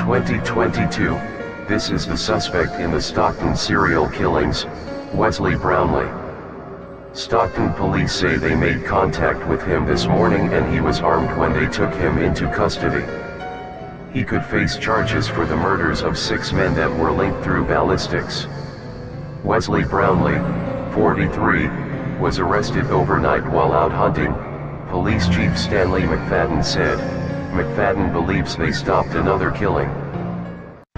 2022, this is the suspect in the Stockton serial killings, Wesley Brownlee. Stockton police say they made contact with him this morning and he was armed when they took him into custody. He could face charges for the murders of 6 men that were linked through ballistics. Wesley Brownlee, 43, was arrested overnight while out hunting, Police Chief Stanley McFadden said. McFadden believes they stopped another killing.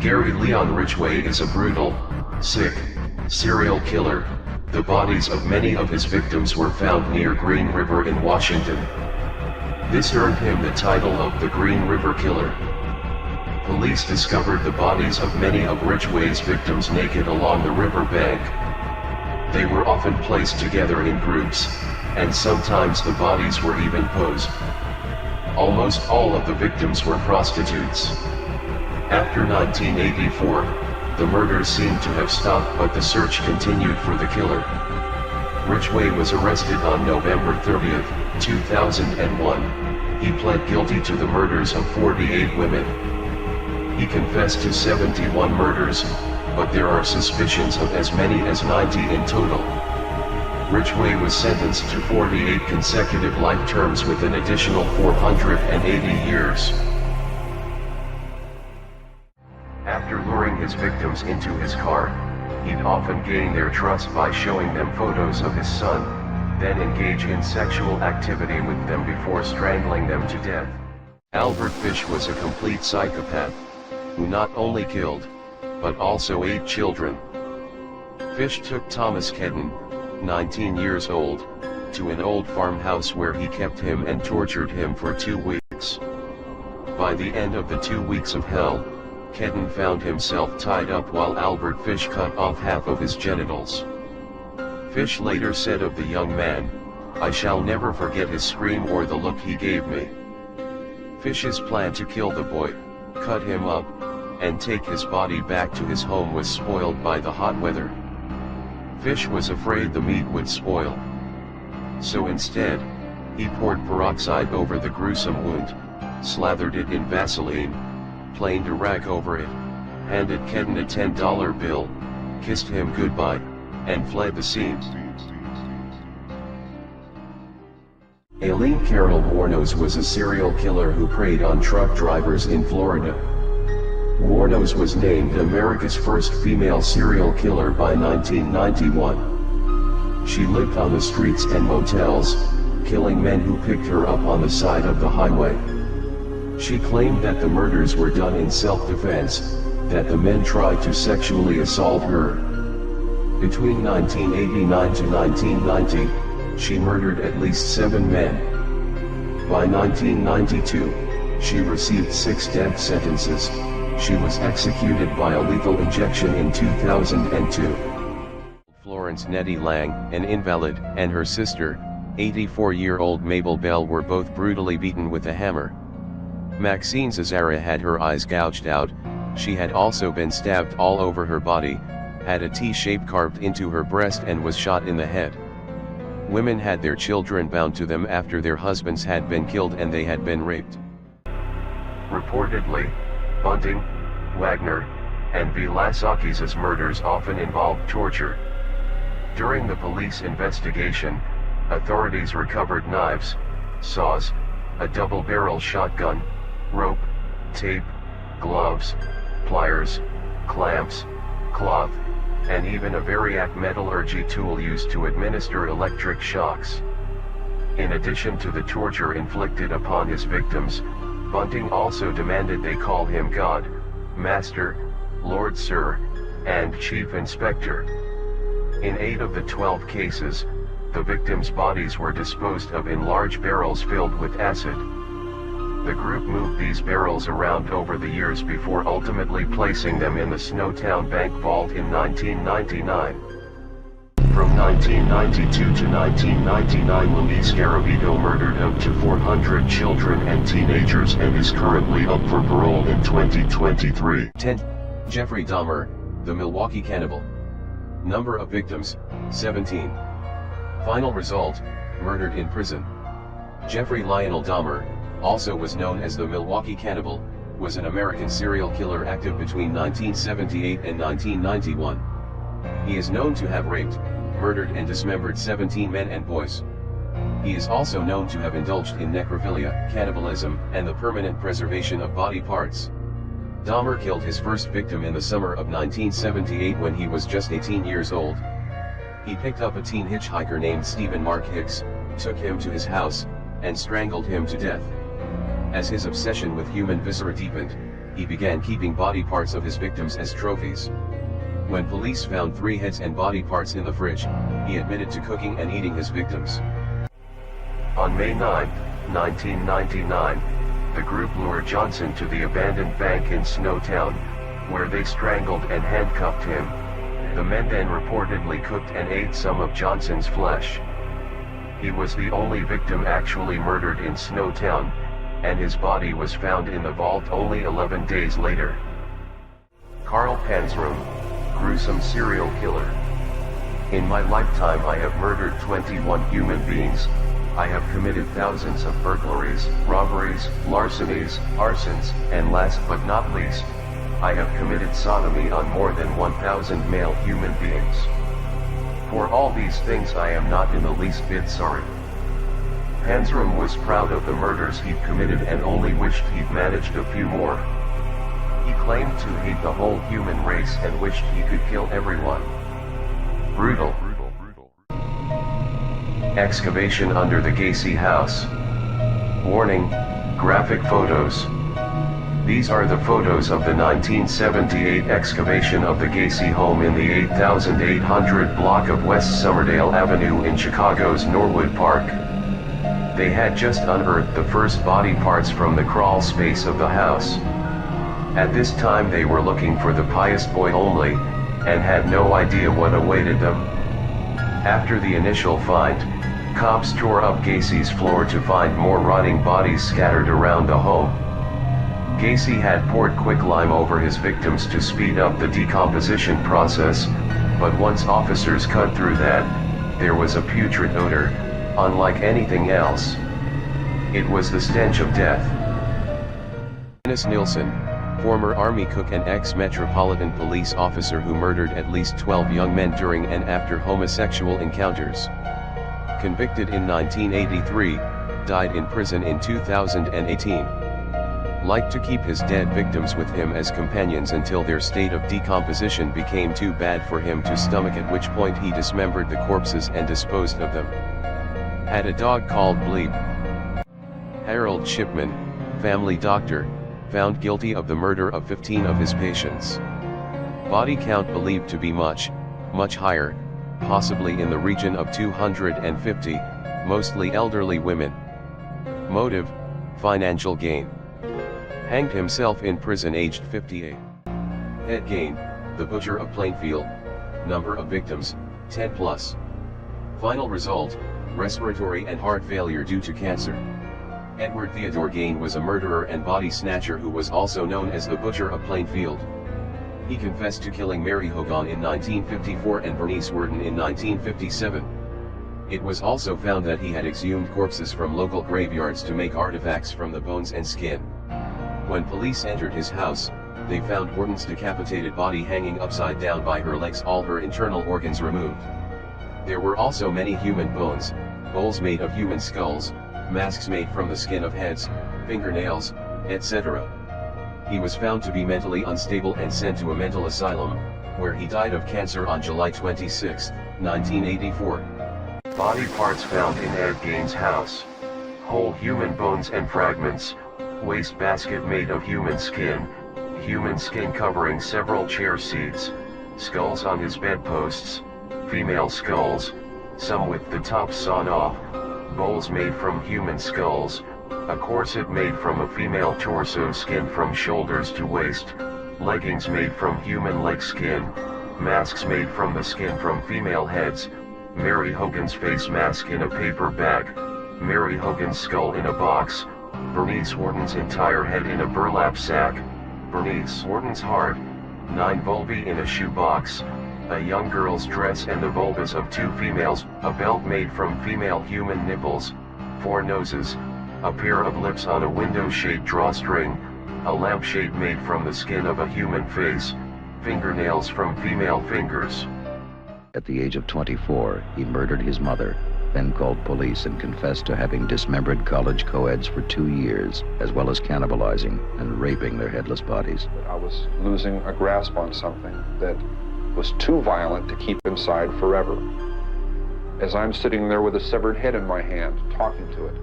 Gary Leon Ridgway is a brutal, sick, serial killer. The bodies of many of his victims were found near Green River in Washington. This earned him the title of the Green River Killer. Police discovered the bodies of many of Ridgway's victims naked along the river bank. They were often placed together in groups, and sometimes the bodies were even posed. Almost all of the victims were prostitutes. After 1984, the murders seemed to have stopped, but the search continued for the killer. Ridgway was arrested on November 30, 2001. He pled guilty to the murders of 48 women. He confessed to 71 murders, but there are suspicions of as many as 90 in total. Ridgway was sentenced to 48 consecutive life terms with an additional 480 years. After luring his victims into his car, he'd often gain their trust by showing them photos of his son, then engage in sexual activity with them before strangling them to death. Albert Fish was a complete psychopath, who not only killed, but also ate children. Fish took Thomas Kedden, 19 years old, to an old farmhouse where he kept him and tortured him for 2 weeks. By the end of the 2 weeks of hell, Kedden found himself tied up while Albert Fish cut off half of his genitals. Fish later said of the young man, "I shall never forget his scream or the look he gave me." Fish's plan to kill the boy, cut him up, and take his body back to his home was spoiled by the hot weather. Fish was afraid the meat would spoil. So instead, he poured peroxide over the gruesome wound, slathered it in Vaseline, planed a rag over it, handed Kedden a $10 bill, kissed him goodbye, and fled the scene. Aileen Carol Wuornos was a serial killer who preyed on truck drivers in Florida. Wuornos was named America's first female serial killer by 1991. She lived on the streets and motels, killing men who picked her up on the side of the highway. She claimed that the murders were done in self-defense, that the men tried to sexually assault her. Between 1989 to 1990, she murdered at least 7 men. By 1992, she received 6 death sentences. She was executed by a lethal injection in 2002. Florence Nettie Lang, an invalid, and her sister, 84-year-old Mabel Bell, were both brutally beaten with a hammer. Maxine Zazara had her eyes gouged out. She had also been stabbed all over her body, had a T-shape carved into her breast, and was shot in the head. Women had their children bound to them after their husbands had been killed and they had been raped. Reportedly, Bunting, Wagner, and Vilasakis' murders often involved torture. During the police investigation, authorities recovered knives, saws, a double-barrel shotgun, rope, tape, gloves, pliers, clamps, cloth, and even a Variac metallurgy tool used to administer electric shocks. In addition to the torture inflicted upon his victims, Bunting also demanded they call him God, Master, Lord Sir, and Chief Inspector. In 8 of the 12 cases, the victims' bodies were disposed of in large barrels filled with acid. The group moved these barrels around over the years before ultimately placing them in the Snowtown Bank vault in 1999. From 1992 to 1999, Luis Garavito murdered up to 400 children and teenagers and is currently up for parole in 2023. 10. Jeffrey Dahmer, the Milwaukee Cannibal. Number of victims, 17. Final result, murdered in prison. Jeffrey Lionel Dahmer, also was known as the Milwaukee Cannibal, was an American serial killer active between 1978 and 1991. He is known to have raped, murdered and dismembered 17 men and boys. He is also known to have indulged in necrophilia, cannibalism, and the permanent preservation of body parts. Dahmer killed his first victim in the summer of 1978 when he was just 18 years old. He picked up a teen hitchhiker named Stephen Mark Hicks, took him to his house, and strangled him to death. As his obsession with human viscera deepened, he began keeping body parts of his victims as trophies. When police found 3 heads and body parts in the fridge, he admitted to cooking and eating his victims. On May 9, 1999, the group lured Johnson to the abandoned bank in Snowtown, where they strangled and handcuffed him. The men then reportedly cooked and ate some of Johnson's flesh. He was the only victim actually murdered in Snowtown, and his body was found in the vault only 11 days later. Carl Panzram, gruesome serial killer. In my lifetime I have murdered 21 human beings. I have committed thousands of burglaries, robberies, larcenies, arsons, and last but not least, I have committed sodomy on more than 1,000 male human beings. For all these things I am not in the least bit sorry. Panzram was proud of the murders he'd committed and only wished he'd managed a few more. He claimed to hate the whole human race and wished he could kill everyone. Brutal. Excavation under the Gacy house. Warning, graphic photos. These are the photos of the 1978 excavation of the Gacy home in the 8800 block of West Somerdale Avenue in Chicago's Norwood Park. They had just unearthed the first body parts from the crawl space of the house. At this time they were looking for the pious boy only, and had no idea what awaited them. After the initial find, cops tore up Gacy's floor to find more rotting bodies scattered around the home. Gacy had poured quicklime over his victims to speed up the decomposition process, but once officers cut through that, there was a putrid odor, unlike anything else. It was the stench of death. Dennis Nilsen, former Army cook and ex-Metropolitan Police officer who murdered at least 12 young men during and after homosexual encounters. Convicted in 1983, died in prison in 2018. Liked to keep his dead victims with him as companions until their state of decomposition became too bad for him to stomach, at which point he dismembered the corpses and disposed of them. Had a dog called Bleep. Harold Shipman, family doctor, found guilty of the murder of 15 of his patients. Body count believed to be much higher, possibly in the region of 250, mostly elderly women. Motive, financial gain. Hanged himself in prison aged 58. Ed Gein, the butcher of Plainfield. Number of victims, 10 plus. Final result, respiratory and heart failure due to cancer. Edward Theodore Gein was a murderer and body snatcher who was also known as the Butcher of Plainfield. He confessed to killing Mary Hogan in 1954 and Bernice Worden in 1957. It was also found that he had exhumed corpses from local graveyards to make artifacts from the bones and skin. When police entered his house, they found Worden's decapitated body hanging upside down by her legs, all her internal organs removed. There were also many human bones, bowls made of human skulls, masks made from the skin of heads, fingernails, etc. He was found to be mentally unstable and sent to a mental asylum, where he died of cancer on July 26, 1984. Body parts found in Ed Gein's house. Whole human bones and fragments, wastebasket made of human skin covering several chair seats, skulls on his bedposts, female skulls, some with the tops sawn off, bowls made from human skulls, a corset made from a female torso skin from shoulders to waist, leggings made from human leg skin, masks made from the skin from female heads, Mary Hogan's face mask in a paper bag, Mary Hogan's skull in a box, Bernice Worden's entire head in a burlap sack, Bernice Worden's heart, 9 vulvae in a shoebox, a young girl's dress and the vulvas of 2 females, a belt made from female human nipples, 4 noses, a pair of lips on a window shade drawstring, a lampshade made from the skin of a human face, fingernails from female fingers. At the age of 24, he murdered his mother, then called police and confessed to having dismembered college co-eds for 2 years, as well as cannibalizing and raping their headless bodies. I was losing a grasp on something that was too violent to keep inside forever. As I'm sitting there with a severed head in my hand, talking to it.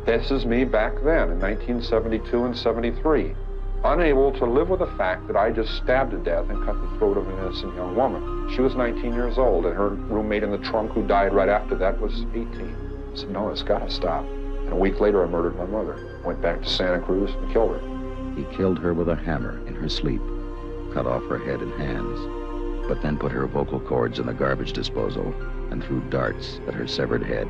This is me back then, in 1972 and 73. Unable to live with the fact that I just stabbed to death and cut the throat of an innocent young woman. She was 19 years old, and her roommate in the trunk, who died right after that, was 18. I said, no, it's gotta stop. And a week later, I murdered my mother. Went back to Santa Cruz and killed her. He killed her with a hammer in her sleep, cut off her head and hands, but then put her vocal cords in the garbage disposal and threw darts at her severed head.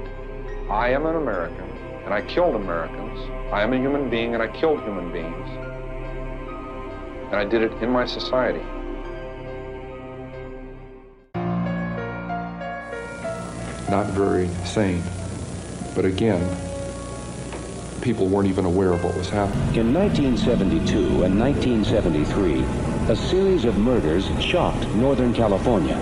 I am an American, and I killed Americans. I am a human being, and I killed human beings. And I did it in my society. Not very sane, but again, people weren't even aware of what was happening. In 1972 and 1973, a series of murders shocked Northern California.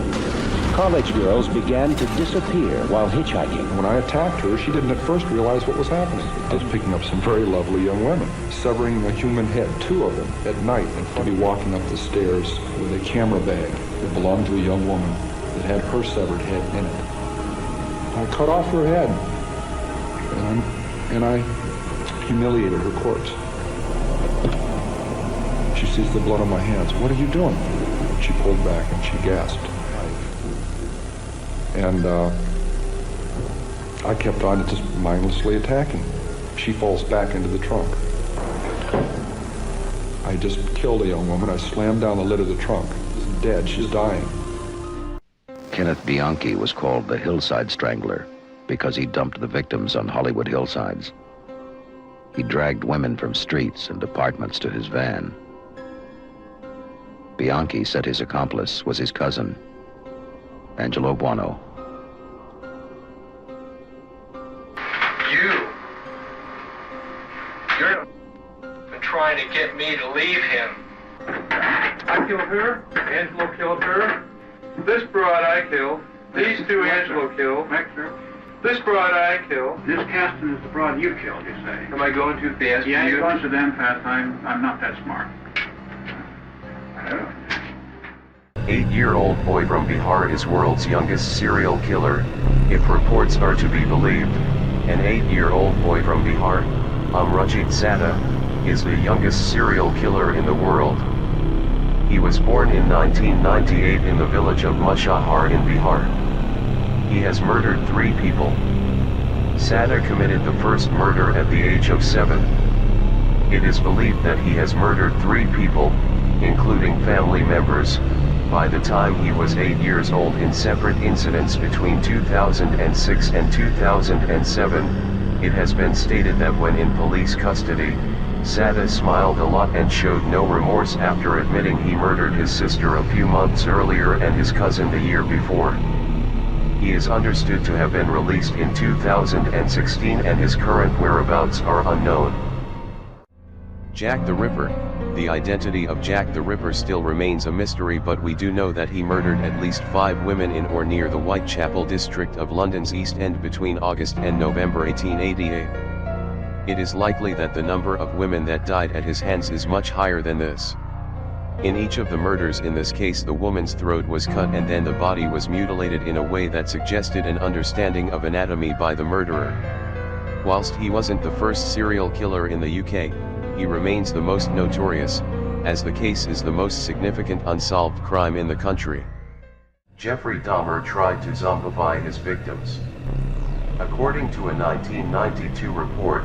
College girls began to disappear while hitchhiking. When I attacked her, she didn't at first realize what was happening. I was picking up some very lovely young women, severing a human head, 2 of them, at night, and to be walking up the stairs with a camera bag that belonged to a young woman that had her severed head in it. I cut off her head, and I humiliated her corpse. She sees the blood on my hands. What are you doing? She pulled back and she gasped. And I kept on just mindlessly attacking. She falls back into the trunk. I just killed a young woman. I slammed down the lid of the trunk. She's dead. She's dying. Kenneth Bianchi was called the Hillside Strangler because he dumped the victims on Hollywood hillsides. He dragged women from streets and apartments to his van. Bianchi said his accomplice was his cousin, Angelo Buono. You're trying to get me to leave him. I killed her. Angelo killed her. This broad I killed. These 2 Angelo killed. This broad I killed. This Caston is the broad you killed, you say? Am I going too fast? Yeah, you're going so damn fast. I'm not that smart. 8-year-old boy from Bihar is world's youngest serial killer, if reports are to be believed. An 8-year-old boy from Bihar, Amrajit Sada, is the youngest serial killer in the world. He was born in 1998 in the village of Mashahar in Bihar. He has murdered 3 people. Sada committed the first murder at the age of 7. It is believed that he has murdered 3 people, including family members, by the time he was 8 years old in separate incidents between 2006 and 2007. It has been stated that when in police custody, Sada smiled a lot and showed no remorse after admitting he murdered his sister a few months earlier and his cousin the year before. He is understood to have been released in 2016 and his current whereabouts are unknown. Jack the Ripper. The identity of Jack the Ripper still remains a mystery, but we do know that he murdered at least 5 women in or near the Whitechapel district of London's East End between August and November 1888. It is likely that the number of women that died at his hands is much higher than this. In each of the murders in this case, the woman's throat was cut and then the body was mutilated in a way that suggested an understanding of anatomy by the murderer. Whilst he wasn't the first serial killer in the UK, he remains the most notorious, as the case is the most significant unsolved crime in the country. Jeffrey Dahmer tried to zombify his victims. According to a 1992 report,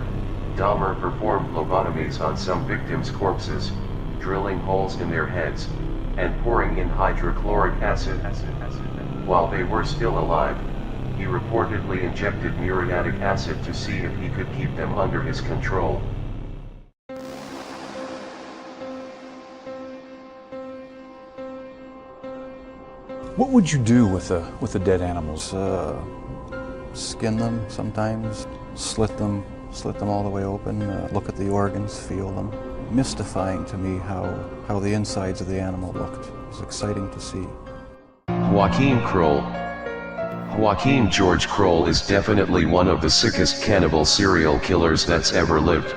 Dahmer performed lobotomies on some victims' corpses, drilling holes in their heads, and pouring in hydrochloric acid. While they were still alive, he reportedly injected muriatic acid to see if he could keep them under his control. What would you do with the dead animals? Skin them sometimes, slit them all the way open, look at the organs, feel them, mystifying to me how the insides of the animal looked. It was exciting to see. Joachim Kroll. Joachim George Kroll is definitely one of the sickest cannibal serial killers that's ever lived.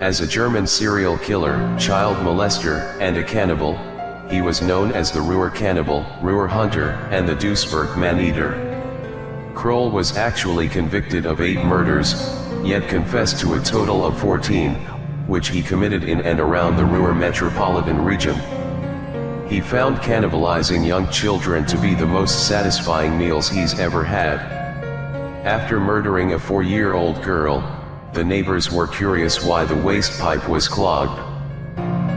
As a German serial killer, child molester, and a cannibal, he was known as the Ruhr Cannibal, Ruhr Hunter, and the Duisburg Man-Eater. Kroll was actually convicted of 8 murders, yet confessed to a total of 14, which he committed in and around the Ruhr metropolitan region. He found cannibalizing young children to be the most satisfying meals he's ever had. After murdering a 4-year-old girl, the neighbors were curious why the waste pipe was clogged.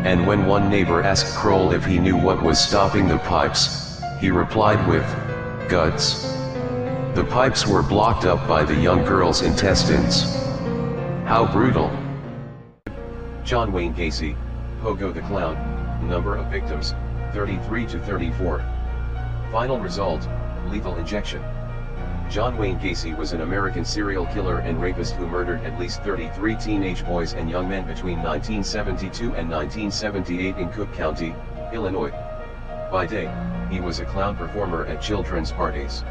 And when one neighbor asked Kroll if he knew what was stopping the pipes, he replied with, "Guts." The pipes were blocked up by the young girl's intestines. How brutal. John Wayne Gacy, Pogo the Clown, number of victims, 33 to 34. Final result, lethal injection. John Wayne Gacy was an American serial killer and rapist who murdered at least 33 teenage boys and young men between 1972 and 1978 in Cook County, Illinois. By day, he was a clown performer at children's parties.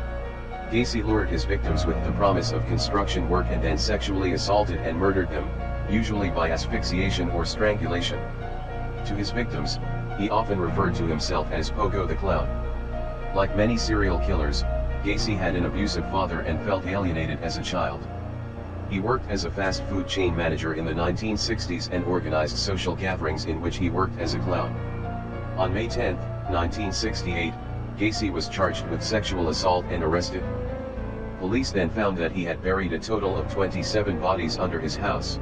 Gacy lured his victims with the promise of construction work and then sexually assaulted and murdered them, usually by asphyxiation or strangulation. To his victims, he often referred to himself as Pogo the Clown. Like many serial killers, Gacy had an abusive father and felt alienated as a child. He worked as a fast food chain manager in the 1960s and organized social gatherings in which he worked as a clown. On May 10, 1968, Gacy was charged with sexual assault and arrested. Police then found that he had buried a total of 27 bodies under his house.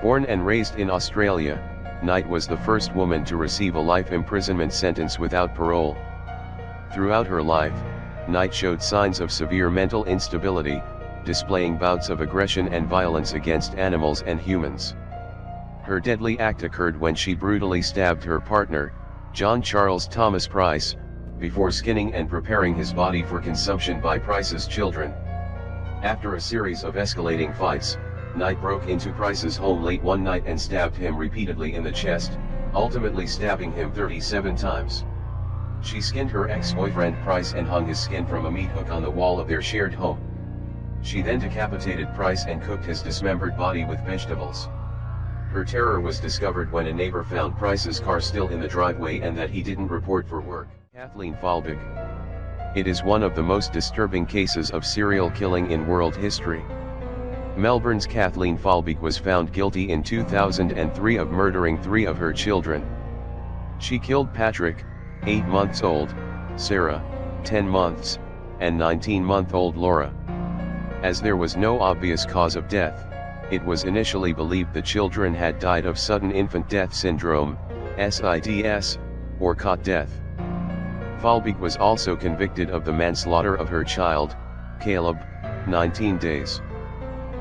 Born and raised in Australia, Knight was the first woman to receive a life imprisonment sentence without parole. Throughout her life, Knight showed signs of severe mental instability, displaying bouts of aggression and violence against animals and humans. Her deadly act occurred when she brutally stabbed her partner, John Charles Thomas Price, before skinning and preparing his body for consumption by Price's children. After a series of escalating fights, Knight broke into Price's home late one night and stabbed him repeatedly in the chest, ultimately stabbing him 37 times. She skinned her ex-boyfriend Price and hung his skin from a meat hook on the wall of their shared home. She then decapitated Price and cooked his dismembered body with vegetables. Her terror was discovered when a neighbor found Price's car still in the driveway and that he didn't report for work. Kathleen Falbig. It is one of the most disturbing cases of serial killing in world history. Melbourne's Kathleen Falbig was found guilty in 2003 of murdering 3 of her children. She killed Patrick, 8 months old, Sarah, 10 months, and 19-month-old Laura. As there was no obvious cause of death, it was initially believed the children had died of sudden infant death syndrome, SIDS, or cot death. Falbig was also convicted of the manslaughter of her child, Caleb, 19 days.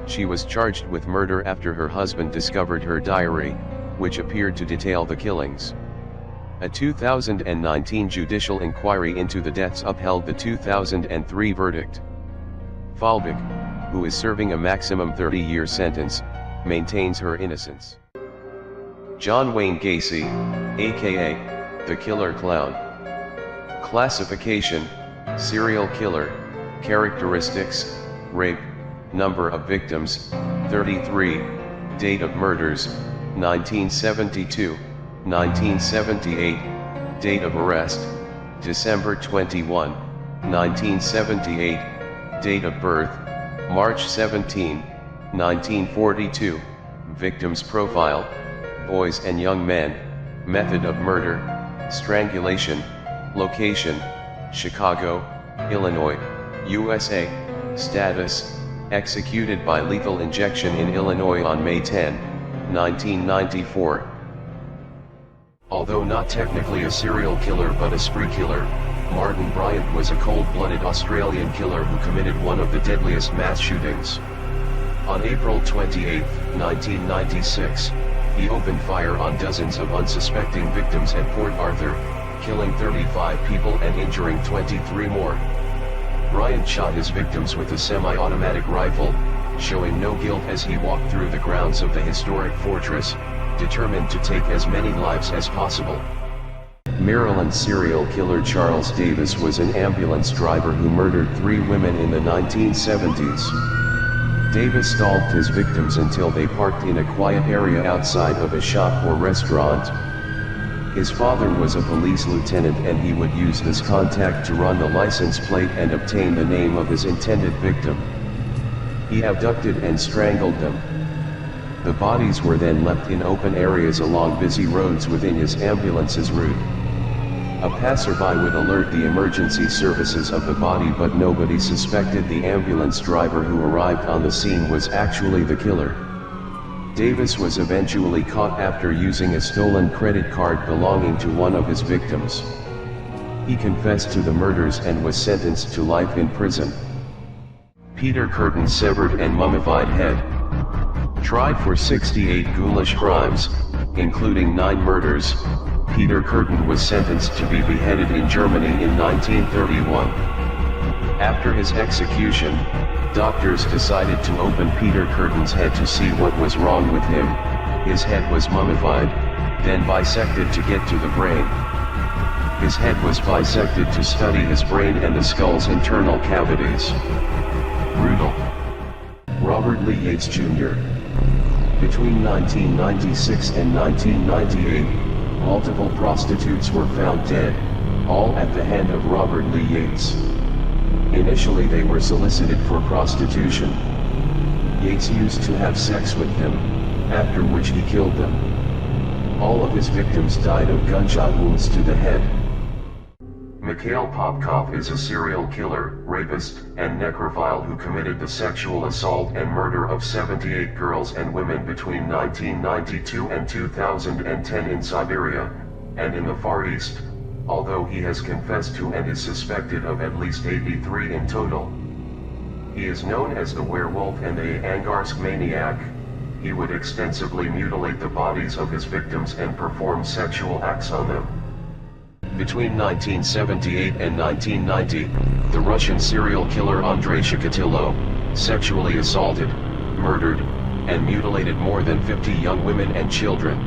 She was charged with murder after her husband discovered her diary, which appeared to detail the killings. A 2019 judicial inquiry into the deaths upheld the 2003 verdict. Falbig, who is serving a maximum 30-year sentence, maintains her innocence. John Wayne Gacy, aka the Killer Clown. Classification: serial killer. Characteristics: rape. Number of victims: 33. Date of murders: 1972, 1978. Date of arrest: December 21, 1978. Date of birth: March 17, 1942. Victims profile: boys and young men. Method of murder: strangulation. Location: Chicago, Illinois, USA. Status: executed by lethal injection in Illinois on May 10, 1994. Although not technically a serial killer but a spree killer, Martin Bryant was a cold-blooded Australian killer who committed one of the deadliest mass shootings. On April 28, 1996, he opened fire on dozens of unsuspecting victims at Port Arthur, killing 35 people and injuring 23 more. Bryant shot his victims with a semi-automatic rifle, showing no guilt as he walked through the grounds of the historic fortress, determined to take as many lives as possible. Maryland serial killer Charles Davis was an ambulance driver who murdered 3 women in the 1970s. Davis stalked his victims until they parked in a quiet area outside of a shop or restaurant. His father was a police lieutenant and he would use this contact to run the license plate and obtain the name of his intended victim. He abducted and strangled them. The bodies were then left in open areas along busy roads within his ambulance's route. A passerby would alert the emergency services of the body, but nobody suspected the ambulance driver who arrived on the scene was actually the killer. Davis was eventually caught after using a stolen credit card belonging to one of his victims. He confessed to the murders and was sentenced to life in prison. Peter Curtin's severed and mummified head. Tried for 68 ghoulish crimes, including 9 murders, Peter Curtin was sentenced to be beheaded in Germany in 1931. After his execution, doctors decided to open Peter Curtin's head to see what was wrong with him. His head was mummified, then bisected to get to the brain. His head was bisected to study his brain and the skull's internal cavities. Brutal. Robert Lee Yates Jr. Between 1996 and 1998, multiple prostitutes were found dead, all at the hand of Robert Lee Yates. Initially they were solicited for prostitution. Yates used to have sex with them, after which he killed them. All of his victims died of gunshot wounds to the head. Mikhail Popkov is a serial killer, rapist, and necrophile who committed the sexual assault and murder of 78 girls and women between 1992 and 2010 in Siberia and in the Far East, although he has confessed to and is suspected of at least 83 in total. He is known as the werewolf and the Angarsk maniac. He would extensively mutilate the bodies of his victims and perform sexual acts on them. Between 1978 and 1990, the Russian serial killer Andrei Chikatilo sexually assaulted, murdered, and mutilated more than 50 young women and children.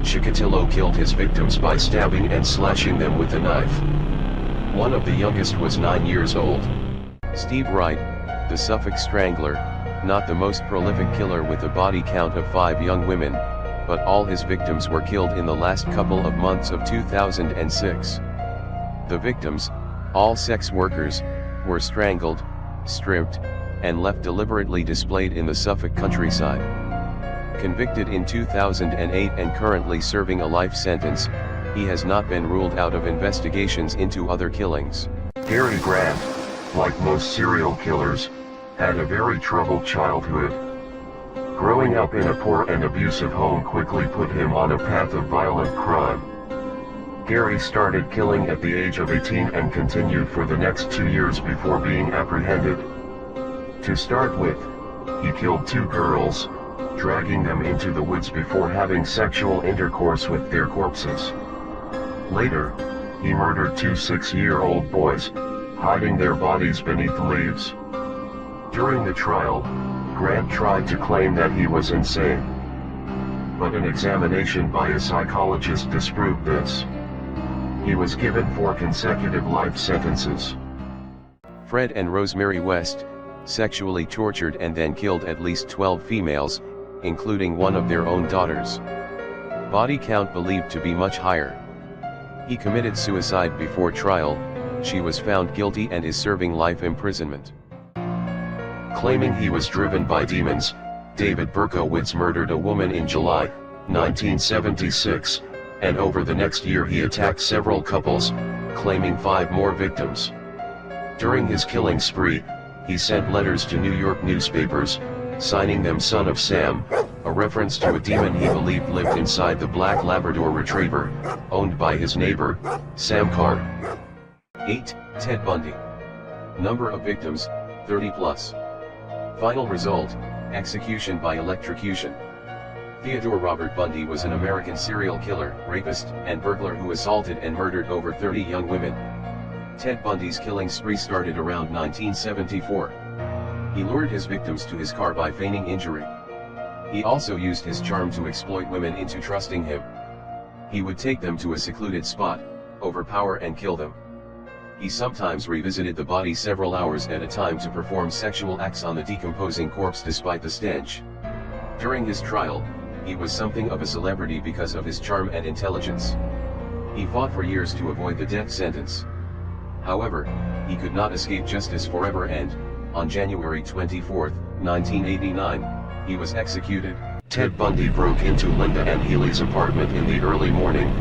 Chikatilo killed his victims by stabbing and slashing them with a knife. One of the youngest was 9 years old. Steve Wright, the Suffolk Strangler, not the most prolific killer with a body count of 5 young women, but all his victims were killed in the last couple of months of 2006. The victims, all sex workers, were strangled, stripped, and left deliberately displayed in the Suffolk countryside. Convicted in 2008 and currently serving a life sentence, he has not been ruled out of investigations into other killings. Gary Grant, like most serial killers, had a very troubled childhood. Growing up in a poor and abusive home quickly put him on a path of violent crime. Gary started killing at the age of 18 and continued for the next 2 years before being apprehended. To start with, he killed 2 girls, dragging them into the woods before having sexual intercourse with their corpses. Later, he murdered 2 6-year-old boys, hiding their bodies beneath leaves. During the trial, Grant tried to claim that he was insane, but an examination by a psychologist disproved this. He was given 4 consecutive life sentences. Fred and Rosemary West sexually tortured and then killed at least 12 females, including one of their own daughters. Body count believed to be much higher. He committed suicide before trial. She was found guilty and is serving life imprisonment. Claiming he was driven by demons, David Berkowitz murdered a woman in July 1976, and over the next year he attacked several couples, claiming 5 more victims. During his killing spree, he sent letters to New York newspapers, signing them Son of Sam, a reference to a demon he believed lived inside the black Labrador Retriever, owned by his neighbor, Sam Carr. 8. Ted Bundy. Number of victims, 30 plus. Final result, execution by electrocution. Theodore Robert Bundy was an American serial killer, rapist, and burglar who assaulted and murdered over 30 young women. Ted Bundy's killing spree started around 1974. He lured his victims to his car by feigning injury. He also used his charm to exploit women into trusting him. He would take them to a secluded spot, overpower and kill them. He sometimes revisited the body several hours at a time to perform sexual acts on the decomposing corpse despite the stench. During his trial, he was something of a celebrity because of his charm and intelligence. He fought for years to avoid the death sentence. However, he could not escape justice forever and, on January 24, 1989, he was executed. Ted Bundy broke into Linda Ann Healy's apartment in the early morning,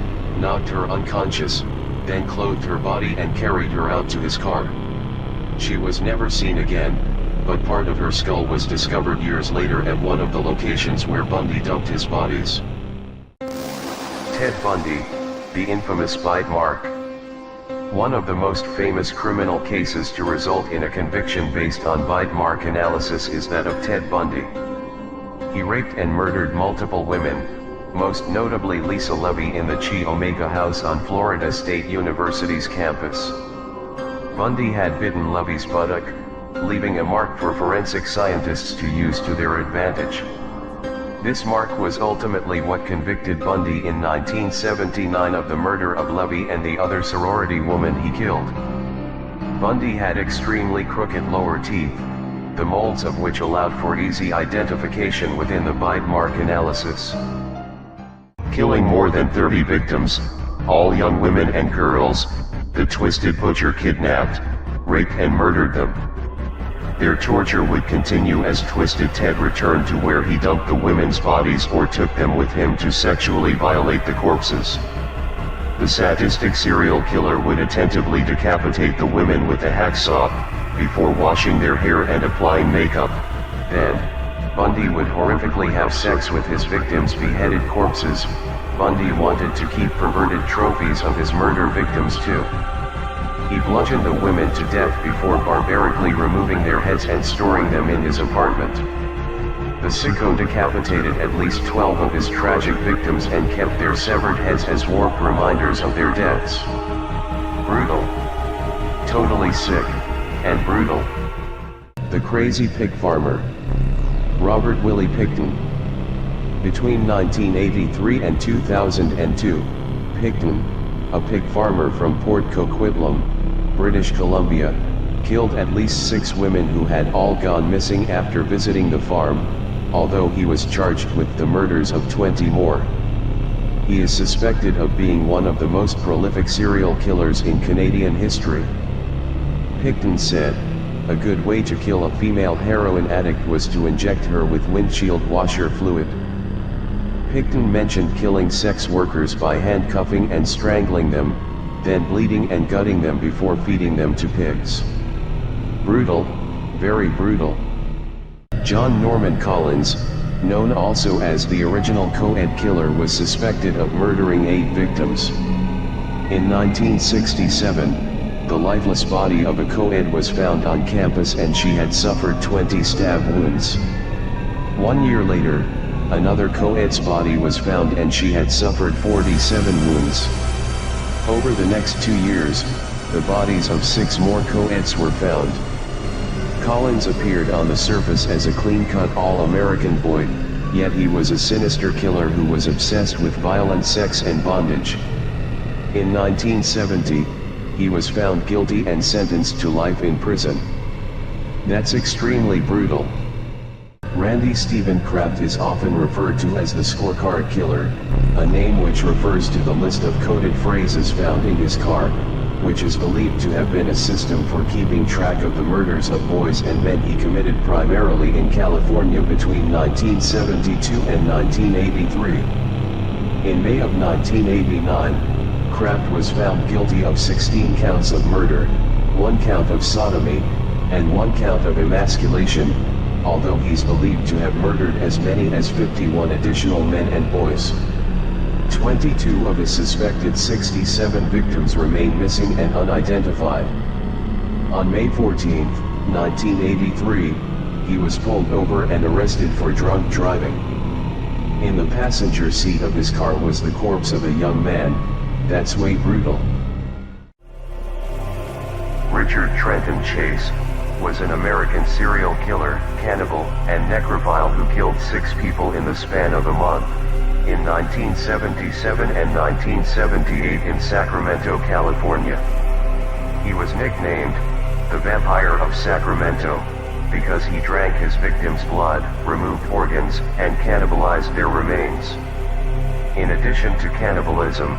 knocked her unconscious, then clothed her body and carried her out to his car. She was never seen again, but part of her skull was discovered years later at one of the locations where Bundy dumped his bodies. Ted Bundy, the infamous bite mark. One of the most famous criminal cases to result in a conviction based on bite mark analysis is that of Ted Bundy. He raped and murdered multiple women, most notably Lisa Levy in the Chi Omega house on Florida State University's campus. Bundy had bitten Levy's buttock, leaving a mark for forensic scientists to use to their advantage. This mark was ultimately what convicted Bundy in 1979 of the murder of Levy and the other sorority woman he killed. Bundy had extremely crooked lower teeth, the molds of which allowed for easy identification within the bite mark analysis. Killing more than 30 victims, all young women and girls, the Twisted Butcher kidnapped, raped and murdered them. Their torture would continue as Twisted Ted returned to where he dumped the women's bodies or took them with him to sexually violate the corpses. The sadistic serial killer would attentively decapitate the women with a hacksaw, before washing their hair and applying makeup. Then, Bundy would horrifically have sex with his victims' beheaded corpses. Bundy wanted to keep perverted trophies of his murder victims too. He bludgeoned the women to death before barbarically removing their heads and storing them in his apartment. The sicko decapitated at least 12 of his tragic victims and kept their severed heads as warped reminders of their deaths. Brutal. Totally sick, and brutal. The Crazy Pig Farmer. Robert Willie Pickton. Between 1983 and 2002, Pickton, a pig farmer from Port Coquitlam, British Columbia, killed at least 6 women who had all gone missing after visiting the farm, although he was charged with the murders of 20 more. He is suspected of being one of the most prolific serial killers in Canadian history. Pickton said, "A good way to kill a female heroin addict was to inject her with windshield washer fluid." Pickton mentioned killing sex workers by handcuffing and strangling them, then bleeding and gutting them before feeding them to pigs. Brutal, very brutal. John Norman Collins, known also as the original co-ed killer, was suspected of murdering 8 victims. In 1967, the lifeless body of a co-ed was found on campus and she had suffered 20 stab wounds. 1 year later, another co-ed's body was found and she had suffered 47 wounds. Over the next 2 years, the bodies of 6 more co-eds were found. Collins appeared on the surface as a clean-cut all-American boy, yet he was a sinister killer who was obsessed with violent sex and bondage. In 1970, he was found guilty and sentenced to life in prison. That's extremely brutal. Randy Stephen Kraft is often referred to as the scorecard killer, a name which refers to the list of coded phrases found in his car, which is believed to have been a system for keeping track of the murders of boys and men he committed primarily in California between 1972 and 1983. In May of 1989, Kraft was found guilty of 16 counts of murder, 1 count of sodomy, and 1 count of emasculation, although he's believed to have murdered as many as 51 additional men and boys. 22 of his suspected 67 victims remain missing and unidentified. On May 14, 1983, he was pulled over and arrested for drunk driving. In the passenger seat of his car was the corpse of a young man. That's way brutal. Richard Trenton Chase was an American serial killer, cannibal, and necrophile who killed 6 people in the span of a month, in 1977 and 1978 in Sacramento, California. He was nicknamed the Vampire of Sacramento because he drank his victims' blood, removed organs, and cannibalized their remains. In addition to cannibalism,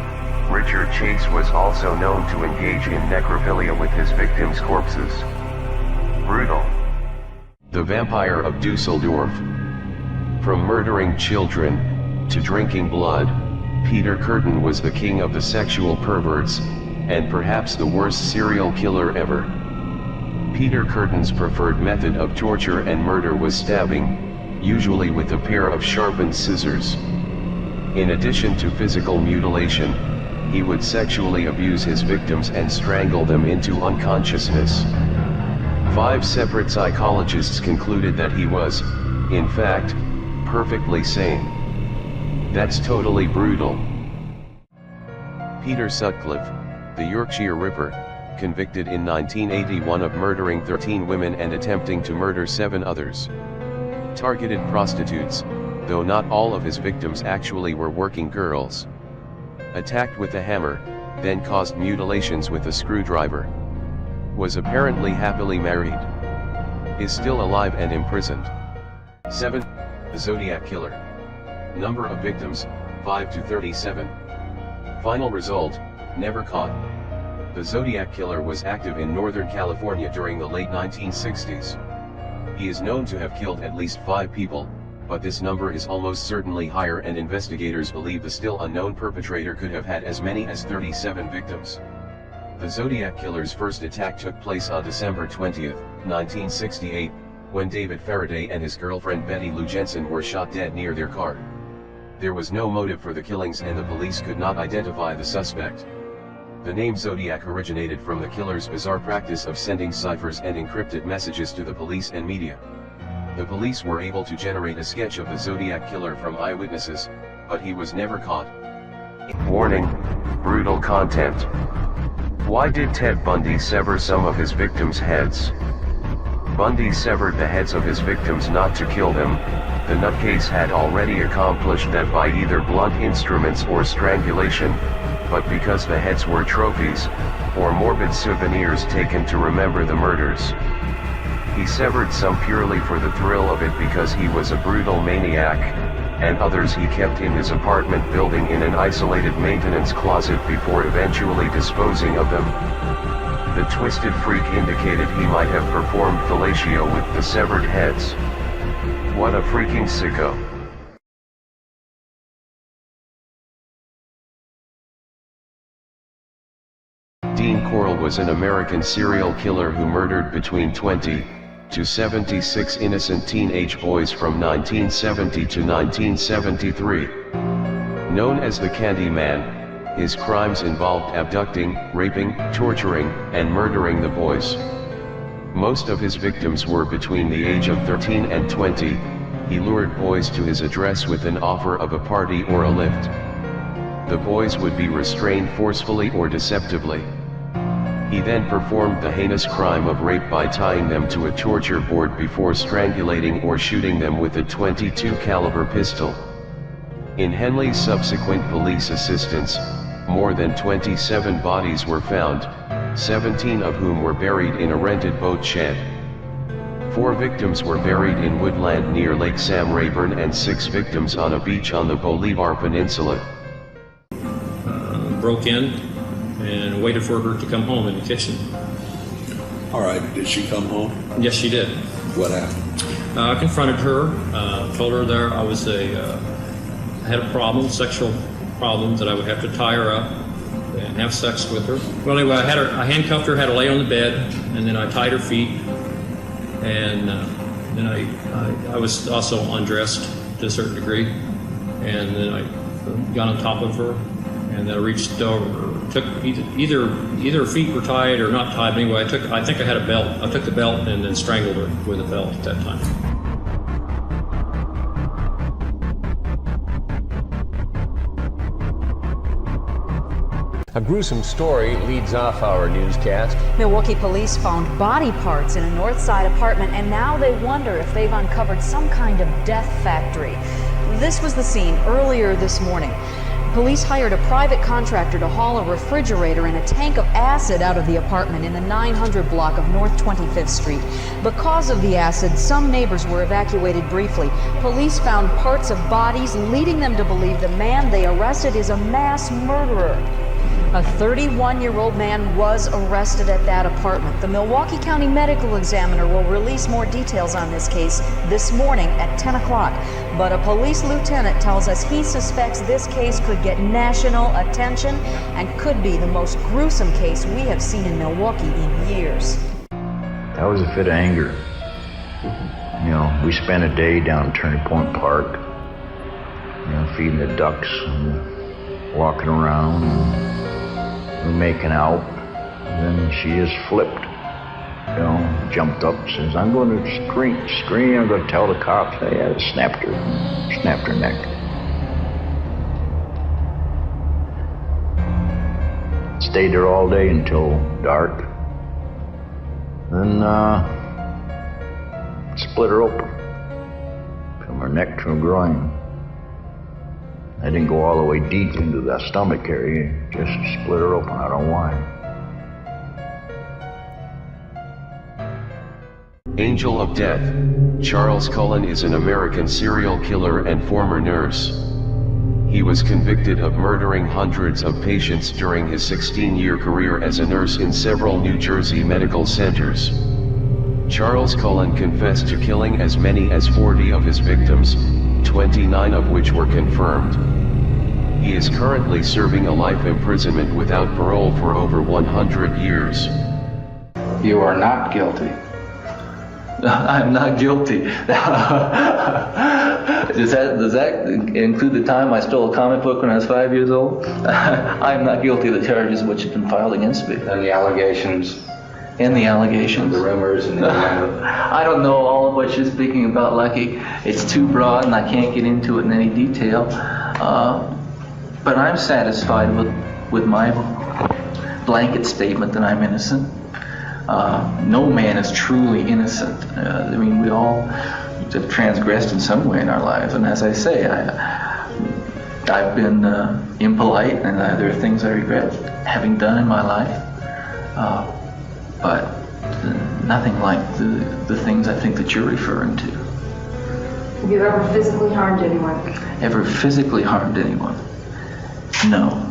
Richard Chase was also known to engage in necrophilia with his victims' corpses. Brutal. The Vampire of Dusseldorf. From murdering children to drinking blood, Peter Kürten was the king of the sexual perverts, and perhaps the worst serial killer ever. Peter Kürten's preferred method of torture and murder was stabbing, usually with a pair of sharpened scissors. In addition to physical mutilation, he would sexually abuse his victims and strangle them into unconsciousness. 5 separate psychologists concluded that he was, in fact, perfectly sane. That's totally brutal. Peter Sutcliffe, the Yorkshire Ripper, convicted in 1981 of murdering 13 women and attempting to murder 7 others. Targeted prostitutes, though not all of his victims actually were working girls. Attacked with a hammer, then caused mutilations with a screwdriver. Was apparently happily married. Is still alive and imprisoned. 7. The Zodiac Killer. Number of victims, 5 to 37. Final result, never caught. The Zodiac Killer was active in Northern California during the late 1960s. He is known to have killed at least 5 people, but this number is almost certainly higher, and investigators believe the still unknown perpetrator could have had as many as 37 victims. The Zodiac Killer's first attack took place on December 20, 1968, when David Faraday and his girlfriend Betty Lou Jensen were shot dead near their car. There was no motive for the killings and the police could not identify the suspect. The name Zodiac originated from the killer's bizarre practice of sending ciphers and encrypted messages to the police and media. The police were able to generate a sketch of the Zodiac Killer from eyewitnesses, but he was never caught. Warning: brutal content. Why did Ted Bundy sever some of his victims' heads? Bundy severed the heads of his victims not to kill them. The nutcase had already accomplished that by either blunt instruments or strangulation, but because the heads were trophies, or morbid souvenirs taken to remember the murders. He severed some purely for the thrill of it because he was a brutal maniac, and others he kept in his apartment building in an isolated maintenance closet before eventually disposing of them. The twisted freak indicated he might have performed fellatio with the severed heads. What a freaking sicko. Dean Corll was an American serial killer who murdered between 20 to 76 innocent teenage boys from 1970 to 1973. Known as the Candyman, his crimes involved abducting, raping, torturing, and murdering the boys. Most of his victims were between the age of 13 and 20. He lured boys to his address with an offer of a party or a lift. The boys would be restrained forcefully or deceptively. He then performed the heinous crime of rape by tying them to a torture board before strangulating or shooting them with a .22 caliber pistol. In Henley's subsequent police assistance, more than 27 bodies were found, 17 of whom were buried in a rented boat shed. 4 victims were buried in woodland near Lake Sam Rayburn and 6 victims on a beach on the Bolivar Peninsula. Broke in and waited for her to come home in the kitchen. All right, did she come home? Yes, she did. What happened? I confronted her, told her there I was I had a problem, sexual problem, that I would have to tie her up and have sex with her. Well, anyway, I handcuffed her, had her lay on the bed, and then I tied her feet, and then I was also undressed to a certain degree, and then I got on top of her, and then I reached over. Took either her feet were tied or not tied. But anyway, I think I had a belt. I took the belt and then strangled her with a belt at that time. A gruesome story leads off our newscast. Milwaukee police found body parts in a North Side apartment, and now they wonder if they've uncovered some kind of death factory. This was the scene earlier this morning. Police hired a private contractor to haul a refrigerator and a tank of acid out of the apartment in the 900 block of North 25th Street. Because of the acid, some neighbors were evacuated briefly. Police found parts of bodies, leading them to believe the man they arrested is a mass murderer. A 31-year-old man was arrested at that apartment. The Milwaukee County Medical Examiner will release more details on this case this morning at 10 o'clock. But a police lieutenant tells us he suspects this case could get national attention and could be the most gruesome case we have seen in Milwaukee in years. That was a fit of anger. You know, we spent a day down at Turning Point Park, you know, feeding the ducks and walking around. And we're making out, and then she just flipped, you know, jumped up, says, I'm going to scream, I'm going to tell the cops. I had snapped her neck. Stayed there all day until dark, then split her open, from her neck to her groin. I didn't go all the way deep into the stomach area, just split her open. I don't know why. Angel of Death. Charles Cullen is an American serial killer and former nurse. He was convicted of murdering hundreds of patients during his 16-year career as a nurse in several New Jersey medical centers. Charles Cullen confessed to killing as many as 40 of his victims, 29 of which were confirmed. He is currently serving a life imprisonment without parole for over 100 years. You are not guilty. I'm not guilty. Does that include the time I stole a comic book when I was 5 years old? I'm not guilty of the charges which have been filed against me. And the allegations? And the allegations. The rumors and the I don't know all of what you're speaking about, Lucky. It's too broad and I can't get into it in any detail. But I'm satisfied with my blanket statement that I'm innocent. No man is truly innocent. I mean, we all have transgressed in some way in our lives. And as I say, I've been impolite, and there are things I regret having done in my life. But nothing like the things I think that you're referring to. Have you ever physically harmed anyone? Ever physically harmed anyone? No.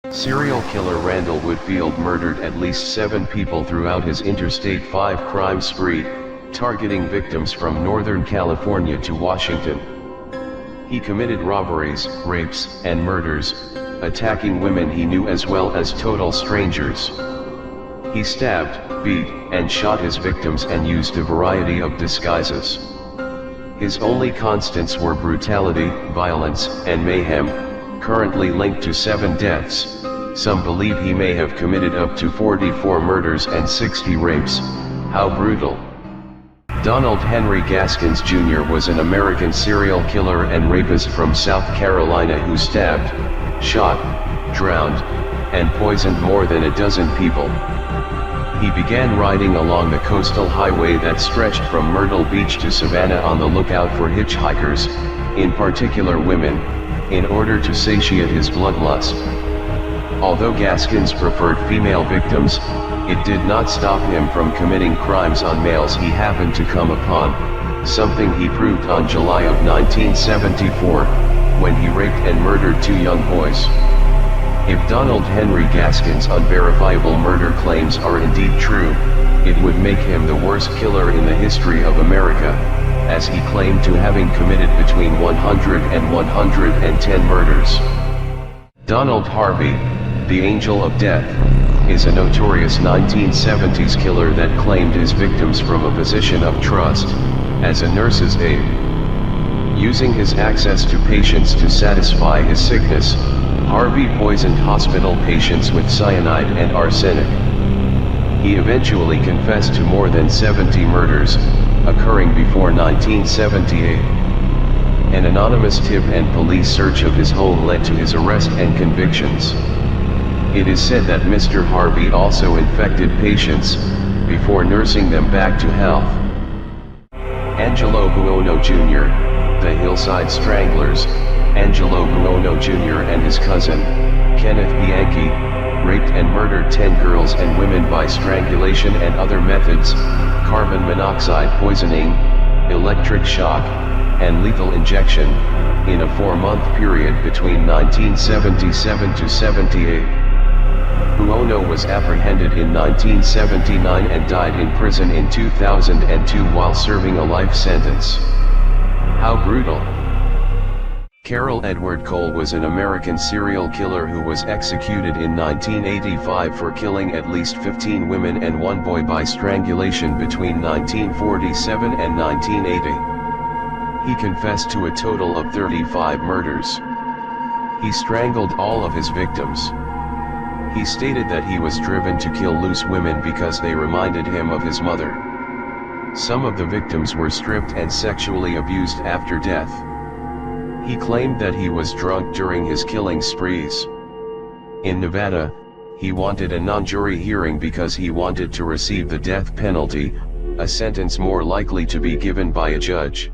Serial killer Randall Woodfield murdered at least 7 people throughout his Interstate 5 crime spree, targeting victims from Northern California to Washington. He committed robberies, rapes, and murders, attacking women he knew as well as total strangers. He stabbed, beat, and shot his victims and used a variety of disguises. His only constants were brutality, violence, and mayhem, currently linked to 7 deaths. Some believe he may have committed up to 44 murders and 60 rapes. How brutal. Donald Henry Gaskins Jr. was an American serial killer and rapist from South Carolina who stabbed, shot, drowned, and poisoned more than a dozen people. He began riding along the coastal highway that stretched from Myrtle Beach to Savannah on the lookout for hitchhikers, in particular women, in order to satiate his bloodlust. Although Gaskins preferred female victims, it did not stop him from committing crimes on males he happened to come upon, something he proved on July of 1974, when he raped and murdered 2 young boys. If Donald Henry Gaskins' unverifiable murder claims are indeed true, it would make him the worst killer in the history of America, as he claimed to having committed between 100 and 110 murders. Donald Harvey, the Angel of Death, is a notorious 1970s killer that claimed his victims from a position of trust, as a nurse's aide. Using his access to patients to satisfy his sickness, Harvey poisoned hospital patients with cyanide and arsenic. He eventually confessed to more than 70 murders, occurring before 1978. An anonymous tip and police search of his home led to his arrest and convictions. It is said that Mr. Harvey also infected patients, before nursing them back to health. Angelo Buono Jr., the Hillside Stranglers, Angelo Buono Jr. and his cousin, Kenneth Bianchi, raped and murdered 10 girls and women by strangulation and other methods, carbon monoxide poisoning, electric shock, and lethal injection, in a 4-month period between 1977 to 78. Buono was apprehended in 1979 and died in prison in 2002 while serving a life sentence. How brutal! Carroll Edward Cole was an American serial killer who was executed in 1985 for killing at least 15 women and 1 boy by strangulation between 1947 and 1980. He confessed to a total of 35 murders. He strangled all of his victims. He stated that he was driven to kill loose women because they reminded him of his mother. Some of the victims were stripped and sexually abused after death. He claimed that he was drunk during his killing sprees. In Nevada, he wanted a non-jury hearing because he wanted to receive the death penalty, a sentence more likely to be given by a judge.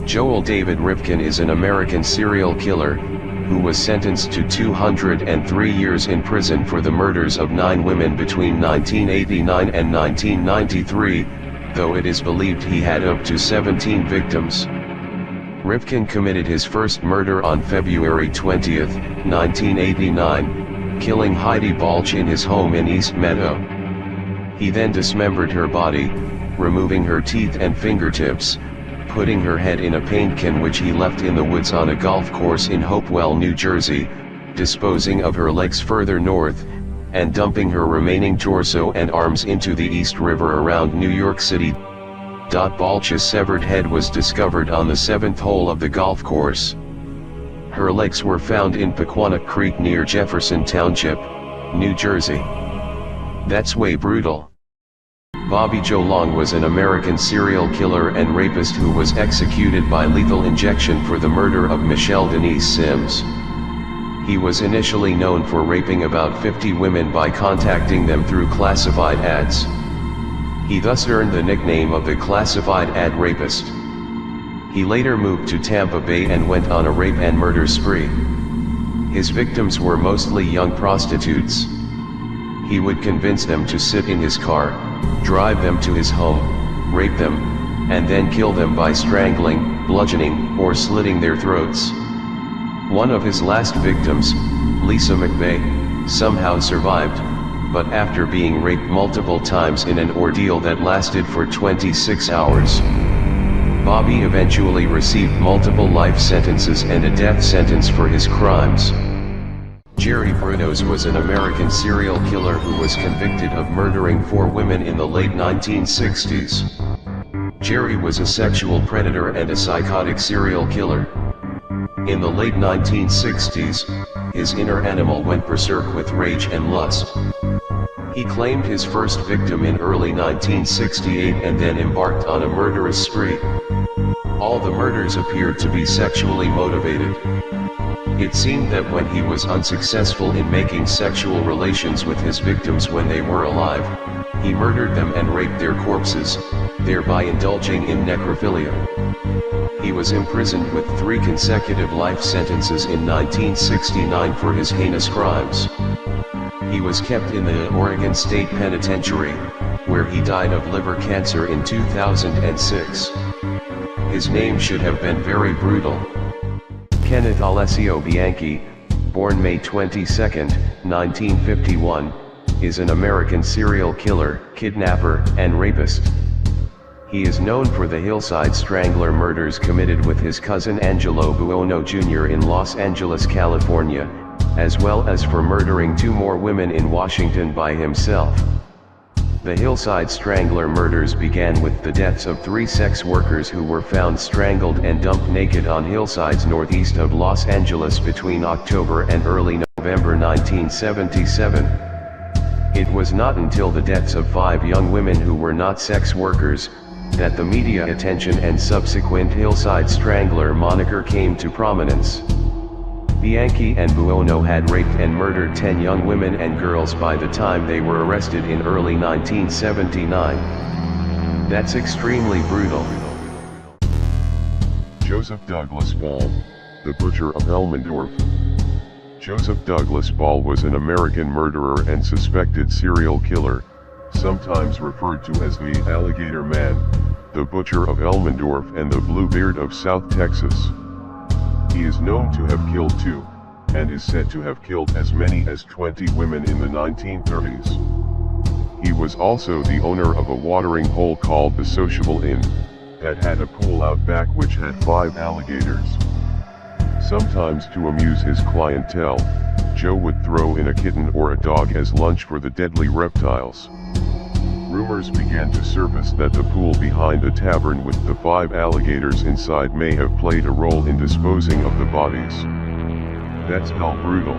Joel David Rifkin is an American serial killer, who was sentenced to 203 years in prison for the murders of 9 women between 1989 and 1993, though it is believed he had up to 17 victims. Rifkin committed his first murder on February 20, 1989, killing Heidi Balch in his home in East Meadow. He then dismembered her body, removing her teeth and fingertips, putting her head in a paint can which he left in the woods on a golf course in Hopewell, New Jersey, disposing of her legs further north, and dumping her remaining torso and arms into the East River around New York City. Balch's severed head was discovered on the 7th hole of the golf course. Her legs were found in Pequannock Creek near Jefferson Township, New Jersey. That's way brutal. Bobby Joe Long was an American serial killer and rapist who was executed by lethal injection for the murder of Michelle Denise Sims. He was initially known for raping about 50 women by contacting them through classified ads. He thus earned the nickname of the classified ad rapist. He later moved to Tampa Bay and went on a rape and murder spree. His victims were mostly young prostitutes. He would convince them to sit in his car, drive them to his home, rape them, and then kill them by strangling, bludgeoning, or slitting their throats. One of his last victims, Lisa McVeigh, somehow survived, but after being raped multiple times in an ordeal that lasted for 26 hours. Bobby eventually received multiple life sentences and a death sentence for his crimes. Jerry Brunos was an American serial killer who was convicted of murdering 4 women in the late 1960s. Jerry was a sexual predator and a psychotic serial killer. In the late 1960s, his inner animal went berserk with rage and lust. He claimed his first victim in early 1968 and then embarked on a murderous spree. All the murders appeared to be sexually motivated. It seemed that when he was unsuccessful in making sexual relations with his victims when they were alive, he murdered them and raped their corpses, thereby indulging in necrophilia. He was imprisoned with 3 consecutive life sentences in 1969 for his heinous crimes. He was kept in the Oregon State Penitentiary, where he died of liver cancer in 2006. His name should have been very brutal. Kenneth Alessio Bianchi, born May 22, 1951, is an American serial killer, kidnapper, and rapist. He is known for the Hillside Strangler murders committed with his cousin Angelo Buono Jr. in Los Angeles, California, as well as for murdering 2 more women in Washington by himself. The Hillside Strangler murders began with the deaths of 3 sex workers who were found strangled and dumped naked on hillsides northeast of Los Angeles between October and early November 1977. It was not until the deaths of 5 young women who were not sex workers, that the media attention and subsequent Hillside Strangler moniker came to prominence. Bianchi and Buono had raped and murdered 10 young women and girls by the time they were arrested in early 1979. That's extremely brutal. Joseph Douglas Ball, the Butcher of Elmendorf. Joseph Douglas Ball was an American murderer and suspected serial killer, sometimes referred to as the Alligator Man, the Butcher of Elmendorf and the Bluebeard of South Texas. He is known to have killed 2, and is said to have killed as many as 20 women in the 1930s. He was also the owner of a watering hole called the Sociable Inn, that had a pool out back which had 5 alligators. Sometimes to amuse his clientele, Joe would throw in a kitten or a dog as lunch for the deadly reptiles. Rumors began to surface that the pool behind a tavern with the 5 alligators inside may have played a role in disposing of the bodies. That's hell brutal.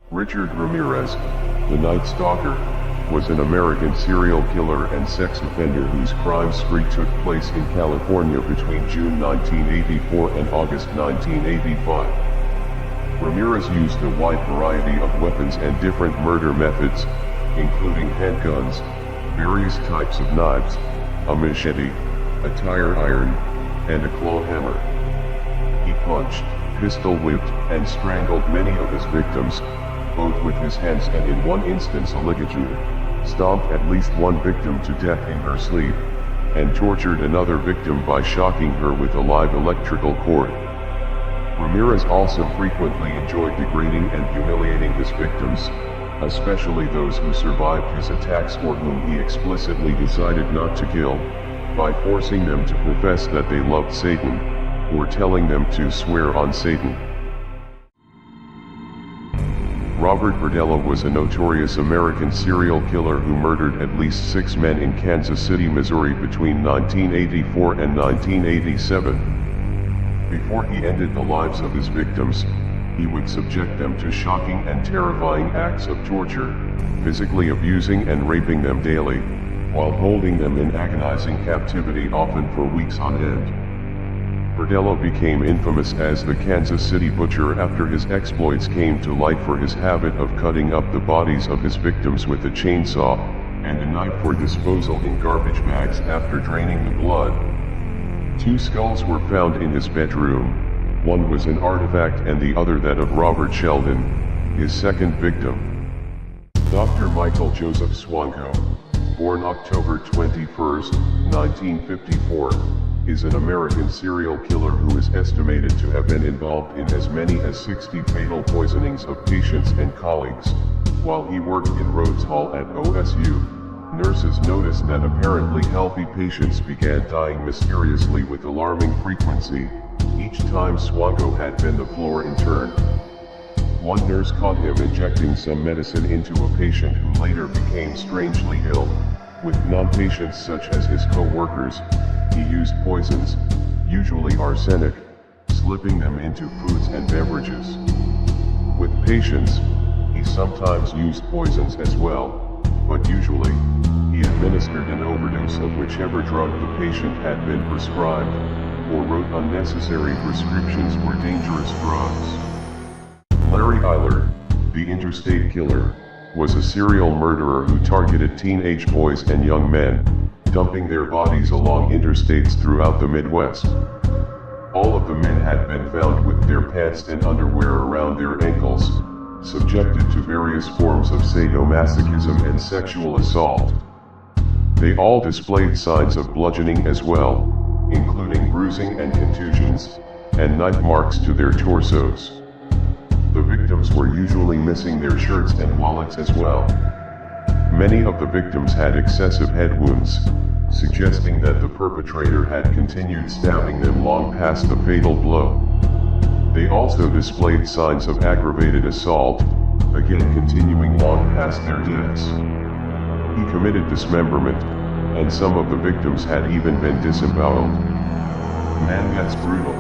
Richard Ramirez, the Night Stalker, was an American serial killer and sex offender whose crime spree took place in California between June 1984 and August 1985. Ramirez used a wide variety of weapons and different murder methods, including handguns, various types of knives, a machete, a tire iron, and a claw hammer. He punched, pistol-whipped, and strangled many of his victims, both with his hands and in one instance a ligature, stomped at least one victim to death in her sleep, and tortured another victim by shocking her with a live electrical cord. Ramirez also frequently enjoyed degrading and humiliating his victims, especially those who survived his attacks or whom he explicitly decided not to kill, by forcing them to profess that they loved Satan, or telling them to swear on Satan. Robert Verdello was a notorious American serial killer who murdered at least 6 men in Kansas City, Missouri between 1984 and 1987. Before he ended the lives of his victims, he would subject them to shocking and terrifying acts of torture, physically abusing and raping them daily, while holding them in agonizing captivity often for weeks on end. Verdello became infamous as the Kansas City Butcher after his exploits came to light for his habit of cutting up the bodies of his victims with a chainsaw, and a knife for disposal in garbage bags after draining the blood. 2 skulls were found in his bedroom. One was an artifact and the other that of Robert Sheldon, his second victim. Dr. Michael Joseph Swanko, born October 21, 1954, is an American serial killer who is estimated to have been involved in as many as 60 fatal poisonings of patients and colleagues. While he worked in Rhodes Hall at OSU, nurses noticed that apparently healthy patients began dying mysteriously with alarming frequency, each time Swanko had been the floor intern. One nurse caught him injecting some medicine into a patient who later became strangely ill. With non-patients such as his co-workers, he used poisons, usually arsenic, slipping them into foods and beverages. With patients, he sometimes used poisons as well, but usually, he administered an overdose of whichever drug the patient had been prescribed, or wrote unnecessary prescriptions for dangerous drugs. Larry Eiler, the Interstate Killer, was a serial murderer who targeted teenage boys and young men, dumping their bodies along interstates throughout the Midwest. All of the men had been found with their pants and underwear around their ankles, subjected to various forms of sadomasochism and sexual assault. They all displayed signs of bludgeoning as well, including bruising and contusions, and knife marks to their torsos. The victims were usually missing their shirts and wallets as well. Many of the victims had excessive head wounds, suggesting that the perpetrator had continued stabbing them long past the fatal blow. They also displayed signs of aggravated assault, again continuing long past their deaths. He committed dismemberment, and some of the victims had even been disemboweled. Man, that's brutal.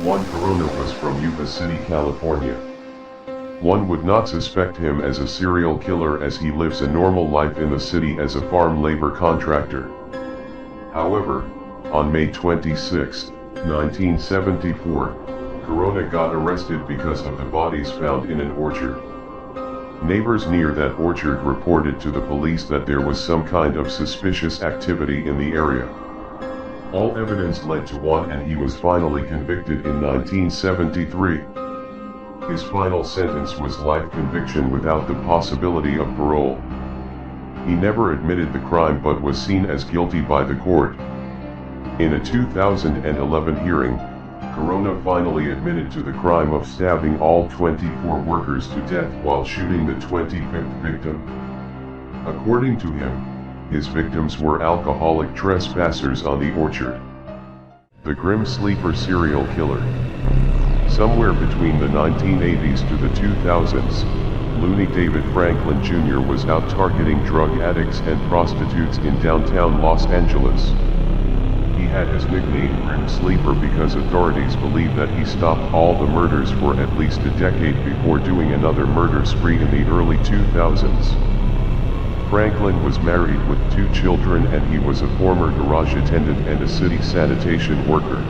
Juan Corona was from Yuba City, California. One would not suspect him as a serial killer as he lives a normal life in the city as a farm labor contractor. However, on May 26, 1974, Corona got arrested because of the bodies found in an orchard. Neighbors near that orchard reported to the police that there was some kind of suspicious activity in the area. All evidence led to one, and he was finally convicted in 1973. His final sentence was life conviction without the possibility of parole. He never admitted the crime but was seen as guilty by the court. In a 2011 hearing, Corona finally admitted to the crime of stabbing all 24 workers to death while shooting the 25th victim. According to him, his victims were alcoholic trespassers on the orchard. The Grim Sleeper serial killer. Somewhere between the 1980s to the 2000s, Looney David Franklin Jr. was out targeting drug addicts and prostitutes in downtown Los Angeles. He had his nickname Grim Sleeper because authorities believe that he stopped all the murders for at least a decade before doing another murder spree in the early 2000s. Franklin was married with 2 children, and he was a former garage attendant and a city sanitation worker.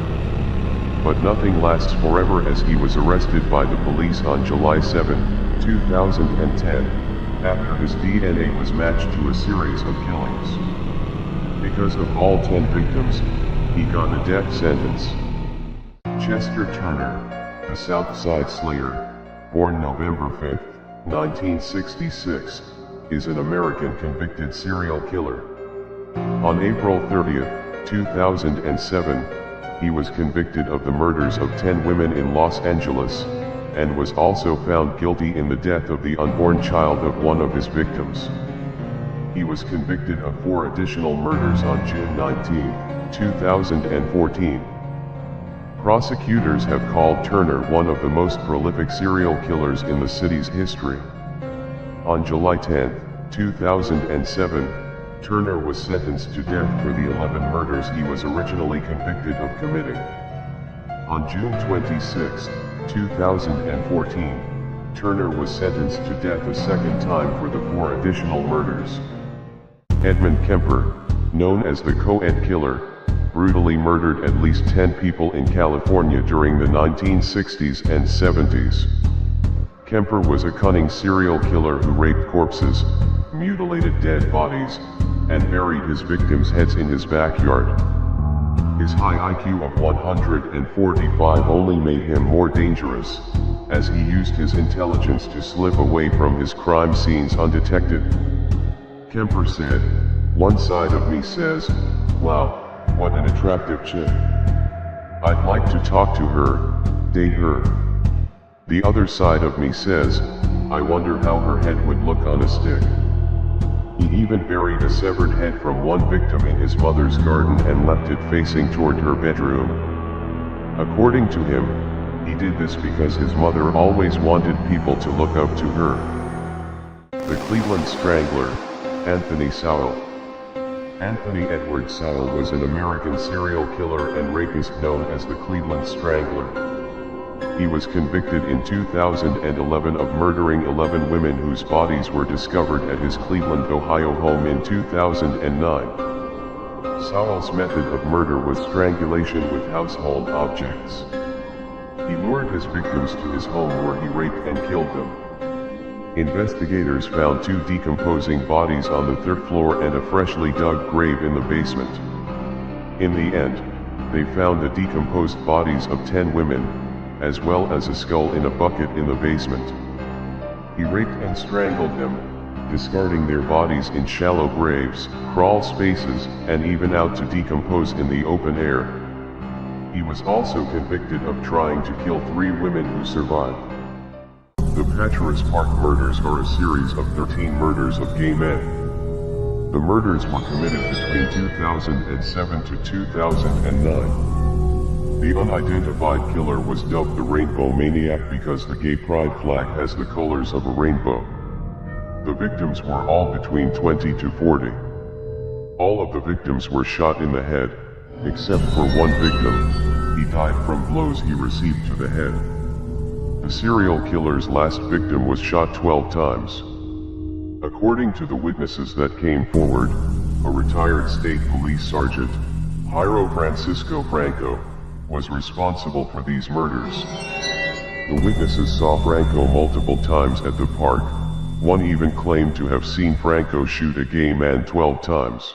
But nothing lasts forever, as he was arrested by the police on July 7, 2010, after his DNA was matched to a series of killings. Because of all 10 victims, he got a death sentence. Chester Turner, the South Side Slayer, born November 5, 1966, is an American convicted serial killer. On April 30, 2007, he was convicted of the murders of 10 women in Los Angeles, and was also found guilty in the death of the unborn child of one of his victims. He was convicted of 4 additional murders on June 19, 2014. Prosecutors have called Turner one of the most prolific serial killers in the city's history. On July 10, 2007, Turner was sentenced to death for the 11 murders he was originally convicted of committing. On June 26, 2014, Turner was sentenced to death a second time for the 4 additional murders. Edmund Kemper, known as the Co-Ed Killer, brutally murdered at least 10 people in California during the 1960s and 70s. Kemper was a cunning serial killer who raped corpses, mutilated dead bodies, and buried his victims' heads in his backyard. His high IQ of 145 only made him more dangerous, as he used his intelligence to slip away from his crime scenes undetected. Kemper said, "One side of me says, wow, what an attractive chick. I'd like to talk to her, date her. The other side of me says, I wonder how her head would look on a stick." He even buried a severed head from one victim in his mother's garden and left it facing toward her bedroom. According to him, he did this because his mother always wanted people to look up to her. The Cleveland Strangler, Anthony Sowell. Anthony Edward Sowell was an American serial killer and rapist known as the Cleveland Strangler. He was convicted in 2011 of murdering 11 women whose bodies were discovered at his Cleveland, Ohio home in 2009. Sowell's method of murder was strangulation with household objects. He lured his victims to his home where he raped and killed them. Investigators found 2 decomposing bodies on the 3rd floor and a freshly dug grave in the basement. In the end, they found the decomposed bodies of 10 women, as well as a skull in a bucket in the basement. He raped and strangled them, discarding their bodies in shallow graves, crawl spaces, and even out to decompose in the open air. He was also convicted of trying to kill 3 women who survived. The Patras Park murders are a series of 13 murders of gay men. The murders were committed between 2007 to 2009. The unidentified killer was dubbed the Rainbow Maniac because the gay pride flag has the colors of a rainbow. The victims were all between 20 to 40. All of the victims were shot in the head, except for one victim. He died from blows he received to the head. The serial killer's last victim was shot 12 times. According to the witnesses that came forward, a retired state police sergeant, Jairo Francisco Franco was responsible for these murders. The witnesses saw Franco multiple times at the park. One even claimed to have seen Franco shoot a gay man 12 times.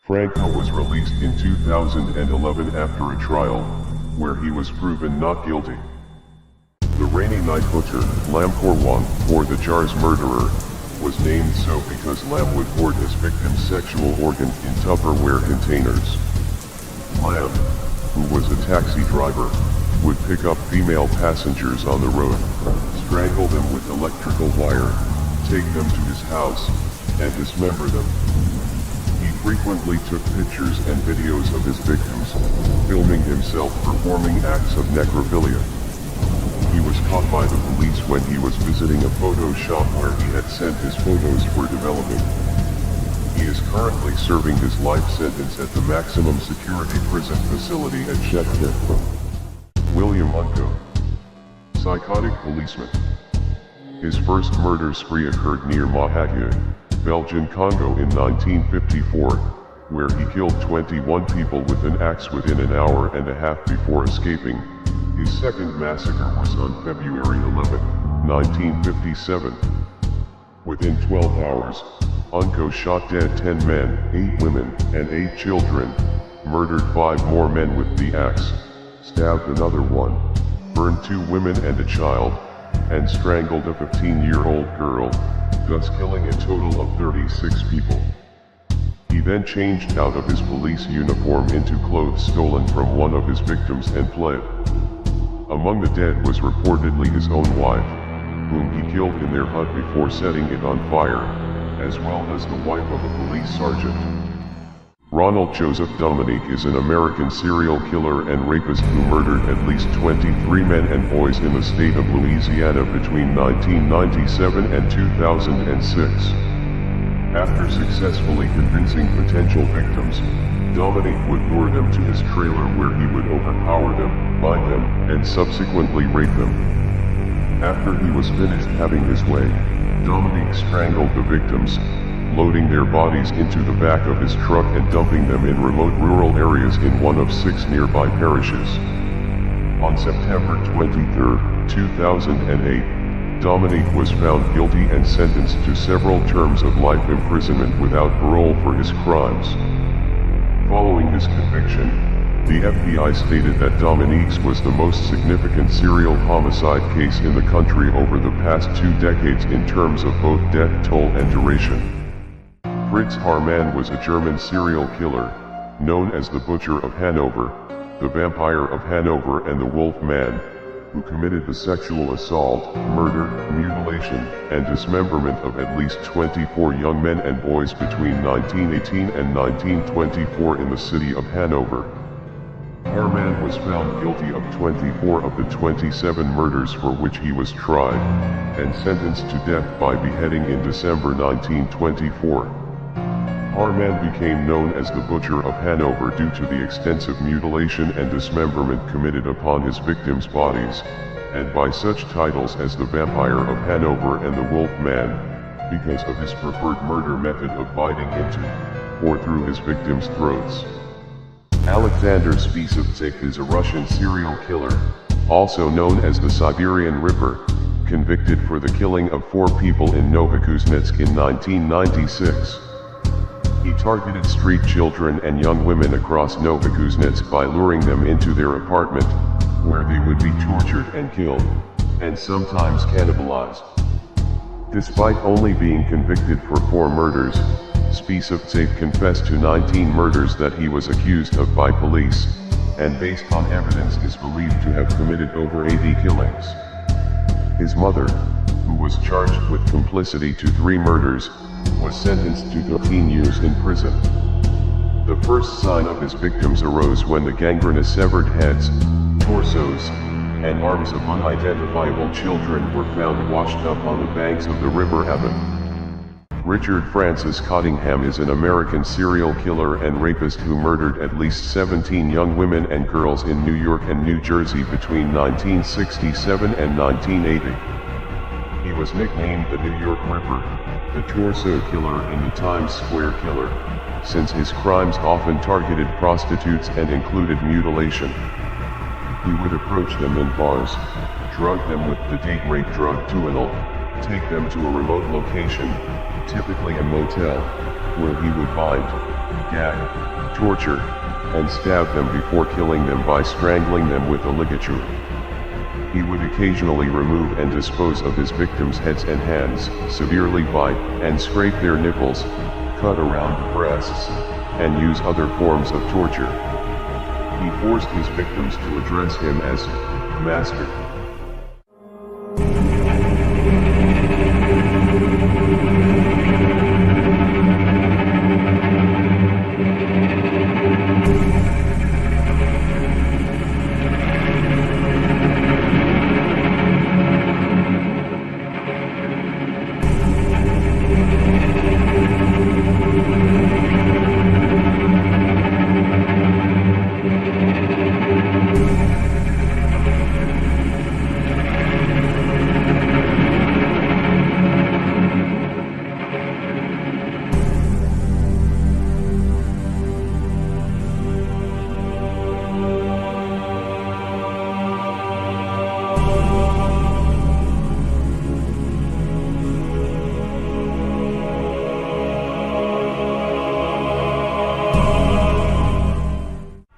Franco was released in 2011 after a trial, where he was proven not guilty. The Rainy Night Butcher, Lam Korwan, or the Jars murderer, was named so because Lam would hoard his victim's sexual organs in Tupperware containers. Lam, who was a taxi driver, would pick up female passengers on the road, strangle them with electrical wire, take them to his house, and dismember them. He frequently took pictures and videos of his victims, filming himself performing acts of necrophilia. He was caught by the police when he was visiting a photo shop where he had sent his photos for development. He is currently serving his life sentence at the maximum security prison facility at Shetkir. William Unko, psychotic policeman. His first murder spree occurred near Mahagua, Belgian Congo in 1954, where he killed 21 people with an axe within an hour and a half before escaping. His second massacre was on February 11, 1957. Within 12 hours, Unko shot dead 10 men, 8 women, and 8 children, murdered 5 more men with the axe, stabbed another one, burned 2 women and a child, and strangled a 15-year-old girl, thus killing a total of 36 people. He then changed out of his police uniform into clothes stolen from one of his victims and fled. Among the dead was reportedly his own wife, whom he killed in their hut before setting it on fire, as well as the wife of a police sergeant. Ronald Joseph Dominique is an American serial killer and rapist who murdered at least 23 men and boys in the state of Louisiana between 1997 and 2006. After successfully convincing potential victims, Dominique would lure them to his trailer where he would overpower them, bind them, and subsequently rape them. After he was finished having his way, Dominique strangled the victims, loading their bodies into the back of his truck and dumping them in remote rural areas in one of 6 nearby parishes. On September 23, 2008, Dominique was found guilty and sentenced to several terms of life imprisonment without parole for his crimes. Following his conviction, the FBI stated that Dominique's was the most significant serial homicide case in the country over the past 2 decades in terms of both death toll and duration. Fritz Haarmann was a German serial killer, known as the Butcher of Hanover, the Vampire of Hanover and the Wolf Man, who committed the sexual assault, murder, mutilation, and dismemberment of at least 24 young men and boys between 1918 and 1924 in the city of Hanover. Haarmann was found guilty of 24 of the 27 murders for which he was tried, and sentenced to death by beheading in December 1924. Haarmann became known as the Butcher of Hanover due to the extensive mutilation and dismemberment committed upon his victims' bodies, and by such titles as the Vampire of Hanover and the Wolf Man, because of his preferred murder method of biting into, or through his victims' throats. Alexander Spizovtsev is a Russian serial killer, also known as the Siberian Ripper, convicted for the killing of 4 people in Novokuznetsk in 1996. He targeted street children and young women across Novokuznetsk by luring them into their apartment, where they would be tortured and killed, and sometimes cannibalized. Despite only being convicted for 4 murders, Spizovtsev confessed to 19 murders that he was accused of by police, and based on evidence is believed to have committed over 80 killings. His mother, who was charged with complicity to 3 murders, was sentenced to 13 years in prison. The first sign of his victims arose when the gangrenous severed heads, torsos, and arms of unidentifiable children were found washed up on the banks of the River Avon. Richard Francis Cottingham is an American serial killer and rapist who murdered at least 17 young women and girls in New York and New Jersey between 1967 and 1980. He was nicknamed the New York Ripper, the Torso Killer and the Times Square Killer. since his crimes often targeted prostitutes and included mutilation. He would approach them in bars, drug them with the date rape drug Tuinal, take them to a remote location, typically a motel, where he would bind, gag, torture, and stab them before killing them by strangling them with a ligature. He would occasionally remove and dispose of his victims' heads and hands, severely bite and scrape their nipples, cut around the breasts, and use other forms of torture. He forced his victims to address him as Master.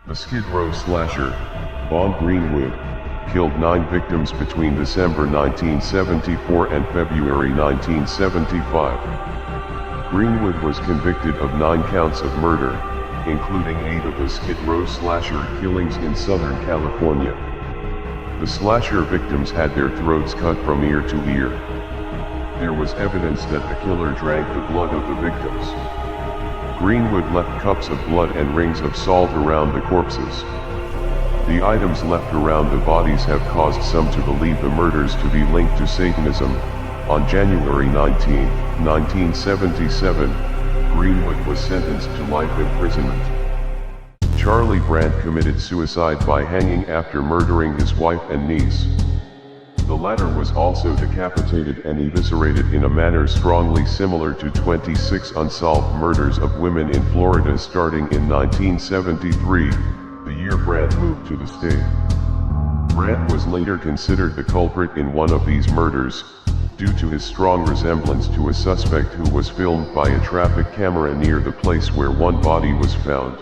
The Skid Row slasher, Bob Greenwood, killed 9 victims between December 1974 and February 1975. Greenwood was convicted of 9 counts of murder, including 8 of the Skid Row slasher killings in Southern California. The slasher victims had their throats cut from ear to ear. There was evidence that the killer drank the blood of the victims. Greenwood left cups of blood and rings of salt around the corpses. The items left around the bodies have caused some to believe the murders to be linked to Satanism. On January 19, 1977, Greenwood was sentenced to life imprisonment. Charlie Brandt committed suicide by hanging after murdering his wife and niece. The latter was also decapitated and eviscerated in a manner strongly similar to 26 unsolved murders of women in Florida starting in 1973, the year Brandt moved to the state. Brandt was later considered the culprit in one of these murders, due to his strong resemblance to a suspect who was filmed by a traffic camera near the place where one body was found.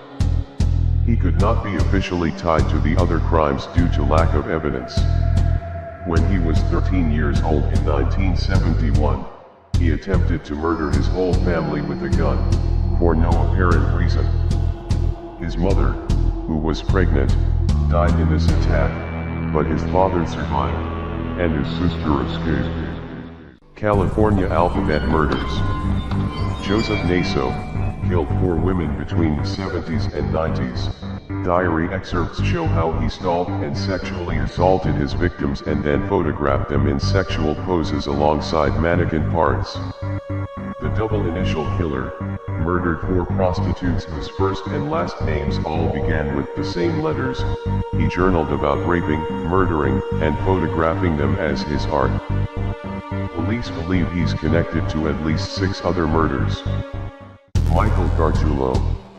He could not be officially tied to the other crimes due to lack of evidence. When he was 13 years old in 1971, he attempted to murder his whole family with a gun, for no apparent reason. His mother, who was pregnant, died in this attack, but his father survived, and his sister escaped. California Alphabet Murders. Joseph Naso killed 4 women between the 70s and 90s. Diary excerpts show how he stalked and sexually assaulted his victims and then photographed them in sexual poses alongside mannequin parts. The double initial killer murdered 4 prostitutes whose first and last names all began with the same letters. He journaled about raping, murdering, and photographing them as his art. Police believe he's connected to at least 6 other murders. Michael Gargiulo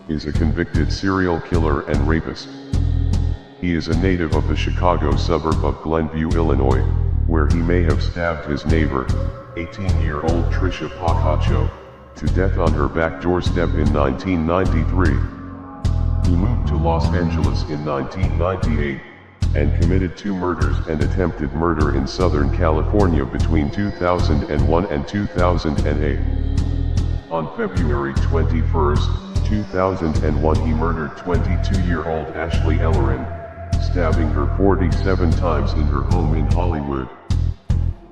is a convicted serial killer and rapist. He is a native of the Chicago suburb of Glenview, Illinois, where he may have stabbed his neighbor, 18-year-old Tricia Pacaccio, to death on her back doorstep in 1993. He moved to Los Angeles in 1998, and committed 2 murders and attempted murder in Southern California between 2001 and 2008. On February 21, 2001 he murdered 22-year-old Ashley Ellerin, stabbing her 47 times in her home in Hollywood.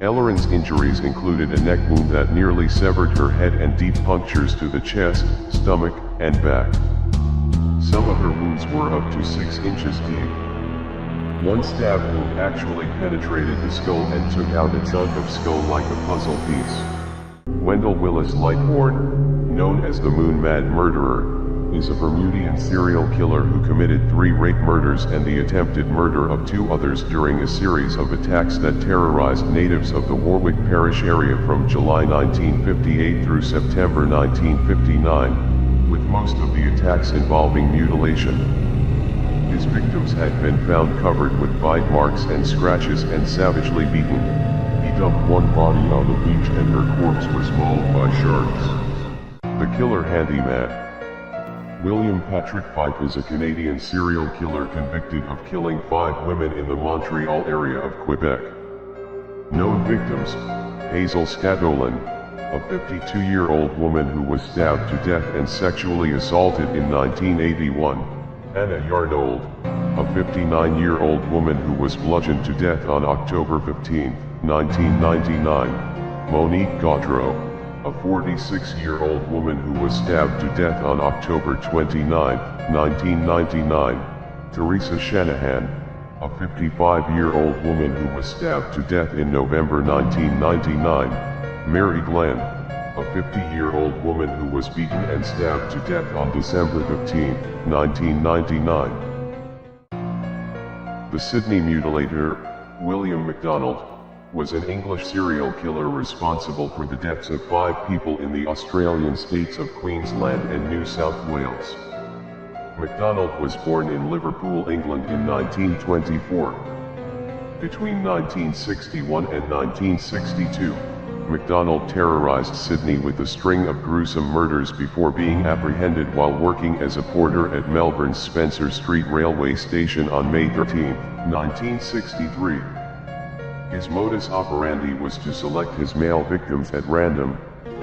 Ellerin's injuries included a neck wound that nearly severed her head and deep punctures to the chest, stomach, and back. Some of her wounds were up to 6 inches deep. One stab wound actually penetrated the skull and took out a chunk of skull like a puzzle piece. Wendell Willis Lightbourne, known as the Moon Mad Murderer, is a Bermudian serial killer who committed 3 rape murders and the attempted murder of 2 others during a series of attacks that terrorized natives of the Warwick Parish area from July 1958 through September 1959. with most of the attacks involving mutilation. His victims had been found covered with bite marks and scratches and savagely beaten. He dumped one body on the beach and her corpse was mauled by sharks. The Killer Handyman. William Patrick Fife is a Canadian serial killer convicted of killing 5 women in the Montreal area of Quebec. Known victims: Hazel Scatolin, a 52-year-old woman who was stabbed to death and sexually assaulted in 1981. Anna Yarnold, a 59-year-old woman who was bludgeoned to death on October 15, 1999. Monique Gaudreau, a 46-year-old woman who was stabbed to death on October 29, 1999. Teresa Shanahan, a 55-year-old woman who was stabbed to death in November 1999. Mary Glenn, a 50-year-old woman who was beaten and stabbed to death on December 15, 1999. The Sydney Mutilator, William MacDonald, was an English serial killer responsible for the deaths of 5 people in the Australian states of Queensland and New South Wales. MacDonald was born in Liverpool, England in 1924. Between 1961 and 1962, MacDonald terrorized Sydney with a string of gruesome murders before being apprehended while working as a porter at Melbourne's Spencer Street railway station on May 13, 1963. His modus operandi was to select his male victims at random,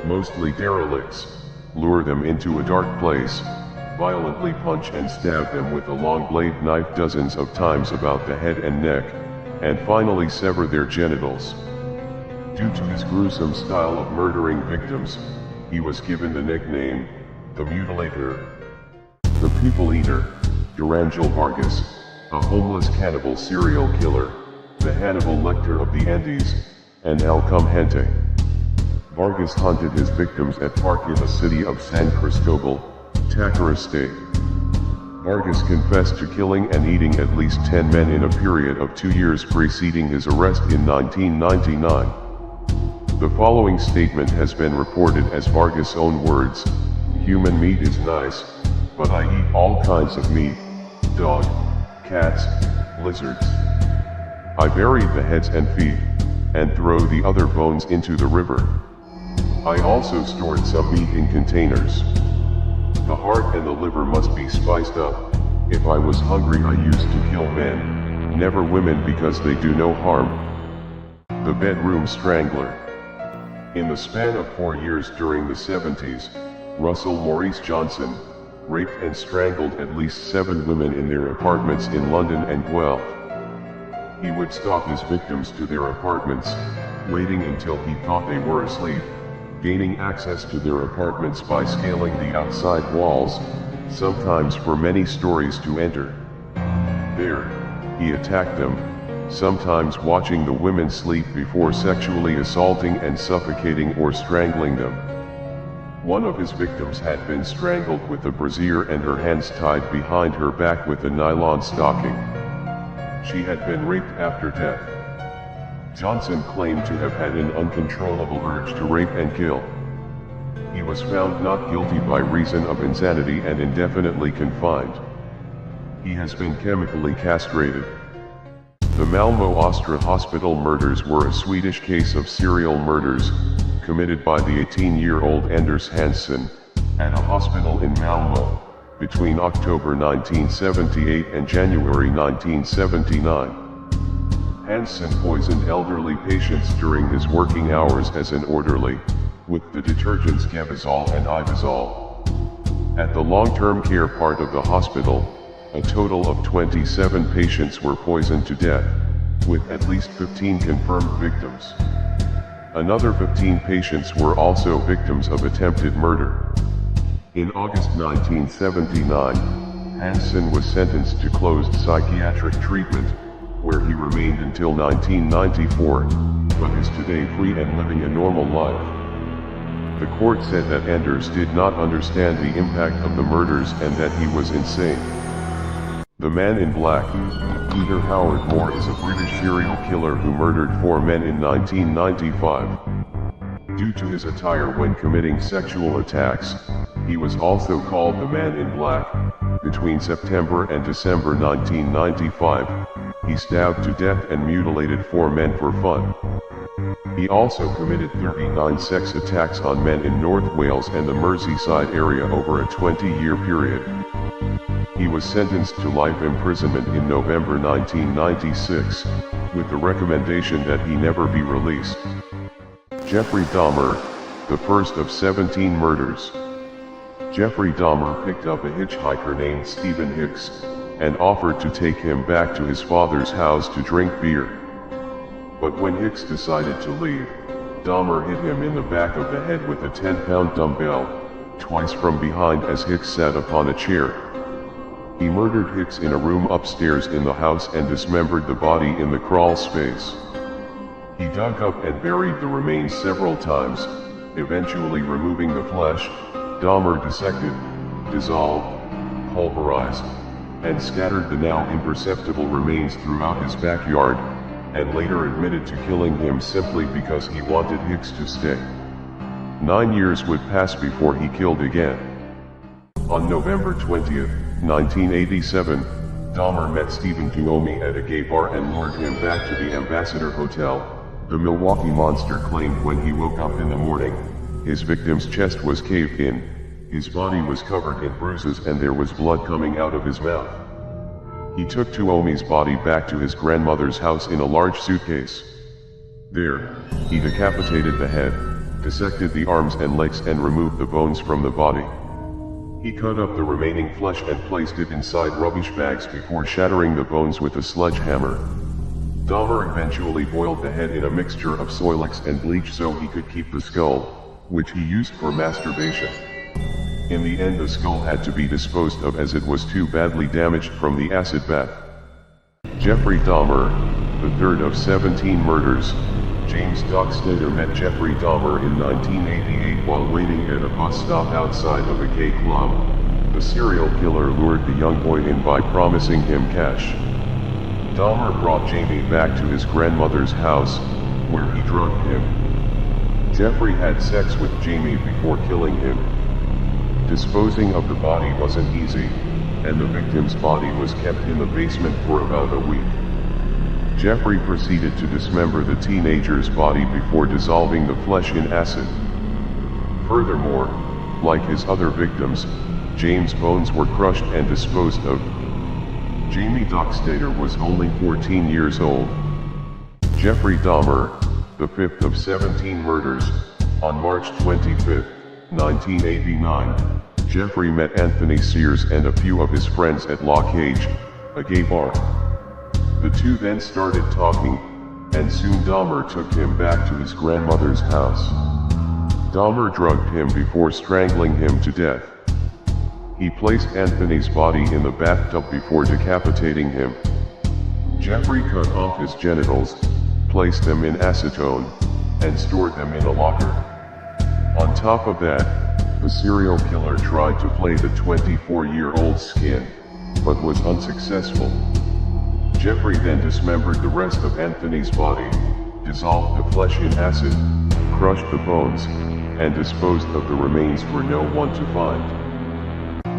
mostly derelicts, lure them into a dark place, violently punch and stab them with a long blade knife dozens of times about the head and neck, and finally sever their genitals. Due to his gruesome style of murdering victims, he was given the nickname, the Mutilator. The People Eater, Durangel Vargas, a homeless cannibal serial killer, the Hannibal Lecter of the Andes, and El Comediante. Vargas hunted his victims at park in the city of San Cristobal, Tacura State. Vargas confessed to killing and eating at least 10 men in a period of 2 years preceding his arrest in 1999. The following statement has been reported as Vargas' own words: "Human meat is nice, but I eat all kinds of meat: dog, cats, lizards. I bury the heads and feet, and throw the other bones into the river. I also stored some meat in containers. The heart and the liver must be spiced up. If I was hungry I used to kill men, never women because they do no harm." The Bedroom Strangler. In the span of 4 years during the 70s, Russell Maurice Johnson raped and strangled at least 7 women in their apartments in London and Guelph. He would stalk his victims to their apartments, waiting until he thought they were asleep, gaining access to their apartments by scaling the outside walls, sometimes for many stories to enter. There, he attacked them, sometimes watching the women sleep before sexually assaulting and suffocating or strangling them. One of his victims had been strangled with a brassiere and her hands tied behind her back with a nylon stocking. She had been raped after death. Johnson claimed to have had an uncontrollable urge to rape and kill. He was found not guilty by reason of insanity and indefinitely confined. He has been chemically castrated. The Malmö Östra Hospital murders were a Swedish case of serial murders, committed by the 18-year-old Anders Hansson, at a hospital in Malmö, between October 1978 and January 1979. Hansson poisoned elderly patients during his working hours as an orderly, with the detergents Gevazol and Ivazol. At the long-term care part of the hospital, a total of 27 patients were poisoned to death, with at least 15 confirmed victims. Another 15 patients were also victims of attempted murder. In August 1979, Hansson was sentenced to closed psychiatric treatment, where he remained until 1994, but is today free and living a normal life. The court said that Anders did not understand the impact of the murders and that he was insane. The Man in Black, Peter Howard Moore, is a British serial killer who murdered 4 men in 1995. Due to his attire when committing sexual attacks, he was also called the Man in Black. Between September and December 1995, he stabbed to death and mutilated 4 men for fun. He also committed 39 sex attacks on men in North Wales and the Merseyside area over a 20-year period. He was sentenced to life imprisonment in November 1996, with the recommendation that he never be released. Jeffrey Dahmer, the first of 17 murders. Jeffrey Dahmer picked up a hitchhiker named Stephen Hicks, and offered to take him back to his father's house to drink beer. But when Hicks decided to leave, Dahmer hit him in the back of the head with a 10-pound dumbbell, twice from behind as Hicks sat upon a chair. He murdered Hicks in a room upstairs in the house and dismembered the body in the crawl space. He dug up and buried the remains several times, eventually removing the flesh. Dahmer dissected, dissolved, pulverized, and scattered the now imperceptible remains throughout his backyard, and later admitted to killing him simply because he wanted Hicks to stay. 9 years would pass before he killed again. On November 20th, 1987, Dahmer met Stephen Tuomi at a gay bar and lured him back to the Ambassador Hotel. The Milwaukee Monster claimed when he woke up in the morning, his victim's chest was caved in, his body was covered in bruises and there was blood coming out of his mouth. He took Tuomi's body back to his grandmother's house in a large suitcase. There, he decapitated the head, dissected the arms and legs and removed the bones from the body. He cut up the remaining flesh and placed it inside rubbish bags before shattering the bones with a sledgehammer. Dahmer eventually boiled the head in a mixture of Soilex and bleach so he could keep the skull, which he used for masturbation. In the end, the skull had to be disposed of as it was too badly damaged from the acid bath. Jeffrey Dahmer, the third of 17 murders. James Dockstader met Jeffrey Dahmer in 1988 while waiting at a bus stop outside of a gay club. The serial killer lured the young boy in by promising him cash. Dahmer brought Jamie back to his grandmother's house, where he drugged him. Jeffrey had sex with Jamie before killing him. Disposing of the body wasn't easy, and the victim's body was kept in the basement for about a week. Jeffrey proceeded to dismember the teenager's body before dissolving the flesh in acid. Furthermore, like his other victims, James' bones were crushed and disposed of. Jamie Dockstader was only 14 years old. Jeffrey Dahmer, the fifth of 17 murders. On March 25, 1989, Jeffrey met Anthony Sears and a few of his friends at La Cage, a gay bar. The two then started talking, and soon Dahmer took him back to his grandmother's house. Dahmer drugged him before strangling him to death. He placed Anthony's body in the bathtub before decapitating him. Jeffrey cut off his genitals, placed them in acetone, and stored them in a locker. On top of that, the serial killer tried to play the 24-year-old's skin, but was unsuccessful. Jeffrey then dismembered the rest of Anthony's body, dissolved the flesh in acid, crushed the bones, and disposed of the remains for no one to find.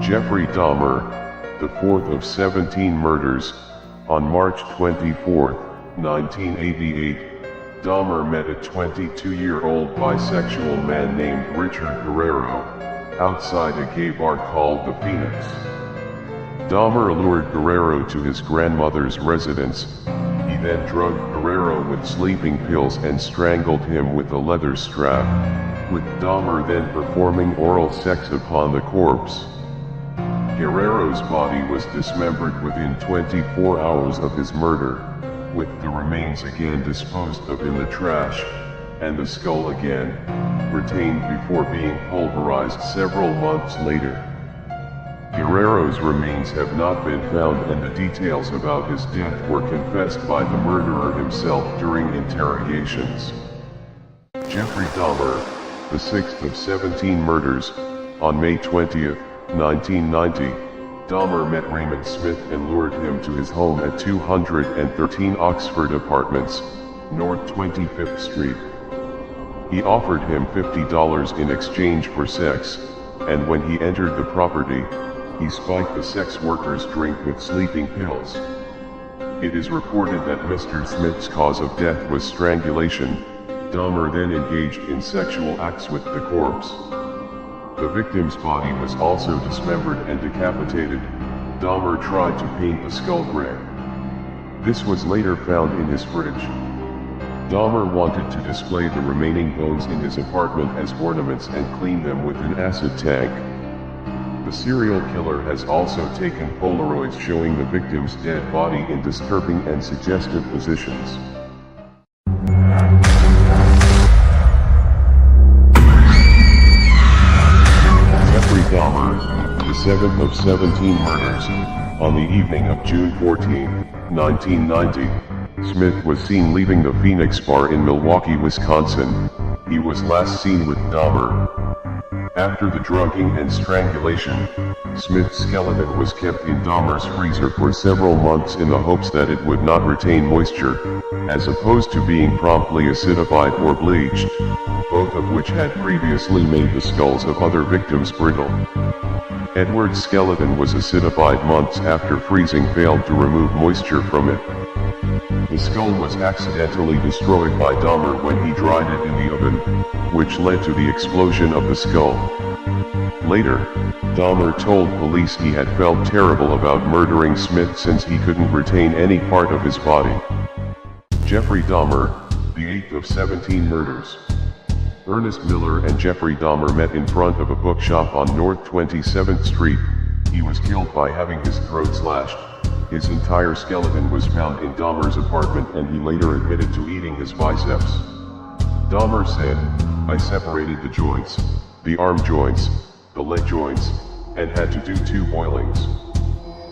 Jeffrey Dahmer, the fourth of 17 murders. On March 24, 1988, Dahmer met a 22-year-old bisexual man named Richard Guerrero, outside a gay bar called the Phoenix. Dahmer lured Guerrero to his grandmother's residence. He then drugged Guerrero with sleeping pills and strangled him with a leather strap, with Dahmer then performing oral sex upon the corpse. Guerrero's body was dismembered within 24 hours of his murder, with the remains again disposed of in the trash, and the skull again retained before being pulverized several months later. Guerrero's remains have not been found, and the details about his death were confessed by the murderer himself during interrogations. Jeffrey Dahmer, the sixth of 17 murders. On May 20th, 1990, Dahmer met Raymond Smith and lured him to his home at 213 Oxford Apartments, North 25th Street. He offered him $50 in exchange for sex, and when he entered the property, he spiked the sex worker's drink with sleeping pills. It is reported that Mr. Smith's cause of death was strangulation. Dahmer then engaged in sexual acts with the corpse. The victim's body was also dismembered and decapitated. Dahmer tried to paint the skull gray. This was later found in his fridge. Dahmer wanted to display the remaining bones in his apartment as ornaments and clean them with an acid tank. The serial killer has also taken Polaroids showing the victim's dead body in disturbing and suggestive positions. Jeffrey Dahmer, the seventh of 17 murders. On the evening of June 14, 1990, Smith was seen leaving the Phoenix Bar in Milwaukee, Wisconsin. He was last seen with Dahmer. After the drugging and strangulation, Smith's skeleton was kept in Dahmer's freezer for several months in the hopes that it would not retain moisture, as opposed to being promptly acidified or bleached, both of which had previously made the skulls of other victims brittle. Edward's skeleton was acidified months after freezing failed to remove moisture from it. The skull was accidentally destroyed by Dahmer when he dried it in the oven, which led to the explosion of the skull. Later, Dahmer told police he had felt terrible about murdering Smith since he couldn't retain any part of his body. Jeffrey Dahmer, the eighth of 17 murders. Ernest Miller and Jeffrey Dahmer met in front of a bookshop on North 27th Street. He was killed by having his throat slashed. His entire skeleton was found in Dahmer's apartment, and he later admitted to eating his biceps. Dahmer said, "I separated the joints, the arm joints, the leg joints, and had to do 2 boilings.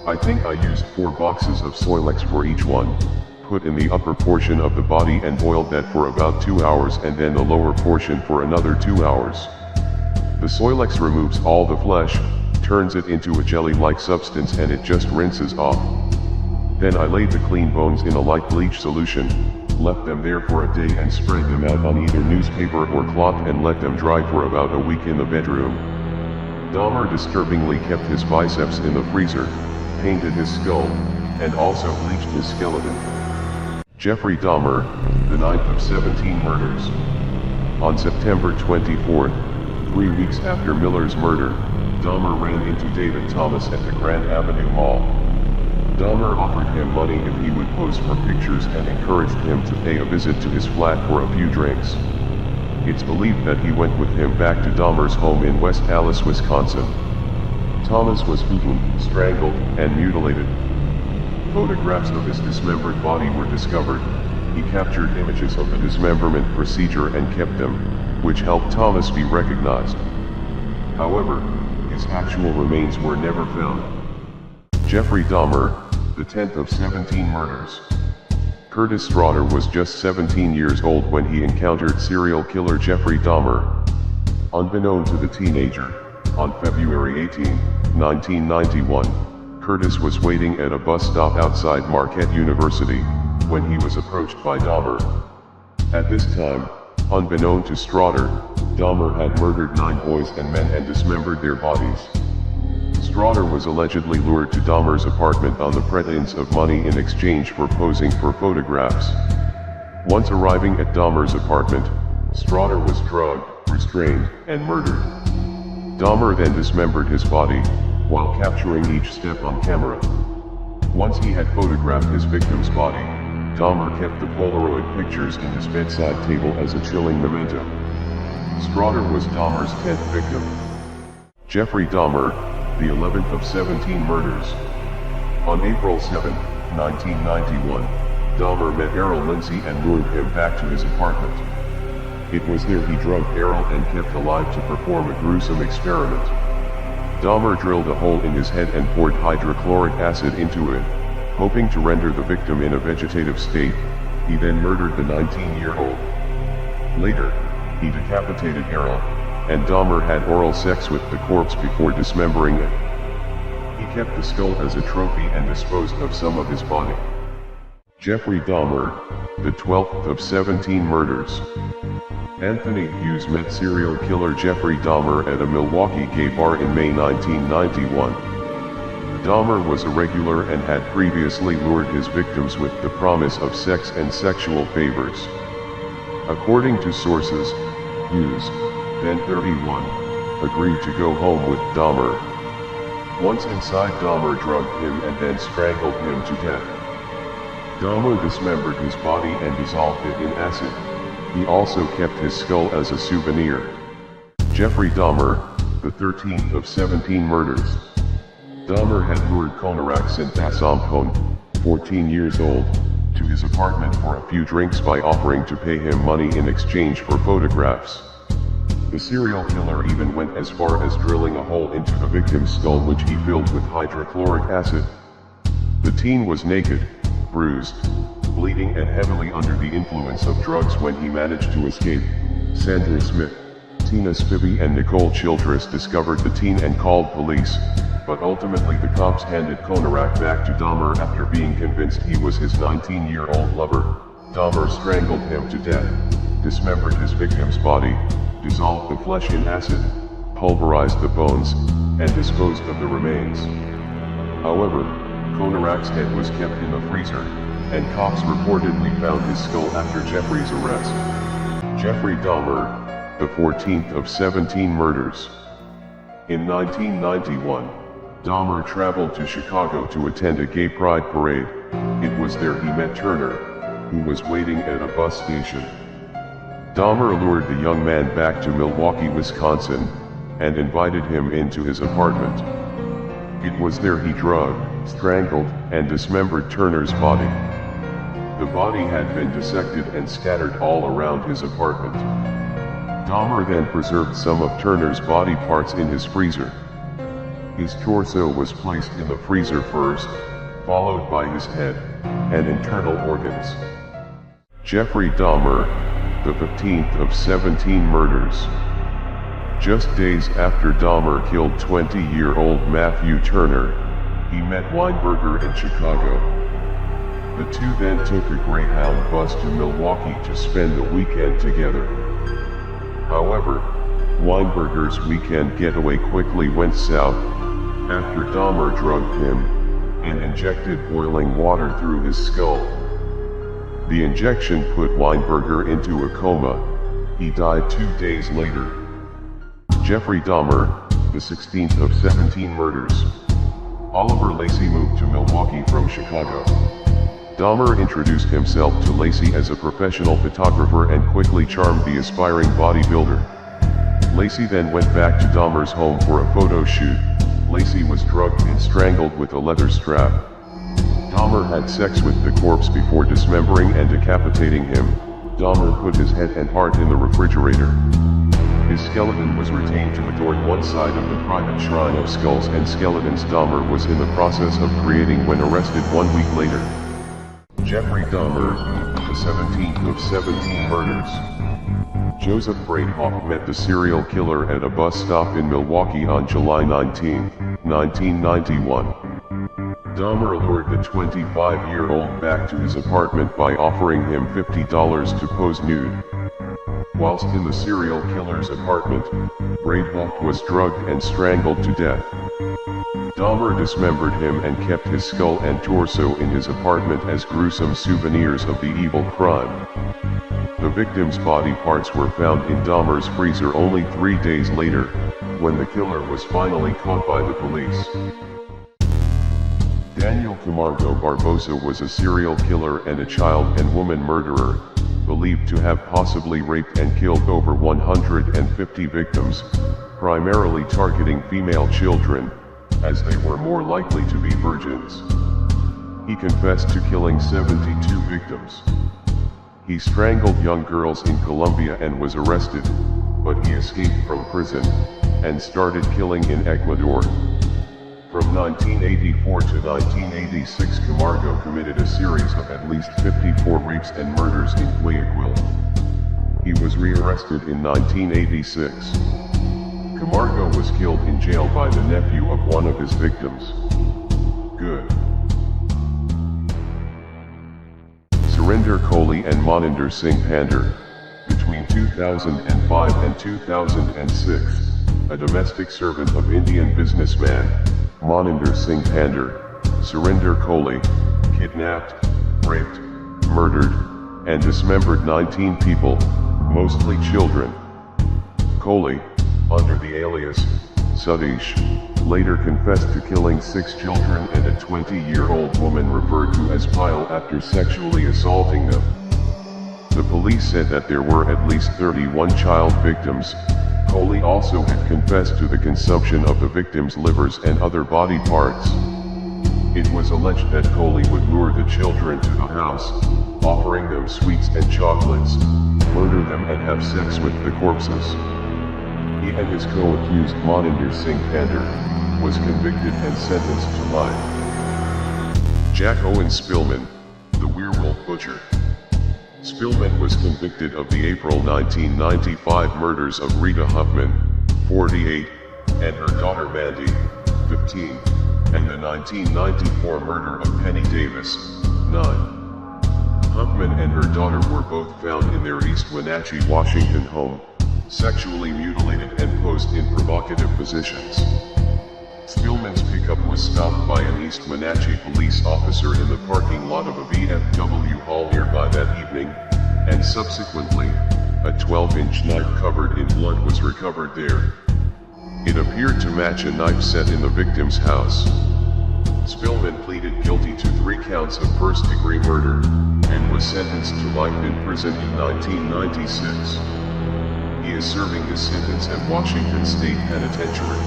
I think I used 4 boxes of Soilex for each one, put in the upper portion of the body and boiled that for about 2 hours, and then the lower portion for another 2 hours. The Soilex removes all the flesh, turns it into a jelly-like substance, and it just rinses off. Then I laid the clean bones in a light bleach solution, left them there for a day and spread them out on either newspaper or cloth and let them dry for about a week in the bedroom." Dahmer disturbingly kept his biceps in the freezer, painted his skull, and also bleached his skeleton. Jeffrey Dahmer, the ninth of 17 murders. On September 24th, 3 weeks after Miller's murder, Dahmer ran into David Thomas at the Grand Avenue Mall. Dahmer offered him money if he would pose for pictures and encouraged him to pay a visit to his flat for a few drinks. It's believed that he went with him back to Dahmer's home in West Allis, Wisconsin. Thomas was beaten, strangled, and mutilated. Photographs of his dismembered body were discovered. He captured images of the dismemberment procedure and kept them, which helped Thomas be recognized. However, his actual remains were never found. Jeffrey Dahmer, the 10th of 17 murders. Curtis Straughter was just 17 years old when he encountered serial killer Jeffrey Dahmer. Unbeknown to the teenager, on February 18, 1991, Curtis was waiting at a bus stop outside Marquette University, when he was approached by Dahmer. At this time, unbeknown to Straughter, Dahmer had murdered 9 boys and men and dismembered their bodies. Straughter was allegedly lured to Dahmer's apartment on the pretense of money in exchange for posing for photographs. Once arriving at Dahmer's apartment, Straughter was drugged, restrained, and murdered. Dahmer then dismembered his body, while capturing each step on camera. Once he had photographed his victim's body, Dahmer kept the Polaroid pictures in his bedside table as a chilling memento. Straughter was Dahmer's 10th victim. Jeffrey Dahmer, the 11th of 17 murders. On April 7, 1991, Dahmer met Errol Lindsay and lured him back to his apartment. It was there he drugged Errol and kept alive to perform a gruesome experiment. Dahmer drilled a hole in his head and poured hydrochloric acid into it, hoping to render the victim in a vegetative state. He then murdered the 19-year-old. Later, he decapitated Errol, and Dahmer had oral sex with the corpse before dismembering it. He kept the skull as a trophy and disposed of some of his body. Jeffrey Dahmer, the 12th of 17 murders. Anthony Hughes met serial killer Jeffrey Dahmer at a Milwaukee gay bar in May 1991. Dahmer was a regular and had previously lured his victims with the promise of sex and sexual favors. According to sources, Hughes, then 31, agreed to go home with Dahmer. Once inside, Dahmer drugged him and then strangled him to death. Dahmer dismembered his body and dissolved it in acid. He also kept his skull as a souvenir. Jeffrey Dahmer, the 13th of 17 murders. Dahmer had lured Konarak Sintasampon, 14 years old, to his apartment for a few drinks by offering to pay him money in exchange for photographs. The serial killer even went as far as drilling a hole into the victim's skull, which he filled with hydrochloric acid. The teen was naked, bruised, bleeding and heavily under the influence of drugs when he managed to escape. Sandra Smith, Tina Spivey and Nicole Childress discovered the teen and called police, but ultimately the cops handed Konarak back to Dahmer after being convinced he was his 19-year-old lover. Dahmer strangled him to death, dismembered his victim's body, dissolved the flesh in acid, pulverized the bones, and disposed of the remains. However, Konarak's head was kept in the freezer, and cops reportedly found his skull after Jeffrey's arrest. Jeffrey Dahmer, the 14th of 17 murders. In 1991, Dahmer traveled to Chicago to attend a gay pride parade. It was there he met Turner, who was waiting at a bus station. Dahmer lured the young man back to Milwaukee, Wisconsin, and invited him into his apartment. It was there he drugged, strangled, and dismembered Turner's body. The body had been dissected and scattered all around his apartment. Dahmer then preserved some of Turner's body parts in his freezer. His torso was placed in the freezer first, followed by his head and internal organs. Jeffrey Dahmer, the 15th of 17 murders. Just days after Dahmer killed 20-year-old Matthew Turner, he met Weinberger in Chicago. The two then took a Greyhound bus to Milwaukee to spend the weekend together. However, Weinberger's weekend getaway quickly went south after Dahmer drugged him and injected boiling water through his skull. The injection put Weinberger into a coma. He died 2 days later. Jeffrey Dahmer, the 16th of 17 murders. Oliver Lacey moved to Milwaukee from Chicago. Dahmer introduced himself to Lacey as a professional photographer and quickly charmed the aspiring bodybuilder. Lacey then went back to Dahmer's home for a photo shoot. Lacey was drugged and strangled with a leather strap. Dahmer had sex with the corpse before dismembering and decapitating him. Dahmer put his head and heart in the refrigerator. His skeleton was retained to adorn one side of the private shrine of skulls and skeletons Dahmer was in the process of creating when arrested 1 week later. Jeffrey Dahmer, the 17th of 17 murders. Joseph Breithaupt met the serial killer at a bus stop in Milwaukee on July 19, 1991. Dahmer lured the 25-year-old back to his apartment by offering him $50 to pose nude. Whilst in the serial killer's apartment, Breithaupt was drugged and strangled to death. Dahmer dismembered him and kept his skull and torso in his apartment as gruesome souvenirs of the evil crime. The victim's body parts were found in Dahmer's freezer only 3 days later, when the killer was finally caught by the police. Daniel Camargo Barbosa was a serial killer and a child and woman murderer, believed to have possibly raped and killed over 150 victims, primarily targeting female children, as they were more likely to be virgins. He confessed to killing 72 victims. He strangled young girls in Colombia and was arrested, but he escaped from prison, and started killing in Ecuador. From 1984 to 1986, Camargo committed a series of at least 54 rapes and murders in Guayaquil. He was rearrested in 1986. Camargo was killed in jail by the nephew of one of his victims. Good. Surinder Kohli and Moninder Singh Pander. Between 2005 and 2006, a domestic servant of Indian businessman, Moninder Singh Pander, Surinder Kohli, kidnapped, raped, murdered, and dismembered 19 people, mostly children. Kohli, under the alias Satish, later confessed to killing 6 children and a 20-year-old woman referred to as Pyle after sexually assaulting them. The police said that there were at least 31 child victims. Kohli also had confessed to the consumption of the victims' livers and other body parts. It was alleged that Kohli would lure the children to the house, offering them sweets and chocolates, murder them and have sex with the corpses. He and his co-accused Moninder Singh Pander was convicted and sentenced to life. Jack Owen Spillman, the werewolf butcher. Spillman was convicted of the April 1995 murders of Rita Huffman, 48, and her daughter Mandy, 15, and the 1994 murder of Penny Davis, 9. Huffman and her daughter were both found in their East Wenatchee, Washington home, sexually mutilated and posed in provocative positions. Spillman's pickup was stopped by an East Wenatchee police officer in the parking lot of a VFW hall nearby that evening, and subsequently, a 12-inch knife covered in blood was recovered there. It appeared to match a knife set in the victim's house. Spillman pleaded guilty to 3 counts of first-degree murder, and was sentenced to life in prison in 1996. He is serving his sentence at Washington State Penitentiary.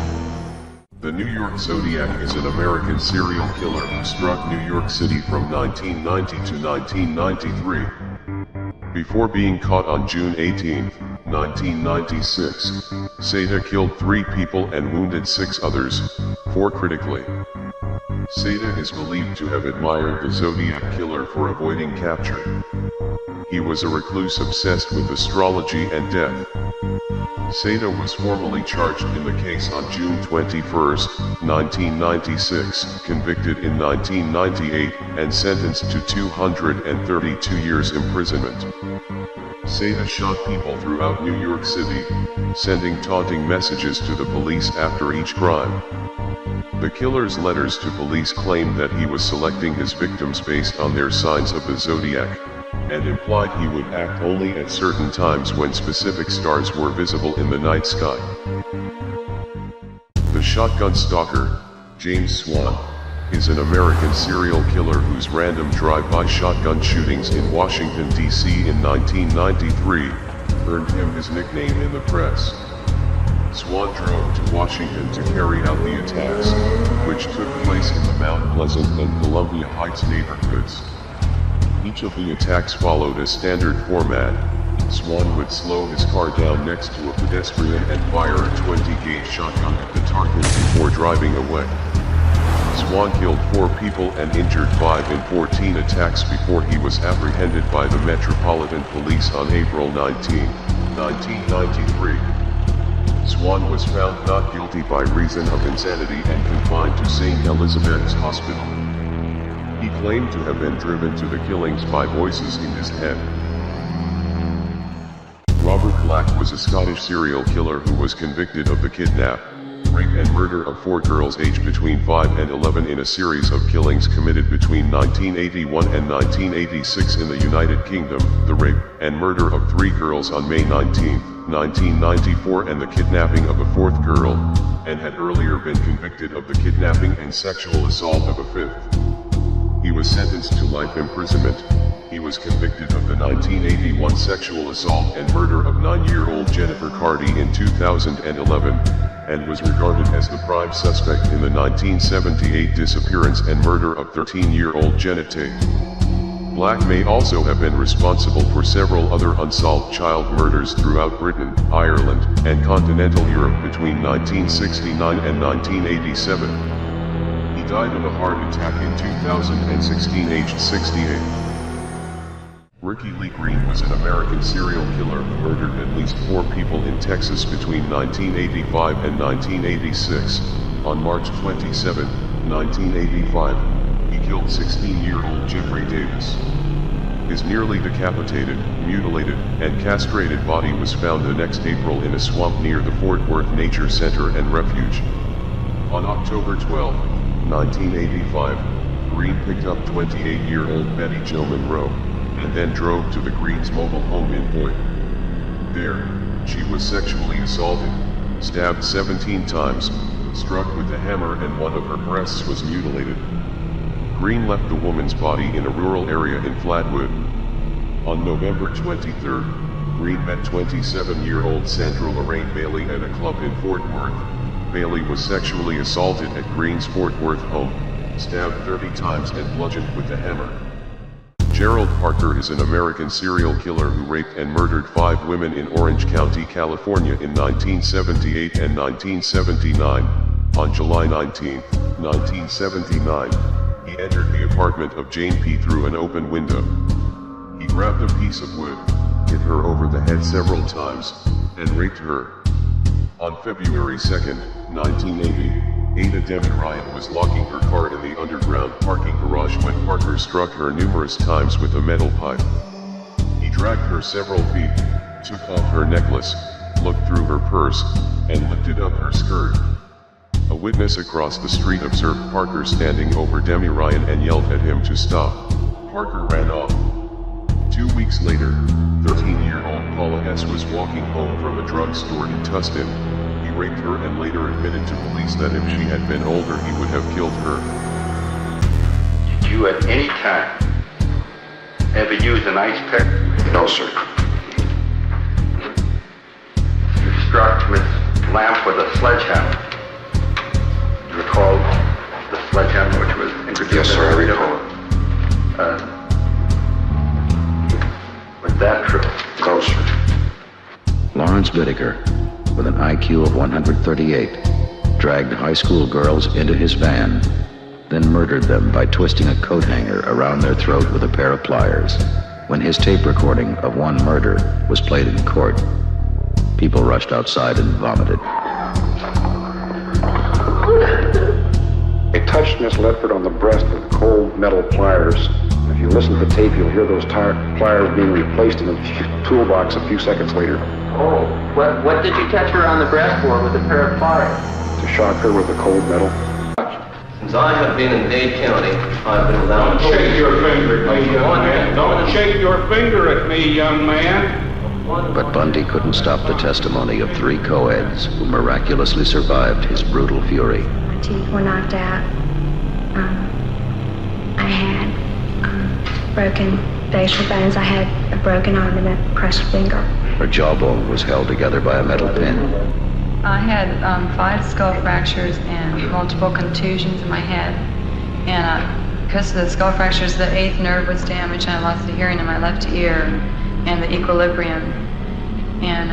The New York Zodiac is an American serial killer who struck New York City from 1990 to 1993. Before being caught on June 18, 1996, Seda killed 3 people and wounded 6 others, 4 critically. Seda is believed to have admired the Zodiac killer for avoiding capture. He was a recluse obsessed with astrology and death. Seda was formally charged in the case on June 21, 1996, convicted in 1998, and sentenced to 232 years imprisonment. Seda shot people throughout New York City, sending taunting messages to the police after each crime. The killer's letters to police claimed that he was selecting his victims based on their signs of the zodiac, and implied he would act only at certain times when specific stars were visible in the night sky. The shotgun stalker, James Swan, is an American serial killer whose random drive-by shotgun shootings in Washington, D.C. in 1993 earned him his nickname in the press. Swan drove to Washington to carry out the attacks, which took place in the Mount Pleasant and Columbia Heights neighborhoods. Each of the attacks followed a standard format. Swan would slow his car down next to a pedestrian and fire a 20-gauge shotgun at the target before driving away. Swan killed 4 people and injured 5 in 14 attacks before he was apprehended by the Metropolitan Police on April 19, 1993. Swan was found not guilty by reason of insanity and confined to St. Elizabeth's Hospital. He claimed to have been driven to the killings by voices in his head. Robert Black was a Scottish serial killer who was convicted of the kidnap, rape and murder of 4 girls aged between 5 and 11 in a series of killings committed between 1981 and 1986 in the United Kingdom, the rape and murder of 3 girls on May 19, 1994 and the kidnapping of a 4th girl, and had earlier been convicted of the kidnapping and sexual assault of a 5th. He was sentenced to life imprisonment. He was convicted of the 1981 sexual assault and murder of 9-year-old Jennifer Carty in 2011, and was regarded as the prime suspect in the 1978 disappearance and murder of 13-year-old Janet Tate. Black may also have been responsible for several other unsolved child murders throughout Britain, Ireland, and continental Europe between 1969 and 1987. He died of a heart attack in 2016 aged 68. Ricky Lee Green was an American serial killer who murdered at least 4 people in Texas between 1985 and 1986. On March 27, 1985, he killed 16-year-old Jeffrey Davis. His nearly decapitated, mutilated, and castrated body was found the next April in a swamp near the Fort Worth Nature Center and Refuge. On October 12, 1985, Green picked up 28-year-old Betty Jo Monroe, and then drove to the Greens' mobile home in Boyd. There, she was sexually assaulted, stabbed 17 times, struck with a hammer, and one of her breasts was mutilated. Green left the woman's body in a rural area in Flatwood. On November 23, Green met 27-year-old Sandra Lorraine Bailey at a club in Fort Worth. Bailey was sexually assaulted at Green's Fort Worth home, stabbed 30 times and bludgeoned with a hammer. Gerald Parker is an American serial killer who raped and murdered 5 women in Orange County, California in 1978 and 1979. On July 19, 1979, he entered the apartment of Jane P. through an open window. He grabbed a piece of wood, hit her over the head several times, and raped her. On February 2, 1980, Ada Demi Ryan was locking her car in the underground parking garage when Parker struck her numerous times with a metal pipe. He dragged her several feet, took off her necklace, looked through her purse, and lifted up her skirt. A witness across the street observed Parker standing over Demi Ryan and yelled at him to stop. Parker ran off. 2 weeks later, 13-year-old Paula S. was walking home from a drugstore in Tustin. He raped her and later admitted to police that if she had been older he would have killed her. Did you at any time ever use an ice pick? No, sir. You struck Miss Lamp with a sledgehammer. Do you recall the sledgehammer which was introduced? Yes, sir, I recall. Was that true? No, sir. Lawrence Whitaker, with an IQ of 138, dragged high school girls into his van, then murdered them by twisting a coat hanger around their throat with a pair of pliers. When his tape recording of one murder was played in court, people rushed outside and vomited. They touched Miss Ledford on the breast with cold metal pliers. If you listen to the tape, you'll hear those pliers being replaced in a toolbox a few seconds later. Oh, what did you touch her on the breast for with a pair of pliers? To shock her with the cold metal. Since I have been in Dade County, I've been allowed to... Don't shake your finger at me, young man. Don't shake your finger at me, young man. But Bundy couldn't stop the testimony of 3 co-eds who miraculously survived his brutal fury. My teeth were knocked out. I had broken facial bones. I had a broken arm and a crushed finger. Her jawbone was held together by a metal pin. I had 5 skull fractures and multiple contusions in my head. And because of the skull fractures, the 8th nerve was damaged and I lost the hearing in my left ear and the equilibrium. And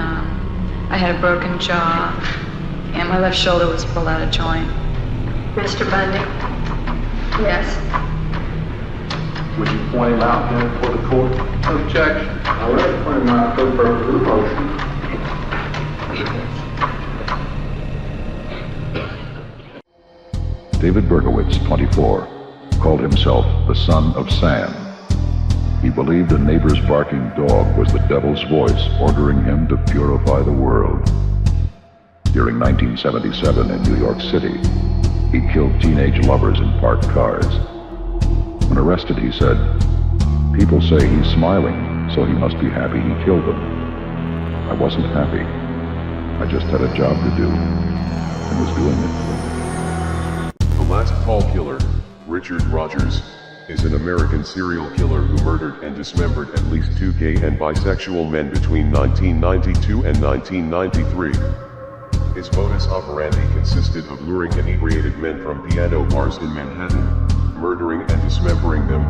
I had a broken jaw and my left shoulder was pulled out of joint. Mr. Bundy? Yes. Would you point him out then for the court? Objection. I would like to point him out for the purpose of the motion. David Berkowitz, 24, called himself the Son of Sam. He believed a neighbor's barking dog was the devil's voice ordering him to purify the world. During 1977 in New York City, he killed teenage lovers in parked cars. When arrested, he said, "People say he's smiling, so he must be happy he killed them. I wasn't happy. I just had a job to do, and was doing it." The last call killer, Richard Rogers, is an American serial killer who murdered and dismembered at least 2 gay and bisexual men between 1992 and 1993. His modus operandi consisted of luring inebriated men from piano bars in Manhattan, murdering and dismembering them,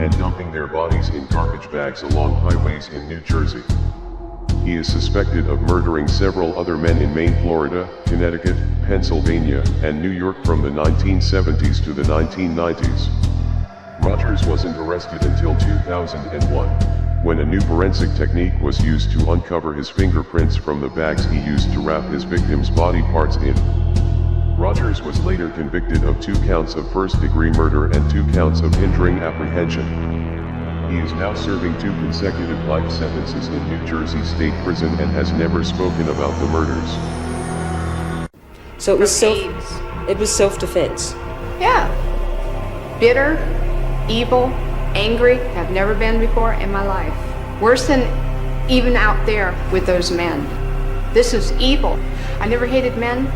and dumping their bodies in garbage bags along highways in New Jersey. He is suspected of murdering several other men in Maine, Florida, Connecticut, Pennsylvania, and New York from the 1970s to the 1990s. Rogers wasn't arrested until 2001, when a new forensic technique was used to uncover his fingerprints from the bags he used to wrap his victims' body parts in. Rogers was later convicted of 2 counts of first-degree murder and 2 counts of hindering apprehension. He is now serving 2 consecutive life sentences in New Jersey State Prison and has never spoken about the murders. So it was self-defense. Yeah. Bitter, evil, angry. I've never been before in my life. Worse than even out there with those men. This is evil. I never hated men,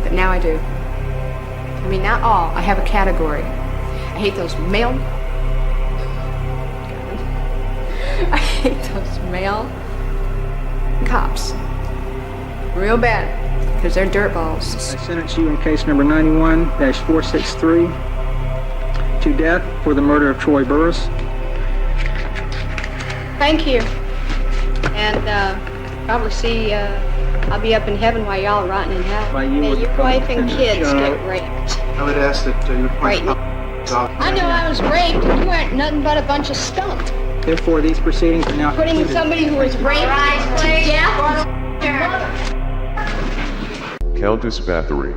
but now I do. I mean, not all. I have a category. I hate those male. I hate those male cops. Real bad, because they're dirtballs. I sentence you in case number 91-463 to death for the murder of Troy Burris. Thank you. And probably see, I'll be up in heaven while y'all are rotting in hell. May your wife and kids get raped. I would ask that you Right. I know I was raped, and you aren't nothing but a bunch of stunk. Therefore, these proceedings are now Putting concluded. somebody who was raped to death. Countess Bathory.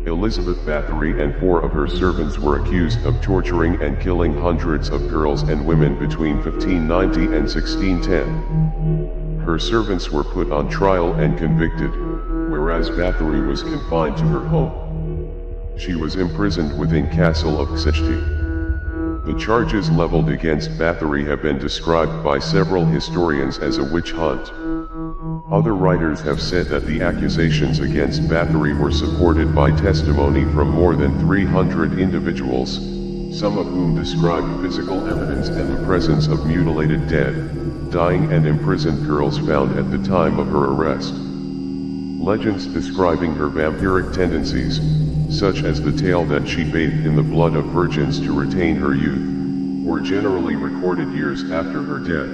Elizabeth Bathory and 4 of her servants were accused of torturing and killing hundreds of girls and women between 1590 and 1610. Her servants were put on trial and convicted, whereas Bathory was confined to her home. She was imprisoned within Castle of Kshechty. The charges leveled against Bathory have been described by several historians as a witch hunt. Other writers have said that the accusations against Bathory were supported by testimony from more than 300 individuals, some of whom described physical evidence and the presence of mutilated dead, dying and imprisoned girls found at the time of her arrest. Legends describing her vampiric tendencies, such as the tale that she bathed in the blood of virgins to retain her youth, were generally recorded years after her death,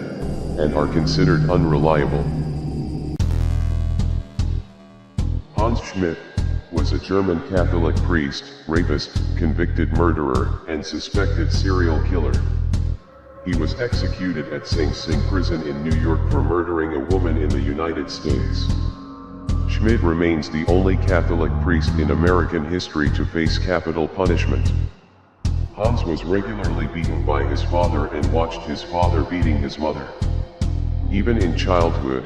and are considered unreliable. Hans Schmidt was a German Catholic priest, rapist, convicted murderer, and suspected serial killer. He was executed at Sing Sing prison in New York for murdering a woman in the United States. Schmidt remains the only Catholic priest in American history to face capital punishment. Hans was regularly beaten by his father and watched his father beating his mother. Even in childhood,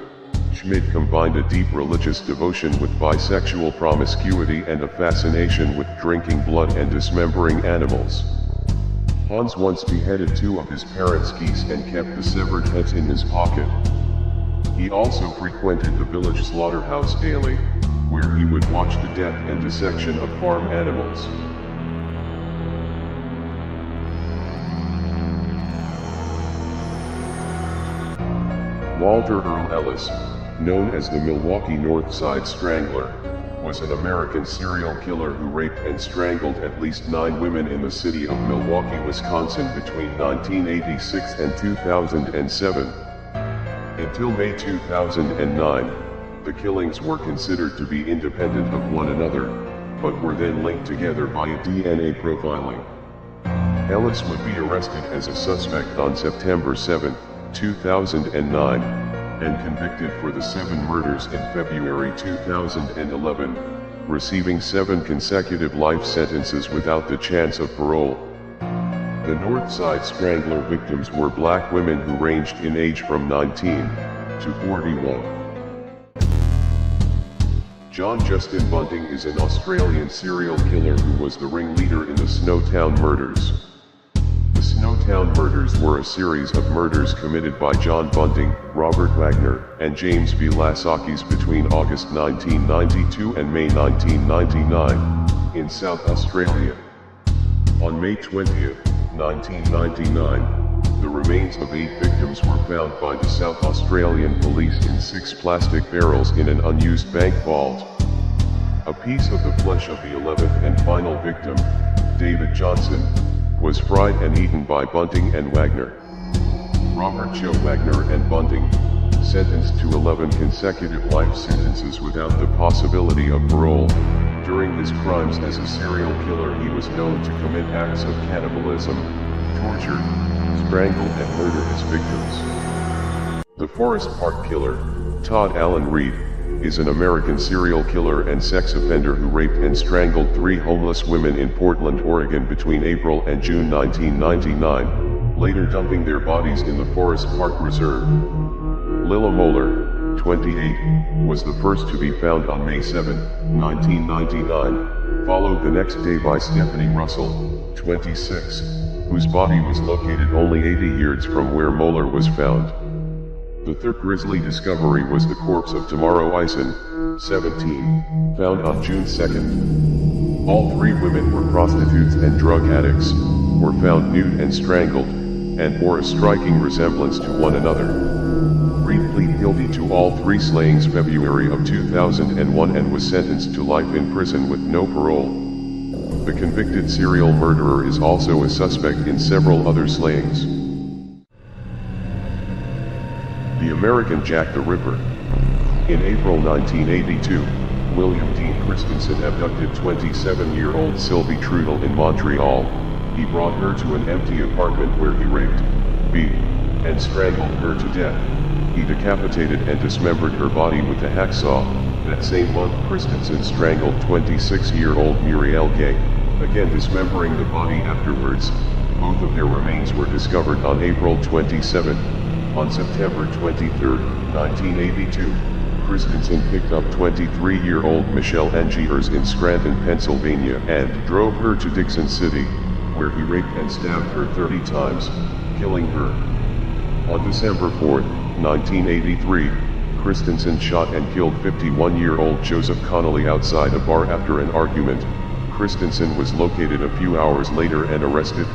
Schmidt combined a deep religious devotion with bisexual promiscuity and a fascination with drinking blood and dismembering animals. Hans once beheaded 2 of his parents' geese and kept the severed heads in his pocket. He also frequented the village slaughterhouse daily, where he would watch the death and dissection of farm animals. Walter Earl Ellis, known as the Milwaukee North Side Strangler, was an American serial killer who raped and strangled at least 9 women in the city of Milwaukee, Wisconsin between 1986 and 2007. Until May 2009, the killings were considered to be independent of one another, but were then linked together via DNA profiling. Ellis would be arrested as a suspect on September 7, 2009, and convicted for the 7 murders in February 2011, receiving 7 consecutive life sentences without the chance of parole. The Northside Strangler victims were black women who ranged in age from 19 to 41. John Justin Bunting is an Australian serial killer who was the ringleader in the Snowtown murders. The Snowtown murders were a series of murders committed by John Bunting, Robert Wagner, and James Vilasakis between August 1992 and May 1999, in South Australia. On May 20, 1999, the remains of 8 victims were found by the South Australian police in 6 plastic barrels in an unused bank vault. A piece of the flesh of the 11th and final victim, David Johnson, was fried and eaten by Bunting and Wagner. Robert Joe Wagner and Bunting, sentenced to 11 consecutive life sentences without the possibility of parole. During his crimes as a serial killer, he was known to commit acts of cannibalism, torture, strangle and murder his victims. The Forest Park Killer, Todd Allen Reed, is an American serial killer and sex offender who raped and strangled 3 homeless women in Portland, Oregon between April and June 1999. later dumping their bodies in the Forest Park Reserve. Lilla Moeller, 28, was the first to be found on May 7, 1999, followed the next day by Stephanie Russell, 26, whose body was located only 80 yards from where Moeller was found. The third grisly discovery was the corpse of Tamara Eisen, 17, found on June 2nd. All three women were prostitutes and drug addicts, were found nude and strangled, and bore a striking resemblance to one another. Reed pleaded guilty to all three slayings February of 2001 and was sentenced to life in prison with no parole. The convicted serial murderer is also a suspect in several other slayings. The American Jack the Ripper. In April 1982, William Dean Christensen abducted 27-year-old Sylvie Trudel in Montreal. He brought her to an empty apartment where he raped, beat, and strangled her to death. He decapitated and dismembered her body with a hacksaw. That same month, Christensen strangled 26-year-old Muriel Gay, again dismembering the body afterwards. Both of their remains were discovered on April 27. On September 23, 1982, Christensen picked up 23-year-old Michelle Angiers in Scranton, Pennsylvania, and drove her to Dixon City, where he raped and stabbed her 30 times, killing her. On December 4, 1983, Christensen shot and killed 51-year-old Joseph Connolly outside a bar after an argument. Christensen was located a few hours later and arrested.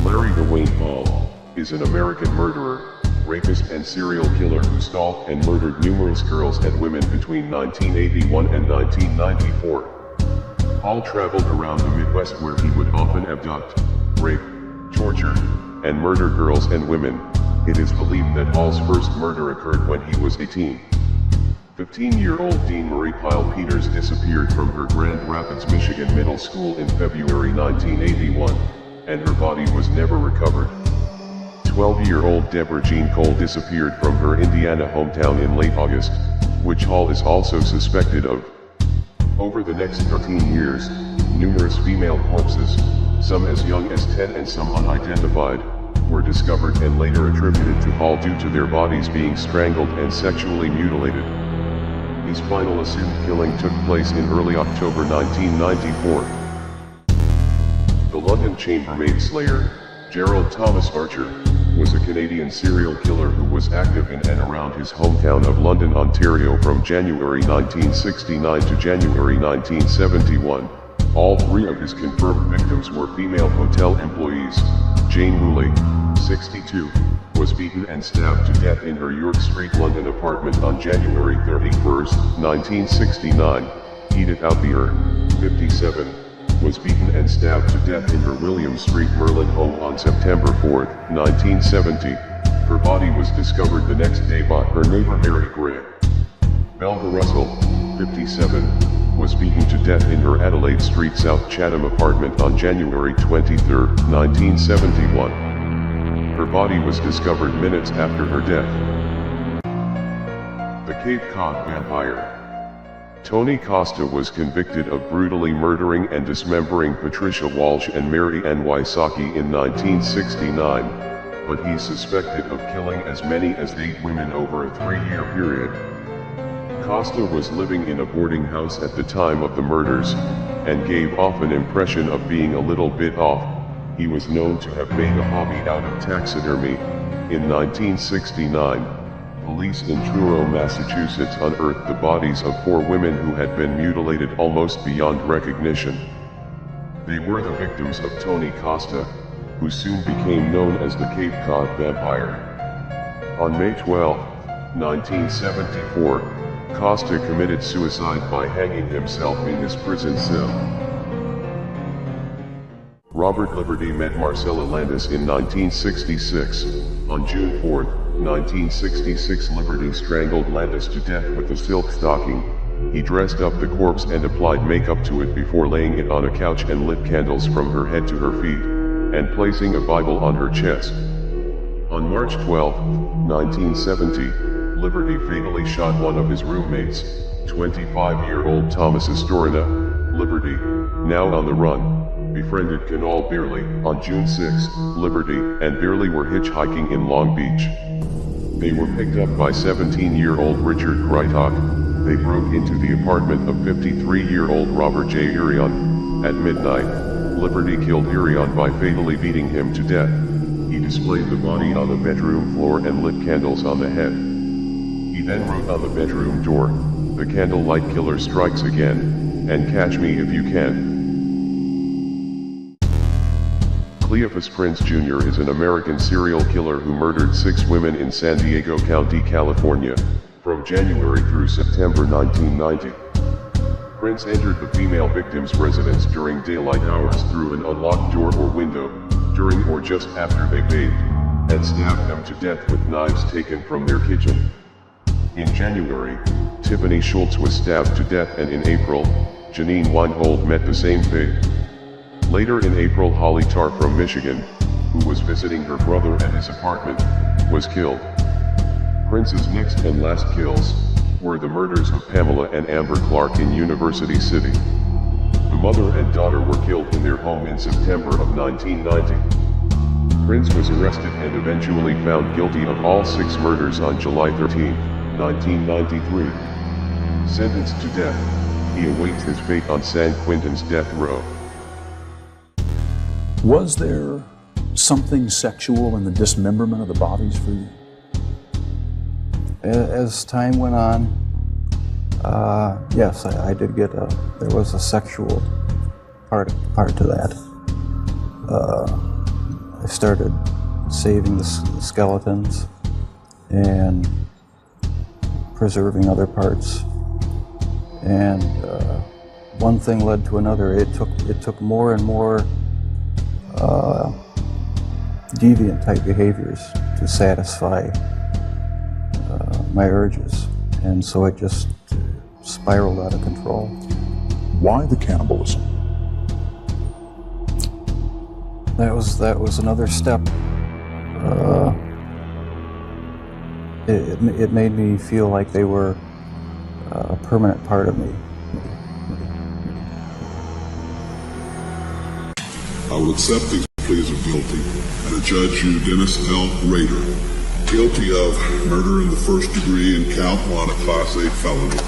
Larry Dwayne Hall is an American murderer, rapist and serial killer who stalked and murdered numerous girls and women between 1981 and 1994. Hall traveled around the Midwest where he would often abduct, rape, torture, and murder girls and women. It is believed that Hall's first murder occurred when he was 18. 15-year-old Dean Marie Pyle Peters disappeared from her Grand Rapids, Michigan middle school in February 1981, and her body was never recovered. 12-year-old Deborah Jean Cole disappeared from her Indiana hometown in late August, which Hall is also suspected of. Over the next 13 years, numerous female corpses, some as young as 10 and some unidentified, were discovered and later attributed to Hall due to their bodies being strangled and sexually mutilated. His final assumed killing took place in early October 1994. The London chambermaid slayer, Gerald Thomas Archer, was a Canadian serial killer who was active in and around his hometown of London, Ontario from January 1969 to January 1971. All three of his confirmed victims were female hotel employees. Jane Woolley, 62, was beaten and stabbed to death in her York Street, London apartment on January 31, 1969. Edith Outbier, 57, was beaten and stabbed to death in her William Street, Merlin home on September 4, 1970. Her body was discovered the next day by her neighbor Mary Gray. Belva Russell, 57, was beaten to death in her Adelaide Street, South Chatham apartment on January 23, 1971. Her body was discovered minutes after her death. The Cape Cod Vampire. Tony Costa was convicted of brutally murdering and dismembering Patricia Walsh and Mary Ann Wysocki in 1969, but he's suspected of killing as many as 8 women over a 3-year period. Costa was living in a boarding house at the time of the murders, and gave off an impression of being a little bit off. He was known to have made a hobby out of taxidermy. In 1969, police in Truro, Massachusetts unearthed the bodies of 4 women who had been mutilated almost beyond recognition. They were the victims of Tony Costa, who soon became known as the Cape Cod Vampire. On May 12, 1974, Costa committed suicide by hanging himself in his prison cell. Robert Liberty met Marcella Landis in 1966. On June 4, 1966, Liberty strangled Landis to death with a silk stocking. He dressed up the corpse and applied makeup to it before laying it on a couch and lit candles from her head to her feet, and placing a Bible on her chest. On March 12, 1970, Liberty fatally shot one of his roommates, 25-year-old Thomas Astorina. Liberty, now on the run, befriended Canal Beerley. On June 6, Liberty and Beerley were hitchhiking in Long Beach. They were picked up by 17-year-old Richard Krytok. They broke into the apartment of 53-year-old Robert J. Irion. At midnight, Liberty killed Irion by fatally beating him to death. He displayed the body on the bedroom floor and lit candles on the head. He then wrote on the bedroom door, "The candlelight killer strikes again, and catch me if you can." Cleophas Prince Jr. is an American serial killer who murdered 6 women in San Diego County, California, from January through September 1990. Prince entered the female victim's residence during daylight hours through an unlocked door or window, during or just after they bathed, and stabbed them to death with knives taken from their kitchen. In January, Tiffany Schultz was stabbed to death, and in April, Janine Weinhold met the same fate. Later in April, Holly Tarr from Michigan, who was visiting her brother at his apartment, was killed. Prince's next and last kills were the murders of Pamela and Amber Clark in University City. The mother and daughter were killed in their home in September of 1990. Prince was arrested and eventually found guilty of all 6 murders on July 13, 1993. Sentenced to death, he awaits his fate on San Quentin's death row. Was there something sexual in the dismemberment of the bodies for you? As time went on, yes, I did get there was a sexual part to that. I started saving the skeletons and preserving other parts, and one thing led to another. It took more and more deviant type behaviors to satisfy my urges, and so it just spiraled out of control. Why the cannibalism? That was another step. It made me feel like they were a permanent part of me. I will accept these pleas of guilty, and a judge, Dennis L. Rader, guilty of murder in the first degree in count 1, a Class A felony,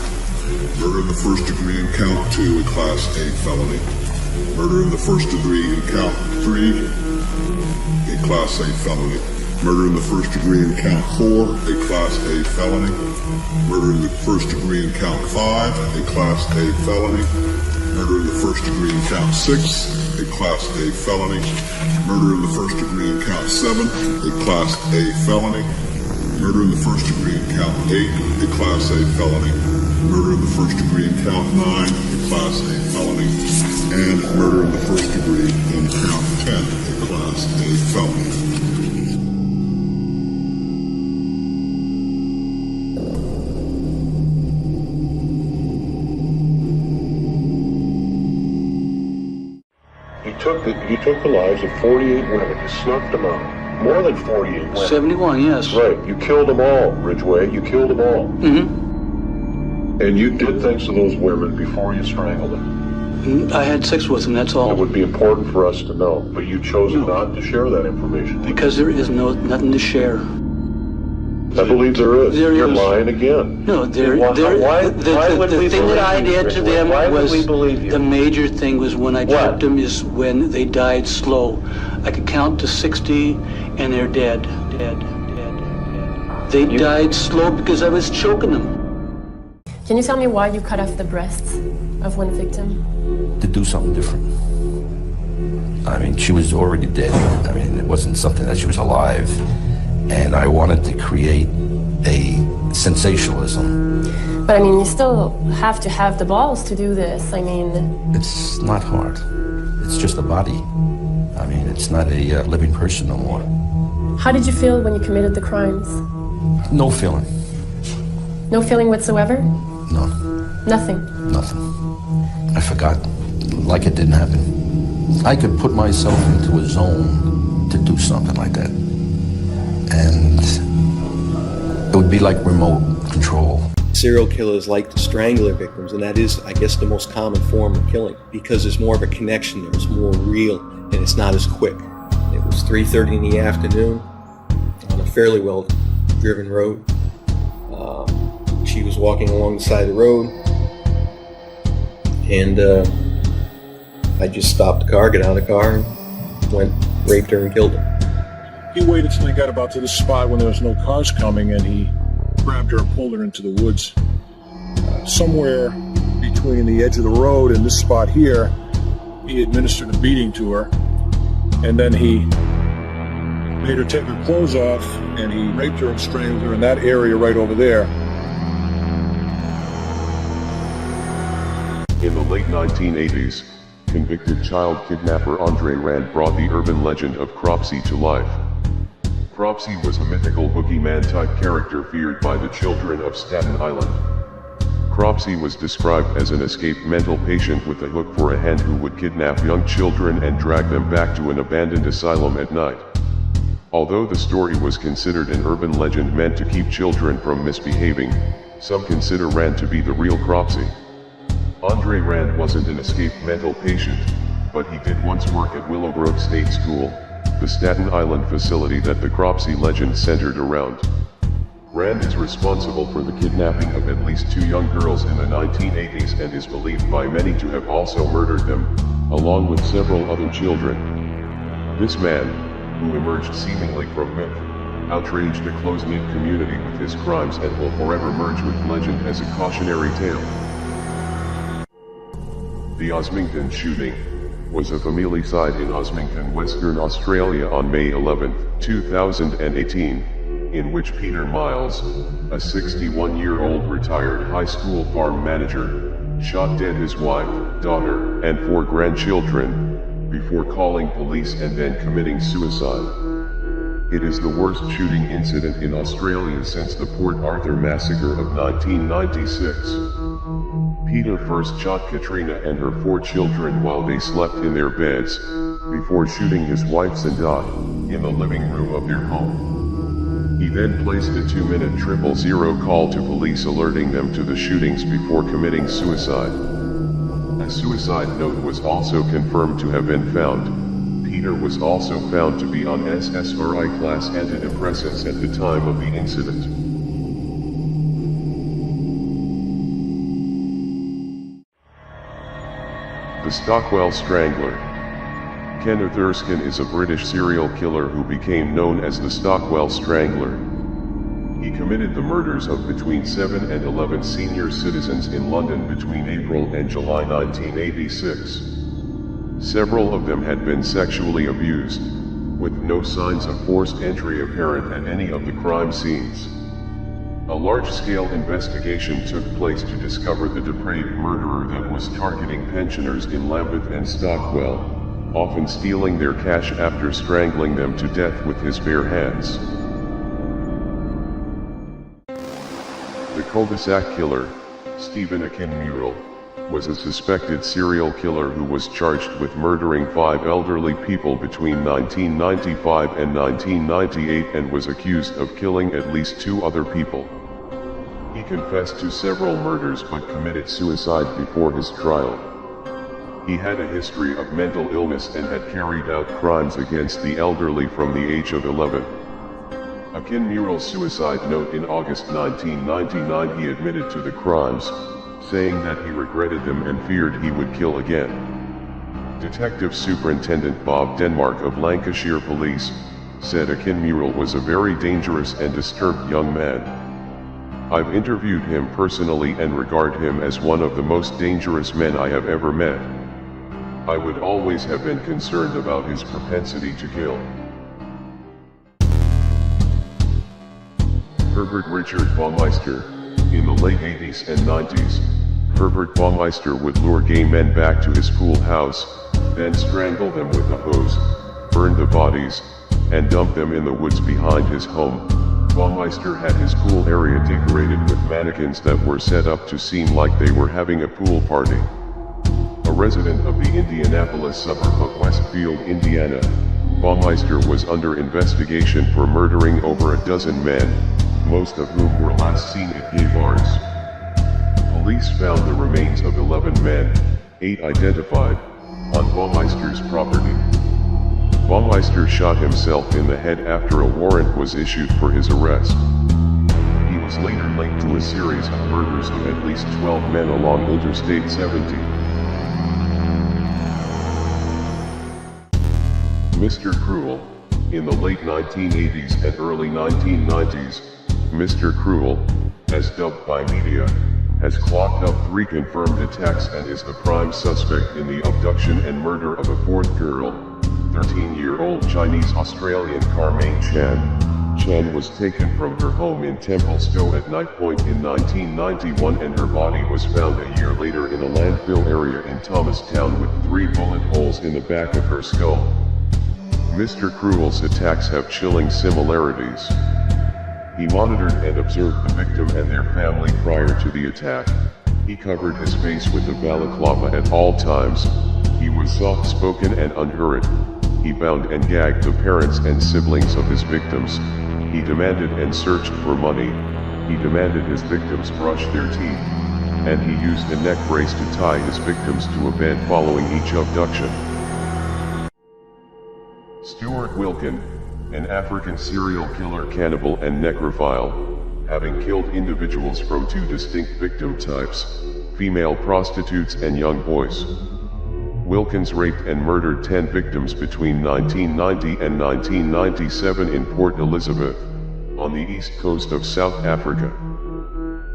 murder in the first degree in count 2, a Class A felony, murder in the first degree in count 3, a Class A felony, murder in the first degree in count 4, a Class A felony, murder in the first degree in count 5, a Class A felony, murder in the first degree in count 6, a Class A felony, murder in the first degree in count 7, a Class A felony, murder in the first degree in count 8, a Class A felony, murder in the first degree in count 9, a Class A felony, and murder in the first degree in count 10, a Class A felony. He took the lives of 48 women. He snuffed them out. More than 48 women. 71, yes. Right. You killed them all, Ridgway. You killed them all. Mm-hmm. And you did things to those women before you strangled them. I had sex with them, that's all. It would be important for us to know, but you chose not to share that information. Because there is nothing to share. I believe there is. You're is. Lying again. No, the thing that I did to them was, the major thing was when I chopped them is when they died slow. I could count to 60 and they're dead. They died slow because I was choking them. Can you tell me why you cut off the breasts of one victim? To do something different. I mean, she was already dead. I mean, it wasn't something that she was alive. And I wanted to create a sensationalism. But I mean, you still have to have the balls to do this. I mean... It's not hard. It's just a body. I mean, it's not a living person no more. How did you feel when you committed the crimes? No feeling. No feeling whatsoever? No. Nothing? Nothing. I forgot. Like it didn't happen. I could put myself into a zone to do something like that. And it would be like remote control. Serial killers like to strangle their victims, and that is, I guess, the most common form of killing because there's more of a connection there. It's more real, and it's not as quick. It was 3:30 in the afternoon on a fairly well-driven road. She was walking along the side of the road, and I just stopped the car, got out of the car, and went, raped her, and killed her. He waited till he got about to the spot when there was no cars coming, and he grabbed her and pulled her into the woods. Somewhere between the edge of the road and this spot here, he administered a beating to her, and then he made her take her clothes off, and he raped her and strangled her in that area right over there. In the late 1980s, convicted child kidnapper Andre Rand brought the urban legend of Cropsey to life. Cropsey was a mythical boogeyman-type character feared by the children of Staten Island. Cropsey was described as an escaped mental patient with a hook for a hand who would kidnap young children and drag them back to an abandoned asylum at night. Although the story was considered an urban legend meant to keep children from misbehaving, some consider Rand to be the real Cropsey. Andre Rand wasn't an escaped mental patient, but he did once work at Willowbrook State School, the Staten Island facility that the Cropsey legend centered around. Rand is responsible for the kidnapping of at least 2 young girls in the 1980s and is believed by many to have also murdered them, along with several other children. This man, who emerged seemingly from myth, outraged a close-knit community with his crimes and will forever merge with legend as a cautionary tale. The Osmington shooting was a familicide in Osmington, Western Australia on May 11, 2018, in which Peter Miles, a 61-year-old retired high school farm manager, shot dead his wife, daughter, and 4 grandchildren, before calling police and then committing suicide. It is the worst shooting incident in Australia since the Port Arthur massacre of 1996. Peter first shot Katrina and her 4 children while they slept in their beds, before shooting his wife Sandot, in the living room of their home. He then placed a 2-minute 000 call to police alerting them to the shootings before committing suicide. A suicide note was also confirmed to have been found. Peter was also found to be on SSRI class antidepressants at the time of the incident. The Stockwell Strangler. Kenneth Erskine is a British serial killer who became known as the Stockwell Strangler. He committed the murders of between 7 and 11 senior citizens in London between April and July 1986. Several of them had been sexually abused, with no signs of forced entry apparent at any of the crime scenes. A large-scale investigation took place to discover the depraved murderer that was targeting pensioners in Lambeth and Stockwell, often stealing their cash after strangling them to death with his bare hands. The cul-de-sac killer, Stephen Akinmurel, was a suspected serial killer who was charged with murdering 5 elderly people between 1995 and 1998 and was accused of killing at least 2 other people. He confessed to several murders but committed suicide before his trial. He had a history of mental illness and had carried out crimes against the elderly from the age of 11. Akinmurel's suicide note in August 1999, he admitted to the crimes, saying that he regretted them and feared he would kill again. Detective Superintendent Bob Denmark of Lancashire Police said Akinmurel was a very dangerous and disturbed young man. I've interviewed him personally and regard him as one of the most dangerous men I have ever met. I would always have been concerned about his propensity to kill. Herbert Richard Baumeister. In the late 80s and 90s, Herbert Baumeister would lure gay men back to his pool house, then strangle them with a hose, burn the bodies, and dump them in the woods behind his home. Baumeister had his pool area decorated with mannequins that were set up to seem like they were having a pool party. A resident of the Indianapolis suburb of Westfield, Indiana, Baumeister was under investigation for murdering over a dozen men, most of whom were last seen at gay bars. Police found the remains of 11 men, 8 identified, on Baumeister's property. Baumeister shot himself in the head after a warrant was issued for his arrest. He was later linked to a series of murders of at least 12 men along Interstate 70. Mr. Cruel. In the late 1980s and early 1990s, Mr. Cruel, as dubbed by media, has clocked up 3 confirmed attacks and is the prime suspect in the abduction and murder of a 4th girl, 13-year-old Chinese-Australian Carmaine Chan. Chan was taken from her home in Templestowe at night point in 1991 and her body was found a year later in a landfill area in Thomastown with 3 bullet holes in the back of her skull. Mr. Cruel's attacks have chilling similarities. He monitored and observed the victim and their family prior to the attack. He covered his face with a balaclava at all times. He was soft-spoken and unhurried. He bound and gagged the parents and siblings of his victims. He demanded and searched for money. He demanded his victims brush their teeth. And he used a neck brace to tie his victims to a bed following each abduction. Stuart Wilkin, an African serial killer, cannibal and necrophile, having killed individuals from 2 distinct victim types, female prostitutes and young boys. Wilkins raped and murdered 10 victims between 1990 and 1997 in Port Elizabeth, on the east coast of South Africa.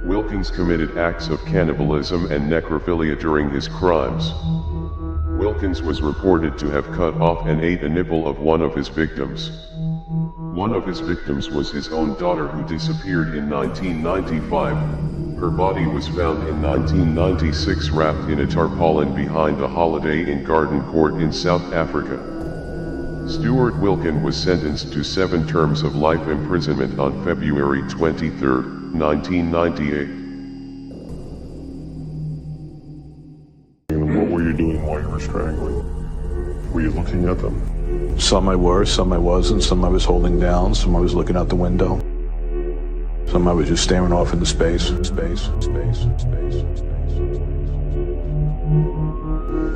Wilkins committed acts of cannibalism and necrophilia during his crimes. Wilkins was reported to have cut off and ate a nipple of one of his victims. One of his victims was his own daughter, who disappeared in 1995. Her body was found in 1996 wrapped in a tarpaulin behind a Holiday Inn Garden Court in South Africa. Stuart Wilkin was sentenced to 7 terms of life imprisonment on February 23, 1998. What were you doing while you were strangling? Were you looking at them? Some I were, some I wasn't, some I was holding down, some I was looking out the window. Some I was just staring off into space.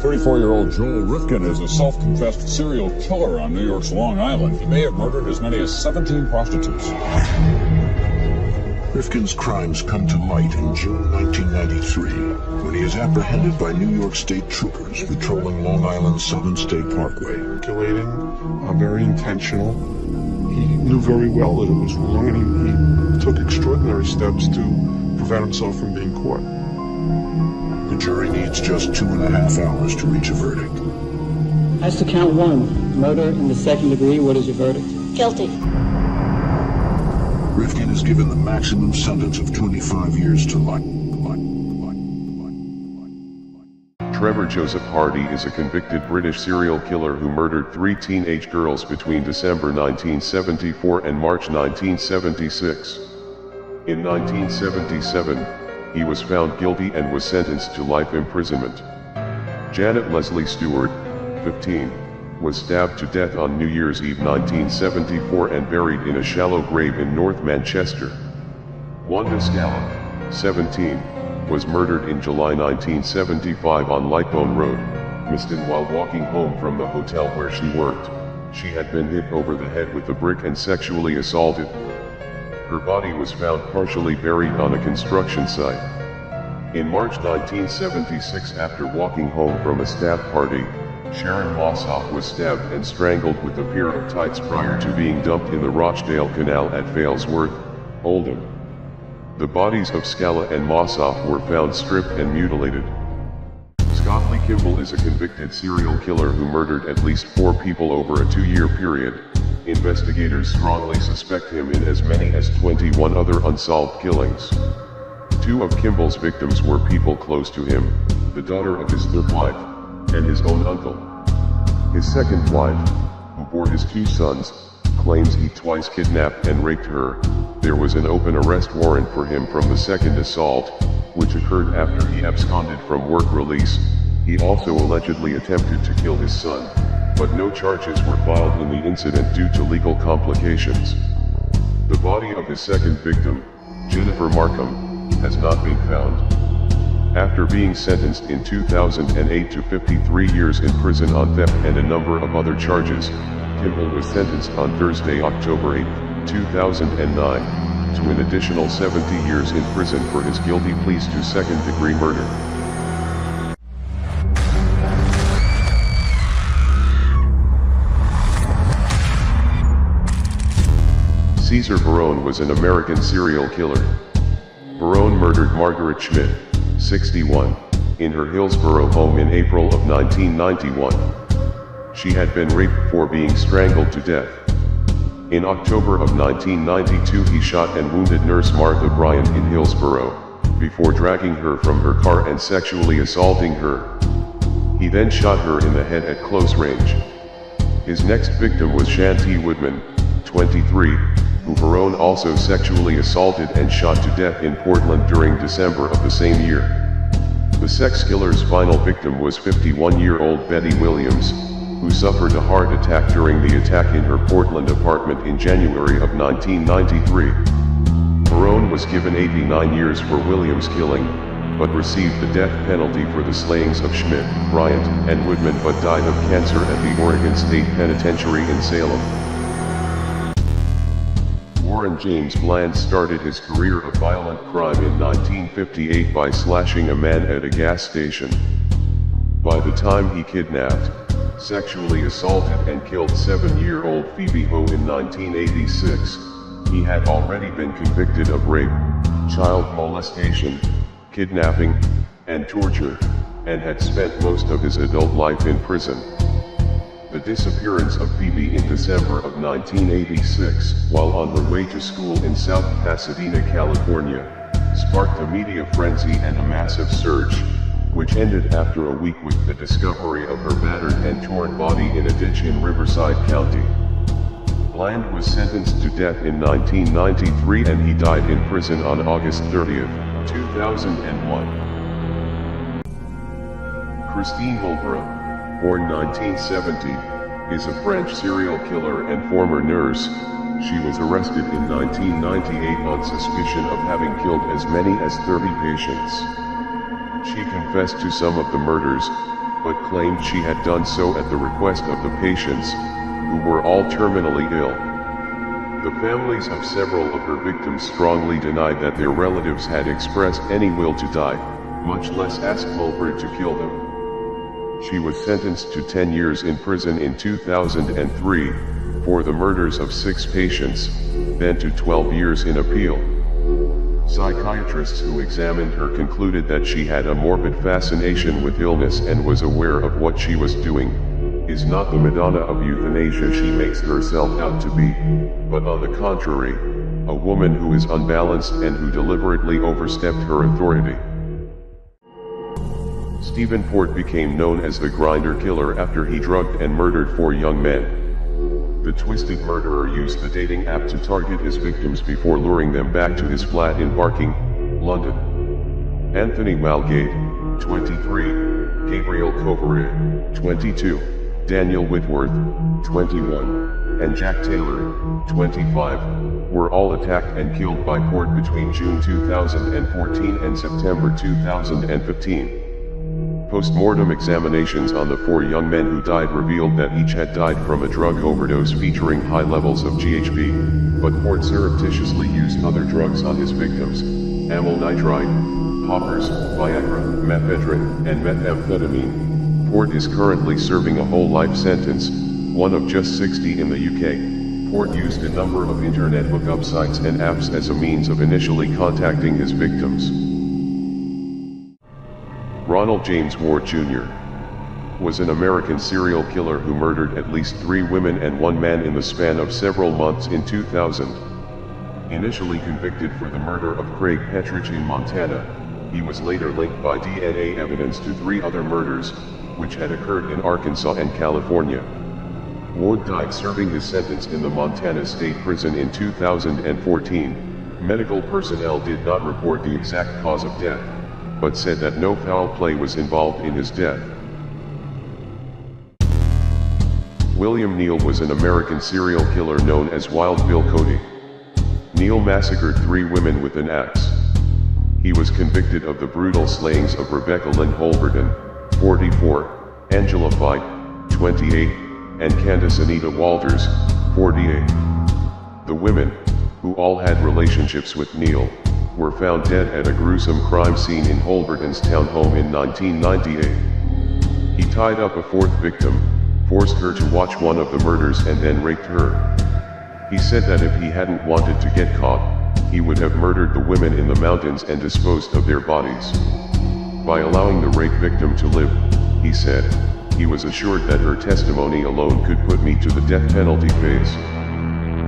34-year-old Joel Rifkin is a self-confessed serial killer on New York's Long Island. He may have murdered as many as 17 prostitutes. Rifkin's crimes come to light in June 1993, when he is apprehended by New York State troopers patrolling Long Island's Southern State Parkway. Calculating, very intentional. He knew very well that it was wrong, and he took extraordinary steps to prevent himself from being caught. The jury needs just 2.5 hours to reach a verdict. As to count 1, murder in the 2nd degree, what is your verdict? Guilty. Rifkin is given the maximum sentence of 25 years to life. Trevor Joseph Hardy is a convicted British serial killer who murdered 3 teenage girls between December 1974 and March 1976. In 1977, he was found guilty and was sentenced to life imprisonment. Janet Leslie Stewart, 15, was stabbed to death on New Year's Eve 1974 and buried in a shallow grave in North Manchester. Wanda Scala, 17, was murdered in July 1975 on Lightbone Road, Miston, while walking home from the hotel where she worked. She had been hit over the head with a brick and sexually assaulted. Her body was found partially buried on a construction site. In March 1976, after walking home from a staff party, Sharon Mossoff was stabbed and strangled with a pair of tights prior to being dumped in the Rochdale Canal at Failsworth, Oldham. The bodies of Scala and Mossoff were found stripped and mutilated. Scott Lee Kimball is a convicted serial killer who murdered at least 4 people over a 2-year period. Investigators strongly suspect him in as many as 21 other unsolved killings. 2 of Kimball's victims were people close to him, the daughter of his 3rd wife, and his own uncle. His 2nd wife, who bore his 2 sons, claims he twice kidnapped and raped her. There was an open arrest warrant for him from the 2nd assault, which occurred after he absconded from work release. He also allegedly attempted to kill his son, but no charges were filed in the incident due to legal complications. The body of his 2nd victim, Jennifer Markham, has not been found. After being sentenced in 2008 to 53 years in prison on theft and a number of other charges, Kimball was sentenced on Thursday, October 8, 2009, to an additional 70 years in prison for his guilty pleas to second-degree murder. Cesar Barone was an American serial killer. Barone murdered Margaret Schmidt, 61, in her Hillsborough home in April of 1991. She had been raped before being strangled to death. In October of 1992 he shot and wounded nurse Martha Bryant in Hillsborough, before dragging her from her car and sexually assaulting her. He then shot her in the head at close range. His next victim was Shanti Woodman, 23, who Barone also sexually assaulted and shot to death in Portland during December of the same year. The sex killer's final victim was 51-year-old Betty Williams, who suffered a heart attack during the attack in her Portland apartment in January of 1993. Barone was given 89 years for Williams' killing, but received the death penalty for the slayings of Schmidt, Bryant, and Woodman, but died of cancer at the Oregon State Penitentiary in Salem. Warren James Bland started his career of violent crime in 1958 by slashing a man at a gas station. By the time he kidnapped, sexually assaulted and killed 7-year-old Phoebe Ho in 1986, he had already been convicted of rape, child molestation, kidnapping, and torture, and had spent most of his adult life in prison. The disappearance of Phoebe in December of 1986, while on her way to school in South Pasadena, California, sparked a media frenzy and a massive search, which ended after a week with the discovery of her battered and torn body in a ditch in Riverside County. Bland was sentenced to death in 1993 and he died in prison on August 30, 2001. Christine Holbrook, born 1970, is a French serial killer and former nurse. She was arrested in 1998 on suspicion of having killed as many as 30 patients. She confessed to some of the murders, but claimed she had done so at the request of the patients, who were all terminally ill. The families of several of her victims strongly denied that their relatives had expressed any will to die, much less asked Holbrook to kill them. She was sentenced to 10 years in prison in 2003, for the murders of 6 patients, then to 12 years in appeal. Psychiatrists who examined her concluded that she had a morbid fascination with illness and was aware of what she was doing, is not the Madonna of euthanasia she makes herself out to be, but on the contrary, a woman who is unbalanced and who deliberately overstepped her authority. Stephen Port became known as the Grinder Killer after he drugged and murdered 4 young men. The twisted murderer used the dating app to target his victims before luring them back to his flat in Barking, London. Anthony Malgate, 23, Gabriel Covered, 22, Daniel Whitworth, 21, and Jack Taylor, 25, were all attacked and killed by Port between June 2014 and September 2015. Post-mortem examinations on the 4 young men who died revealed that each had died from a drug overdose featuring high levels of GHB, but Port surreptitiously used other drugs on his victims: amyl nitrite, poppers, Viagra, mephedrine, and methamphetamine. Port is currently serving a whole life sentence, one of just 60 in the UK. Port used a number of internet hookup sites and apps as a means of initially contacting his victims. Ronald James Ward Jr. was an American serial killer who murdered at least 3 women and 1 man in the span of several months in 2000. Initially convicted for the murder of Craig Petrich in Montana, he was later linked by DNA evidence to 3 other murders, which had occurred in Arkansas and California. Ward died serving his sentence in the Montana State Prison in 2014. Medical personnel did not report the exact cause of death, but said that no foul play was involved in his death. William Neal was an American serial killer known as Wild Bill Cody. Neal massacred 3 women with an axe. He was convicted of the brutal slayings of Rebecca Lynn Holberton, 44, Angela Fight, 28, and Candace Anita Walters, 48. The women, who all had relationships with Neal, were found dead at a gruesome crime scene in Holberton's townhome in 1998. He tied up a fourth victim, forced her to watch one of the murders and then raped her. He said that if he hadn't wanted to get caught, he would have murdered the women in the mountains and disposed of their bodies. By allowing the rape victim to live, he said, he was assured that her testimony alone could put me to the death penalty phase.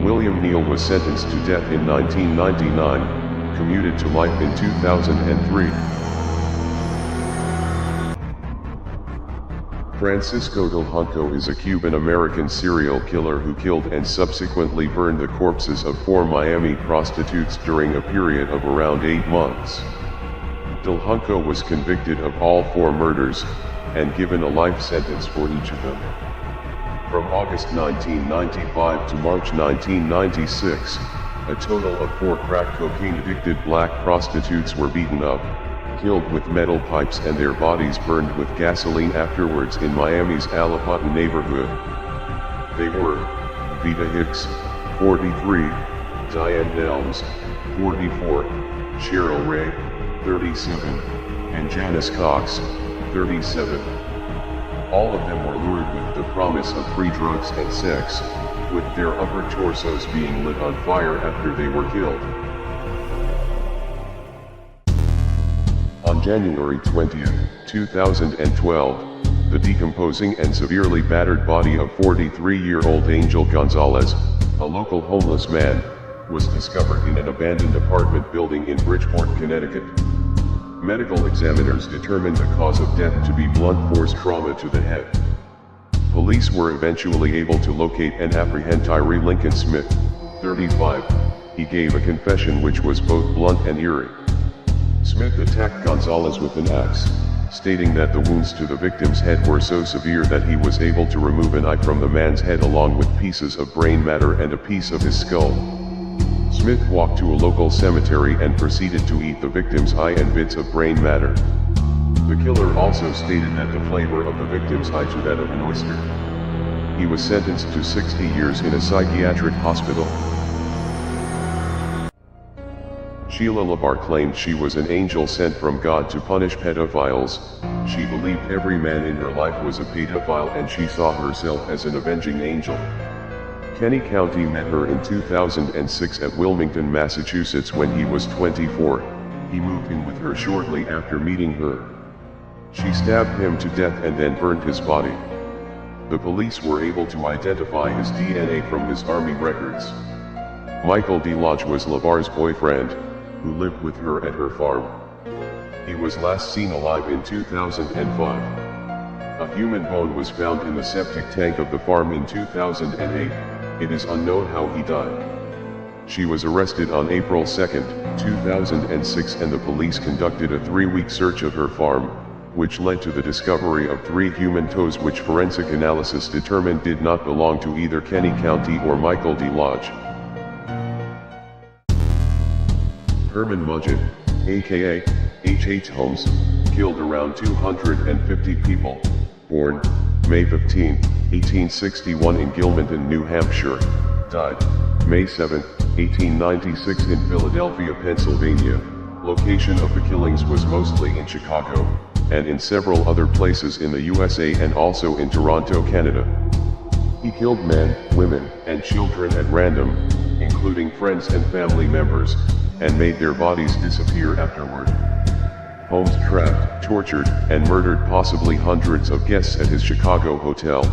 William Neal was sentenced to death in 1999, commuted to life in 2003. Francisco Del Junco is a Cuban-American serial killer who killed and subsequently burned the corpses of 4 Miami prostitutes during a period of around 8 months. Del Junco was convicted of all 4 murders, and given a life sentence for each of them. From August 1995 to March 1996, a total of 4 crack cocaine-addicted black prostitutes were beaten up, killed with metal pipes and their bodies burned with gasoline afterwards in Miami's Alapatin neighborhood. They were Vita Hicks, 43, Diane Nelms, 44, Cheryl Ray, 37, and Janice Cox, 37. All of them were lured with the promise of free drugs and sex, with their upper torsos being lit on fire after they were killed. On January 20, 2012, the decomposing and severely battered body of 43-year-old Angel Gonzalez, a local homeless man, was discovered in an abandoned apartment building in Bridgeport, Connecticut. Medical examiners determined the cause of death to be blunt force trauma to the head. Police were eventually able to locate and apprehend Tyree Lincoln Smith, 35. He gave a confession which was both blunt and eerie. Smith attacked Gonzalez with an axe, stating that the wounds to the victim's head were so severe that he was able to remove an eye from the man's head along with pieces of brain matter and a piece of his skull. Smith walked to a local cemetery and proceeded to eat the victim's eye and bits of brain matter. The killer also stated that the flavor of the victim's eye to that of an oyster. He was sentenced to 60 years in a psychiatric hospital. Sheila LaBar claimed she was an angel sent from God to punish pedophiles. She believed every man in her life was a pedophile and she saw herself as an avenging angel. Kenny County met her in 2006 at Wilmington, Massachusetts when he was 24. He moved in with her shortly after meeting her. She stabbed him to death and then burned his body. The police were able to identify his DNA from his Army records. Michael DeLodge was LaBar's boyfriend, who lived with her at her farm. He was last seen alive in 2005. A human bone was found in the septic tank of the farm in 2008. It is unknown how he died. She was arrested on April 2, 2006, and the police conducted a 3-week search of her farm, which led to the discovery of 3 human toes which forensic analysis determined did not belong to either Kenny County or Michael DeLodge. Herman Mudgett, aka H.H. Holmes, killed around 250 people, born May 15, 1861 in Gilmanton, New Hampshire, died May 7, 1896 in Philadelphia, Pennsylvania. Location of the killings was mostly in Chicago, and in several other places in the USA and also in Toronto, Canada. He killed men, women, and children at random, including friends and family members, and made their bodies disappear afterward. Holmes trapped, tortured, and murdered possibly hundreds of guests at his Chicago hotel,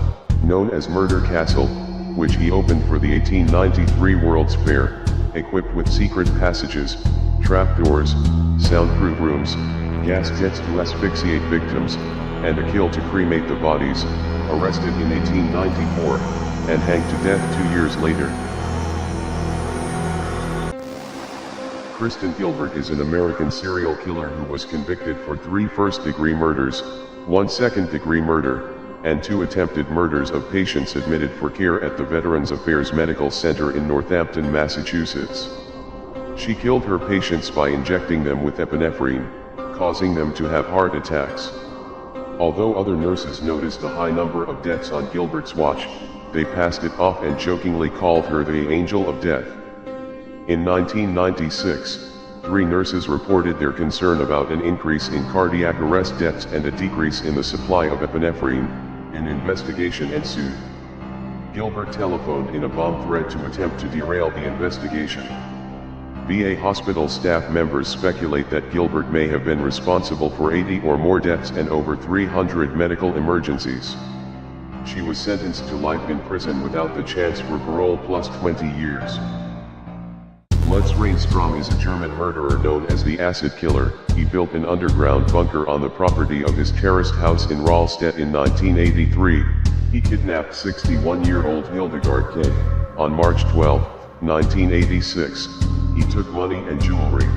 known as Murder Castle, which he opened for the 1893 World's Fair, equipped with secret passages, trapdoors, soundproof rooms, gas jets to asphyxiate victims, and a kiln to cremate the bodies, arrested in 1894, and hanged to death 2 years later. Kristen Gilbert is an American serial killer who was convicted for 3 first-degree murders, 1 second-degree murder, and 2 attempted murders of patients admitted for care at the Veterans Affairs Medical Center in Northampton, Massachusetts. She killed her patients by injecting them with epinephrine, causing them to have heart attacks. Although other nurses noticed a high number of deaths on Gilbert's watch, they passed it off and jokingly called her the Angel of Death. In 1996, 3 nurses reported their concern about an increase in cardiac arrest deaths and a decrease in the supply of epinephrine. An investigation ensued. Gilbert telephoned in a bomb threat to attempt to derail the investigation. VA hospital staff members speculate that Gilbert may have been responsible for 80 or more deaths and over 300 medical emergencies. She was sentenced to life in prison without the chance for parole plus 20 years. Lutz Reinstrom is a German murderer known as the Acid Killer. He built an underground bunker on the property of his terraced house in Rahlstedt in 1983. He kidnapped 61-year-old Hildegard K. On March 12, 1986. He took money and jewelry.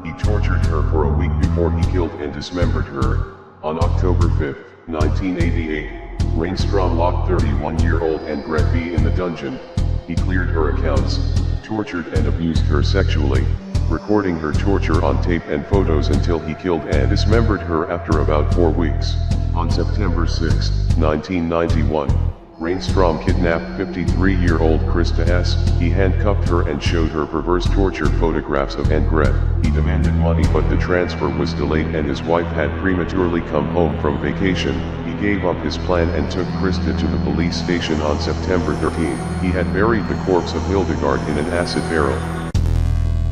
He tortured her for a week before he killed and dismembered her. On October 5, 1988, Reinstrom locked 31-year-old Annegret B. in the dungeon. He cleared her accounts, tortured and abused her sexually, recording her torture on tape and photos until he killed and dismembered her after about 4 weeks. On September 6, 1991, Reinstrom kidnapped 53-year-old Krista S. He handcuffed her and showed her perverse torture photographs of Annegret. He demanded money, but the transfer was delayed and his wife had prematurely come home from vacation. He gave up his plan and took Krista to the police station on September 13. He had buried the corpse of Hildegard in an acid barrel.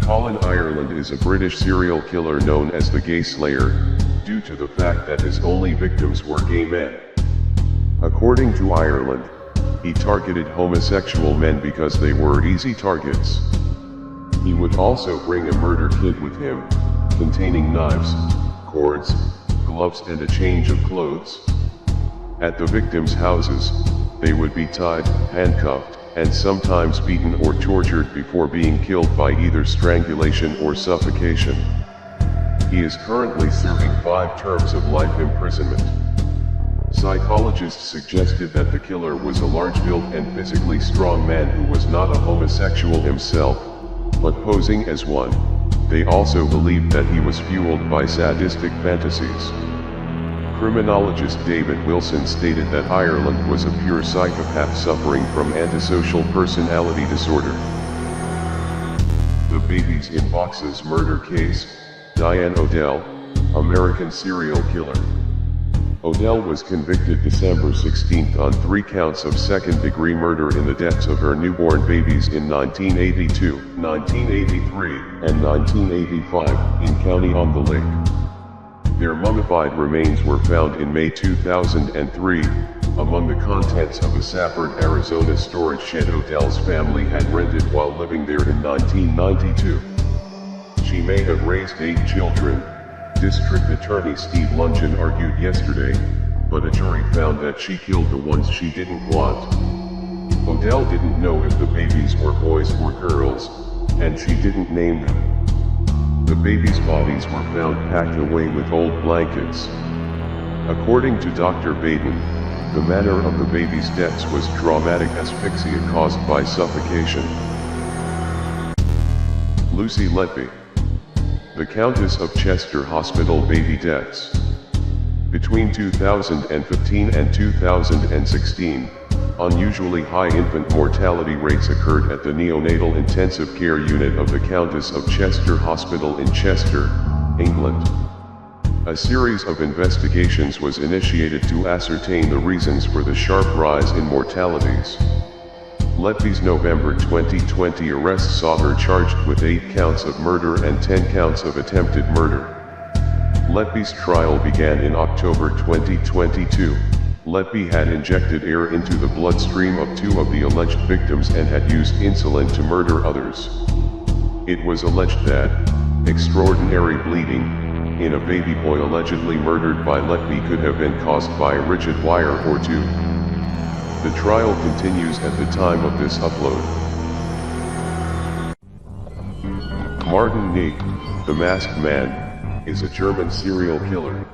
Colin Ireland is a British serial killer known as the Gay Slayer, due to the fact that his only victims were gay men. According to Ireland, he targeted homosexual men because they were easy targets. He would also bring a murder kit with him, containing knives, cords, gloves and a change of clothes. At the victims' houses, they would be tied, handcuffed, and sometimes beaten or tortured before being killed by either strangulation or suffocation. He is currently serving 5 terms of life imprisonment. Psychologists suggested that the killer was a large-built and physically strong man who was not a homosexual himself, but posing as one. They also believed that he was fueled by sadistic fantasies. Criminologist David Wilson stated that Ireland was a pure psychopath suffering from antisocial personality disorder. The Babies in Boxes murder case, Diane Odell, American serial killer. Odell was convicted December 16 on 3 counts of second-degree murder in the deaths of her newborn babies in 1982, 1983, and 1985 in County-on-the-Lake. Their mummified remains were found in May 2003, among the contents of a Safford, Arizona storage shed Odell's family had rented while living there in 1992. She may have raised 8 children, District Attorney Steve Lungen argued yesterday, but a jury found that she killed the ones she didn't want. Odell didn't know if the babies were boys or girls, and she didn't name them. The babies' bodies were found packed away with old blankets. According to Dr. Baden, the manner of the babies' deaths was traumatic asphyxia caused by suffocation. Lucy Letby, the Countess of Chester Hospital baby deaths. Between 2015 and 2016, unusually high infant mortality rates occurred at the neonatal intensive care unit of the Countess of Chester Hospital in Chester, England. A series of investigations was initiated to ascertain the reasons for the sharp rise in mortalities. Letby's November 2020 arrest saw her charged with 8 counts of murder and 10 counts of attempted murder. Letby's trial began in October 2022. Letby had injected air into the bloodstream of 2 of the alleged victims and had used insulin to murder others. It was alleged that extraordinary bleeding in a baby boy allegedly murdered by Letby could have been caused by a rigid wire or tube. The trial continues at the time of this upload. Martin Nick, the Masked Man, is a German serial killer.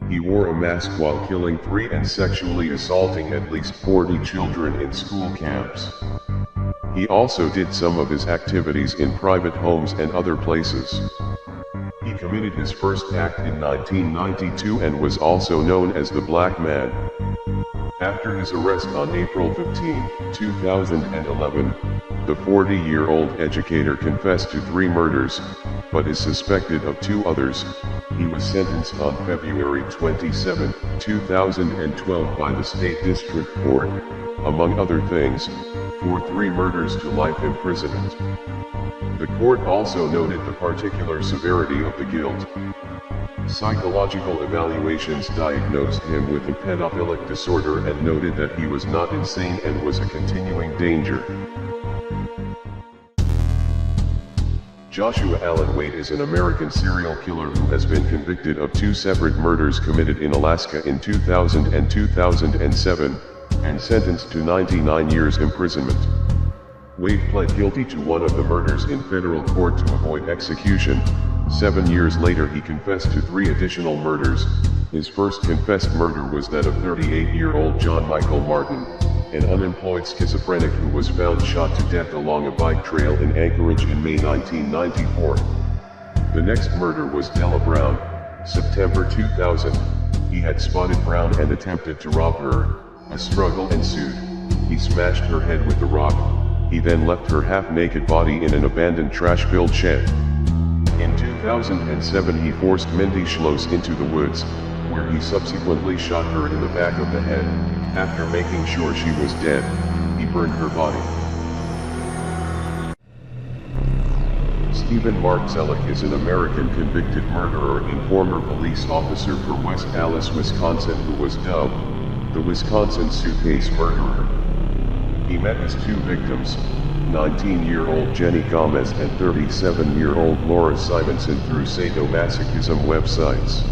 He He wore a mask while killing 3 and sexually assaulting at least 40 children in school camps. He also did some of his activities in private homes and other places. He committed his first act in 1992 and was also known as the Black Man. After his arrest on April 15, 2011, the 40-year-old educator confessed to 3 murders, but is suspected of 2 others. He was sentenced on February 27, 2012 by the State District Court, among other things, for 3 murders to life imprisonment. The court also noted the particular severity of the guilt. Psychological evaluations diagnosed him with a pedophilic disorder and noted that he was not insane and was a continuing danger. Joshua Allen Wade is an American serial killer who has been convicted of 2 separate murders committed in Alaska in 2000 and 2007, and sentenced to 99 years imprisonment. Wade pled guilty to one of the murders in federal court to avoid execution. 7 years later he confessed to 3 additional murders. His first confessed murder was that of 38-year-old John Michael Martin, an unemployed schizophrenic who was found shot to death along a bike trail in Anchorage in May 1994. The next murder was Della Brown, September 2000. He had spotted Brown and attempted to rob her. A struggle ensued. He smashed her head with the rock. He then left her half-naked body in an abandoned trash-filled shed. In 2007 he forced Mindy Schloss into the woods, where he subsequently shot her in the back of the head. After making sure she was dead, he burned her body. Stephen Mark Zellick is an American convicted murderer and former police officer for West Allis, Wisconsin, who was dubbed the Wisconsin Suitcase Murderer. He met his 2 victims, 19-year-old Jenny Gomez and 37-year-old Laura Simonson, through sadomasochism websites.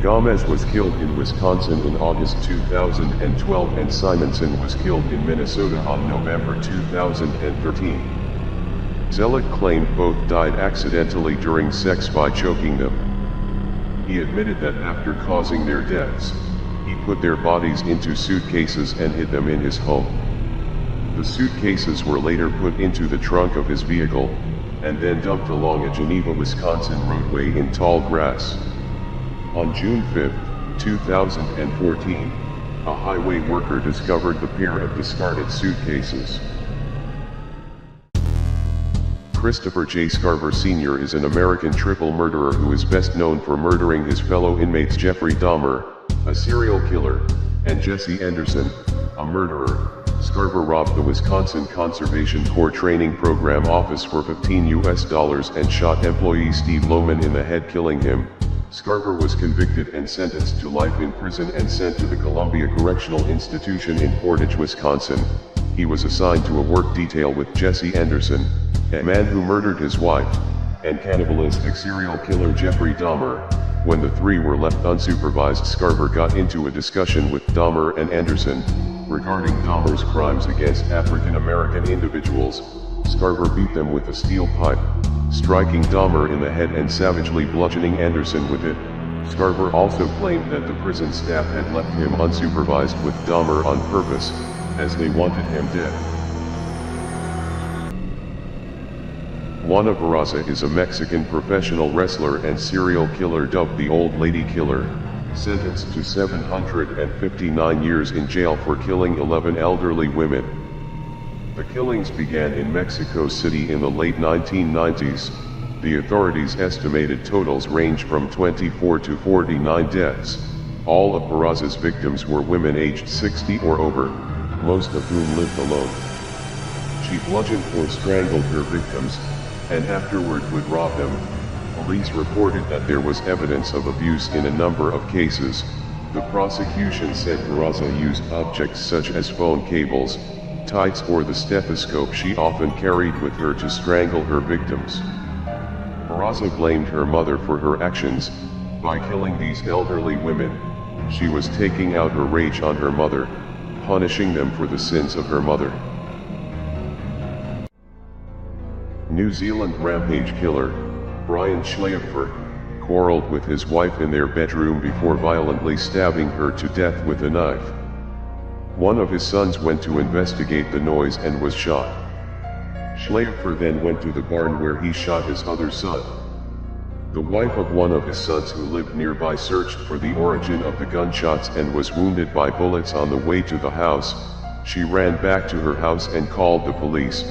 Gomez was killed in Wisconsin in August 2012 and Simonson was killed in Minnesota on November 2013. Zellick claimed both died accidentally during sex by choking them. He admitted that after causing their deaths, he put their bodies into suitcases and hid them in his home. The suitcases were later put into the trunk of his vehicle, and then dumped along a Geneva, Wisconsin roadway in tall grass. On June 5, 2014, a highway worker discovered the pair of discarded suitcases. Christopher J. Scarver Sr. is an American triple murderer who is best known for murdering his fellow inmates Jeffrey Dahmer, a serial killer, and Jesse Anderson, a murderer. Scarver robbed the Wisconsin Conservation Corps training program office for $15 and shot employee Steve Lohman in the head, killing him. Scarver was convicted and sentenced to life in prison and sent to the Columbia Correctional Institution in Portage, Wisconsin. He was assigned to a work detail with Jesse Anderson, a man who murdered his wife, and cannibalistic serial killer Jeffrey Dahmer. When the 3 were left unsupervised, Scarver got into a discussion with Dahmer and Anderson regarding Dahmer's crimes against African American individuals. Scarver beat them with a steel pipe, striking Dahmer in the head and savagely bludgeoning Anderson with it. Scarver also claimed that the prison staff had left him unsupervised with Dahmer on purpose, as they wanted him dead. Juana Barraza is a Mexican professional wrestler and serial killer dubbed the Old Lady Killer, sentenced to 759 years in jail for killing 11 elderly women. The killings began in Mexico City in the late 1990s. The authorities' estimated totals range from 24 to 49 deaths. All of Barraza's victims were women aged 60 or over, most of whom lived alone. She bludgeoned or strangled her victims, and afterward would rob them. Police reported that there was evidence of abuse in a number of cases. The prosecution said Barraza used objects such as phone cables, tights, or the stethoscope she often carried with her to strangle her victims. Barraza blamed her mother for her actions. By killing these elderly women, she was taking out her rage on her mother, punishing them for the sins of her mother. New Zealand rampage killer Brian Schleifer quarreled with his wife in their bedroom before violently stabbing her to death with a knife. One of his sons went to investigate the noise and was shot. Schleifer then went to the barn where he shot his other son. The wife of one of his sons who lived nearby searched for the origin of the gunshots and was wounded by bullets on the way to the house. She ran back to her house and called the police.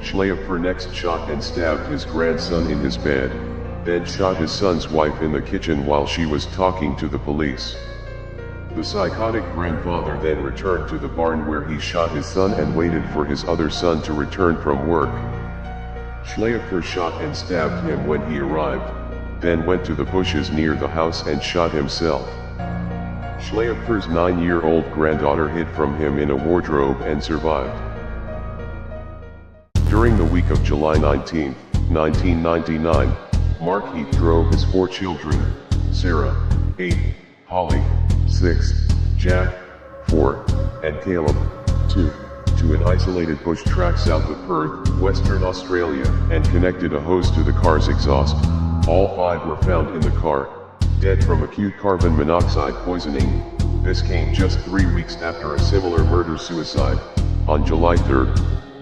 Schleifer next shot and stabbed his grandson in his bed, then shot his son's wife in the kitchen while she was talking to the police. The psychotic grandfather then returned to the barn where he shot his son and waited for his other son to return from work. Schleifer shot and stabbed him when he arrived, then went to the bushes near the house and shot himself. Schleifer's 9-year-old granddaughter hid from him in a wardrobe and survived. During the week of July 19, 1999, Mark Heath drove his 4 children, Sarah, 8, Holly, 6, Jack, 4, and Caleb, 2, to an isolated bush track south of Perth, Western Australia, and connected a hose to the car's exhaust. All 5 were found in the car, dead from acute carbon monoxide poisoning. This came just 3 weeks after a similar murder-suicide. On July 3rd,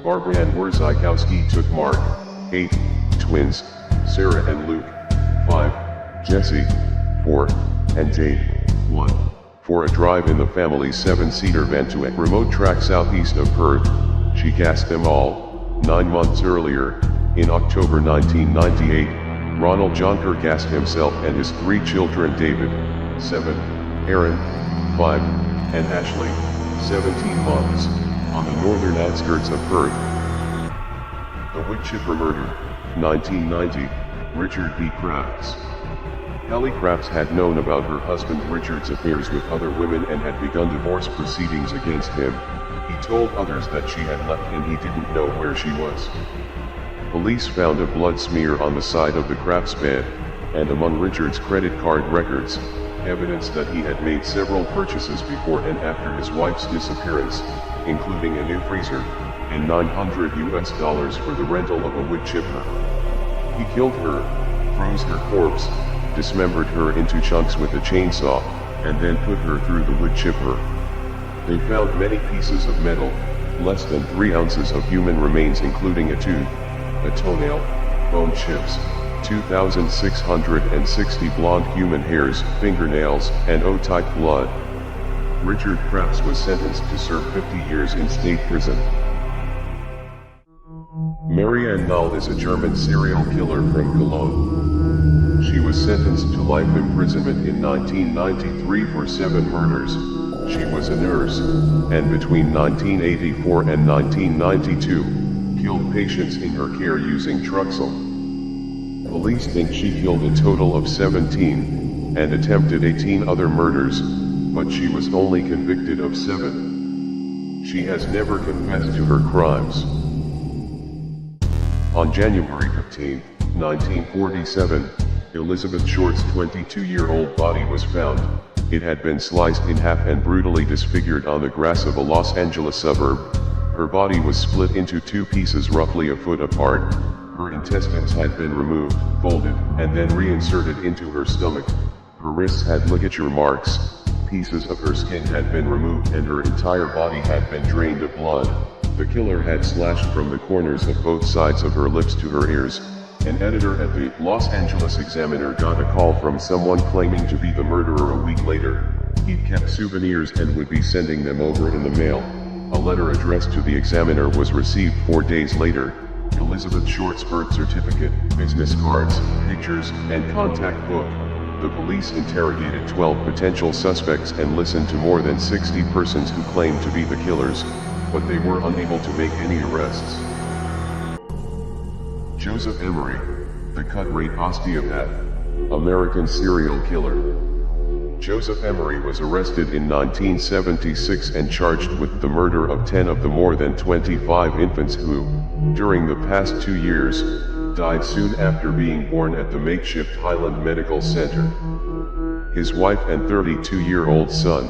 Barbara Ann Warzykowski took Mark, 8, twins, Sarah and Luke, 5, Jesse, 4, and Jade, 1, for a drive in the family's 7-seater van to a remote track southeast of Perth. She gassed them all. 9 months earlier, in October 1998, Ronald Jonker gassed himself and his 3 children, David, 7, Aaron, 5, and Ashley, 17 months, on the northern outskirts of Perth. The Woodchipper murder, 1990, Richard B. Crafts. Kelly Crafts had known about her husband Richard's affairs with other women and had begun divorce proceedings against him. He told others that she had left and he didn't know where she was. Police found a blood smear on the side of the Crafts bed, and among Richard's credit card records, evidence that he had made several purchases before and after his wife's disappearance, including a new freezer, and $900 for the rental of a wood chipper. He killed her, froze her corpse, dismembered her into chunks with a chainsaw, and then put her through the wood chipper. They found many pieces of metal, less than 3 ounces of human remains including a tooth, a toenail, bone chips, 2,660 blonde human hairs, fingernails, and O-type blood. Richard Crafts was sentenced to serve 50 years in state prison. Marianne Null is a German serial killer from Cologne. She was sentenced to life imprisonment in 1993 for 7 murders. She was a nurse, and between 1984 and 1992, killed patients in her care using Truxil. Police think she killed a total of 17, and attempted 18 other murders, but she was only convicted of 7. She has never confessed to her crimes. On January 15, 1947, Elizabeth Short's 22-year-old body was found. It had been sliced in half and brutally disfigured on the grass of a Los Angeles suburb. Her body was split into 2 pieces roughly a foot apart. Her intestines had been removed, folded, and then reinserted into her stomach. Her wrists had ligature marks. Pieces of her skin had been removed and her entire body had been drained of blood. The killer had slashed from the corners of both sides of her lips to her ears. An editor at the Los Angeles Examiner got a call from someone claiming to be the murderer a week later. He'd kept souvenirs and would be sending them over in the mail. A letter addressed to the Examiner was received 4 days later. Elizabeth Short's birth certificate, business cards, pictures, and contact book. The police interrogated 12 potential suspects and listened to more than 60 persons who claimed to be the killers, but they were unable to make any arrests. Joseph Emery, the cut-rate osteopath, American serial killer. Joseph Emery was arrested in 1976 and charged with the murder of 10 of the more than 25 infants who, during the past 2 years, died soon after being born at the makeshift Highland Medical Center. His wife and 32-year-old son,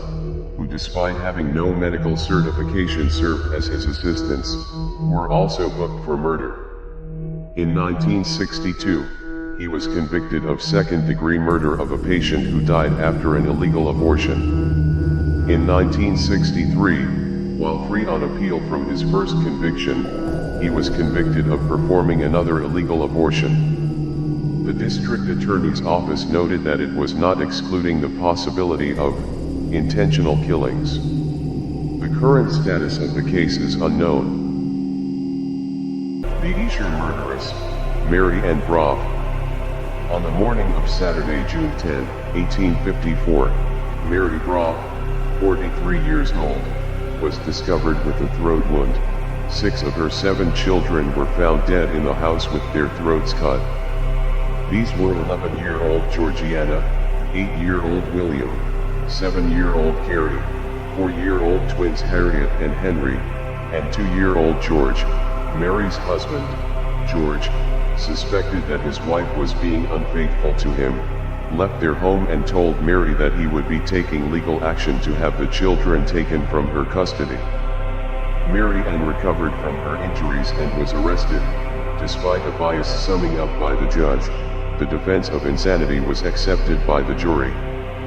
who despite having no medical certification served as his assistants, were also booked for murder. In 1962, He was convicted of second-degree murder of a patient who died after an illegal abortion. In 1963, while free on appeal from his first conviction, he was convicted of performing another illegal abortion. The district attorney's office noted that it was not excluding the possibility of intentional killings. The current status of the case is unknown. The Esher murderess, Mary Ann Brough. On the morning of Saturday, June 10, 1854, Mary Brough, 43 years old, was discovered with a throat wound. 6 of her 7 children were found dead in the house with their throats cut. These were 11-year-old Georgiana, 8-year-old William, 7-year-old Carrie, 4-year-old twins Harriet and Henry, and 2-year-old George. Mary's husband, George, suspected that his wife was being unfaithful to him, left their home and told Mary that he would be taking legal action to have the children taken from her custody. Mary Ann recovered from her injuries and was arrested. Despite a bias summing up by the judge, the defense of insanity was accepted by the jury,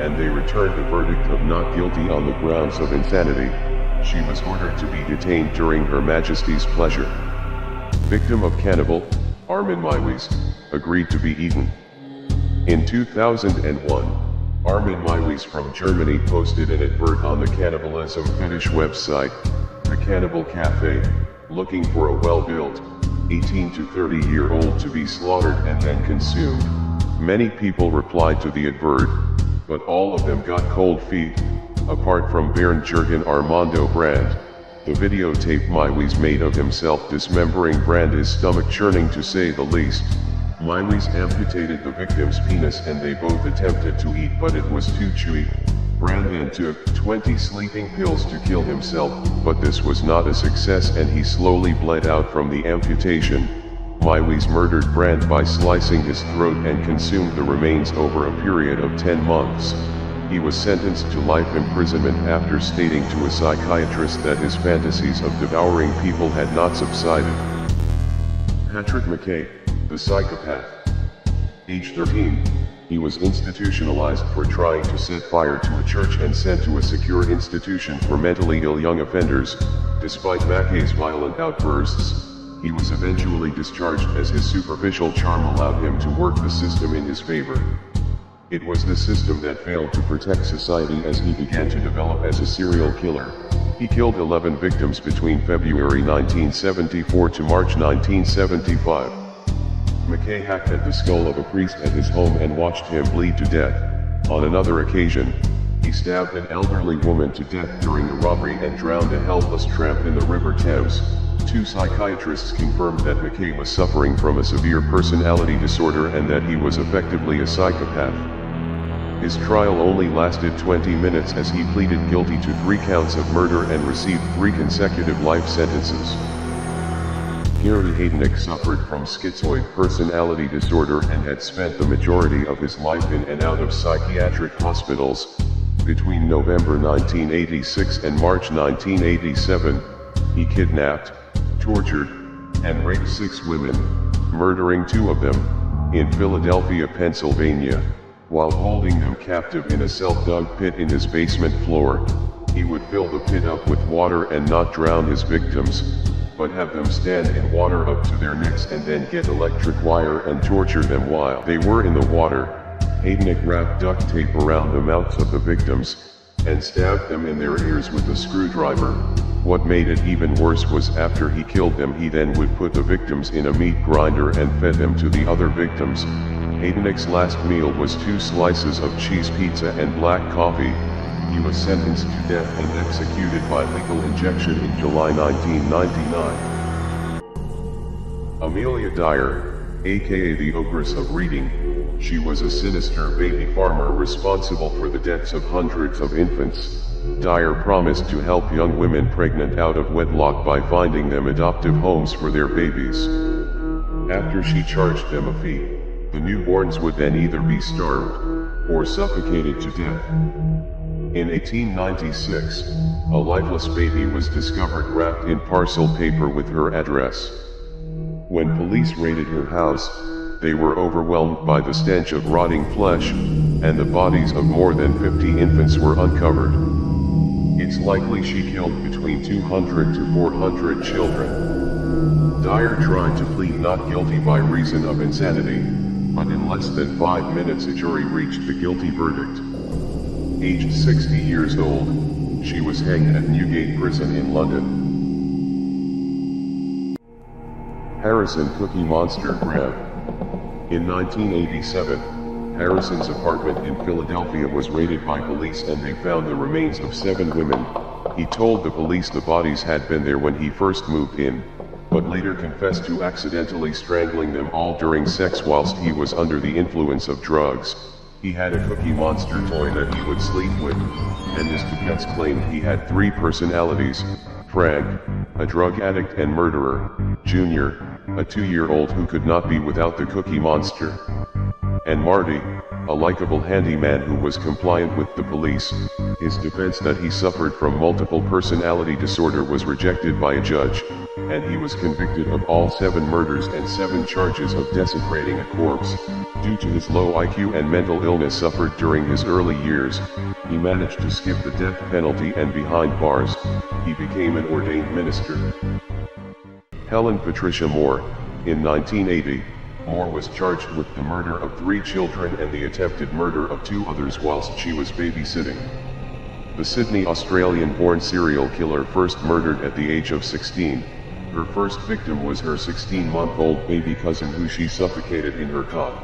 and they returned a verdict of not guilty on the grounds of insanity. She was ordered to be detained during Her Majesty's pleasure. Victim of cannibal, Armin Meiwes, agreed to be eaten. In 2001, Armin Meiwes from Germany posted an advert on the cannibalism fetish website, The Cannibal Cafe, looking for a well-built, 18 to 30-year-old to be slaughtered and then consumed. Many people replied to the advert, but all of them got cold feet, apart from Bernd-Jürgen Armando Brand. The videotape Meiwes made of himself dismembering Brand is stomach-churning to say the least. Meiwes amputated the victim's penis and they both attempted to eat, but it was too chewy. Brand then took 20 sleeping pills to kill himself, but this was not a success and he slowly bled out from the amputation. Meiwes murdered Brand by slicing his throat and consumed the remains over a period of 10 months. He was sentenced to life imprisonment after stating to a psychiatrist that his fantasies of devouring people had not subsided. Patrick McKay, the psychopath. Age 13, he was institutionalized for trying to set fire to a church and sent to a secure institution for mentally ill young offenders. Despite McKay's violent outbursts, he was eventually discharged as his superficial charm allowed him to work the system in his favor. It was the system that failed to protect society as he began to develop as a serial killer. He killed 11 victims between February 1974 to March 1975. McKay hacked at the skull of a priest at his home and watched him bleed to death. On another occasion, he stabbed an elderly woman to death during a robbery and drowned a helpless tramp in the River Thames. 2 psychiatrists confirmed that McKay was suffering from a severe personality disorder and that he was effectively a psychopath. His trial only lasted 20 minutes as he pleaded guilty to 3 counts of murder and received 3 consecutive life sentences. Gary Heydnik suffered from schizoid personality disorder and had spent the majority of his life in and out of psychiatric hospitals. Between November 1986 and March 1987, he kidnapped, tortured, and raped 6 women, murdering 2 of them, in Philadelphia, Pennsylvania. While holding them captive in a self-dug pit in his basement floor, he would fill the pit up with water and not drown his victims, but have them stand in water up to their necks and then get electric wire and torture them while they were in the water. Heydnik wrapped duct tape around the mouths of the victims, and stabbed them in their ears with a screwdriver. What made it even worse was after he killed them he then would put the victims in a meat grinder and fed them to the other victims. Heydnik's last meal was 2 slices of cheese pizza and black coffee. He was sentenced to death and executed by lethal injection in July 1999. Amelia Dyer, aka the Ogress of Reading, she was a sinister baby farmer responsible for the deaths of hundreds of infants. Dyer promised to help young women pregnant out of wedlock by finding them adoptive homes for their babies. After she charged them a fee, the newborns would then either be starved or suffocated to death. In 1896, a lifeless baby was discovered wrapped in parcel paper with her address. When police raided her house, They were overwhelmed by the stench of rotting flesh, and the bodies of more than 50 infants were uncovered. It's likely she killed between 200 to 400 children. Dyer tried to plead not guilty by reason of insanity, but in less than 5 minutes a jury reached the guilty verdict. Aged 60 years old, she was hanged at Newgate Prison in London. Harrison Cookie Monster Graham. In 1987, Harrison's apartment in Philadelphia was raided by police and they found the remains of 7 women. He told the police the bodies had been there when he first moved in, but later confessed to accidentally strangling them all during sex whilst he was under the influence of drugs. He had a Cookie Monster toy that he would sleep with, and his defense claimed he had 3 personalities: Frank, a drug addict and murderer; Junior, a 2-year-old who could not be without the Cookie Monster; and Marty, a likable handyman who was compliant with the police. His defense that he suffered from multiple personality disorder was rejected by a judge, and he was convicted of all 7 murders and 7 charges of desecrating a corpse. Due to his low IQ and mental illness suffered during his early years, he managed to skip the death penalty, and behind bars, he became an ordained minister. Helen Patricia Moore. In 1980, Moore was charged with the murder of 3 children and the attempted murder of 2 others whilst she was babysitting. The Sydney, Australian-born serial killer first murdered at the age of 16. Her first victim was her 16-month-old baby cousin who she suffocated in her cot.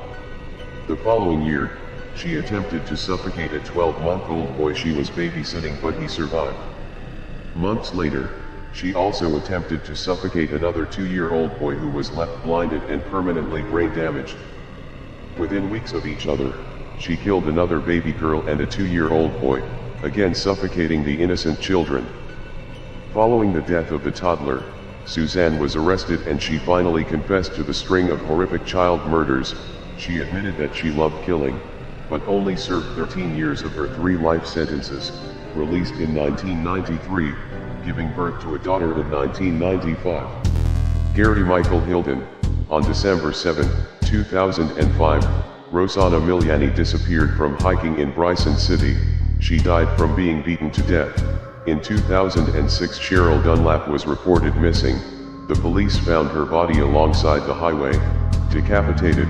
The following year, she attempted to suffocate a 12-month-old boy she was babysitting, but he survived. Months later, she also attempted to suffocate another 2-year-old boy who was left blinded and permanently brain damaged. Within weeks of each other, she killed another baby girl and a 2-year-old boy, again suffocating the innocent children. Following the death of the toddler, Suzanne was arrested and she finally confessed to the string of horrific child murders. She admitted that she loved killing, but only served 13 years of her 3 life sentences, released in 1993, giving birth to a daughter in 1995. Gary Michael Hilden. On December 7, 2005, Rosanna Miliani disappeared from hiking in Bryson City. She died from being beaten to death. In 2006, Cheryl Dunlap was reported missing. The police found her body alongside the highway, decapitated.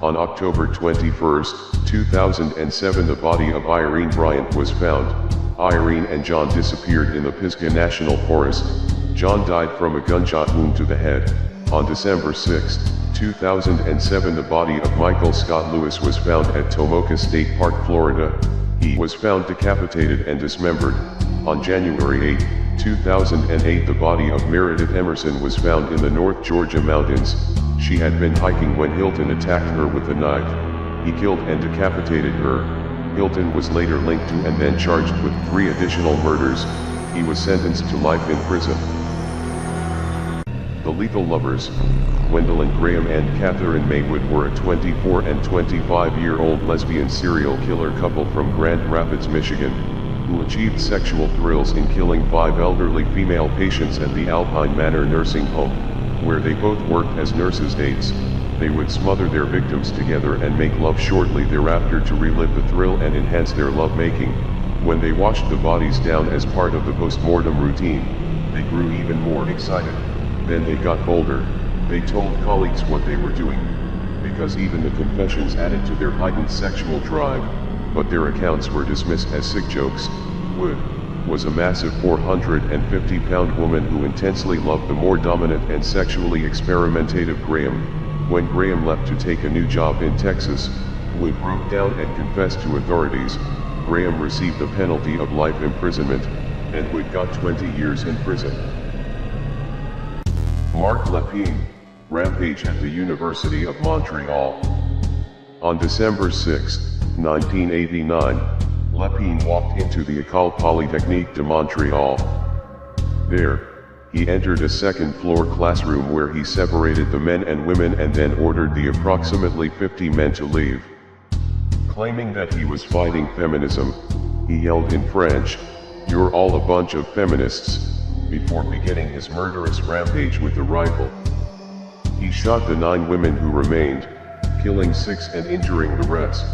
On October 21, 2007, the body of Irene Bryant was found. Irene and John disappeared in the Pisgah National Forest. John died from a gunshot wound to the head. On December 6, 2007, the body of Michael Scott Lewis was found at Tomoka State Park, Florida. He was found decapitated and dismembered. On January 8, 2008, the body of Meredith Emerson was found in the North Georgia mountains. She had been hiking when Hilton attacked her with a knife. He killed and decapitated her. Hilton was later linked to and then charged with 3 additional murders. He was sentenced to life in prison. The Lethal Lovers. Gwendolyn Graham and Catherine Maywood were a 24 and 25-year-old lesbian serial killer couple from Grand Rapids, Michigan, who achieved sexual thrills in killing 5 elderly female patients at the Alpine Manor nursing home, where they both worked as nurses' aides. They would smother their victims together and make love shortly thereafter to relive the thrill and enhance their lovemaking. When they washed the bodies down as part of the post-mortem routine, they grew even more excited. Then they got bolder. They told colleagues what they were doing, because even the confessions added to their heightened sexual drive, but their accounts were dismissed as sick jokes. Wood was a massive 450-pound woman who intensely loved the more dominant and sexually experimentative Graham. When Graham left to take a new job in Texas, Wood broke down and confessed to authorities. Graham received the penalty of life imprisonment, and Wood got 20 years in prison. Mark Lepine. Rampage at the University of Montreal. On December 6, 1989, Lepine walked into the École Polytechnique de Montréal. There, he entered a second-floor classroom where he separated the men and women and then ordered the approximately 50 men to leave. Claiming that he was fighting feminism, he yelled in French, "You're all a bunch of feminists," before beginning his murderous rampage with a rifle. He shot the 9 women who remained, killing 6 and injuring the rest.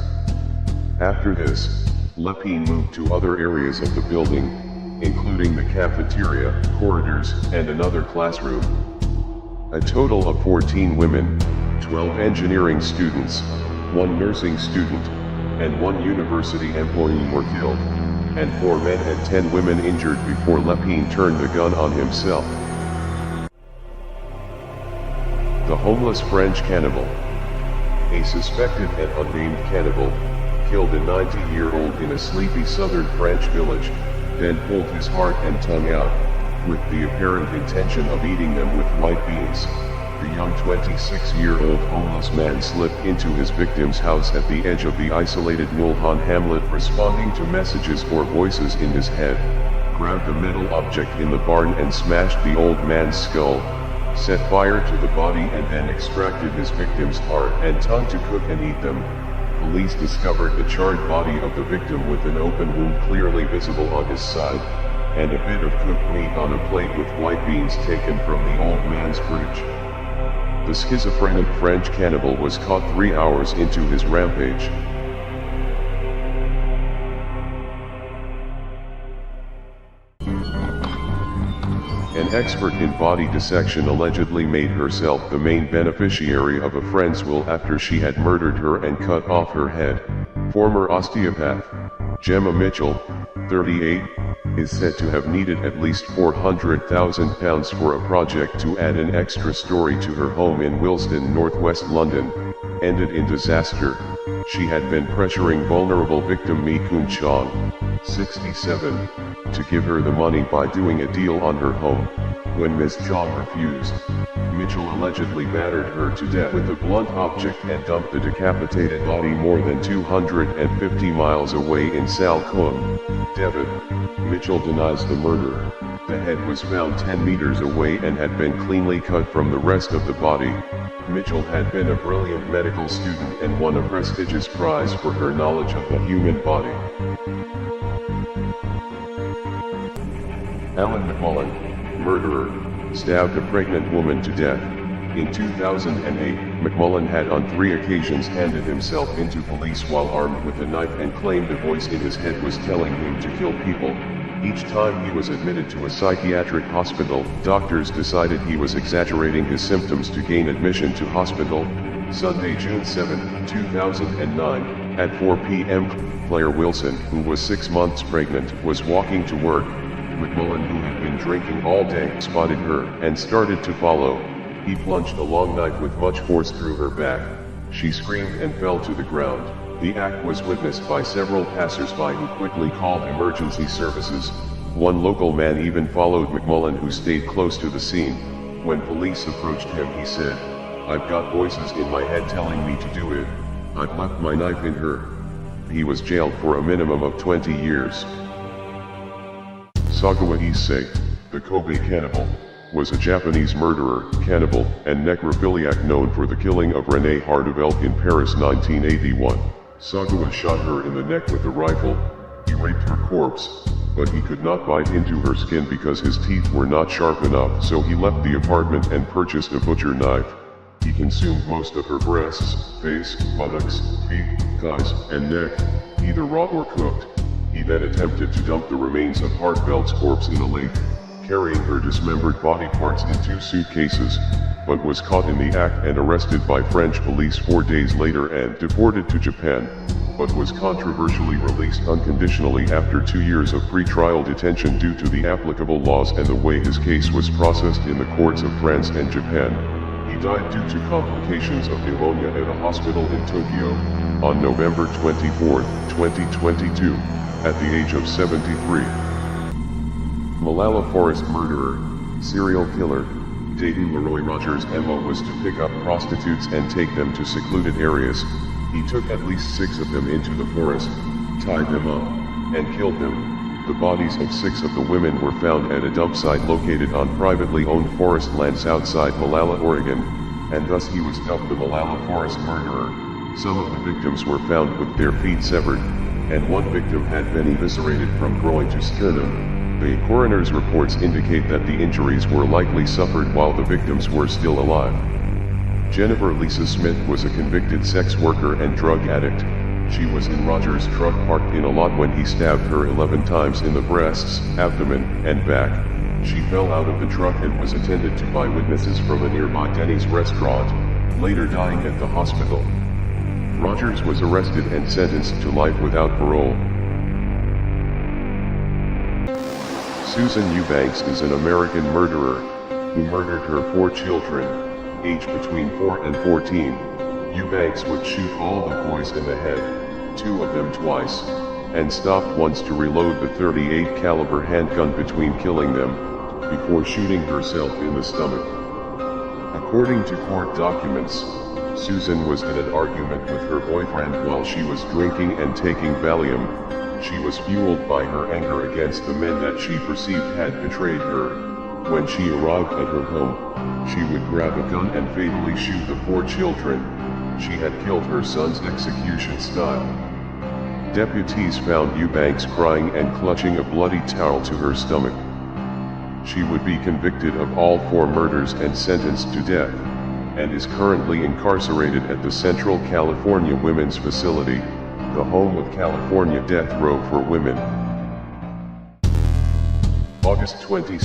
After this, Lepine moved to other areas of the building, including the cafeteria, corridors, and another classroom. A total of 14 women, 12 engineering students, 1 nursing student, and 1 university employee were killed, and 4 men and 10 women injured before Lepine turned the gun on himself. The homeless French cannibal. A suspected and unnamed cannibal killed a 90-year-old in a sleepy southern French village, then pulled his heart and tongue out, with the apparent intention of eating them with white beans. The young 26-year-old homeless man slipped into his victim's house at the edge of the isolated Mulholland hamlet, responding to messages or voices in his head, grabbed a metal object in the barn and smashed the old man's skull, set fire to the body and then extracted his victim's heart and tongue to cook and eat them. Police discovered the charred body of the victim with an open wound clearly visible on his side, and a bit of cooked meat on a plate with white beans taken from the old man's fridge. The schizophrenic French cannibal was caught 3 hours into his rampage. An expert in body dissection allegedly made herself the main beneficiary of a friend's will after she had murdered her and cut off her head. Former osteopath Gemma Mitchell, 38, is said to have needed at least £400,000 for a project to add an extra story to her home in Willesden, northwest London, ended in disaster. She had been pressuring vulnerable victim Mi Kun Chong, 67, to give her the money by doing a deal on her home. When Ms. Chong refused, Mitchell allegedly battered her to death with a blunt object and dumped the decapitated body more than 250 miles away in Salcombe, Devon. Mitchell denies the murder. The head was found 10 meters away and had been cleanly cut from the rest of the body. Mitchell had been a brilliant medical student and won a prestigious prize for her knowledge of the human body. Alan McMullen, murderer, stabbed a pregnant woman to death. In 2008, McMullen had on 3 occasions handed himself into police while armed with a knife and claimed a voice in his head was telling him to kill people. Each time he was admitted to a psychiatric hospital, doctors decided he was exaggerating his symptoms to gain admission to hospital. Sunday, June 7, 2009, at 4 p.m., Claire Wilson, who was 6 months pregnant, was walking to work. McMullen, who had been drinking all day, spotted her and started to follow. He plunged a long knife with much force through her back. She screamed and fell to the ground. The act was witnessed by several passers-by who quickly called emergency services. One local man even followed McMullen, who stayed close to the scene. When police approached him, he said, "I've got voices in my head telling me to do it. I've left my knife in her." He was jailed for a minimum of 20 years. Sagawa Issei, the Kobe cannibal, was a Japanese murderer, cannibal, and necrophiliac known for the killing of Renée Hardevelt in Paris 1981. Sagawa shot her in the neck with a rifle. He raped her corpse, but he could not bite into her skin because his teeth were not sharp enough, so he left the apartment and purchased a butcher knife. He consumed most of her breasts, face, buttocks, feet, thighs, and neck, either raw or cooked. He then attempted to dump the remains of Hartveldt's corpse in a lake, carrying her dismembered body parts in 2 suitcases, but was caught in the act and arrested by French police 4 days later and deported to Japan, but was controversially released unconditionally after 2 years of pre-trial detention due to the applicable laws and the way his case was processed in the courts of France and Japan. He died due to complications of pneumonia at a hospital in Tokyo, on November 24, 2022, at the age of 73. Malala Forest murderer, serial killer, Dayton Leroy Rogers' MO was to pick up prostitutes and take them to secluded areas. He took at least 6 of them into the forest, tied them up, and killed them. The bodies of 6 of the women were found at a dump site located on privately owned forest lands outside Malala, Oregon, and thus he was dubbed the Malala Forest murderer. Some of the victims were found with their feet severed, and one victim had been eviscerated from groin to sternum. The coroner's reports indicate that the injuries were likely suffered while the victims were still alive. Jennifer Lisa Smith was a convicted sex worker and drug addict. She was in Rogers' truck parked in a lot when he stabbed her 11 times in the breasts, abdomen, and back. She fell out of the truck and was attended to by witnesses from a nearby Denny's restaurant, later dying at the hospital. Rogers was arrested and sentenced to life without parole. Susan Eubanks is an American murderer who murdered her 4 children, aged between 4 and 14. Eubanks would shoot all the boys in the head, 2 of them twice, and stopped once to reload the .38 caliber handgun between killing them, before shooting herself in the stomach. According to court documents, Susan was in an argument with her boyfriend while she was drinking and taking Valium. She was fueled by her anger against the men that she perceived had betrayed her. When she arrived at her home, she would grab a gun and fatally shoot the 4 children. She had killed her son's execution style. Deputies found Eubanks crying and clutching a bloody towel to her stomach. She would be convicted of all 4 murders and sentenced to death, and is currently incarcerated at the Central California Women's Facility, the home of California Death Row for Women. August 22,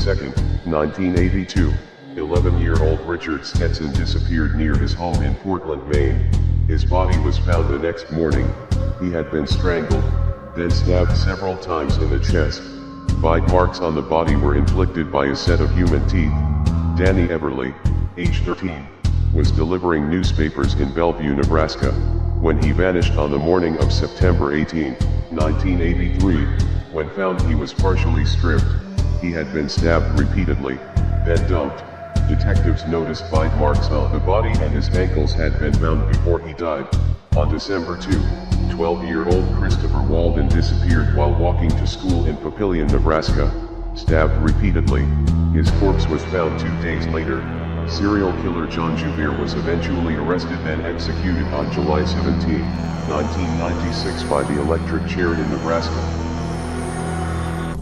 1982, 11-year-old Richard Stetson disappeared near his home in Portland, Maine. His body was found the next morning. He had been strangled, then stabbed several times in the chest. Bite marks on the body were inflicted by a set of human teeth. Danny Everly, age 13, was delivering newspapers in Bellevue, Nebraska, when he vanished on the morning of September 18, 1983. When found, he was partially stripped. He had been stabbed repeatedly, then dumped. Detectives noticed bite marks on the body and his ankles had been bound before he died. On December 2, 12-year-old Christopher Walden disappeared while walking to school in Papillion, Nebraska, stabbed repeatedly. His corpse was found 2 days later. Serial killer John Juvir was eventually arrested and executed on July 17, 1996 by the electric chair in Nebraska.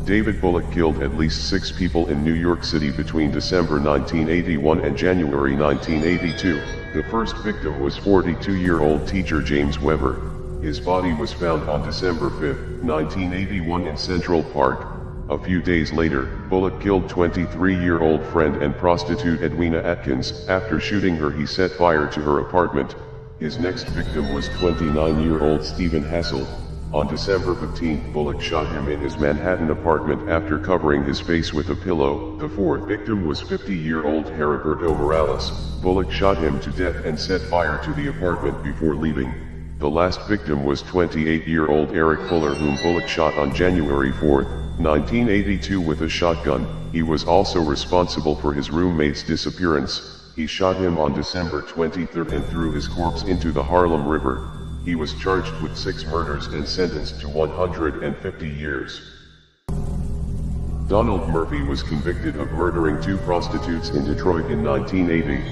David Bullock killed at least 6 people in New York City between December 1981 and January 1982. The first victim was 42-year-old teacher James Weber. His body was found on December 5, 1981 in Central Park. A few days later, Bullock killed 23-year-old friend and prostitute Edwina Atkins. After shooting her, he set fire to her apartment. His next victim was 29-year-old Stephen Hassel. On December 15, Bullock shot him in his Manhattan apartment after covering his face with a pillow. The fourth victim was 50-year-old Heriberto Morales. Bullock shot him to death and set fire to the apartment before leaving. The last victim was 28-year-old Eric Fuller, whom Bullock shot on January 4, 1982 with a shotgun. He was also responsible for his roommate's disappearance. He shot him on December 23 and threw his corpse into the Harlem River. He was charged with 6 murders and sentenced to 150 years. Donald Murphy was convicted of murdering 2 prostitutes in Detroit in 1980.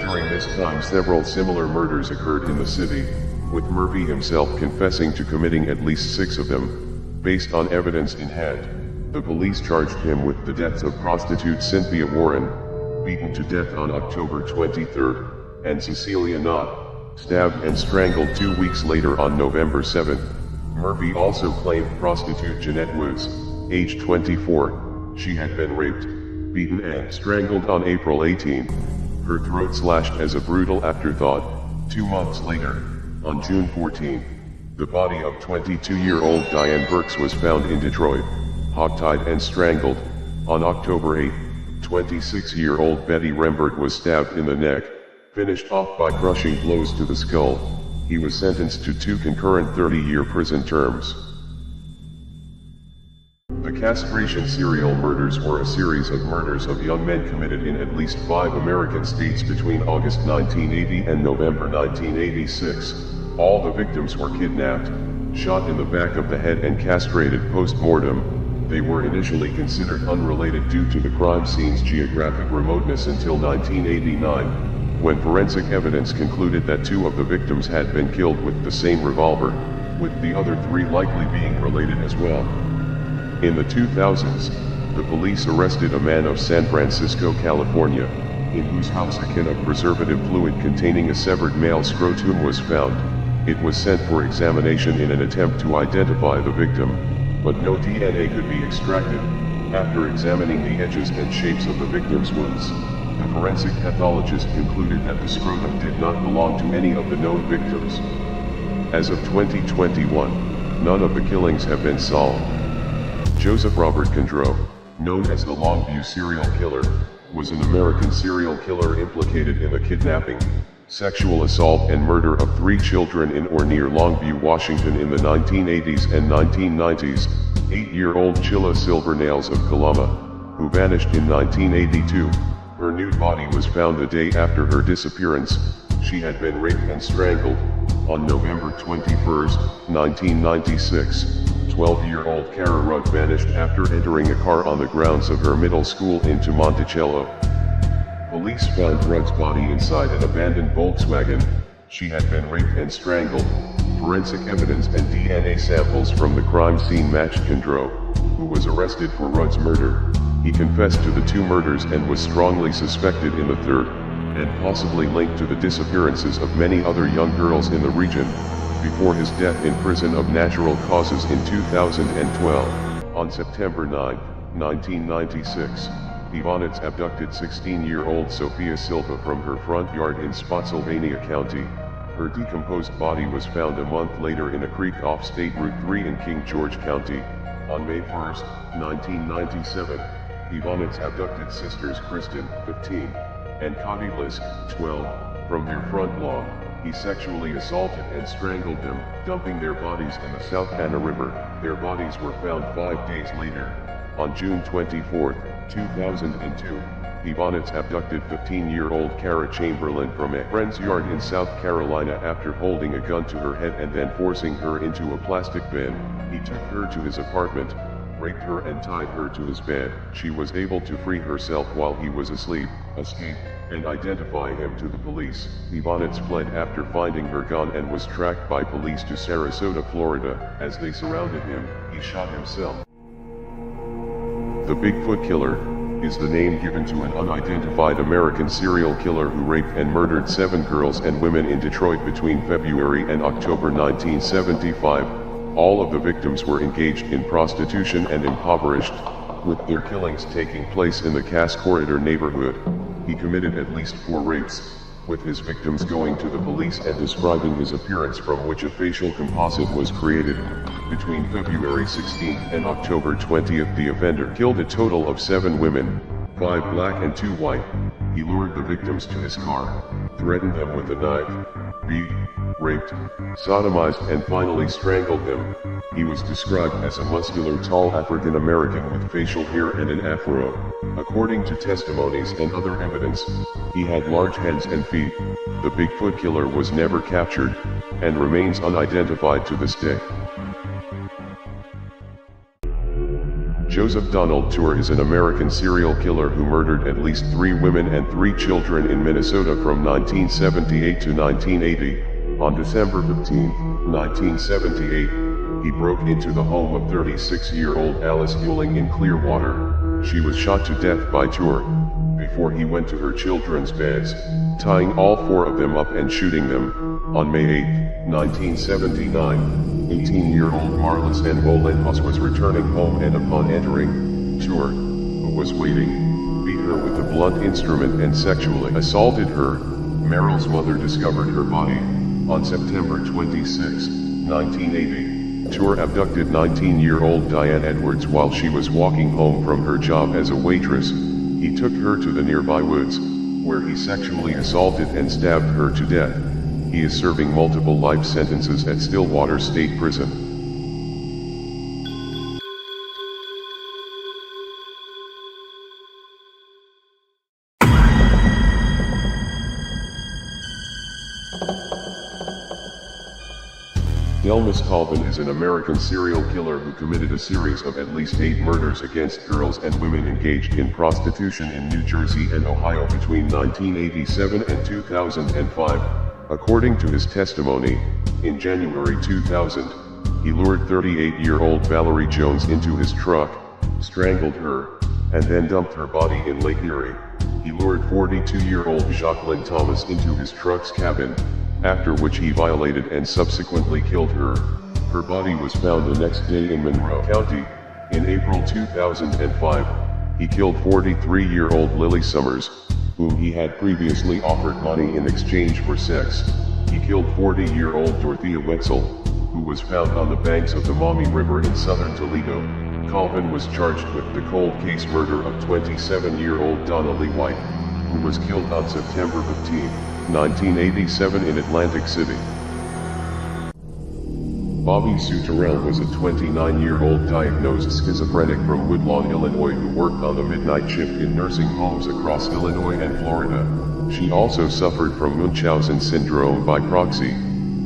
During this time, several similar murders occurred in the city, with Murphy himself confessing to committing at least 6 of them. Based on evidence in hand, the police charged him with the deaths of prostitute Cynthia Warren, beaten to death on October 23, and Cecilia Knott, stabbed and strangled 2 weeks later on November 7. Murphy also claimed prostitute Jeanette Woods, age 24. She had been raped, beaten and strangled on April 18. Her throat slashed as a brutal afterthought. 2 months later, on June 14, the body of 22-year-old Diane Burks was found in Detroit, hogtied and strangled. On October 8, 26-year-old Betty Rembert was stabbed in the neck, finished off by crushing blows to the skull. He was sentenced to 2 concurrent 30-year prison terms. The castration serial murders were a series of murders of young men committed in at least 5 American states between August 1980 and November 1986. All the victims were kidnapped, shot in the back of the head and castrated post-mortem. They were initially considered unrelated due to the crime scene's geographic remoteness until 1989. When forensic evidence concluded that 2 of the victims had been killed with the same revolver, with the other 3 likely being related as well. In the 2000s, the police arrested a man of San Francisco, California. in whose house a can of preservative fluid containing a severed male scrotum was found. It was sent for examination in an attempt to identify the victim, but no DNA could be extracted. After examining the edges and shapes of the victim's wounds, the forensic pathologist concluded that the scrotum did not belong to any of the known victims. As of 2021, none of the killings have been solved. Joseph Robert Condreau, known as the Longview serial killer, was an American serial killer implicated in the kidnapping, sexual assault and murder of 3 children in or near Longview, Washington in the 1980s and 1990s. 8-year-old Chilla Silvernails of Kalama, who vanished in 1982. Her nude body was found the day after her disappearance. She had been raped and strangled. On November 21, 1996, 12-year-old Kara Rudd vanished after entering a car on the grounds of her middle school in Monticello. Police found Rudd's body inside an abandoned Volkswagen. She had been raped and strangled. Forensic evidence and DNA samples from the crime scene matched Condreau, who was arrested for Rudd's murder. He confessed to the 2 murders and was strongly suspected in the third, and possibly linked to the disappearances of many other young girls in the region, before his death in prison of natural causes in 2012. On September 9, 1996, Ivonets abducted 16-year-old Sophia Silva from her front yard in Spotsylvania County. Her decomposed body was found a month later in a creek off State Route 3 in King George County. On May 1, 1997, Ivonets abducted sisters Kristen, 15, and Cody Lisk, 12, from their front lawn. He sexually assaulted and strangled them, dumping their bodies in the South Anna River. Their bodies were found 5 days later. On June 24, 2002, Ivonets abducted 15-year-old Kara Chamberlain from a friend's yard in South Carolina after holding a gun to her head and then forcing her into a plastic bin. He took her to his apartment, raped her and tied her to his bed. She was able to free herself while he was asleep, escape, and identify him to the police. Ivonets fled after finding her gun and was tracked by police to Sarasota, Florida. As they surrounded him, he shot himself. The Bigfoot Killer is the name given to an unidentified American serial killer who raped and murdered 7 girls and women in Detroit between February and October 1975. All of the victims were engaged in prostitution and impoverished, with their killings taking place in the Cass Corridor neighborhood. He committed at least 4 rapes, with his victims going to the police and describing his appearance, from which a facial composite was created. Between February 16th and October 20th, the offender killed a total of 7 women, 5 black and 2 white. He lured the victims to his car, threatened them with a knife, beat, raped, sodomized and finally strangled them. He was described as a muscular, tall African American with facial hair and an afro. According to testimonies and other evidence, he had large hands and feet. The Bigfoot Killer was never captured, and remains unidentified to this day. Joseph Donald Tour is an American serial killer who murdered at least 3 women and 3 children in Minnesota from 1978 to 1980. On December 15, 1978, he broke into the home of 36-year-old Alice Hewling in Clearwater. She was shot to death by Tour before he went to her children's beds, tying all 4 of them up and shooting them. On May 8, 1979, 18-year-old Marlis N. Molenhouse was returning home and upon entering, Tour, who was waiting, beat her with a blunt instrument and sexually assaulted her. Meryl's mother discovered her body. On September 26, 1980, Tour abducted 19-year-old Diane Edwards while she was walking home from her job as a waitress. He took her to the nearby woods, where he sexually assaulted and stabbed her to death. He is serving multiple life sentences at Stillwater State Prison. Delmas Colvin is an American serial killer who committed a series of at least 8 murders against girls and women engaged in prostitution in New Jersey and Ohio between 1987 and 2005. According to his testimony, in January 2000, he lured 38-year-old Valerie Jones into his truck, strangled her, and then dumped her body in Lake Erie. He lured 42-year-old Jacqueline Thomas into his truck's cabin, after which he violated and subsequently killed her. Her body was found the next day in Monroe County. In April 2005, he killed 43-year-old Lily Summers, whom he had previously offered money in exchange for sex. He killed 40-year-old Dorothea Wetzel, who was found on the banks of the Maumee River in southern Toledo. Colvin was charged with the cold case murder of 27-year-old Donna Lee White, who was killed on September 15, 1987 in Atlantic City. Bobby Sue Terrell was a 29-year-old diagnosed schizophrenic from Woodlawn, Illinois who worked on the midnight shift in nursing homes across Illinois and Florida. She also suffered from Munchausen syndrome by proxy.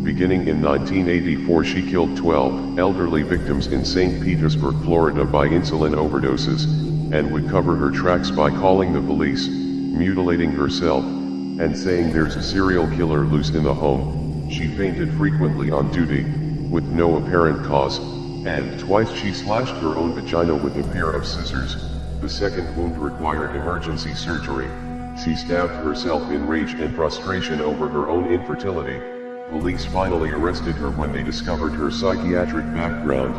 Beginning in 1984, she killed 12 elderly victims in St. Petersburg, Florida by insulin overdoses, and would cover her tracks by calling the police, mutilating herself, and saying there's a serial killer loose in the home. She fainted frequently on duty, with no apparent cause, and twice she slashed her own vagina with a pair of scissors. The second wound required emergency surgery. She stabbed herself in rage and frustration over her own infertility. Police finally arrested her when they discovered her psychiatric background.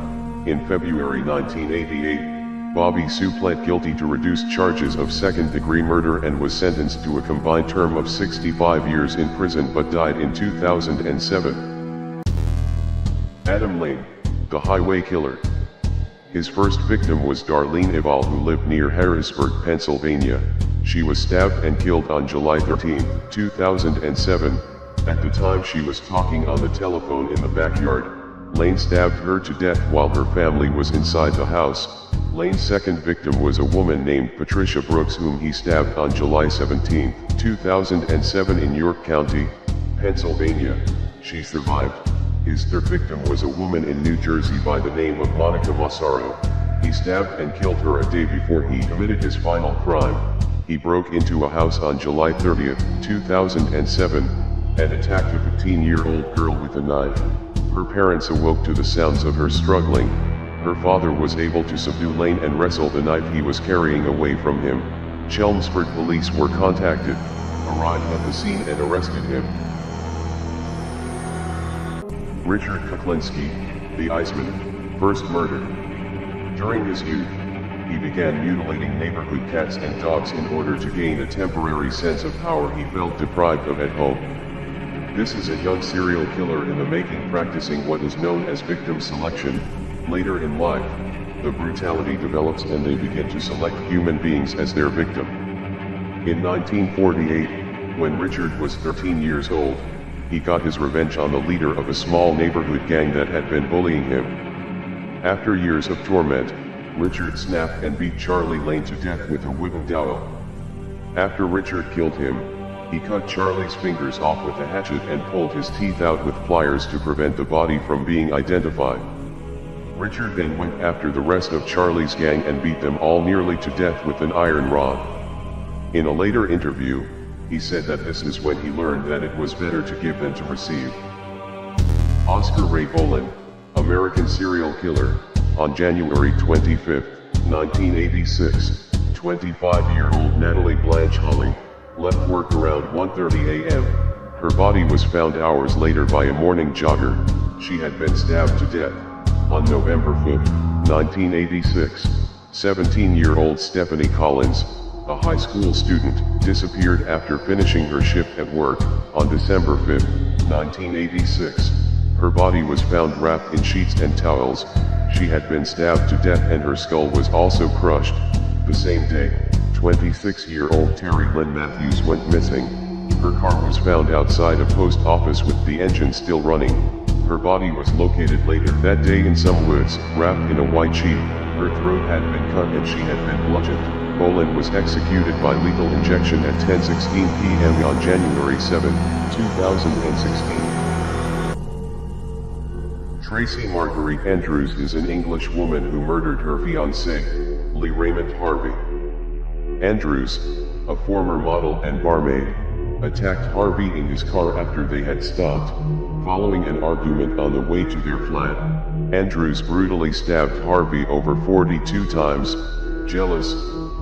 In February 1988, Bobby Sue pled guilty to reduced charges of second-degree murder and was sentenced to a combined term of 65 years in prison but died in 2007. Adam Lane, the highway killer. His first victim was Darlene Eval, who lived near Harrisburg, Pennsylvania. She was stabbed and killed on July 13, 2007. At the time she was talking on the telephone in the backyard, Lane stabbed her to death while her family was inside the house. Lane's second victim was a woman named Patricia Brooks, whom he stabbed on July 17, 2007 in York County, Pennsylvania. She survived. His third victim was a woman in New Jersey by the name of Monica Massaro. He stabbed and killed her a day before he committed his final crime. He broke into a house on July 30, 2007, and attacked a 15-year-old girl with a knife. Her parents awoke to the sounds of her struggling. Her father was able to subdue Lane and wrestle the knife he was carrying away from him. Chelmsford police were contacted, arrived at the scene and arrested him. Richard Kuklinski, the Iceman, first murder. During his youth, he began mutilating neighborhood cats and dogs in order to gain a temporary sense of power he felt deprived of at home. This is a young serial killer in the making, practicing what is known as victim selection. Later in life, the brutality develops and they begin to select human beings as their victim. In 1948, when Richard was 13 years old, he got his revenge on the leader of a small neighborhood gang that had been bullying him. After years of torment, Richard snapped and beat Charlie Lane to death with a wooden dowel. After Richard killed him, he cut Charlie's fingers off with a hatchet and pulled his teeth out with pliers to prevent the body from being identified. Richard then went after the rest of Charlie's gang and beat them all nearly to death with an iron rod. In a later interview, he said that this is when he learned that it was better to give than to receive. Oscar Ray Boland, American serial killer, on January 25, 1986, 25-year-old Natalie Blanche Holly left work around 1:30 a.m. Her body was found hours later by a morning jogger. She had been stabbed to death. On November 5, 1986, 17-year-old Stephanie Collins, a high school student, disappeared after finishing her shift at work. On December 5, 1986, her body was found wrapped in sheets and towels. She had been stabbed to death and her skull was also crushed. The same day, 26-year-old Terry Lynn Matthews went missing. Her car was found outside a post office with the engine still running. Her body was located later that day in some woods, wrapped in a white sheet. Her throat had been cut and she had been bludgeoned. Boland was executed by lethal injection at 10:16 p.m. on January 7, 2016. Tracy Marguerite Andrews is an English woman who murdered her fiancé, Lee Raymond Harvey. Andrews, a former model and barmaid, attacked Harvey in his car after they had stopped. Following an argument on the way to their flat, Andrews brutally stabbed Harvey over 42 times. Jealous,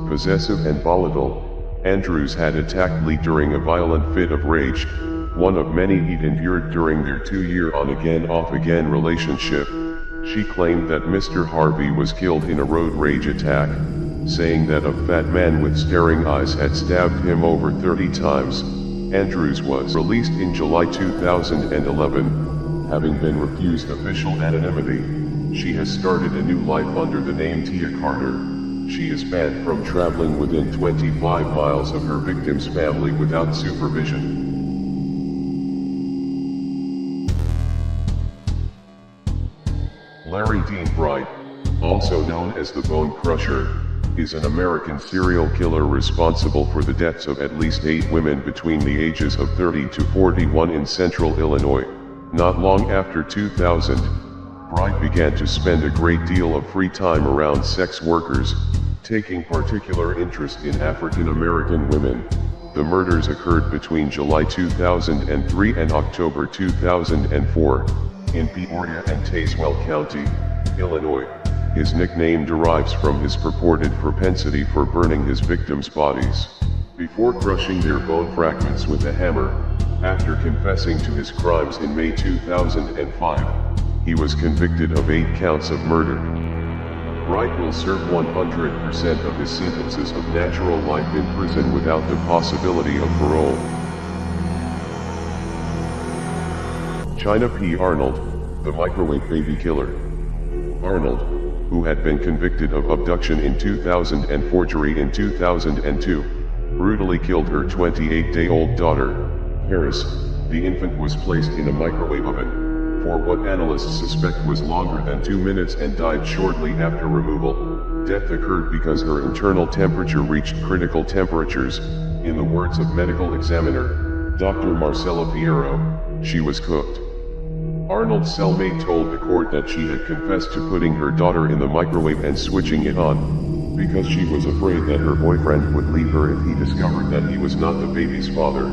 possessive and volatile, Andrews had attacked Lee during a violent fit of rage, one of many he'd endured during their 2-year on-again off-again relationship. She claimed that Mr. Harvey was killed in a road rage attack, saying that a fat man with staring eyes had stabbed him over 30 times. Andrews was released in July 2011, having been refused official anonymity. She has started a new life under the name Tia Carter. She is banned from traveling within 25 miles of her victim's family without supervision. Larry Dean Bright, also known as the Bone Crusher, is an American serial killer responsible for the deaths of at least 8 women between the ages of 30 to 41 in central Illinois. Not long after 2000, Bright began to spend a great deal of free time around sex workers, taking particular interest in African American women. The murders occurred between July 2003 and October 2004, in Peoria and Tazewell County, Illinois. His nickname derives from his purported propensity for burning his victims' bodies, before crushing their bone fragments with a hammer. After confessing to his crimes in May 2005, he was convicted of 8 counts of murder. Bright will serve 100% of his sentences of natural life in prison without the possibility of parole. China P. Arnold, the microwave baby killer. Arnold, who had been convicted of abduction in 2000 and forgery in 2002, brutally killed her 28-day-old daughter, Paris. The infant was placed in a microwave oven, for what analysts suspect was longer than 2 minutes, and died shortly after removal. Death occurred because her internal temperature reached critical temperatures. In the words of medical examiner, Dr. Marcella Fierro, she was cooked. Arnold's cellmate told the court that she had confessed to putting her daughter in the microwave and switching it on, because she was afraid that her boyfriend would leave her if he discovered that he was not the baby's father.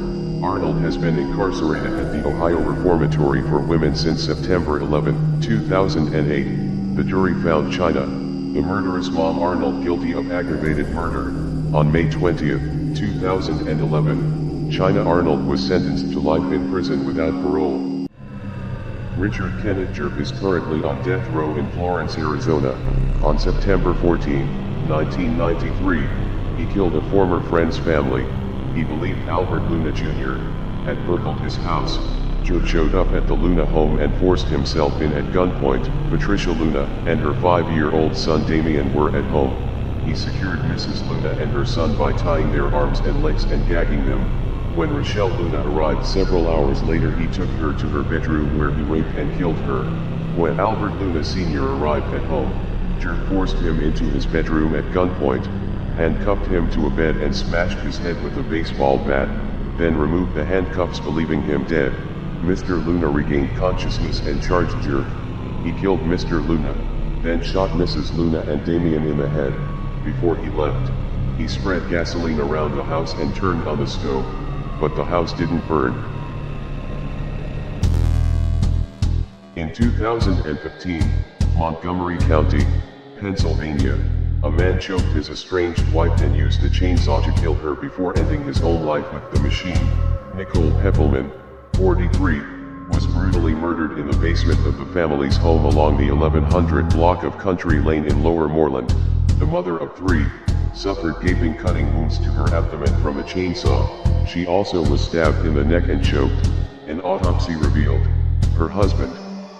Arnold has been incarcerated at the Ohio Reformatory for Women since September 11, 2008. The jury found China, the murderous mom Arnold, guilty of aggravated murder. On May 20, 2011, China Arnold was sentenced to life in prison without parole. Richard Kenneth Jerk is currently on death row in Florence, Arizona. On September 14, 1993, he killed a former friend's family. He believed Albert Luna Jr. had burgled his house. Jerk showed up at the Luna home and forced himself in at gunpoint. Patricia Luna and her 5-year-old son Damien were at home. He secured Mrs. Luna and her son by tying their arms and legs and gagging them. When Rochelle Luna arrived several hours later, he took her to her bedroom where he raped and killed her. When Albert Luna Sr. arrived at home, Jerk forced him into his bedroom at gunpoint, handcuffed him to a bed and smashed his head with a baseball bat, then removed the handcuffs believing him dead. Mr. Luna regained consciousness and charged Jerk. He killed Mr. Luna, then shot Mrs. Luna and Damien in the head. Before he left, he spread gasoline around the house and turned on the stove, but the house didn't burn. In 2015, Montgomery County, Pennsylvania, a man choked his estranged wife and used a chainsaw to kill her before ending his own life with the machine. Nicole Peppelman, 43, was brutally murdered in the basement of the family's home along the 1100 block of Country Lane in Lower Moreland. The mother of 3 suffered gaping cutting wounds to her abdomen from a chainsaw. She also was stabbed in the neck and choked. An autopsy revealed her husband,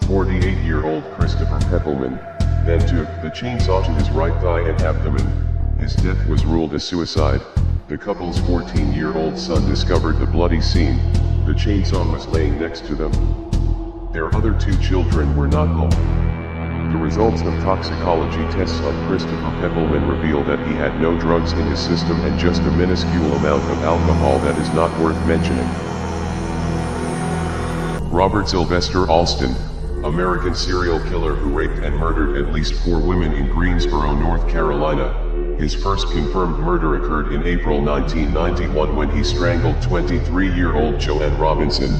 48-year-old Christopher Peppelman, then took the chainsaw to his right thigh and abdomen. His death was ruled a suicide. The couple's 14-year-old son discovered the bloody scene. The chainsaw was laying next to them. Their other 2 children were not home. The results of toxicology tests on Christopher Peppelman reveal that he had no drugs in his system and just a minuscule amount of alcohol that is not worth mentioning. Robert Sylvester Alston, American serial killer who raped and murdered at least 4 women in Greensboro, North Carolina. His first confirmed murder occurred in April 1991 when he strangled 23-year-old Joanne Robinson,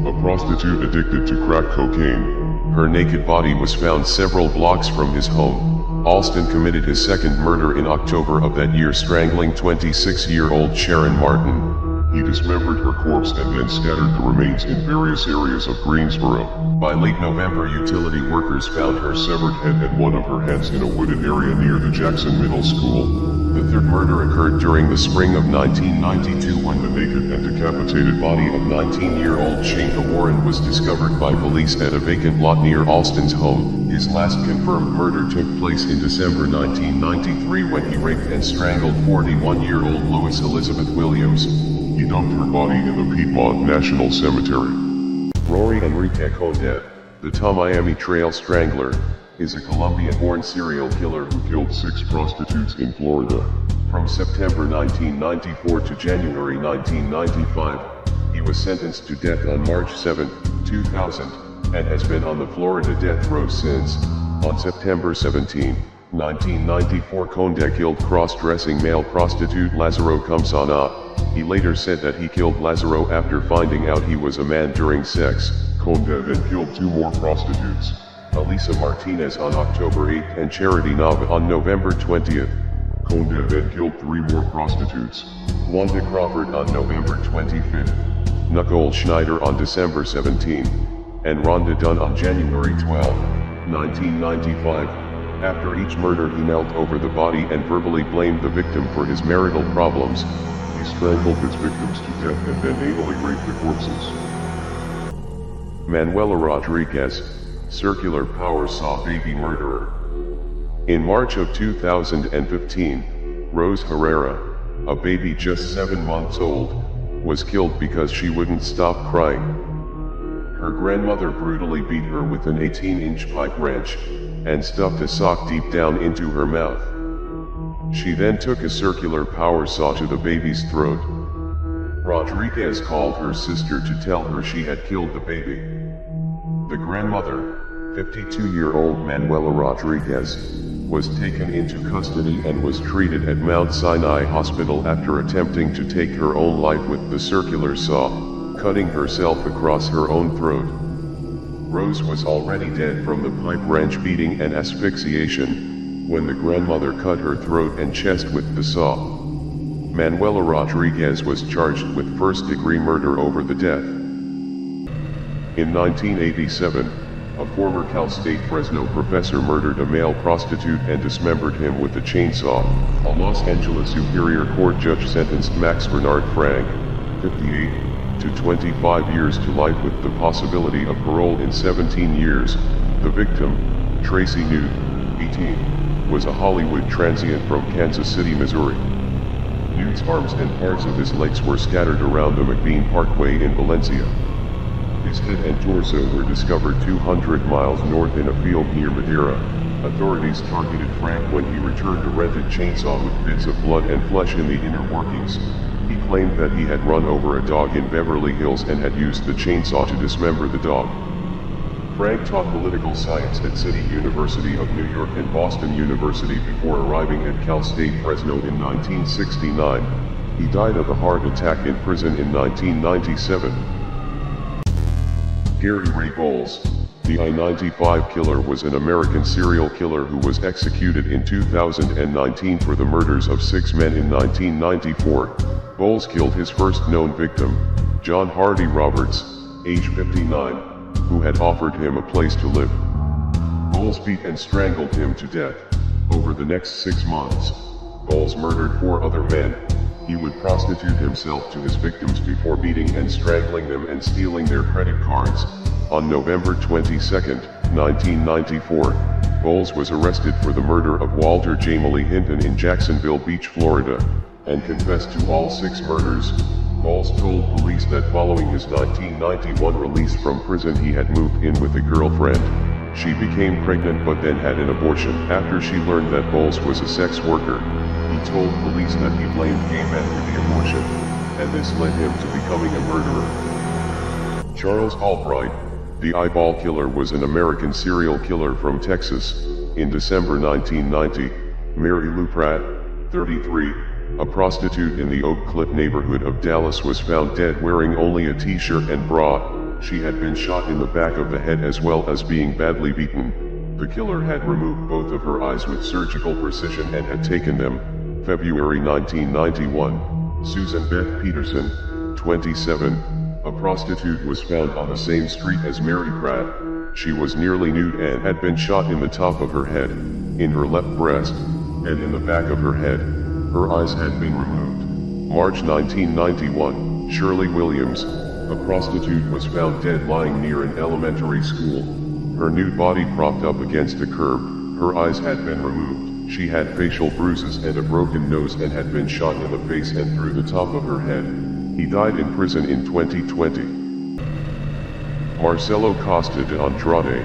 a prostitute addicted to crack cocaine. Her naked body was found several blocks from his home. Alston committed his second murder in October of that year, strangling 26-year-old Sharon Martin. He dismembered her corpse and then scattered the remains in various areas of Greensboro. By late November, utility workers found her severed head and one of her hands in a wooded area near the Jackson Middle School. The third murder occurred during the spring of 1992 when the naked and decapitated body of 19-year-old Shanka Warren was discovered by police at a vacant lot near Alston's home. His last confirmed murder took place in December 1993 when he raped and strangled 41-year-old Lois Elizabeth Williams. He dumped her body in the Piedmont National Cemetery. Rory Enrique Conde, the Tamiami Trail Strangler, is a Colombian-born serial killer who killed 6 prostitutes in Florida. From September 1994 to January 1995, he was sentenced to death on March 7, 2000, and has been on the Florida death row since. On September 17, 1994, Conde killed cross-dressing male prostitute Lazaro Camsana. He later said that he killed Lazaro after finding out he was a man during sex. Conde then killed 2 more prostitutes. Elisa Martinez on October 8 and Charity Nava on November 20th. Conde then killed 3 more prostitutes. Wanda Crawford on November 25th. Nicole Schneider on December 17. And Rhonda Dunn on January 12, 1995. After each murder, he knelt over the body and verbally blamed the victim for his marital problems. He strangled his victims to death and then anally raped the corpses. Manuela Rodriguez, circular power saw baby murderer. In March of 2015, Rose Herrera, a baby just 7 months old, was killed because she wouldn't stop crying. Her grandmother brutally beat her with an 18-inch pipe wrench, and stuffed a sock deep down into her mouth. She then took a circular power saw to the baby's throat. Rodriguez called her sister to tell her she had killed the baby. The grandmother, 52-year-old Manuela Rodriguez, was taken into custody and was treated at Mount Sinai Hospital after attempting to take her own life with the circular saw, cutting herself across her own throat. Rose was already dead from the pipe wrench beating and asphyxiation when the grandmother cut her throat and chest with the saw. Manuela Rodriguez was charged with first-degree murder over the death. In 1987, a former Cal State Fresno professor murdered a male prostitute and dismembered him with a chainsaw. A Los Angeles Superior Court judge sentenced Max Bernard Frank, 58, to 25 years to life with the possibility of parole in 17 years. The victim, Tracy Nude, 18, was a Hollywood transient from Kansas City, Missouri. Nude's arms and parts of his legs were scattered around the McBean Parkway in Valencia. His head and torso were discovered 200 miles north in a field near Madeira. Authorities targeted Frank when he returned a rented chainsaw with bits of blood and flesh in the inner workings. He claimed that he had run over a dog in Beverly Hills and had used the chainsaw to dismember the dog. Frank taught political science at City University of New York and Boston University before arriving at Cal State Fresno in 1969. He died of a heart attack in prison in 1997. Gary Ray Bowles, the I-95 killer, was an American serial killer who was executed in 2019 for the murders of 6 men in 1994. Bowles killed his first known victim, John Hardy Roberts, age 59, who had offered him a place to live. Bowles beat and strangled him to death. Over the next 6 months, Bowles murdered 4 other men. He would prostitute himself to his victims before beating and strangling them and stealing their credit cards. On November 22, 1994, Bowles was arrested for the murder of Walter Jamily Hinton in Jacksonville Beach, Florida, and confessed to all 6 murders. Bowles told police that following his 1991 release from prison he had moved in with a girlfriend. She became pregnant but then had an abortion. After she learned that Bowles was a sex worker, he told police that he blamed gay men for the abortion, and this led him to becoming a murderer. Charles Albright, the eyeball killer, was an American serial killer from Texas. In December 1990, Mary Lou Pratt, 33, a prostitute in the Oak Cliff neighborhood of Dallas, was found dead wearing only a t-shirt and bra. She had been shot in the back of the head as well as being badly beaten. The killer had removed both of her eyes with surgical precision and had taken them. February 1991. Susan Beth Peterson, 27, a prostitute, was found on the same street as Mary Pratt. She was nearly nude and had been shot in the top of her head, in her left breast, and in the back of her head. Her eyes had been removed. March 1991, Shirley Williams, a prostitute, was found dead lying near an elementary school. Her nude body propped up against a curb. Her eyes had been removed. She had facial bruises and a broken nose and had been shot in the face and through the top of her head. He died in prison in 2020. Marcelo Costa de Andrade,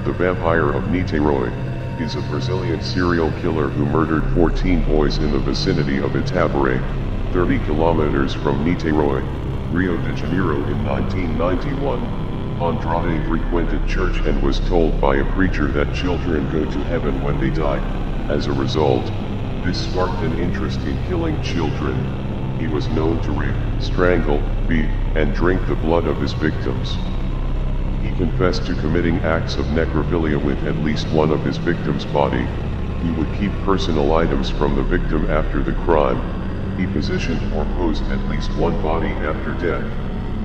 the vampire of Niterói, is a Brazilian serial killer who murdered 14 boys in the vicinity of Itabaré, 30 kilometers from Niterói, Rio de Janeiro in 1991. Andrade frequented church and was told by a preacher that children go to heaven when they die. As a result, this sparked an interest in killing children. He was known to rape, strangle, beat, and drink the blood of his victims. He confessed to committing acts of necrophilia with at least one of his victims' body. He would keep personal items from the victim after the crime. He positioned or posed at least one body after death.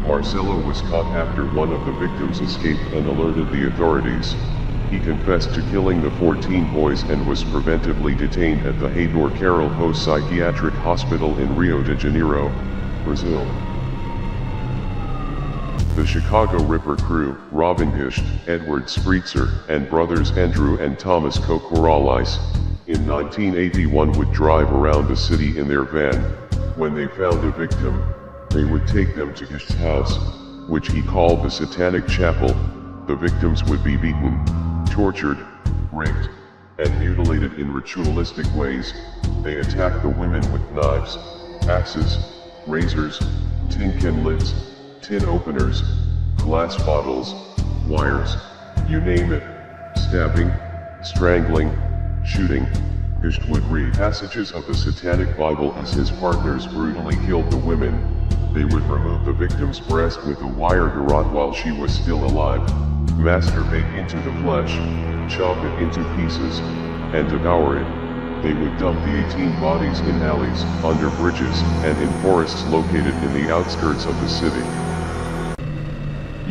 Marcelo was caught after one of the victims escaped and alerted the authorities. He confessed to killing the 14 boys and was preventively detained at the Heitor Carolho Psychiatric Hospital in Rio de Janeiro, Brazil. The Chicago Ripper crew, Robin Hischt, Edward Spritzer, and brothers Andrew and Thomas Kokoralais, in 1981 would drive around the city in their van. When they found a victim, they would take them to Hischt's house, which he called the Satanic Chapel. The victims would be beaten, tortured, raped, and mutilated in ritualistic ways. They attacked the women with knives, axes, razors, tin can lids, tin openers, glass bottles, wires, you name it, stabbing, strangling, shooting. Hischt would read passages of the Satanic Bible as his partners brutally killed the women. They would remove the victim's breast with a wire garrote while she was still alive, masturbate into the flesh, chop it into pieces, and devour it. They would dump the 18 bodies in alleys, under bridges, and in forests located in the outskirts of the city.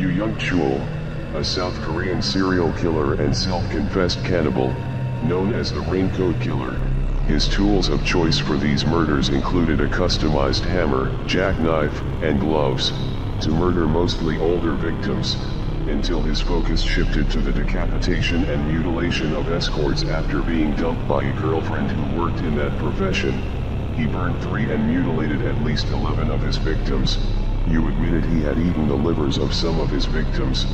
Yu Young-chul, a South Korean serial killer and self-confessed cannibal, known as the Raincoat Killer. His tools of choice for these murders included a customized hammer, jackknife, and gloves, to murder mostly older victims, until his focus shifted to the decapitation and mutilation of escorts after being dumped by a girlfriend who worked in that profession. He burned 3 and mutilated at least 11 of his victims. Yu admitted he had eaten the livers of some of his victims.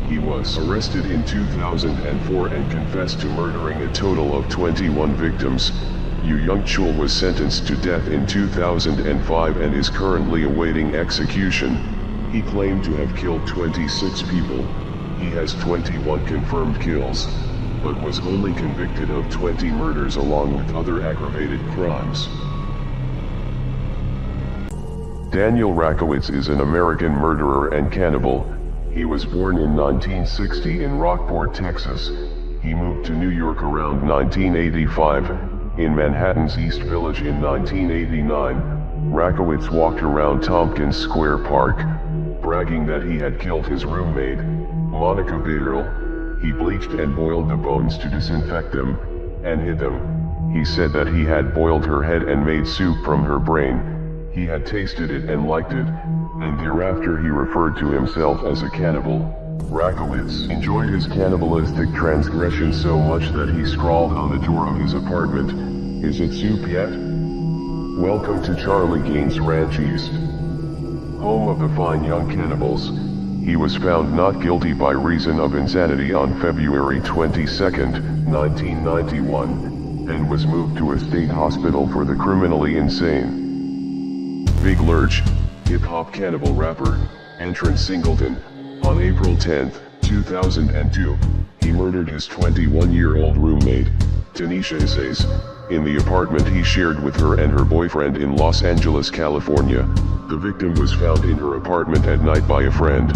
He was arrested in 2004 and confessed to murdering a total of 21 victims. Yu Young-chul was sentenced to death in 2005 and is currently awaiting execution. He claimed to have killed 26 people. He has 21 confirmed kills, but was only convicted of 20 murders along with other aggravated crimes. Daniel Rakowitz is an American murderer and cannibal. He was born in 1960 in Rockport, Texas. He moved to New York around 1985. In Manhattan's East Village in 1989, Rakowitz walked around Tompkins Square Park, bragging that he had killed his roommate, Monica Beryl. He bleached and boiled the bones to disinfect them, and hid them. He said that he had boiled her head and made soup from her brain. He had tasted it and liked it, and thereafter he referred to himself as a cannibal. Rakowitz enjoyed his cannibalistic transgression so much that he scrawled on the door of his apartment, "Is it soup yet? Welcome to Charlie Gaines Ranch East, home of the fine young cannibals." He was found not guilty by reason of insanity on February 22, 1991, and was moved to a state hospital for the criminally insane. Big Lurch, hip-hop cannibal rapper, Antron Singleton, on April 10, 2002, he murdered his 21-year-old roommate, Tanisha Issays, in the apartment he shared with her and her boyfriend in Los Angeles, California. The victim was found in her apartment at night by a friend.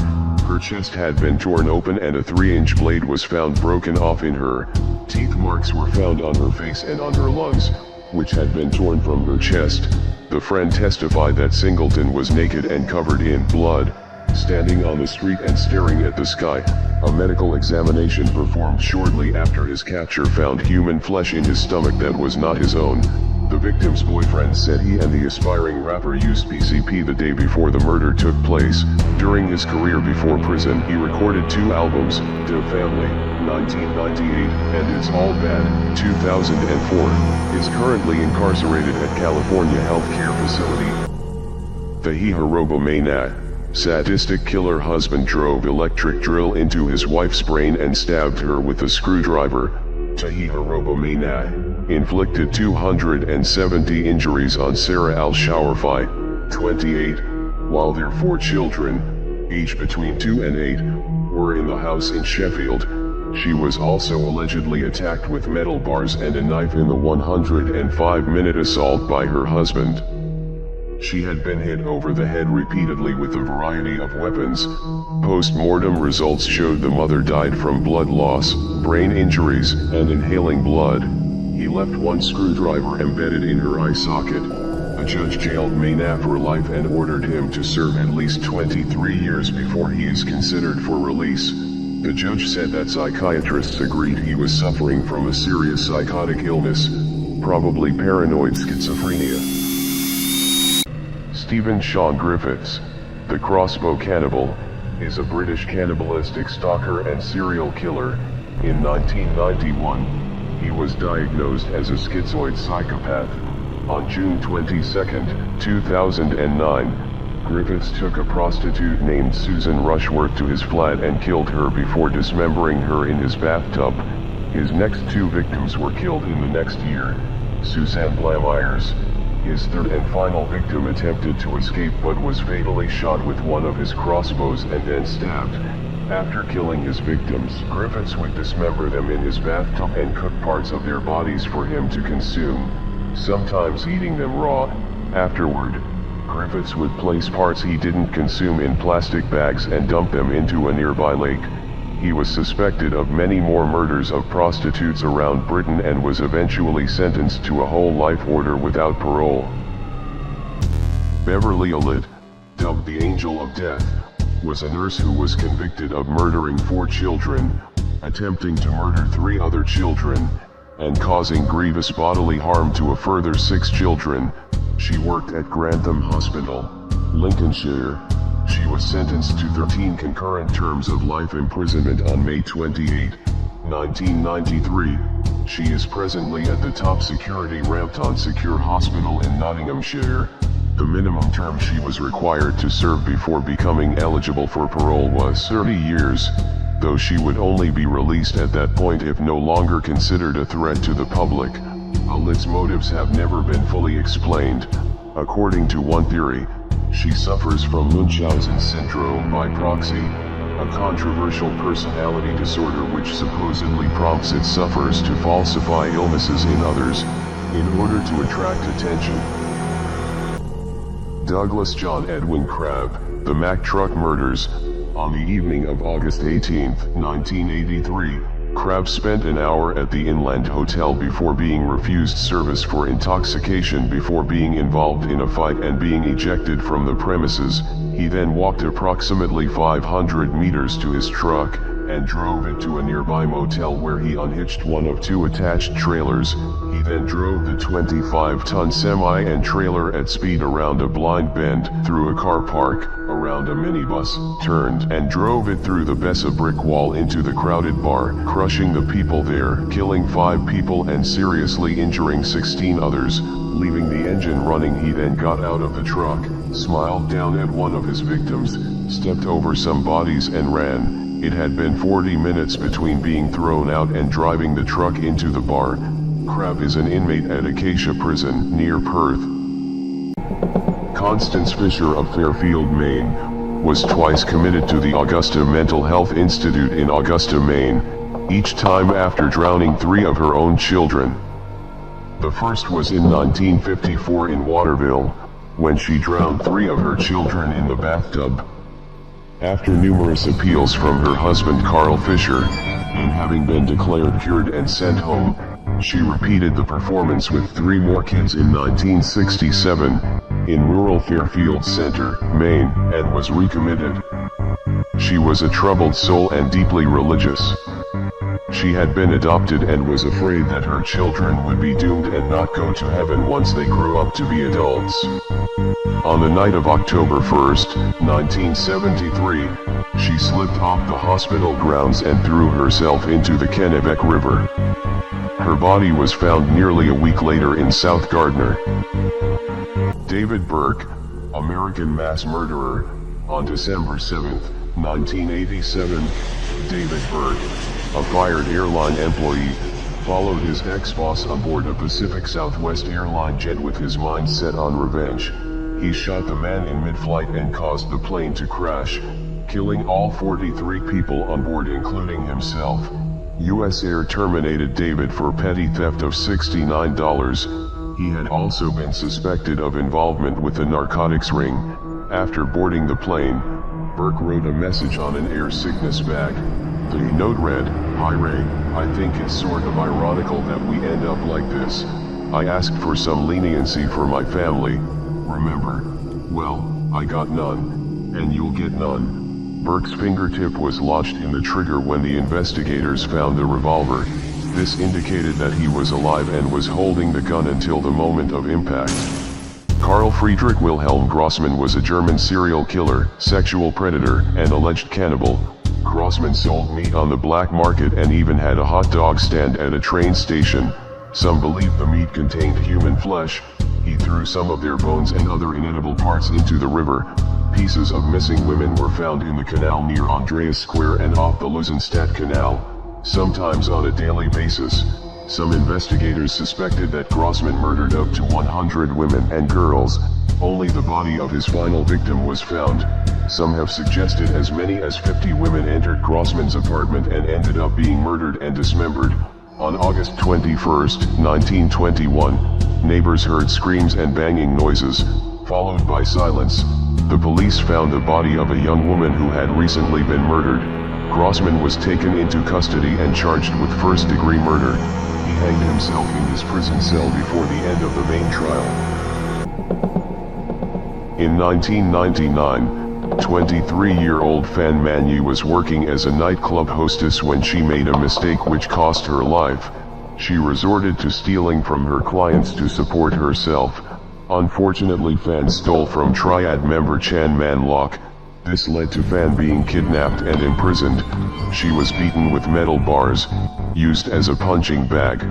Her chest had been torn open and a 3-inch blade was found broken off in her. Teeth marks were found on her face and on her lungs, which had been torn from her chest. The friend testified that Singleton was naked and covered in blood, standing on the street and staring at the sky. A medical examination performed shortly after his capture found human flesh in his stomach that was not his own. The victim's boyfriend said he and the aspiring rapper used PCP the day before the murder took place. During his career before prison, he recorded 2 albums, Da Family, 1998, and It's All Bad, 2004. Is currently incarcerated at California Healthcare Facility. The Hiharobomaniac, sadistic killer husband drove electric drill into his wife's brain and stabbed her with a screwdriver. Hiharobomaniac inflicted 270 injuries on Sarah Al-Shawarfi, 28, while their 4 children, aged between 2 and 8, were in the house in Sheffield. She was also allegedly attacked with metal bars and a knife in the 105-minute assault by her husband. She had been hit over the head repeatedly with a variety of weapons. Post-mortem results showed the mother died from blood loss, brain injuries, and inhaling blood. He left 1 screwdriver embedded in her eye socket. A judge jailed Maynard for life and ordered him to serve at least 23 years before he is considered for release. The judge said that psychiatrists agreed he was suffering from a serious psychotic illness, probably paranoid schizophrenia. Stephen Sean Griffiths, the Crossbow Cannibal, is a British cannibalistic stalker and serial killer. In 1991, he was diagnosed as a schizoid psychopath. On June 22, 2009, Griffiths took a prostitute named Susan Rushworth to his flat and killed her before dismembering her in his bathtub. His next 2 victims were killed in the next year. Suzanne Blamires, his 3rd and final victim, attempted to escape but was fatally shot with one of his crossbows and then stabbed. After killing his victims, Griffiths would dismember them in his bathtub and cook parts of their bodies for him to consume, sometimes eating them raw. Afterward, Griffiths would place parts he didn't consume in plastic bags and dump them into a nearby lake. He was suspected of many more murders of prostitutes around Britain and was eventually sentenced to a whole life order without parole. Beverly Allitt, dubbed the Angel of Death, was a nurse who was convicted of murdering 4 children, attempting to murder 3 other children, and causing grievous bodily harm to a further 6 children. She worked at Grantham Hospital, Lincolnshire. She was sentenced to 13 concurrent terms of life imprisonment on May 28, 1993. She is presently at the top security Rampton Secure Hospital in Nottinghamshire. The minimum term she was required to serve before becoming eligible for parole was 30 years, though she would only be released at that point if no longer considered a threat to the public. Allitt's motives have never been fully explained. According to one theory, she suffers from Munchausen syndrome by proxy, a controversial personality disorder which supposedly prompts its sufferers to falsify illnesses in others, in order to attract attention. Douglas John Edwin Crabb, the Mack Truck Murders. On the evening of August 18, 1983, Crabb spent an hour at the Inland Hotel before being refused service for intoxication before being involved in a fight and being ejected from the premises. He then walked approximately 500 meters to his truck, and drove it to a nearby motel where he unhitched one of 2 attached trailers. He then drove the 25-ton semi and trailer at speed around a blind bend, through a car park, around a minibus, turned and drove it through the Bessa brick wall into the crowded bar, crushing the people there, killing 5 people and seriously injuring 16 others. Leaving the engine running, he then got out of the truck, smiled down at one of his victims, stepped over some bodies and ran. It had been 40 minutes between being thrown out and driving the truck into the bar. Crabb is an inmate at Acacia Prison, near Perth. Constance Fisher of Fairfield, Maine, was twice committed to the Augusta Mental Health Institute in Augusta, Maine, each time after drowning 3 of her own children. The first was in 1954 in Waterville, when she drowned 3 of her children in the bathtub. After numerous appeals from her husband Carl Fisher, and having been declared cured and sent home, she repeated the performance with 3 more kids in 1967, in rural Fairfield Center, Maine, and was recommitted. She was a troubled soul and deeply religious. She had been adopted and was afraid that her children would be doomed and not go to heaven once they grew up to be adults. On the night of October 1st, 1973, she slipped off the hospital grounds and threw herself into the Kennebec River. Her body was found nearly a week later in South Gardner. David Burke, American mass murderer, on December 7, 1987, David Burke, a fired airline employee, followed his ex-boss aboard a Pacific Southwest airline jet with his mind set on revenge. He shot the man in mid-flight and caused the plane to crash, killing all 43 people on board including himself. U.S. Air terminated David for petty theft of $69. He had also been suspected of involvement with the narcotics ring. After boarding the plane, Burke wrote a message on an air sickness bag. The note read, "Hi Ray, I think it's sort of ironical that we end up like this. I asked for some leniency for my family. Remember? Well, I got none. And you'll get none." Burke's fingertip was lodged in the trigger when the investigators found the revolver. This indicated that he was alive and was holding the gun until the moment of impact. Karl Friedrich Wilhelm Grossman was a German serial killer, sexual predator, and alleged cannibal. Grossman sold meat on the black market and even had a hot dog stand at a train station. Some believe the meat contained human flesh. He threw some of their bones and other inedible parts into the river. Pieces of missing women were found in the canal near Andreas Square and off the Lusenstadt Canal, sometimes on a daily basis. Some investigators suspected that Grossman murdered up to 100 women and girls. Only the body of his final victim was found. Some have suggested as many as 50 women entered Grossman's apartment and ended up being murdered and dismembered. On August 21, 1921, neighbors heard screams and banging noises, followed by silence. The police found the body of a young woman who had recently been murdered. Grossman was taken into custody and charged with first-degree murder. He hanged himself in his prison cell before the end of the main trial. In 1999, 23-year-old Fan Manye was working as a nightclub hostess when she made a mistake which cost her life. She resorted to stealing from her clients to support herself. Unfortunately, Fan stole from Triad member Chan Man Lok. This led to Fan being kidnapped and imprisoned. She was beaten with metal bars, used as a punching bag,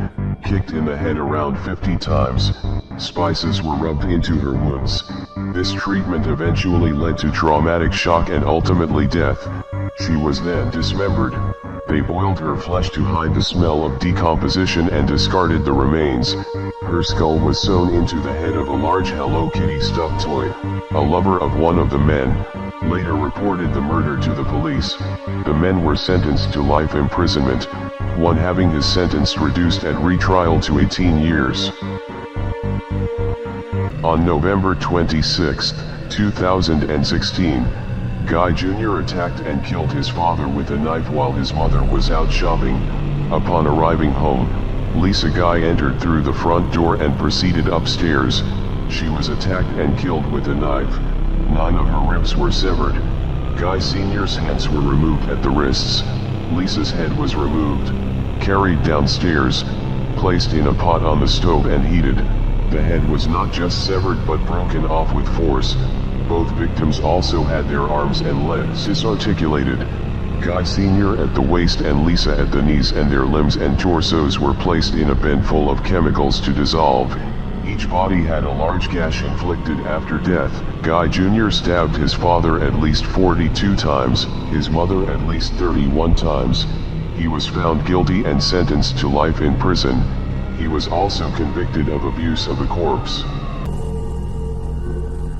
kicked in the head around 50 times. Spices were rubbed into her wounds. This treatment eventually led to traumatic shock and ultimately death. She was then dismembered. They boiled her flesh to hide the smell of decomposition and discarded the remains. Her skull was sewn into the head of a large Hello Kitty stuffed toy. A lover of one of the men later reported the murder to the police. The men were sentenced to life imprisonment, one having his sentence reduced at retrial to 18 years. On November 26, 2016, Guy Jr. attacked and killed his father with a knife while his mother was out shopping. Upon arriving home, Lisa Guy entered through the front door and proceeded upstairs. She was attacked and killed with a knife. 9 of her ribs were severed. Guy Sr.'s hands were removed at the wrists. Lisa's head was removed, carried downstairs, placed in a pot on the stove and heated. The head was not just severed but broken off with force. Both victims also had their arms and legs disarticulated. Guy Sr. at the waist and Lisa at the knees, and their limbs and torsos were placed in a bin full of chemicals to dissolve. Each body had a large gash inflicted after death. Guy Jr. stabbed his father at least 42 times, his mother at least 31 times. He was found guilty and sentenced to life in prison. He was also convicted of abuse of a corpse.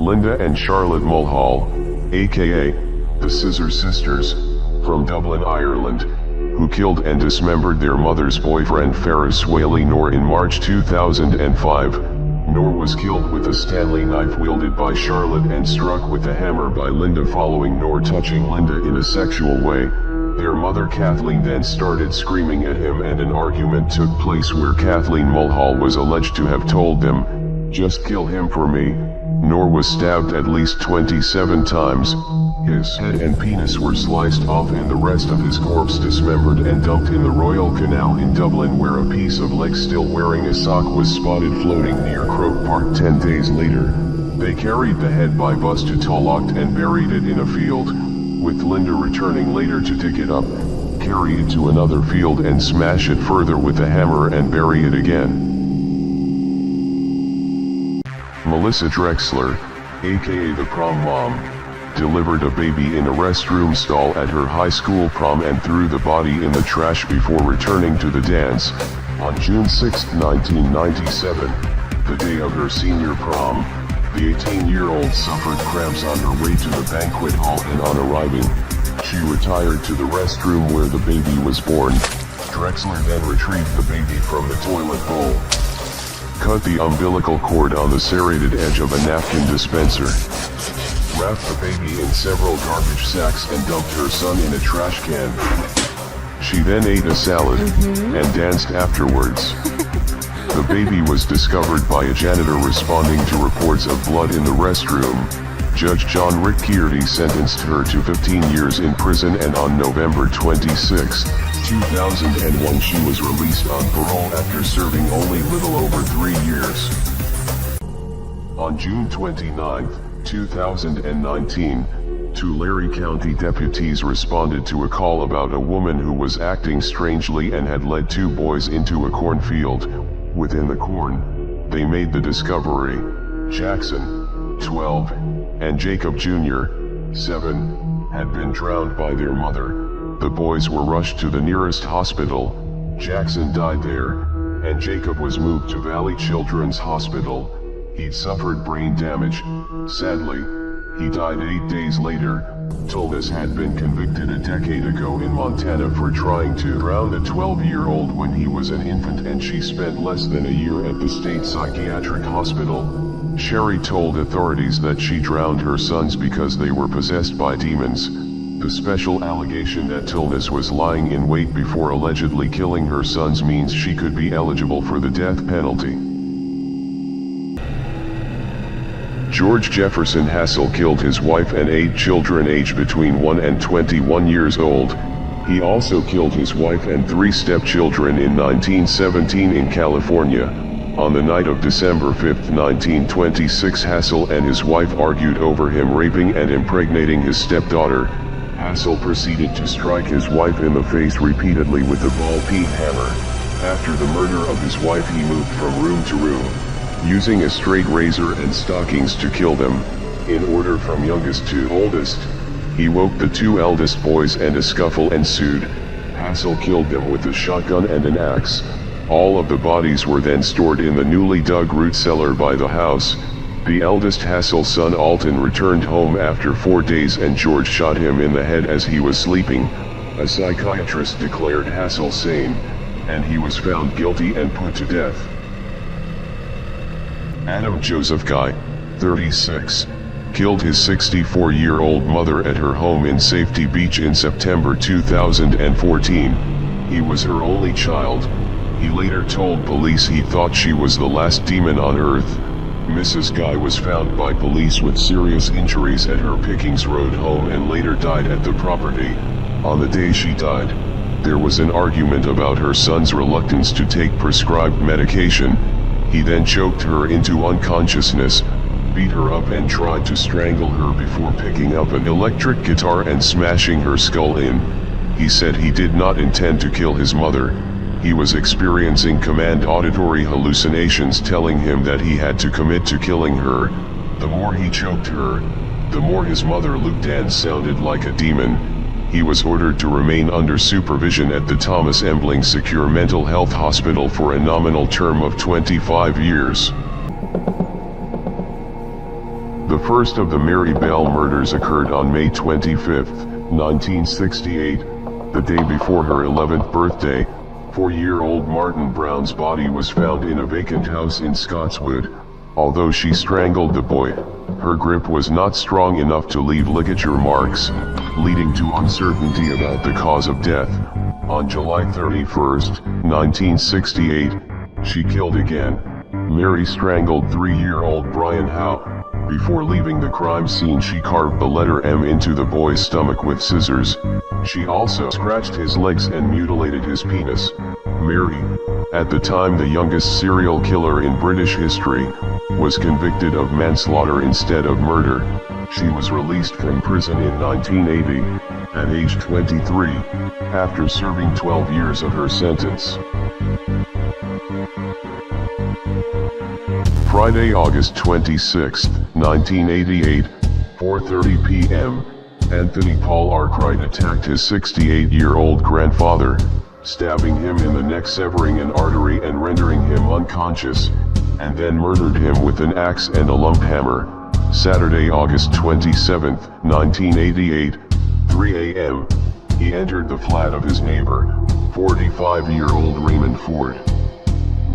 Linda and Charlotte Mulhall, aka the Scissor Sisters, from Dublin, Ireland, who killed and dismembered their mother's boyfriend Ferris Whaley Noor in March 2005, Nor was killed with a Stanley knife wielded by Charlotte and struck with a hammer by Linda following Nor touching Linda in a sexual way. Their mother Kathleen then started screaming at him and an argument took place where Kathleen Mulhall was alleged to have told them, "Just kill him for me." Nor was stabbed at least 27 times. His head and penis were sliced off and the rest of his corpse dismembered and dumped in the Royal Canal in Dublin, where a piece of leg still wearing a sock was spotted floating near Croke Park 10 days later. They carried the head by bus to Tulloch and buried it in a field, with Linda returning later to dig it up, carry it to another field and smash it further with a hammer and bury it again. Melissa Drexler, aka the prom mom, delivered a baby in a restroom stall at her high school prom and threw the body in the trash before returning to the dance. On June 6, 1997, the day of her senior prom, the 18-year-old suffered cramps on her way to the banquet hall and on arriving, she retired to the restroom where the baby was born. Drexler then retrieved the baby from the toilet bowl, cut the umbilical cord on the serrated edge of a napkin dispenser, wrapped the baby in several garbage sacks and dumped her son in a trash can. She then ate a salad and danced afterwards. The baby was discovered by a janitor responding to reports of blood in the restroom. Judge John Rick Kearty sentenced her to 15 years in prison, and on November 26, 2001 she was released on parole after serving only little over 3 years. On June 29, 2019, Tulare County deputies responded to a call about a woman who was acting strangely and had led 2 boys into a cornfield. Within the corn, they made the discovery: Jackson, 12, and Jacob Jr., 7, had been drowned by their mother. The boys were rushed to the nearest hospital. Jackson died there, and Jacob was moved to Valley Children's Hospital. He'd suffered brain damage. Sadly, he died 8 days later. Tulnes had been convicted a decade ago in Montana for trying to drown a 12-year-old when he was an infant, and she spent less than a year at the state psychiatric hospital. Sherry told authorities that she drowned her sons because they were possessed by demons. The special allegation that Tulnes was lying in wait before allegedly killing her sons means she could be eligible for the death penalty. George Jefferson Hassell killed his wife and 8 children aged between 1 and 21 years old. He also killed his wife and 3 stepchildren in 1917 in California. On the night of December 5, 1926, Hassell and his wife argued over him raping and impregnating his stepdaughter. Hassell proceeded to strike his wife in the face repeatedly with a ball-peen hammer. After the murder of his wife, he moved from room to room, using a straight razor and stockings to kill them, in order from youngest to oldest. He woke the 2 eldest boys and a scuffle ensued. Hassell killed them with a shotgun and an axe. All of the bodies were then stored in the newly dug root cellar by the house. The eldest Hassell son Alton returned home after 4 days and George shot him in the head as he was sleeping. A psychiatrist declared Hassell sane, and he was found guilty and put to death. Adam Joseph Guy, 36, killed his 64-year-old mother at her home in Safety Beach in September 2014. He was her only child. He later told police he thought she was the last demon on earth. Mrs. Guy was found by police with serious injuries at her Pickings Road home and later died at the property. On the day she died, there was an argument about her son's reluctance to take prescribed medication. He then choked her into unconsciousness, beat her up and tried to strangle her before picking up an electric guitar and smashing her skull in. He said he did not intend to kill his mother. He was experiencing command auditory hallucinations telling him that he had to commit to killing her. The more he choked her, the more his mother looked and sounded like a demon. He was ordered to remain under supervision at the Thomas Embling Secure Mental Health Hospital for a nominal term of 25 years. The first of the Mary Bell murders occurred on May 25, 1968, the day before her 11th birthday. 4-year-old Martin Brown's body was found in a vacant house in Scottswood. Although she strangled the boy, her grip was not strong enough to leave ligature marks, leading to uncertainty about the cause of death. On July 31, 1968, she killed again. Mary strangled 3-year-old Brian Howe. Before leaving the crime scene, she carved the letter M into the boy's stomach with scissors. She also scratched his legs and mutilated his penis. Mary, at the time the youngest serial killer in British history, was convicted of manslaughter instead of murder. She was released from prison in 1980, at age 23, after serving 12 years of her sentence. Friday, August 26, 1988, 4:30 p.m., Anthony Paul Arkwright attacked his 68-year-old grandfather, stabbing him in the neck, severing an artery and rendering him unconscious, and then murdered him with an axe and a lump hammer. Saturday, August 27, 1988, 3 a.m., he entered the flat of his neighbor, 45-year-old Raymond Ford.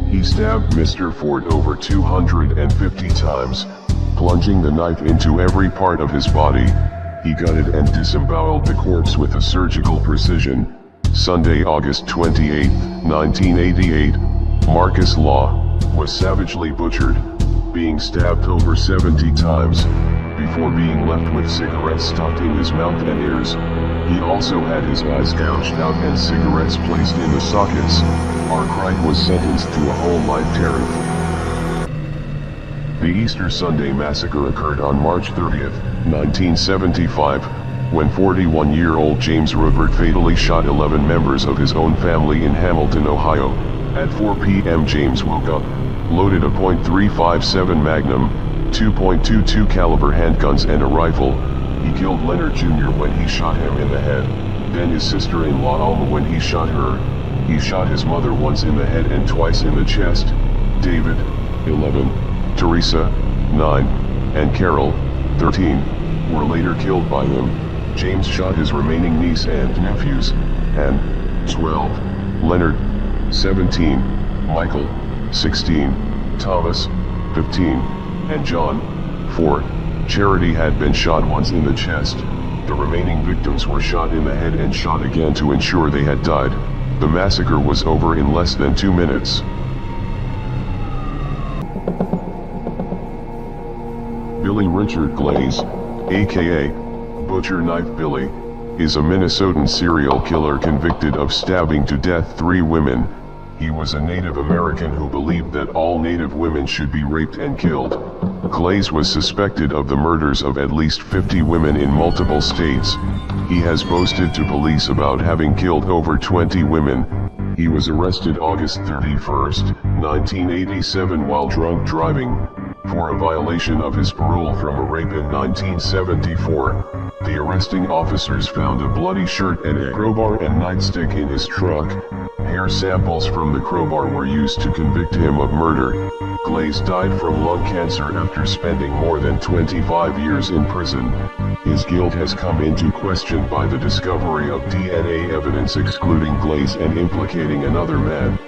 He stabbed Mr. Ford over 250 times, plunging the knife into every part of his body. He gutted and disemboweled the corpse with a surgical precision. Sunday, August 28, 1988, Marcus Law was savagely butchered, being stabbed over 70 times, before being left with cigarettes stuck in his mouth and ears. He also had his eyes gouged out and cigarettes placed in the sockets. Arkwright was sentenced to a whole life tariff. The Easter Sunday massacre occurred on March 30, 1975, when 41-year-old James Rupert fatally shot 11 members of his own family in Hamilton, Ohio. At 4 p.m. James woke up, loaded a .357 Magnum, 2.22 caliber handguns and a rifle. He killed Leonard Jr. when he shot him in the head, then his sister-in-law Alma when he shot her. He shot his mother once in the head and twice in the chest. David, 11, Teresa, 9, and Carol, 13, were later killed by him. James shot his remaining niece and nephews, and 12, Leonard, 17, Michael, 16, Thomas, 15, and John, 4. Charity had been shot once in the chest. The remaining victims were shot in the head and shot again to ensure they had died. The massacre was over in less than 2 minutes. Billy Richard Glaze, aka Butcher Knife Billy, is a Minnesotan serial killer convicted of stabbing to death 3 women. He was a Native American who believed that all Native women should be raped and killed. Glaze was suspected of the murders of at least 50 women in multiple states. He has boasted to police about having killed over 20 women. He was arrested August 31, 1987 while drunk driving, for a violation of his parole from a rape in 1974. The arresting officers found a bloody shirt and a crowbar and nightstick in his truck. Hair samples from the crowbar were used to convict him of murder. Glaze died from lung cancer after spending more than 25 years in prison. His guilt has come into question by the discovery of DNA evidence excluding Glaze and implicating another man.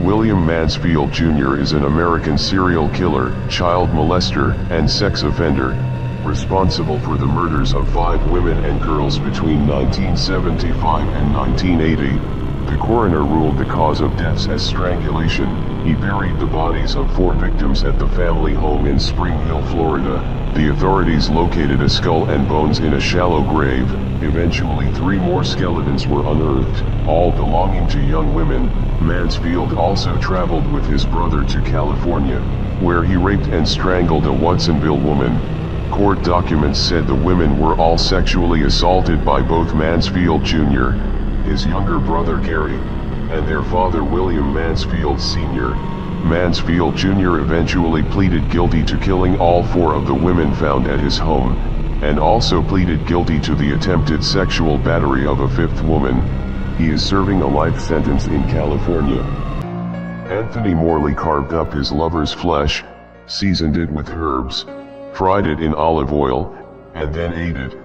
William Mansfield Jr. is an American serial killer, child molester, and sex offender, responsible for the murders of 5 women and girls between 1975 and 1980. The coroner ruled the cause of deaths as strangulation. He buried the bodies of 4 victims at the family home in Spring Hill, Florida. The authorities located a skull and bones in a shallow grave. Eventually 3 more skeletons were unearthed, all belonging to young women. Mansfield also traveled with his brother to California, where he raped and strangled a Watsonville woman. Court documents said the women were all sexually assaulted by both Mansfield Jr., his younger brother Gary, and their father William Mansfield Sr. Mansfield Jr. eventually pleaded guilty to killing all 4 of the women found at his home, and also pleaded guilty to the attempted sexual battery of a 5th woman. He is serving a life sentence in California. Anthony Morley carved up his lover's flesh, seasoned it with herbs, fried it in olive oil, and then ate it.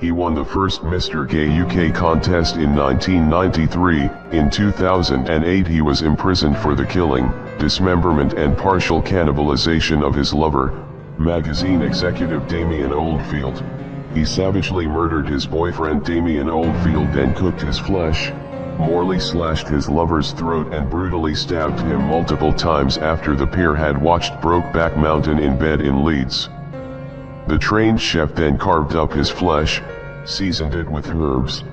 He won the first Mr. Gay UK contest in 1993. In 2008 he was imprisoned for the killing, dismemberment and partial cannibalization of his lover, magazine executive Damien Oldfield. He savagely murdered his boyfriend Damien Oldfield, then cooked his flesh. Morley slashed his lover's throat and brutally stabbed him multiple times after the pair had watched Brokeback Mountain in bed in Leeds. The trained chef then carved up his flesh, seasoned it with herbs,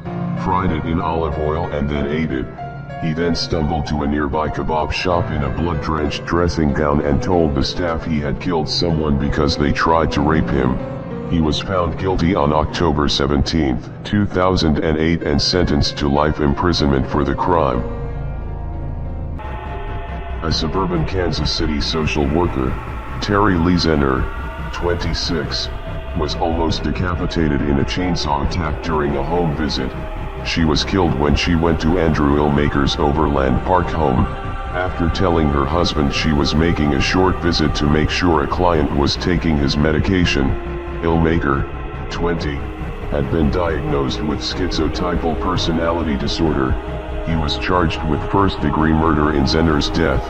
fried it in olive oil and then ate it. He then stumbled to a nearby kebab shop in a blood-drenched dressing gown and told the staff he had killed someone because they tried to rape him. He was found guilty on October 17, 2008 and sentenced to life imprisonment for the crime. A suburban Kansas City social worker, Terry Lee Zenner, 26, was almost decapitated in a chainsaw attack during a home visit. She was killed when she went to Andrew Illmaker's Overland Park home, after telling her husband she was making a short visit to make sure a client was taking his medication. Illmaker, 20, had been diagnosed with schizotypal personality disorder. He was charged with first-degree murder in Zenner's death,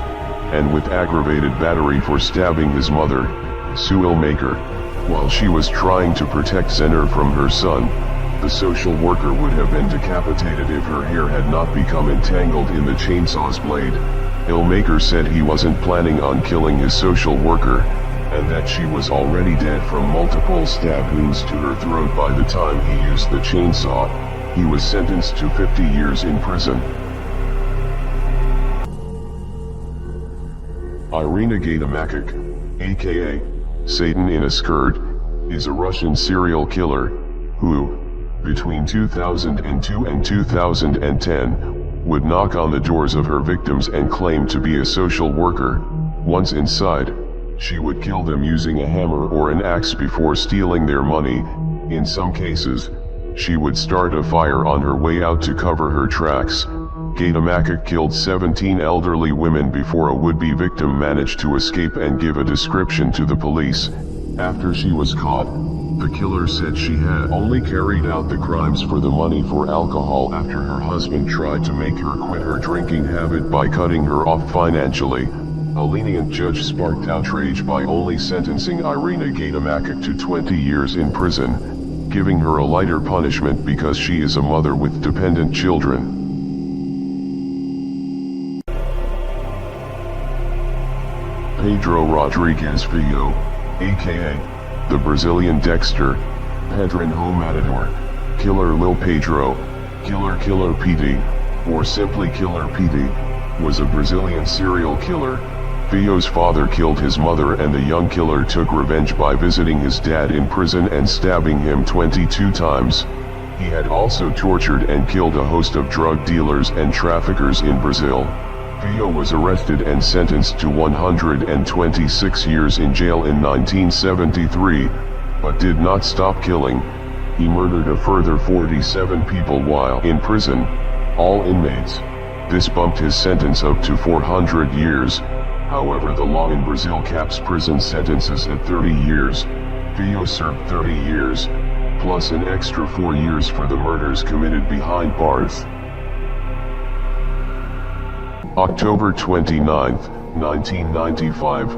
and with aggravated battery for stabbing his mother, Sue Illmaker, while she was trying to protect Zenner from her son. The social worker would have been decapitated if her hair had not become entangled in the chainsaw's blade. Illmaker said he wasn't planning on killing his social worker, and that she was already dead from multiple stab wounds to her throat by the time he used the chainsaw. He was sentenced to 50 years in prison. Irina Gaidamakic, aka Satan in a Skirt, is a Russian serial killer, who, between 2002 and 2010, would knock on the doors of her victims and claim to be a social worker. Once inside, she would kill them using a hammer or an axe before stealing their money. In some cases, she would start a fire on her way out to cover her tracks. Gaidamakic killed 17 elderly women before a would-be victim managed to escape and give a description to the police. After she was caught, the killer said she had only carried out the crimes for the money for alcohol after her husband tried to make her quit her drinking habit by cutting her off financially. A lenient judge sparked outrage by only sentencing Irina Gaidamakic to 20 years in prison, giving her a lighter punishment because she is a mother with dependent children. Pedro Rodrigues Filho, aka the Brazilian Dexter, Pedrinho Matador, Killer Lil Pedro, Killer PD, or simply Killer PD, was a Brazilian serial killer. Filho's father killed his mother and the young killer took revenge by visiting his dad in prison and stabbing him 22 times. He had also tortured and killed a host of drug dealers and traffickers in Brazil. Filho was arrested and sentenced to 126 years in jail in 1973, but did not stop killing. He murdered a further 47 people while in prison, all inmates. This bumped his sentence up to 400 years. However, the law in Brazil caps prison sentences at 30 years. Filho served 30 years, plus an extra 4 years for the murders committed behind bars. October 29, 1995,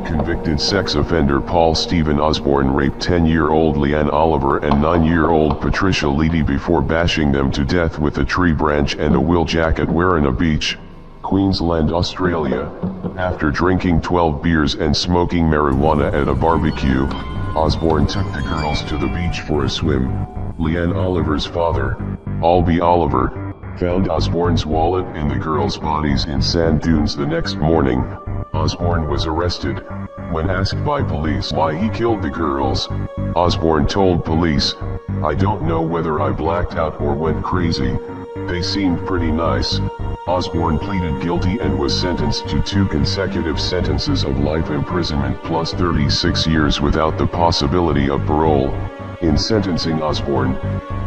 convicted sex offender Paul Stephen Osborne raped 10-year-old Leanne Oliver and 9-year-old Patricia Leedy before bashing them to death with a tree branch and a wool jacket Warrana Beach, Queensland, Australia. After drinking 12 beers and smoking marijuana at a barbecue, Osborne took the girls to the beach for a swim. Leanne Oliver's father, Albie Oliver, found Osborne's wallet and the girls' bodies in sand dunes the next morning. Osborne was arrested. When asked by police why he killed the girls, Osborne told police, "I don't know whether I blacked out or went crazy. They seemed pretty nice." Osborne pleaded guilty and was sentenced to 2 consecutive sentences of life imprisonment plus 36 years without the possibility of parole. In sentencing Osborne,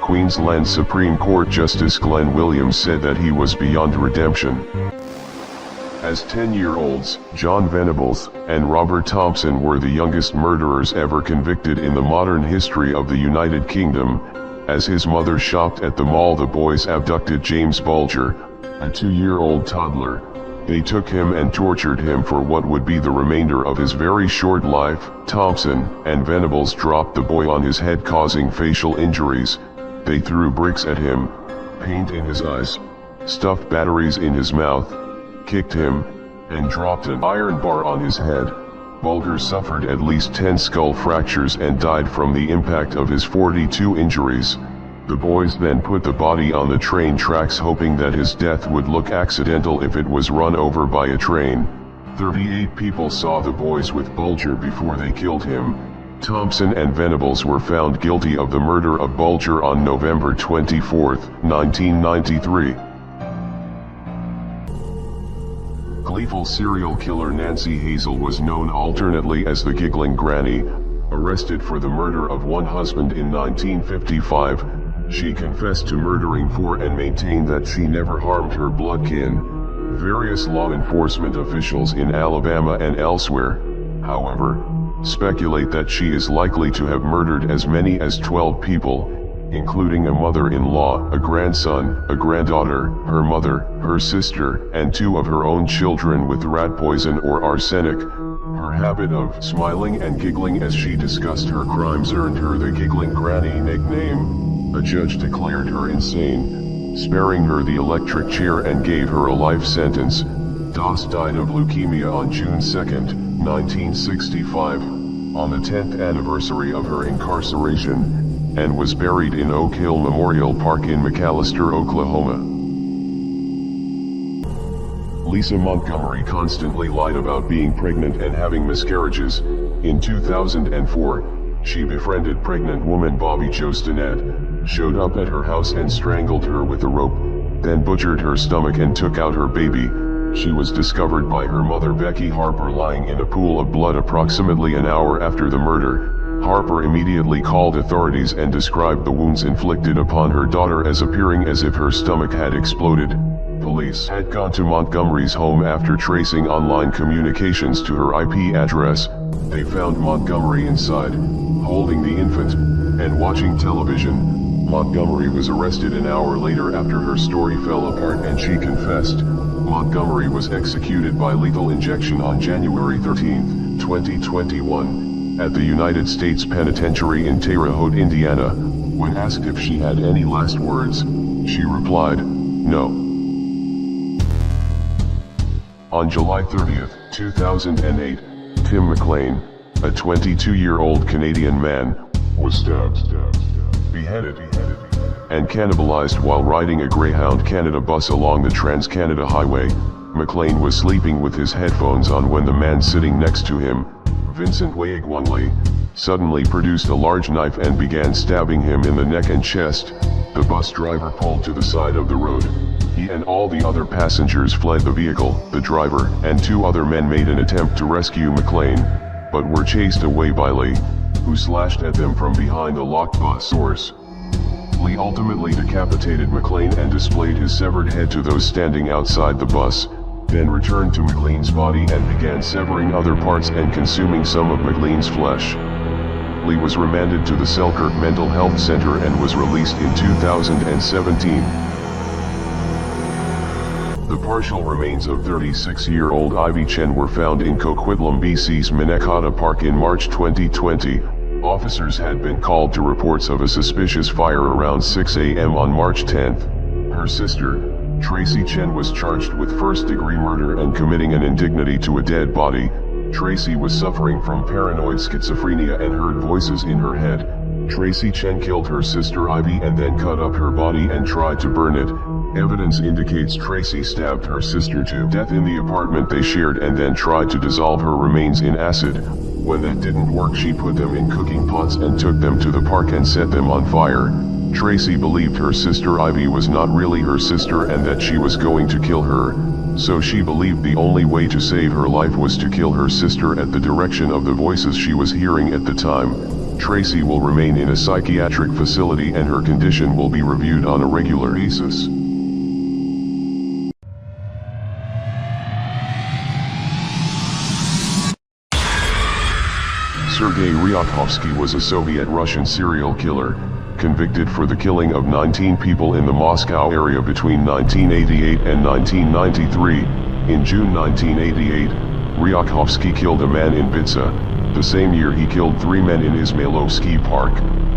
Queensland Supreme Court Justice Glenn Williams said that he was beyond redemption. As 10-year-olds, John Venables and Robert Thompson were the youngest murderers ever convicted in the modern history of the United Kingdom, As his mother shopped at the mall, the boys abducted James Bulger, a 2-year-old toddler. They took him and tortured him for what would be the remainder of his very short life. Thompson and Venables dropped the boy on his head, causing facial injuries. They threw bricks at him, paint in his eyes, stuffed batteries in his mouth, kicked him, and dropped an iron bar on his head. Bulger suffered at least 10 skull fractures and died from the impact of his 42 injuries. The boys then put the body on the train tracks, hoping that his death would look accidental if it was run over by a train. 38 people saw the boys with Bulger before they killed him. Thompson and Venables were found guilty of the murder of Bulger on November 24, 1993. Gleeful serial killer Nancy Hazel was known alternately as the Giggling Granny. Arrested for the murder of one husband in 1955, she confessed to murdering 4 and maintained that she never harmed her blood kin. Various law enforcement officials in Alabama and elsewhere, however, speculate that she is likely to have murdered as many as 12 people, including a mother-in-law, a grandson, a granddaughter, her mother, her sister, and 2 of her own children with rat poison or arsenic. Her habit of smiling and giggling as she discussed her crimes earned her the Giggling Granny nickname. A judge declared her insane, sparing her the electric chair and gave her a life sentence. Doss died of leukemia on June 2, 1965, on the 10th anniversary of her incarceration, and was buried in Oak Hill Memorial Park in McAlester, Oklahoma. Lisa Montgomery constantly lied about being pregnant and having miscarriages. In 2004, she befriended pregnant woman Bobby Jo Stinnett, showed up at her house and strangled her with a rope, then butchered her stomach and took out her baby. She was discovered by her mother Becky Harper lying in a pool of blood approximately an hour after the murder. Harper immediately called authorities and described the wounds inflicted upon her daughter as appearing as if her stomach had exploded. Police had gone to Montgomery's home after tracing online communications to her IP address. They found Montgomery inside, holding the infant, and watching television. Montgomery was arrested an hour later after her story fell apart and she confessed. Montgomery was executed by lethal injection on January 13, 2021, at the United States Penitentiary in Terre Haute, Indiana. When asked if she had any last words, she replied, "No." On July 30, 2008, Tim McLean, a 22-year-old Canadian man, was stabbed, beheaded, and cannibalized while riding a Greyhound Canada bus along the Trans-Canada Highway. McLean was sleeping with his headphones on when the man sitting next to him, Vincent Waigwanley, suddenly produced a large knife and began stabbing him in the neck and chest. The bus driver pulled to the side of the road. He and all the other passengers fled the vehicle. The driver and 2 other men made an attempt to rescue McLean, but were chased away by Lee, who slashed at them from behind the locked bus doors. Lee ultimately decapitated McLean and displayed his severed head to those standing outside the bus, then returned to McLean's body and began severing other parts and consuming some of McLean's flesh. Lee was remanded to the Selkirk Mental Health Center and was released in 2017. The partial remains of 36-year-old Ivy Chen were found in Coquitlam, BC's Minnetonka Park in March 2020. Officers had been called to reports of a suspicious fire around 6 a.m. on March 10. Her sister, Tracy Chen, was charged with first-degree murder and committing an indignity to a dead body. Tracy was suffering from paranoid schizophrenia and heard voices in her head. Tracy Chen killed her sister Ivy and then cut up her body and tried to burn it. Evidence indicates Tracy stabbed her sister to death in the apartment they shared and then tried to dissolve her remains in acid. When that didn't work, she put them in cooking pots and took them to the park and set them on fire. Tracy believed her sister Ivy was not really her sister and that she was going to kill her, so she believed the only way to save her life was to kill her sister at the direction of the voices she was hearing at the time. Tracy will remain in a psychiatric facility and her condition will be reviewed on a regular basis. Sergei Ryabkovsky was a Soviet-Russian serial killer, convicted for the killing of 19 people in the Moscow area between 1988 and 1993. In June 1988, Ryakhovsky killed a man in Bitsa. The same year he killed 3 men in Izmailovsky Park.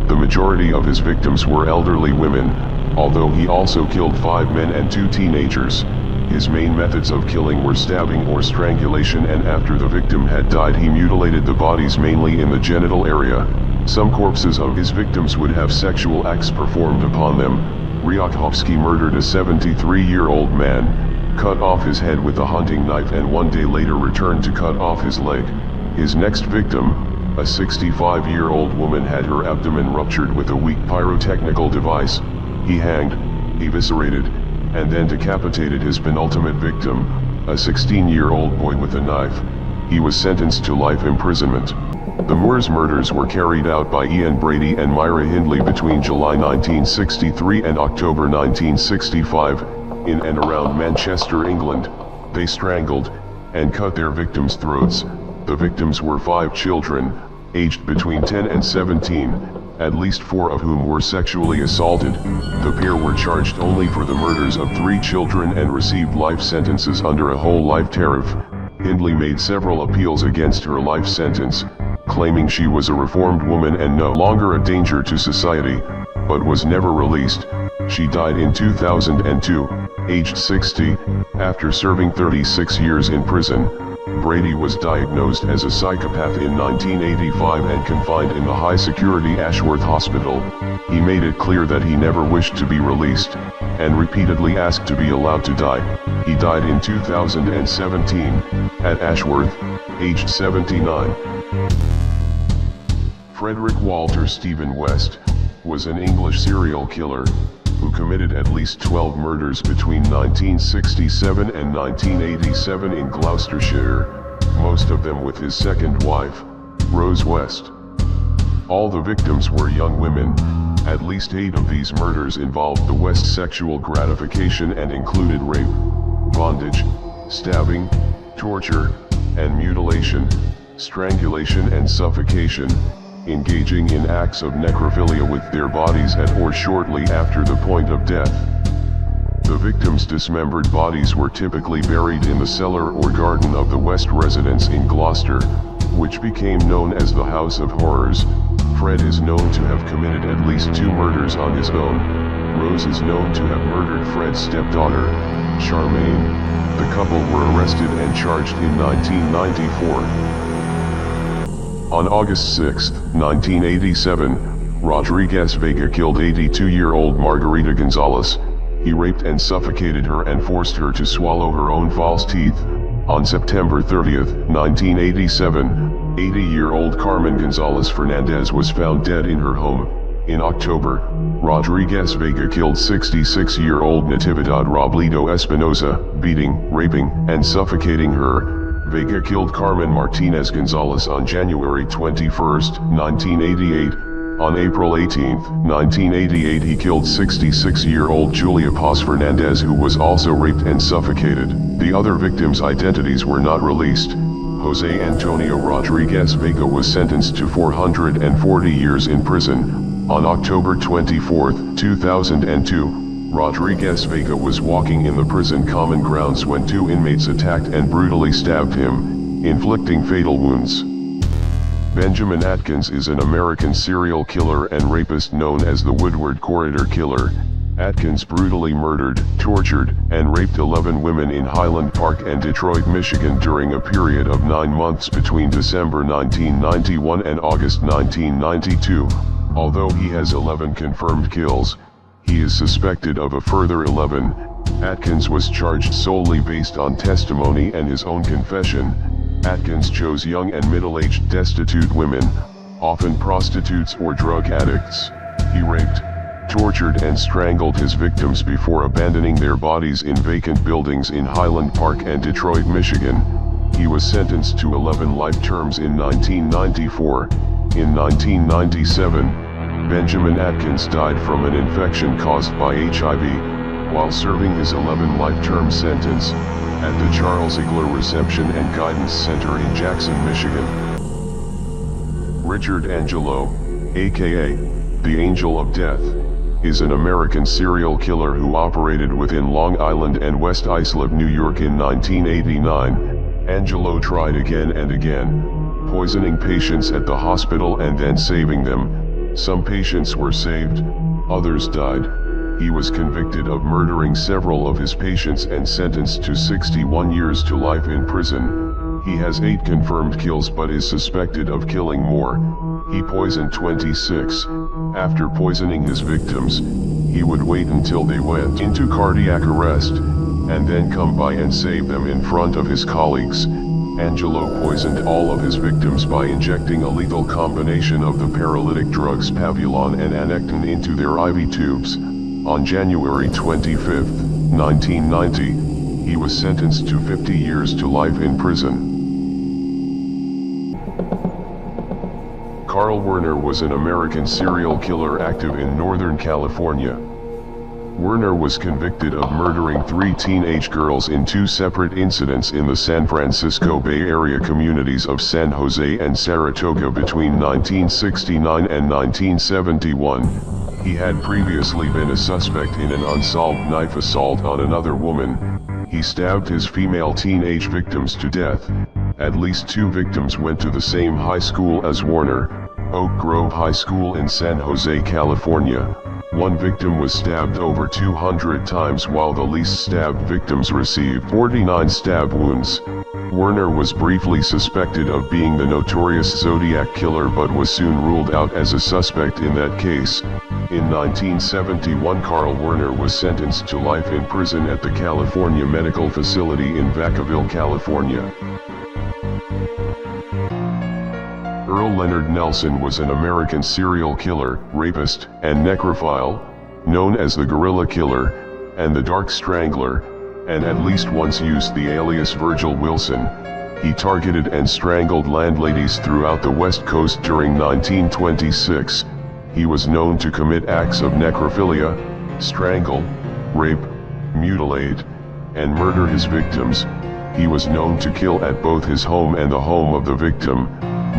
The majority of his victims were elderly women, although he also killed 5 men and 2 teenagers. His main methods of killing were stabbing or strangulation, and after the victim had died he mutilated the bodies mainly in the genital area. Some corpses of his victims would have sexual acts performed upon them. Ryakhovsky murdered a 73-year-old man, cut off his head with a hunting knife, and 1 day later returned to cut off his leg. His next victim, a 65-year-old woman, had her abdomen ruptured with a weak pyrotechnical device. He hanged, eviscerated, and then decapitated his penultimate victim, a 16-year-old boy, with a knife. He was sentenced to life imprisonment. The Moors murders were carried out by Ian Brady and Myra Hindley between July 1963 and October 1965, in and around Manchester, England. They strangled and cut their victims' throats. The victims were 5 children, aged between 10 and 17, at least 4 of whom were sexually assaulted. The pair were charged only for the murders of 3 children and received life sentences under a whole life tariff. Hindley made several appeals against her life sentence, claiming she was a reformed woman and no longer a danger to society, but was never released. She died in 2002, aged 60, after serving 36 years in prison. Brady was diagnosed as a psychopath in 1985 and confined in the high-security Ashworth Hospital. He made it clear that he never wished to be released, and repeatedly asked to be allowed to die. He died in 2017, at Ashworth, aged 79. Frederick Walter Stephen West was an English serial killer who committed at least 12 murders between 1967 and 1987 in Gloucestershire, most of them with his second wife, Rose West. All the victims were young women. At least 8 of these murders involved the West's sexual gratification and included rape, bondage, stabbing, torture, and mutilation, strangulation and suffocation, engaging in acts of necrophilia with their bodies at or shortly after the point of death. The victims' dismembered bodies were typically buried in the cellar or garden of the West residence in Gloucester, which became known as the House of Horrors. Fred is known to have committed at least 2 murders on his own. Rose is known to have murdered Fred's stepdaughter, Charmaine. The couple were arrested and charged in 1994. On August 6, 1987, Rodriguez Vega killed 82-year-old Margarita Gonzalez. He raped and suffocated her and forced her to swallow her own false teeth. On September 30, 1987, 80-year-old Carmen Gonzalez Fernandez was found dead in her home. In October, Rodriguez Vega killed 66-year-old Natividad Robledo Espinosa, beating, raping, and suffocating her. Vega killed Carmen Martinez Gonzalez on January 21, 1988. On April 18, 1988 he killed 66-year-old Julia Paz Fernandez, who was also raped and suffocated. The other victims' identities were not released. Jose Antonio Rodriguez Vega was sentenced to 440 years in prison. On October 24, 2002, Rodriguez Vega was walking in the prison common grounds when 2 inmates attacked and brutally stabbed him, inflicting fatal wounds. Benjamin Atkins is an American serial killer and rapist known as the Woodward Corridor Killer. Atkins brutally murdered, tortured, and raped 11 women in Highland Park and Detroit, Michigan during a period of 9 months between December 1991 and August 1992. Although he has 11 confirmed kills, he is suspected of a further 11. Atkins was charged solely based on testimony and his own confession. Atkins chose young and middle-aged destitute women, often prostitutes or drug addicts. He raped, tortured and strangled his victims before abandoning their bodies in vacant buildings in Highland Park and Detroit, Michigan. He was sentenced to 11 life terms in 1994. In 1997, Benjamin Atkins died from an infection caused by HIV, while serving his 11-life-term sentence, at the Charles Ziegler Reception and Guidance Center in Jackson, Michigan. Richard Angelo, aka The Angel of Death is an American serial killer who operated within Long Island and West Islip, New York in 1989. Angelo tried again and again, poisoning patients at the hospital and then saving them. Some patients were saved, others died. He was convicted of murdering several of his patients and sentenced to 61 years to life in prison. He has 8 confirmed kills but is suspected of killing more. He poisoned 26. After poisoning his victims, he would wait until they went into cardiac arrest, and then come by and save them in front of his colleagues. Angelo poisoned all of his victims by injecting a lethal combination of the paralytic drugs Pavulon and Anectin into their IV tubes. On January 25, 1990, he was sentenced to 50 years to life in prison. Carl Werner was an American serial killer active in Northern California. Werner was convicted of murdering 3 teenage girls in 2 separate incidents in the San Francisco Bay Area communities of San Jose and Saratoga between 1969 and 1971. He had previously been a suspect in an unsolved knife assault on another woman. He stabbed his female teenage victims to death. At least 2 victims went to the same high school as Werner, Oak Grove High School in San Jose, California. 1 victim was stabbed over 200 times while the least stabbed victims received 49 stab wounds. Werner was briefly suspected of being the notorious Zodiac Killer but was soon ruled out as a suspect in that case. In 1971, Carl Werner was sentenced to life in prison at the California Medical Facility in Vacaville, California. Earl Leonard Nelson was an American serial killer, rapist, and necrophile, known as the Gorilla Killer, and the Dark Strangler, and at least once used the alias Virgil Wilson. He targeted and strangled landladies throughout the West Coast during 1926. He was known to commit acts of necrophilia, strangle, rape, mutilate, and murder his victims. He was known to kill at both his home and the home of the victim.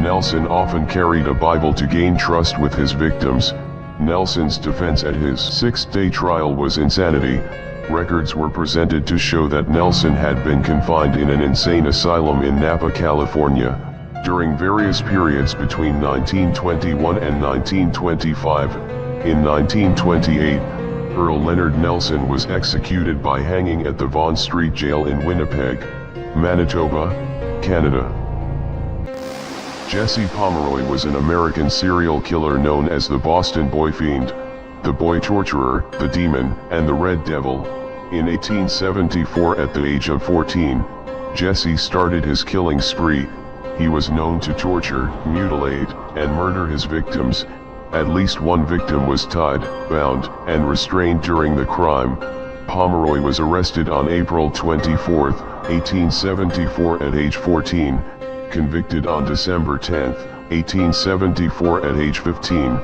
Nelson often carried a Bible to gain trust with his victims. Nelson's defense at his 6-day trial was insanity. Records were presented to show that Nelson had been confined in an insane asylum in Napa, California. During various periods between 1921 and 1925, in 1928, Earl Leonard Nelson was executed by hanging at the Vaughan Street Jail in Winnipeg, Manitoba, Canada. Jesse Pomeroy was an American serial killer known as the Boston Boy Fiend, the Boy Torturer, the Demon, and the Red Devil. In 1874, at the age of 14, Jesse started his killing spree. He was known to torture, mutilate, and murder his victims. At least 1 victim was tied, bound, and restrained during the crime. Pomeroy was arrested on April 24, 1874 at age 14, convicted on December 10, 1874 at age 15,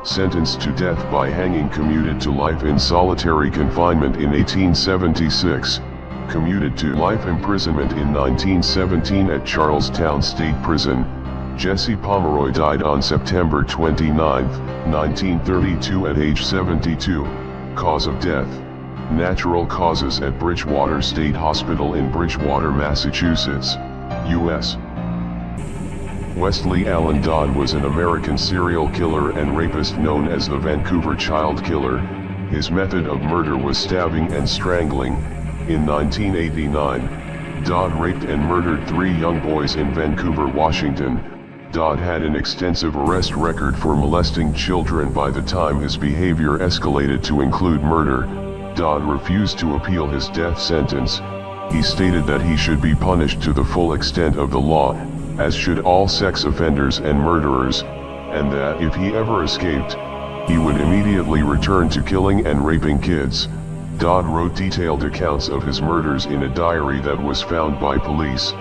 sentenced to death by hanging, commuted to life in solitary confinement in 1876, commuted to life imprisonment in 1917 at Charlestown State Prison. Jesse Pomeroy died on September 29, 1932 at age 72. Cause of death: natural causes at Bridgewater State Hospital in Bridgewater, Massachusetts, U.S. Wesley Allen Dodd was an American serial killer and rapist known as the Vancouver Child Killer. His method of murder was stabbing and strangling. In 1989, Dodd raped and murdered 3 young boys in Vancouver, Washington. Dodd had an extensive arrest record for molesting children. By the time his behavior escalated to include murder, Dodd refused to appeal his death sentence. He stated that he should be punished to the full extent of the law, as should all sex offenders and murderers, and that if he ever escaped, he would immediately return to killing and raping kids. Dodd wrote detailed accounts of his murders in a diary that was found by police,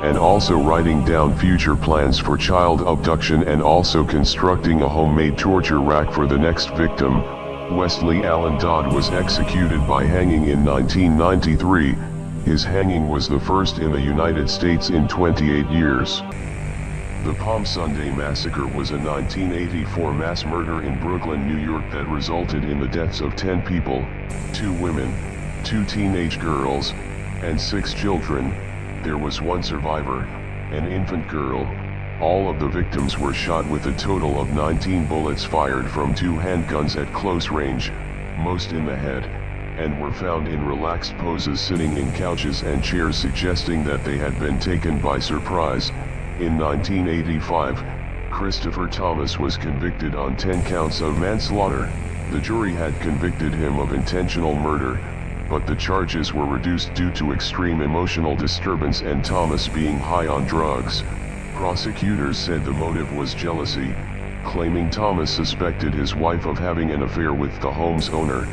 and also writing down future plans for child abduction and also constructing a homemade torture rack for the next victim. Wesley Allen Dodd was executed by hanging in 1993. His hanging was the first in the United States in 28 years. The Palm Sunday Massacre was a 1984 mass murder in Brooklyn, New York that resulted in the deaths of 10 people, 2 women, 2 teenage girls, and 6 children. There was 1 survivor, an infant girl. All of the victims were shot with a total of 19 bullets fired from 2 handguns at close range, most in the head, and were found in relaxed poses sitting in couches and chairs, suggesting that they had been taken by surprise. In 1985, Christopher Thomas was convicted on 10 counts of manslaughter. The jury had convicted him of intentional murder, but the charges were reduced due to extreme emotional disturbance and Thomas being high on drugs. Prosecutors said the motive was jealousy, claiming Thomas suspected his wife of having an affair with the home's owner.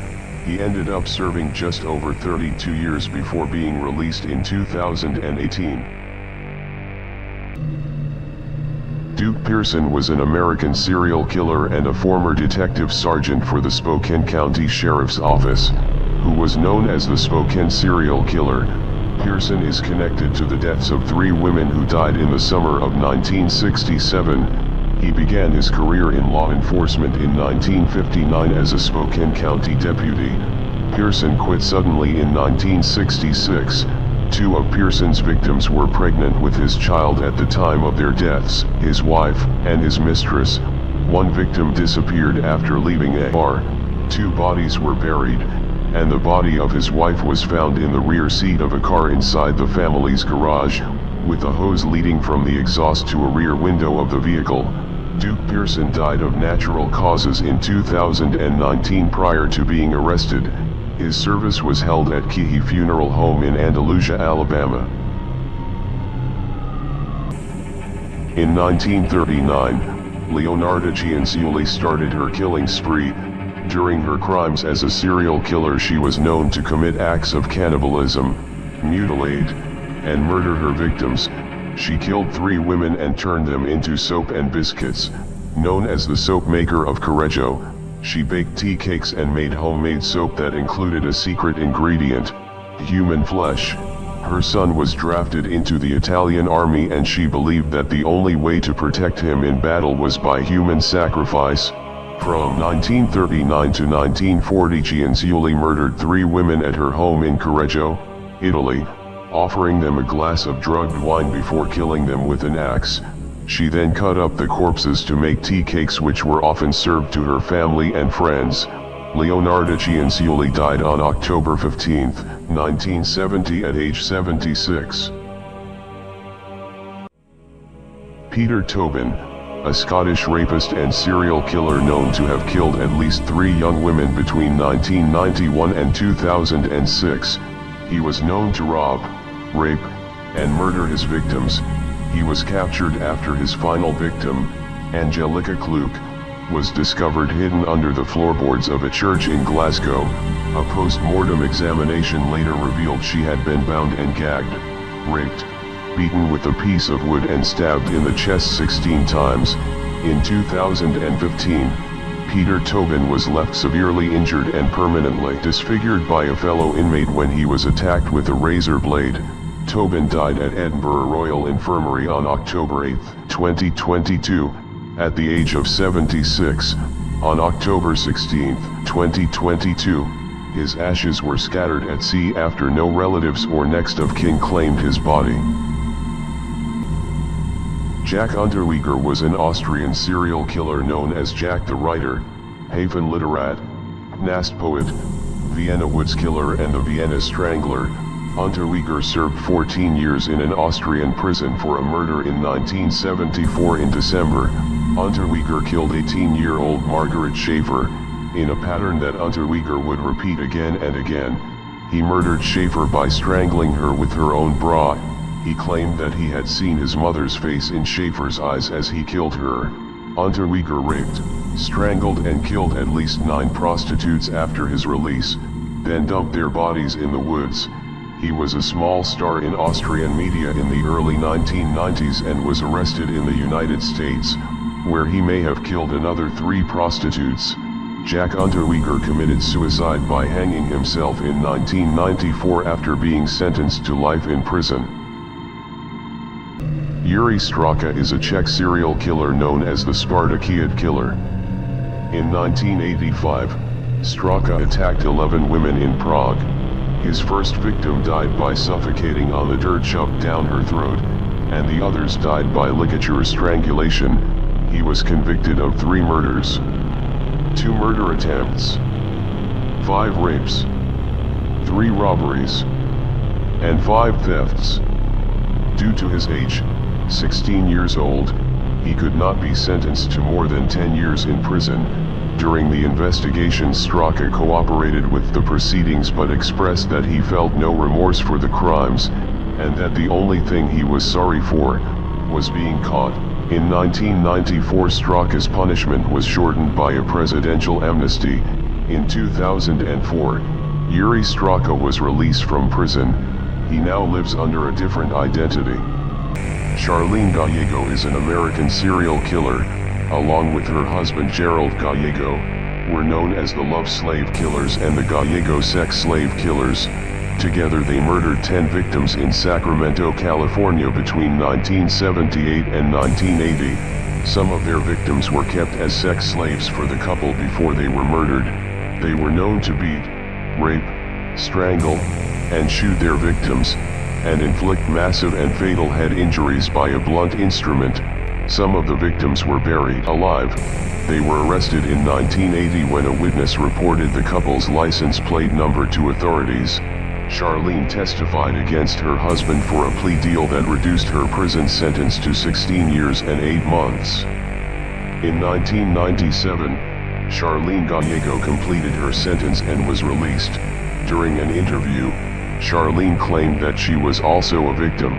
He ended up serving just over 32 years before being released in 2018. Duke Pearson was an American serial killer and a former detective sergeant for the Spokane County Sheriff's Office, who was known as the Spokane Serial Killer. Pearson is connected to the deaths of 3 women who died in the summer of 1967. He began his career in law enforcement in 1959 as a Spokane County deputy. Pearson quit suddenly in 1966. 2 of Pearson's victims were pregnant with his child at the time of their deaths, his wife and his mistress. 1 victim disappeared after leaving a bar. 2 bodies were buried, and the body of his wife was found in the rear seat of a car inside the family's garage, with a hose leading from the exhaust to a rear window of the vehicle. Duke Pearson died of natural causes in 2019 prior to being arrested. His service was held at Keehee Funeral Home in Andalusia, Alabama. In 1939, Leonarda Gianciulli started her killing spree. During her crimes as a serial killer, she was known to commit acts of cannibalism, mutilate, and murder her victims. She killed 3 women and turned them into soap and biscuits. Known as the soap maker of Correggio, she baked tea cakes and made homemade soap that included a secret ingredient: human flesh. Her son was drafted into the Italian army, and she believed that the only way to protect him in battle was by human sacrifice. From 1939 to 1940, Gianciulli murdered 3 women at her home in Correggio, Italy, offering them a glass of drugged wine before killing them with an axe. She then cut up the corpses to make tea cakes, which were often served to her family and friends. Leonarda Gianciulli died on October 15, 1970 at age 76. Peter Tobin, a Scottish rapist and serial killer known to have killed at least 3 young women between 1991 and 2006. He was known to rob, rape, and murder his victims. He was captured after his final victim, Angelica Kluke, was discovered hidden under the floorboards of a church in Glasgow. A post-mortem examination later revealed she had been bound and gagged, raped, beaten with a piece of wood and stabbed in the chest 16 times. In 2015, Peter Tobin was left severely injured and permanently disfigured by a fellow inmate when he was attacked with a razor blade. Tobin died at Edinburgh Royal Infirmary on October 8, 2022, at the age of 76. On October 16, 2022, his ashes were scattered at sea after no relatives or next of kin claimed his body. Jack Unterweger was an Austrian serial killer known as Jack the Writer, Hafen Literat, Nast Poet, Vienna Woods Killer and the Vienna Strangler. Unterweger served 14 years in an Austrian prison for a murder in 1974. In December, Unterweger killed 18-year-old Margaret Schaefer, in a pattern that Unterweger would repeat again and again. He murdered Schaefer by strangling her with her own bra. He claimed that he had seen his mother's face in Schaefer's eyes as he killed her. Unterweger raped, strangled and killed at least 9 prostitutes after his release, then dumped their bodies in the woods. He was a small star in Austrian media in the early 1990s and was arrested in the United States, where he may have killed another 3 prostitutes. Jack Unterweger committed suicide by hanging himself in 1994 after being sentenced to life in prison. Yuri Straka is a Czech serial killer known as the Sparta Kid Killer. In 1985, Straka attacked 11 women in Prague. His first victim died by suffocating on the dirt shoved down her throat, and the others died by ligature strangulation. He was convicted of 3 murders, 2 murder attempts, 5 rapes, 3 robberies, and 5 thefts. Due to his age, 16 years old, he could not be sentenced to more than 10 years in prison. During the investigation, Straka cooperated with the proceedings but expressed that he felt no remorse for the crimes, and that the only thing he was sorry for was being caught. In 1994, Straka's punishment was shortened by a presidential amnesty. In 2004, Yuri Straka was released from prison. He now lives under a different identity. Charlene Gallego is an American serial killer, along with her husband Gerald Gallego, were known as the Love Slave Killers and the Gallego Sex Slave Killers. Together they murdered 10 victims in Sacramento, California between 1978 and 1980. Some of their victims were kept as sex slaves for the couple before they were murdered. They were known to beat, rape, strangle, and shoot their victims, and inflict massive and fatal head injuries by a blunt instrument. Some of the victims were buried alive. They were arrested in 1980 when a witness reported the couple's license plate number to authorities. Charlene testified against her husband for a plea deal that reduced her prison sentence to 16 years and 8 months. In 1997, Charlene Gallego completed her sentence and was released. During an interview, Charlene claimed that she was also a victim.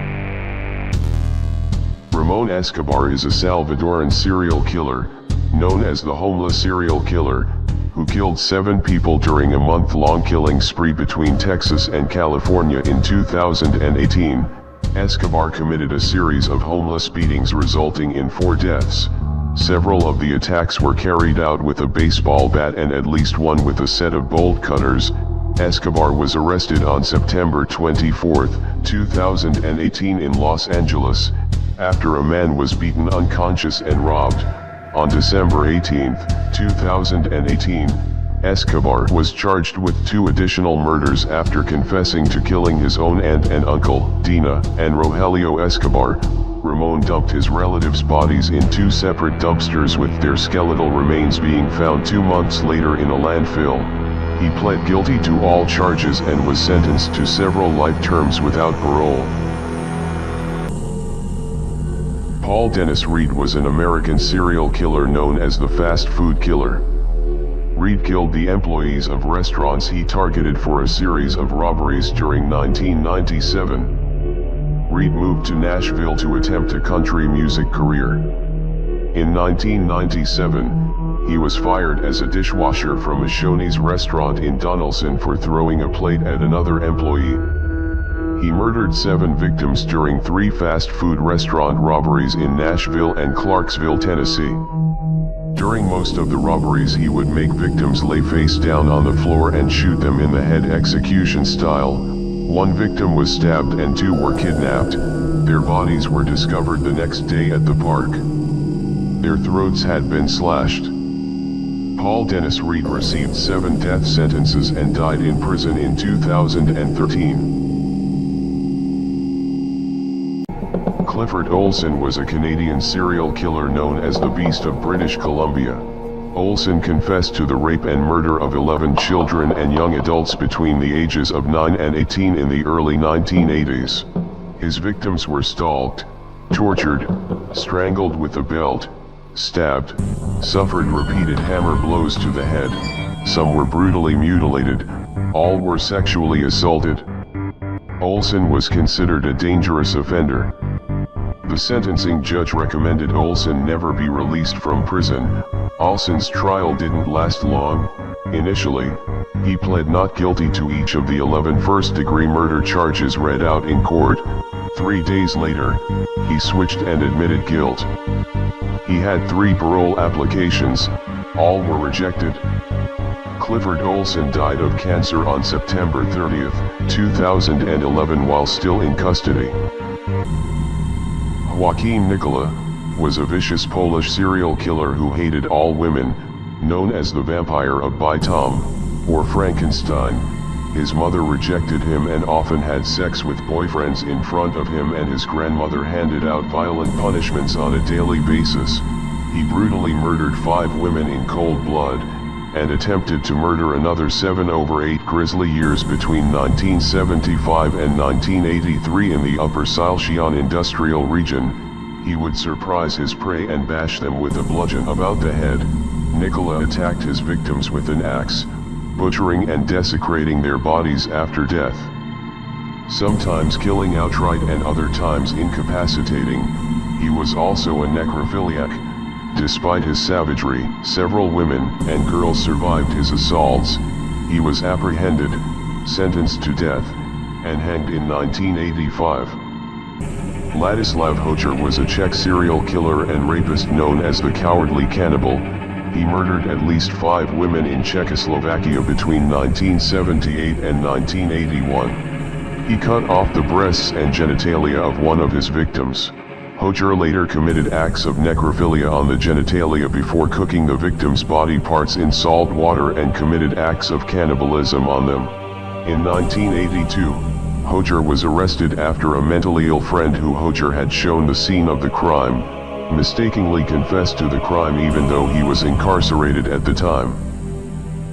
Ramon Escobar is a Salvadoran serial killer, known as the Homeless Serial Killer, who killed 7 people during a month-long killing spree between Texas and California in 2018. Escobar committed a series of homeless beatings resulting in 4 deaths. Several of the attacks were carried out with a baseball bat and at least one with a set of bolt cutters. Escobar was arrested on September 24, 2018 in Los Angeles, after a man was beaten unconscious and robbed. On December 18, 2018, Escobar was charged with 2 additional murders after confessing to killing his own aunt and uncle, Dina and Rogelio Escobar. Ramon dumped his relatives' bodies in 2 separate dumpsters, with their skeletal remains being found 2 months later in a landfill. He pled guilty to all charges and was sentenced to several life terms without parole. Paul Dennis Reed was an American serial killer known as the Fast Food Killer. Reed killed the employees of restaurants he targeted for a series of robberies during 1997. Reed moved to Nashville to attempt a country music career. In 1997, he was fired as a dishwasher from a Shoney's restaurant in Donelson for throwing a plate at another employee. He murdered 7 victims during 3 fast food restaurant robberies in Nashville and Clarksville, Tennessee. During most of the robberies, he would make victims lay face down on the floor and shoot them in the head execution style. 1 victim was stabbed and 2 were kidnapped. Their bodies were discovered the next day at the park. Their throats had been slashed. Paul Dennis Reed received 7 death sentences and died in prison in 2013. Clifford Olson was a Canadian serial killer known as the Beast of British Columbia. Olson confessed to the rape and murder of 11 children and young adults between the ages of 9 and 18 in the early 1980s. His victims were stalked, tortured, strangled with a belt, stabbed, suffered repeated hammer blows to the head. Some were brutally mutilated. All were sexually assaulted. Olson was considered a dangerous offender. The sentencing judge recommended Olson never be released from prison. Olson's trial didn't last long. Initially, he pled not guilty to each of the 11 first-degree murder charges read out in court. 3 days later, he switched and admitted guilt. He had 3 parole applications. All were rejected. Clifford Olson died of cancer on September 30, 2011 while still in custody. Joaquin Nicola was a vicious Polish serial killer who hated all women, known as the Vampire of Bytom, or Frankenstein. His mother rejected him and often had sex with boyfriends in front of him, and his grandmother handed out violent punishments on a daily basis. He brutally murdered 5 women in cold blood, and attempted to murder another 7 over 8 grisly years between 1975 and 1983 in the Upper Silesian industrial region. He would surprise his prey and bash them with a bludgeon about the head. Nicola attacked his victims with an axe, butchering and desecrating their bodies after death. Sometimes killing outright and other times incapacitating. He was also a necrophiliac. Despite his savagery, several women and girls survived his assaults. He was apprehended, sentenced to death, and hanged in 1985. Ladislav Hojer was a Czech serial killer and rapist known as the Cowardly Cannibal. He murdered at least 5 women in Czechoslovakia between 1978 and 1981. He cut off the breasts and genitalia of one of his victims. Hojer later committed acts of necrophilia on the genitalia before cooking the victim's body parts in salt water and committed acts of cannibalism on them. In 1982, Hojer was arrested after a mentally ill friend who Hojer had shown the scene of the crime, mistakenly confessed to the crime even though he was incarcerated at the time.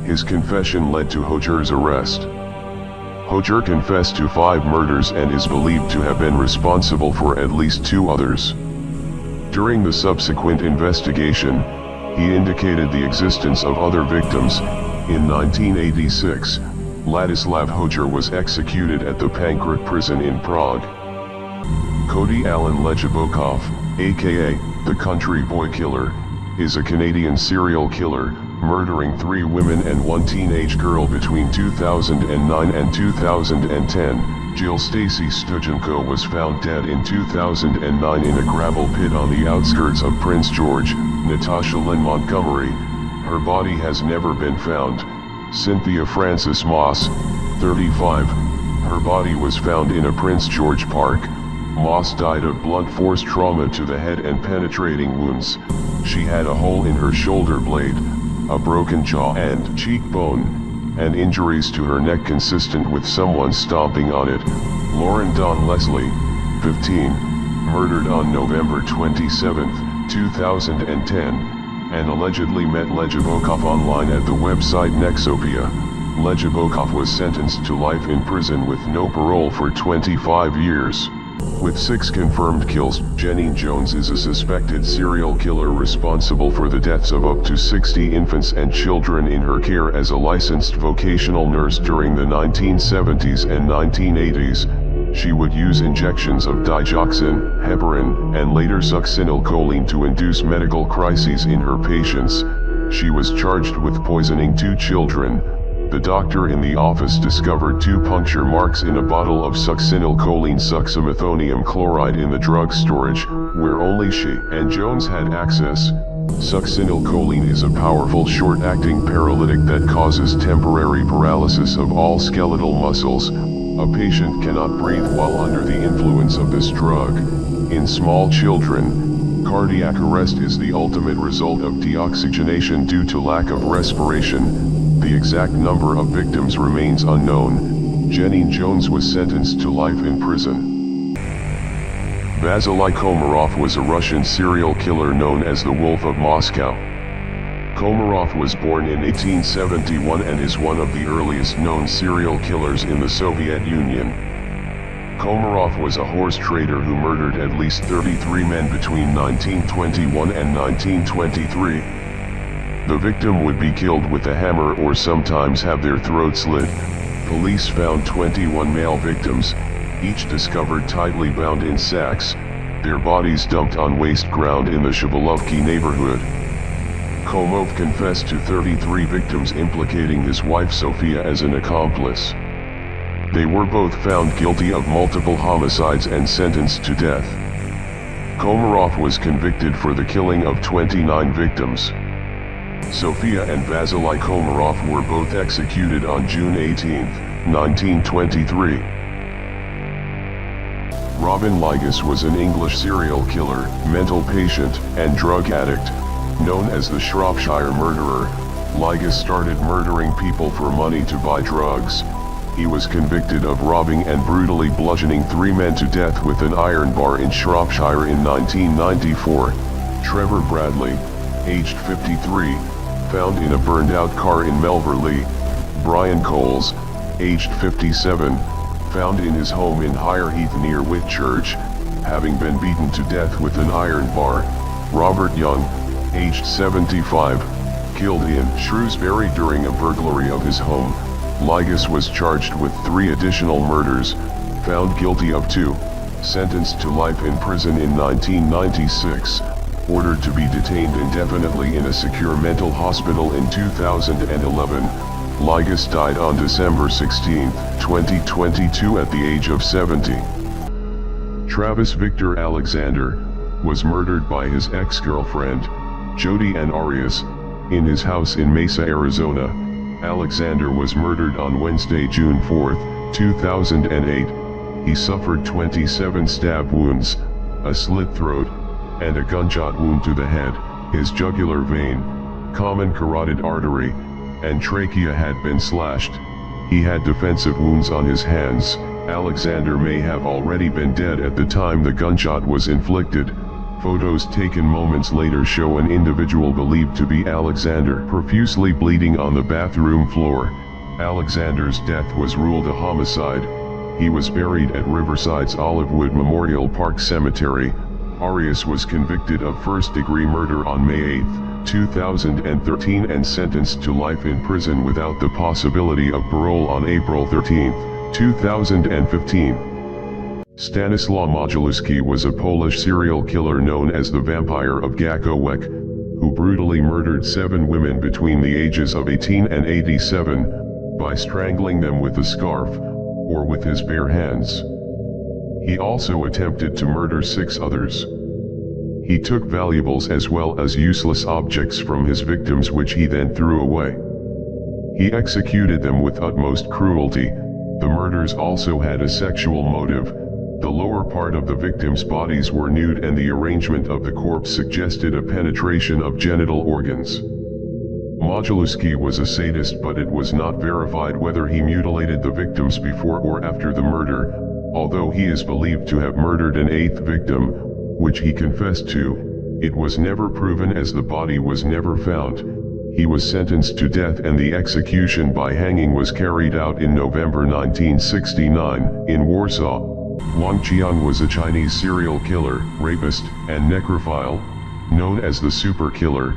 His confession led to Hojer's arrest. Hojer confessed to 5 murders and is believed to have been responsible for at least 2 others. During the subsequent investigation, he indicated the existence of other victims. In 1986, Ladislav Hojer was executed at the Pankrat prison in Prague. Cody Allen Lejabokov, aka the Country Boy Killer, is a Canadian serial killer, murdering 3 women and 1 teenage girl between 2009 and 2010. Jill Stacy Stujenko was found dead in 2009 in a gravel pit on the outskirts of Prince George. Natasha Lynn Montgomery, her body has never been found. Cynthia Frances Moss, 35, her body was found in a Prince George park. Moss died of blunt force trauma to the head and penetrating wounds. She had a hole in her shoulder blade, a broken jaw and cheekbone, and injuries to her neck consistent with someone stomping on it. Lauren Dawn Leslie, 15, murdered on November 27, 2010, and allegedly met Lejabokov online at the website Nexopia. Lejabokov was sentenced to life in prison with no parole for 25 years. With 6 confirmed kills, Jenny Jones is a suspected serial killer responsible for the deaths of up to 60 infants and children in her care as a licensed vocational nurse during the 1970s and 1980s. She would use injections of digoxin, heparin, and later succinylcholine to induce medical crises in her patients. She was charged with poisoning 2 children. The doctor in the office discovered 2 puncture marks in a bottle of succinylcholine succinylmethonium chloride in the drug storage, where only she and Jones had access. Succinylcholine is a powerful short-acting paralytic that causes temporary paralysis of all skeletal muscles. A patient cannot breathe while under the influence of this drug. In small children, cardiac arrest is the ultimate result of deoxygenation due to lack of respiration. The exact number of victims remains unknown. Jenny Jones was sentenced to life in prison. Vasily Komarov was a Russian serial killer known as the Wolf of Moscow. Komarov was born in 1871 and is one of the earliest known serial killers in the Soviet Union. Komarov was a horse trader who murdered at least 33 men between 1921 and 1923. The victim would be killed with a hammer or sometimes have their throat slit. Police found 21 male victims, each discovered tightly bound in sacks, their bodies dumped on waste ground in the Shabalovki neighborhood. Komov confessed to 33 victims, implicating his wife Sophia as an accomplice. They were both found guilty of multiple homicides and sentenced to death. Komarov was convicted for the killing of 29 victims. Sophia and Vasily Komarov were both executed on June 18, 1923. Robin Ligas was an English serial killer, mental patient, and drug addict. Known as the Shropshire Murderer, Ligas started murdering people for money to buy drugs. He was convicted of robbing and brutally bludgeoning 3 men to death with an iron bar in Shropshire in 1994. Trevor Bradley, aged 53, found in a burned-out car in Melverley. Brian Coles, aged 57, found in his home in Higher Heath near Whitchurch, having been beaten to death with an iron bar. Robert Young, aged 75, killed in Shrewsbury during a burglary of his home. Ligas was charged with 3 additional murders, found guilty of 2, sentenced to life in prison in 1996, ordered to be detained indefinitely in a secure mental hospital in 2011. Ligas died on December 16, 2022 at the age of 70. Travis Victor Alexander was murdered by his ex-girlfriend, Jodi Ann Arias, in his house in Mesa, Arizona. Alexander was murdered on Wednesday, June 4, 2008. He suffered 27 stab wounds, a slit throat, and a gunshot wound to the head. His jugular vein, common carotid artery, and trachea had been slashed. He had defensive wounds on his hands. Alexander may have already been dead at the time the gunshot was inflicted. Photos taken moments later show an individual believed to be Alexander profusely bleeding on the bathroom floor. Alexander's death was ruled a homicide. He was buried at Riverside's Olivewood Memorial Park Cemetery. Arias was convicted of first-degree murder on May 8, 2013 and sentenced to life in prison without the possibility of parole on April 13, 2015. Stanislaw Modzelewski was a Polish serial killer known as the Vampire of Gakowek, who brutally murdered 7 women between the ages of 18 and 87, by strangling them with a scarf, or with his bare hands. He also attempted to murder 6 others. He took valuables as well as useless objects from his victims which he then threw away. He executed them with utmost cruelty. The murders also had a sexual motive. The lower part of the victims' bodies were nude and the arrangement of the corpse suggested a penetration of genital organs. Modzelewski was a sadist, but it was not verified whether he mutilated the victims before or after the murder, although he is believed to have murdered an 8th victim, which he confessed to. It was never proven as the body was never found. He was sentenced to death and the execution by hanging was carried out in November 1969, in Warsaw. Wang Qiang was a Chinese serial killer, rapist, and necrophile, known as the Super Killer.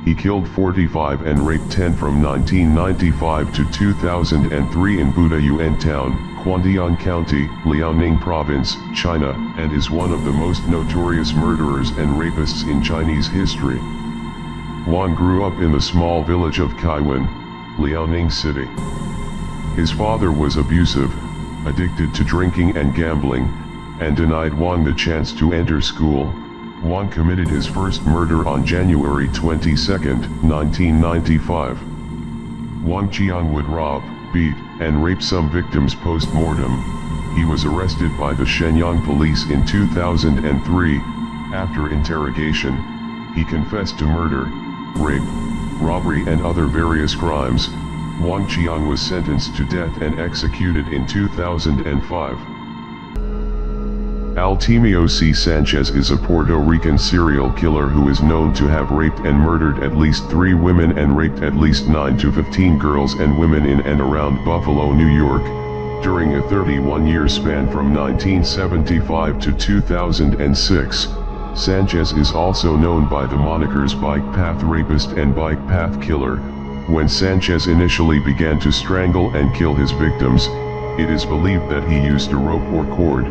He killed 45 and raped 10 from 1995 to 2003 in Budayuan Town, Quandian County, Liaoning Province, China, and is one of the most notorious murderers and rapists in Chinese history. Wang grew up in the small village of Kaiwan, Liaoning City. His father was abusive, addicted to drinking and gambling, and denied Wang the chance to enter school. Wang committed his first murder on January 22, 1995. Wang Qiang would rob, beat, and rape some victims post-mortem. He was arrested by the Shenyang police in 2003. After interrogation, he confessed to murder, rape, robbery and other various crimes. Wang Qiang was sentenced to death and executed in 2005. Altemio C. Sanchez is a Puerto Rican serial killer who is known to have raped and murdered at least 3 women and raped at least 9 to 15 girls and women in and around Buffalo, New York, during a 31-year span from 1975 to 2006. Sanchez is also known by the monikers Bike Path Rapist and Bike Path Killer. When Sanchez initially began to strangle and kill his victims, it is believed that he used a rope or cord.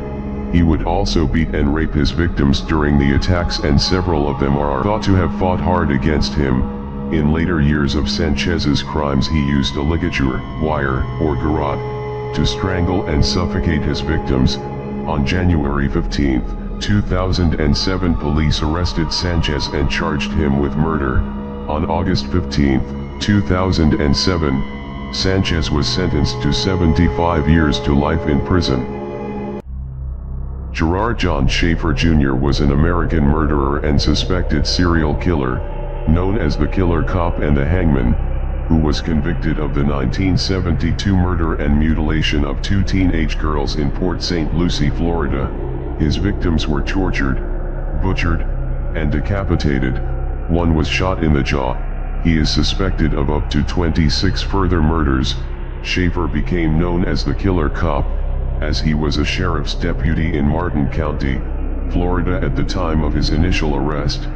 He would also beat and rape his victims during the attacks, and several of them are thought to have fought hard against him. In later years of Sanchez's crimes, he used a ligature, wire, or garrote to strangle and suffocate his victims. On January 15, 2007, police arrested Sanchez and charged him with murder. On August 15, 2007, Sanchez was sentenced to 75 years to life in prison. Gerard John Schaefer Jr. was an American murderer and suspected serial killer, known as the Killer Cop and the Hangman, who was convicted of the 1972 murder and mutilation of 2 teenage girls in Port St. Lucie, Florida. His victims were tortured, butchered, and decapitated. One was shot in the jaw. He is suspected of up to 26 further murders. Schaefer became known as the Killer Cop, as he was a sheriff's deputy in Martin County, Florida at the time of his initial arrest.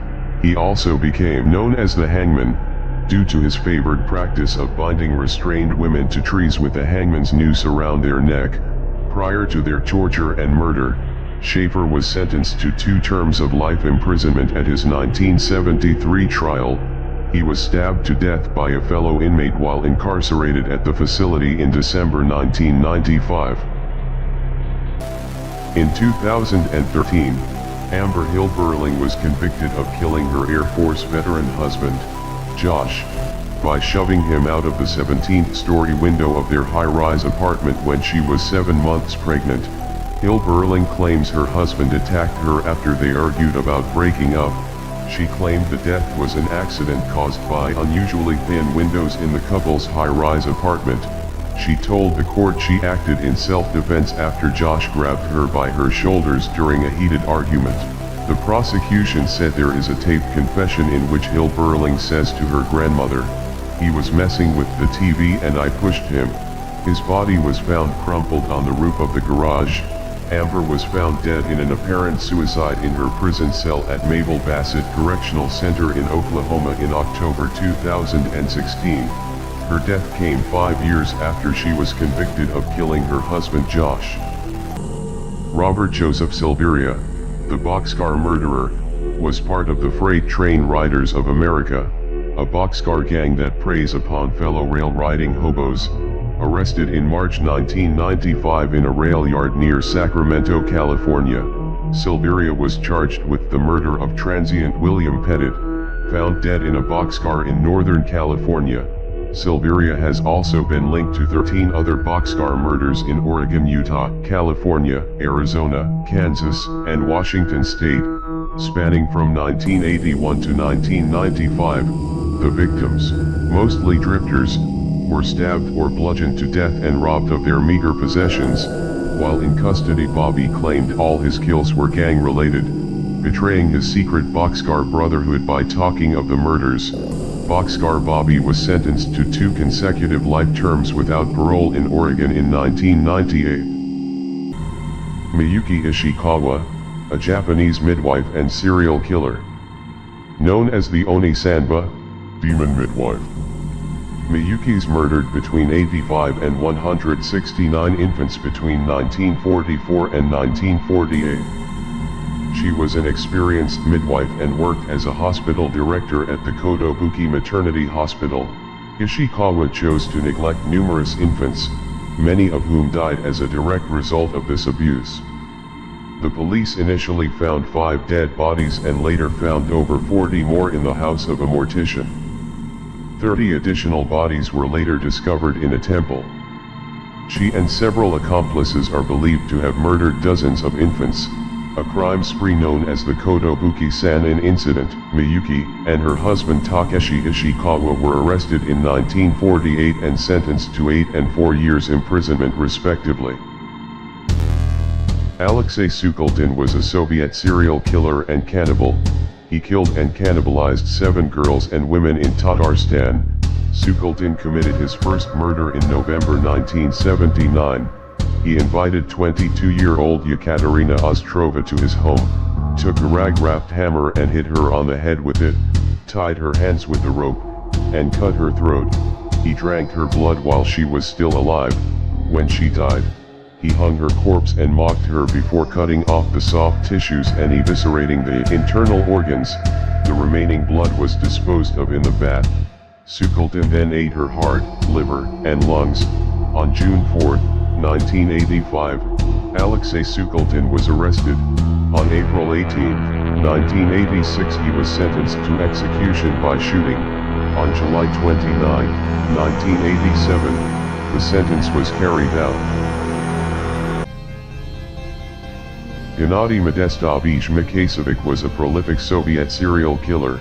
He also became known as the Hangman, due to his favored practice of binding restrained women to trees with the hangman's noose around their neck. Prior to their torture and murder, Schaefer was sentenced to 2 terms of life imprisonment at his 1973 trial. He was stabbed to death by a fellow inmate while incarcerated at the facility in December 1995. In 2013, Amber Hill Burling was convicted of killing her Air Force veteran husband, Josh, by shoving him out of the 17th-story window of their high-rise apartment when she was 7 months pregnant. Hill Burling claims her husband attacked her after they argued about breaking up. She claimed the death was an accident caused by unusually thin windows in the couple's high-rise apartment. She told the court she acted in self-defense after Josh grabbed her by her shoulders during a heated argument. The prosecution said there is a taped confession in which Hill Burling says to her grandmother, "He was messing with the TV and I pushed him." His body was found crumpled on the roof of the garage. Amber was found dead in an apparent suicide in her prison cell at Mabel Bassett Correctional Center in Oklahoma in October 2016. Her death came 5 years after she was convicted of killing her husband Josh. Robert Joseph Silveria, the Boxcar murderer, was part of the Freight Train Riders of America, a boxcar gang that preys upon fellow rail-riding hobos. Arrested in March 1995 in a rail yard near Sacramento, California, Silveria was charged with the murder of transient William Pettit, found dead in a boxcar in Northern California. Silveria has also been linked to 13 other boxcar murders in Oregon, Utah, California, Arizona, Kansas, and Washington state, spanning from 1981 to 1995. The victims, mostly drifters, were stabbed or bludgeoned to death and robbed of their meager possessions. While in custody, Bobby claimed all his kills were gang-related, betraying his secret Boxcar Brotherhood by talking of the murders. Boxcar Bobby was sentenced to 2 consecutive life terms without parole in Oregon in 1998. Miyuki Ishikawa, a Japanese midwife and serial killer. Known as the Oni-sanba, demon midwife. Miyuki's murdered between 85 and 169 infants between 1944 and 1948. She was an experienced midwife and worked as a hospital director at the Kotobuki Maternity Hospital. Ishikawa chose to neglect numerous infants, many of whom died as a direct result of this abuse. The police initially found 5 dead bodies and later found over 40 more in the house of a mortician. 30 additional bodies were later discovered in a temple. She and several accomplices are believed to have murdered dozens of infants, a crime spree known as the Kotobuki-Sanin incident. Miyuki and her husband Takeshi Ishikawa were arrested in 1948 and sentenced to 8 and 4 years imprisonment respectively. Alexei Sukhaldin was a Soviet serial killer and cannibal. He killed and cannibalized 7 girls and women in Tatarstan. Sukhaldin committed his first murder in November 1979. He invited 22-year-old Yekaterina Ostrova to his home, took a rag-wrapped hammer and hit her on the head with it, tied her hands with the rope, and cut her throat. He drank her blood while she was still alive. When she died, he hung her corpse and mocked her before cutting off the soft tissues and eviscerating the internal organs. The remaining blood was disposed of in the bath. Sukhaldin then ate her heart, liver, and lungs. On June 4, 1985, Alexei Sukhaldin was arrested. On April 18, 1986 he was sentenced to execution by shooting. On July 29, 1987, the sentence was carried out. Gennady Modestovich Mikhasevic was a prolific Soviet serial killer.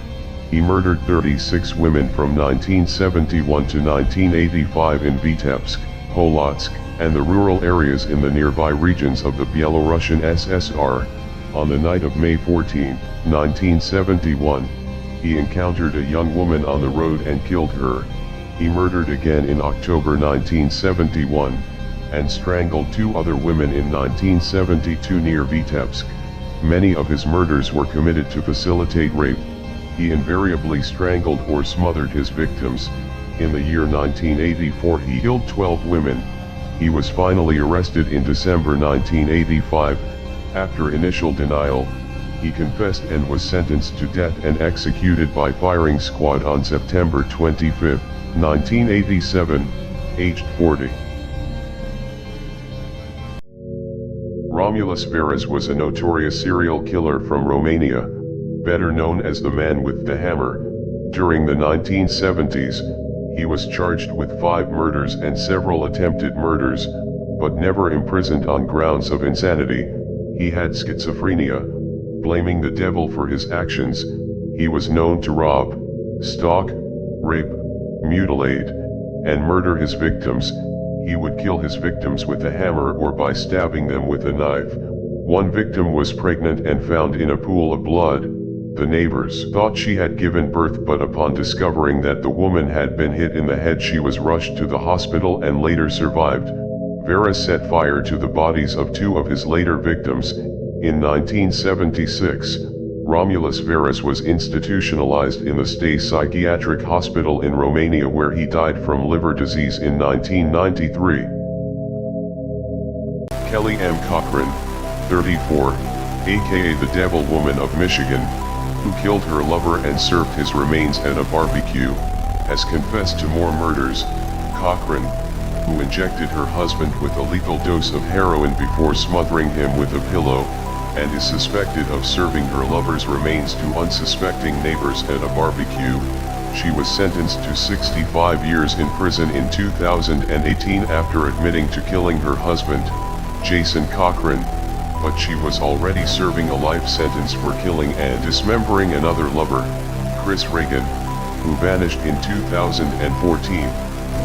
He murdered 36 women from 1971 to 1985 in Vitebsk, Polotsk, and the rural areas in the nearby regions of the Belarusian SSR. On the night of May 14, 1971, he encountered a young woman on the road and killed her. He murdered again in October 1971, and strangled 2 other women in 1972 near Vitebsk. Many of his murders were committed to facilitate rape. He invariably strangled or smothered his victims. In the year 1984 he killed 12 women. He was finally arrested in December 1985. After initial denial, he confessed and was sentenced to death and executed by firing squad on September 25, 1987, aged 40. Romulus Veres was a notorious serial killer from Romania, better known as the Man with the Hammer. During the 1970s, he was charged with 5 murders and several attempted murders, but never imprisoned on grounds of insanity. He had schizophrenia. Blaming the devil for his actions, he was known to rob, stalk, rape, mutilate, and murder his victims. He would kill his victims with a hammer or by stabbing them with a knife. One victim was pregnant and found in a pool of blood. The neighbors thought she had given birth, but upon discovering that the woman had been hit in the head, she was rushed to the hospital and later survived. Veres set fire to the bodies of 2 of his later victims. In 1976, Romulus Veres was institutionalized in the State Psychiatric Hospital in Romania, where he died from liver disease in 1993. Kelly M. Cochran, 34, aka the Devil Woman of Michigan, who killed her lover and served his remains at a barbecue, has confessed to more murders. Cochran, who injected her husband with a lethal dose of heroin before smothering him with a pillow, and is suspected of serving her lover's remains to unsuspecting neighbors at a barbecue. She was sentenced to 65 years in prison in 2018 after admitting to killing her husband, Jason Cochran, but she was already serving a life sentence for killing and dismembering another lover, Chris Reagan, who vanished in 2014,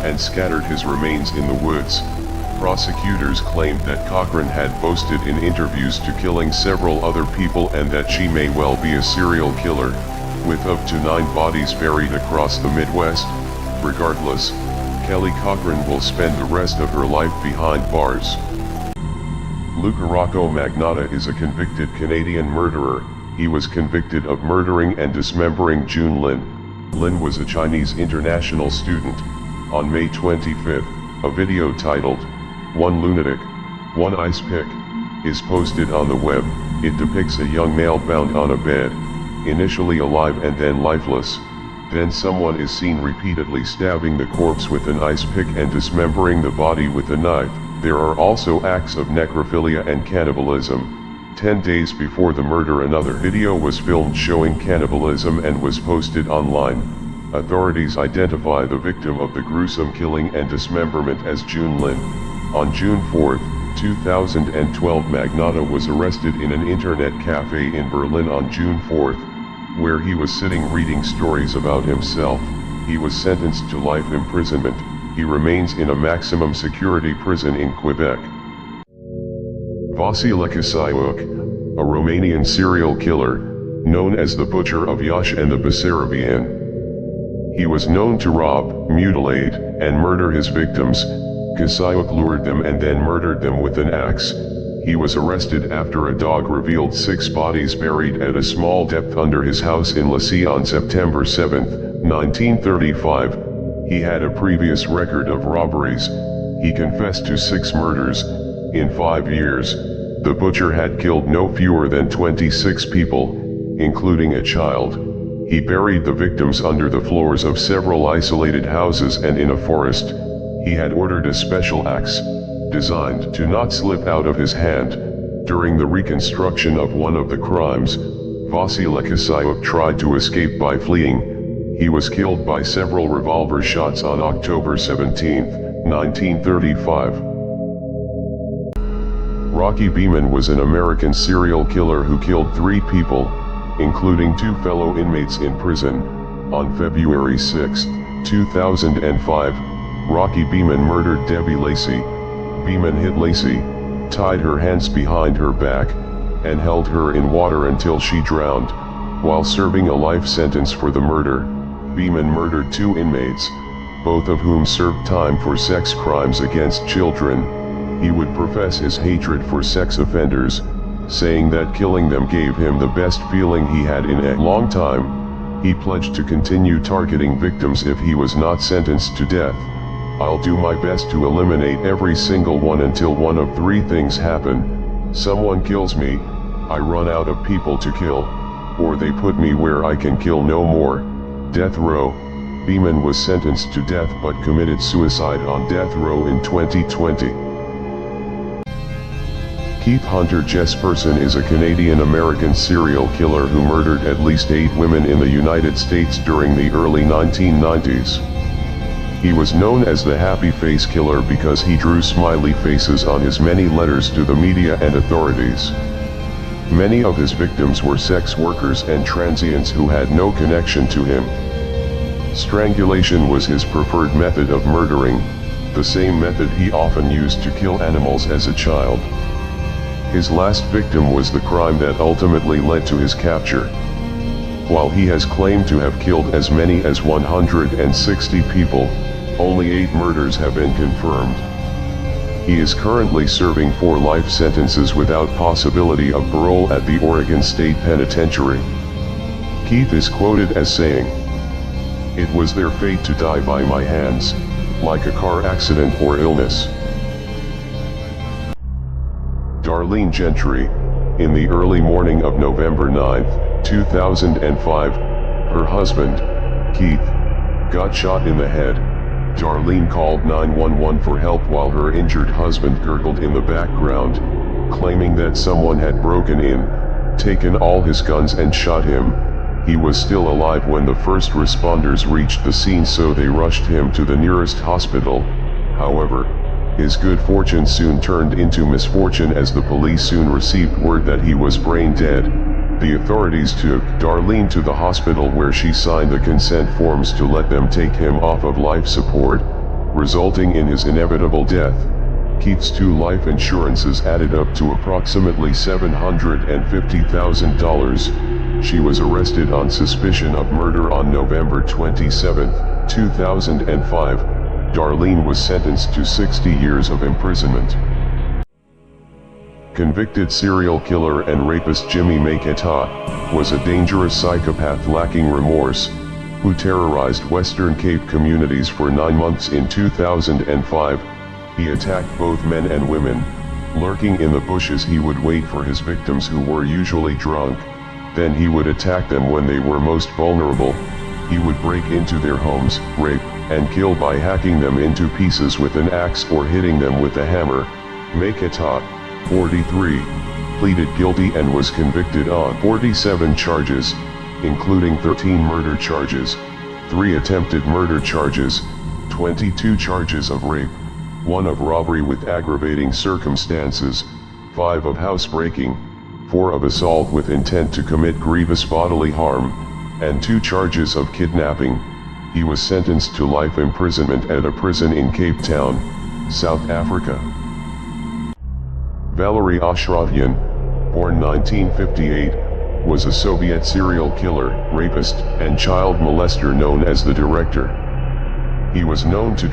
and scattered his remains in the woods. Prosecutors claimed that Cochran had boasted in interviews to killing several other people and that she may well be a serial killer, with up to 9 bodies buried across the Midwest. Regardless, Kelly Cochran will spend the rest of her life behind bars. Luca Rocco Magnotta is a convicted Canadian murderer. He was convicted of murdering and dismembering June Lin. Lin was a Chinese international student. On May 25, a video titled, "One Lunatic, One Ice Pick," is posted on the web. It depicts a young male bound on a bed, initially alive and then lifeless. Then someone is seen repeatedly stabbing the corpse with an ice pick and dismembering the body with a knife. There are also acts of necrophilia and cannibalism. 10 days before the murder, another video was filmed showing cannibalism and was posted online. Authorities identify the victim of the gruesome killing and dismemberment as June Lin. On June 4, 2012, Magnotta was arrested in an internet cafe in Berlin on June 4, where he was sitting reading stories about himself. He was sentenced to life imprisonment. He remains in a maximum security prison in Quebec. Vasile Kasaiuk, a Romanian serial killer, known as the Butcher of Iași and the Basarabian. He was known to rob, mutilate, and murder his victims. Kasaiuk lured them and then murdered them with an axe. He was arrested after a dog revealed 6 bodies buried at a small depth under his house in Lasea on September 7, 1935. He had a previous record of robberies. He confessed to 6 murders. In 5 years, the butcher had killed no fewer than 26 people, including a child. He buried the victims under the floors of several isolated houses and in a forest. He had ordered a special axe, designed to not slip out of his hand. During the reconstruction of one of the crimes, Vasile Kasaiuk tried to escape by fleeing. He was killed by several revolver shots on October 17, 1935. Rocky Beeman was an American serial killer who killed 3 people, including 2 fellow inmates in prison. On February 6, 2005, Rocky Beeman murdered Debbie Lacey. Beeman hit Lacey, tied her hands behind her back, and held her in water until she drowned. While serving a life sentence for the murder, Beeman murdered 2 inmates, both of whom served time for sex crimes against children. He would profess his hatred for sex offenders, saying that killing them gave him the best feeling he had in a long time. He pledged to continue targeting victims if he was not sentenced to death. "I'll do my best to eliminate every single one until one of 3 things happen. Someone kills me, I run out of people to kill, or they put me where I can kill no more." Death row. Beeman was sentenced to death but committed suicide on death row in 2020. Keith Hunter Jesperson is a Canadian-American serial killer who murdered at least 8 women in the United States during the early 1990s. He was known as the Happy Face Killer because he drew smiley faces on his many letters to the media and authorities. Many of his victims were sex workers and transients who had no connection to him. Strangulation was his preferred method of murdering, the same method he often used to kill animals as a child. His last victim was the crime that ultimately led to his capture. While he has claimed to have killed as many as 160 people, only 8 murders have been confirmed. He is currently serving 4 life sentences without possibility of parole at the Oregon State Penitentiary. Keith is quoted as saying, "It was their fate to die by my hands, like a car accident or illness." Darlene Gentry. In the early morning of November 9, 2005, her husband, Keith, got shot in the head. Darlene called 911 for help while her injured husband gurgled in the background, claiming that someone had broken in, taken all his guns and shot him. He was still alive when the first responders reached the scene, so they rushed him to the nearest hospital. However, his good fortune soon turned into misfortune as the police soon received word that he was brain dead. The authorities took Darlene to the hospital where she signed the consent forms to let them take him off of life support, resulting in his inevitable death. Keith's 2 life insurances added up to approximately $750,000. She was arrested on suspicion of murder on November 27, 2005. Darlene was sentenced to 60 years of imprisonment. Convicted serial killer and rapist Jimmy Maketa was a dangerous psychopath lacking remorse, who terrorized Western Cape communities for 9 months in 2005. He attacked both men and women. Lurking in the bushes, he would wait for his victims, who were usually drunk. Then he would attack them when they were most vulnerable. He would break into their homes, rape, and kill by hacking them into pieces with an axe or hitting them with a hammer. Maketa, 43, pleaded guilty and was convicted on 47 charges, including 13 murder charges, 3 attempted murder charges, 22 charges of rape, 1 of robbery with aggravating circumstances, 5 of housebreaking, 4 of assault with intent to commit grievous bodily harm, and 2 charges of kidnapping. He was sentenced to life imprisonment at a prison in Cape Town, South Africa. Valery Ashratyan, born 1958, was a Soviet serial killer, rapist, and child molester known as the Director. He was known to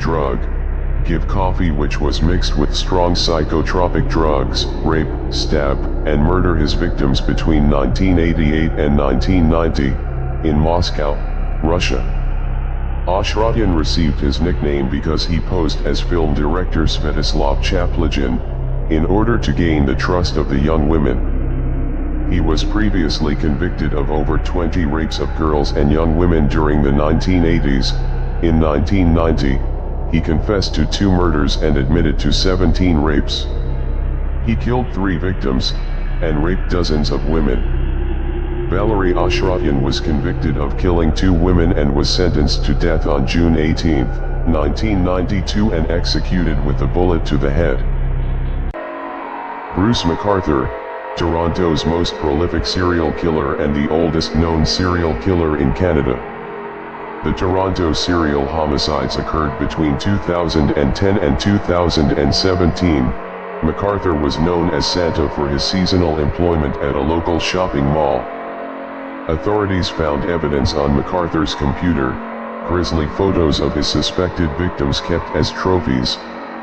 give coffee which was mixed with strong psychotropic drugs, rape, stab, and murder his victims between 1988 and 1990, in Moscow, Russia. Ashratyan received his nickname because he posed as film director Svetoslav Chaplygin, in order to gain the trust of the young women. He was previously convicted of over 20 rapes of girls and young women during the 1980s. In 1990, he confessed to 2 murders and admitted to 17 rapes. He killed 3 victims, and raped dozens of women. Valery Ashratyan was convicted of killing 2 women and was sentenced to death on June 18, 1992 and executed with a bullet to the head. Bruce McArthur, Toronto's most prolific serial killer and the oldest known serial killer in Canada. The Toronto serial homicides occurred between 2010 and 2017. McArthur was known as Santa for his seasonal employment at a local shopping mall. Authorities found evidence on McArthur's computer, grisly photos of his suspected victims kept as trophies.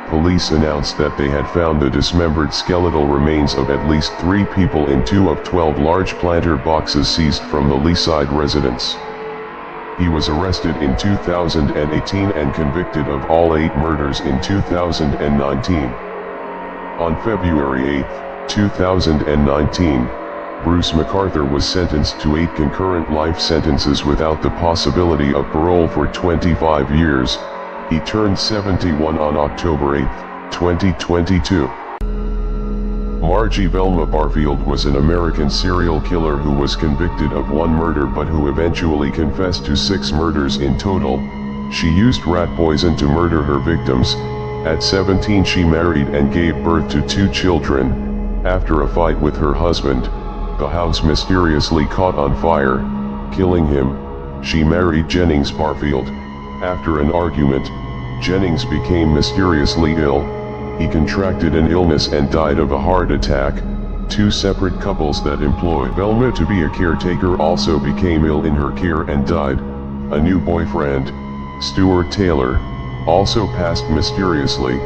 Police announced that they had found the dismembered skeletal remains of at least 3 people in 2 of 12 large planter boxes seized from the Leaside residence. He was arrested in 2018 and convicted of all 8 murders in 2019. On February 8, 2019, Bruce McArthur was sentenced to 8 concurrent life sentences without the possibility of parole for 25 years. He turned 71 on October 8, 2022. Margie Velma Barfield was an American serial killer who was convicted of 1 murder but who eventually confessed to 6 murders in total. She used rat poison to murder her victims. At 17 she married and gave birth to 2 children. After a fight with her husband, the house mysteriously caught on fire, killing him. She married Jennings Barfield. After an argument, Jennings became mysteriously ill. He contracted an illness and died of a heart attack. 2 separate couples that employed Velma to be a caretaker also became ill in her care and died. A new boyfriend, Stuart Taylor, also passed mysteriously.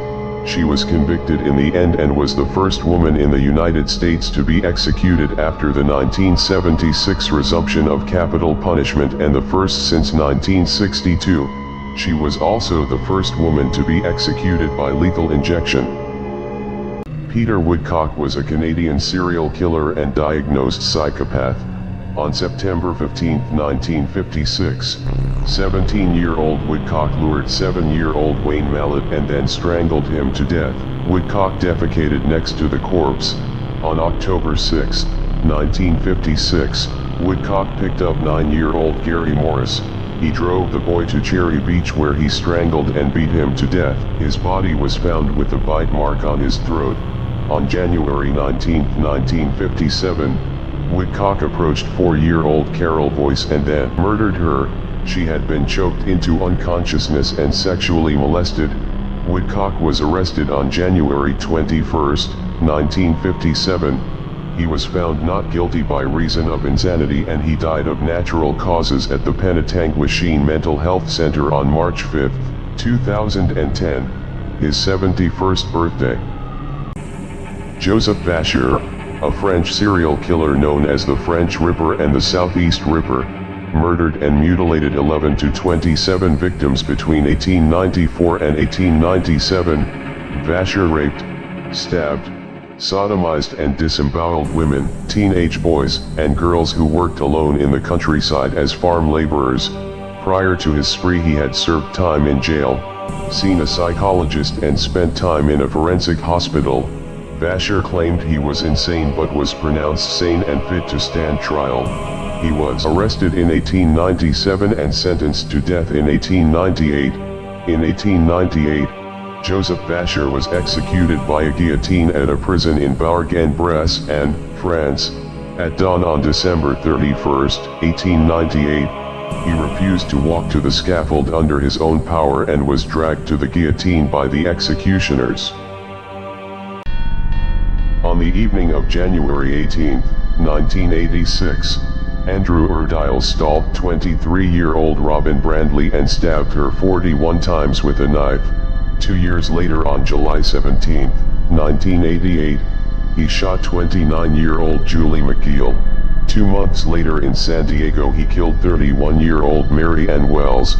She was convicted in the end and was the first woman in the United States to be executed after the 1976 resumption of capital punishment and the first since 1962. She was also the first woman to be executed by lethal injection. Peter Woodcock was a Canadian serial killer and diagnosed psychopath. On September 15, 1956, 17-year-old Woodcock lured 7-year-old Wayne Mallett and then strangled him to death. Woodcock defecated next to the corpse. On October 6, 1956, Woodcock picked up 9-year-old Gary Morris. He drove the boy to Cherry Beach where he strangled and beat him to death. His body was found with a bite mark on his throat. On January 19, 1957, Woodcock approached 4-year-old Carol Boyce and then murdered her. She had been choked into unconsciousness and sexually molested. Woodcock was arrested on January 21, 1957. He was found not guilty by reason of insanity and he died of natural causes at the Penetanguishene Mental Health Center on March 5, 2010, his 71st birthday. Joseph Vacher, a French serial killer known as the French Ripper and the Southeast Ripper, murdered and mutilated 11 to 27 victims between 1894 and 1897. Vacher raped, stabbed, sodomized and disemboweled women, teenage boys, and girls who worked alone in the countryside as farm laborers. Prior to his spree he had served time in jail, seen a psychologist and spent time in a forensic hospital. Vacher claimed he was insane but was pronounced sane and fit to stand trial. He was arrested in 1897 and sentenced to death in 1898. In 1898, Joseph Vacher was executed by a guillotine at a prison in Bourg-en-Bresse, France, at dawn on December 31, 1898. He refused to walk to the scaffold under his own power and was dragged to the guillotine by the executioners. On the evening of January 18, 1986, Andrew Erdile stalked 23-year-old Robin Brandley and stabbed her 41 times with a knife. 2 years later on July 17, 1988, he shot 29-year-old Julie McGill. 2 months later in San Diego he killed 31-year-old Mary Ann Wells.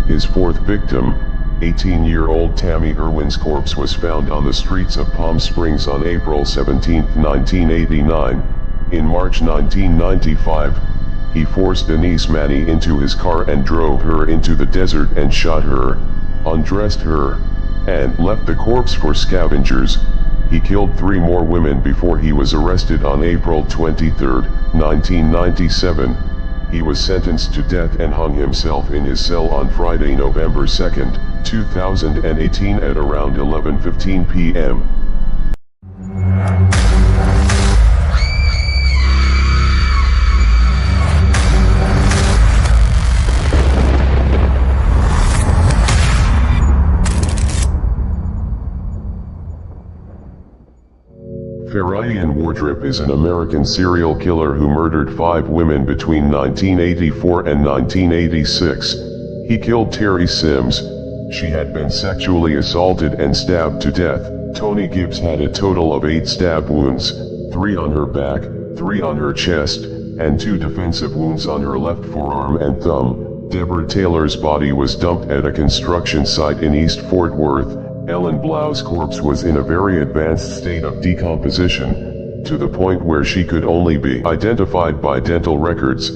His 4th victim, 18-year-old Tammy Irwin's corpse was found on the streets of Palm Springs on April 17, 1989. In March 1995, he forced Denise Manny into his car and drove her into the desert and shot her, undressed her, and left the corpse for scavengers. He killed 3 more women before he was arrested on April 23, 1997. He was sentenced to death and hung himself in his cell on Friday, November 2, 2018 at around 11:15 p.m. Farian Wardrip is an American serial killer who murdered 5 women between 1984 and 1986. He killed Terry Sims. She had been sexually assaulted and stabbed to death. Tony Gibbs had a total of 8 stab wounds, 3 on her back, 3 on her chest, and 2 defensive wounds on her left forearm and thumb. Deborah Taylor's body was dumped at a construction site in East Fort Worth. Ellen Blau's corpse was in a very advanced state of decomposition, to the point where she could only be identified by dental records.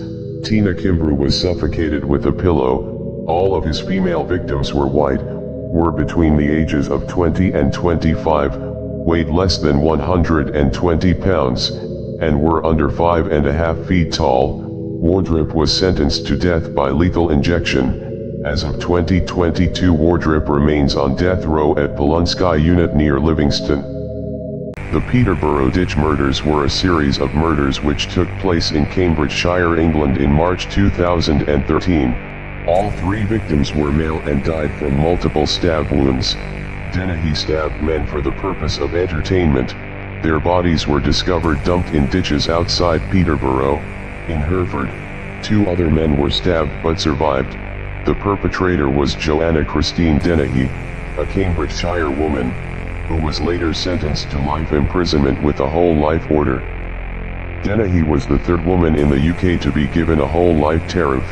Tina Kimbrough was suffocated with a pillow. All of his female victims were white, were between the ages of 20 and 25, weighed less than 120 pounds, and were under 5.5 feet tall. Wardrip was sentenced to death by lethal injection. As of 2022, Wardrip remains on death row at Polunsky Unit near Livingston. The Peterborough Ditch murders were a series of murders which took place in Cambridgeshire, England in March 2013. All 3 victims were male and died from multiple stab wounds. Dennehy stabbed men for the purpose of entertainment. Their bodies were discovered dumped in ditches outside Peterborough. In Hereford, 2 other men were stabbed but survived. The perpetrator was Joanna Christine Dennehy, a Cambridgeshire woman, who was later sentenced to life imprisonment with a whole life order. Dennehy was the 3rd woman in the UK to be given a whole life tariff,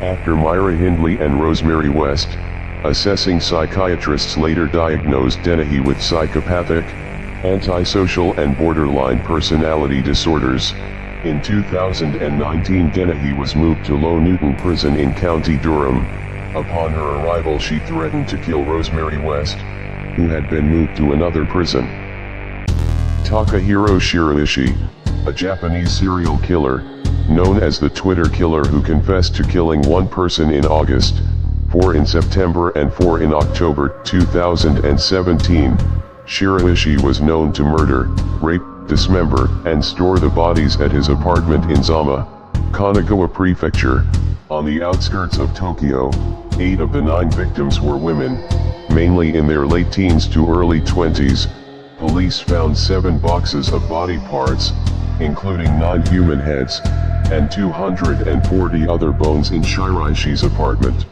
after Myra Hindley and Rosemary West. Assessing psychiatrists later diagnosed Dennehy with psychopathic, antisocial and borderline personality disorders. In 2019, Dennehy was moved to Low Newton Prison in County Durham. Upon her arrival, she threatened to kill Rosemary West, who had been moved to another prison. Takahiro Shiraishi, a Japanese serial killer, known as the Twitter Killer, who confessed to killing 1 person in August, 4 in September and 4 in October 2017. Shiraishi was known to murder, rape, dismember, and store the bodies at his apartment in Zama, Kanagawa Prefecture, on the outskirts of Tokyo. 8 of the 9 victims were women, mainly in their late teens to early 20s. Police found 7 boxes of body parts, including 9 human heads, and 240 other bones in Shiraishi's apartment.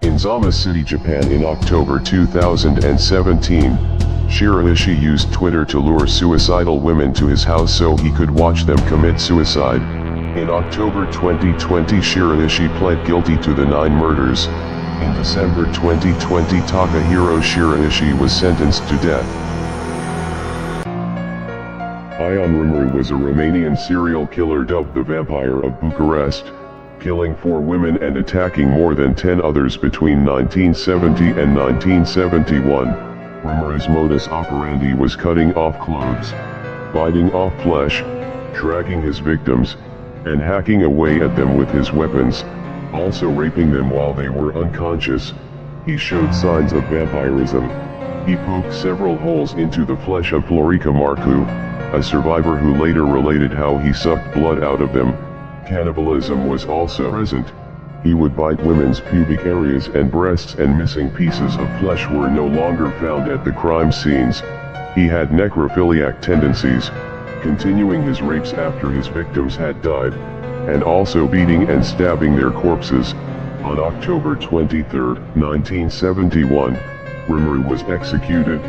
In Zama City, Japan in October 2017, Shiraishi used Twitter to lure suicidal women to his house so he could watch them commit suicide. In October 2020, Shiraishi pled guilty to the 9 murders. In December 2020, Takahiro Shiraishi was sentenced to death. Ion Rimuru was a Romanian serial killer dubbed the Vampire of Bucharest, killing 4 women and attacking more than 10 others between 1970 and 1971. Rimuru's modus operandi was cutting off clothes, biting off flesh, dragging his victims, and hacking away at them with his weapons, also raping them while they were unconscious. He showed signs of vampirism. He poked several holes into the flesh of Florica Marcu, a survivor who later related how he sucked blood out of them. Cannibalism was also present. He would bite women's pubic areas and breasts, and missing pieces of flesh were no longer found at the crime scenes. He had necrophiliac tendencies, continuing his rapes after his victims had died, and also beating and stabbing their corpses. On October 23, 1971, Rimuru was executed.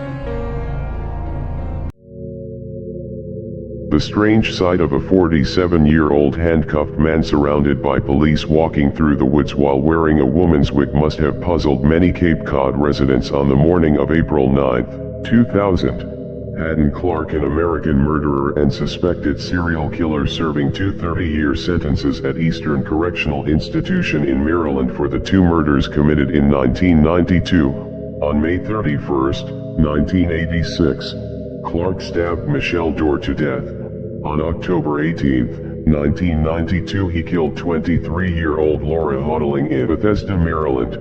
The strange sight of a 47-year-old handcuffed man surrounded by police walking through the woods while wearing a woman's wig must have puzzled many Cape Cod residents on the morning of April 9, 2000. Haddon Clark, an American murderer and suspected serial killer serving 2 30-year sentences at Eastern Correctional Institution in Maryland for the 2 murders committed in 1992. On May 31, 1986, Clark stabbed Michelle Dorr to death. On October 18, 1992, he killed 23-year-old Laura Hodling in Bethesda, Maryland.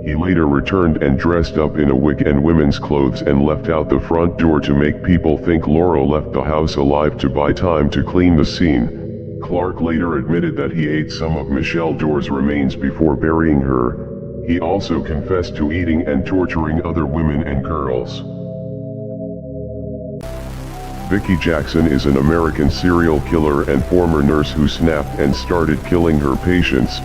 He later returned and dressed up in a wig and women's clothes and left out the front door to make people think Laura left the house alive to buy time to clean the scene. Clark later admitted that he ate some of Michelle Dorr's remains before burying her. He also confessed to eating and torturing other women and girls. Vicki Jackson is an American serial killer and former nurse who snapped and started killing her patients.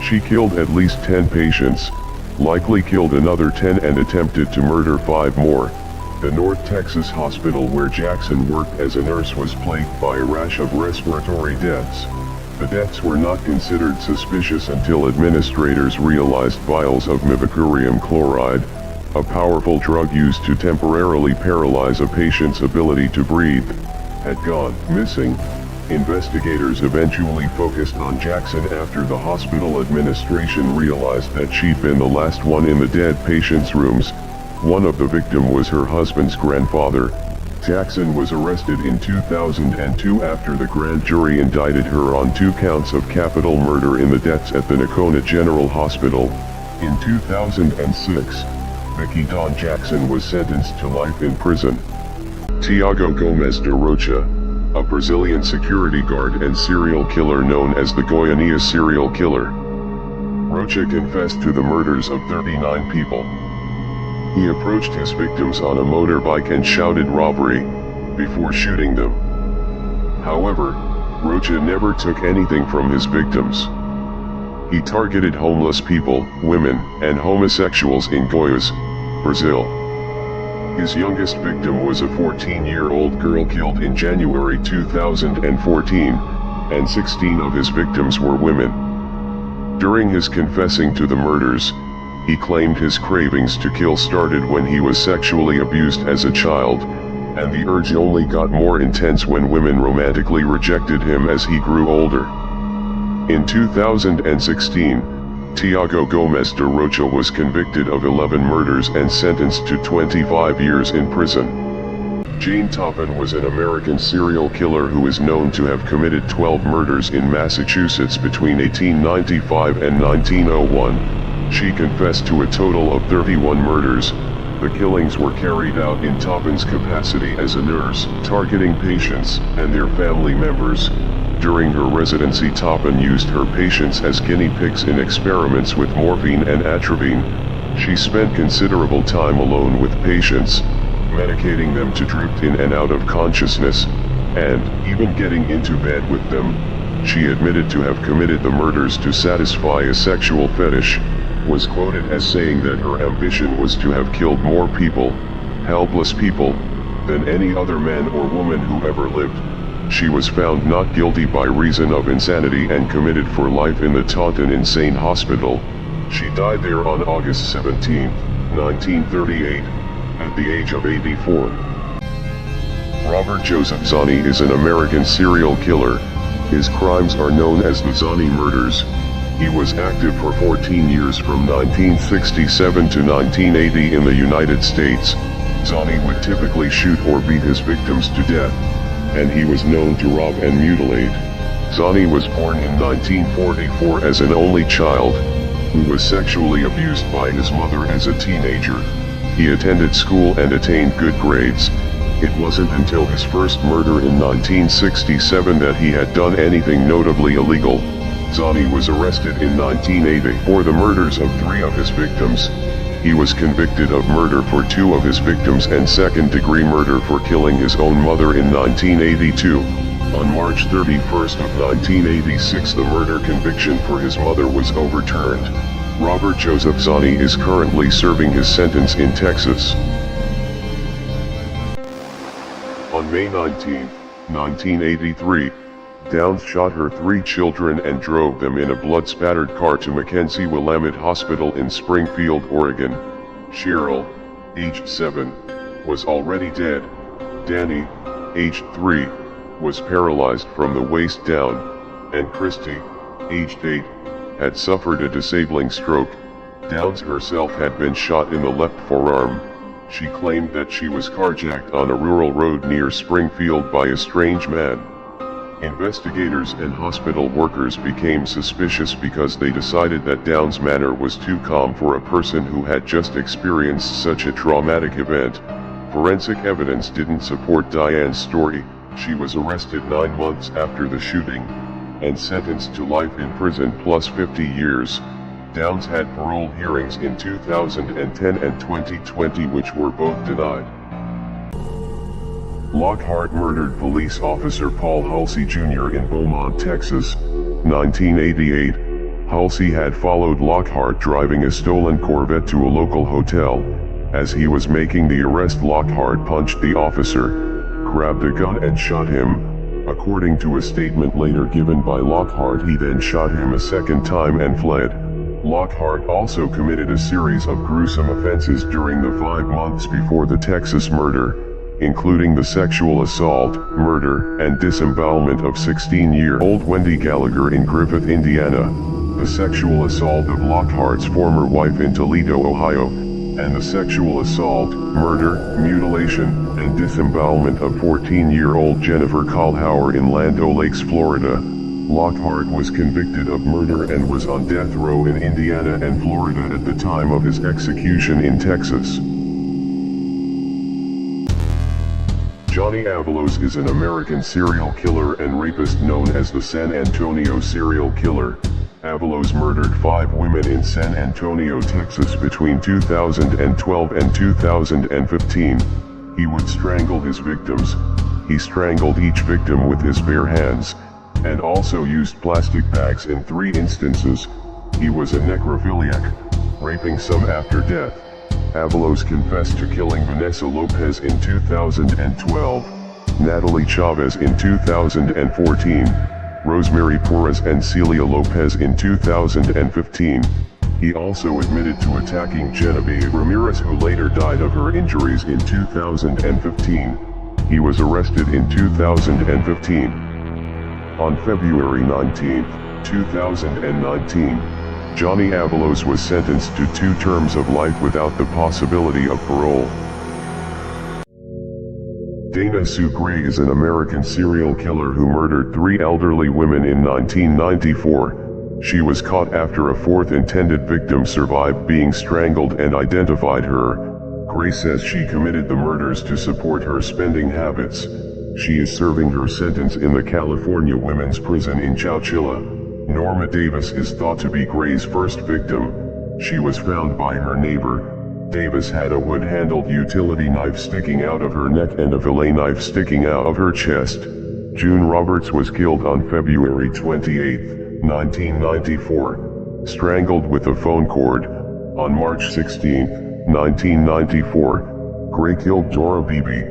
She killed at least 10 patients, likely killed another 10 and attempted to murder 5 more. The North Texas hospital where Jackson worked as a nurse was plagued by a rash of respiratory deaths. The deaths were not considered suspicious until administrators realized vials of mivacurium chloride, a powerful drug used to temporarily paralyze a patient's ability to breathe, had gone missing. Investigators eventually focused on Jackson after the hospital administration realized that she'd been the last one in the dead patient's rooms. One of the victims was her husband's grandfather. Jackson was arrested in 2002 after the grand jury indicted her on 2 counts of capital murder in the deaths at the Nocona General Hospital. In 2006, Vicki Dawn Jackson was sentenced to life in prison. Tiago Gomes de Rocha, a Brazilian security guard and serial killer known as the Goiânia serial killer. Rocha confessed to the murders of 39 people. He approached his victims on a motorbike and shouted robbery, before shooting them. However, Rocha never took anything from his victims. He targeted homeless people, women, and homosexuals in Goiás, Brazil. His youngest victim was a 14-year-old girl killed in January 2014, and 16 of his victims were women. During his confessing to the murders, he claimed his cravings to kill started when he was sexually abused as a child, and the urge only got more intense when women romantically rejected him as he grew older. In 2016, Tiago Gomes de Rocha was convicted of 11 murders and sentenced to 25 years in prison. Jane Toppin was an American serial killer who is known to have committed 12 murders in Massachusetts between 1895 and 1901. She confessed to a total of 31 murders. The killings were carried out in Toppin's capacity as a nurse, targeting patients and their family members. During her residency, Toppin used her patients as guinea pigs in experiments with morphine and atropine. She spent considerable time alone with patients, medicating them to drift in and out of consciousness, and even getting into bed with them. She admitted to have committed the murders to satisfy a sexual fetish, was quoted as saying that her ambition was to have killed more people, helpless people, than any other man or woman who ever lived. She was found not guilty by reason of insanity and committed for life in the Taunton Insane Hospital. She died there on August 17, 1938, at the age of 84. Robert Joseph Zani is an American serial killer. His crimes are known as the Zani murders. He was active for 14 years from 1967 to 1980 in the United States. Zani would typically shoot or beat his victims to death, and he was known to rob and mutilate. Zani was born in 1944 as an only child, who was sexually abused by his mother as a teenager. He attended school and attained good grades. It wasn't until his first murder in 1967 that he had done anything notably illegal. Zani was arrested in 1980 for the murders of 3 of his victims. He was convicted of murder for 2 of his victims and second-degree murder for killing his own mother in 1982. On March 31st of 1986, the murder conviction for his mother was overturned. Robert Joseph Zani is currently serving his sentence in Texas. On May 19, 1983, Downs shot her 3 children and drove them in a blood-spattered car to Mackenzie Willamette Hospital in Springfield, Oregon. Cheryl, aged 7, was already dead. Danny, aged 3, was paralyzed from the waist down, and Christy, aged 8, had suffered a disabling stroke. Downs herself had been shot in the left forearm. She claimed that she was carjacked on a rural road near Springfield by a strange man. Investigators and hospital workers became suspicious because they decided that Downs' manner was too calm for a person who had just experienced such a traumatic event. Forensic evidence didn't support Diane's story. She was arrested 9 months after the shooting, and sentenced to life in prison plus 50 years. Downs had parole hearings in 2010 and 2020 which were both denied. Lockhart murdered police officer Paul Halsey Jr. in Beaumont, Texas, 1988. Halsey had followed Lockhart driving a stolen Corvette to a local hotel. As he was making the arrest, Lockhart punched the officer, grabbed a gun and shot him. According to a statement later given by Lockhart, he then shot him a second time and fled. Lockhart also committed a series of gruesome offenses during the 5 months before the Texas murder, including the sexual assault, murder, and disembowelment of 16-year-old Wendy Gallagher in Griffith, Indiana, the sexual assault of Lockhart's former wife in Toledo, Ohio, and the sexual assault, murder, mutilation, and disembowelment of 14-year-old Jennifer Kallhauer in Land O'Lakes, Florida. Lockhart was convicted of murder and was on death row in Indiana and Florida at the time of his execution in Texas. Johnny Avalos is an American serial killer and rapist known as the San Antonio serial killer. Avalos murdered 5 women in San Antonio, Texas between 2012 and 2015. He would strangle his victims. He strangled each victim with his bare hands, and also used plastic bags in 3 instances. He was a necrophiliac, raping some after death. Avalos confessed to killing Vanessa Lopez in 2012, Natalie Chavez in 2014, Rosemary Porras and Celia Lopez in 2015. He also admitted to attacking Genevieve Ramirez, who later died of her injuries in 2015. He was arrested in 2015. On February 19, 2019, Johnny Avalos was sentenced to 2 terms of life without the possibility of parole. Dana Sue Gray is an American serial killer who murdered 3 elderly women in 1994. She was caught after a 4th intended victim survived being strangled and identified her. Gray says she committed the murders to support her spending habits. She is serving her sentence in the California Women's Prison in Chowchilla. Norma Davis is thought to be Gray's first victim. She was found by her neighbor. Davis had a wood-handled utility knife sticking out of her neck and a fillet knife sticking out of her chest. June Roberts was killed on February 28, 1994, strangled with a phone cord. On March 16, 1994, Gray killed Dora Beebe.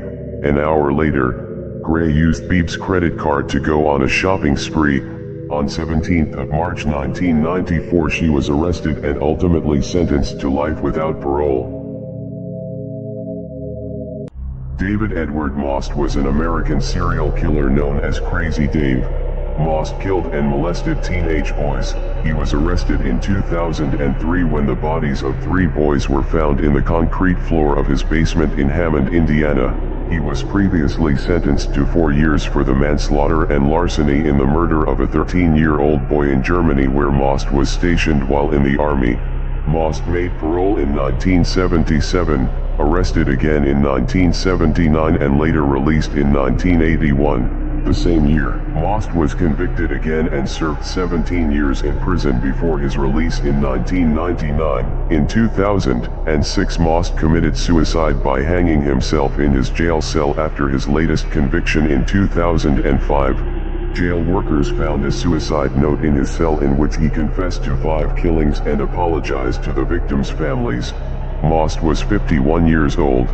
An hour later, Gray used Beebe's credit card to go on a shopping spree. On 17th of March 1994, she was arrested and ultimately sentenced to life without parole. David Edward Most was an American serial killer known as Crazy Dave. Most killed and molested teenage boys. He was arrested in 2003 when the bodies of 3 boys were found in the concrete floor of his basement in Hammond, Indiana. He was previously sentenced to 4 years for the manslaughter and larceny in the murder of a 13-year-old boy in Germany, where Most was stationed while in the army. Most made parole in 1977, arrested again in 1979 and later released in 1981. The same year, Most was convicted again and served 17 years in prison before his release in 1999. In 2006, Most committed suicide by hanging himself in his jail cell after his latest conviction in 2005. Jail workers found a suicide note in his cell in which he confessed to 5 killings and apologized to the victims' families. Most was 51 years old.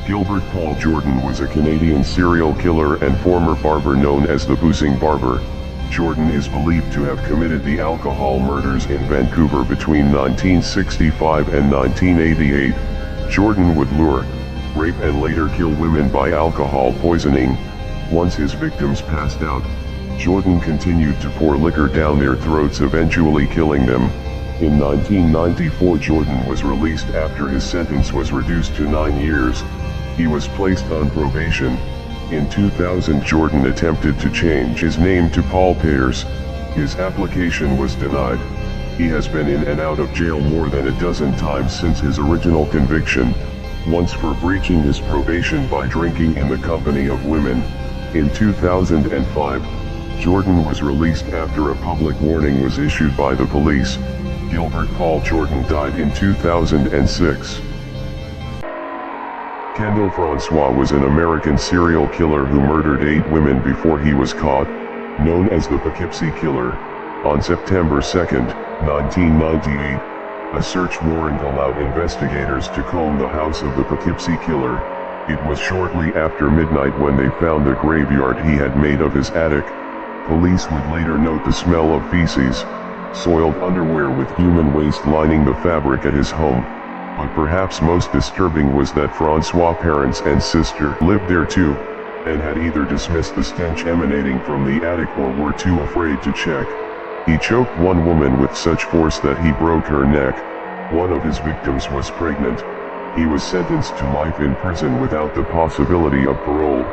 Gilbert Paul Jordan was a Canadian serial killer and former barber known as the Boozing Barber. Jordan is believed to have committed the alcohol murders in Vancouver between 1965 and 1988. Jordan would lure, rape and later kill women by alcohol poisoning. Once his victims passed out, Jordan continued to pour liquor down their throats, eventually killing them. In 1994, Jordan was released after his sentence was reduced to 9 years. He was placed on probation. In 2000, Jordan attempted to change his name to Paul Pears. His application was denied. He has been in and out of jail more than a dozen times since his original conviction, once for breaching his probation by drinking in the company of women. In 2005, Jordan was released after a public warning was issued by the police. Gilbert Paul Jordan died in 2006. Kendall Francois was an American serial killer who murdered 8 women before he was caught, known as the Poughkeepsie Killer. On September 2, 1998, a search warrant allowed investigators to comb the house of the Poughkeepsie Killer. It was shortly after midnight when they found the graveyard he had made of his attic. Police would later note the smell of feces, soiled underwear with human waste lining the fabric at his home. But perhaps most disturbing was that Francois' parents and sister lived there too, and had either dismissed the stench emanating from the attic or were too afraid to check. He choked one woman with such force that he broke her neck. One of his victims was pregnant. He was sentenced to life in prison without the possibility of parole.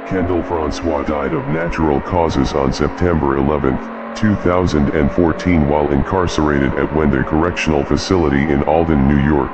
Kendall Francois died of natural causes on September 11, 2014 while incarcerated at Wenda Correctional Facility in Alden, New York.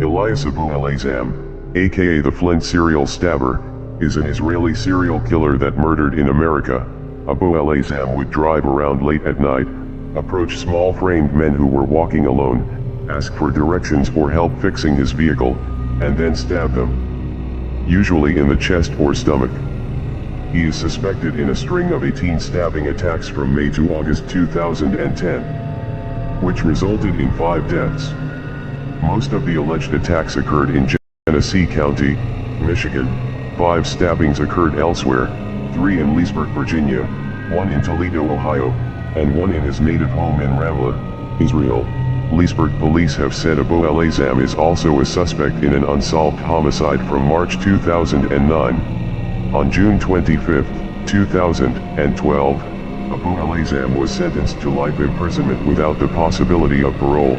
Elias Abu al-Azam, aka the Flint serial stabber, is an Israeli serial killer that murdered in America. Abu al-Azam would drive around late at night, approach small-framed men who were walking alone, ask for directions or help fixing his vehicle, and then stab them, usually in the chest or stomach. He is suspected in a string of 18 stabbing attacks from May to August 2010, which resulted in 5 deaths. Most of the alleged attacks occurred in Genesee County, Michigan. 5 stabbings occurred elsewhere, 3 in Leesburg, Virginia, 1 in Toledo, Ohio, and 1 in his native home in Ramla, Israel. Leesburg police have said Abu al-Azam is also a suspect in an unsolved homicide from March 2009. On June 25, 2012, Abu al-Azam was sentenced to life imprisonment without the possibility of parole.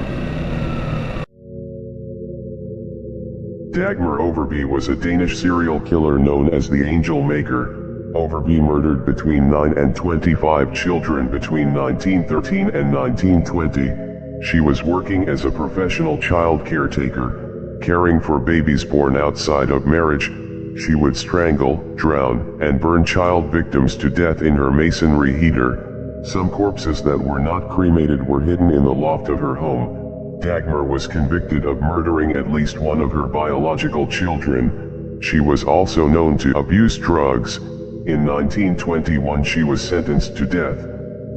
Dagmar Overby was a Danish serial killer known as the Angel Maker. Overby murdered between 9 and 25 children between 1913 and 1920. She was working as a professional child caretaker, caring for babies born outside of marriage. She would strangle, drown, and burn child victims to death in her masonry heater. Some corpses that were not cremated were hidden in the loft of her home. Dagmar was convicted of murdering at least one of her biological children. She was also known to abuse drugs. In 1921 she was sentenced to death.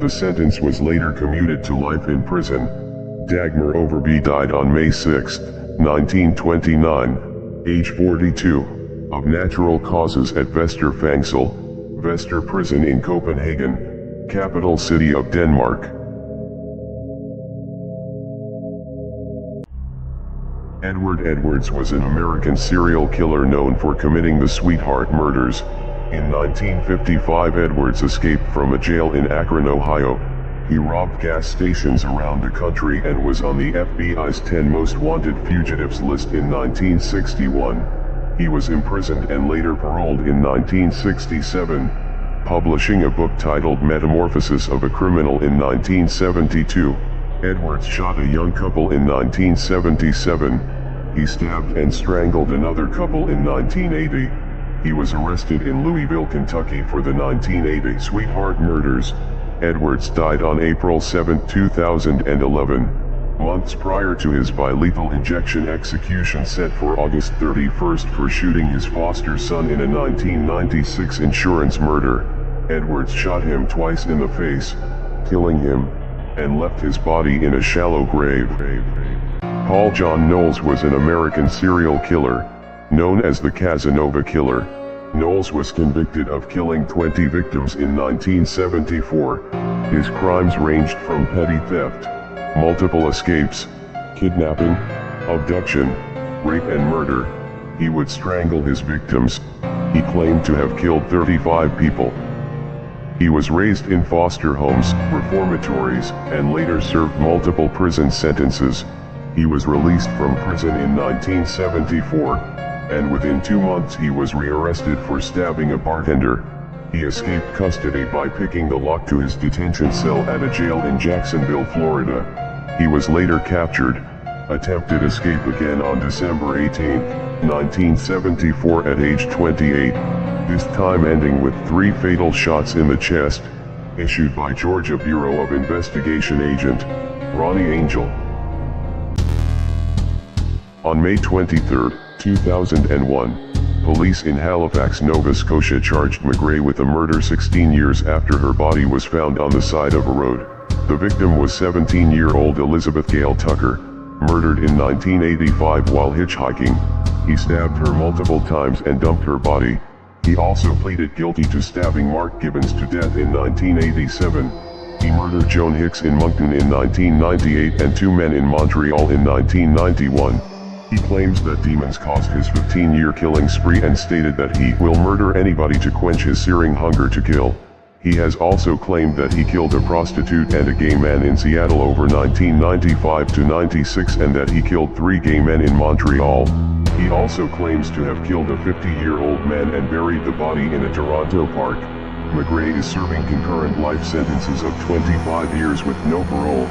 The sentence was later commuted to life in prison. Dagmar Overby died on May 6, 1929, age 42, of natural causes at Vester Fengsel, Vester Prison in Copenhagen, capital city of Denmark. Edward Edwards was an American serial killer known for committing the Sweetheart murders. In 1955 Edwards escaped from a jail in Akron, Ohio. He robbed gas stations around the country and was on the FBI's 10 most wanted fugitives list in 1961. He was imprisoned and later paroled in 1967, publishing a book titled Metamorphosis of a Criminal in 1972. Edwards shot a young couple in 1977. He stabbed and strangled another couple in 1980. He was arrested in Louisville, Kentucky for the 1980 Sweetheart murders. Edwards died on April 7, 2011, months prior to his bi-lethal injection execution set for August 31st for shooting his foster son in a 1996 insurance murder. Edwards shot him twice in the face, killing him, and left his body in a shallow grave. Paul John Knowles was an American serial killer, known as the Casanova Killer. Knowles was convicted of killing 20 victims in 1974. His crimes ranged from petty theft, multiple escapes, kidnapping, abduction, rape and murder. He would strangle his victims. He claimed to have killed 35 people. He was raised in foster homes, reformatories, and later served multiple prison sentences. He was released from prison in 1974, and within 2 months he was rearrested for stabbing a bartender. He escaped custody by picking the lock to his detention cell at a jail in Jacksonville, Florida. He was later captured, attempted escape again on December 18, 1974 at age 28, this time ending with 3 fatal shots in the chest, issued by Georgia Bureau of Investigation agent Ronnie Angel. On May 23, 2001, police in Halifax, Nova Scotia charged McGray with a murder 16 years after her body was found on the side of a road. The victim was 17-year-old Elizabeth Gail Tucker, murdered in 1985 while hitchhiking. He stabbed her multiple times and dumped her body. He also pleaded guilty to stabbing Mark Gibbons to death in 1987. He murdered Joan Hicks in Moncton in 1998 and 2 men in Montreal in 1991. He claims that demons caused his 15-year killing spree and stated that he will murder anybody to quench his searing hunger to kill. He has also claimed that he killed a prostitute and a gay man in Seattle over 1995 to 96 and that he killed 3 gay men in Montreal. He also claims to have killed a 50-year-old man and buried the body in a Toronto park. McGray is serving concurrent life sentences of 25 years with no parole.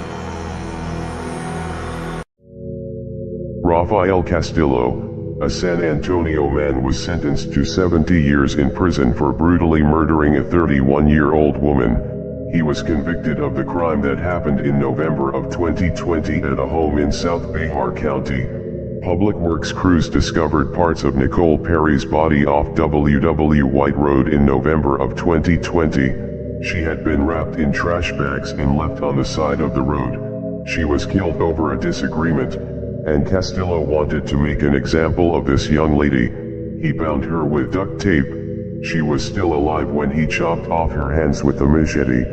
Rafael Castillo, a San Antonio man, was sentenced to 70 years in prison for brutally murdering a 31-year-old woman. He was convicted of the crime that happened in November of 2020 at a home in South Behar County. Public Works crews discovered parts of Nicole Perry's body off WW White Road in November of 2020. She had been wrapped in trash bags and left on the side of the road. She was killed over a disagreement, and Castillo wanted to make an example of this young lady. He bound her with duct tape. She was still alive when he chopped off her hands with a machete.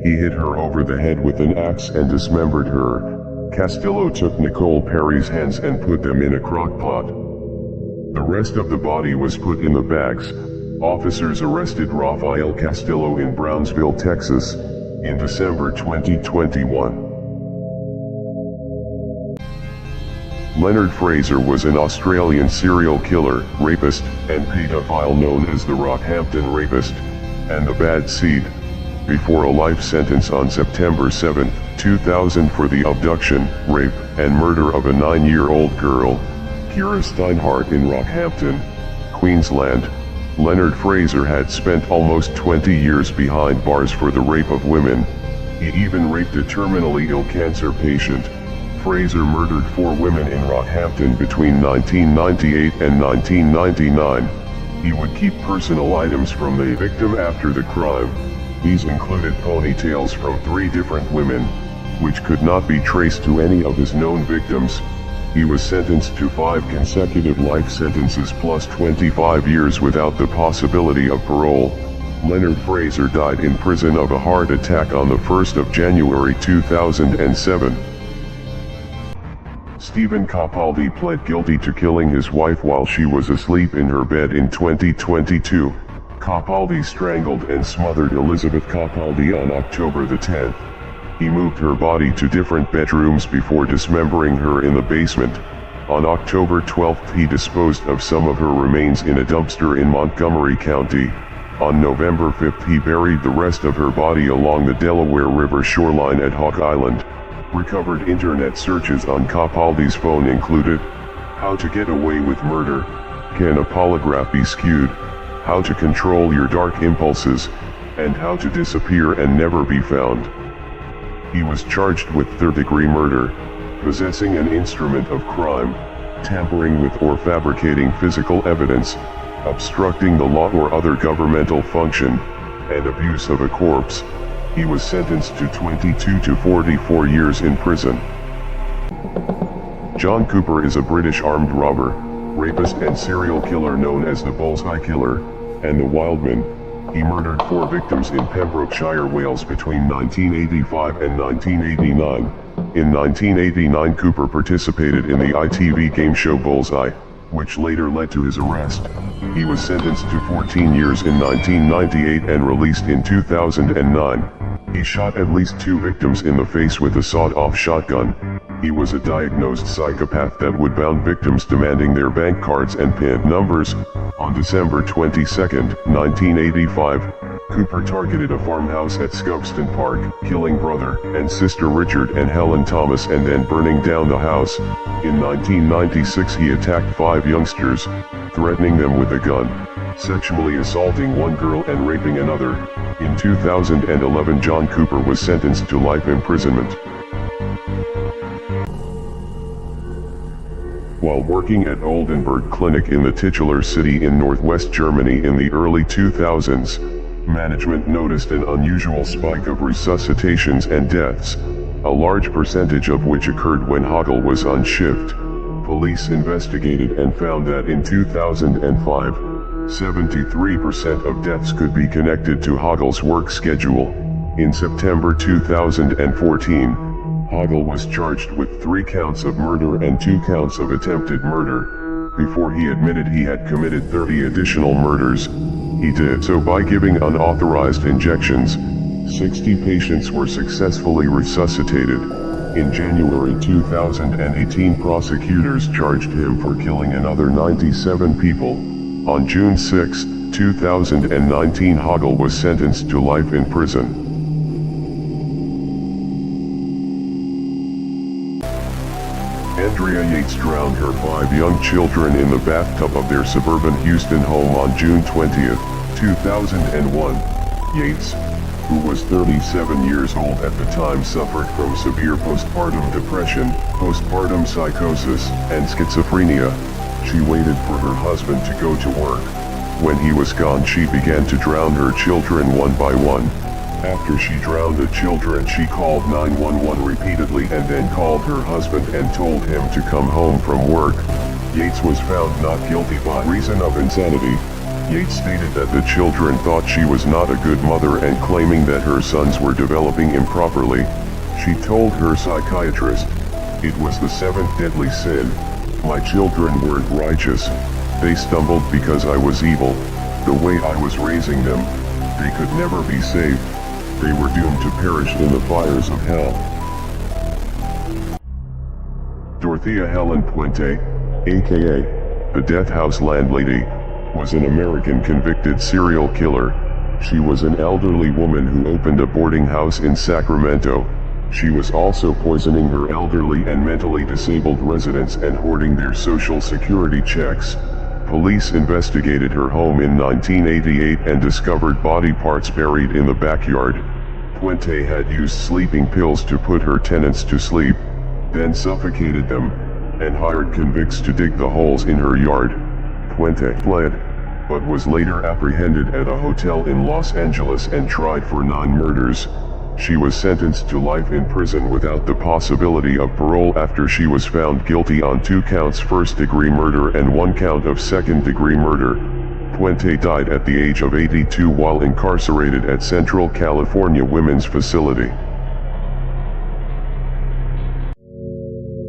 He hit her over the head with an axe and dismembered her. Castillo took Nicole Perry's hands and put them in a crock pot. The rest of the body was put in the bags. Officers arrested Rafael Castillo in Brownsville, Texas, in December 2021. Leonard Fraser was an Australian serial killer, rapist, and pedophile known as the Rockhampton Rapist and the Bad Seed, before a life sentence on September 7, 2000 for the abduction, rape, and murder of a 9-year-old girl, Kira Steinhardt, in Rockhampton, Queensland. Leonard Fraser had spent almost 20 years behind bars for the rape of women. He even raped a terminally ill cancer patient. Fraser murdered 4 women in Rockhampton between 1998 and 1999. He would keep personal items from the victim after the crime. These included ponytails from 3 different women, which could not be traced to any of his known victims. He was sentenced to 5 consecutive life sentences plus 25 years without the possibility of parole. Leonard Fraser died in prison of a heart attack on the 1st of January 2007. Stephen Capaldi pled guilty to killing his wife while she was asleep in her bed in 2022. Capaldi strangled and smothered Elizabeth Capaldi on October the 10th. He moved her body to different bedrooms before dismembering her in the basement. On October 12th, he disposed of some of her remains in a dumpster in Montgomery County. On November 5th, he buried the rest of her body along the Delaware River shoreline at Hawk Island. Recovered internet searches on Capaldi's phone included: how to get away with murder, can a polygraph be skewed, how to control your dark impulses, and how to disappear and never be found. He was charged with third-degree murder, possessing an instrument of crime, tampering with or fabricating physical evidence, obstructing the law or other governmental function, and abuse of a corpse. He was sentenced to 22 to 44 years in prison. John Cooper is a British armed robber, rapist and serial killer known as the Bullseye Killer and the Wildman. He murdered 4 victims in Pembrokeshire, Wales between 1985 and 1989. In 1989, Cooper participated in the ITV game show Bullseye, which later led to his arrest. He was sentenced to 14 years in 1998 and released in 2009. He shot at least 2 victims in the face with a sawed-off shotgun. He was a diagnosed psychopath that would bound victims demanding their bank cards and PIN numbers. On December 22, 1985, Cooper targeted a farmhouse at Scobston Park, killing brother and sister Richard and Helen Thomas and then burning down the house. In 1996, he attacked 5 youngsters, threatening them with a gun, sexually assaulting one girl and raping another. In 2011, John Cooper was sentenced to life imprisonment. while working at Oldenburg Clinic in the titular city in northwest Germany in the early 2000s, management noticed an unusual spike of resuscitations and deaths, a large percentage of which occurred when Hoggle was on shift. Police investigated and found that in 2005, 73% of deaths could be connected to Hoggle's work schedule. In September 2014, Hoggle was charged with 3 counts of murder and 2 counts of attempted murder. Before he admitted he had committed 30 additional murders, he did so by giving unauthorized injections. 60 patients were successfully resuscitated. In January 2018, prosecutors charged him for killing another 97 people. On June 6, 2019, Hoggle was sentenced to life in prison. Andrea Yates drowned her 5 young children in the bathtub of their suburban Houston home on June 20, 2001. Yates, who was 37 years old at the time, suffered from severe postpartum depression, postpartum psychosis, and schizophrenia. She waited for her husband to go to work. When he was gone, she began to drown her children one by one. After she drowned the children, she called 911 repeatedly and then called her husband and told him to come home from work. Yates was found not guilty by reason of insanity. Yates stated that the children thought she was not a good mother and claiming that her sons were developing improperly. She told her psychiatrist, "It was the 7th deadly sin. My children weren't righteous. They stumbled because I was evil. The way I was raising them, they could never be saved. They were doomed to perish in the fires of hell." Dorothea Helen Puente, aka the Death House Landlady, was an American convicted serial killer. She was an elderly woman who opened a boarding house in Sacramento. She was also poisoning her elderly and mentally disabled residents and hoarding their Social Security checks. Police investigated her home in 1988 and discovered body parts buried in the backyard. Puente had used sleeping pills to put her tenants to sleep, then suffocated them, and hired convicts to dig the holes in her yard. Puente fled, but was later apprehended at a hotel in Los Angeles and tried for 9 murders. She was sentenced to life in prison without the possibility of parole after she was found guilty on 2 counts first-degree murder and 1 count of second-degree murder. Puente died at the age of 82 while incarcerated at Central California Women's Facility.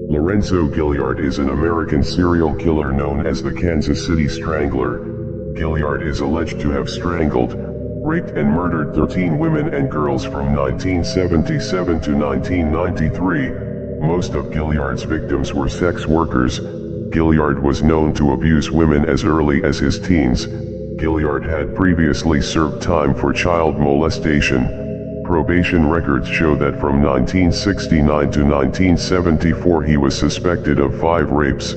Lorenzo Gilliard is an American serial killer known as the Kansas City Strangler. Gilliard is alleged to have strangled, raped and murdered 13 women and girls from 1977 to 1993. Most of Gilliard's victims were sex workers. Gilliard was known to abuse women as early as his teens. Gilliard had previously served time for child molestation. Probation records show that from 1969 to 1974 he was suspected of 5 rapes.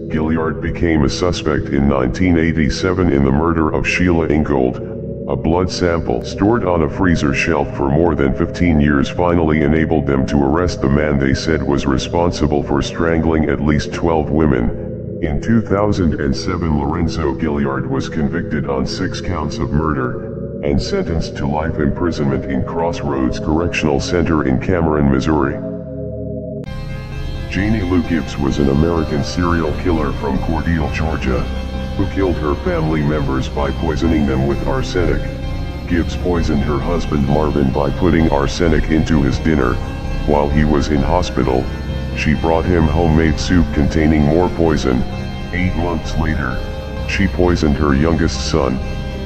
Gilliard became a suspect in 1987 in the murder of Sheila Ingold. A blood sample stored on a freezer shelf for more than 15 years finally enabled them to arrest the man they said was responsible for strangling at least 12 women. In 2007, Lorenzo Gilliard was convicted on 6 counts of murder and sentenced to life imprisonment in Crossroads Correctional Center in Cameron, Missouri. Janie Lou Gibbs was an American serial killer from Cordele, Georgia, who killed her family members by poisoning them with arsenic. Gibbs poisoned her husband Marvin by putting arsenic into his dinner. While he was in hospital, she brought him homemade soup containing more poison. 8 months later, she poisoned her youngest son,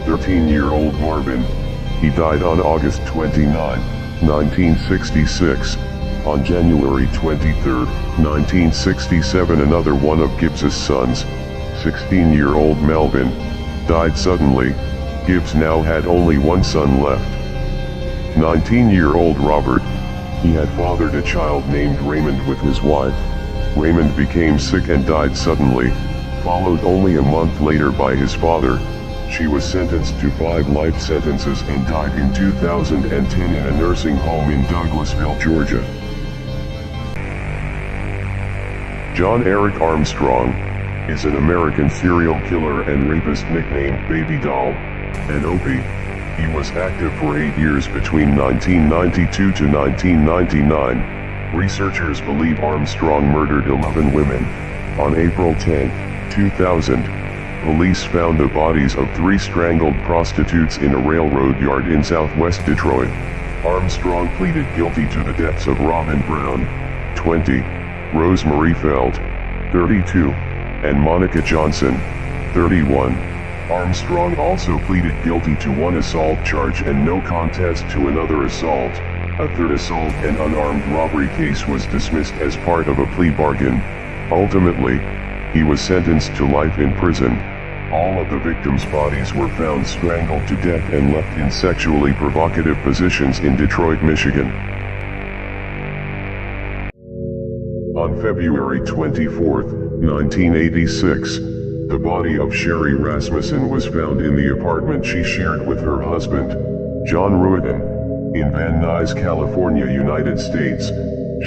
13-year-old Marvin. He died on August 29, 1966. On January 23, 1967, another one of Gibbs's sons, 16-year-old Melvin, died suddenly. Gibbs now had only 1 son left. 19-year-old Robert. He had fathered a child named Raymond with his wife. Raymond became sick and died suddenly, followed only a month later by his father. She was sentenced to 5 life sentences and died in 2010 in a nursing home in Douglasville, Georgia. John Eric Armstrong, is an American serial killer and rapist nicknamed Baby Doll, and Opie. He was active for 8 years between 1992 to 1999. Researchers believe Armstrong murdered 11 women. On April 10, 2000, police found the bodies of 3 strangled prostitutes in a railroad yard in southwest Detroit. Armstrong pleaded guilty to the deaths of Robin Brown, 20, Rosemary Feld, 32, and Monica Johnson, 31. Armstrong also pleaded guilty to 1 assault charge and no contest to another assault. A 3rd assault and unarmed robbery case was dismissed as part of a plea bargain. Ultimately, he was sentenced to life in prison. All of the victims' bodies were found strangled to death and left in sexually provocative positions in Detroit, Michigan. On February 24, 1986, the body of Sherry Rasmussen was found in the apartment she shared with her husband, John Ruetten, in Van Nuys, California, United States.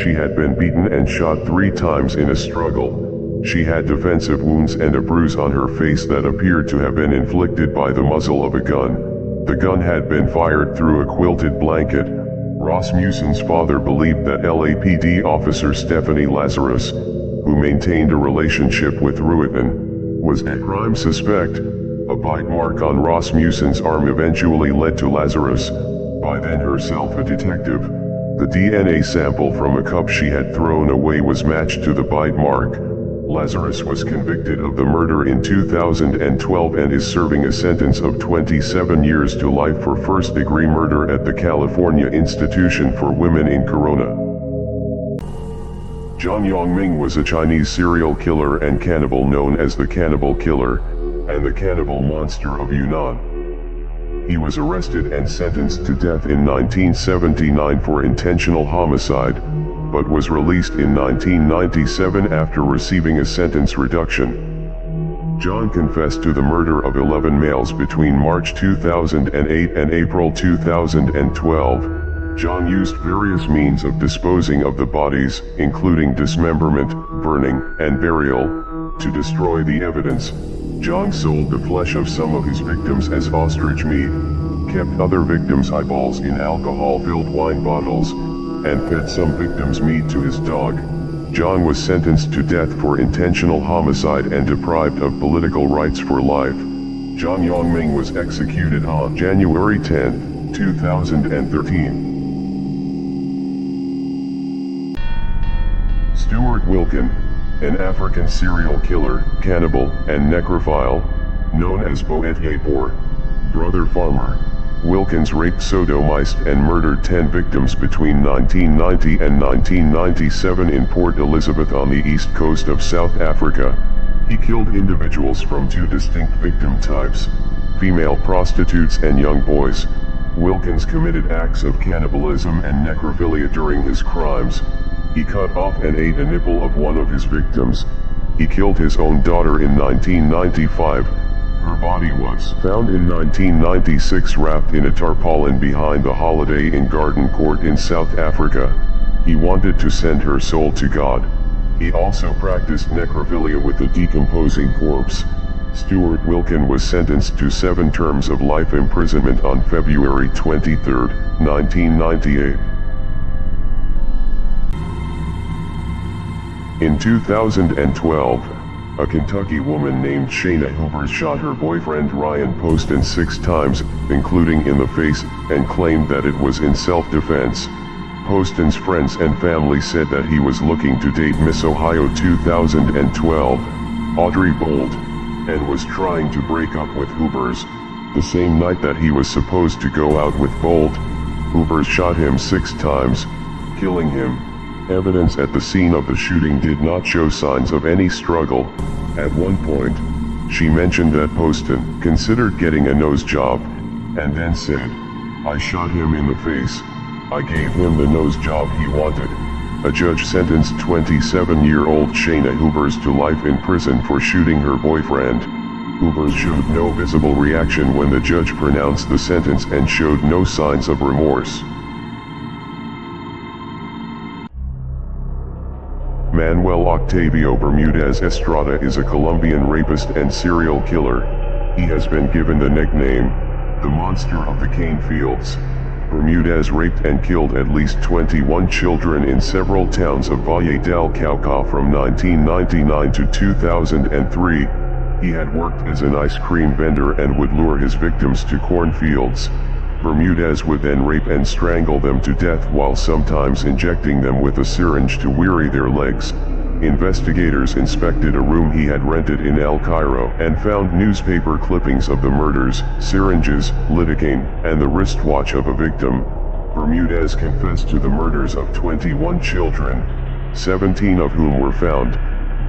She had been beaten and shot 3 times in a struggle. She had defensive wounds and a bruise on her face that appeared to have been inflicted by the muzzle of a gun. The gun had been fired through a quilted blanket. Rasmussen's father believed that LAPD officer Stephanie Lazarus, who maintained a relationship with Ruetten, was a crime suspect. A bite mark on Rasmussen's arm eventually led to Lazarus, by then herself a detective. The DNA sample from a cup she had thrown away was matched to the bite mark. Lazarus was convicted of the murder in 2012 and is serving a sentence of 27 years to life for first-degree murder at the California Institution for Women in Corona. Zhang Yongming was a Chinese serial killer and cannibal known as the Cannibal Killer, and the Cannibal Monster of Yunnan. He was arrested and sentenced to death in 1979 for intentional homicide, but was released in 1997 after receiving a sentence reduction. John confessed to the murder of 11 males between March 2008 and April 2012. John used various means of disposing of the bodies, including dismemberment, burning, and burial, to destroy the evidence. John sold the flesh of some of his victims as ostrich meat, kept other victims' eyeballs in alcohol-filled wine bottles, and fed some victims' meat to his dog. John was sentenced to death for intentional homicide and deprived of political rights for life. Zhang Yongming was executed on January 10, 2013. Stuart Wilkin, an African serial killer, cannibal, and necrophile, known as Boet Yapor, brother farmer. Wilkins raped, sodomized, and murdered 10 victims between 1990 and 1997 in Port Elizabeth on the east coast of South Africa. He killed individuals from 2 distinct victim types, female prostitutes and young boys. Wilkins committed acts of cannibalism and necrophilia during his crimes. He cut off and ate a nipple of one of his victims. He killed his own daughter in 1995. Her body was found in 1996 wrapped in a tarpaulin behind the Holiday Inn Garden Court in South Africa. He wanted to send her soul to God. He also practiced necrophilia with a decomposing corpse. Stuart Wilkin was sentenced to 7 terms of life imprisonment on February 23, 1998. In 2012, a Kentucky woman named Shayna Hoover shot her boyfriend Ryan Poston 6 times, including in the face, and claimed that it was in self-defense. Poston's friends and family said that he was looking to date Miss Ohio 2012, Audrey Bolt, and was trying to break up with Hoover's. The same night that he was supposed to go out with Bolt, Hoover shot him 6 times, killing him. Evidence at the scene of the shooting did not show signs of any struggle. At one point, she mentioned that Poston considered getting a nose job, and then said, "I shot him in the face. I gave him the nose job he wanted." A judge sentenced 27-year-old Shayna Hoovers to life in prison for shooting her boyfriend. Hoovers showed no visible reaction when the judge pronounced the sentence and showed no signs of remorse. Manuel Octavio Bermudez Estrada is a Colombian rapist and serial killer. He has been given the nickname, the Monster of the Cane Fields. Bermudez raped and killed at least 21 children in several towns of Valle del Cauca from 1999 to 2003. He had worked as an ice cream vendor and would lure his victims to cornfields. Bermudez would then rape and strangle them to death while sometimes injecting them with a syringe to weary their legs. Investigators inspected a room he had rented in El Cairo and found newspaper clippings of the murders, syringes, lidocaine, and the wristwatch of a victim. Bermudez confessed to the murders of 21 children, 17 of whom were found,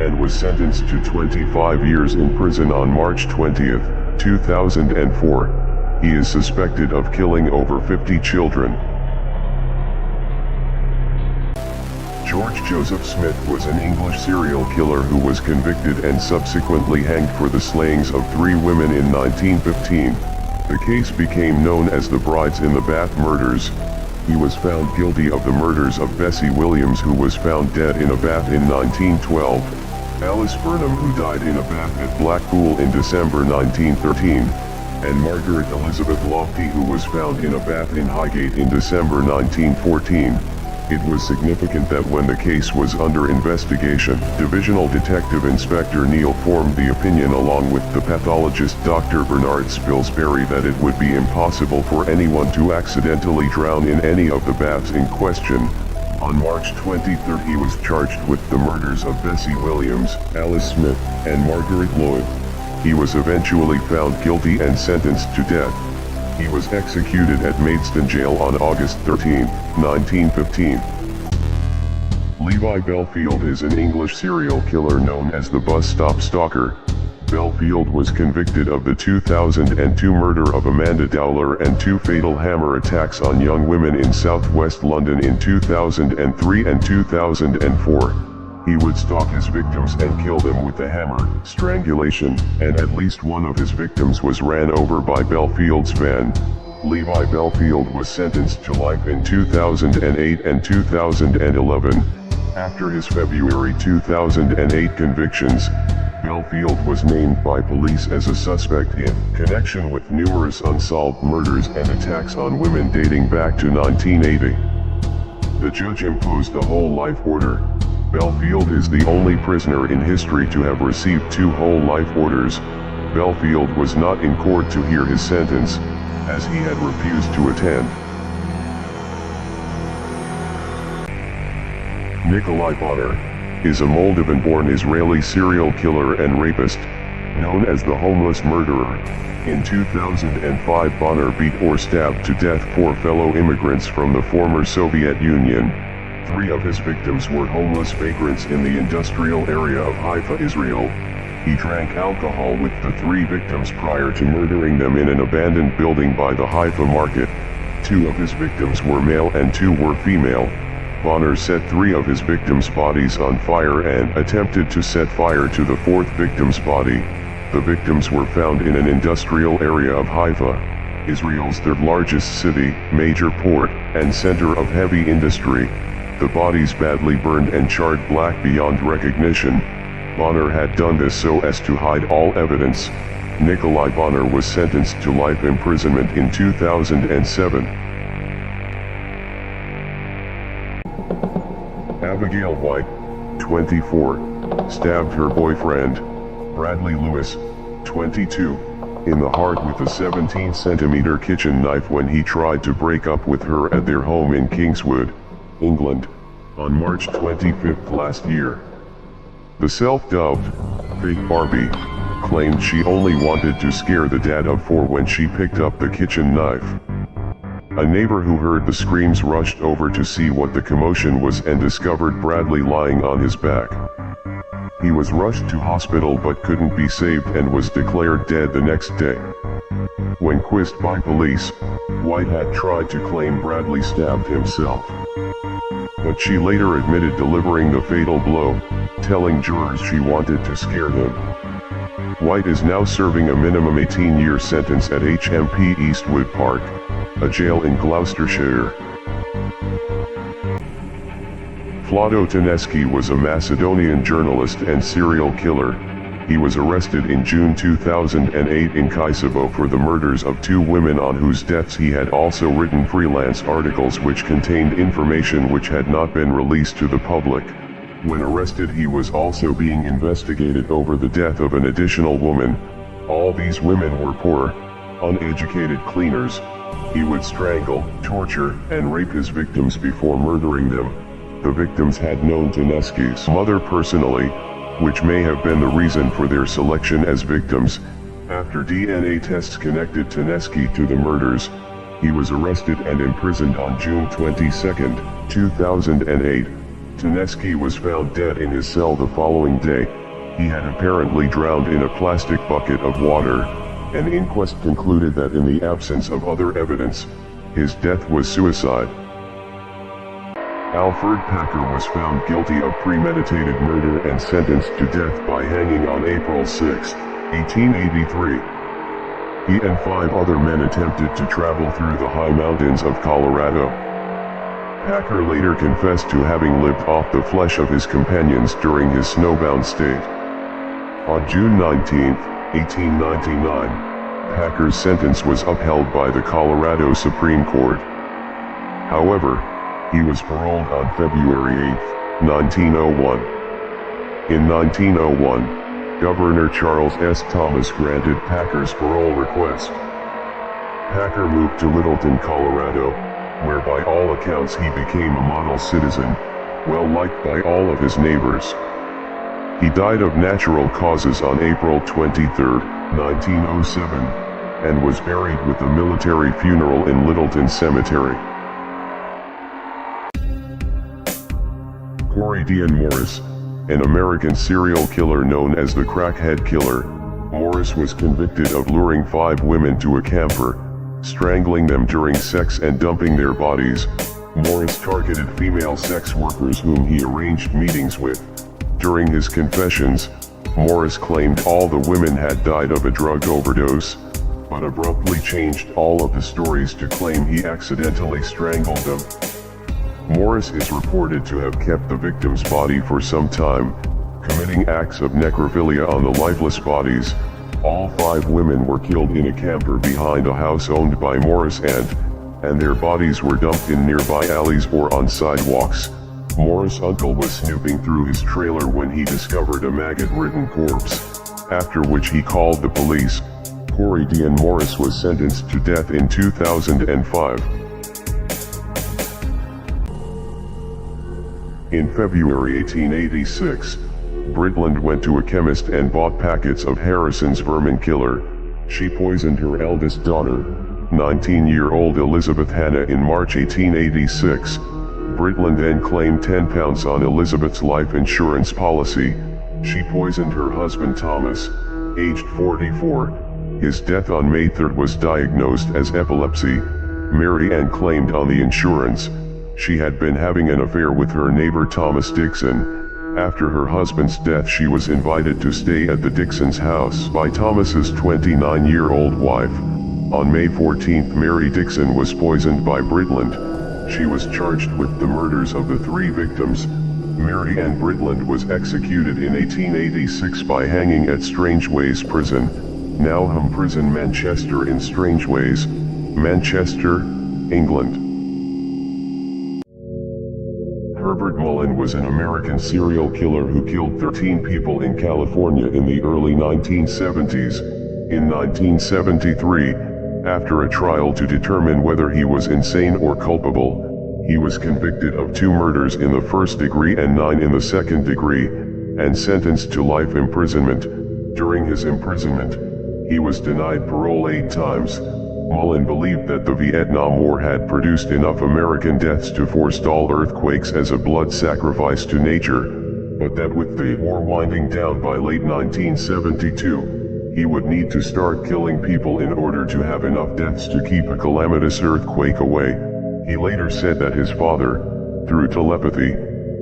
and was sentenced to 25 years in prison on March 20, 2004. He is suspected of killing over 50 children. George Joseph Smith was an English serial killer who was convicted and subsequently hanged for the slayings of 3 women in 1915. The case became known as the Brides in the Bath murders. He was found guilty of the murders of Bessie Williams, who was found dead in a bath in 1912, Alice Burnham, who died in a bath at Blackpool in December 1913, and Margaret Elizabeth Lofty, who was found in a bath in Highgate in December 1914. It was significant that when the case was under investigation, Divisional Detective Inspector Neal formed the opinion along with the pathologist Dr. Bernard Spilsbury that it would be impossible for anyone to accidentally drown in any of the baths in question. On March 23 he was charged with the murders of Bessie Williams, Alice Smith, and Margaret Lloyd. He was eventually found guilty and sentenced to death. He was executed at Maidstone Jail on August 13, 1915. Levi Belfield is an English serial killer known as the Bus Stop Stalker. Belfield was convicted of the 2002 murder of Amanda Dowler and 2 fatal hammer attacks on young women in southwest London in 2003 and 2004. He would stalk his victims and kill them with a hammer, strangulation, and at least one of his victims was ran over by Belfield's van. Levi Belfield was sentenced to life in 2008 and 2011. After his February 2008 convictions, Belfield was named by police as a suspect in connection with numerous unsolved murders and attacks on women dating back to 1980. The judge imposed a whole life order. Belfield is the only prisoner in history to have received 2 whole life orders. Belfield was not in court to hear his sentence, as he had refused to attend. Nikolai Bonner is a Moldovan-born Israeli serial killer and rapist, known as the Homeless Murderer. In 2005 Bonner beat or stabbed to death 4 fellow immigrants from the former Soviet Union. 3 of his victims were homeless vagrants in the industrial area of Haifa, Israel. He drank alcohol with the 3 victims prior to murdering them in an abandoned building by the Haifa market. 2 of his victims were male and 2 were female. Bonner set 3 of his victims' bodies on fire and attempted to set fire to the 4th victim's body. The victims were found in an industrial area of Haifa, Israel's 3rd largest city, major port, and center of heavy industry. The bodies badly burned and charred black beyond recognition. Bonner had done this so as to hide all evidence. Nikolai Bonner was sentenced to life imprisonment in 2007. Abigail White, 24, stabbed her boyfriend, Bradley Lewis, 22, in the heart with a 17-centimeter kitchen knife when he tried to break up with her at their home in Kingswood, England, on March 25 last year. The self-dubbed fake Barbie claimed she only wanted to scare the dad of 4 when she picked up the kitchen knife. A neighbor who heard the screams rushed over to see what the commotion was and discovered Bradley lying on his back. He was rushed to hospital but couldn't be saved and was declared dead the next day. When quizzed by police, White had tried to claim Bradley stabbed himself. But she later admitted delivering the fatal blow, telling jurors she wanted to scare them. White is now serving a minimum 18-year sentence at HMP Eastwood Park, a jail in Gloucestershire. Vlado Tedeschi was a Macedonian journalist and serial killer. He was arrested in June 2008 in Kosovo for the murders of 2 women on whose deaths he had also written freelance articles which contained information which had not been released to the public. When arrested, he was also being investigated over the death of an additional woman. All these women were poor, uneducated cleaners. He would strangle, torture, and rape his victims before murdering them. The victims had known Tedeschi's mother personally, which may have been the reason for their selection as victims. After DNA tests connected Tedeschi to the murders, he was arrested and imprisoned on June 22, 2008. Tedeschi was found dead in his cell the following day. He had apparently drowned in a plastic bucket of water. An inquest concluded that in the absence of other evidence, his death was suicide. Alfred Packer was found guilty of premeditated murder and sentenced to death by hanging on April 6, 1883. He and 5 other men attempted to travel through the high mountains of Colorado. Packer later confessed to having lived off the flesh of his companions during his snowbound state. On June 19, 1899, Packer's sentence was upheld by the Colorado Supreme Court. However, he was paroled on February 8, 1901. In 1901, Governor Charles S. Thomas granted Packer's parole request. Packer moved to Littleton, Colorado, where by all accounts he became a model citizen, well liked by all of his neighbors. He died of natural causes on April 23, 1907, and was buried with a military funeral in Littleton Cemetery. Corey Dean Morris, an American serial killer known as the Crackhead Killer. Morris was convicted of luring 5 women to a camper, strangling them during sex and dumping their bodies. Morris targeted female sex workers whom he arranged meetings with. During his confessions, Morris claimed all the women had died of a drug overdose, but abruptly changed all of the stories to claim he accidentally strangled them. Morris is reported to have kept the victim's body for some time, committing acts of necrophilia on the lifeless bodies. All 5 women were killed in a camper behind a house owned by Morris and their bodies were dumped in nearby alleys or on sidewalks. Morris' uncle was snooping through his trailer when he discovered a maggot-ridden corpse, after which he called the police. Corey Dean Morris was sentenced to death in 2005. In February 1886, Britland went to a chemist and bought packets of Harrison's vermin killer. She poisoned her eldest daughter, 19-year-old Elizabeth Hannah, in March 1886. Britland then claimed £10 on Elizabeth's life insurance policy. She poisoned her husband Thomas, aged 44. His death on May 3 was diagnosed as epilepsy. Mary Ann claimed on the insurance she had been having an affair with her neighbor Thomas Dixon. After her husband's death, she was invited to stay at the Dixon's house by Thomas's 29-year-old wife. On May 14, Mary Dixon was poisoned by Britland. She was charged with the murders of the 3 victims. Mary Ann Britland was executed in 1886 by hanging at Strangeways Prison, Nowham Prison, Manchester, in Strangeways, Manchester, England. Herbert Mullen was an American serial killer who killed 13 people in California in the early 1970s. In 1973, after a trial to determine whether he was insane or culpable, he was convicted of 2 murders in the first degree and 9 in the second degree, and sentenced to life imprisonment. During his imprisonment, he was denied parole 8 times. Mullen believed that the Vietnam War had produced enough American deaths to forestall earthquakes as a blood sacrifice to nature, but that with the war winding down by late 1972, he would need to start killing people in order to have enough deaths to keep a calamitous earthquake away. He later said that his father, through telepathy,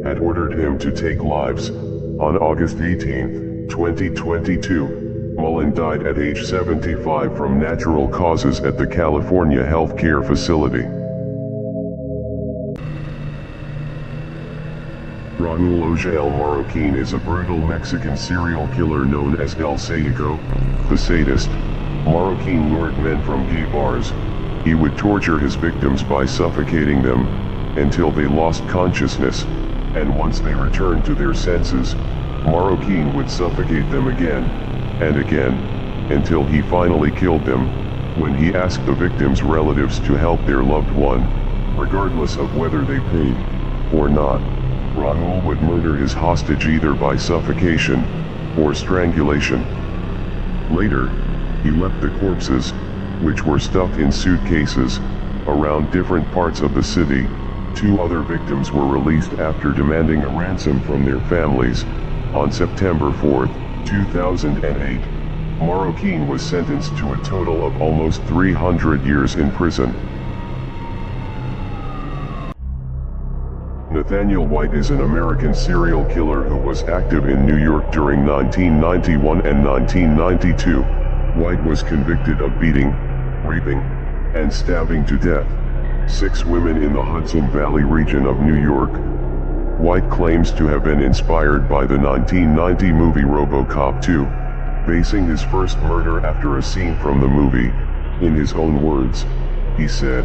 had ordered him to take lives. On August 18, 2022, Mullen died at age 75 from natural causes at the California Health Care Facility. Raul Ojal Marroquin is a brutal Mexican serial killer known as El Sadico, the sadist. Marroquin lured men from gay bars. He would torture his victims by suffocating them until they lost consciousness, and once they returned to their senses, Marroquin would suffocate them again and again until he finally killed them when he asked the victims' relatives to help their loved one, regardless of whether they paid or not. Raul would murder his hostage either by suffocation or strangulation. Later, he left the corpses, which were stuffed in suitcases, around different parts of the city. 2 other victims were released after demanding a ransom from their families. On September 4, 2008, Marroquin was sentenced to a total of almost 300 years in prison. Nathaniel White is an American serial killer who was active in New York during 1991 and 1992. White was convicted of beating, raping, and stabbing to death 6 women in the Hudson Valley region of New York. White claims to have been inspired by the 1990 movie RoboCop 2, basing his first murder after a scene from the movie. In his own words, he said,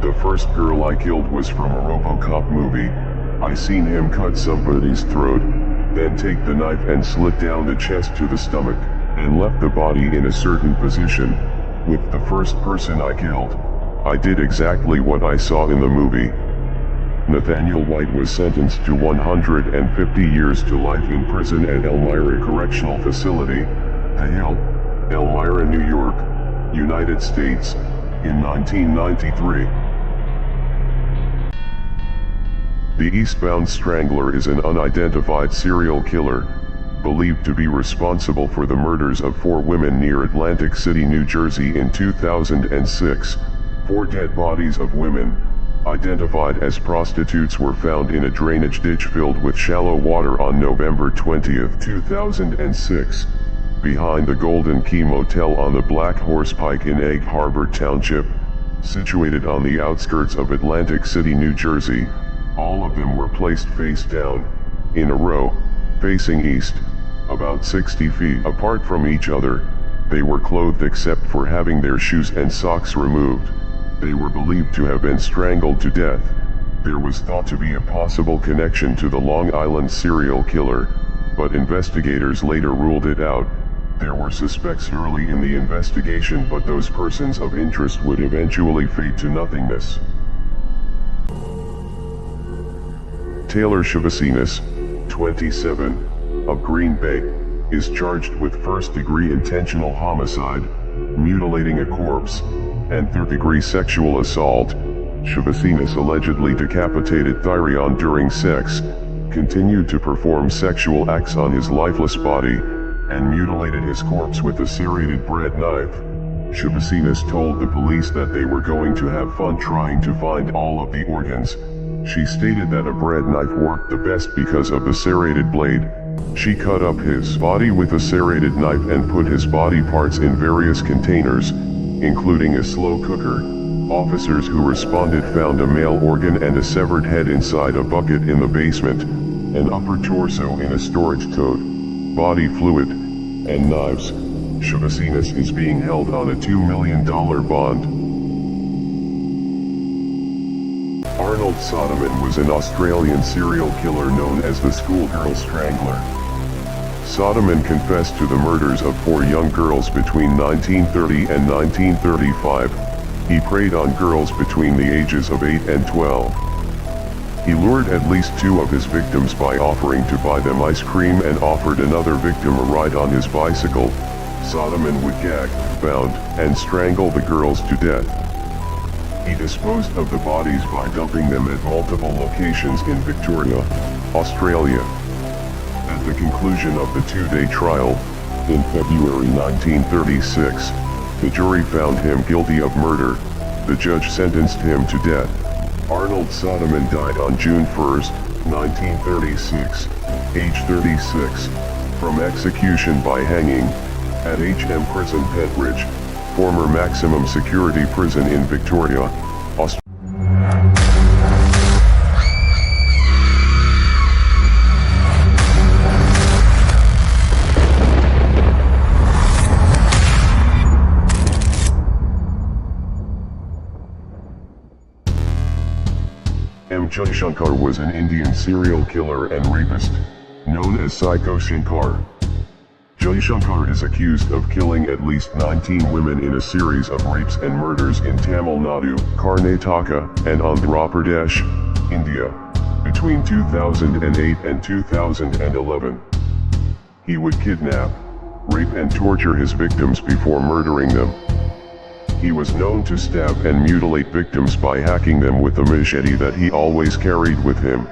"The first girl I killed was from a RoboCop movie. I seen him cut somebody's throat, then take the knife and slit down the chest to the stomach, and left the body in a certain position. With the first person I killed, I did exactly what I saw in the movie." Nathaniel White was sentenced to 150 years to life in prison at Elmira Correctional Facility, Hale, Elmira, New York, United States, in 1993. The Eastbound Strangler is an unidentified serial killer, believed to be responsible for the murders of 4 women near Atlantic City, New Jersey in 2006. 4 dead bodies of women, identified as prostitutes, were found in a drainage ditch filled with shallow water on November 20, 2006, behind the Golden Key Motel on the Black Horse Pike in Egg Harbor Township, situated on the outskirts of Atlantic City, New Jersey. All of them were placed face down, in a row, facing east, about 60 feet apart from each other. They were clothed except for having their shoes and socks removed. They were believed to have been strangled to death. There was thought to be a possible connection to the Long Island serial killer, but investigators later ruled it out. There were suspects early in the investigation, but those persons of interest would eventually fade to nothingness. Taylor Shavasinas, 27, of Green Bay, is charged with first-degree intentional homicide, mutilating a corpse, and third-degree sexual assault. Shavasinas allegedly decapitated Thyrion during sex, continued to perform sexual acts on his lifeless body, and mutilated his corpse with a serrated bread knife. Shavasinas told the police that they were going to have fun trying to find all of the organs. She stated that a bread knife worked the best because of the serrated blade. She cut up his body with a serrated knife and put his body parts in various containers, including a slow cooker. Officers who responded found a male organ and a severed head inside a bucket in the basement, an upper torso in a storage tote, body fluid, and knives. Shavasinas is being held on a $2 million bond. Arnold Soderman was an Australian serial killer known as the Schoolgirl Strangler. Soderman confessed to the murders of 4 young girls between 1930 and 1935. He preyed on girls between the ages of 8 and 12. He lured at least 2 of his victims by offering to buy them ice cream and offered another victim a ride on his bicycle. Soderman would gag, bound, and strangle the girls to death. He disposed of the bodies by dumping them at multiple locations in Victoria, Australia. At the conclusion of the 2-day trial, in February 1936, the jury found him guilty of murder. The judge sentenced him to death. Arnold Soderman died on June 1, 1936, age 36, from execution by hanging, at HM Prison Pentridge, former maximum security prison in Victoria, Australia. Joy Shankar was an Indian serial killer and rapist, known as Psycho Shankar. Joy Shankar is accused of killing at least 19 women in a series of rapes and murders in Tamil Nadu, Karnataka, and Andhra Pradesh, India, between 2008 and 2011. He would kidnap, rape and torture his victims before murdering them. He was known to stab and mutilate victims by hacking them with a machete that he always carried with him.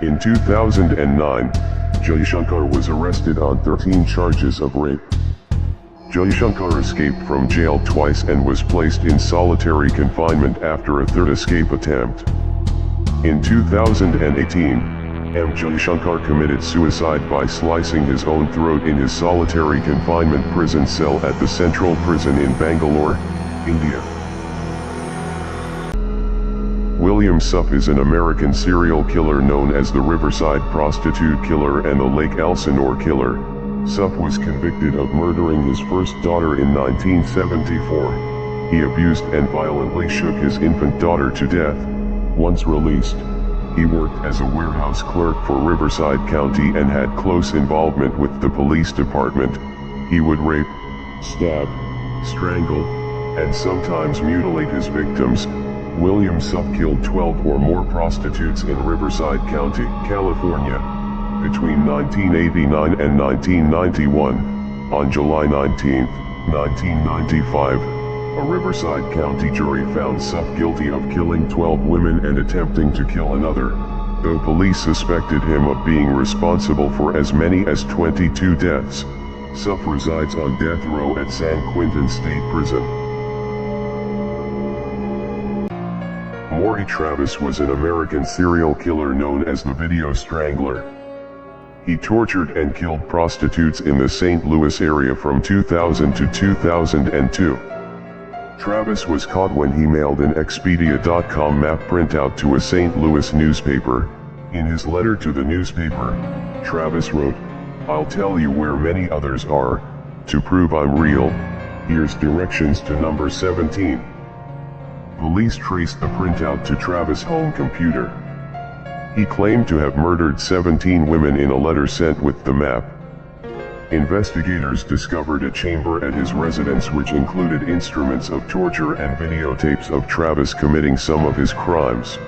In 2009, Joy Shankar was arrested on 13 charges of rape. Joy Shankar escaped from jail twice and was placed in solitary confinement after a third escape attempt. In 2018, M. Joy Shankar committed suicide by slicing his own throat in his solitary confinement prison cell at the Central Prison in Bangalore, India. William Supp is an American serial killer known as the Riverside Prostitute Killer and the Lake Elsinore Killer. Supp was convicted of murdering his first daughter in 1974. He abused and violently shook his infant daughter to death. Once released, he worked as a warehouse clerk for Riverside County and had close involvement with the police department. He would rape, stab, strangle, and sometimes mutilate his victims. William Supp killed 12 or more prostitutes in Riverside County, California, between 1989 and 1991. On July 19, 1995, a Riverside County jury found Supp guilty of killing 12 women and attempting to kill another, though police suspected him of being responsible for as many as 22 deaths. Supp resides on death row at San Quentin State Prison. Maury Travis was an American serial killer known as the Video Strangler. He tortured and killed prostitutes in the St. Louis area from 2000 to 2002. Travis was caught when he mailed an Expedia.com map printout to a St. Louis newspaper. In his letter to the newspaper, Travis wrote, "I'll tell you where many others are. To prove I'm real, here's directions to number 17. Police traced the printout to Travis' home computer. He claimed to have murdered 17 women in a letter sent with the map. Investigators discovered a chamber at his residence which included instruments of torture and videotapes of Travis committing some of his crimes.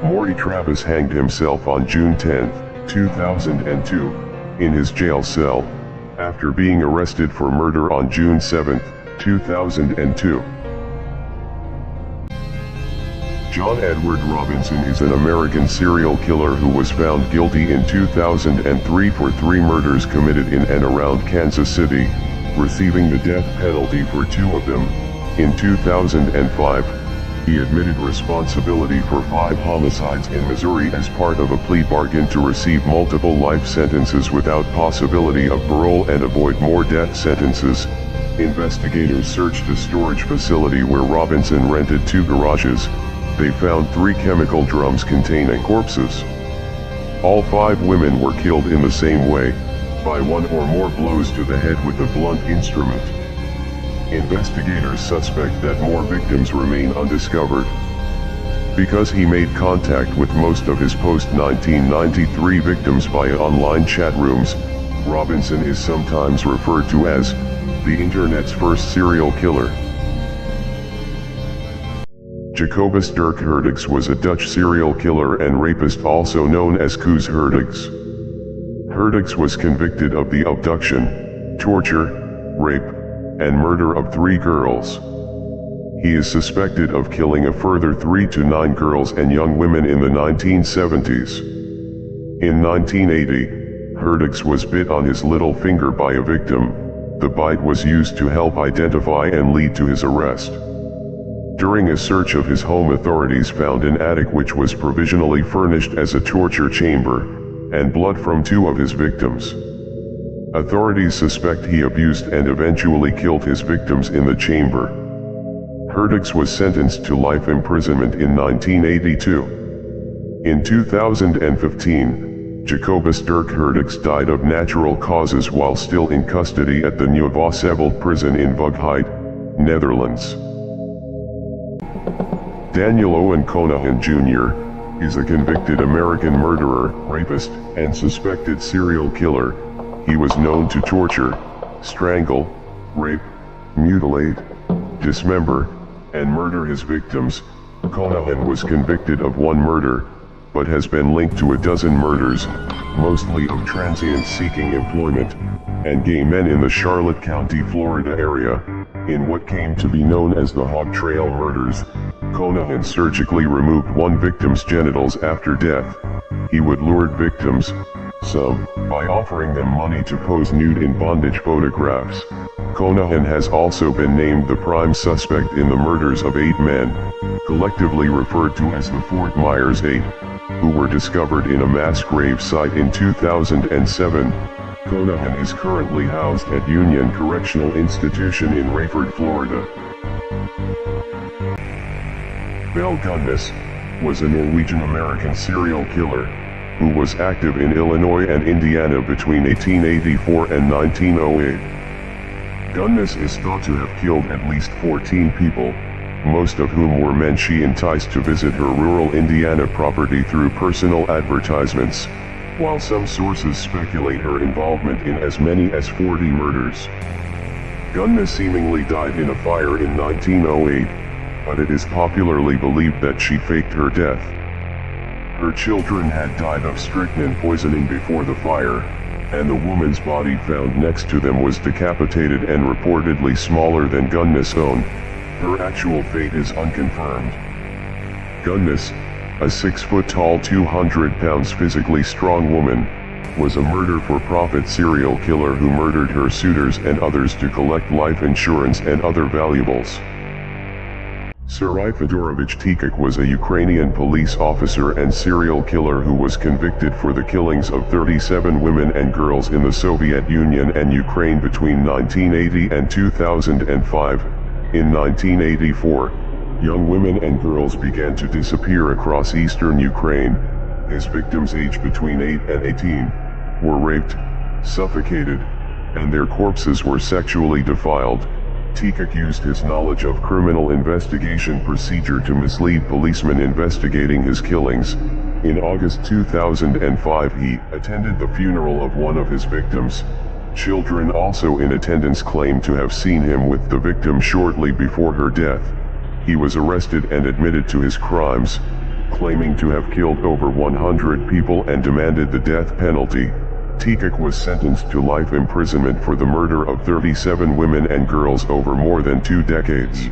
Maury Travis hanged himself on June 10, 2002, in his jail cell, after being arrested for murder on June 7, 2002. John Edward Robinson is an American serial killer who was found guilty in 2003 for 3 murders committed in and around Kansas City, receiving the death penalty for 2 of them. In 2005, he admitted responsibility for 5 homicides in Missouri as part of a plea bargain to receive multiple life sentences without possibility of parole and avoid more death sentences. Investigators searched a storage facility where Robinson rented 2 garages. They found 3 chemical drums containing corpses. All 5 women were killed in the same way, by 1 or more blows to the head with a blunt instrument. Investigators suspect that more victims remain undiscovered. Because he made contact with most of his post-1993 victims via online chat rooms, Robinson is sometimes referred to as the Internet's first serial killer. Jacobus Dirk Herdigs was a Dutch serial killer and rapist also known as Koos Herdigs. Herdigs was convicted of the abduction, torture, rape, and murder of 3 girls. He is suspected of killing a further 3 to 9 girls and young women in the 1970s. In 1980, Herdigs was bit on his little finger by a victim. The bite was used to help identify and lead to his arrest. During a search of his home, authorities found an attic which was provisionally furnished as a torture chamber, and blood from 2 of his victims. Authorities suspect he abused and eventually killed his victims in the chamber. Herdigs was sentenced to life imprisonment in 1982. In 2015, Jacobus Dirk Herdigs died of natural causes while still in custody at the Nieuw-Vosseveldt prison in Vughait, Netherlands. Daniel Owen Conahan Jr., is a convicted American murderer, rapist, and suspected serial killer. He was known to torture, strangle, rape, mutilate, dismember, and murder his victims. Conahan was convicted of one murder, but has been linked to a dozen murders, mostly of transients seeking employment, and gay men in the Charlotte County, Florida area, in what came to be known as the Hog Trail murders. Conahan surgically removed one victim's genitals after death. He would lure victims, some, by offering them money to pose nude in bondage photographs. Conahan has also been named the prime suspect in the murders of 8 men, collectively referred to as the Fort Myers 8, who were discovered in a mass grave site in 2007. Conahan is currently housed at Union Correctional Institution in Rayford, Florida. Belle Gunnes was a Norwegian-American serial killer who was active in Illinois and Indiana between 1884 and 1908. Gunnes is thought to have killed at least 14 people, most of whom were men she enticed to visit her rural Indiana property through personal advertisements, while some sources speculate her involvement in as many as 40 murders. Gunnes seemingly died in a fire in 1908, but it is popularly believed that she faked her death. Her children had died of strychnine poisoning before the fire, and the woman's body found next to them was decapitated and reportedly smaller than Gunnes' own. Her actual fate is unconfirmed. Gunnes, a 6-foot-tall 200-pound physically strong woman, was a murder-for-profit serial killer who murdered her suitors and others to collect life insurance and other valuables. Serhiy Fedorovich Tikek was a Ukrainian police officer and serial killer who was convicted for the killings of 37 women and girls in the Soviet Union and Ukraine between 1980 and 2005. In 1984, young women and girls began to disappear across eastern Ukraine. His victims aged between 8 and 18 were raped, suffocated, and their corpses were sexually defiled. Tikek used his knowledge of criminal investigation procedure to mislead policemen investigating his killings. In August 2005 he attended the funeral of one of his victims. Children also in attendance claimed to have seen him with the victim shortly before her death. He was arrested and admitted to his crimes, claiming to have killed over 100 people and demanded the death penalty. Tikek was sentenced to life imprisonment for the murder of 37 women and girls over more than 2 decades.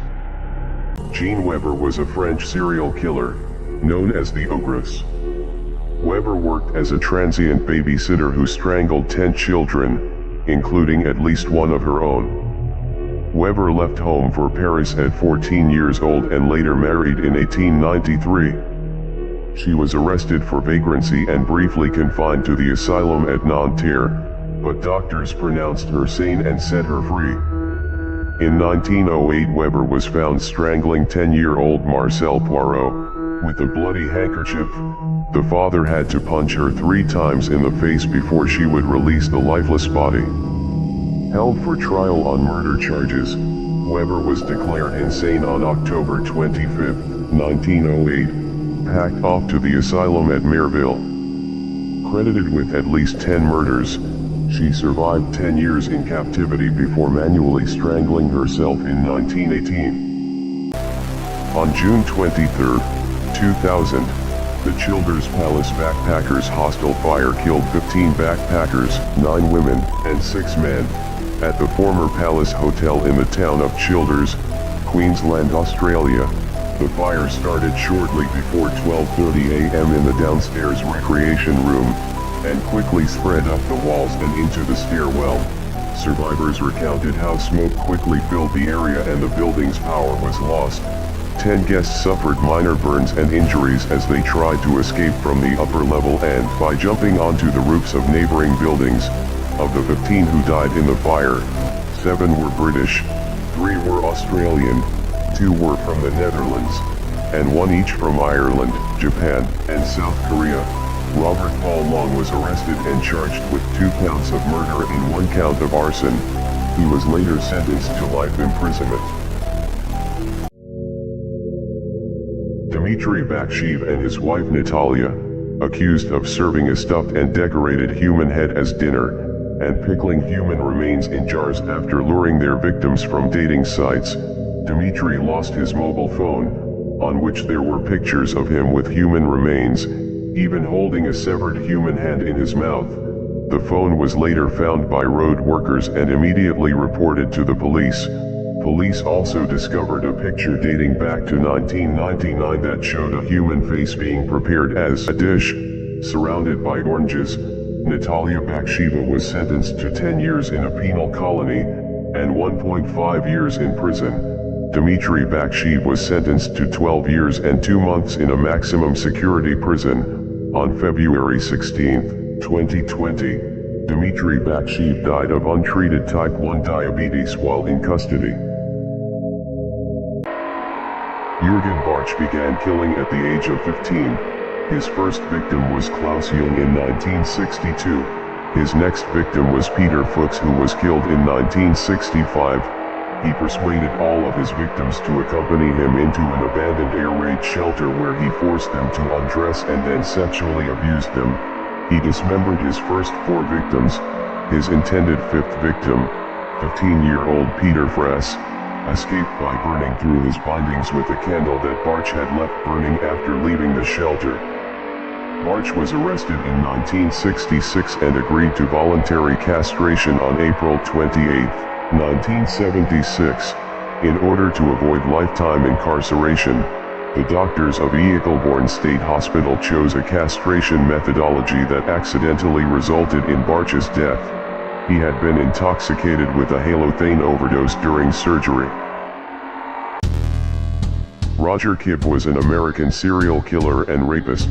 Jean Weber was a French serial killer, known as the Ogress. Weber worked as a transient babysitter who strangled 10 children, including at least one of her own. Weber left home for Paris at 14 years old and later married in 1893. She was arrested for vagrancy and briefly confined to the asylum at Nanterre, but doctors pronounced her sane and set her free. In 1908 Weber was found strangling 10-year-old Marcel Poirot with a bloody handkerchief. The father had to punch her 3 times in the face before she would release the lifeless body. Held for trial on murder charges, Weber was declared insane on October 25, 1908. Packed off to the asylum at Merville. Credited with at least 10 murders, she survived 10 years in captivity before manually strangling herself in 1918. On June 23, 2000, the Childers Palace Backpackers hostel fire killed 15 backpackers, 9 women, and 6 men, at the former Palace Hotel in the town of Childers, Queensland, Australia. The fire started shortly before 12:30 a.m. in the downstairs recreation room, and quickly spread up the walls and into the stairwell. Survivors recounted how smoke quickly filled the area and the building's power was lost. 10 guests suffered minor burns and injuries as they tried to escape from the upper level and by jumping onto the roofs of neighboring buildings. Of the 15 who died in the fire, 7 were British, 3 were Australian, 2 were from the Netherlands, and 1 each from Ireland, Japan, and South Korea. Robert Paul Long was arrested and charged with 2 counts of murder and 1 count of arson. He was later sentenced to life imprisonment. Dmitry Bakshiv and his wife Natalia, accused of serving a stuffed and decorated human head as dinner, and pickling human remains in jars after luring their victims from dating sites. Dmitry lost his mobile phone, on which there were pictures of him with human remains, even holding a severed human hand in his mouth. The phone was later found by road workers and immediately reported to the police. Police also discovered a picture dating back to 1999 that showed a human face being prepared as a dish, surrounded by oranges. Natalia Bakshiva was sentenced to 10 years in a penal colony, and 1.5 years in prison. Dmitry Bakshiv was sentenced to 12 years and 2 months in a maximum security prison. On February 16, 2020, Dmitry Bakshiv died of untreated type 1 diabetes while in custody. Jürgen Bartsch began killing at the age of 15. His first victim was Klaus Jung in 1962. His next victim was Peter Fuchs, who was killed in 1965. He persuaded all of his victims to accompany him into an abandoned air raid shelter where he forced them to undress and then sexually abused them. He dismembered his first 4 victims. His intended 5th victim, 15-year-old Peter Frass, escaped by burning through his bindings with a candle that Bartsch had left burning after leaving the shelter. Bartsch was arrested in 1966 and agreed to voluntary castration on April 28, 1976. In order to avoid lifetime incarceration, the doctors of Eaglebourne State Hospital chose a castration methodology that accidentally resulted in Bartsch's death. He had been intoxicated with a halothane overdose during surgery. Roger Kibb was an American serial killer and rapist,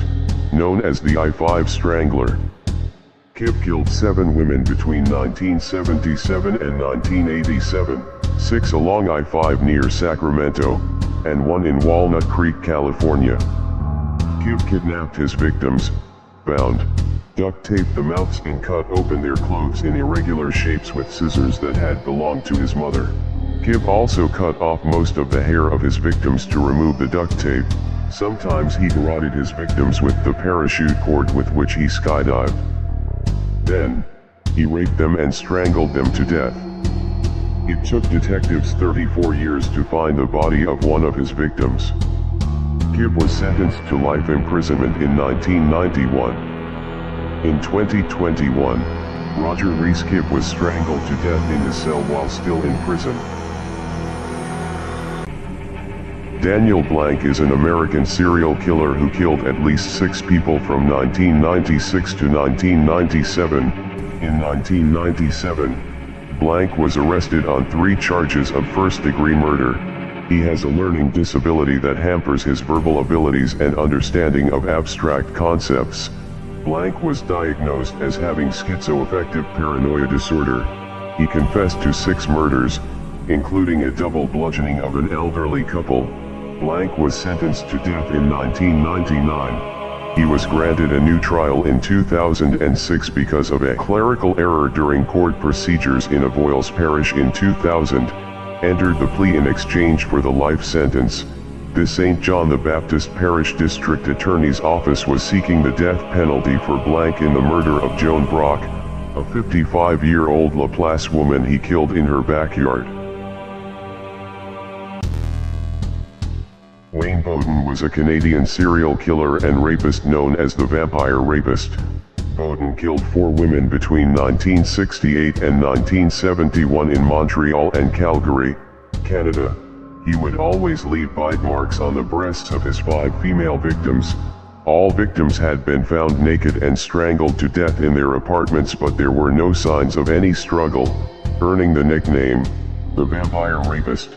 known as the I-5 Strangler. Kibb killed 7 women between 1977 and 1987, 6 along I-5 near Sacramento, and 1 in Walnut Creek, California. Kibb kidnapped his victims, bound, duct taped the mouths and cut open their clothes in irregular shapes with scissors that had belonged to his mother. Kibb also cut off most of the hair of his victims to remove the duct tape. Sometimes he garroted his victims with the parachute cord with which he skydived. Then, he raped them and strangled them to death. It took detectives 34 years to find the body of one of his victims. Kibb was sentenced to life imprisonment in 1991. In 2021, Roger Reese Kibb was strangled to death in his cell while still in prison. Daniel Blank is an American serial killer who killed at least 6 people from 1996 to 1997. In 1997, Blank was arrested on 3 charges of first-degree murder. He has a learning disability that hampers his verbal abilities and understanding of abstract concepts. Blank was diagnosed as having schizoaffective paranoia disorder. He confessed to 6 murders, including a double bludgeoning of an elderly couple. Blank was sentenced to death in 1999. He was granted a new trial in 2006 because of a clerical error during court procedures in Avoyelles Parish in 2000, entered the plea in exchange for the life sentence. The St. John the Baptist Parish District Attorney's Office was seeking the death penalty for Blank in the murder of Joan Brock, a 55-year-old Laplace woman he killed in her backyard. Wayne Bowden was a Canadian serial killer and rapist known as the Vampire Rapist. Bowden killed 4 women between 1968 and 1971 in Montreal and Calgary, Canada. He would always leave bite marks on the breasts of his 5 female victims. All victims had been found naked and strangled to death in their apartments, but there were no signs of any struggle, earning the nickname, the Vampire Rapist.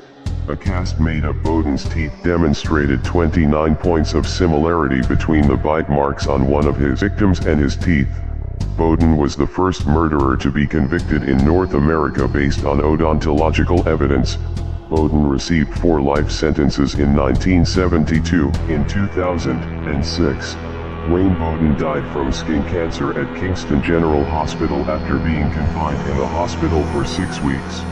A cast made of Bowden's teeth demonstrated 29 points of similarity between the bite marks on one of his victims and his teeth. Bowden was the first murderer to be convicted in North America based on odontological evidence. Bowden received 4 life sentences in 1972. In 2006, Wayne Bowden died from skin cancer at Kingston General Hospital after being confined in the hospital for 6 weeks.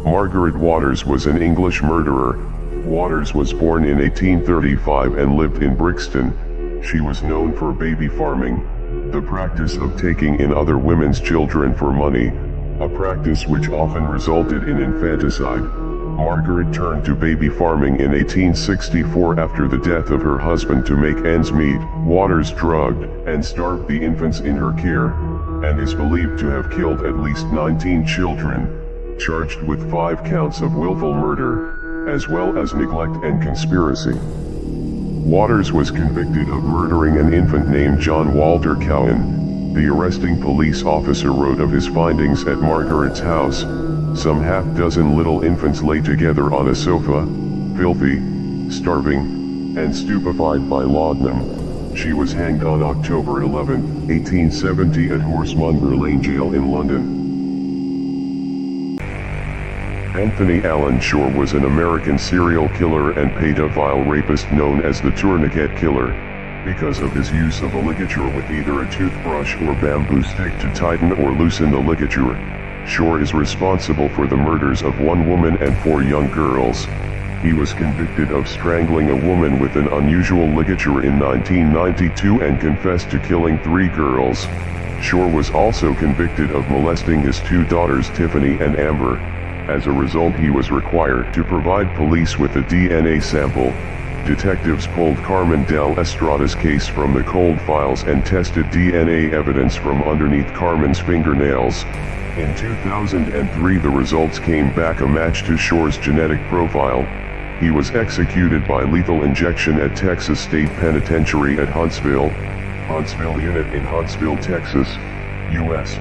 Margaret Waters was an English murderer, Waters was born in 1835 and lived in Brixton. She was known for baby farming, the practice of taking in other women's children for money, a practice which often resulted in infanticide. Margaret turned to baby farming in 1864 after the death of her husband to make ends meet. Waters drugged and starved the infants in her care, and is believed to have killed at least 19 children, charged with 5 counts of willful murder, as well as neglect and conspiracy. Waters was convicted of murdering an infant named John Walter Cowan. The arresting police officer wrote of his findings at Margaret's house. Some half-dozen little infants lay together on a sofa, filthy, starving, and stupefied by laudanum. She was hanged on October 11, 1870 at Horsemonger Lane Jail in London. Anthony Allen Shore was an American serial killer and pedophile rapist known as the Tourniquet Killer, because of his use of a ligature with either a toothbrush or bamboo stick to tighten or loosen the ligature. Shore is responsible for the murders of 1 woman and 4 young girls. He was convicted of strangling a woman with an unusual ligature in 1992 and confessed to killing 3 girls. Shore was also convicted of molesting his 2 daughters Tiffany and Amber. As a result, he was required to provide police with a DNA sample. Detectives pulled Carmen Del Estrada's case from the cold files and tested DNA evidence from underneath Carmen's fingernails. In 2003, the results came back a match to Shore's genetic profile. He was executed by lethal injection at Texas State Penitentiary at Huntsville Unit in Huntsville, Texas, U.S.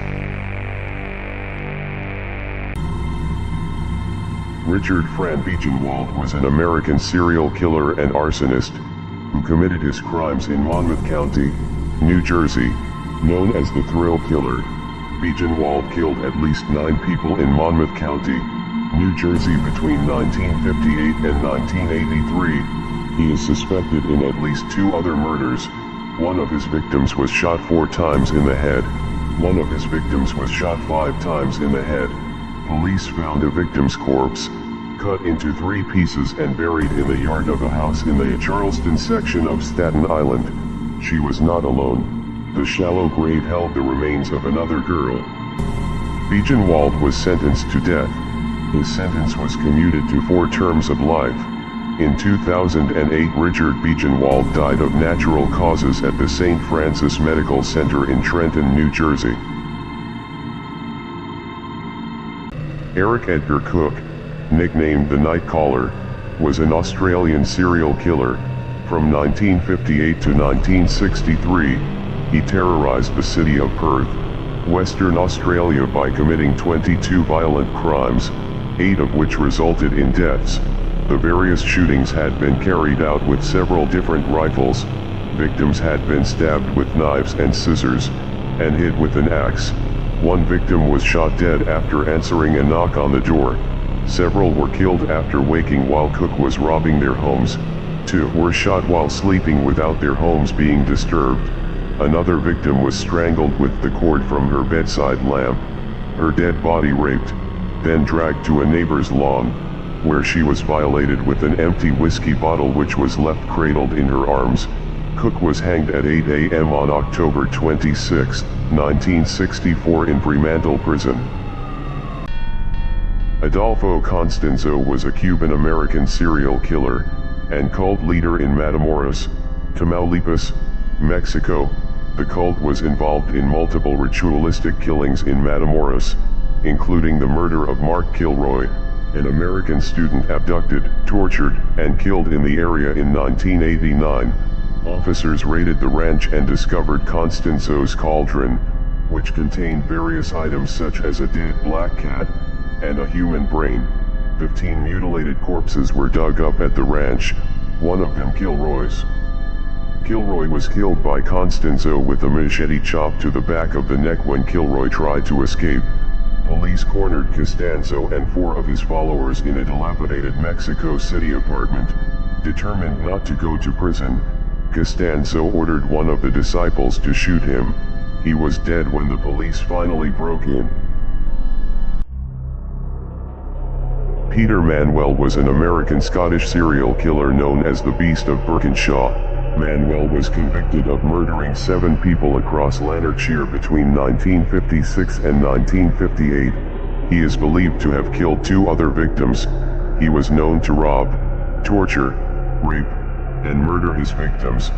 Richard Fran Beechenwald was an American serial killer and arsonist, who committed his crimes in Monmouth County, New Jersey, known as the Thrill Killer. Beechenwald killed at least 9 people in Monmouth County, New Jersey between 1958 and 1983. He is suspected in at least 2 other murders. One of his victims was shot 4 times in the head. One of his victims was shot 5 times in the head. Police found a victim's corpse, cut into 3 pieces and buried in the yard of a house in the Charleston section of Staten Island. She was not alone. The shallow grave held the remains of another girl. Beechenwald was sentenced to death. His sentence was commuted to 4 terms of life. In 2008, Richard Beechenwald died of natural causes at the St. Francis Medical Center in Trenton, New Jersey. Eric Edgar Cook, nicknamed the Night Caller, was an Australian serial killer. From 1958 to 1963, he terrorized the city of Perth, Western Australia by committing 22 violent crimes, 8 of which resulted in deaths. The various shootings had been carried out with several different rifles. Victims had been stabbed with knives and scissors, and hit with an axe. 1 victim was shot dead after answering a knock on the door. Several were killed after waking while Cook was robbing their homes. 2 were shot while sleeping without their homes being disturbed. Another victim was strangled with the cord from her bedside lamp. Her dead body raped, then dragged to a neighbor's lawn, where she was violated with an empty whiskey bottle which was left cradled in her arms. Cook was hanged at 8 a.m. on October 26, 1964 in Fremantle Prison. Adolfo Constanzo was a Cuban-American serial killer and cult leader in Matamoros, Tamaulipas, Mexico. The cult was involved in multiple ritualistic killings in Matamoros, including the murder of Mark Kilroy, an American student abducted, tortured, and killed in the area in 1989. Officers raided the ranch and discovered Constanzo's cauldron, which contained various items such as a dead black cat and a human brain. 15 mutilated corpses were dug up at the ranch, one of them Kilroy's. Kilroy was killed by Constanzo with a machete chop to the back of the neck when Kilroy tried to escape. Police cornered Costanzo and 4 of his followers in a dilapidated Mexico City apartment. Determined not to go to prison, Costanzo ordered one of the disciples to shoot him. He was dead when the police finally broke in. Peter Manuel was an American-Scottish serial killer known as the Beast of Birkinshaw. Manuel was convicted of murdering 7 people across Lanarkshire between 1956 and 1958. He is believed to have killed 2 other victims. He was known to rob, torture, rape, and murder his victims.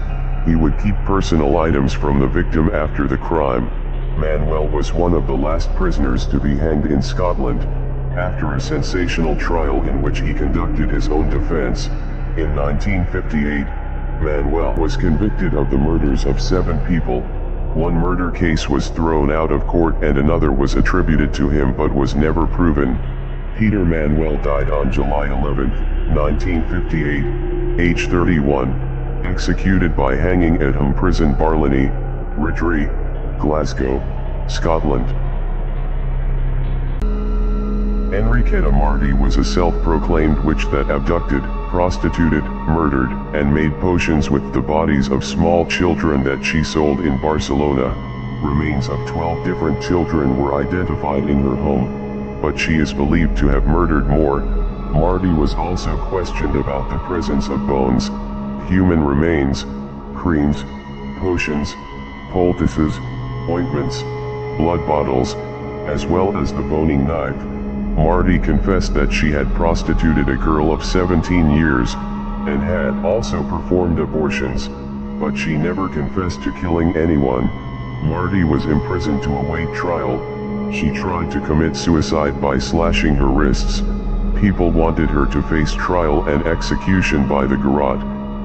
He would keep personal items from the victim after the crime. Manuel was one of the last prisoners to be hanged in Scotland, after a sensational trial in which he conducted his own defense. In 1958, Manuel was convicted of the murders of 7 people. One murder case was thrown out of court and another was attributed to him but was never proven. Peter Manuel died on July 11, 1958, age 31, executed by hanging at Home Prison Barlinnie, Rittry, Glasgow, Scotland. Enriqueta Marti was a self-proclaimed witch that abducted, prostituted, murdered, and made potions with the bodies of small children that she sold in Barcelona. Remains of 12 different children were identified in her home, but she is believed to have murdered more. Marti was also questioned about the presence of bones, human remains, creams, potions, poultices, ointments, blood bottles, as well as the boning knife. Marti confessed that she had prostituted a girl of 17 years, and had also performed abortions, but she never confessed to killing anyone. Marti was imprisoned to await trial. She tried to commit suicide by slashing her wrists. People wanted her to face trial and execution by the garrote.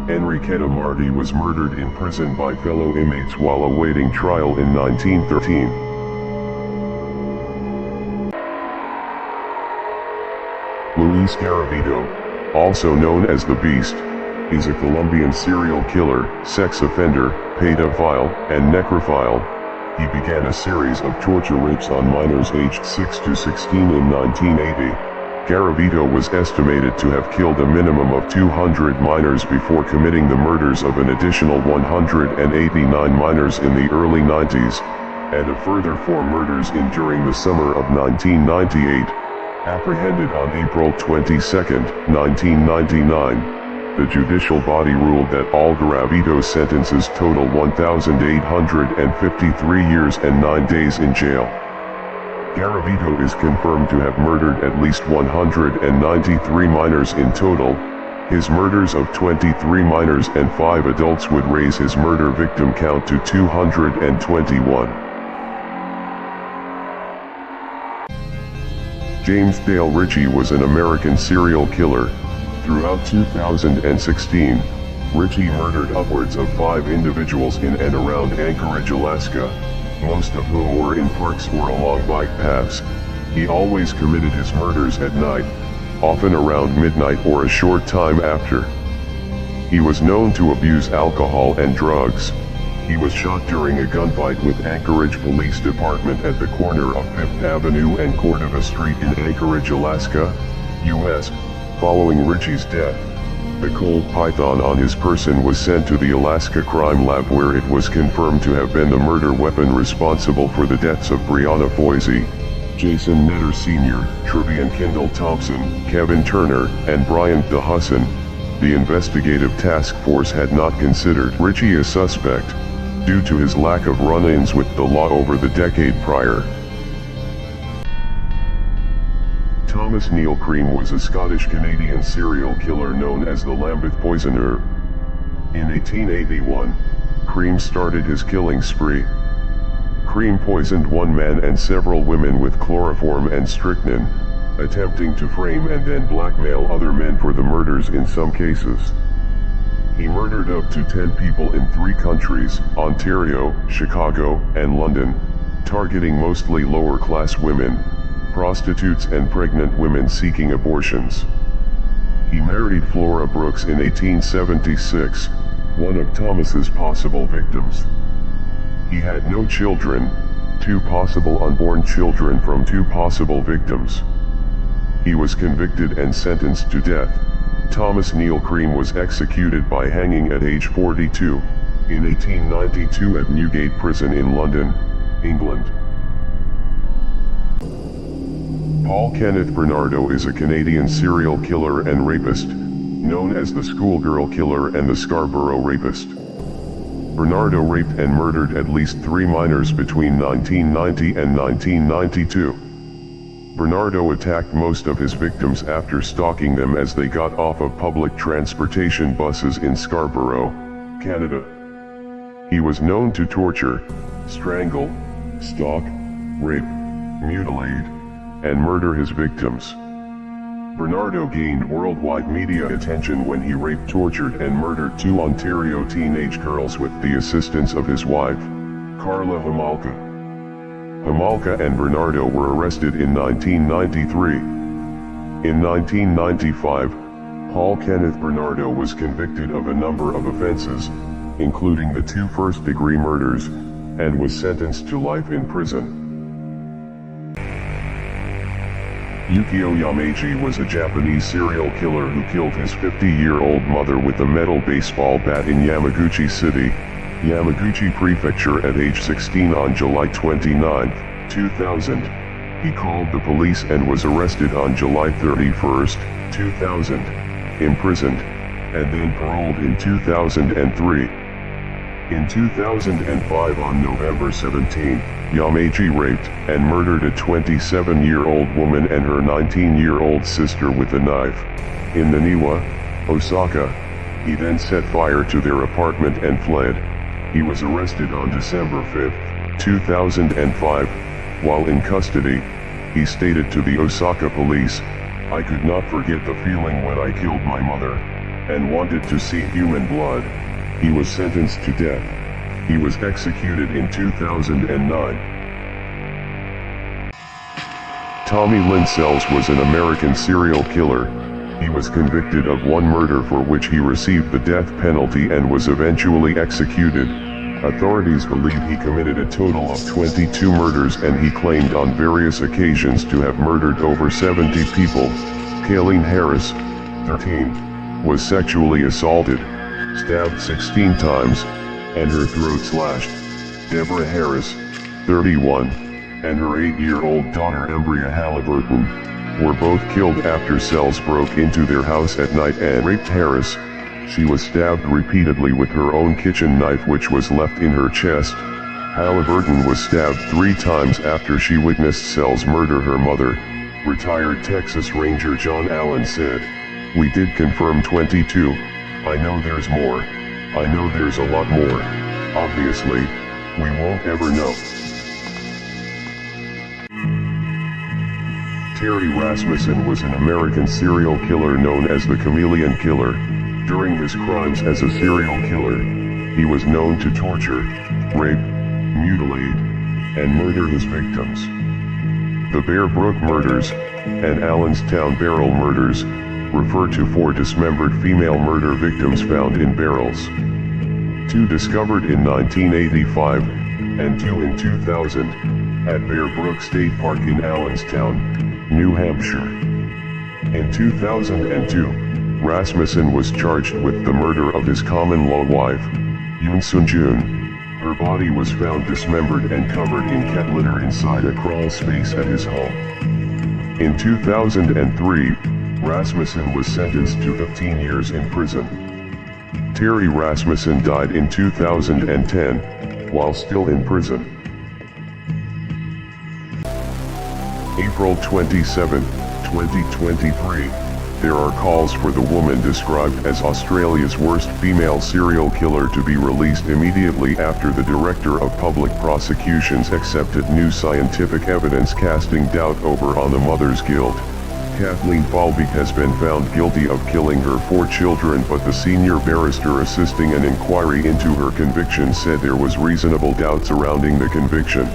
Enriqueta Marti was murdered in prison by fellow inmates while awaiting trial in 1913. Luis Garavito, also known as the Beast, is a Colombian serial killer, sex offender, pedophile, and necrophile. He began a series of torture rapes on minors aged 6 to 16 in 1980. Garavito was estimated to have killed a minimum of 200 minors before committing the murders of an additional 189 minors in the early 90s, and a further 4 murders during the summer of 1998. Apprehended on April 22, 1999, the judicial body ruled that all Garavito's sentences total 1,853 years and 9 days in jail. Garavito is confirmed to have murdered at least 193 minors in total. His murders of 23 minors and 5 adults would raise his murder victim count to 221. James Dale Ritchie was an American serial killer. Throughout 2016, Ritchie murdered upwards of 5 individuals in and around Anchorage, Alaska, most of whom were in parks or along bike paths. He always committed his murders at night, often around midnight or a short time after. He was known to abuse alcohol and drugs. He was shot during a gunfight with Anchorage Police Department at the corner of 5th Avenue and Cordova Street in Anchorage, Alaska, U.S. Following Ritchie's death, the cold python on his person was sent to the Alaska Crime Lab, where it was confirmed to have been the murder weapon responsible for the deaths of Brianna Foisey, Jason Netter Sr., Trevian Kendall Thompson, Kevin Turner, and Brian DeHusson. The investigative task force had not considered Ritchie a suspect, due to his lack of run-ins with the law over the decade prior. Thomas Neil Cream was a Scottish-Canadian serial killer known as the Lambeth Poisoner. In 1881, Cream started his killing spree. Cream poisoned one man and several women with chloroform and strychnine, attempting to frame and then blackmail other men for the murders in some cases. He murdered up to 10 people in 3 countries, Ontario, Chicago, and London, targeting mostly lower-class women, prostitutes and pregnant women seeking abortions. He married Flora Brooks in 1876, one of Thomas's possible victims. He had no children, 2 possible unborn children from 2 possible victims. He was convicted and sentenced to death. Thomas Neil Cream was executed by hanging at age 42, in 1892 at Newgate Prison in London, England. Paul Kenneth Bernardo is a Canadian serial killer and rapist, known as the Schoolgirl Killer and the Scarborough Rapist. Bernardo raped and murdered at least 3 minors between 1990 and 1992. Bernardo attacked most of his victims after stalking them as they got off of public transportation buses in Scarborough, Canada. He was known to torture, strangle, stalk, rape, mutilate, and murder his victims. Bernardo gained worldwide media attention when he raped, tortured, and murdered 2 Ontario teenage girls with the assistance of his wife, Carla Homolka. Homolka and Bernardo were arrested in 1993. In 1995, Paul Kenneth Bernardo was convicted of a number of offenses, including the 2 first-degree murders, and was sentenced to life in prison. Yukio Yamaji was a Japanese serial killer who killed his 50-year-old mother with a metal baseball bat in Yamaguchi City, Yamaguchi Prefecture at age 16 on July 29, 2000. He called the police and was arrested on July 31, 2000, imprisoned, and then paroled in 2003. In 2005 on November 17, Yamaji raped and murdered a 27-year-old woman and her 19-year-old sister with a knife. In Naniwa, Osaka, he then set fire to their apartment and fled. He was arrested on December 5, 2005. While in custody, he stated to the Osaka police, "I could not forget the feeling when I killed my mother, and wanted to see human blood." He was sentenced to death. He was executed in 2009. Tommy Lynn Sells was an American serial killer. He was convicted of 1 murder for which he received the death penalty and was eventually executed. Authorities believe he committed a total of 22 murders, and he claimed on various occasions to have murdered over 70 people. Kayleen Harris, 13, was sexually assaulted, stabbed 16 times, and her throat slashed. Deborah Harris, 31, and her 8-year-old daughter Embria Halliburton were both killed after Sells broke into their house at night and raped Harris. She was stabbed repeatedly with her own kitchen knife, which was left in her chest. Halliburton was stabbed 3 times after she witnessed Sells murder her mother. Retired Texas Ranger John Allen said, "We did confirm 22. I know there's more. I know there's a lot more. Obviously, we won't ever know." Terry Rasmussen was an American serial killer known as the Chameleon Killer. During his crimes as a serial killer, he was known to torture, rape, mutilate, and murder his victims. The Bear Brook murders and Allenstown barrel murders refer to 4 dismembered female murder victims found in barrels. 2 discovered in 1985, and 2 in 2000, at Bear Brook State Park in Allenstown, New Hampshire. In 2002, Rasmussen was charged with the murder of his common-law wife, Yoon Sun-jun. Her body was found dismembered and covered in cat litter inside a crawl space at his home. In 2003, Rasmussen was sentenced to 15 years in prison. Terry Rasmussen died in 2010, while still in prison. April 27, 2023. There are calls for the woman described as Australia's worst female serial killer to be released immediately after the Director of Public Prosecutions accepted new scientific evidence casting doubt over on the mother's guilt. Kathleen Falvey has been found guilty of killing her 4 children, but the senior barrister assisting an inquiry into her conviction said there was reasonable doubt surrounding the conviction.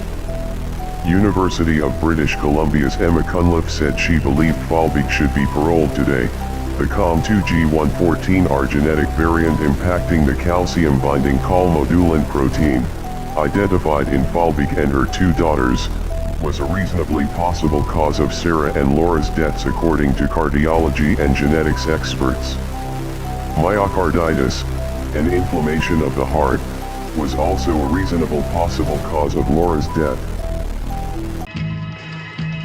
University of British Columbia's Emma Cunliffe said she believed Falvey should be paroled today. The COM2G114R genetic variant impacting the calcium-binding calmodulin protein, identified in Falvey and her 2 daughters, was a reasonably possible cause of Sarah and Laura's deaths according to cardiology and genetics experts. Myocarditis, an inflammation of the heart, was also a reasonable possible cause of Laura's death.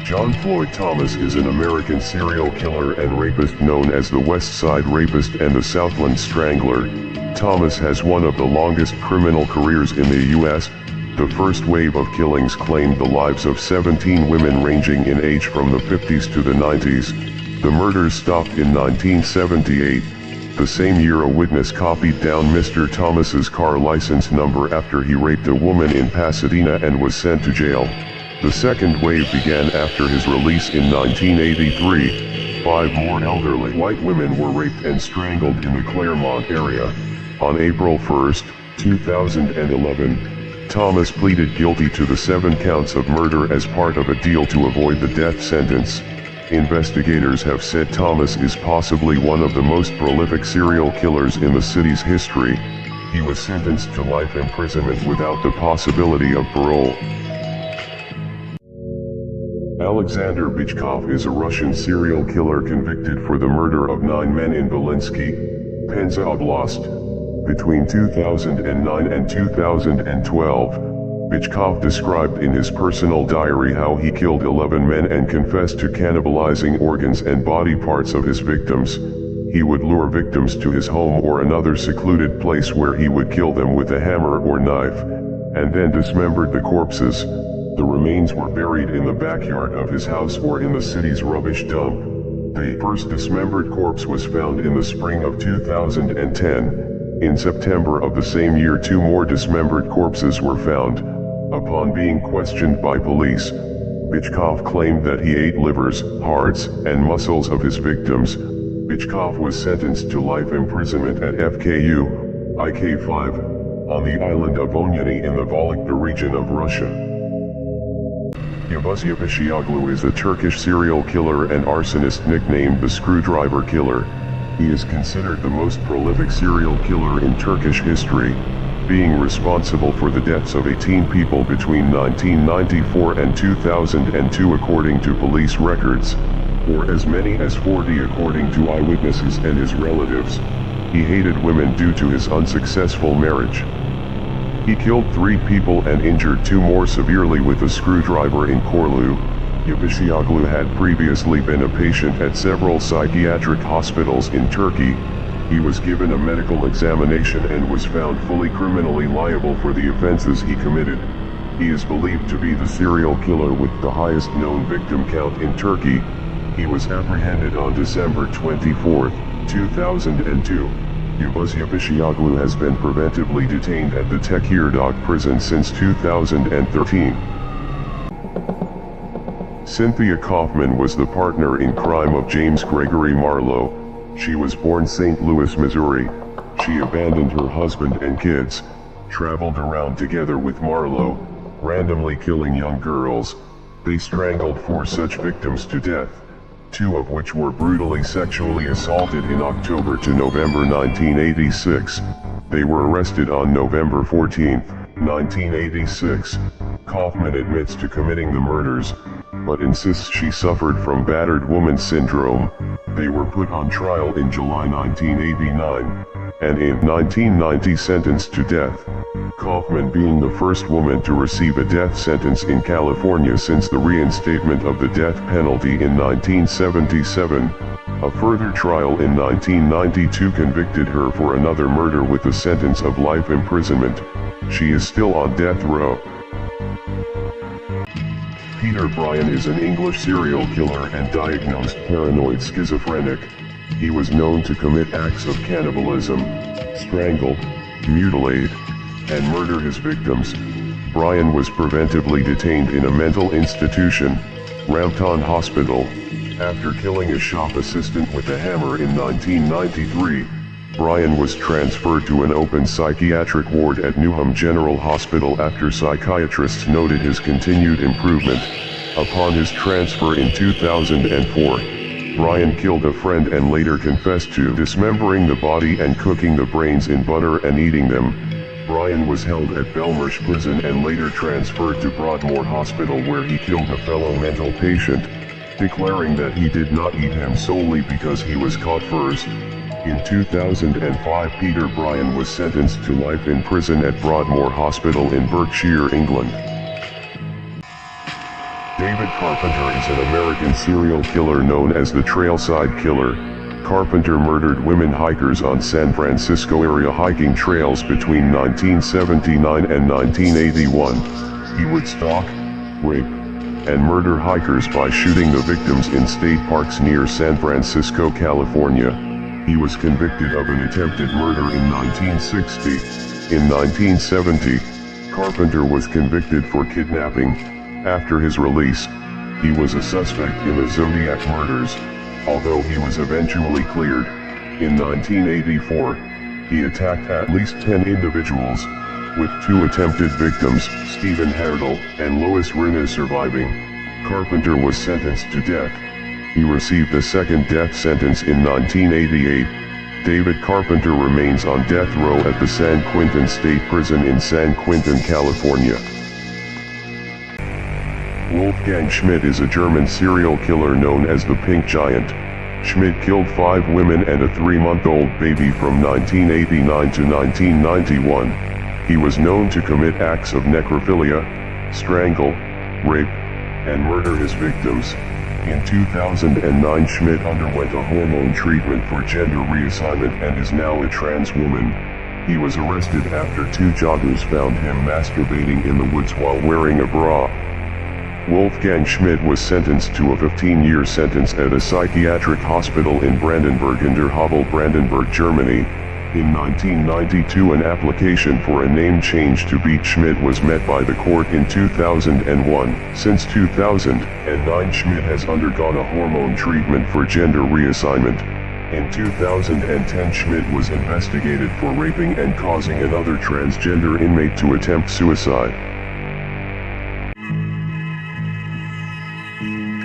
John Floyd Thomas is an American serial killer and rapist known as the West Side Rapist and the Southland Strangler. Thomas has one of the longest criminal careers in the U.S. The first wave of killings claimed the lives of 17 women ranging in age from the 50s to the 90s. The murders stopped in 1978. The same year a witness copied down Mr. Thomas's car license number after he raped a woman in Pasadena and was sent to jail. The second wave began after his release in 1983. 5 more elderly white women were raped and strangled in the Claremont area. On April 1, 2011, Thomas pleaded guilty to the 7 counts of murder as part of a deal to avoid the death sentence. Investigators have said Thomas is possibly one of the most prolific serial killers in the city's history. He was sentenced to life imprisonment without the possibility of parole. Alexander Bychkov is a Russian serial killer convicted for the murder of 9 men in Volinsky, Penza Oblast. Between 2009 and 2012, Bychkov described in his personal diary how he killed 11 men and confessed to cannibalizing organs and body parts of his victims. He would lure victims to his home or another secluded place where he would kill them with a hammer or knife, and then dismembered the corpses. The remains were buried in the backyard of his house or in the city's rubbish dump. The first dismembered corpse was found in the spring of 2010. In September of the same year 2 more dismembered corpses were found. Upon being questioned by police, Bychkov claimed that he ate livers, hearts, and muscles of his victims. Bychkov was sentenced to life imprisonment at FKU, IK5, on the island of Onyeny in the Vologda region of Russia. Yavuz Yapışıklı is a Turkish serial killer and arsonist nicknamed the Screwdriver Killer. He is considered the most prolific serial killer in Turkish history, being responsible for the deaths of 18 people between 1994 and 2002 according to police records, or as many as 40 according to eyewitnesses and his relatives. He hated women due to his unsuccessful marriage. He killed 3 people and injured 2 more severely with a screwdriver in Korlu. Yapışıklı had previously been a patient at several psychiatric hospitals in Turkey. He was given a medical examination and was found fully criminally liable for the offenses he committed. He is believed to be the serial killer with the highest known victim count in Turkey. He was apprehended on December 24, 2002. Yavuz Yapışıklı has been preventively detained at the Tekirdağ prison since 2013. Cynthia Kaufman was the partner in crime of James Gregory Marlowe. She was born St. Louis, Missouri. She abandoned her husband and kids, traveled around together with Marlowe, randomly killing young girls. They strangled 4 such victims to death, 2 of which were brutally sexually assaulted in October to November 1986. They were arrested on November 14, 1986. Kaufman admits to committing the murders, but insists she suffered from battered woman syndrome. They were put on trial in July 1989, and in 1990 sentenced to death. Kaufman being the first woman to receive a death sentence in California since the reinstatement of the death penalty in 1977. A further trial in 1992 convicted her for another murder with a sentence of life imprisonment. She is still on death row. Peter Bryan is an English serial killer and diagnosed paranoid schizophrenic. He was known to commit acts of cannibalism, strangle, mutilate, and murder his victims. Bryan was preventively detained in a mental institution, Rampton Hospital, after killing a shop assistant with a hammer in 1993. Bryan was transferred to an open psychiatric ward at Newham General Hospital after psychiatrists noted his continued improvement. Upon his transfer in 2004, Bryan killed a friend and later confessed to dismembering the body and cooking the brains in butter and eating them. Bryan was held at Belmarsh Prison and later transferred to Broadmoor Hospital where he killed a fellow mental patient, declaring that he did not eat him solely because he was caught first. In 2005, Peter Bryan was sentenced to life in prison at Broadmoor Hospital in Berkshire, England. David Carpenter is an American serial killer known as the Trailside Killer. Carpenter murdered women hikers on San Francisco area hiking trails between 1979 and 1981. He would stalk, rape, and murder hikers by shooting the victims in state parks near San Francisco, California. He was convicted of an attempted murder in 1960. In 1970, Carpenter was convicted for kidnapping. After his release, he was a suspect in the Zodiac murders, although he was eventually cleared. In 1984, he attacked at least 10 individuals, with 2 attempted victims, Stephen Herdel and Lois Rinna, surviving. Carpenter was sentenced to death. He received a second death sentence in 1988. David Carpenter remains on death row at the San Quentin State Prison in San Quentin, California. Wolfgang Schmidt is a German serial killer known as the Pink Giant. Schmidt killed 5 women and a 3-month-old baby from 1989 to 1991. He was known to commit acts of necrophilia, strangle, rape, and murder his victims. In 2009, Schmidt underwent a hormone treatment for gender reassignment and is now a trans woman. He was arrested after 2 joggers found him masturbating in the woods while wearing a bra. Wolfgang Schmidt was sentenced to a 15-year sentence at a psychiatric hospital in Brandenburg an der Havel, Brandenburg, Germany. In 1992, an application for a name change to Beat Schmidt was met by the court in 2001. Since 2009, Schmidt has undergone a hormone treatment for gender reassignment. In 2010, Schmidt was investigated for raping and causing another transgender inmate to attempt suicide.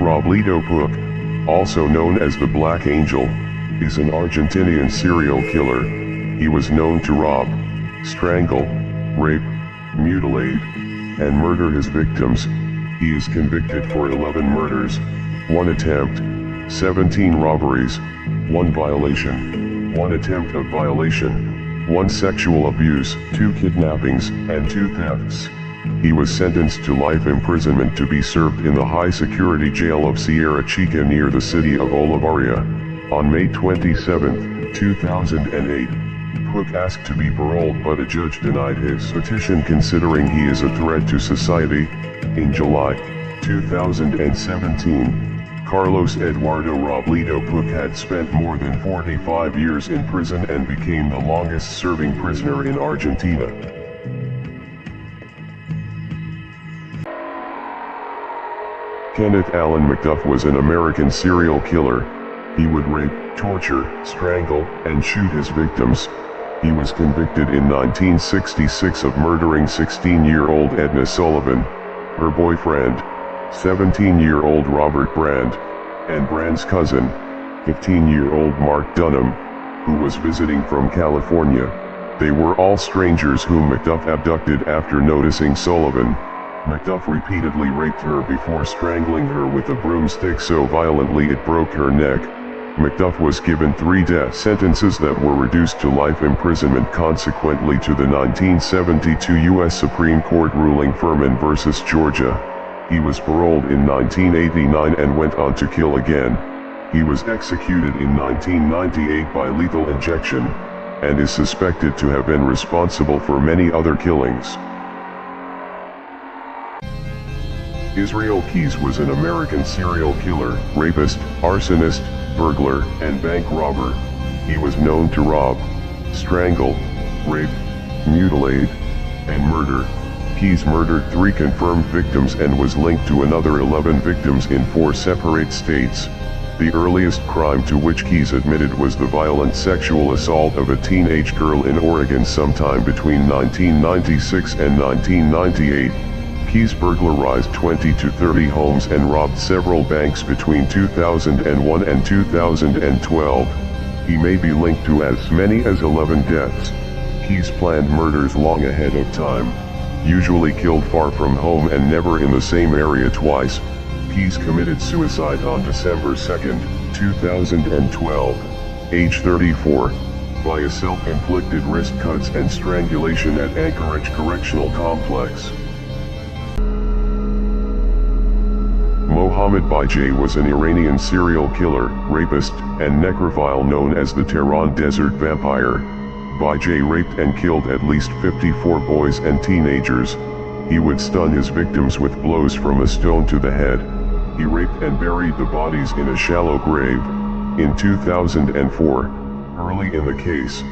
Robledo Puig, also known as the Black Angel, is an Argentinian serial killer. He was known to rob, strangle, rape, mutilate, and murder his victims. He is convicted for 11 murders, 1 attempt, 17 robberies, 1 violation, 1 attempt of violation, 1 sexual abuse, 2 kidnappings, and 2 thefts. He was sentenced to life imprisonment to be served in the high-security jail of Sierra Chica near the city of Olivaria. On May 27, 2008, Puig asked to be paroled, but a judge denied his petition considering he is a threat to society. In July 2017, Carlos Eduardo Robledo Puig had spent more than 45 years in prison and became the longest-serving prisoner in Argentina. Kenneth Allen McDuff was an American serial killer. He would rape, torture, strangle, and shoot his victims. He was convicted in 1966 of murdering 16-year-old Edna Sullivan, her boyfriend, 17-year-old Robert Brand, and Brand's cousin, 15-year-old Mark Dunham, who was visiting from California. They were all strangers whom McDuff abducted after noticing Sullivan. McDuff repeatedly raped her before strangling her with a broomstick so violently it broke her neck. McDuff was given 3 death sentences that were reduced to life imprisonment consequently to the 1972 U.S. Supreme Court ruling Furman v. Georgia. He was paroled in 1989 and went on to kill again. He was executed in 1998 by lethal injection, and is suspected to have been responsible for many other killings. Israel Keyes was an American serial killer, rapist, arsonist, burglar, and bank robber. He was known to rob, strangle, rape, mutilate, and murder. Keyes murdered 3 confirmed victims and was linked to another 11 victims in 4 separate states. The earliest crime to which Keyes admitted was the violent sexual assault of a teenage girl in Oregon sometime between 1996 and 1998. Keyes burglarized 20 to 30 homes and robbed several banks between 2001 and 2012. He may be linked to as many as 11 deaths. Keyes planned murders long ahead of time, usually killed far from home and never in the same area twice. Keyes committed suicide on December 2, 2012, age 34, via self-inflicted wrist cuts and strangulation at Anchorage Correctional Complex. Mohammed Bajai was an Iranian serial killer, rapist, and necrophile known as the Tehran Desert Vampire. Bajai raped and killed at least 54 boys and teenagers. He would stun his victims with blows from a stone to the head. He raped and buried the bodies in a shallow grave. In 2004, early in the case,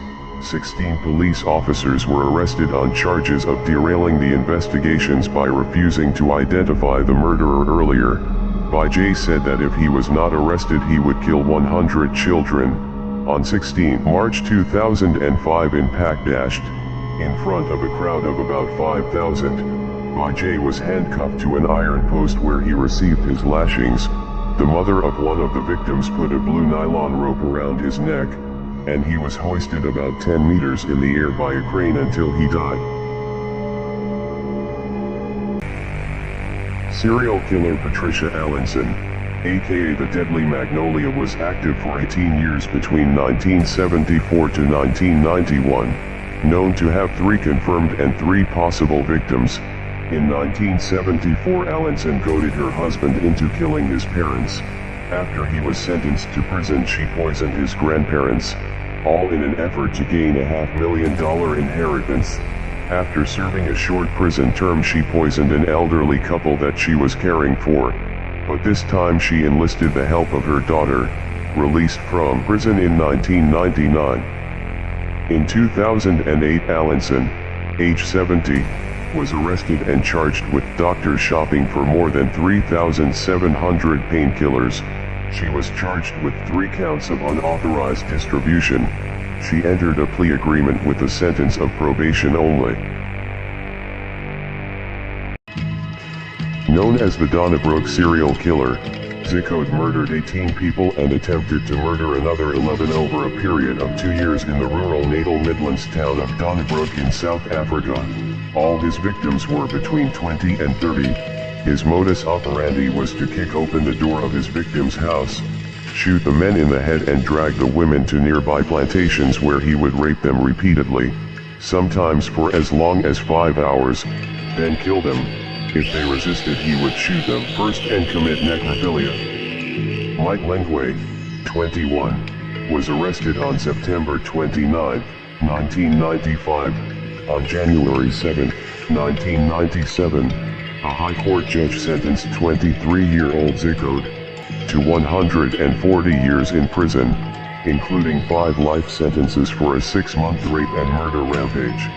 16 police officers were arrested on charges of derailing the investigations by refusing to identify the murderer earlier. Bajai said that if he was not arrested he would kill 100 children. On 16 March 2005 in Pakdasht, in front of a crowd of about 5,000, Bajai was handcuffed to an iron post where he received his lashings. The mother of one of the victims put a blue nylon rope around his neck, and he was hoisted about 10 meters in the air by a crane until he died. Serial killer Patricia Allinson, aka the Deadly Magnolia, was active for 18 years between 1974 to 1991, known to have 3 confirmed and 3 possible victims. In 1974, Allinson goaded her husband into killing his parents. After he was sentenced to prison, she poisoned his grandparents, all in an effort to gain a $500,000 inheritance. After serving a short prison term, she poisoned an elderly couple that she was caring for, but this time she enlisted the help of her daughter, released from prison in 1999. In 2008, Allinson, age 70, was arrested and charged with doctor shopping for more than 3,700 painkillers. She was charged with 3 counts of unauthorized distribution. She entered a plea agreement with a sentence of probation only. Known as the Donnybrook serial killer, Zicoed murdered 18 people and attempted to murder another 11 over a period of 2 years in the rural Natal Midlands town of Donnybrook in South Africa. All his victims were between 20 and 30. His modus operandi was to kick open the door of his victim's house, shoot the men in the head and drag the women to nearby plantations where he would rape them repeatedly, sometimes for as long as 5 hours, then kill them. If they resisted, he would shoot them first and commit necrophilia. Mike Lengway, 21, was arrested on September 29, 1995. On January 7, 1997, a High Court judge sentenced 23-year-old Zicoed to 140 years in prison, including 5 life sentences for a 6-month rape and murder rampage.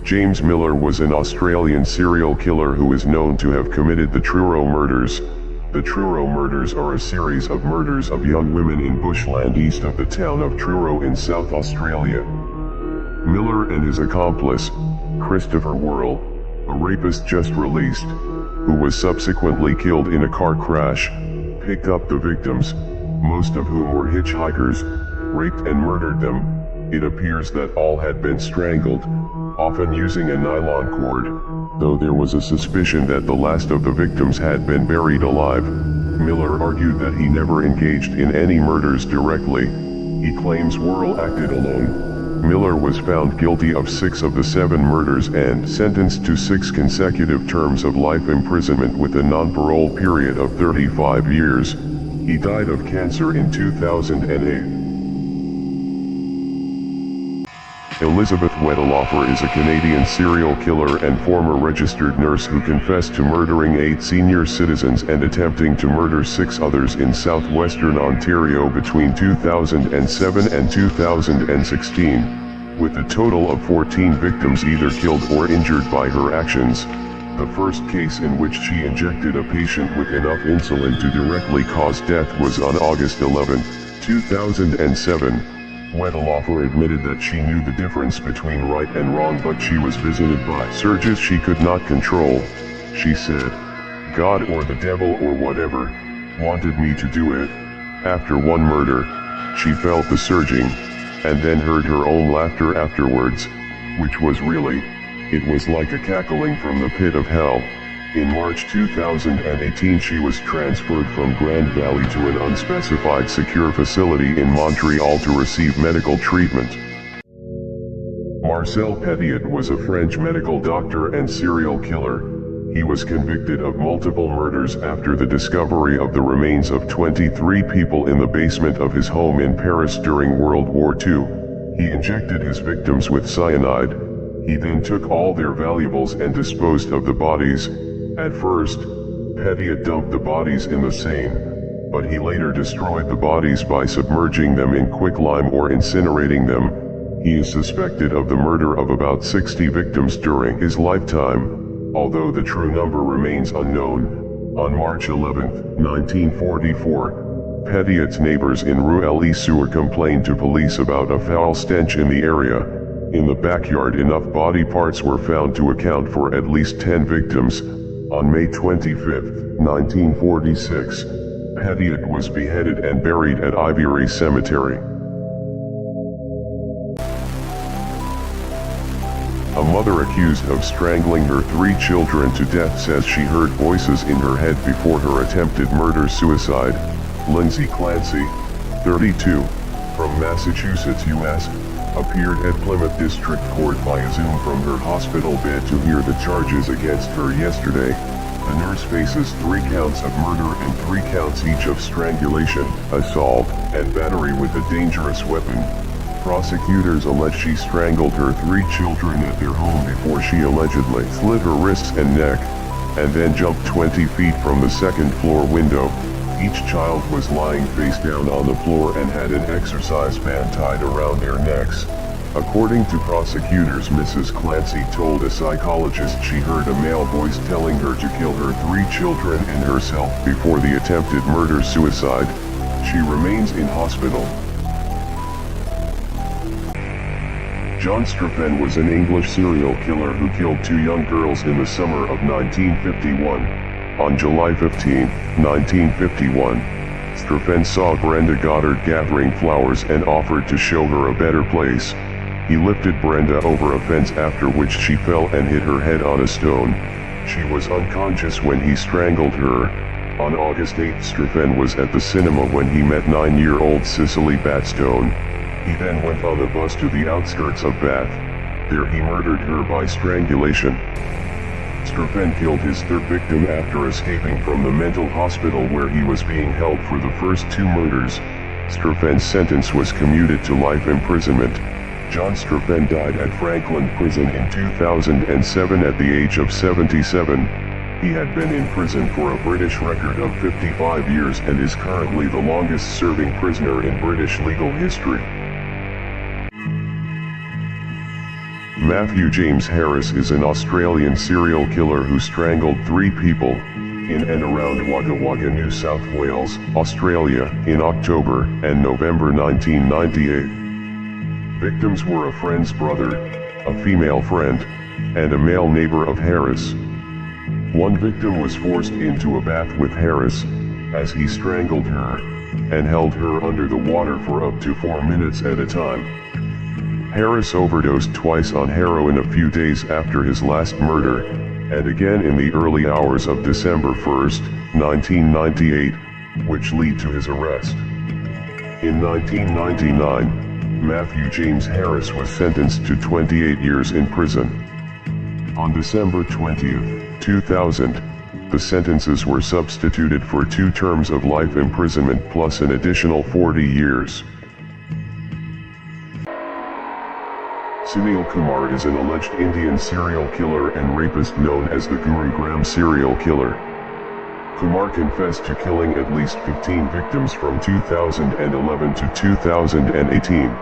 James Miller was an Australian serial killer who is known to have committed the Truro murders. The Truro murders are a series of murders of young women in bushland east of the town of Truro in South Australia. Miller and his accomplice, Christopher Worrell, a rapist just released, who was subsequently killed in a car crash, picked up the victims, most of whom were hitchhikers, raped and murdered them. It appears that all had been strangled, often using a nylon cord, though there was a suspicion that the last of the victims had been buried alive. Miller argued that he never engaged in any murders directly. He claims Worrell acted alone. Miller was found guilty of 6 of the 7 murders and sentenced to 6 consecutive terms of life imprisonment with a non-parole period of 35 years. He died of cancer in 2008. Elizabeth Wedelofer is a Canadian serial killer and former registered nurse who confessed to murdering 8 senior citizens and attempting to murder 6 others in southwestern Ontario between 2007 and 2016, with a total of 14 victims either killed or injured by her actions. The first case in which she injected a patient with enough insulin to directly cause death was on August 11, 2007. Wedelofer admitted that she knew the difference between right and wrong, but she was visited by surges she could not control. She said, "God or the devil or whatever wanted me to do it." After one murder, she felt the surging, and then heard her own laughter afterwards, which was really, it was like a cackling from the pit of hell. In March 2018 she was transferred from Grand Valley to an unspecified secure facility in Montreal to receive medical treatment. Marcel Petiot was a French medical doctor and serial killer. He was convicted of multiple murders after the discovery of the remains of 23 people in the basement of his home in Paris during World War II. He injected his victims with cyanide. He then took all their valuables and disposed of the bodies. At first, Petiot dumped the bodies in the Seine, but he later destroyed the bodies by submerging them in quicklime or incinerating them. He is suspected of the murder of about 60 victims during his lifetime, although the true number remains unknown. On March 11, 1944, Petiot's neighbors in Rue Elie-Sur complained to police about a foul stench in the area. In the backyard, enough body parts were found to account for at least 10 victims. On May 25, 1946, Petiot was beheaded and buried at Ivory Cemetery. A mother accused of strangling her 3 children to death says she heard voices in her head before her attempted murder-suicide. Lindsay Clancy, 32, from Massachusetts, U.S., appeared at Plymouth District Court via Zoom from her hospital bed to hear the charges against her yesterday. The nurse faces 3 counts of murder and 3 counts each of strangulation, assault, and battery with a dangerous weapon. Prosecutors allege she strangled her 3 children at their home before she allegedly slit her wrists and neck, and then jumped 20 feet from the 2nd floor window. Each child was lying face down on the floor and had an exercise band tied around their necks. According to prosecutors, Mrs. Clancy told a psychologist she heard a male voice telling her to kill her 3 children and herself before the attempted murder-suicide. She remains in hospital. John Striffen was an English serial killer who killed 2 young girls in the summer of 1951. On July 15, 1951, Striffen saw Brenda Goddard gathering flowers and offered to show her a better place. He lifted Brenda over a fence, after which she fell and hit her head on a stone. She was unconscious when he strangled her. On August 8, Striffen was at the cinema when he met 9-year-old Cicely Batstone. He then went on the bus to the outskirts of Bath. There he murdered her by strangulation. Striffen killed his 3rd victim after escaping from the mental hospital where he was being held for the first 2 murders. Striffen's sentence was commuted to life imprisonment. John Striffen died at Franklin Prison in 2007 at the age of 77. He had been in prison for a British record of 55 years and is currently the longest-serving prisoner in British legal history. Matthew James Harris is an Australian serial killer who strangled 3 people in and around Wagga Wagga, New South Wales, Australia, in October and November 1998. Victims were a friend's brother, a female friend, and a male neighbor of Harris. One victim was forced into a bath with Harris, as he strangled her, and held her under the water for up to 4 minutes at a time. Harris overdosed twice on heroin a few days after his last murder, and again in the early hours of December 1, 1998, which led to his arrest. In 1999, Matthew James Harris was sentenced to 28 years in prison. On December 20, 2000, the sentences were substituted for 2 terms of life imprisonment plus an additional 40 years. Sunil Kumar is an alleged Indian serial killer and rapist known as the Gurugram serial killer. Kumar confessed to killing at least 15 victims from 2011 to 2018.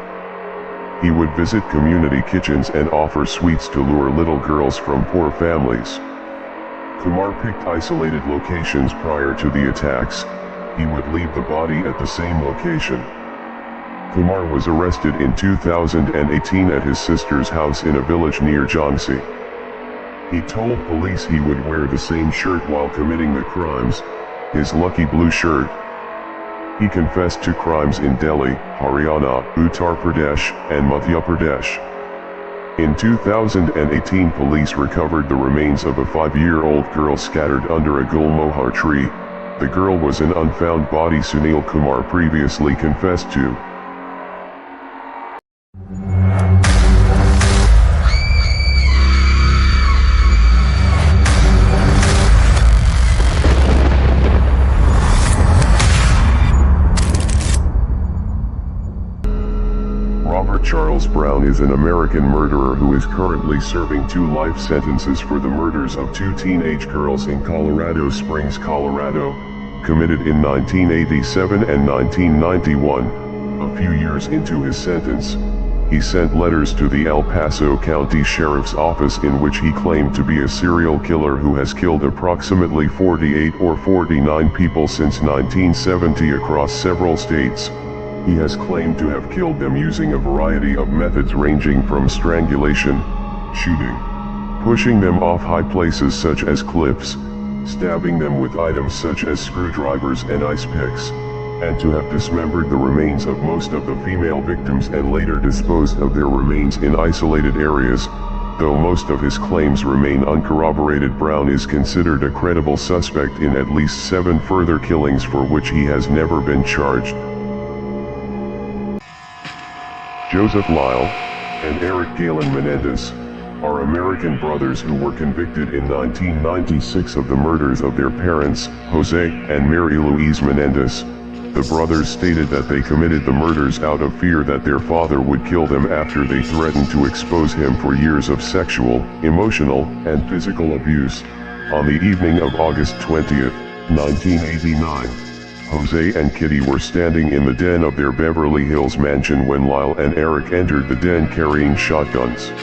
He would visit community kitchens and offer sweets to lure little girls from poor families. Kumar picked isolated locations prior to the attacks. He would leave the body at the same location. Kumar was arrested in 2018 at his sister's house in a village near Jhansi. He told police he would wear the same shirt while committing the crimes, his lucky blue shirt. He confessed to crimes in Delhi, Haryana, Uttar Pradesh, and Madhya Pradesh. In 2018, police recovered the remains of a 5-year-old girl scattered under a gulmohar tree. The girl was an unfound body Sunil Kumar previously confessed to. Charles Brown is an American murderer who is currently serving 2 life sentences for the murders of 2 teenage girls in Colorado Springs, Colorado, committed in 1987 and 1991. A few years into his sentence, he sent letters to the El Paso County Sheriff's Office in which he claimed to be a serial killer who has killed approximately 48 or 49 people since 1970 across several states. He has claimed to have killed them using a variety of methods ranging from strangulation, shooting, pushing them off high places such as cliffs, stabbing them with items such as screwdrivers and ice picks, and to have dismembered the remains of most of the female victims and later disposed of their remains in isolated areas. Though most of his claims remain uncorroborated, Brown is considered a credible suspect in at least 7 further killings for which he has never been charged. Joseph Lyle and Eric Galen Menendez are American brothers who were convicted in 1996 of the murders of their parents, Jose and Mary Louise Menendez. The brothers stated that they committed the murders out of fear that their father would kill them after they threatened to expose him for years of sexual, emotional, and physical abuse. On the evening of August 20th, 1989, Jose and Kitty were standing in the den of their Beverly Hills mansion when Lyle and Eric entered the den carrying shotguns.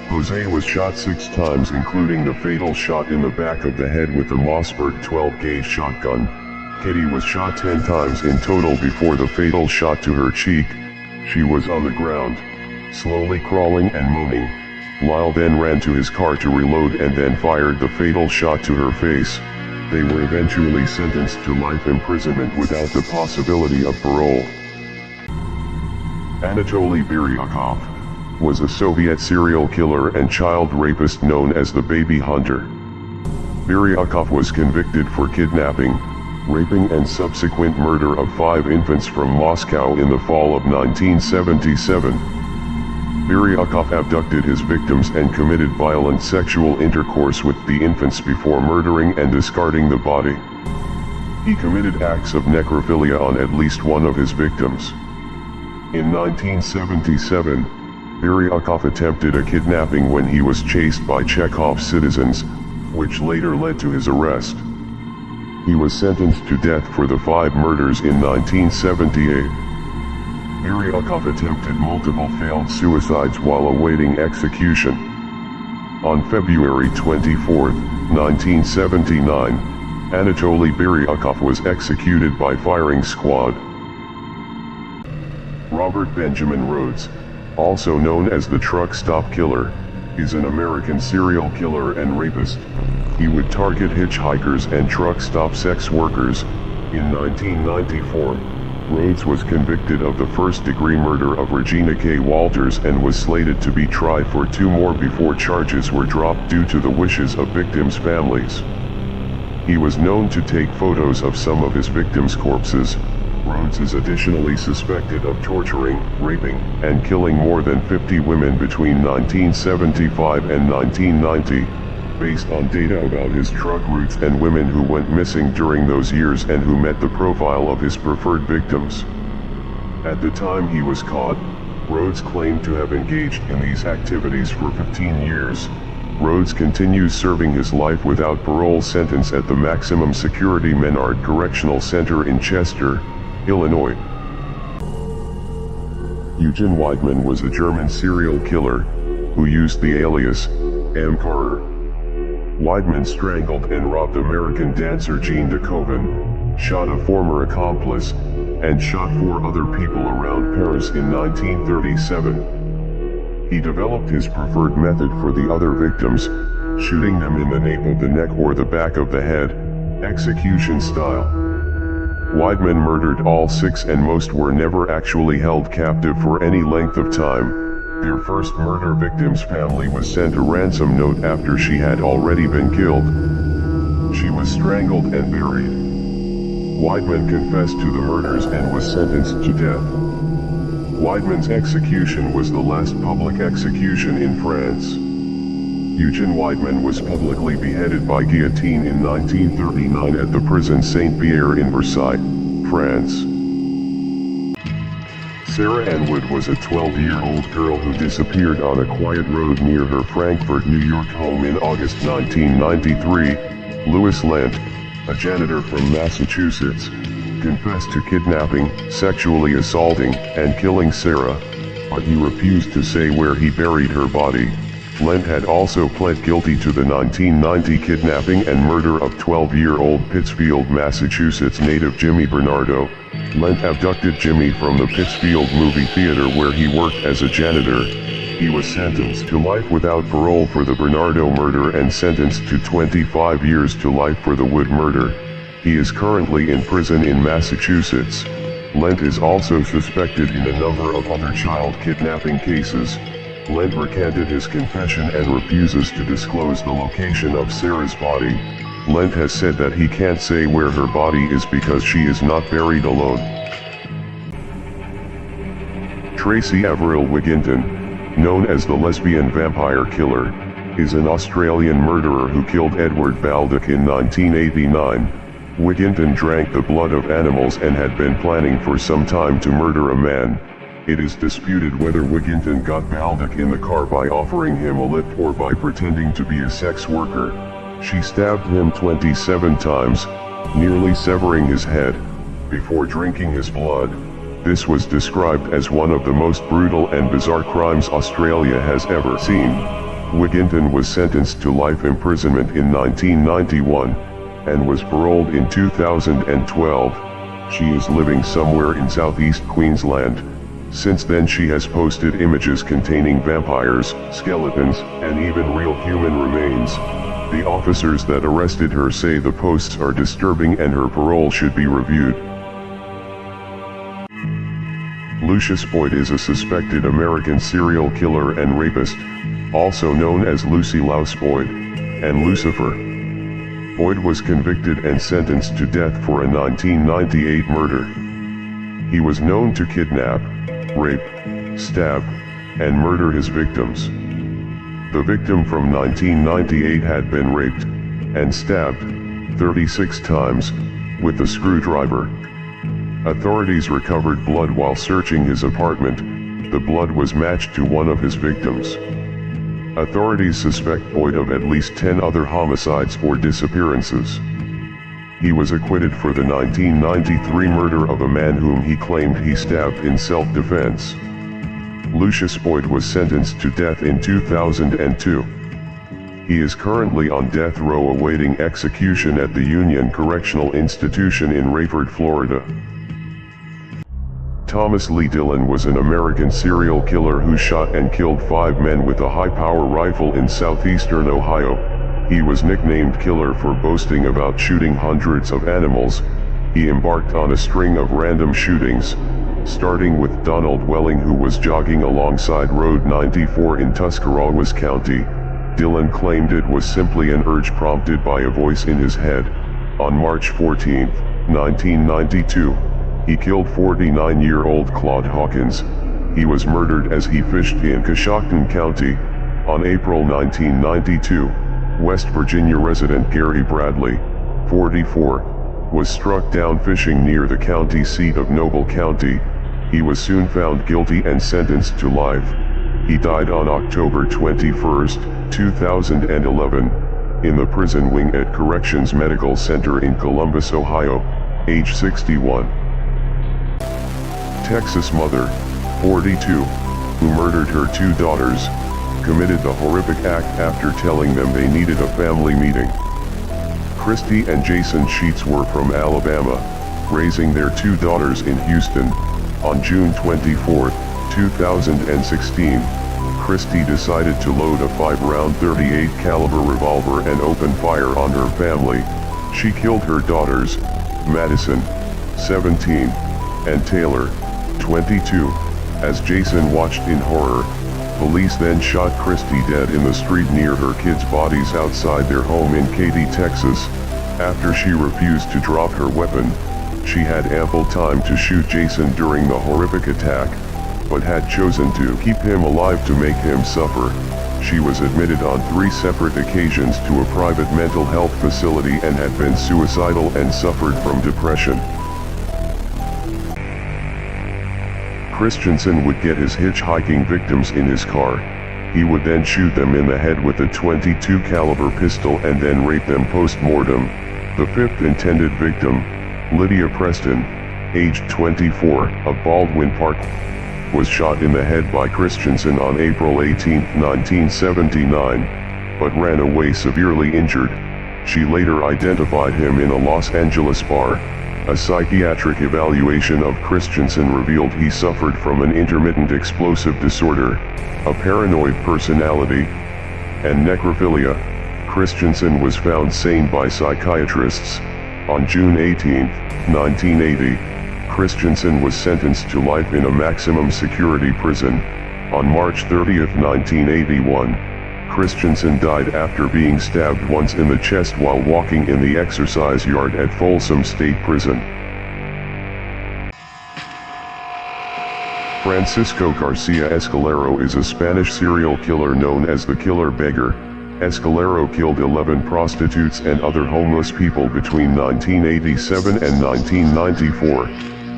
Jose was shot 6 times, including the fatal shot in the back of the head with the Mossberg 12-gauge shotgun. Kitty was shot 10 times in total before the fatal shot to her cheek. She was on the ground, slowly crawling and moaning. Lyle then ran to his car to reload and then fired the fatal shot to her face. They were eventually sentenced to life imprisonment without the possibility of parole. Anatoly Biryakov was a Soviet serial killer and child rapist known as the Baby Hunter. Biryakov was convicted for kidnapping, raping and subsequent murder of 5 infants from Moscow in the fall of 1977. Biryakov abducted his victims and committed violent sexual intercourse with the infants before murdering and discarding the body. He committed acts of necrophilia on at least one of his victims. In 1977, Biryakov attempted a kidnapping when he was chased by Chekhov's citizens, which later led to his arrest. He was sentenced to death for the 5 murders in 1978. Biryakov attempted multiple failed suicides while awaiting execution. On February 24, 1979, Anatoly Biryakov was executed by firing squad. Robert Benjamin Rhodes, also known as the Truck Stop Killer, is an American serial killer and rapist. He would target hitchhikers and truck stop sex workers. In 1994, Rhodes was convicted of the first-degree murder of Regina K. Walters and was slated to be tried for 2 more before charges were dropped due to the wishes of victims' families. He was known to take photos of some of his victims' corpses. Rhodes is additionally suspected of torturing, raping, and killing more than 50 women between 1975 and 1990. Based on data about his truck routes and women who went missing during those years and who met the profile of his preferred victims. At the time he was caught, Rhodes claimed to have engaged in these activities for 15 years. Rhodes continues serving his life without parole sentence at the maximum security Menard Correctional Center in Chester, Illinois. Eugen Weidmann was a German serial killer who used the alias M. Carter. Weidmann strangled and robbed American dancer Jean DeKoven, shot a former accomplice, and shot 4 other people around Paris in 1937. He developed his preferred method for the other victims, shooting them in the nape of the neck or the back of the head, execution style. Weidmann murdered all 6 and most were never actually held captive for any length of time. Their first murder victim's family was sent a ransom note after she had already been killed. She was strangled and buried. Weidmann confessed to the murders and was sentenced to death. Weidmann's execution was the last public execution in France. Eugen Weidmann was publicly beheaded by guillotine in 1939 at the prison Saint-Pierre in Versailles, France. Sarah Ann Wood was a 12-year-old girl who disappeared on a quiet road near her Frankfort, New York home in August 1993. Louis Lent, a janitor from Massachusetts, confessed to kidnapping, sexually assaulting, and killing Sarah, but he refused to say where he buried her body. Lent had also pled guilty to the 1990 kidnapping and murder of 12-year-old Pittsfield, Massachusetts native Jimmy Bernardo. Lent abducted Jimmy from the Pittsfield movie theater where he worked as a janitor. He was sentenced to life without parole for the Bernardo murder and sentenced to 25 years to life for the Wood murder. He is currently in prison in Massachusetts. Lent is also suspected in a number of other child kidnapping cases. Lent recanted his confession and refuses to disclose the location of Sarah's body. Lent has said that he can't say where her body is because she is not buried alone. Tracy Averill Wigginton, known as the lesbian vampire killer, is an Australian murderer who killed Edward Baldock in 1989. Wigginton drank the blood of animals and had been planning for some time to murder a man. It is disputed whether Wigginton got Baldock in the car by offering him a lift or by pretending to be a sex worker. She stabbed him 27 times, nearly severing his head, before drinking his blood. This was described as one of the most brutal and bizarre crimes Australia has ever seen. Wigginton was sentenced to life imprisonment in 1991, and was paroled in 2012. She is living somewhere in southeast Queensland. Since then she has posted images containing vampires, skeletons, and even real human remains. The officers that arrested her say the posts are disturbing and her parole should be reviewed. Lucius Boyd is a suspected American serial killer and rapist, also known as Lucy Louse Boyd, and Lucifer. Boyd was convicted and sentenced to death for a 1998 murder. He was known to kidnap, rape, stab, and murder his victims. The victim from 1998 had been raped and stabbed 36 times with a screwdriver. Authorities recovered blood while searching his apartment. The blood was matched to one of his victims. Authorities suspect Boyd of at least 10 other homicides or disappearances. He was acquitted for the 1993 murder of a man whom he claimed he stabbed in self-defense. Lucius Boyd was sentenced to death in 2002. He is currently on death row awaiting execution at the Union Correctional Institution in Rayford, Florida. Thomas Lee Dillon was an American serial killer who shot and killed 5 men with a high-power rifle in southeastern Ohio. He was nicknamed Killer for boasting about shooting hundreds of animals. He embarked on a string of random shootings, starting with Donald Welling, who was jogging alongside Road 94 in Tuscarawas County. Dillon claimed it was simply an urge prompted by a voice in his head. On March 14, 1992, he killed 49-year-old Claude Hawkins. He was murdered as he fished in Coshocton County. On April 1992, West Virginia resident Gary Bradley, 44, was struck down fishing near the county seat of Noble County. He was soon found guilty and sentenced to life. He died on October 21, 2011, in the prison wing at Corrections Medical Center in Columbus, Ohio, age 61. Texas mother, 42, who murdered her 2 daughters, committed the horrific act after telling them they needed a family meeting. Christy and Jason Sheets were from Alabama, raising their 2 daughters in Houston. On June 24, 2016, Christy decided to load a 5-round .38 caliber revolver and open fire on her family. She killed her daughters, Madison, 17, and Taylor, 22. As Jason watched in horror, police then shot Christy dead in the street near her kids' bodies outside their home in Katy, Texas. After she refused to drop her weapon, she had ample time to shoot Jason during the horrific attack, but had chosen to keep him alive to make him suffer. She was admitted on 3 separate occasions to a private mental health facility and had been suicidal and suffered from depression. Christensen would get his hitchhiking victims in his car. He would then shoot them in the head with a .22 caliber pistol and then rape them post-mortem. The fifth intended victim, Lydia Preston, aged 24, of Baldwin Park, was shot in the head by Christensen on April 18, 1979, but ran away severely injured. She later identified him in a Los Angeles bar. A psychiatric evaluation of Christensen revealed he suffered from an intermittent explosive disorder, a paranoid personality, and necrophilia. Christensen was found sane by psychiatrists. On June 18, 1980, Christensen was sentenced to life in a maximum security prison. On March 30, 1981, Christensen died after being stabbed once in the chest while walking in the exercise yard at Folsom State Prison. Francisco Garcia Escalero is a Spanish serial killer known as the Killer Beggar. Escalero killed 11 prostitutes and other homeless people between 1987 and 1994.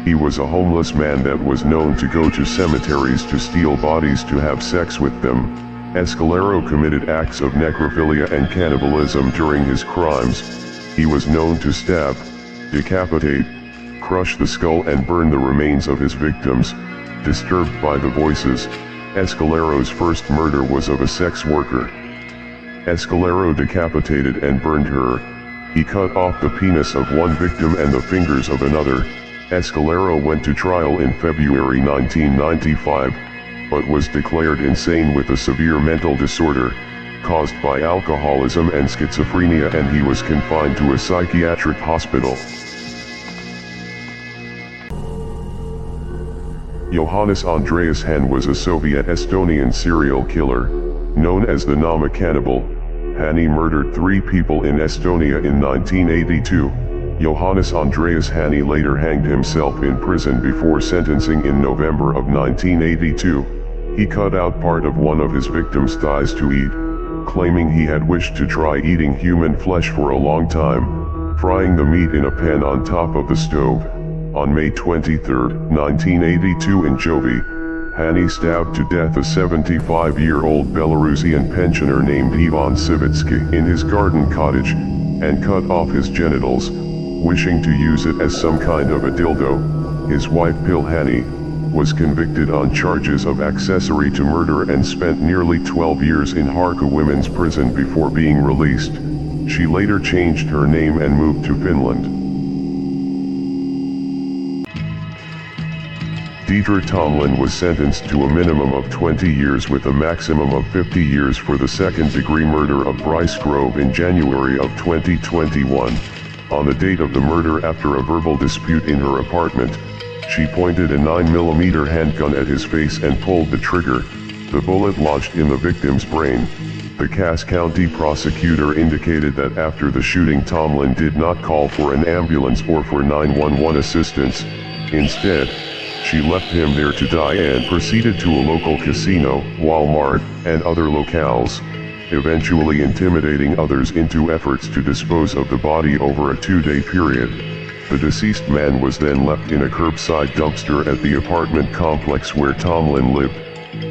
He was a homeless man that was known to go to cemeteries to steal bodies to have sex with them. Escalero committed acts of necrophilia and cannibalism during his crimes. He was known to stab, decapitate, crush the skull and burn the remains of his victims. Disturbed by the voices, Escalero's first murder was of a sex worker. Escalero decapitated and burned her. He cut off the penis of one victim and the fingers of another. Escalero went to trial in February 1995, but was declared insane with a severe mental disorder, caused by alcoholism and schizophrenia, and he was confined to a psychiatric hospital. Johannes Andreas Hahn was a Soviet-Estonian serial killer, known as the Nama Cannibal. Hani murdered 3 people in Estonia in 1982. Johannes Andreas Hani later hanged himself in prison before sentencing in November of 1982. He cut out part of one of his victims' thighs to eat, claiming he had wished to try eating human flesh for a long time, frying the meat in a pan on top of the stove. On May 23, 1982 in Jovi, Hani stabbed to death a 75-year-old Belarusian pensioner named Ivan Savitsky in his garden cottage, and cut off his genitals, wishing to use it as some kind of a dildo. His wife Pil Hani was convicted on charges of accessory to murder and spent nearly 12 years in Harka Women's Prison before being released. She later changed her name and moved to Finland. Dieter Tomlin was sentenced to a minimum of 20 years with a maximum of 50 years for the second-degree murder of Bryce Grove in January of 2021. On the date of the murder, after a verbal dispute in her apartment, she pointed a 9mm handgun at his face and pulled the trigger. The bullet lodged in the victim's brain. The Cass County prosecutor indicated that after the shooting, Tomlin did not call for an ambulance or for 911 assistance. Instead, she left him there to die and proceeded to a local casino, Walmart, and other locales, eventually intimidating others into efforts to dispose of the body over a 2-day period. The deceased man was then left in a curbside dumpster at the apartment complex where Tomlin lived.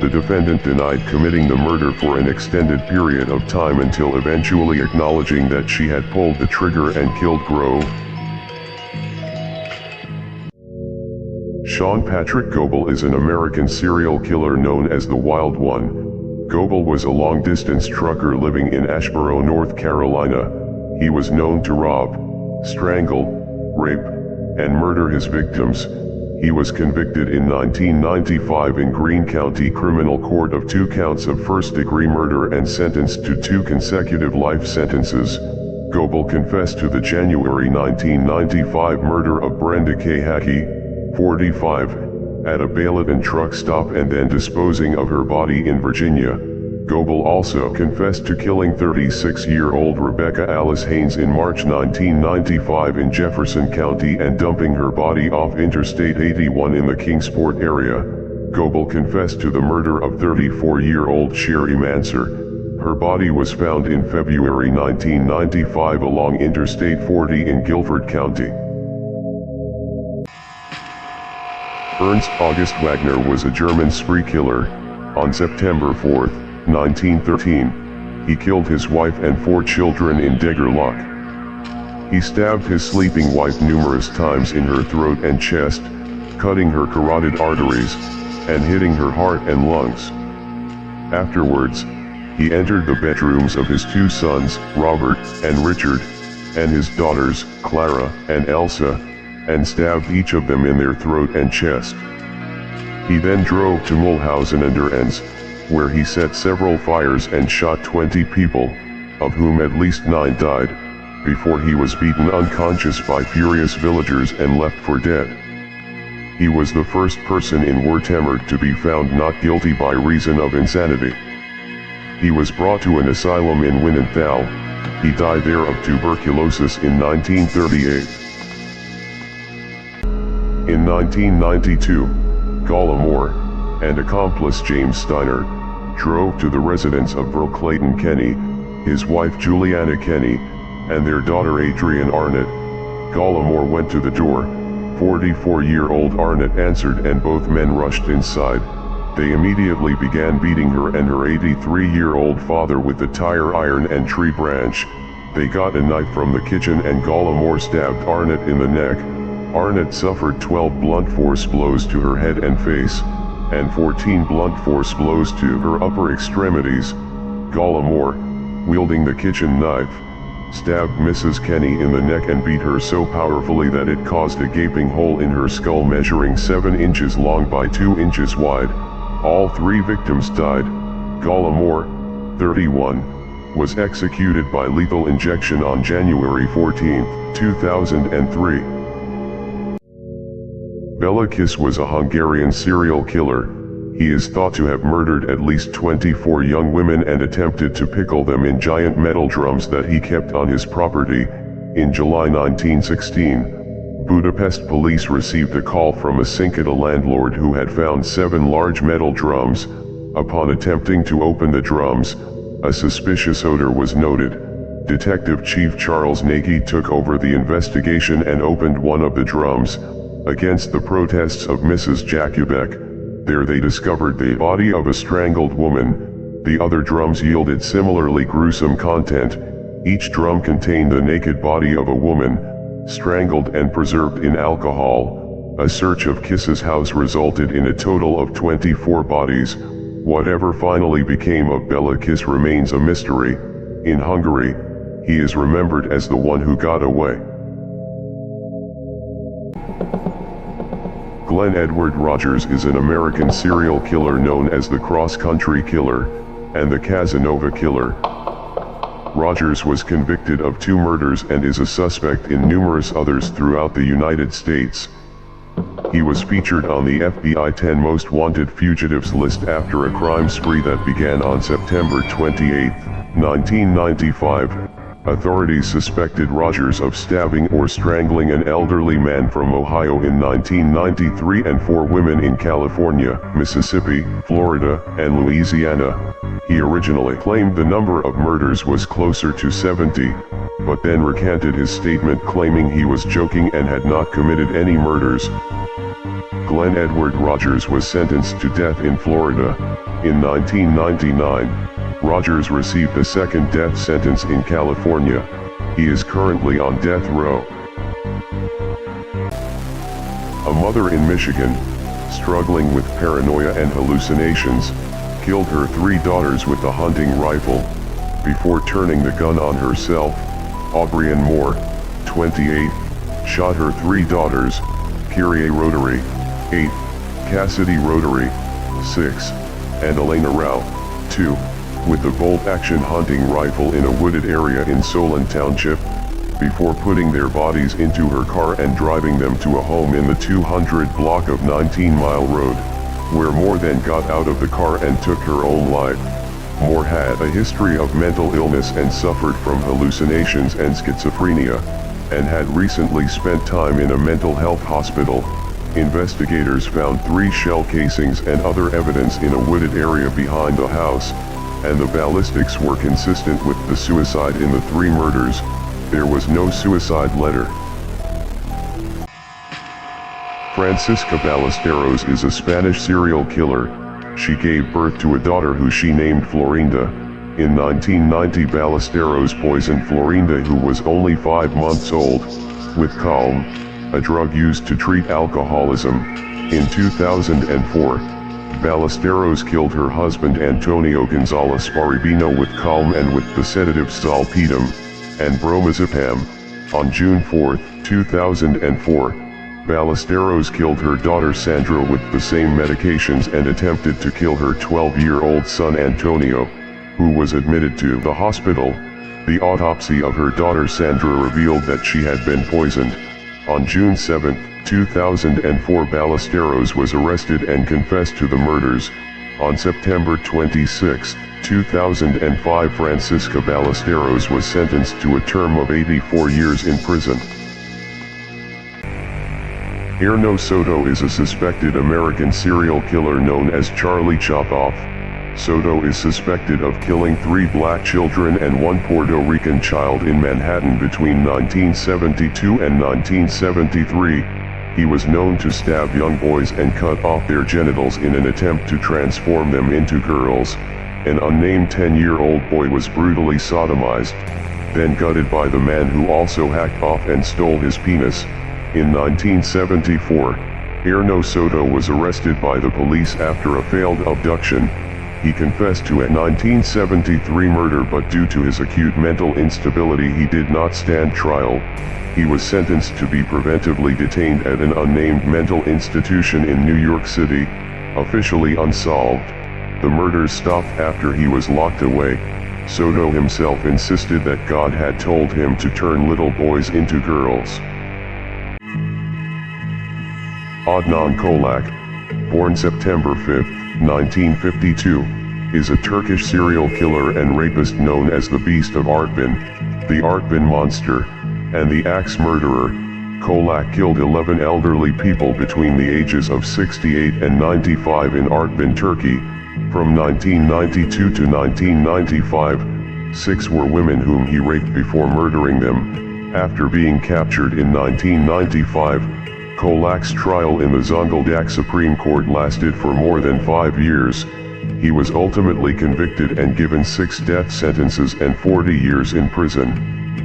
The defendant denied committing the murder for an extended period of time until eventually acknowledging that she had pulled the trigger and killed Grove. Sean Patrick Goebel is an American serial killer known as the Wild One. Goebel was a long-distance trucker living in Asheboro, North Carolina. He was known to rob, strangle, rape, and murder his victims. He was convicted in 1995 in Greene County Criminal Court of 2 counts of first-degree murder and sentenced to 2 consecutive life sentences. Goebel confessed to the January 1995 murder of Brenda K. Hackey, 45, at a Balaton truck stop and then disposing of her body in Virginia. Goebel also confessed to killing 36-year-old Rebecca Alice Haynes in March 1995 in Jefferson County and dumping her body off Interstate 81 in the Kingsport area. Goebel confessed to the murder of 34-year-old Sherry Manser. Her body was found in February 1995 along Interstate 40 in Guilford County. Ernst August Wagner was a German spree killer. On September 4, 1913, he killed his wife and 4 children in Degerloch. He stabbed his sleeping wife numerous times in her throat and chest, cutting her carotid arteries, and hitting her heart and lungs. Afterwards, he entered the bedrooms of his 2 sons, Robert and Richard, and his daughters, Clara and Elsa, and stabbed each of them in their throat and chest. He then drove to Mulhausen an der Enns, where he set several fires and shot 20 people, of whom at least 9 died, before he was beaten unconscious by furious villagers and left for dead. He was the first person in Wertheimert to be found not guilty by reason of insanity. He was brought to an asylum in Winnenthal. He died there of tuberculosis in 1938. In 1992, Gallimore and accomplice James Steiner drove to the residence of Burl Clayton Kenny, his wife Juliana Kenny, and their daughter Adrienne Arnott. Gallimore went to the door. 44-year-old Arnott answered and both men rushed inside. They immediately began beating her and her 83-year-old father with a tire iron and tree branch. They got a knife from the kitchen and Gallimore stabbed Arnott in the neck. Arnott suffered 12 blunt force blows to her head and face, and 14 blunt force blows to her upper extremities. Gallimore, wielding the kitchen knife, stabbed Mrs. Kenny in the neck and beat her so powerfully that it caused a gaping hole in her skull measuring 7 inches long by 2 inches wide. All 3 victims died. Gallimore, 31, was executed by lethal injection on January 14, 2003. Bela Kiss was a Hungarian serial killer. He is thought to have murdered at least 24 young women and attempted to pickle them in giant metal drums that he kept on his property. In July 1916, Budapest police received a call from a Cinkita landlord who had found 7 large metal drums. Upon attempting to open the drums, a suspicious odor was noted. Detective Chief Charles Nagy took over the investigation and opened one of the drums. Against the protests of Mrs. Jakubek, there they discovered the body of a strangled woman. The other drums yielded similarly gruesome content. Each drum contained the naked body of a woman, strangled and preserved in alcohol. A search of Kiss's house resulted in a total of 24 bodies. Whatever finally became of Bela Kiss remains a mystery. In Hungary, he is remembered as the one who got away. Glenn Edward Rogers is an American serial killer known as the Cross-Country Killer and the Casanova Killer. Rogers was convicted of 2 murders and is a suspect in numerous others throughout the United States. He was featured on the FBI 10 Most Wanted Fugitives list after a crime spree that began on September 28, 1995. Authorities suspected Rogers of stabbing or strangling an elderly man from Ohio in 1993 and 4 women in California, Mississippi, Florida, and Louisiana. He originally claimed the number of murders was closer to 70, but then recanted his statement claiming he was joking and had not committed any murders. Glenn Edward Rogers was sentenced to death in Florida. In 1999, Rogers received a second death sentence in California. He is currently on death row. A mother in Michigan, struggling with paranoia and hallucinations, killed her 3 daughters with a hunting rifle, before turning the gun on herself. Aubrian Moore, 28, shot her 3 daughters, Kyrie Rotary, 8, Cassidy Rotary, 6, and Elena Rao, 2, with a bolt-action hunting rifle in a wooded area in Solon Township, before putting their bodies into her car and driving them to a home in the 200 block of 19 Mile Road, where Moore then got out of the car and took her own life. Moore had a history of mental illness and suffered from hallucinations and schizophrenia, and had recently spent time in a mental health hospital. Investigators found 3 shell casings and other evidence in a wooded area behind the house, and the ballistics were consistent with the suicide in the 3 murders. There was no suicide letter. Francisca Ballesteros is a Spanish serial killer. She gave birth to a daughter who she named Florinda. In 1990, Ballesteros poisoned Florinda, who was only 5 months old, with Calm, a drug used to treat alcoholism. In 2004, Ballesteros killed her husband Antonio Gonzalez Baribino with Calm and with the sedatives Zolpidem and bromazepam. On June 4, 2004, Ballesteros killed her daughter Sandra with the same medications and attempted to kill her 12-year-old son Antonio, who was admitted to the hospital. The autopsy of her daughter Sandra revealed that she had been poisoned. On June 7, 2004, Ballesteros was arrested and confessed to the murders. On September 26, 2005, Francisca Ballesteros was sentenced to a term of 84 years in prison. Erno Soto is a suspected American serial killer known as Charlie Chopoff. Soto is suspected of killing 3 black children and 1 Puerto Rican child in Manhattan between 1972 and 1973. He was known to stab young boys and cut off their genitals in an attempt to transform them into girls. An unnamed 10-year-old boy was brutally sodomized, then gutted by the man who also hacked off and stole his penis. In 1974, Erno Soto was arrested by the police after a failed abduction. He confessed to a 1973 murder, but due to his acute mental instability he did not stand trial. He was sentenced to be preventively detained at an unnamed mental institution in New York City, officially unsolved. The murders stopped after he was locked away. Soto himself insisted that God had told him to turn little boys into girls. Adnan Kolak, born September 5, 1952, is a Turkish serial killer and rapist known as the Beast of Artvin, the Artvin Monster, and the Axe Murderer. Kolak killed 11 elderly people between the ages of 68 and 95 in Artvin, Turkey. From 1992 to 1995, 6 were women whom he raped before murdering them. After being captured in 1995, Kolak's trial in the Zonguldak Supreme Court lasted for more than 5 years. He was ultimately convicted and given 6 death sentences and 40 years in prison.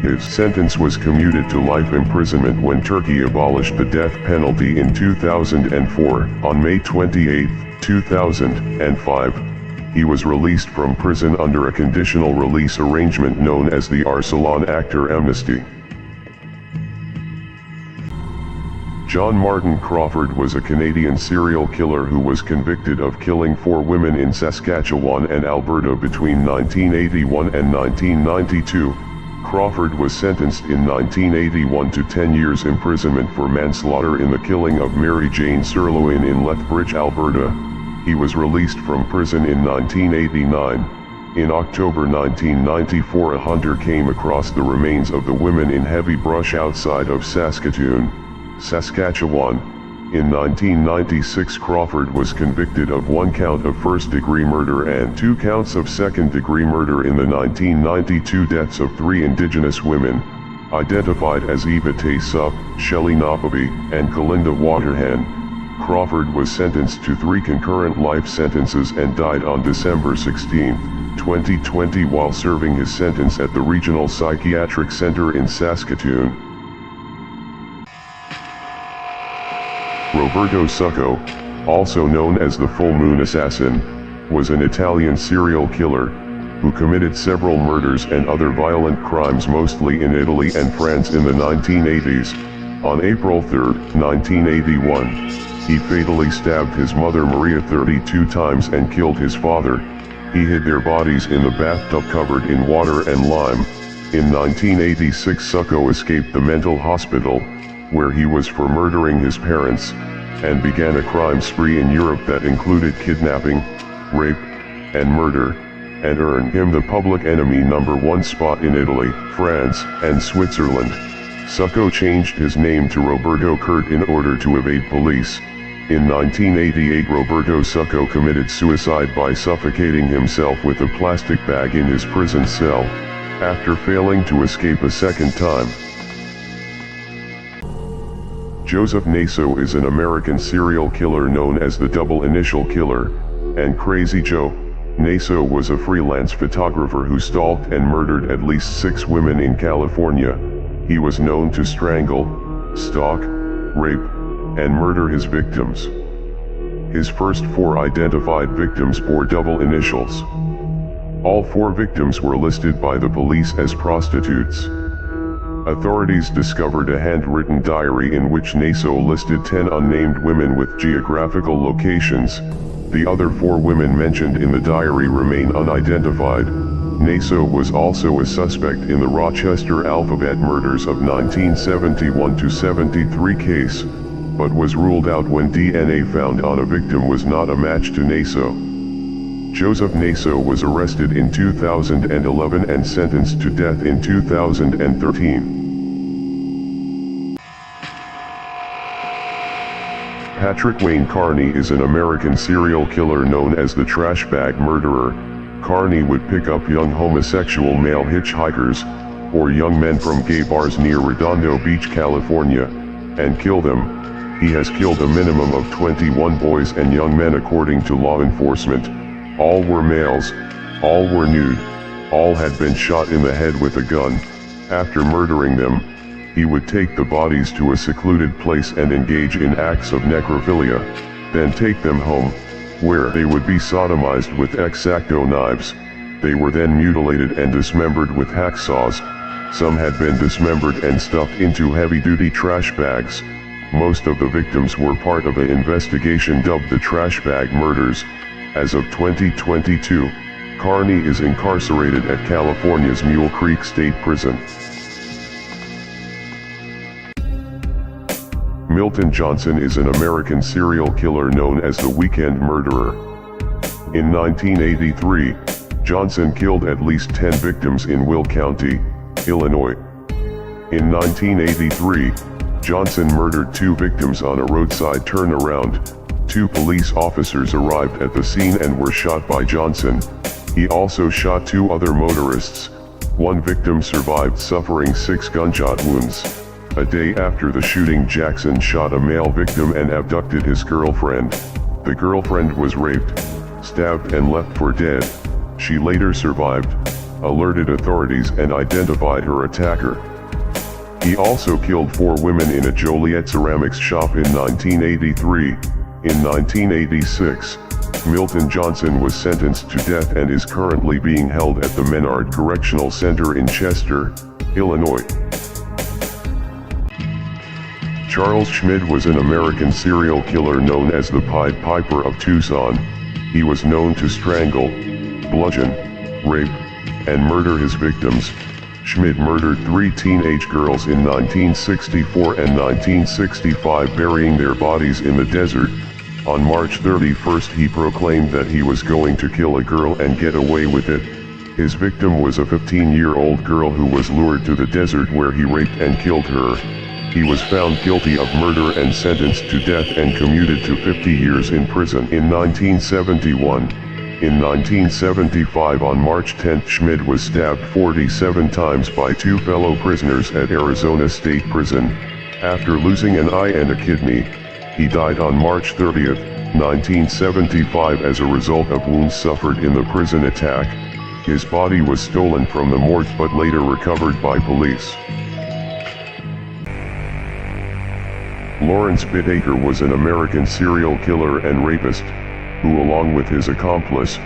His sentence was commuted to life imprisonment when Turkey abolished the death penalty in 2004. On May 28, 2005, he was released from prison under a conditional release arrangement known as the Arsalan Actor Amnesty. John Martin Crawford was a Canadian serial killer who was convicted of killing 4 women in Saskatchewan and Alberta between 1981 and 1992. Crawford was sentenced in 1981 to 10 years imprisonment for manslaughter in the killing of Mary Jane Sirloin in Lethbridge, Alberta. He was released from prison in 1989. In October 1994, a hunter came across the remains of the women in heavy brush outside of Saskatoon, Saskatchewan. In 1996, Crawford was convicted of 1 count of first-degree murder and 2 counts of second-degree murder in the 1992 deaths of 3 Indigenous women, identified as Eva Tay-Sup, Shelley Napabi, and Kalinda Waterhan. Crawford was sentenced to 3 concurrent life sentences and died on December 16, 2020 while serving his sentence at the Regional Psychiatric Center in Saskatoon. Roberto Succo, also known as the Full Moon Assassin, was an Italian serial killer, who committed several murders and other violent crimes mostly in Italy and France in the 1980s. On April 3, 1981, he fatally stabbed his mother Maria 32 times and killed his father. He hid their bodies in the bathtub covered in water and lime. In 1986, Succo escaped the mental hospital, where he was for murdering his parents, and began a crime spree in Europe that included kidnapping, rape, and murder, and earned him the public enemy #1 spot in Italy, France, and Switzerland. Succo changed his name to Roberto Kurt in order to evade police. In 1988, Roberto Succo committed suicide by suffocating himself with a plastic bag in his prison cell, after failing to escape a second time. Joseph Naso is an American serial killer known as the Double Initial Killer, and Crazy Joe. Naso was a freelance photographer who stalked and murdered at least 6 women in California. He was known to strangle, stalk, rape, and murder his victims. His first 4 identified victims bore double initials. All 4 victims were listed by the police as prostitutes. Authorities discovered a handwritten diary in which Naso listed 10 unnamed women with geographical locations. The other 4 women mentioned in the diary remain unidentified. Naso was also a suspect in the Rochester Alphabet murders of 1971-73 case, but was ruled out when DNA found on a victim was not a match to Naso. Joseph Naso was arrested in 2011 and sentenced to death in 2013. Patrick Wayne Carney is an American serial killer known as the Trash Bag Murderer. Carney would pick up young homosexual male hitchhikers, or young men from gay bars near Redondo Beach, California, and kill them. He has killed a minimum of 21 boys and young men according to law enforcement. All were males, all were nude, all had been shot in the head with a gun. After murdering them, he would take the bodies to a secluded place and engage in acts of necrophilia, then take them home, where they would be sodomized with X-Acto knives. They were then mutilated and dismembered with hacksaws. Some had been dismembered and stuffed into heavy-duty trash bags. Most of the victims were part of an investigation dubbed the Trash Bag Murders. As of 2022, Carney is incarcerated at California's Mule Creek State Prison. Milton Johnson is an American serial killer known as the Weekend Murderer. In 1983, Johnson killed at least 10 victims in Will County, Illinois. In 1983, Johnson murdered 2 victims on a roadside turnaround. 2 police officers arrived at the scene and were shot by Johnson. He also shot 2 other motorists. 1 victim survived, suffering 6 gunshot wounds. A day after the shooting, Jackson shot a male victim and abducted his girlfriend. The girlfriend was raped, stabbed and left for dead. She later survived, alerted authorities and identified her attacker. He also killed 4 women in a Joliet ceramics shop in 1983. In 1986, Milton Johnson was sentenced to death and is currently being held at the Menard Correctional Center in Chester, Illinois. Charles Schmid was an American serial killer known as the Pied Piper of Tucson. He was known to strangle, bludgeon, rape, and murder his victims. Schmid murdered 3 teenage girls in 1964 and 1965, burying their bodies in the desert. On March 31st, he proclaimed that he was going to kill a girl and get away with it. His victim was a 15-year-old girl who was lured to the desert where he raped and killed her. He was found guilty of murder and sentenced to death and commuted to 50 years in prison in 1971. In 1975, on March 10, Schmid was stabbed 47 times by 2 fellow prisoners at Arizona State Prison. After losing an eye and a kidney, he died on March 30, 1975 as a result of wounds suffered in the prison attack. His body was stolen from the morgue but later recovered by police. Lawrence Bittaker was an American serial killer and rapist, who along with his accomplice,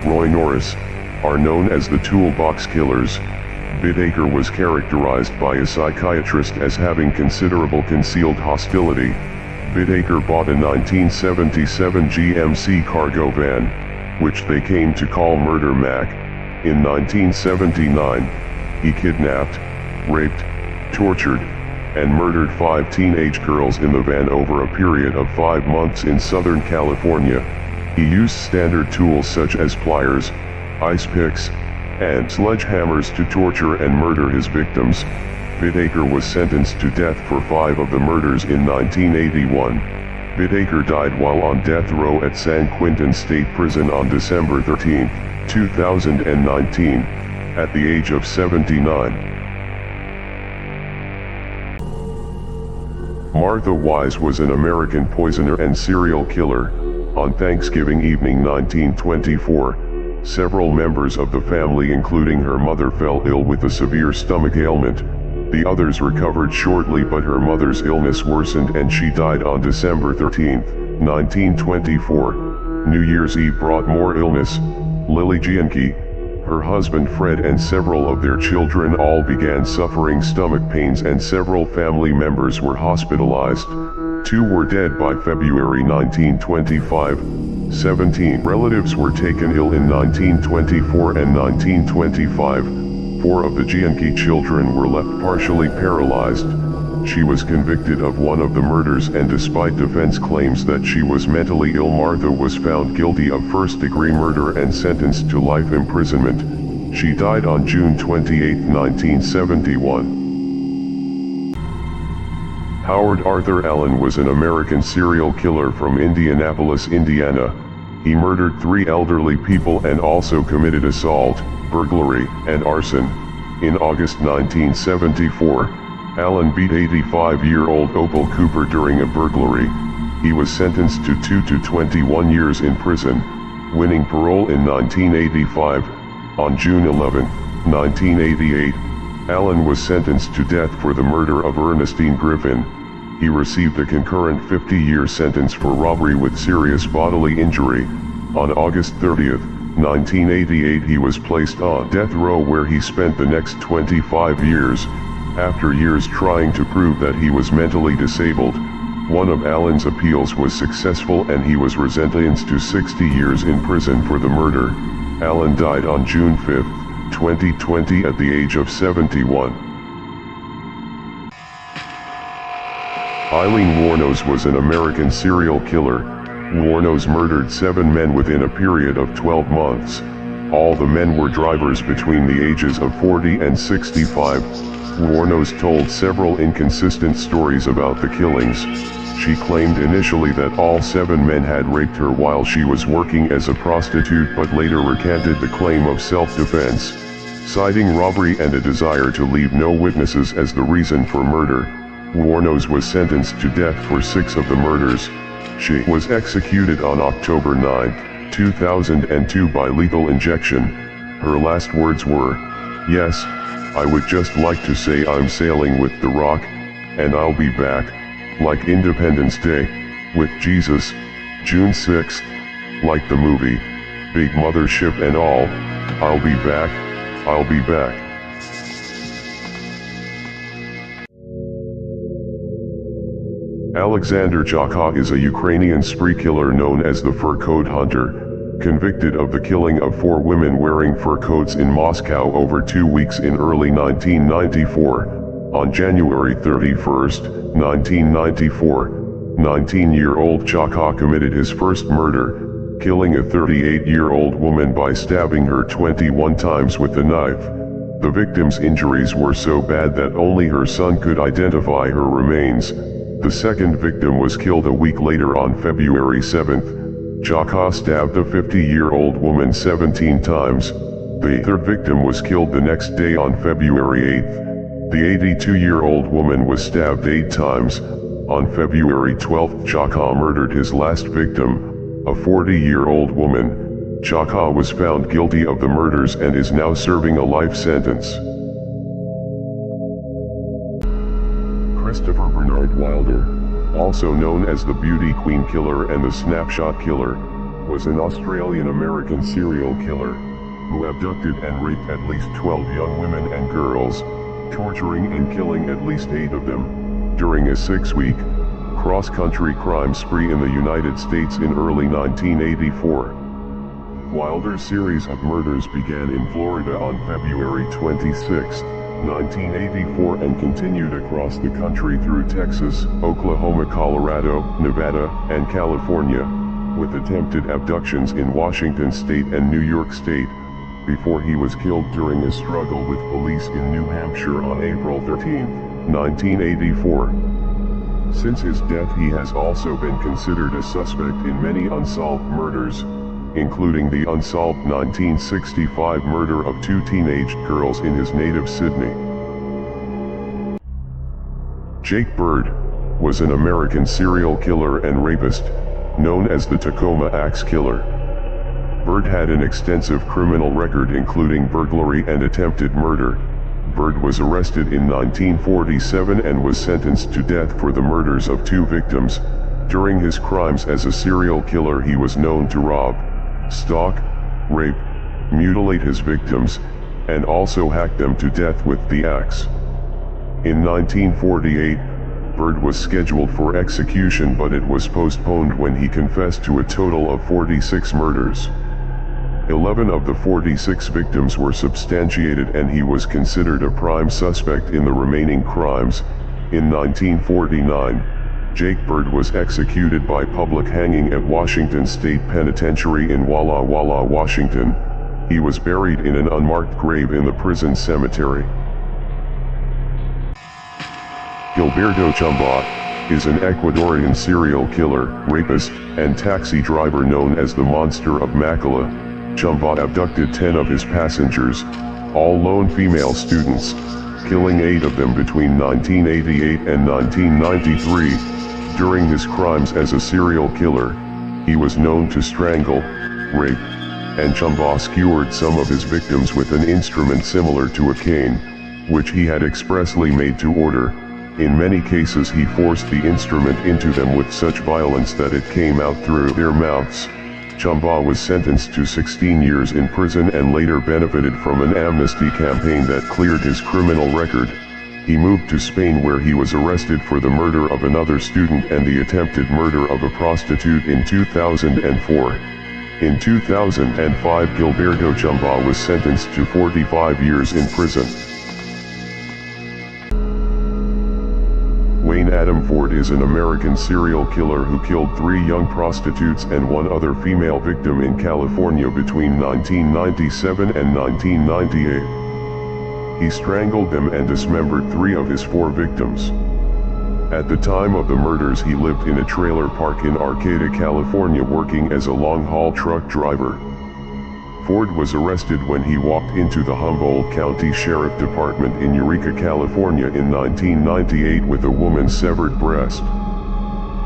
Roy Norris, are known as the Toolbox Killers. Bittaker was characterized by a psychiatrist as having considerable concealed hostility. Bittaker bought a 1977 GMC cargo van, which they came to call Murder Mac. In 1979, he kidnapped, raped, tortured, and murdered 5 teenage girls in the van over a period of 5 months in Southern California. He used standard tools such as pliers, ice picks, and sledgehammers to torture and murder his victims. Bittaker was sentenced to death for 5 of the murders in 1981. Bittaker died while on death row at San Quentin State Prison on December 13, 2019, at the age of 79. Martha Wise was an American poisoner and serial killer. On Thanksgiving evening 1924, several members of the family including her mother fell ill with a severe stomach ailment. The others recovered shortly, but her mother's illness worsened and she died on December 13, 1924. New Year's Eve brought more illness. Lily Gianchi, her husband Fred and several of their children all began suffering stomach pains and several family members were hospitalized. 2 were dead by February 1925. 17 relatives were taken ill in 1924 and 1925. 4 of the Gianchi children were left partially paralyzed. She was convicted of one of the murders, and despite defense claims that she was mentally ill, Martha was found guilty of first-degree murder and sentenced to life imprisonment. She died on June 28, 1971. Howard Arthur Allen was an American serial killer from Indianapolis, Indiana. He murdered 3 elderly people and also committed assault, burglary, and arson. In August 1974, Allen beat 85-year-old Opal Cooper during a burglary. He was sentenced to 2 to 21 years in prison, winning parole in 1985. On June 11, 1988, Allen was sentenced to death for the murder of Ernestine Griffin. He received a concurrent 50-year sentence for robbery with serious bodily injury. On August 30, 1988, he was placed on death row, where he spent the next 25 years. After years trying to prove that he was mentally disabled, one of Allen's appeals was successful and he was sentenced to 60 years in prison for the murder. Allen died on June 5, 2020 at the age of 71. Eileen Wuornos was an American serial killer. Wuornos murdered 7 men within a period of 12 months. All the men were drivers between the ages of 40 and 65. Wuornos told several inconsistent stories about the killings. She claimed initially that all 7 men had raped her while she was working as a prostitute, but later recanted the claim of self-defense, citing robbery and a desire to leave no witnesses as the reason for murder. Wuornos was sentenced to death for 6 of the murders. She was executed on October 9, 2002 by lethal injection. Her last words were, "Yes, I would just like to say I'm sailing with the Rock, and I'll be back, like Independence Day, with Jesus, June 6th, like the movie, Big Mothership and all, I'll be back, I'll be back." Alexander Chaka is a Ukrainian spree killer known as the Fur Coat Hunter, convicted of the killing of 4 women wearing fur coats in Moscow over 2 weeks in early 1994. On January 31, 1994, 19-year-old Chaka committed his first murder, killing a 38-year-old woman by stabbing her 21 times with a knife. The victim's injuries were so bad that only her son could identify her remains. The second victim was killed a week later on February 7th. Chaka stabbed the 50-year-old woman 17 times. The third victim was killed the next day on February 8th. The 82-year-old woman was stabbed 8 times. On February 12th, Chaka murdered his last victim, a 40-year-old woman. Chaka was found guilty of the murders and is now serving a life sentence. Christopher Bernard Wilder, also known as the Beauty Queen Killer and the Snapshot Killer, was an Australian-American serial killer who abducted and raped at least 12 young women and girls, torturing and killing at least 8 of them, during a 6-week, cross-country crime spree in the United States in early 1984. Wilder's series of murders began in Florida on February 26, 1984 and continued across the country through Texas, Oklahoma, Colorado, Nevada, and California, with attempted abductions in Washington State and New York State, before he was killed during a struggle with police in New Hampshire on April 13, 1984. Since his death, he has also been considered a suspect in many unsolved murders, including the unsolved 1965 murder of 2 teenage girls in his native Sydney. Jake Bird, was an American serial killer and rapist, known as the Tacoma Axe Killer. Bird had an extensive criminal record including burglary and attempted murder. Bird was arrested in 1947 and was sentenced to death for the murders of 2 victims. During his crimes as a serial killer, he was known to rob, stalk, rape, mutilate his victims, and also hack them to death with the axe. In 1948, Bird was scheduled for execution, but it was postponed when he confessed to a total of 46 murders. 11 of the 46 victims were substantiated and he was considered a prime suspect in the remaining crimes. In 1949, Jake Bird was executed by public hanging at Washington State Penitentiary in Walla Walla, Washington. He was buried in an unmarked grave in the prison cemetery. Gilberto Chamba is an Ecuadorian serial killer, rapist, and taxi driver known as the Monster of Macala. Chamba abducted 10 of his passengers, all lone female students, killing 8 of them between 1988 and 1993. During his crimes as a serial killer, he was known to strangle, rape, and Chamba skewered some of his victims with an instrument similar to a cane, which he had expressly made to order. In many cases he forced the instrument into them with such violence that it came out through their mouths. Chamba was sentenced to 16 years in prison and later benefited from an amnesty campaign that cleared his criminal record. He moved to Spain where he was arrested for the murder of another student and the attempted murder of a prostitute in 2004. In 2005, Gilberto Chamba was sentenced to 45 years in prison. Wayne Adam Ford is an American serial killer who killed 3 young prostitutes and 1 other female victim in California between 1997 and 1998. He strangled them and dismembered 3 of his 4 victims. At the time of the murders, he lived in a trailer park in Arcata, California, working as a long-haul truck driver. Ford was arrested when he walked into the Humboldt County Sheriff Department in Eureka, California in 1998 with a woman's severed breast.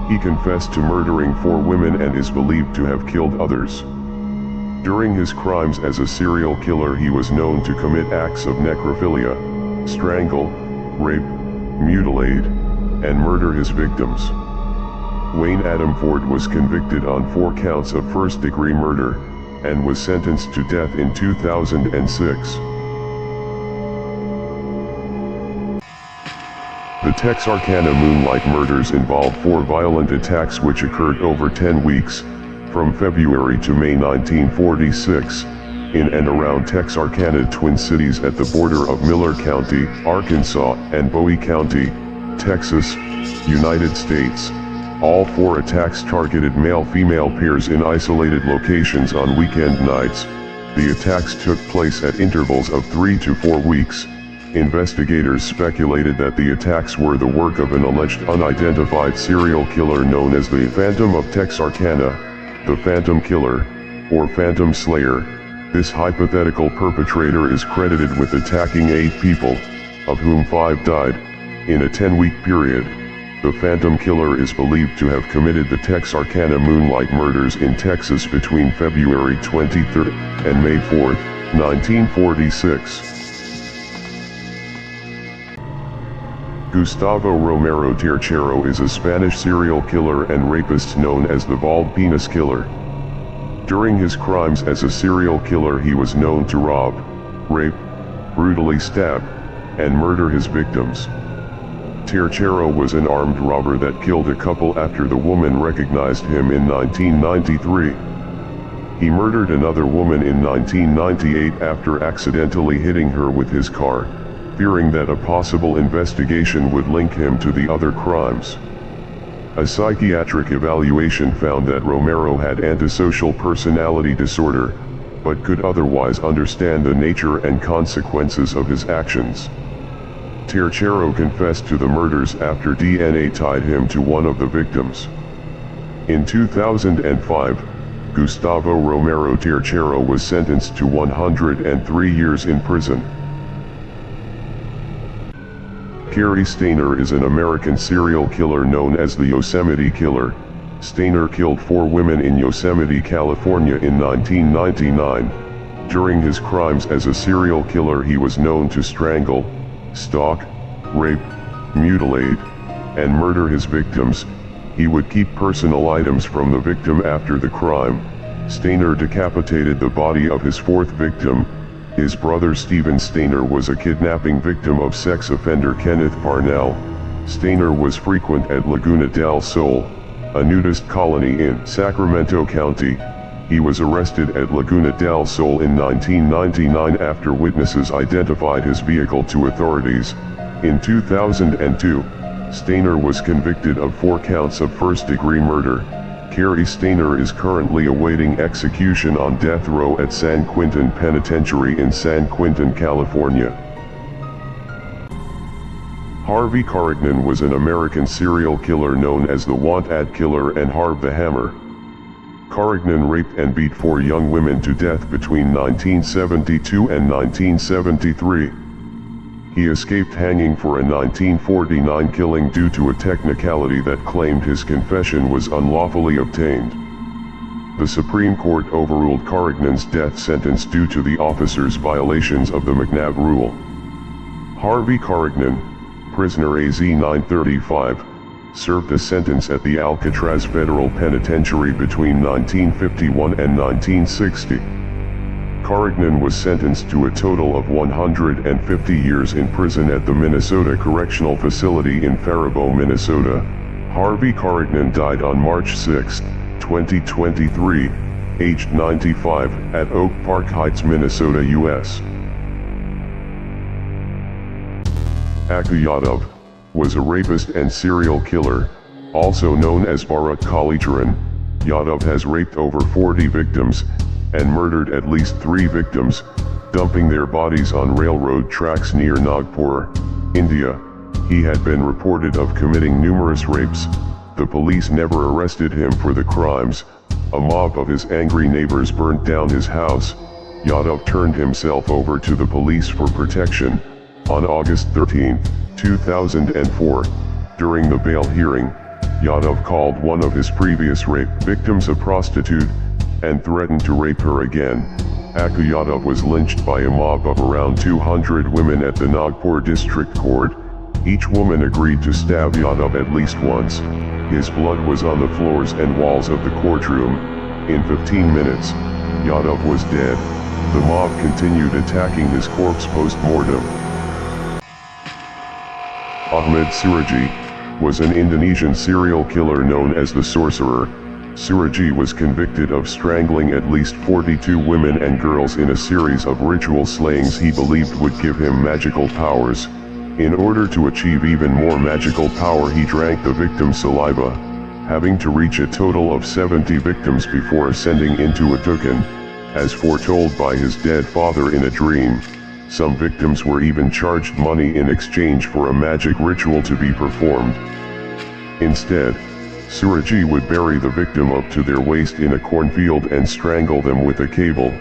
He confessed to murdering 4 women and is believed to have killed others. During his crimes as a serial killer, he was known to commit acts of necrophilia, strangle, rape, mutilate, and murder his victims. Wayne Adam Ford was convicted on 4 counts of first-degree murder, and was sentenced to death in 2006. The Texarkana Moonlight murders involved 4 violent attacks which occurred over 10 weeks, from February to May 1946, in and around Texarkana, Twin Cities at the border of Miller County, Arkansas, and Bowie County, Texas, United States. All 4 attacks targeted male-female pairs in isolated locations on weekend nights. The attacks took place at intervals of 3 to 4 weeks. Investigators speculated that the attacks were the work of an alleged unidentified serial killer known as the Phantom of Texarkana, the Phantom Killer, or Phantom Slayer. This hypothetical perpetrator is credited with attacking 8 people, of whom 5 died, in a 10-week period. The Phantom Killer is believed to have committed the Texarkana Moonlight murders in Texas between February 23 and May 4, 1946. Gustavo Romero Tercero is a Spanish serial killer and rapist known as the Bald Penis Killer. During his crimes as a serial killer, he was known to rob, rape, brutally stab, and murder his victims. Tercero was an armed robber that killed a couple after the woman recognized him in 1993. He murdered another woman in 1998 after accidentally hitting her with his car, fearing that a possible investigation would link him to the other crimes. A psychiatric evaluation found that Romero had antisocial personality disorder, but could otherwise understand the nature and consequences of his actions. Tercero confessed to the murders after DNA tied him to one of the victims. In 2005, Gustavo Romero Tercero was sentenced to 103 years in prison. Cary Stayner is an American serial killer known as the Yosemite Killer. Stayner killed 4 women in Yosemite, California in 1999. During his crimes as a serial killer, he was known to strangle, stalk, rape, mutilate, and murder his victims. He would keep personal items from the victim after the crime. Stayner decapitated the body of his 4th victim. His brother Stephen Stayner was a kidnapping victim of sex offender Kenneth Parnell. Stayner was frequent at Laguna del Sol, a nudist colony in Sacramento County. He was arrested at Laguna del Sol in 1999 after witnesses identified his vehicle to authorities. In 2002, Stayner was convicted of 4 counts of first-degree murder. Cary Stayner is currently awaiting execution on death row at San Quentin Penitentiary in San Quentin, California. Harvey Corrignan was an American serial killer known as the Want-Ad Killer and Harv the Hammer. Corrignan raped and beat 4 young women to death between 1972 and 1973. He escaped hanging for a 1949 killing due to a technicality that claimed his confession was unlawfully obtained. The Supreme Court overruled Corrignan's death sentence due to the officer's violations of the McNabb Rule. Harvey Corrignan, prisoner AZ-935, served a sentence at the Alcatraz Federal Penitentiary between 1951 and 1960. Corrignan was sentenced to a total of 150 years in prison at the Minnesota Correctional Facility in Faribault, Minnesota. Harvey Corrignan died on March 6, 2023, aged 95, at Oak Park Heights, Minnesota, U.S. Aku Yadav was a rapist and serial killer, also known as Bharat Kalicharan. Yadav has raped over 40 victims and murdered at least 3 victims, dumping their bodies on railroad tracks near Nagpur, India. He had been reported of committing numerous rapes. The police never arrested him for the crimes. A mob of his angry neighbors burnt down his house. Yadav turned himself over to the police for protection. On August 13, 2004, during the bail hearing, Yadav called one of his previous rape victims a prostitute and threatened to rape her again. Aku Yadav was lynched by a mob of around 200 women at the Nagpur District Court. Each woman agreed to stab Yadav at least once. His blood was on the floors and walls of the courtroom. In 15 minutes, Yadav was dead. The mob continued attacking his corpse post-mortem. Ahmed Suraji was an Indonesian serial killer known as the Sorcerer. Suraji was convicted of strangling at least 42 women and girls in a series of ritual slayings he believed would give him magical powers. In order to achieve even more magical power, he drank the victim's saliva, having to reach a total of 70 victims before ascending into a dukhan, as foretold by his dead father in a dream. Some victims were even charged money in exchange for a magic ritual to be performed. Instead, Suraji would bury the victim up to their waist in a cornfield and strangle them with a cable.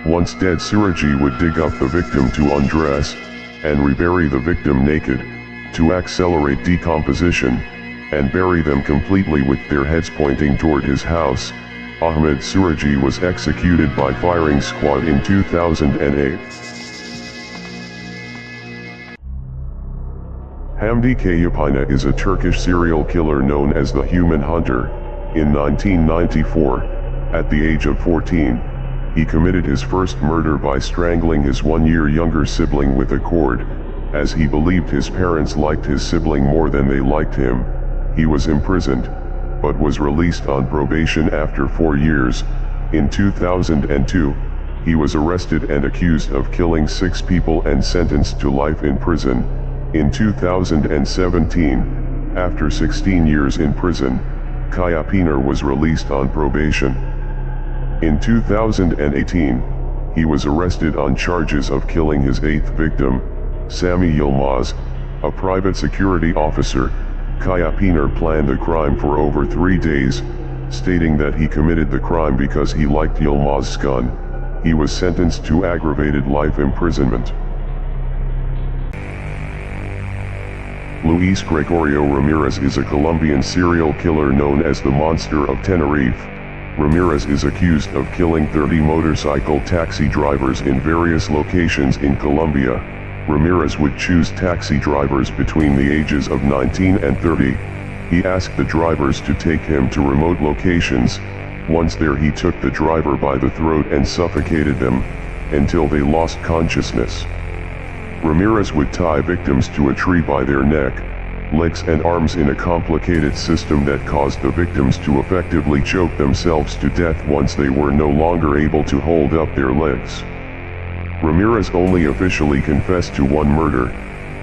Once dead, Suraji would dig up the victim to undress, and rebury the victim naked, to accelerate decomposition, and bury them completely with their heads pointing toward his house. Ahmed Suraji was executed by firing squad in 2008. Hamdi Kayapina is a Turkish serial killer known as the Human Hunter. In 1994, at the age of 14, he committed his first murder by strangling his 1-year younger sibling with a cord, as he believed his parents liked his sibling more than they liked him. He was imprisoned, but was released on probation after 4 years. In 2002, he was arrested and accused of killing 6 people and sentenced to life in prison. In 2017, after 16 years in prison, Kayapina was released on probation. In 2018, he was arrested on charges of killing his 8th victim, Sami Yilmaz, a private security officer. Kayapina planned the crime for over 3 days, stating that he committed the crime because he liked Yilmaz's gun. He was sentenced to aggravated life imprisonment. Luis Gregorio Ramirez is a Colombian serial killer known as the Monster of Tenerife. Ramirez is accused of killing 30 motorcycle taxi drivers in various locations in Colombia. Ramirez would choose taxi drivers between the ages of 19 and 30. He asked the drivers to take him to remote locations. Once there, he took the driver by the throat and suffocated them until they lost consciousness. Ramirez would tie victims to a tree by their neck, legs and arms in a complicated system that caused the victims to effectively choke themselves to death once they were no longer able to hold up their legs. Ramirez only officially confessed to one murder,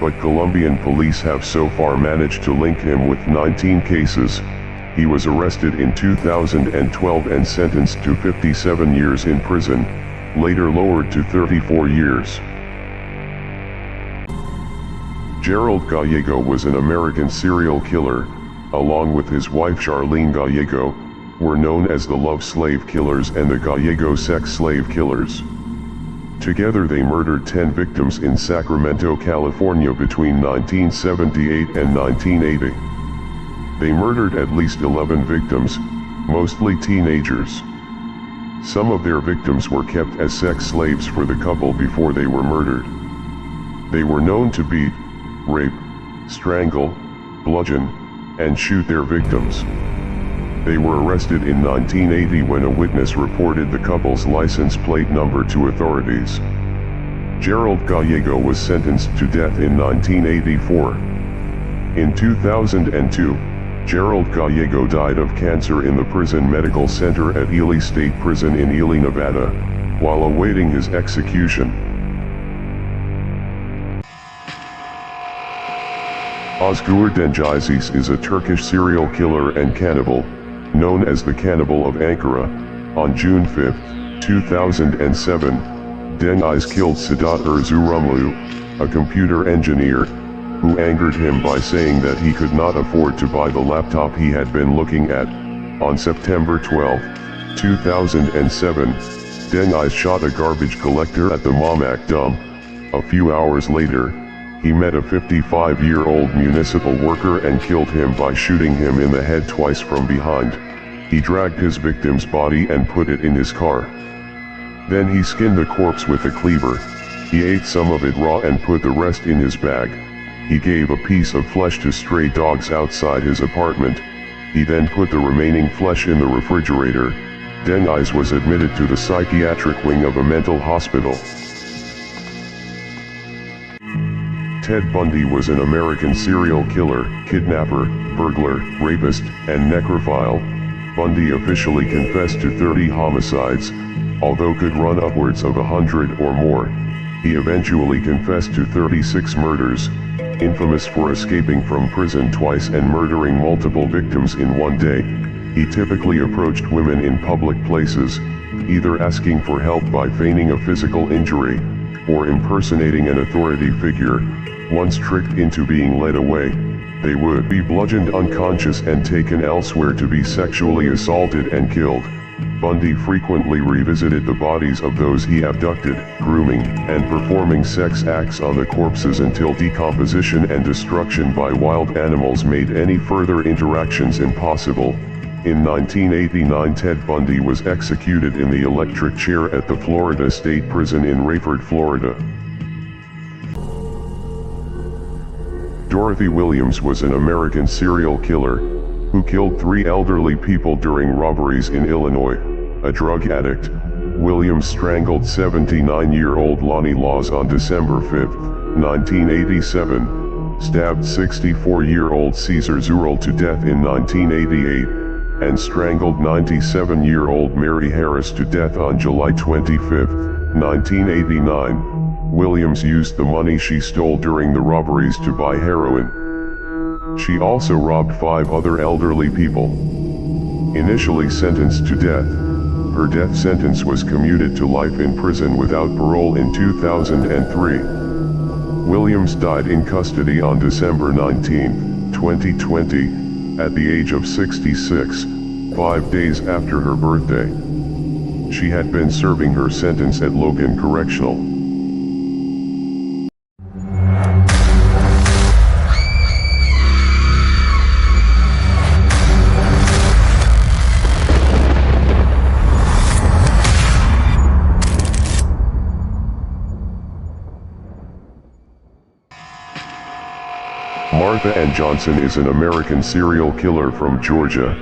but Colombian police have so far managed to link him with 19 cases. He was arrested in 2012 and sentenced to 57 years in prison, later lowered to 34 years. Gerald Gallego was an American serial killer, along with his wife Charlene Gallego, were known as the Love Slave Killers and the Gallego Sex Slave Killers. Together they murdered 10 victims in Sacramento, California between 1978 and 1980. They murdered at least 11 victims, mostly teenagers. Some of their victims were kept as sex slaves for the couple before they were murdered. They were known to beat, rape, strangle, bludgeon, and shoot their victims. They were arrested in 1980 when a witness reported the couple's license plate number to authorities. Gerald Gallego was sentenced to death in 1984. In 2002, Gerald Gallego died of cancer in the Prison Medical Center at Ely State Prison in Ely, Nevada, while awaiting his execution. Özgür Dengizis is a Turkish serial killer and cannibal, known as the Cannibal of Ankara. On June 5, 2007, Dengiz killed Sedat Erzurumlu, a computer engineer, who angered him by saying that he could not afford to buy the laptop he had been looking at. On September 12, 2007, Dengiz shot a garbage collector at the Mamak dump. A few hours later, he met a 55-year-old municipal worker and killed him by shooting him in the head twice from behind. He dragged his victim's body and put it in his car. Then he skinned the corpse with a cleaver. He ate some of it raw and put the rest in his bag. He gave a piece of flesh to stray dogs outside his apartment. He then put the remaining flesh in the refrigerator. Dengiz was admitted to the psychiatric wing of a mental hospital. Ted Bundy was an American serial killer, kidnapper, burglar, rapist, and necrophile. Bundy officially confessed to 30 homicides, although could run upwards of 100 or more. He eventually confessed to 36 murders, infamous for escaping from prison twice and murdering multiple victims in one day. He typically approached women in public places, either asking for help by feigning a physical injury, or impersonating an authority figure. Once tricked into being led away, they would be bludgeoned unconscious and taken elsewhere to be sexually assaulted and killed. Bundy frequently revisited the bodies of those he abducted, grooming and performing sex acts on the corpses until decomposition and destruction by wild animals made any further interactions impossible. In 1989, Ted Bundy was executed in the electric chair at the Florida State Prison in Rayford, Florida. Dorothy Williams was an American serial killer, who killed 3 elderly people during robberies in Illinois. A drug addict, Williams strangled 79-year-old Lonnie Laws on December 5, 1987, stabbed 64-year-old Caesar Zurel to death in 1988, and strangled 97-year-old Mary Harris to death on July 25, 1989. Williams used the money she stole during the robberies to buy heroin. She also robbed 5 other elderly people. Initially sentenced to death, her death sentence was commuted to life in prison without parole in 2003. Williams died in custody on December 19, 2020, at the age of 66, 5 days after her birthday. She had been serving her sentence at Logan Correctional. Mustafa N. Johnson is an American serial killer from Georgia,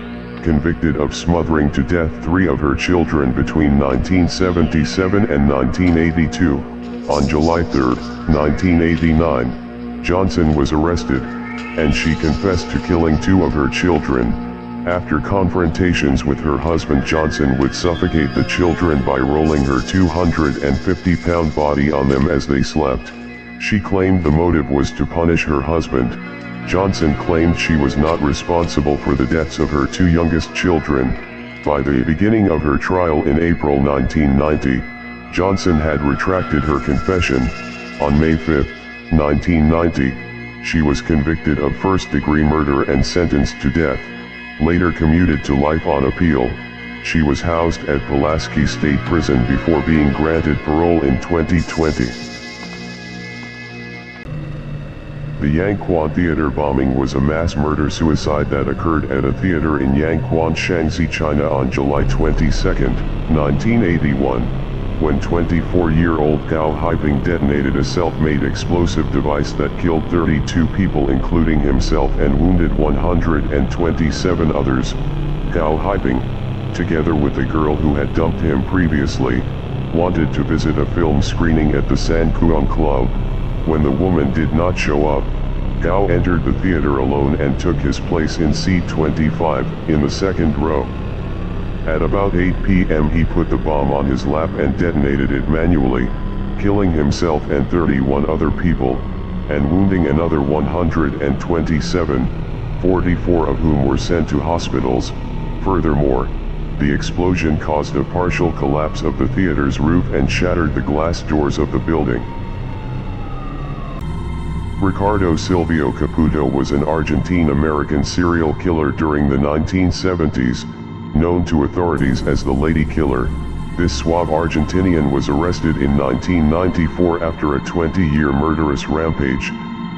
convicted of smothering to death 3 of her children between 1977 and 1982. On July 3, 1989, Johnson was arrested, and she confessed to killing 2 of her children. After confrontations with her husband, Johnson would suffocate the children by rolling her 250-pound body on them as they slept. She claimed the motive was to punish her husband. Johnson claimed she was not responsible for the deaths of her 2 youngest children. By the beginning of her trial in April 1990, Johnson had retracted her confession. On May 5, 1990, she was convicted of first-degree murder and sentenced to death. Later commuted to life on appeal. She was housed at Pulaski State Prison before being granted parole in 2020. The Yanquan Theater bombing was a mass murder-suicide that occurred at a theater in Yanquan, Shaanxi, China on July 22, 1981, when 24-year-old Gao Haiping detonated a self-made explosive device that killed 32 people including himself and wounded 127 others. Gao Haiping, together with the girl who had dumped him previously, wanted to visit a film screening at the San Kuang Club. When the woman did not show up, Gao entered the theater alone and took his place in seat 25, in the second row. At about 8 p.m. he put the bomb on his lap and detonated it manually, killing himself and 31 other people, and wounding another 127, 44 of whom were sent to hospitals. Furthermore, the explosion caused a partial collapse of the theater's roof and shattered the glass doors of the building. Ricardo Silvio Caputo was an Argentine-American serial killer during the 1970s, known to authorities as the Lady Killer. This suave Argentinian was arrested in 1994 after a 20-year murderous rampage.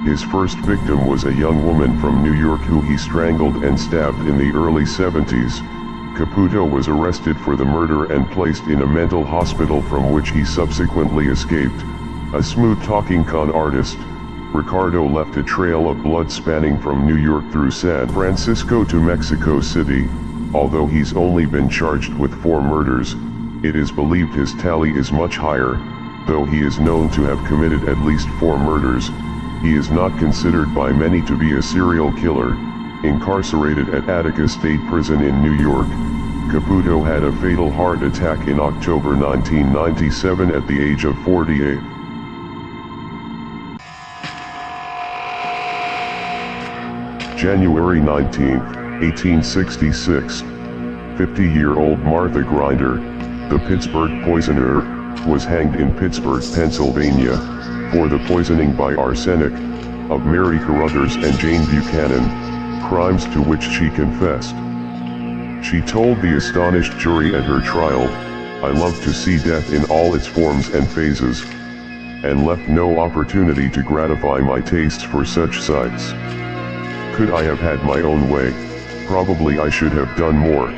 His first victim was a young woman from New York who he strangled and stabbed in the early 70s. Caputo was arrested for the murder and placed in a mental hospital from which he subsequently escaped. A smooth-talking con artist, Ricardo left a trail of blood spanning from New York through San Francisco to Mexico City. Although he's only been charged with 4 murders, it is believed his tally is much higher. Though he is known to have committed at least 4 murders, he is not considered by many to be a serial killer. Incarcerated at Attica State Prison in New York, Caputo had a fatal heart attack in October 1997 at the age of 48. January 19, 1866, 50-year-old Martha Grinder, the Pittsburgh poisoner, was hanged in Pittsburgh, Pennsylvania, for the poisoning by arsenic of Mary Carruthers and Jane Buchanan, crimes to which she confessed. She told the astonished jury at her trial, "I love to see death in all its forms and phases, and left no opportunity to gratify my tastes for such sights. Could I have had my own way, probably I should have done more."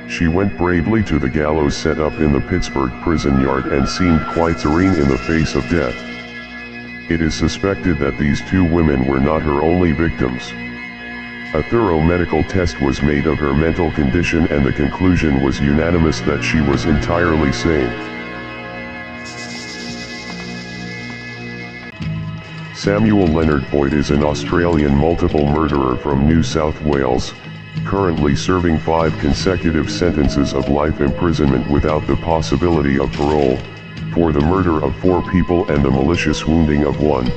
She went bravely to the gallows set up in the Pittsburgh prison yard and seemed quite serene in the face of death. It is suspected that these 2 women were not her only victims. A thorough medical test was made of her mental condition and the conclusion was unanimous that she was entirely sane. Samuel Leonard Boyd is an Australian multiple murderer from New South Wales, currently serving 5 consecutive sentences of life imprisonment without the possibility of parole, for the murder of 4 people and the malicious wounding of 1.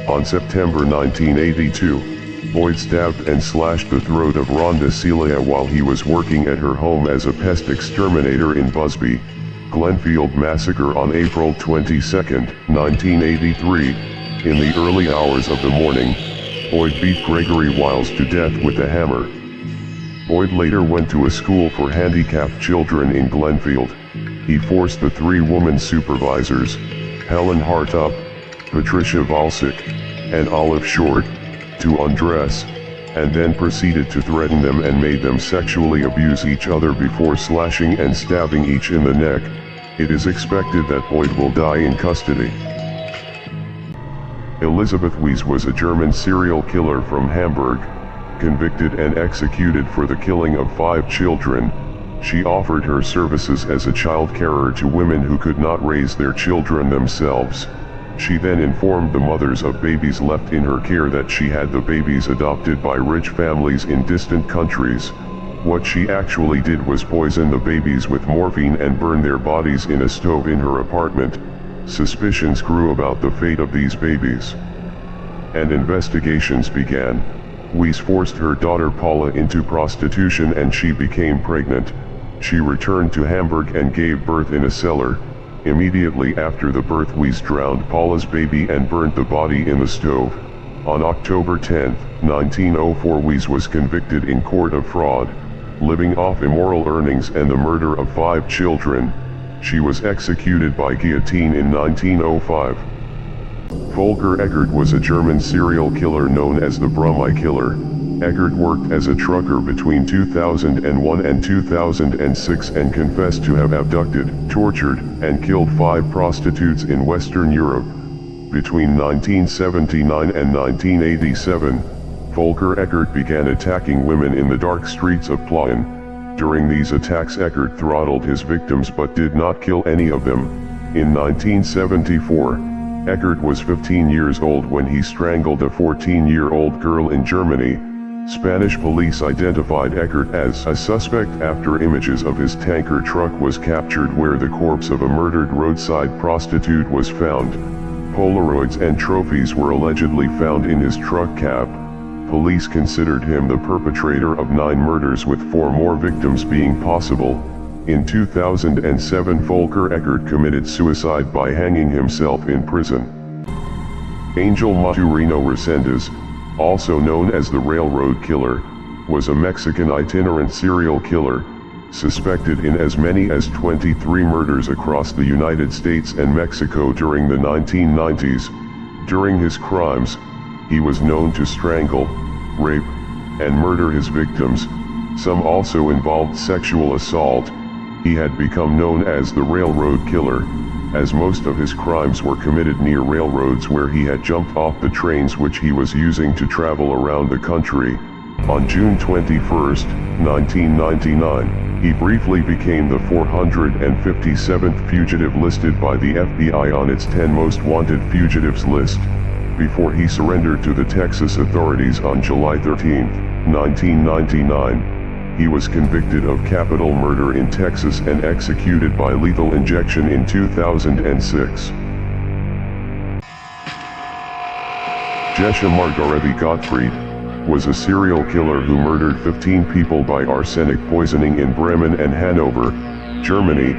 On September 1982, Boyd stabbed and slashed the throat of Rhonda Celia while he was working at her home as a pest exterminator in Busby, Glenfield massacre on April 22, 1983. In the early hours of the morning, Boyd beat Gregory Wiles to death with a hammer. Boyd later went to a school for handicapped children in Glenfield. He forced the 3 woman supervisors, Helen Hartop, Patricia Valsic, and Olive Short, to undress, and then proceeded to threaten them and made them sexually abuse each other before slashing and stabbing each in the neck. It is expected that Boyd will die in custody. Elisabeth Wiese was a German serial killer from Hamburg, convicted and executed for the killing of 5 children. She offered her services as a child carer to women who could not raise their children themselves. She then informed the mothers of babies left in her care that she had the babies adopted by rich families in distant countries. What she actually did was poison the babies with morphine and burn their bodies in a stove in her apartment. Suspicions grew about the fate of these babies, and investigations began. Wiese forced her daughter Paula into prostitution and she became pregnant. She returned to Hamburg and gave birth in a cellar. Immediately after the birth, Wiese drowned Paula's baby and burnt the body in the stove. On October 10, 1904, Wiese was convicted in court of fraud, living off immoral earnings, and the murder of 5 children. She was executed by guillotine in 1905. Volker Eggert was a German serial killer known as the Brummie Killer. Eggert worked as a trucker between 2001 and 2006 and confessed to have abducted, tortured, and killed 5 prostitutes in Western Europe. Between 1979 and 1987, Volker Eggert began attacking women in the dark streets of Plauen. During these attacks, Eggert throttled his victims but did not kill any of them. In 1974, Eggert was 15 years old when he strangled a 14-year-old girl in Germany. Spanish police identified Eggert as a suspect after images of his tanker truck was captured where the corpse of a murdered roadside prostitute was found. Polaroids and trophies were allegedly found in his truck cab. Police considered him the perpetrator of 9 murders, with 4 more victims being possible. In 2007, Volker Eggert committed suicide by hanging himself in prison. Angel Maturino Resendez, also known as the Railroad Killer, was a Mexican itinerant serial killer, suspected in as many as 23 murders across the United States and Mexico during the 1990s. During his crimes, he was known to strangle, rape, and murder his victims. Some also involved sexual assault. He had become known as the Railroad Killer, as most of his crimes were committed near railroads where he had jumped off the trains which he was using to travel around the country. On June 21, 1999, he briefly became the 457th fugitive listed by the FBI on its 10 most wanted fugitives list, before he surrendered to the Texas authorities on July 13, 1999. He was convicted of capital murder in Texas and executed by lethal injection in 2006. Jesha Margaretti Gottfried was a serial killer who murdered 15 people by arsenic poisoning in Bremen and Hanover, Germany,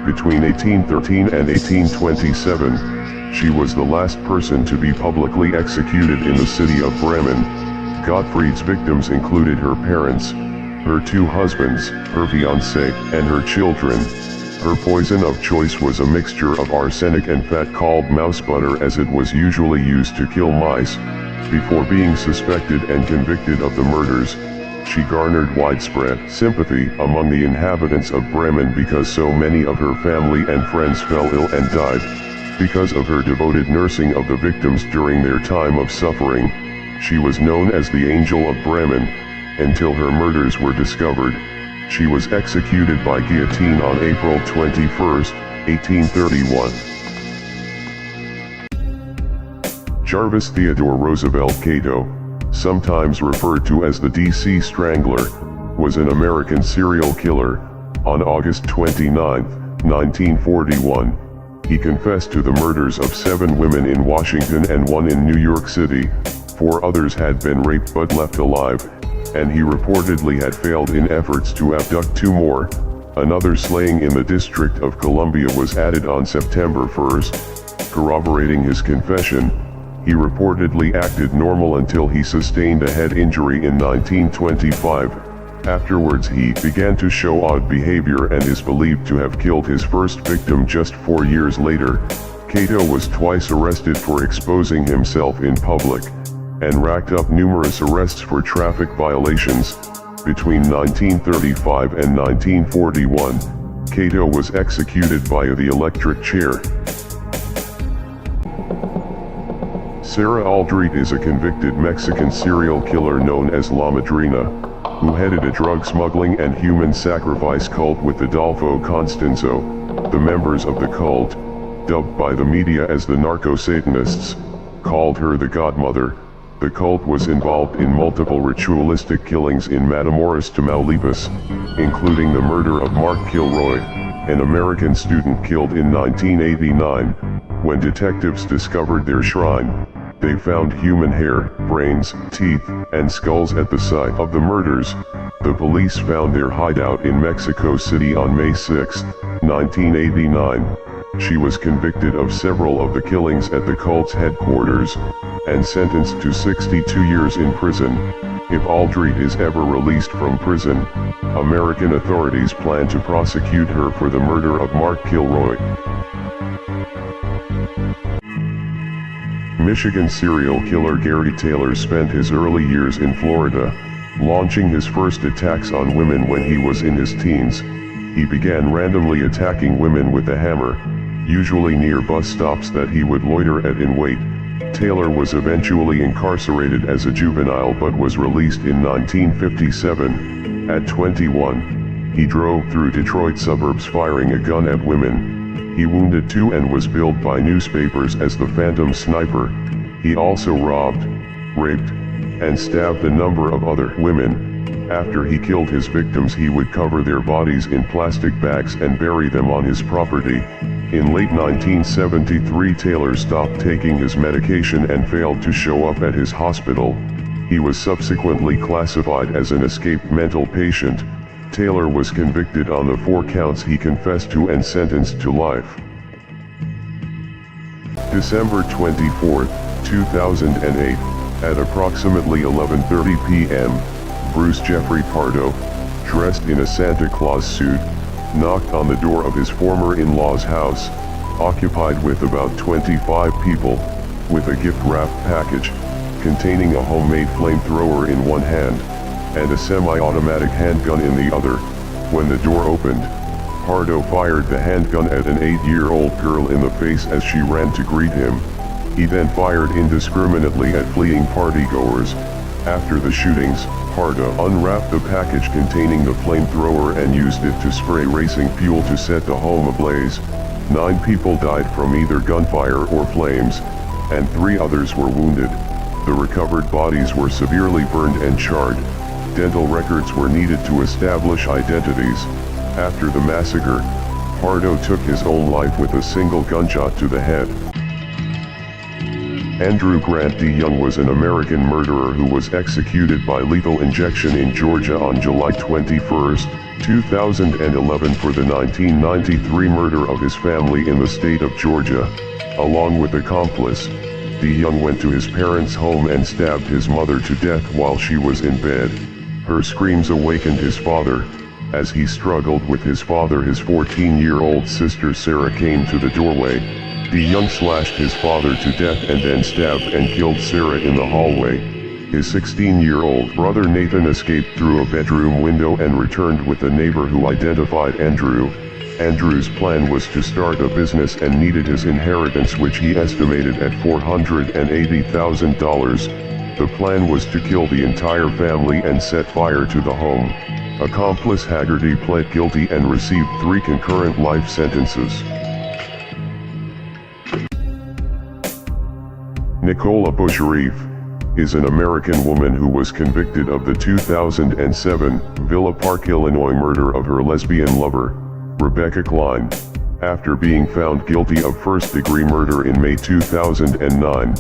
between 1813 and 1827. She was the last person to be publicly executed in the city of Bremen. Gottfried's victims included her parents, her 2 husbands, her fiancé, and her children. Her poison of choice was a mixture of arsenic and fat called mouse butter, as it was usually used to kill mice. Before being suspected and convicted of the murders, she garnered widespread sympathy among the inhabitants of Bremen because so many of her family and friends fell ill and died. Because of her devoted nursing of the victims during their time of suffering, she was known as the Angel of Bremen, until her murders were discovered. She was executed by guillotine on April 21, 1831. Jarvis Theodore Roosevelt Cato, sometimes referred to as the D.C. Strangler, was an American serial killer. On August 29, 1941, he confessed to the murders of 7 women in Washington and 1 in New York City. 4 others had been raped but left alive, and he reportedly had failed in efforts to abduct 2 more. Another slaying in the District of Columbia was added on September 1. Corroborating his confession, he reportedly acted normal until he sustained a head injury in 1925. Afterwards he began to show odd behavior and is believed to have killed his first victim just 4 years later. Cato was twice arrested for exposing himself in public, and racked up numerous arrests for traffic violations. Between 1935 and 1941, Cato was executed via the electric chair. Sarah Aldrete is a convicted Mexican serial killer known as La Madrina, who headed a drug smuggling and human sacrifice cult with Adolfo Constanzo. The members of the cult, dubbed by the media as the narco-Satanists, called her the Godmother. The cult was involved in multiple ritualistic killings in Matamoros, Tamaulipas, including the murder of Mark Kilroy, an American student killed in 1989. When detectives discovered their shrine, they found human hair, brains, teeth, and skulls at the site of the murders. The police found their hideout in Mexico City on May 6, 1989. She was convicted of several of the killings at the cult's headquarters, and sentenced to 62 years in prison. If Aldrete is ever released from prison, American authorities plan to prosecute her for the murder of Mark Kilroy. Michigan serial killer Gary Taylor spent his early years in Florida, launching his first attacks on women when he was in his teens. He began randomly attacking women with a hammer, usually near bus stops that he would loiter at in wait. Taylor was eventually incarcerated as a juvenile but was released in 1957. At 21, he drove through Detroit suburbs firing a gun at women. He wounded 2 and was billed by newspapers as the Phantom Sniper. He also robbed, raped, and stabbed a number of other women. After he killed his victims, he would cover their bodies in plastic bags and bury them on his property. In late 1973, Taylor stopped taking his medication and failed to show up at his hospital. He was subsequently classified as an escaped mental patient. Taylor was convicted on the 4 counts he confessed to and sentenced to life. December 24, 2008, at approximately 11:30 p.m., Bruce Jeffrey Pardo, dressed in a Santa Claus suit, knocked on the door of his former in-law's house, occupied with about 25 people, with a gift-wrapped package, containing a homemade flamethrower in one hand, and a semi-automatic handgun in the other. When the door opened, Pardo fired the handgun at an 8-year-old girl in the face as she ran to greet him. He then fired indiscriminately at fleeing partygoers. After the shootings, Pardo unwrapped the package containing the flamethrower and used it to spray racing fuel to set the home ablaze. 9 people died from either gunfire or flames, and 3 others were wounded. The recovered bodies were severely burned and charred. Dental records were needed to establish identities. After the massacre, Pardo took his own life with a single gunshot to the head. Andrew Grant DeYoung was an American murderer who was executed by lethal injection in Georgia on July 21, 2011 for the 1993 murder of his family in the state of Georgia. Along with accomplice, DeYoung went to his parents' home and stabbed his mother to death while she was in bed. Her screams awakened his father. As he struggled with his father, his 14-year-old sister Sarah came to the doorway. DeYoung slashed his father to death and then stabbed and killed Sarah in the hallway. His 16-year-old brother Nathan escaped through a bedroom window and returned with a neighbor who identified Andrew. Andrew's plan was to start a business and needed his inheritance, which he estimated at $480,000. The plan was to kill the entire family and set fire to the home. Accomplice Haggerty pled guilty and received 3 concurrent life sentences. Nicola Bush-Reef is an American woman who was convicted of the 2007 Villa Park, Illinois murder of her lesbian lover, Rebecca Klein. After being found guilty of first-degree murder in May 2009,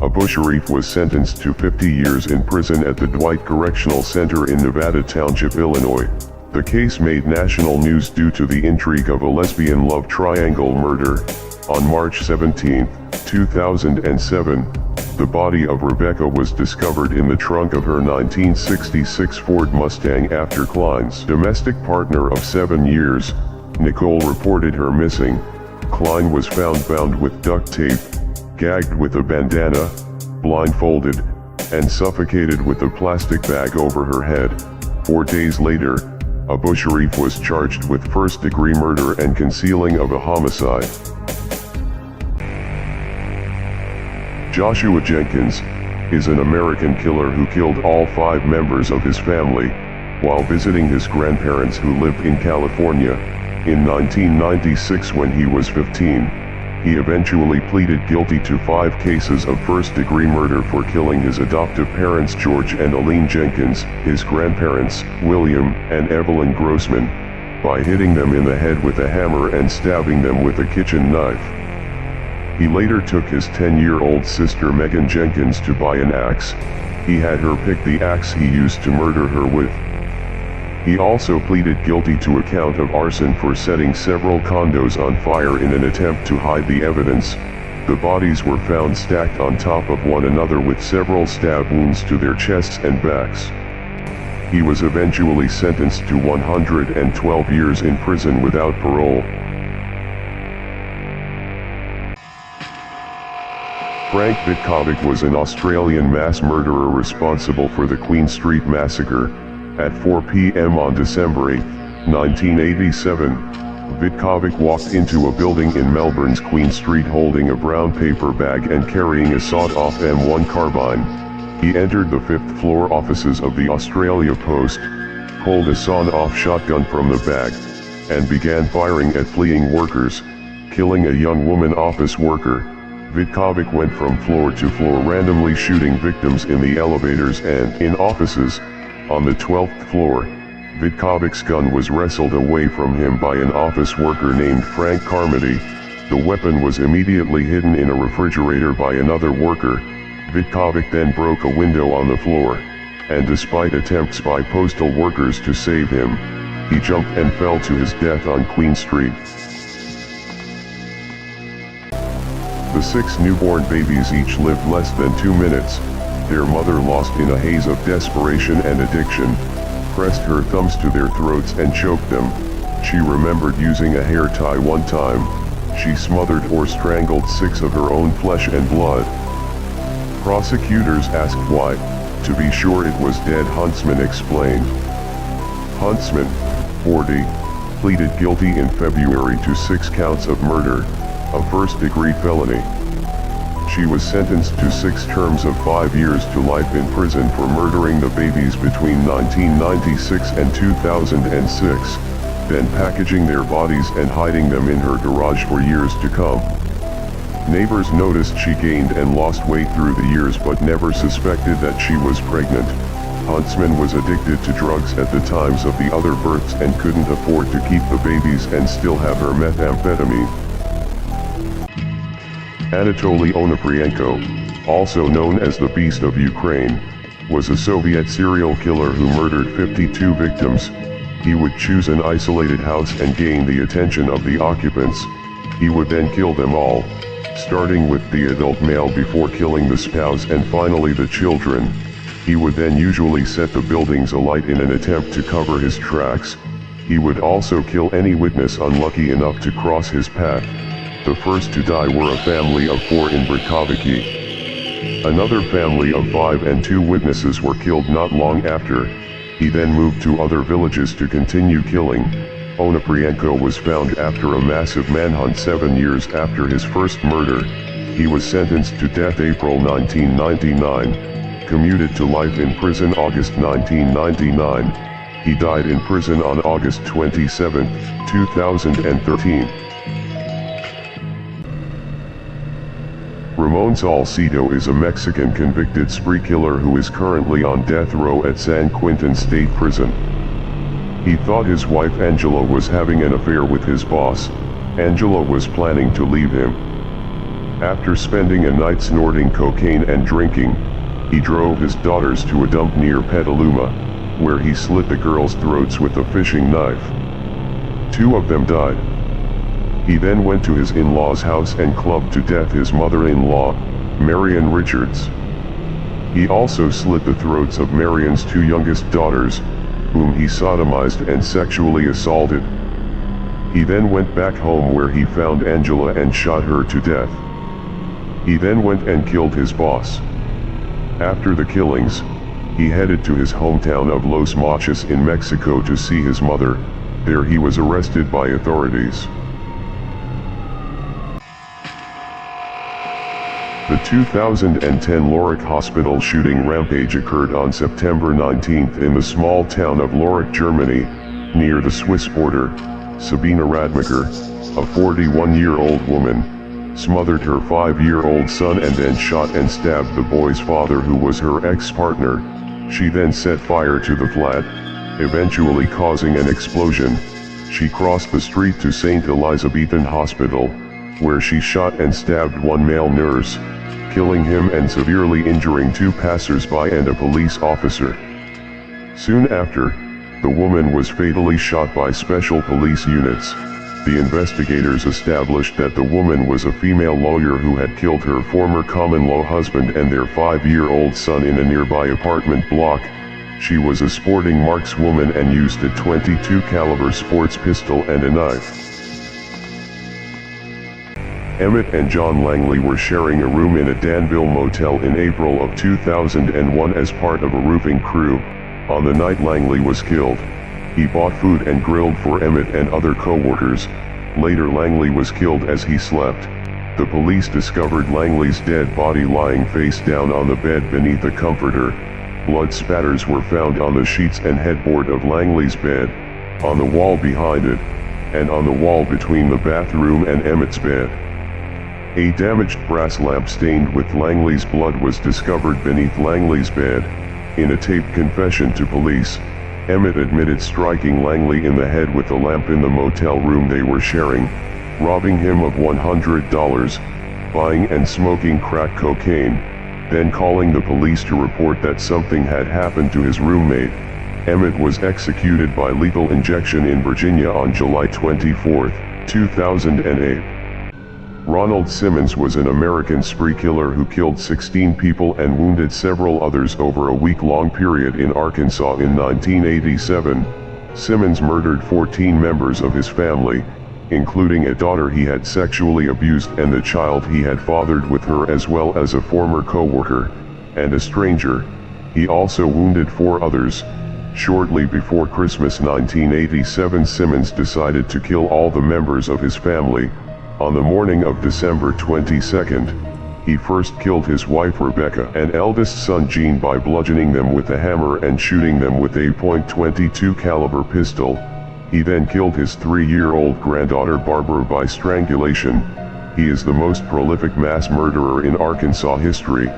Bush-Reef was sentenced to 50 years in prison at the Dwight Correctional Center in Nevada Township, Illinois. The case made national news due to the intrigue of a lesbian love triangle murder. On March 17, 2007, the body of Rebecca was discovered in the trunk of her 1966 Ford Mustang after Klein's domestic partner of 7 years, Nicole, reported her missing. Klein was found bound with duct tape, gagged with a bandana, blindfolded, and suffocated with a plastic bag over her head. 4 days later, Bush-Reef was charged with first-degree murder and concealing of a homicide. Joshua Jenkins is an American killer who killed all 5 members of his family while visiting his grandparents who lived in California. In 1996, when he was 15, he eventually pleaded guilty to 5 cases of first-degree murder for killing his adoptive parents George and Aline Jenkins, his grandparents, William and Evelyn Grossman, by hitting them in the head with a hammer and stabbing them with a kitchen knife. He later took his 10-year-old sister Megan Jenkins to buy an axe. He had her pick the axe he used to murder her with. He also pleaded guilty to a count of arson for setting several condos on fire in an attempt to hide the evidence. The bodies were found stacked on top of one another with several stab wounds to their chests and backs. He was eventually sentenced to 112 years in prison without parole. Frank Vitkovic was an Australian mass murderer responsible for the Queen Street Massacre. At 4 p.m. on December 8, 1987, Vitkovic walked into a building in Melbourne's Queen Street holding a brown paper bag and carrying a sawed-off M1 carbine. He entered the 5th floor offices of the Australia Post, pulled a sawn-off shotgun from the bag, and began firing at fleeing workers, killing a young woman office worker. Vitkovic went from floor to floor randomly shooting victims in the elevators and in offices. On the 12th floor, Vitkovic's gun was wrestled away from him by an office worker named Frank Carmody. The weapon was immediately hidden in a refrigerator by another worker. Vitkovic then broke a window on the floor, and despite attempts by postal workers to save him, he jumped and fell to his death on Queen Street. The 6 newborn babies each lived less than 2 minutes. Their mother, lost in a haze of desperation and addiction, pressed her thumbs to their throats and choked them. She remembered using a hair tie one time. She smothered or strangled 6 of her own flesh and blood. Prosecutors asked why. To be sure it was dead, Huntsman explained. Huntsman, 40, pleaded guilty in February to 6 counts of murder, a first-degree felony. She was sentenced to 6 terms of 5 years to life in prison for murdering the babies between 1996 and 2006, then packaging their bodies and hiding them in her garage for years to come. Neighbors noticed she gained and lost weight through the years but never suspected that she was pregnant. Huntsman was addicted to drugs at the times of the other births and couldn't afford to keep the babies and still have her methamphetamine. Anatoly Onoprienko, also known as the Beast of Ukraine, was a Soviet serial killer who murdered 52 victims. He would choose an isolated house and gain the attention of the occupants. He would then kill them all, starting with the adult male before killing the spouse and finally the children. He would then usually set the buildings alight in an attempt to cover his tracks. He would also kill any witness unlucky enough to cross his path. The first to die were a family of 4 in Brkoviki. Another family of 5 and 2 witnesses were killed not long after. He then moved to other villages to continue killing. Onoprienko was found after a massive manhunt 7 years after his first murder. He was sentenced to death April 1999, commuted to life in prison August 1999. He died in prison on August 27, 2013. Ramon Salcido is a Mexican convicted spree killer who is currently on death row at San Quentin State Prison. He thought his wife Angela was having an affair with his boss. Angela was planning to leave him. After spending a night snorting cocaine and drinking, he drove his daughters to a dump near Petaluma, where he slit the girls' throats with a fishing knife. 2 of them died. He then went to his in-laws' house and clubbed to death his mother-in-law, Marion Richards. He also slit the throats of Marion's 2 youngest daughters, whom he sodomized and sexually assaulted. He then went back home where he found Angela and shot her to death. He then went and killed his boss. After the killings, he headed to his hometown of Los Mochis in Mexico to see his mother. There he was arrested by authorities. The 2010 Lorich Hospital shooting rampage occurred on September 19 in the small town of Lorich, Germany, near the Swiss border. Sabina Radmacher, a 41-year-old woman, smothered her 5-year-old son and then shot and stabbed the boy's father, who was her ex-partner. She then set fire to the flat, eventually causing an explosion. She crossed the street to St. Elizabethan Hospital, where she shot and stabbed one male nurse, killing him and severely injuring 2 passers-by and a police officer. Soon after, the woman was fatally shot by special police units. The investigators established that the woman was a female lawyer who had killed her former common-law husband and their 5-year-old son in a nearby apartment block. She was a sporting markswoman and used a .22 caliber sports pistol and a knife. Emmett and John Langley were sharing a room in a Danville motel in April of 2001 as part of a roofing crew. On the night Langley was killed, he bought food and grilled for Emmett and other co-workers. Later Langley was killed as he slept. The police discovered Langley's dead body lying face down on the bed beneath a comforter. Blood spatters were found on the sheets and headboard of Langley's bed, on the wall behind it, and on the wall between the bathroom and Emmett's bed. A damaged brass lamp stained with Langley's blood was discovered beneath Langley's bed. In a taped confession to police, Emmett admitted striking Langley in the head with the lamp in the motel room they were sharing, robbing him of $100, buying and smoking crack cocaine, then calling the police to report that something had happened to his roommate. Emmett was executed by lethal injection in Virginia on July 24, 2008. Ronald Simmons was an American spree killer who killed 16 people and wounded several others over a week-long period in Arkansas in 1987. Simmons murdered 14 members of his family, including a daughter he had sexually abused and the child he had fathered with her, as well as a former co-worker and a stranger. He also wounded 4 others. Shortly before Christmas 1987, Simmons decided to kill all the members of his family. On the morning of December 22nd, he first killed his wife Rebecca and eldest son Gene by bludgeoning them with a hammer and shooting them with a .22 caliber pistol. He then killed his 3-year-old granddaughter Barbara by strangulation. He is the most prolific mass murderer in Arkansas history.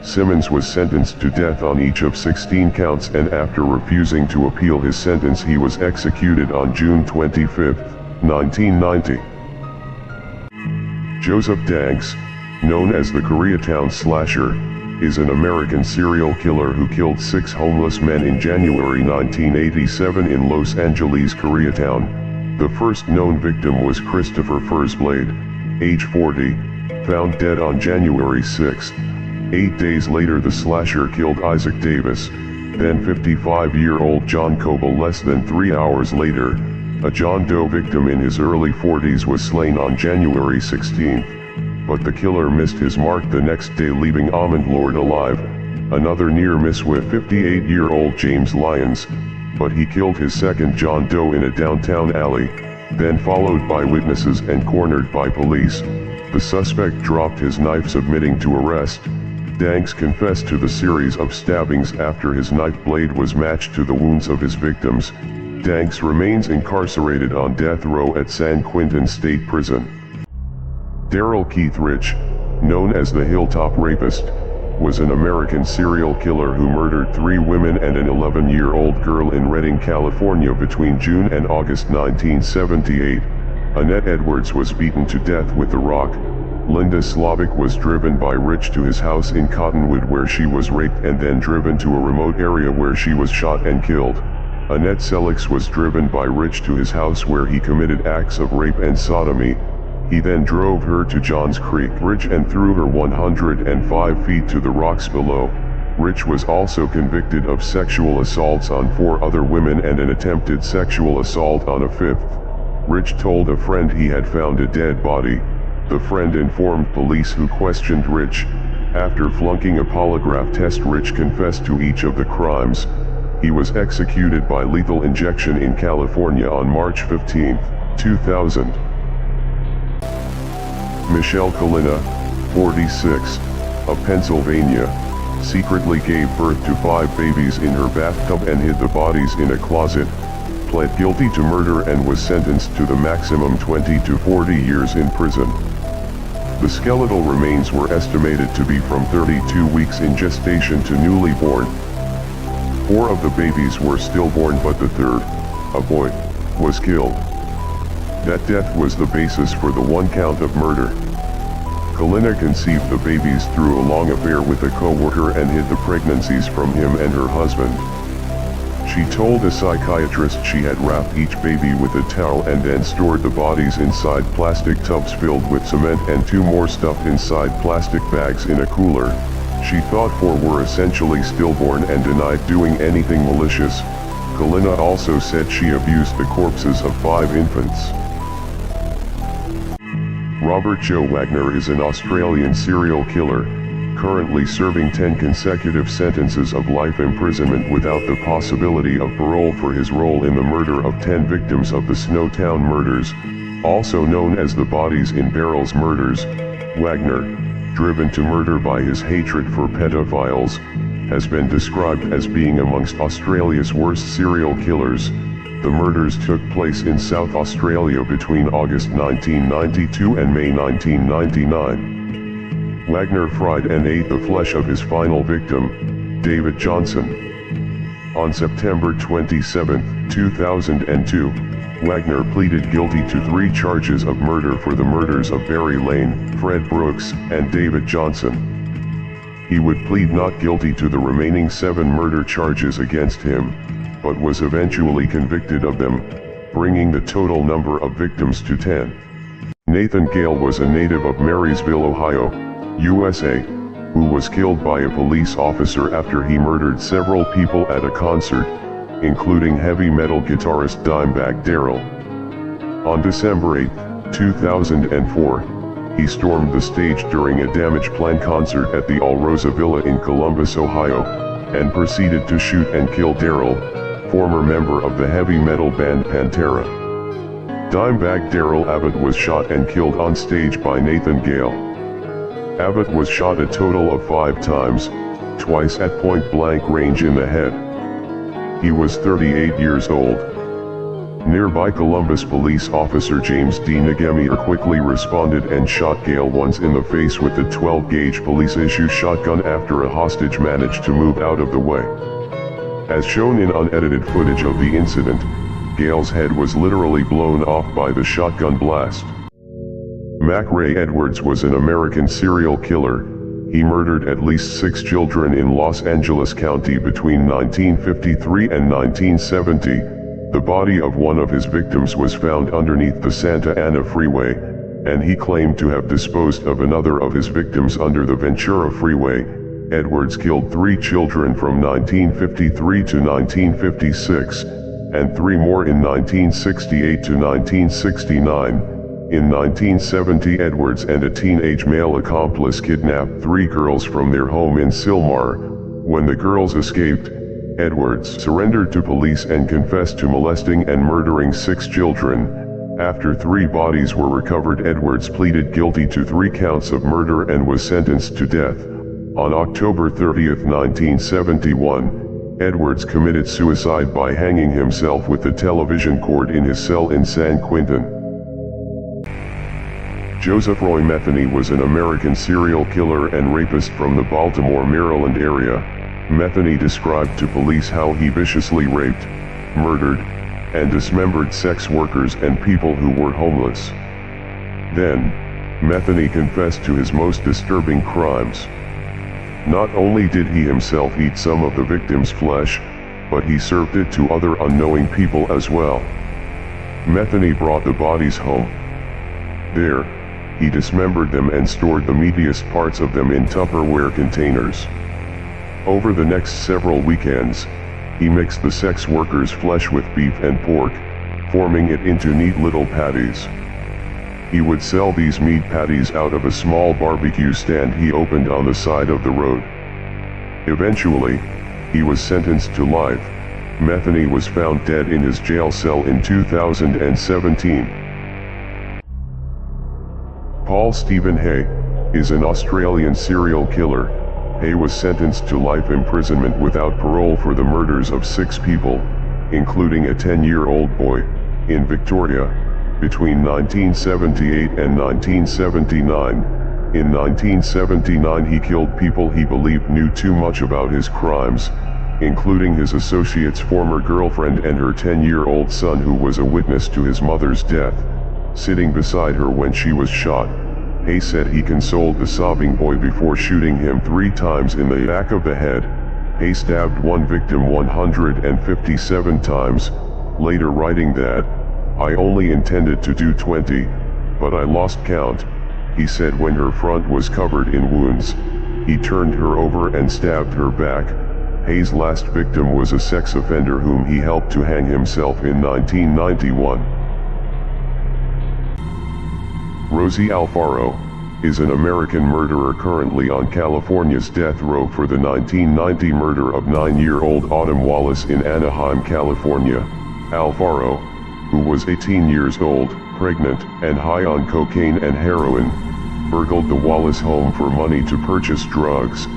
Simmons was sentenced to death on each of 16 counts, and after refusing to appeal his sentence, he was executed on June 25, 1990. Joseph Danks, known as the Koreatown Slasher, is an American serial killer who killed 6 homeless men in January 1987 in Los Angeles, Koreatown. The first known victim was Christopher Fursblade, age 40, found dead on January 6. 8 days later, the slasher killed Isaac Davis, then 55-year-old John Coble. Less than 3 hours later, a John Doe victim in his early 40s was slain on January 16, but the killer missed his mark the next day, leaving Almond Lord alive. Another near miss with 58-year-old James Lyons, but he killed his second John Doe in a downtown alley, then followed by witnesses and cornered by police. The suspect dropped his knife, submitting to arrest. Danks confessed to the series of stabbings after his knife blade was matched to the wounds of his victims. Danks remains incarcerated on death row at San Quentin State Prison. Daryl Keith Rich, known as the Hilltop Rapist, was an American serial killer who murdered 3 women and an 11-year-old girl in Redding, California between June and August 1978. Annette Edwards was beaten to death with a rock. Linda Slavic was driven by Rich to his house in Cottonwood, where she was raped and then driven to a remote area where she was shot and killed. Annette Selix was driven by Rich to his house, where he committed acts of rape and sodomy. He then drove her to Johns Creek Bridge and threw her 105 feet to the rocks below. Rich was also convicted of sexual assaults on 4 other women and an attempted sexual assault on a 5th. Rich told a friend he had found a dead body. The friend informed police, who questioned Rich. After flunking a polygraph test, Rich confessed to each of the crimes. He was executed by lethal injection in California on March 15, 2000. Michelle Kalina, 46, of Pennsylvania, secretly gave birth to 5 babies in her bathtub and hid the bodies in a closet, pled guilty to murder and was sentenced to the maximum 20 to 40 years in prison. The skeletal remains were estimated to be from 32 weeks in gestation to newly born. 4 of the babies were stillborn, but the third, a boy, was killed. That death was the basis for the 1 count of murder. Galina conceived the babies through a long affair with a co-worker and hid the pregnancies from him and her husband. She told a psychiatrist she had wrapped each baby with a towel and then stored the bodies inside plastic tubs filled with cement and 2 more stuffed inside plastic bags in a cooler. She thought 4 were essentially stillborn and denied doing anything malicious. Galina also said she abused the corpses of 5 infants. Robert Joe Wagner is an Australian serial killer, currently serving 10 consecutive sentences of life imprisonment without the possibility of parole for his role in the murder of 10 victims of the Snowtown murders, also known as the Bodies in Barrels murders. Wagner, driven to murder by his hatred for pedophiles, has been described as being amongst Australia's worst serial killers. The murders took place in South Australia between August 1992 and May 1999. Wagner fried and ate the flesh of his final victim, David Johnson. On September 27, 2002, Wagner pleaded guilty to 3 charges of murder for the murders of Barry Lane, Fred Brooks, and David Johnson. He would plead not guilty to the remaining 7 murder charges against him, but was eventually convicted of them, bringing the total number of victims to 10. Nathan Gale was a native of Marysville, Ohio, USA, who was killed by a police officer after he murdered several people at a concert, including heavy metal guitarist Dimebag Darrell. On December 8, 2004, he stormed the stage during a Damageplan concert at the All Rosa Villa in Columbus, Ohio, and proceeded to shoot and kill Darrell, former member of the heavy metal band Pantera. Dimebag Darrell Abbott was shot and killed on stage by Nathan Gale. Abbott was shot a total of 5 times, twice at point-blank range in the head. He was 38 years old. Nearby Columbus police officer James D. Ngemier quickly responded and shot Gale once in the face with the 12-gauge police-issue shotgun after a hostage managed to move out of the way. As shown in unedited footage of the incident, Gale's head was literally blown off by the shotgun blast. Mac Ray Edwards was an American serial killer. He murdered at least 6 children in Los Angeles County between 1953 and 1970. The body of one of his victims was found underneath the Santa Ana Freeway, and he claimed to have disposed of another of his victims under the Ventura Freeway. Edwards killed 3 children from 1953 to 1956, and 3 more in 1968 to 1969. In 1970, Edwards and a teenage male accomplice kidnapped 3 girls from their home in Sylmar. When the girls escaped, Edwards surrendered to police and confessed to molesting and murdering 6 children. After 3 bodies were recovered, Edwards pleaded guilty to 3 counts of murder and was sentenced to death. On October 30, 1971, Edwards committed suicide by hanging himself with the television cord in his cell in San Quentin. Joseph Roy Metheny was an American serial killer and rapist from the Baltimore, Maryland area. Metheny described to police how he viciously raped, murdered, and dismembered sex workers and people who were homeless. Then, Metheny confessed to his most disturbing crimes. Not only did he himself eat some of the victims' flesh, but he served it to other unknowing people as well. Metheny brought the bodies home. There, he dismembered them and stored the meatiest parts of them in Tupperware containers. Over the next several weekends, he mixed the sex workers' flesh with beef and pork, forming it into neat little patties. He would sell these meat patties out of a small barbecue stand he opened on the side of the road. Eventually, he was sentenced to life. Metheny was found dead in his jail cell in 2017. Paul Stephen Hay, is an Australian serial killer. Hay was sentenced to life imprisonment without parole for the murders of 6 people, including a 10-year-old boy, in Victoria, between 1978 and 1979. In 1979 he killed people he believed knew too much about his crimes, including his associate's former girlfriend and her 10-year-old son who was a witness to his mother's death, sitting beside her when she was shot. Hay said he consoled the sobbing boy before shooting him 3 times in the back of the head. Hay stabbed one victim 157 times, later writing that, "I only intended to do 20, but I lost count," he said when her front was covered in wounds. He turned her over and stabbed her back. Hay's last victim was a sex offender whom he helped to hang himself in 1991. Rosie Alfaro is an American murderer currently on California's death row for the 1990 murder of 9-year-old Autumn Wallace in Anaheim, California. Alfaro, who was 18 years old, pregnant, and high on cocaine and heroin, burgled the Wallace home for money to purchase drugs.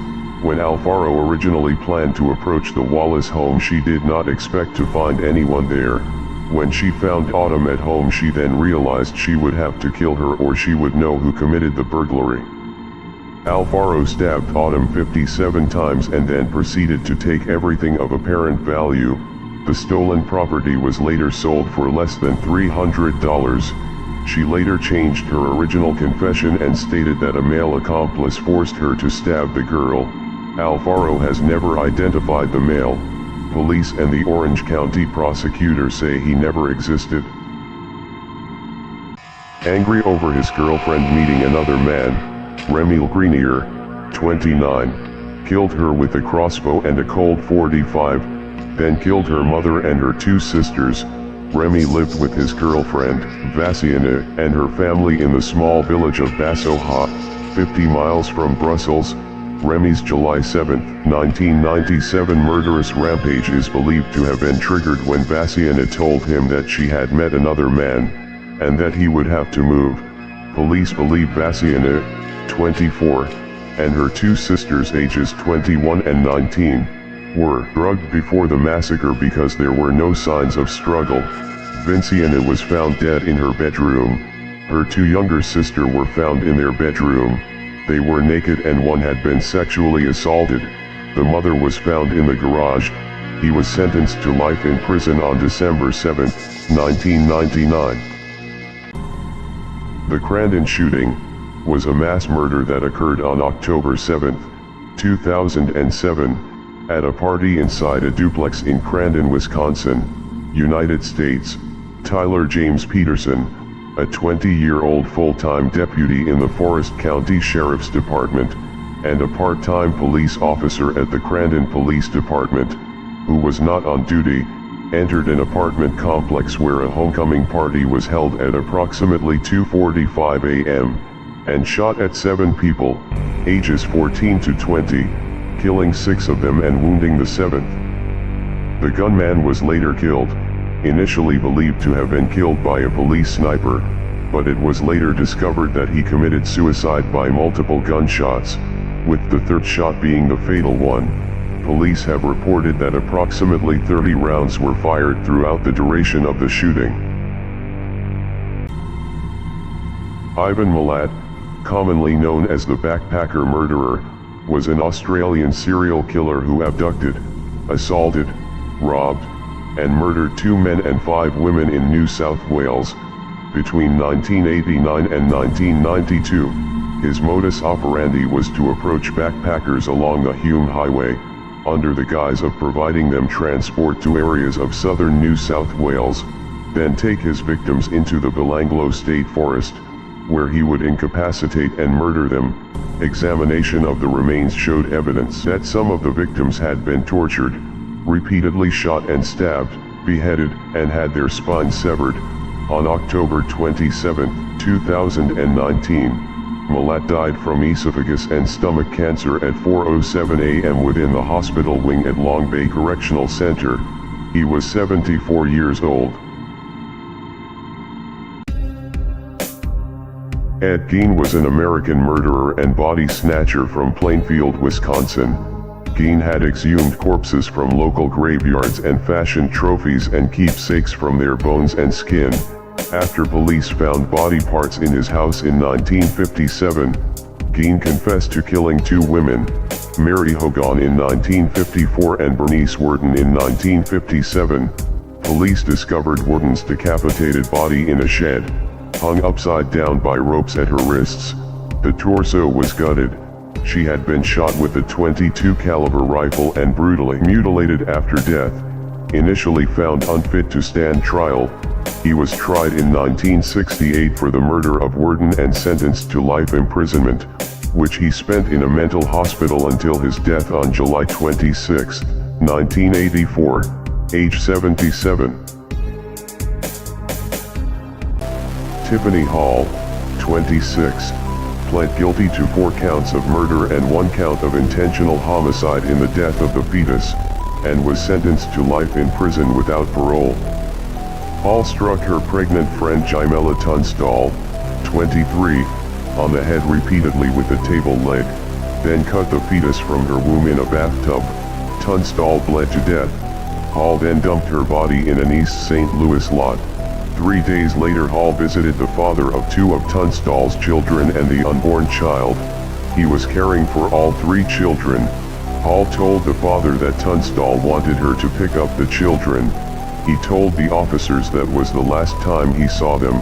When Alfaro originally planned to approach the Wallace home, she did not expect to find anyone there. When she found Autumn at home, she then realized she would have to kill her or she would know who committed the burglary. Alfaro stabbed Autumn 57 times and then proceeded to take everything of apparent value. The stolen property was later sold for less than $300. She later changed her original confession and stated that a male accomplice forced her to stab the girl. Alfaro has never identified the male. Police and the Orange County prosecutor say he never existed. Angry over his girlfriend meeting another man, Remy Grenier, 29, killed her with a crossbow and a Colt 45, then killed her mother and her 2 sisters. Remy lived with his girlfriend, Vassiana, and her family in the small village of Bassoha, 50 miles from Brussels. Remy's July 7, 1997 murderous rampage is believed to have been triggered when Vassiana told him that she had met another man, and that he would have to move. Police believe Vassiana, 24, and her 2 sisters ages 21 and 19, were drugged before the massacre because there were no signs of struggle. Vinciana was found dead in her bedroom. Her 2 younger sisters were found in their bedroom. They were naked and one had been sexually assaulted. The mother was found in the garage. He was sentenced to life in prison on December 7, 1999. The Crandon shooting was a mass murder that occurred on October 7, 2007, at a party inside a duplex in Crandon, Wisconsin, United States. Tyler James Peterson, a 20-year-old full-time deputy in the Forest County Sheriff's Department, and a part-time police officer at the Crandon Police Department, who was not on duty, entered an apartment complex where a homecoming party was held at approximately 2:45 a.m., and shot at 7 people, ages 14 to 20, killing 6 of them and wounding the 7th. The gunman was later killed, initially believed to have been killed by a police sniper, but it was later discovered that he committed suicide by multiple gunshots, with the 3rd shot being the fatal one. Police have reported that approximately 30 rounds were fired throughout the duration of the shooting. Ivan Milat, commonly known as the Backpacker Murderer, was an Australian serial killer who abducted, assaulted, robbed, and murdered 2 men and 5 women in New South Wales, between 1989 and 1992. His modus operandi was to approach backpackers along the Hume Highway, under the guise of providing them transport to areas of southern New South Wales, then take his victims into the Belanglo State Forest, where he would incapacitate and murder them. Examination of the remains showed evidence that some of the victims had been tortured, repeatedly shot and stabbed, beheaded, and had their spines severed. On October 27, 2019, Milat died from esophagus and stomach cancer at 4:07 a.m. within the hospital wing at Long Bay Correctional Center. He was 74 years old. Ed Gein was an American murderer and body snatcher from Plainfield, Wisconsin. Gein had exhumed corpses from local graveyards and fashioned trophies and keepsakes from their bones and skin. After police found body parts in his house in 1957, Gein confessed to killing two women, Mary Hogan in 1954 and Bernice Worden in 1957. Police discovered Worden's decapitated body in a shed, hung upside down by ropes at her wrists. The torso was gutted. She had been shot with a .22 caliber rifle and brutally mutilated after death. Initially found unfit to stand trial, he was tried in 1968 for the murder of Worden and sentenced to life imprisonment, which he spent in a mental hospital until his death on July 26, 1984, age 77. Tiffany Hall, 26, pled guilty to 4 counts of murder and 1 count of intentional homicide in the death of the fetus, and was sentenced to life in prison without parole. Hall struck her pregnant friend Jimella Tunstall, 23, on the head repeatedly with a table leg, then cut the fetus from her womb in a bathtub. Tunstall bled to death. Hall then dumped her body in an East St. Louis lot. 3 days later, Hall visited the father of 2 of Tunstall's children and the unborn child. He was caring for all 3 children. Hall told the father that Tunstall wanted her to pick up the children. He told the officers that was the last time he saw them.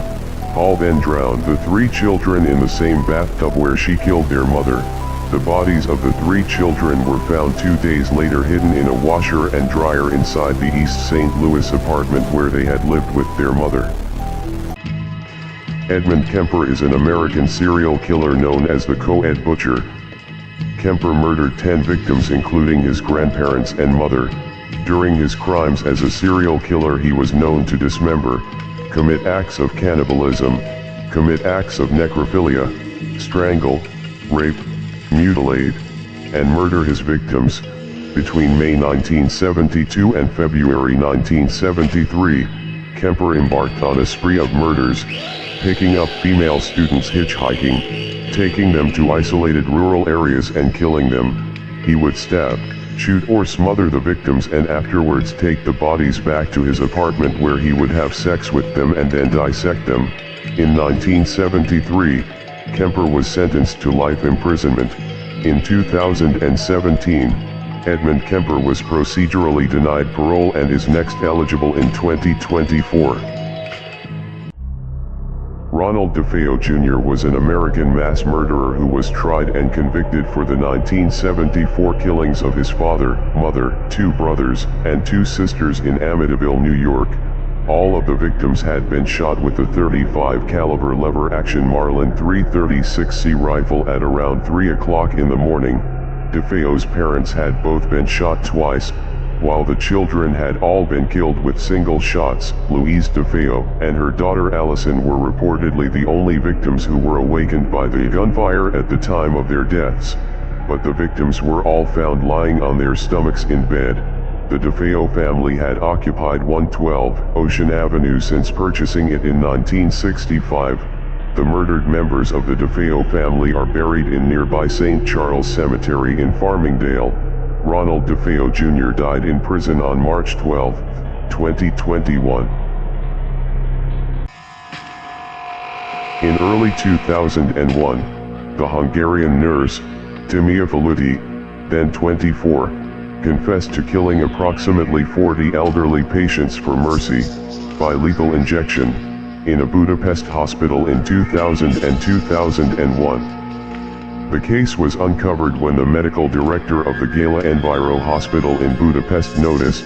Hall then drowned the 3 children in the same bathtub where she killed their mother. The bodies of the 3 children were found 2 days later hidden in a washer and dryer inside the East St. Louis apartment where they had lived with their mother. Edmund Kemper is an American serial killer known as the Co-Ed Butcher. Kemper murdered 10 victims including his grandparents and mother. During his crimes as a serial killer, he was known to dismember, commit acts of cannibalism, commit acts of necrophilia, strangle, rape, mutilate, and murder his victims. Between May 1972 and February 1973, Kemper embarked on a spree of murders, picking up female students hitchhiking, taking them to isolated rural areas and killing them. He would stab, shoot or smother the victims and afterwards take the bodies back to his apartment where he would have sex with them and then dissect them. In 1973, Kemper was sentenced to life imprisonment. In 2017, Edmund Kemper was procedurally denied parole and is next eligible in 2024. Ronald DeFeo Jr. was an American mass murderer who was tried and convicted for the 1974 killings of his father, mother, 2 brothers, and 2 sisters in Amityville, New York. All of the victims had been shot with a .35 caliber lever-action Marlin 336C rifle at around 3 o'clock in the morning. DeFeo's parents had both been shot twice, while the children had all been killed with single shots. Louise DeFeo and her daughter Allison were reportedly the only victims who were awakened by the gunfire at the time of their deaths, but the victims were all found lying on their stomachs in bed. The DeFeo family had occupied 112 Ocean Avenue since purchasing it in 1965. The murdered members of the DeFeo family are buried in nearby St. Charles Cemetery in Farmingdale. Ronald DeFeo Jr. died in prison on March 12, 2021. In early 2001, the Hungarian nurse, Timea Faluti, then 24, confessed to killing approximately 40 elderly patients for mercy, by lethal injection, in a Budapest hospital in 2000 and 2001. The case was uncovered when the medical director of the Gala Enviro Hospital in Budapest noticed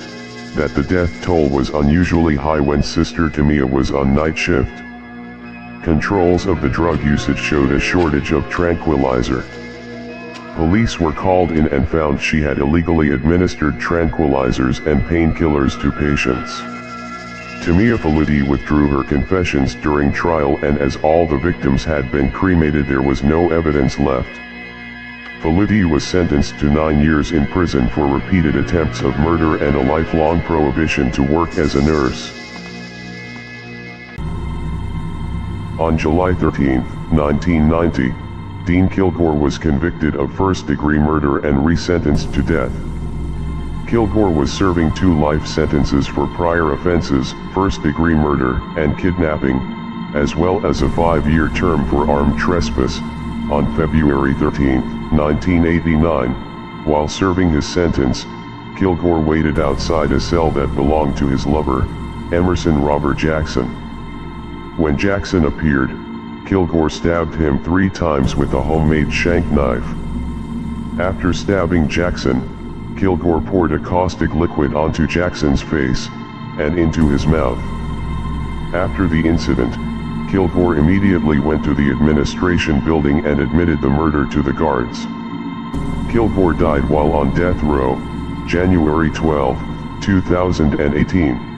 that the death toll was unusually high when Sister Timea was on night shift. Controls of the drug usage showed a shortage of tranquilizer. Police were called in and found she had illegally administered tranquilizers and painkillers to patients. Timea Faluti withdrew her confessions during trial, and as all the victims had been cremated, there was no evidence left. Faluti was sentenced to 9 years in prison for repeated attempts of murder and a lifelong prohibition to work as a nurse. On July 13, 1990, Dean Kilgore was convicted of first-degree murder and resentenced to death. Kilgore was serving 2 life sentences for prior offenses, first-degree murder and kidnapping, as well as a 5-year term for armed trespass. On February 13, 1989, while serving his sentence, Kilgore waited outside a cell that belonged to his lover, Emerson Robert Jackson. When Jackson appeared, Kilgore stabbed him 3 times with a homemade shank knife. After stabbing Jackson, Kilgore poured a caustic liquid onto Jackson's face and into his mouth. After the incident, Kilgore immediately went to the administration building and admitted the murder to the guards. Kilgore died while on death row, January 12, 2018.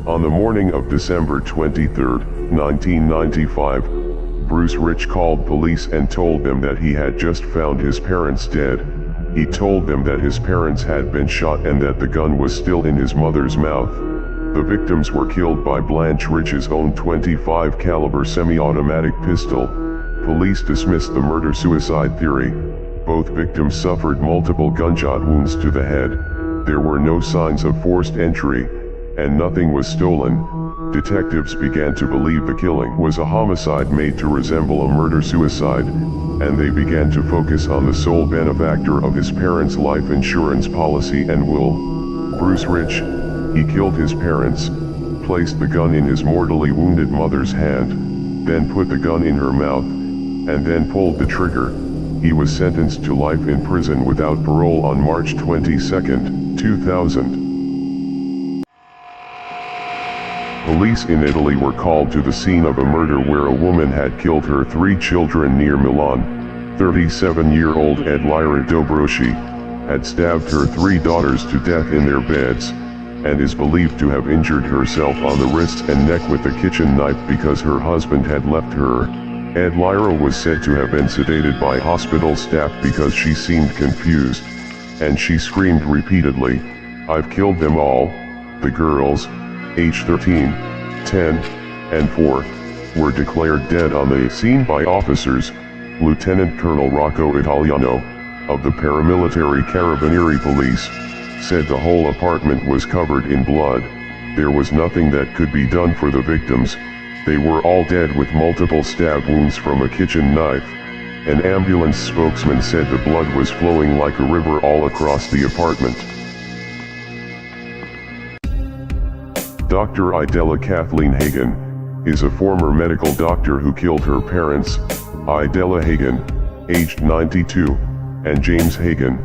On the morning of December 23, 1995, Bruce Rich called police and told them that he had just found his parents dead. He told them that his parents had been shot and that the gun was still in his mother's mouth. The victims were killed by Blanche Rich's own .25 caliber semi-automatic pistol. Police dismissed the murder-suicide theory. Both victims suffered multiple gunshot wounds to the head. There were no signs of forced entry, and nothing was stolen. Detectives began to believe the killing was a homicide made to resemble a murder-suicide, and they began to focus on the sole benefactor of his parents' life insurance policy and will, Bruce Rich. He killed his parents, placed the gun in his mortally wounded mother's hand, then put the gun in her mouth, and then pulled the trigger. He was sentenced to life in prison without parole on March 22, 2000. Police in Italy were called to the scene of a murder where a woman had killed her 3 children near Milan. 37-year-old Edlyra Dobroshi had stabbed her 3 daughters to death in their beds, and is believed to have injured herself on the wrists and neck with a kitchen knife because her husband had left her. Edlyra was said to have been sedated by hospital staff because she seemed confused, and she screamed repeatedly, "I've killed them all." The girls, age 13, 10, and 4, were declared dead on the scene by officers. Lieutenant Colonel Rocco Italiano, of the paramilitary Carabinieri Police, said the whole apartment was covered in blood. There was nothing that could be done for the victims. They were all dead with multiple stab wounds from a kitchen knife. An ambulance spokesman said the blood was flowing like a river all across the apartment. Dr. Idella Kathleen Hagen is a former medical doctor who killed her parents, Idella Hagen, aged 92, and James Hagen,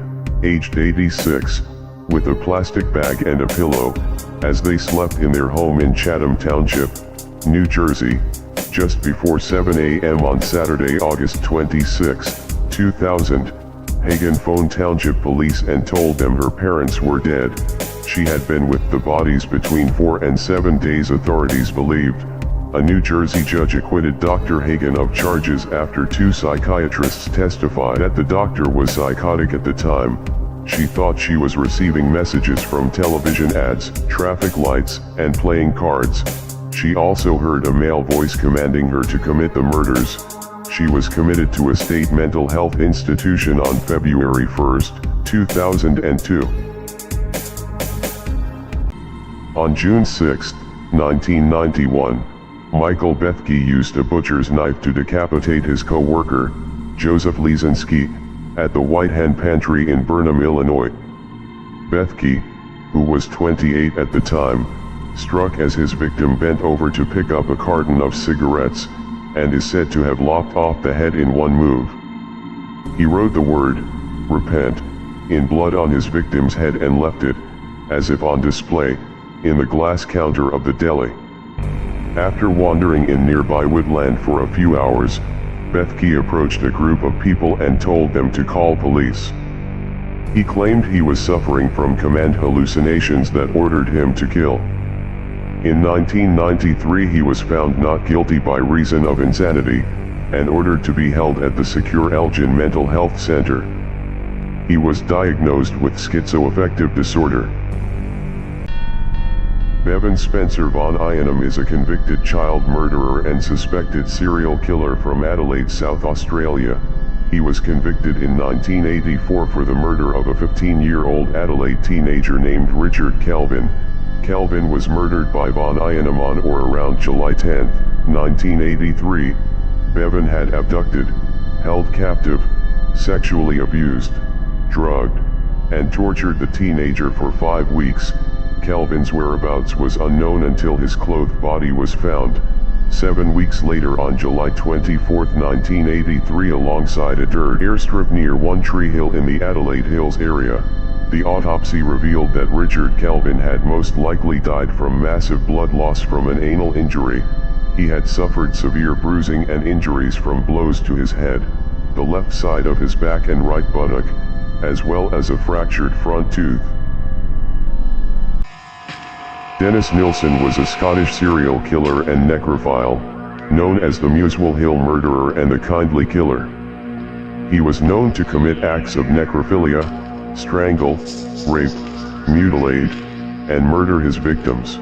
aged 86, with a plastic bag and a pillow, as they slept in their home in Chatham Township, New Jersey, just before 7 a.m. on Saturday, August 26, 2000. Hagen phoned Township Police and told them her parents were dead. She had been with the bodies between 4 and 7 days, authorities believed. A New Jersey judge acquitted Dr. Hagen of charges after 2 psychiatrists testified that the doctor was psychotic at the time. She thought she was receiving messages from television ads, traffic lights, and playing cards. She also heard a male voice commanding her to commit the murders. She was committed to a state mental health institution on February 1, 2002. On June 6, 1991, Michael Bethke used a butcher's knife to decapitate his co-worker, Joseph Lesinski, at the White Hen Pantry in Burnham, Illinois. Bethke, who was 28 at the time, struck as his victim bent over to pick up a carton of cigarettes, and is said to have lopped off the head in one move. He wrote the word, "Repent," in blood on his victim's head and left it, as if on display, in the glass counter of the deli. After wandering in nearby woodland for a few hours, Bethke approached a group of people and told them to call police. He claimed he was suffering from command hallucinations that ordered him to kill. In 1993 he was found not guilty by reason of insanity, and ordered to be held at the secure Elgin Mental Health Center. He was diagnosed with schizoaffective disorder. Bevan Spencer Von Ienum is a convicted child murderer and suspected serial killer from Adelaide, South Australia. He was convicted in 1984 for the murder of a 15-year-old Adelaide teenager named Richard Kelvin. Kelvin was murdered by Von Ienum on or around July 10, 1983. Bevan had abducted, held captive, sexually abused, drugged, and tortured the teenager for 5 weeks. Kelvin's whereabouts was unknown until his clothed body was found 7 weeks later on July 24, 1983 alongside a dirt airstrip near One Tree Hill in the Adelaide Hills area. The autopsy revealed that Richard Kelvin had most likely died from massive blood loss from an anal injury. He had suffered severe bruising and injuries from blows to his head, the left side of his back and right buttock, as well as a fractured front tooth. Dennis Nilsen was a Scottish serial killer and necrophile, known as the Muswell Hill Murderer and the Kindly Killer. He was known to commit acts of necrophilia, strangle, rape, mutilate, and murder his victims.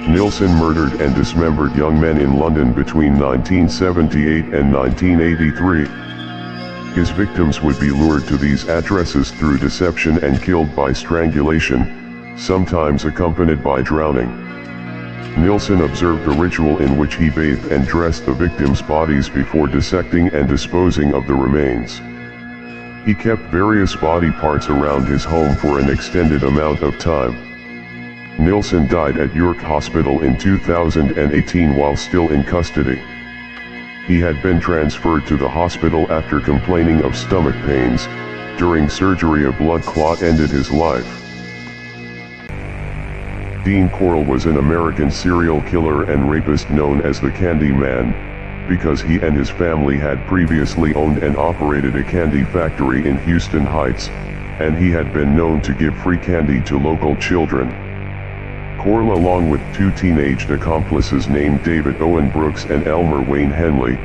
Nilsen murdered and dismembered young men in London between 1978 and 1983. His victims would be lured to these addresses through deception and killed by strangulation, sometimes accompanied by drowning. Nilsen observed a ritual in which he bathed and dressed the victims' bodies before dissecting and disposing of the remains. He kept various body parts around his home for an extended amount of time. Nilsen died at York Hospital in 2018 while still in custody. He had been transferred to the hospital after complaining of stomach pains. During surgery, a blood clot ended his life. Dean Corll was an American serial killer and rapist known as the Candy Man, because he and his family had previously owned and operated a candy factory in Houston Heights, and he had been known to give free candy to local children. Corll, along with 2 teenage accomplices named David Owen Brooks and Elmer Wayne Henley,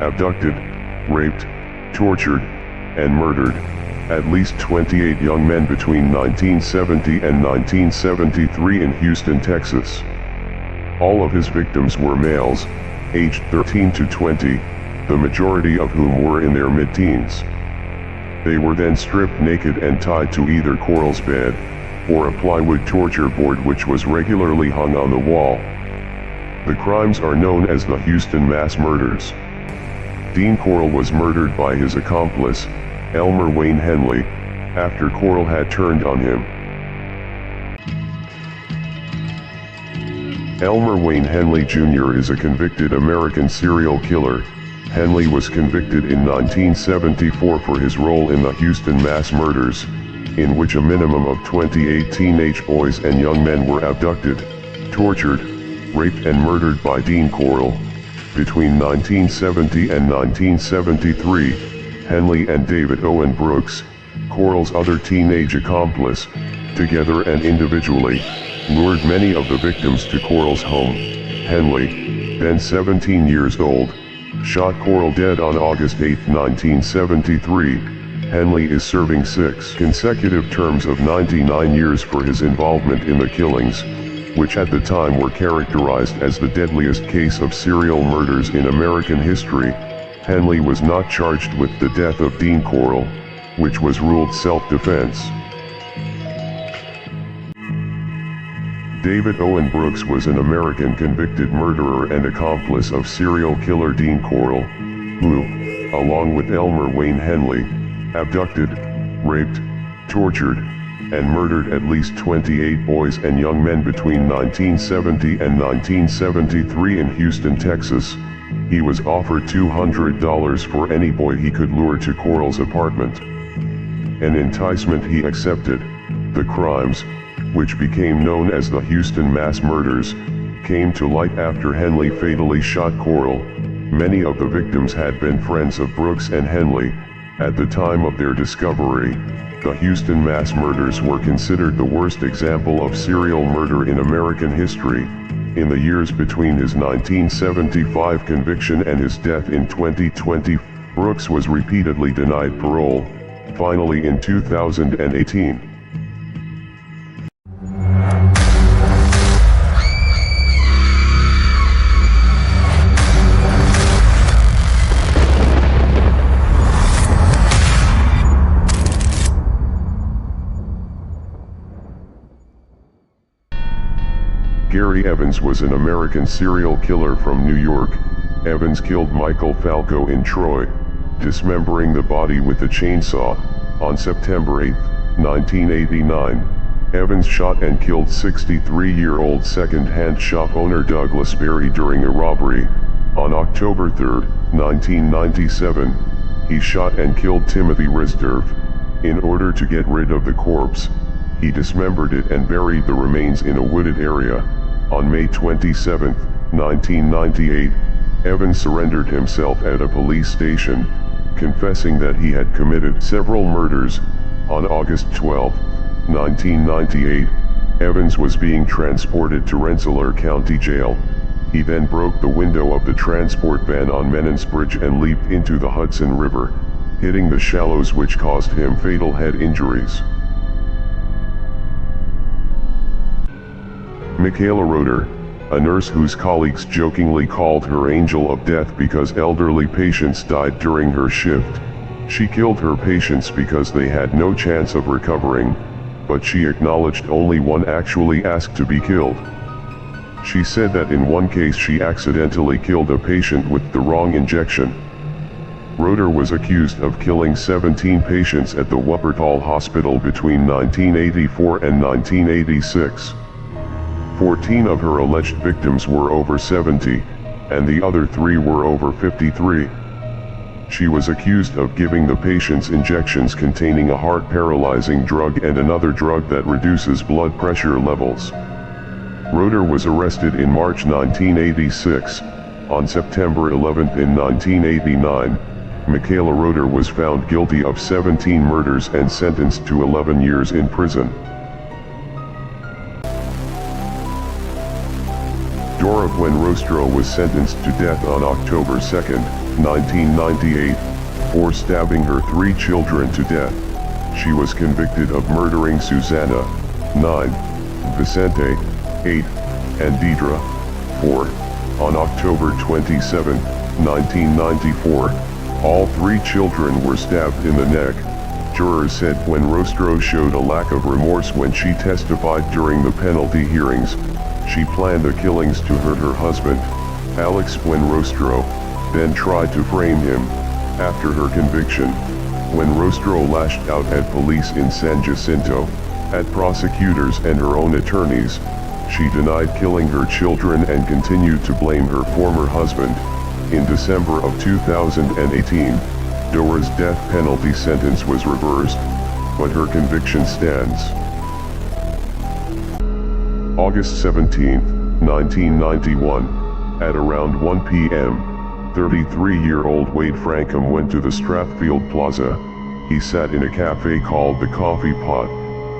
abducted, raped, tortured, and murdered at least 28 young men between 1970 and 1973 in Houston, Texas. All of his victims were males, aged 13 to 20, the majority of whom were in their mid-teens. They were then stripped naked and tied to either Corll's bed, or a plywood torture board which was regularly hung on the wall. The crimes are known as the Houston Mass Murders. Dean Corll was murdered by his accomplice, Elmer Wayne Henley, after Corll had turned on him. Elmer Wayne Henley Jr. is a convicted American serial killer. Henley was convicted in 1974 for his role in the Houston mass murders, in which a minimum of 28 teenage boys and young men were abducted, tortured, raped and murdered by Dean Corll. Between 1970 and 1973, Henley and David Owen Brooks, Corll's other teenage accomplice, together and individually, lured many of the victims to Corll's home. Henley, then 17 years old, shot Corll dead on August 8, 1973. Henley is serving 6 consecutive terms of 99 years for his involvement in the killings, which at the time were characterized as the deadliest case of serial murders in American history. Henley was not charged with the death of Dean Corll, which was ruled self-defense. David Owen Brooks was an American convicted murderer and accomplice of serial killer Dean Corll, who, along with Elmer Wayne Henley, abducted, raped, tortured, and murdered at least 28 boys and young men between 1970 and 1973 in Houston, Texas. He was offered $200 for any boy he could lure to Corll's apartment. An enticement he accepted. The crimes, which became known as the Houston Mass Murders, came to light after Henley fatally shot Corll. Many of the victims had been friends of Brooks and Henley. At the time of their discovery, the Houston Mass Murders were considered the worst example of serial murder in American history. In the years between his 1975 conviction and his death in 2020, Brooks was repeatedly denied parole, finally in 2018. Gary Evans was an American serial killer from New York. Evans killed Michael Falco in Troy, dismembering the body with a chainsaw. On September 8, 1989, Evans shot and killed 63-year-old second-hand shop owner Douglas Berry during a robbery. On October 3, 1997, he shot and killed Timothy Risdorf. In order to get rid of the corpse, he dismembered it and buried the remains in a wooded area. On May 27, 1998, Evans surrendered himself at a police station, confessing that he had committed several murders. On August 12, 1998, Evans was being transported to Rensselaer County Jail. He then broke the window of the transport van on Menon's Bridge and leaped into the Hudson River, hitting the shallows, which caused him fatal head injuries. Michaela Roeder, a nurse whose colleagues jokingly called her angel of death because elderly patients died during her shift. She killed her patients because they had no chance of recovering, but she acknowledged only one actually asked to be killed. She said that in one case she accidentally killed a patient with the wrong injection. Roeder was accused of killing 17 patients at the Wuppertal Hospital between 1984 and 1986. 14 of her alleged victims were over 70, and the other 3 were over 53. She was accused of giving the patients injections containing a heart-paralyzing drug and another drug that reduces blood pressure levels. Roeder was arrested in March 1986. On September 11 in 1989, Michaela Roeder was found guilty of 17 murders and sentenced to 11 years in prison. Dora Buenrostro was sentenced to death on October 2, 1998, for stabbing her 3 children to death. She was convicted of murdering Susanna, 9, Vicente, 8, and Deidre, 4. On October 27, 1994, all 3 children were stabbed in the neck. Jurors said Buenrostro showed a lack of remorse when she testified during the penalty hearings. She planned the killings to hurt her husband, Alex Buenrostro, then tried to frame him. After her conviction, Buenrostro lashed out at police in San Jacinto, at prosecutors and her own attorneys. She denied killing her children and continued to blame her former husband. In December of 2018, Dora's death penalty sentence was reversed, but her conviction stands. August 17, 1991, at around 1 p.m., 33-year-old Wade Frankham went to the Strathfield Plaza. He sat in a cafe called the Coffee Pot.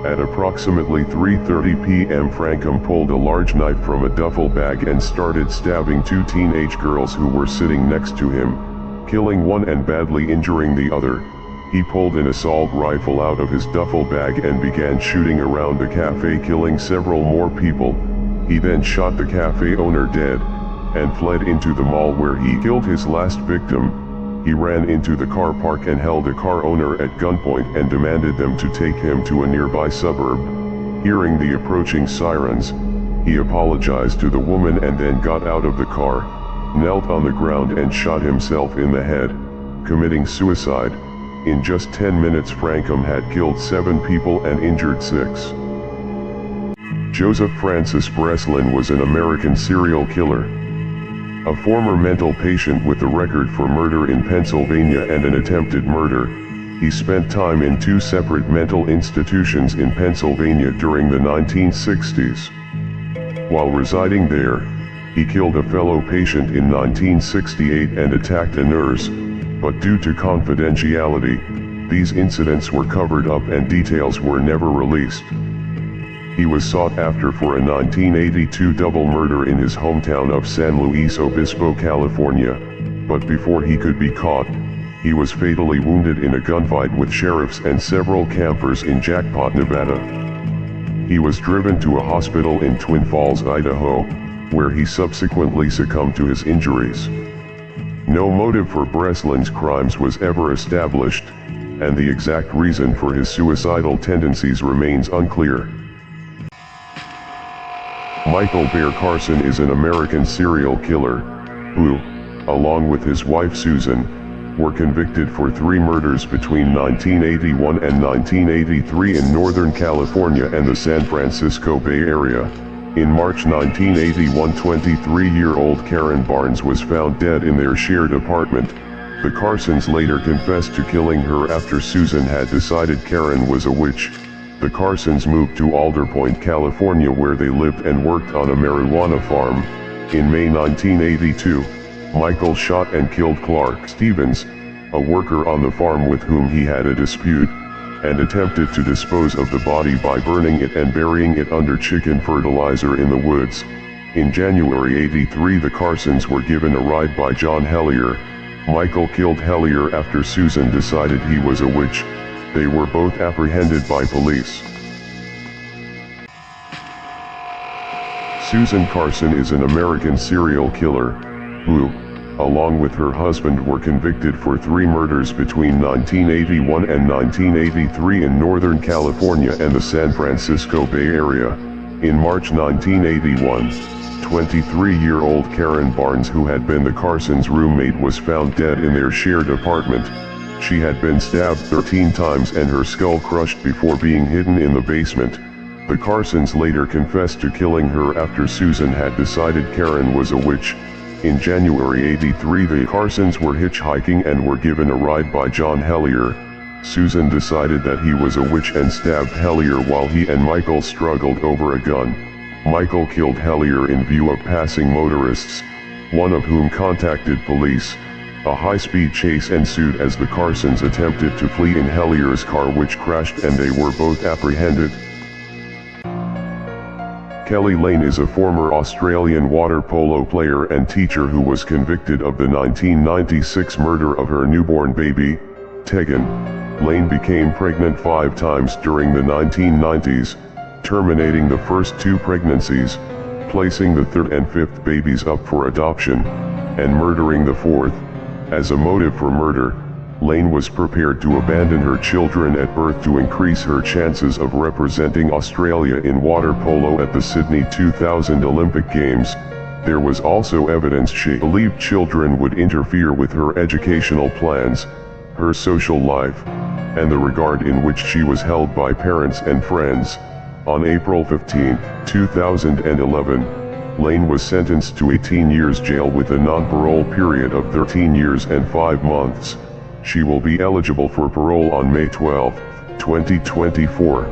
At approximately 3:30 p.m. Frankham pulled a large knife from a duffel bag and started stabbing 2 teenage girls who were sitting next to him, killing one and badly injuring the other. He pulled an assault rifle out of his duffel bag and began shooting around the cafe, killing several more people. He then shot the cafe owner dead, and fled into the mall where he killed his last victim. He ran into the car park and held a car owner at gunpoint and demanded them to take him to a nearby suburb. Hearing the approaching sirens, he apologized to the woman and then got out of the car, knelt on the ground and shot himself in the head, committing suicide. In just 10 minutes Frankham had killed 7 people and injured 6. Joseph Francis Breslin was an American serial killer. A former mental patient with a record for murder in Pennsylvania and an attempted murder, he spent time in 2 separate mental institutions in Pennsylvania during the 1960s. While residing there, he killed a fellow patient in 1968 and attacked a nurse, but due to confidentiality, these incidents were covered up and details were never released. He was sought after for a 1982 double murder in his hometown of San Luis Obispo, California, but before he could be caught, he was fatally wounded in a gunfight with sheriffs and several campers in Jackpot, Nevada. He was driven to a hospital in Twin Falls, Idaho, where he subsequently succumbed to his injuries. No motive for Breslin's crimes was ever established, and the exact reason for his suicidal tendencies remains unclear. Michael Bear Carson is an American serial killer who, along with his wife Susan, were convicted for 3 murders between 1981 and 1983 in Northern California and the San Francisco Bay Area. In March 1981, 23-year-old Karen Barnes was found dead in their shared apartment. The Carsons later confessed to killing her after Susan had decided Karen was a witch. The Carsons moved to Alder Point, California, where they lived and worked on a marijuana farm. In May 1982, Michael shot and killed Clark Stevens, a worker on the farm with whom he had a dispute, and attempted to dispose of the body by burning it and burying it under chicken fertilizer in the woods. In January '83, the Carsons were given a ride by John Hellier. Michael killed Hellier after Susan decided he was a witch. They were both apprehended by police. Susan Carson is an American serial killer who, along with her husband, were convicted for 3 murders between 1981 and 1983 in Northern California and the San Francisco Bay Area. In March 1981, 23-year-old Karen Barnes, who had been the Carsons' roommate, was found dead in their shared apartment. She had been stabbed 13 times and her skull crushed before being hidden in the basement. The Carsons later confessed to killing her after Susan had decided Karen was a witch. In January '83, the Carsons were hitchhiking and were given a ride by John Hellier. Susan decided that he was a witch and stabbed Hellier while he and Michael struggled over a gun. Michael killed Hellier in view of passing motorists, one of whom contacted police. A high-speed chase ensued as the Carsons attempted to flee in Hellier's car, which crashed, and they were both apprehended. Kelly Lane is a former Australian water polo player and teacher who was convicted of the 1996 murder of her newborn baby, Tegan. Lane became pregnant 5 times during the 1990s, terminating the first 2 pregnancies, placing the 3rd and 5th babies up for adoption, and murdering the 4th. As a motive for murder, Lane was prepared to abandon her children at birth to increase her chances of representing Australia in water polo at the Sydney 2000 Olympic Games. There was also evidence she believed children would interfere with her educational plans, her social life, and the regard in which she was held by parents and friends. On April 15, 2011, Lane was sentenced to 18 years jail with a non-parole period of 13 years and 5 months. She will be eligible for parole on May 12, 2024.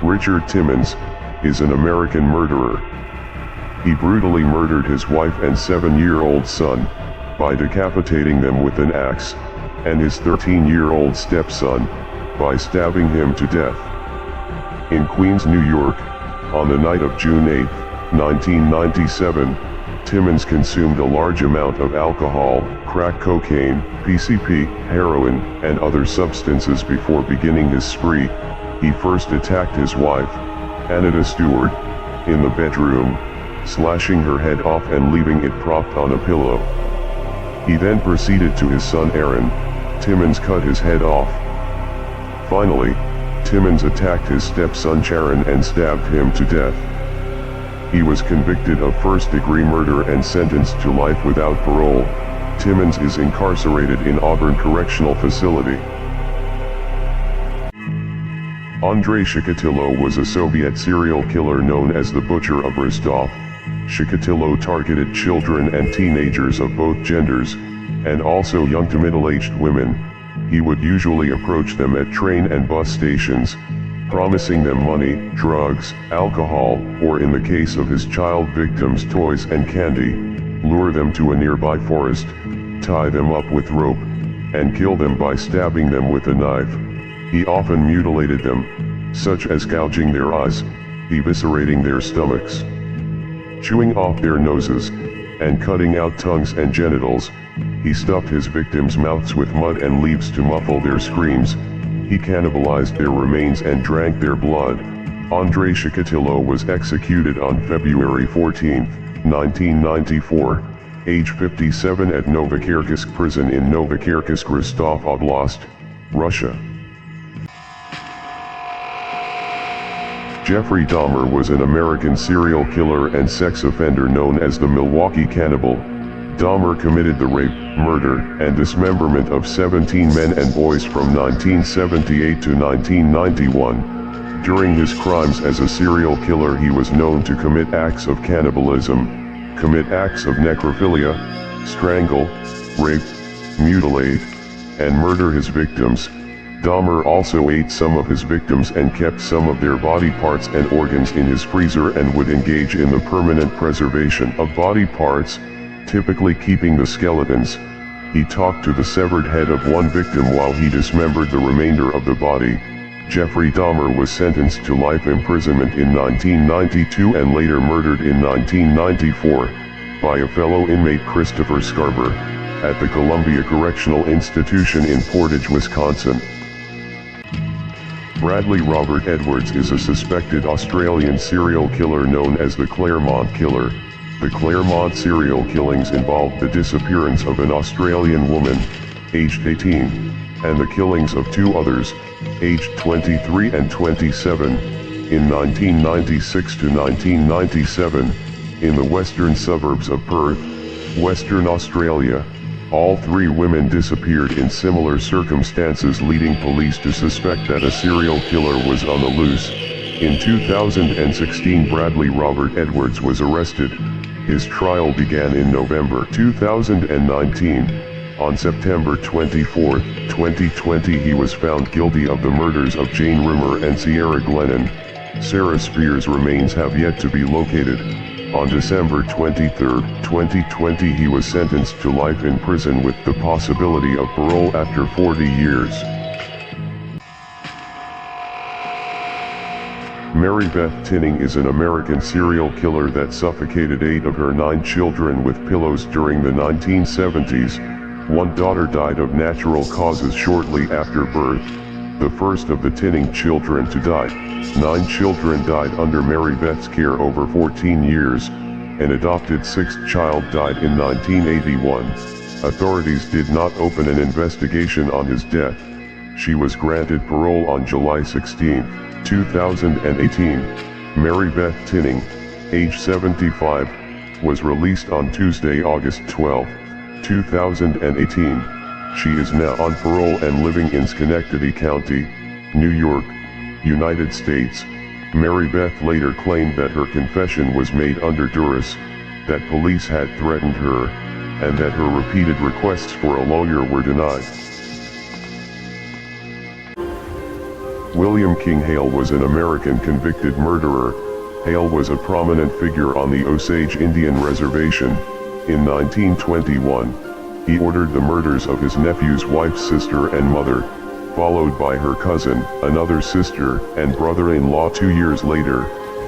Richard Timmons is an American murderer. He brutally murdered his wife and 7-year-old son by decapitating them with an axe, and his 13-year-old stepson by stabbing him to death. In Queens, New York, on the night of June 8, 1997, Timmons consumed a large amount of alcohol, crack cocaine, PCP, heroin, and other substances before beginning his spree. He first attacked his wife, Anita Stewart, in the bedroom, slashing her head off and leaving it propped on a pillow. He then proceeded to his son Aaron. Timmons cut his head off. Finally, Timmons attacked his stepson Sharon and stabbed him to death. He was convicted of first-degree murder and sentenced to life without parole. Timmons is incarcerated in Auburn Correctional Facility. Andrei Chikatilo was a Soviet serial killer known as the Butcher of Rostov. Chikatilo targeted children and teenagers of both genders, and also young to middle-aged women. He would usually approach them at train and bus stations, promising them money, drugs, alcohol, or in the case of his child victims, toys and candy, lure them to a nearby forest, tie them up with rope, and kill them by stabbing them with a knife. He often mutilated them, such as gouging their eyes, eviscerating their stomachs, chewing off their noses, and cutting out tongues and genitals. He stuffed his victims' mouths with mud and leaves to muffle their screams. He cannibalized their remains and drank their blood. Andrei Chikatilo was executed on February 14, 1994, age 57 at Novokirkisk prison in Novokirkisk, Rostov Oblast, Russia. Jeffrey Dahmer was an American serial killer and sex offender known as the Milwaukee Cannibal. Dahmer committed the rape, murder, and dismemberment of 17 men and boys from 1978 to 1991. During his crimes as a serial killer, he was known to commit acts of cannibalism, commit acts of necrophilia, strangle, rape, mutilate, and murder his victims. Dahmer also ate some of his victims and kept some of their body parts and organs in his freezer and would engage in the permanent preservation of body parts, typically keeping the skeletons. He talked to the severed head of one victim while he dismembered the remainder of the body. Jeffrey Dahmer was sentenced to life imprisonment in 1992 and later murdered in 1994 by a fellow inmate, Christopher Scarber, at the Columbia Correctional Institution in Portage, Wisconsin. Bradley Robert Edwards is a suspected Australian serial killer known as the Claremont Killer. The Claremont serial killings involved the disappearance of an Australian woman, aged 18, and the killings of two others, aged 23 and 27, in 1996 to 1997, in the western suburbs of Perth, Western Australia. All three women disappeared in similar circumstances, leading police to suspect that a serial killer was on the loose. In 2016, Bradley Robert Edwards was arrested. His trial began in November 2019. On September 24, 2020, he was found guilty of the murders of Jane Rimmer and Sierra Glennon. Sarah Spears' remains have yet to be located. On December 23, 2020, he was sentenced to life in prison with the possibility of parole after 40 years. Mary Beth Tinning is an American serial killer that suffocated 8 of her 9 children with pillows during the 1970s. One daughter died of natural causes shortly after birth, the first of the Tinning children to die. 9 children died under Mary Beth's care over 14 years. An adopted 6th child died in 1981. Authorities did not open an investigation on his death. She was granted parole on July 16, 2018. Mary Beth Tinning, age 75, was released on Tuesday, August 12, 2018. She is now on parole and living in Schenectady County, New York, United States. Mary Beth later claimed that her confession was made under duress, that police had threatened her, and that her repeated requests for a lawyer were denied. William King Hale was an American convicted murderer. Hale was a prominent figure on the Osage Indian Reservation. In 1921, he ordered the murders of his nephew's wife's sister and mother, followed by her cousin, another sister, and brother-in-law 2 years later.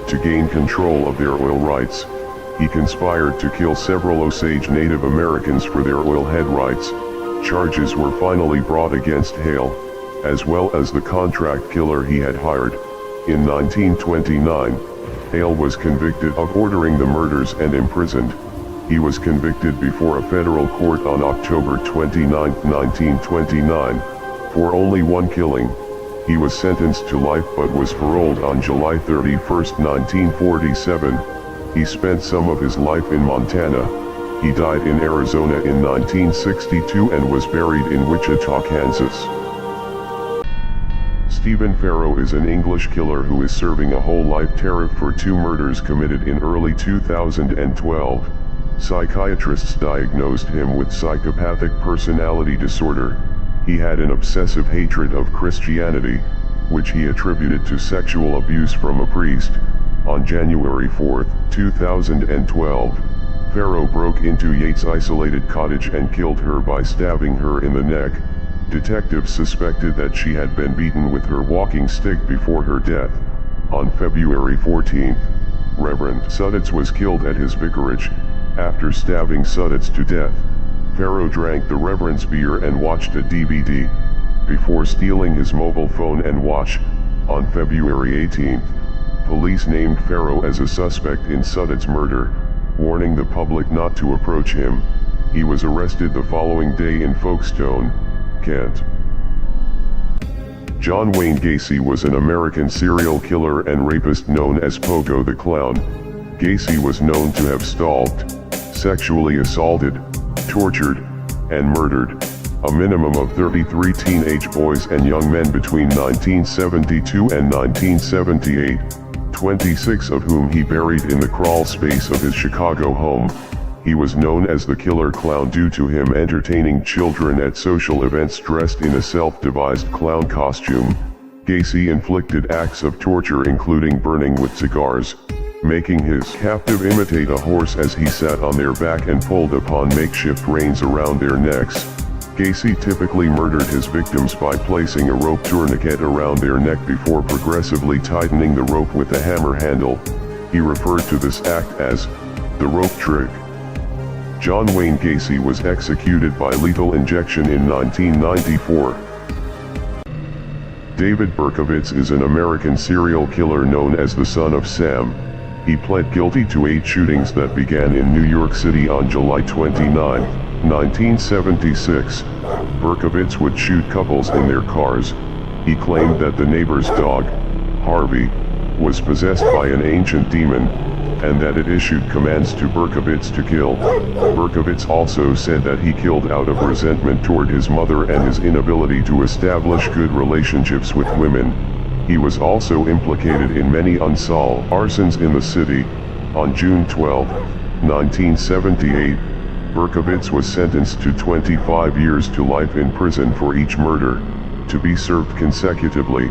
To gain control of their oil rights, he conspired to kill several Osage Native Americans for their oil head rights. Charges were finally brought against Hale, as well as the contract killer he had hired. In 1929, Hale was convicted of ordering the murders and imprisoned. He was convicted before a federal court on October 29, 1929. For only one killing. He was sentenced to life but was paroled on July 31, 1947. He spent some of his life in Montana. He died in Arizona in 1962 and was buried in Wichita, Kansas. Stephen Farrow is an English killer who is serving a whole life tariff for 2 murders committed in early 2012. Psychiatrists diagnosed him with psychopathic personality disorder. He had an obsessive hatred of Christianity, which he attributed to sexual abuse from a priest. On January 4, 2012, Farrow broke into Yates' isolated cottage and killed her by stabbing her in the neck. Detectives suspected that she had been beaten with her walking stick before her death. On February 14, Reverend Suddets was killed at his vicarage. After stabbing Suddets to death, Farrow drank the Reverend's beer and watched a DVD, before stealing his mobile phone and watch. On February 18, police named Farrow as a suspect in Suddets' murder, warning the public not to approach him. He was arrested the following day in Folkestone, Kent. John Wayne Gacy was an American serial killer and rapist known as Pogo the Clown. Gacy was known to have stalked, sexually assaulted, tortured, and murdered a minimum of 33 teenage boys and young men between 1972 and 1978, 26 of whom he buried in the crawl space of his Chicago home. He was known as the Killer Clown due to him entertaining children at social events dressed in a self-devised clown costume. Gacy inflicted acts of torture including burning with cigars, making his captive imitate a horse as he sat on their back and pulled upon makeshift reins around their necks. Gacy typically murdered his victims by placing a rope tourniquet around their neck before progressively tightening the rope with a hammer handle. He referred to this act as the rope trick. John Wayne Gacy was executed by lethal injection in 1994. David Berkowitz is an American serial killer known as the Son of Sam. He pled guilty to 8 shootings that began in New York City on July 29, 1976. Berkowitz would shoot couples in their cars. He claimed that the neighbor's dog, Harvey, was possessed by an ancient demon, and that it issued commands to Berkowitz to kill. Berkowitz also said that he killed out of resentment toward his mother and his inability to establish good relationships with women. He was also implicated in many unsolved arsons in the city. On June 12, 1978, Berkowitz was sentenced to 25 years to life in prison for each murder, to be served consecutively.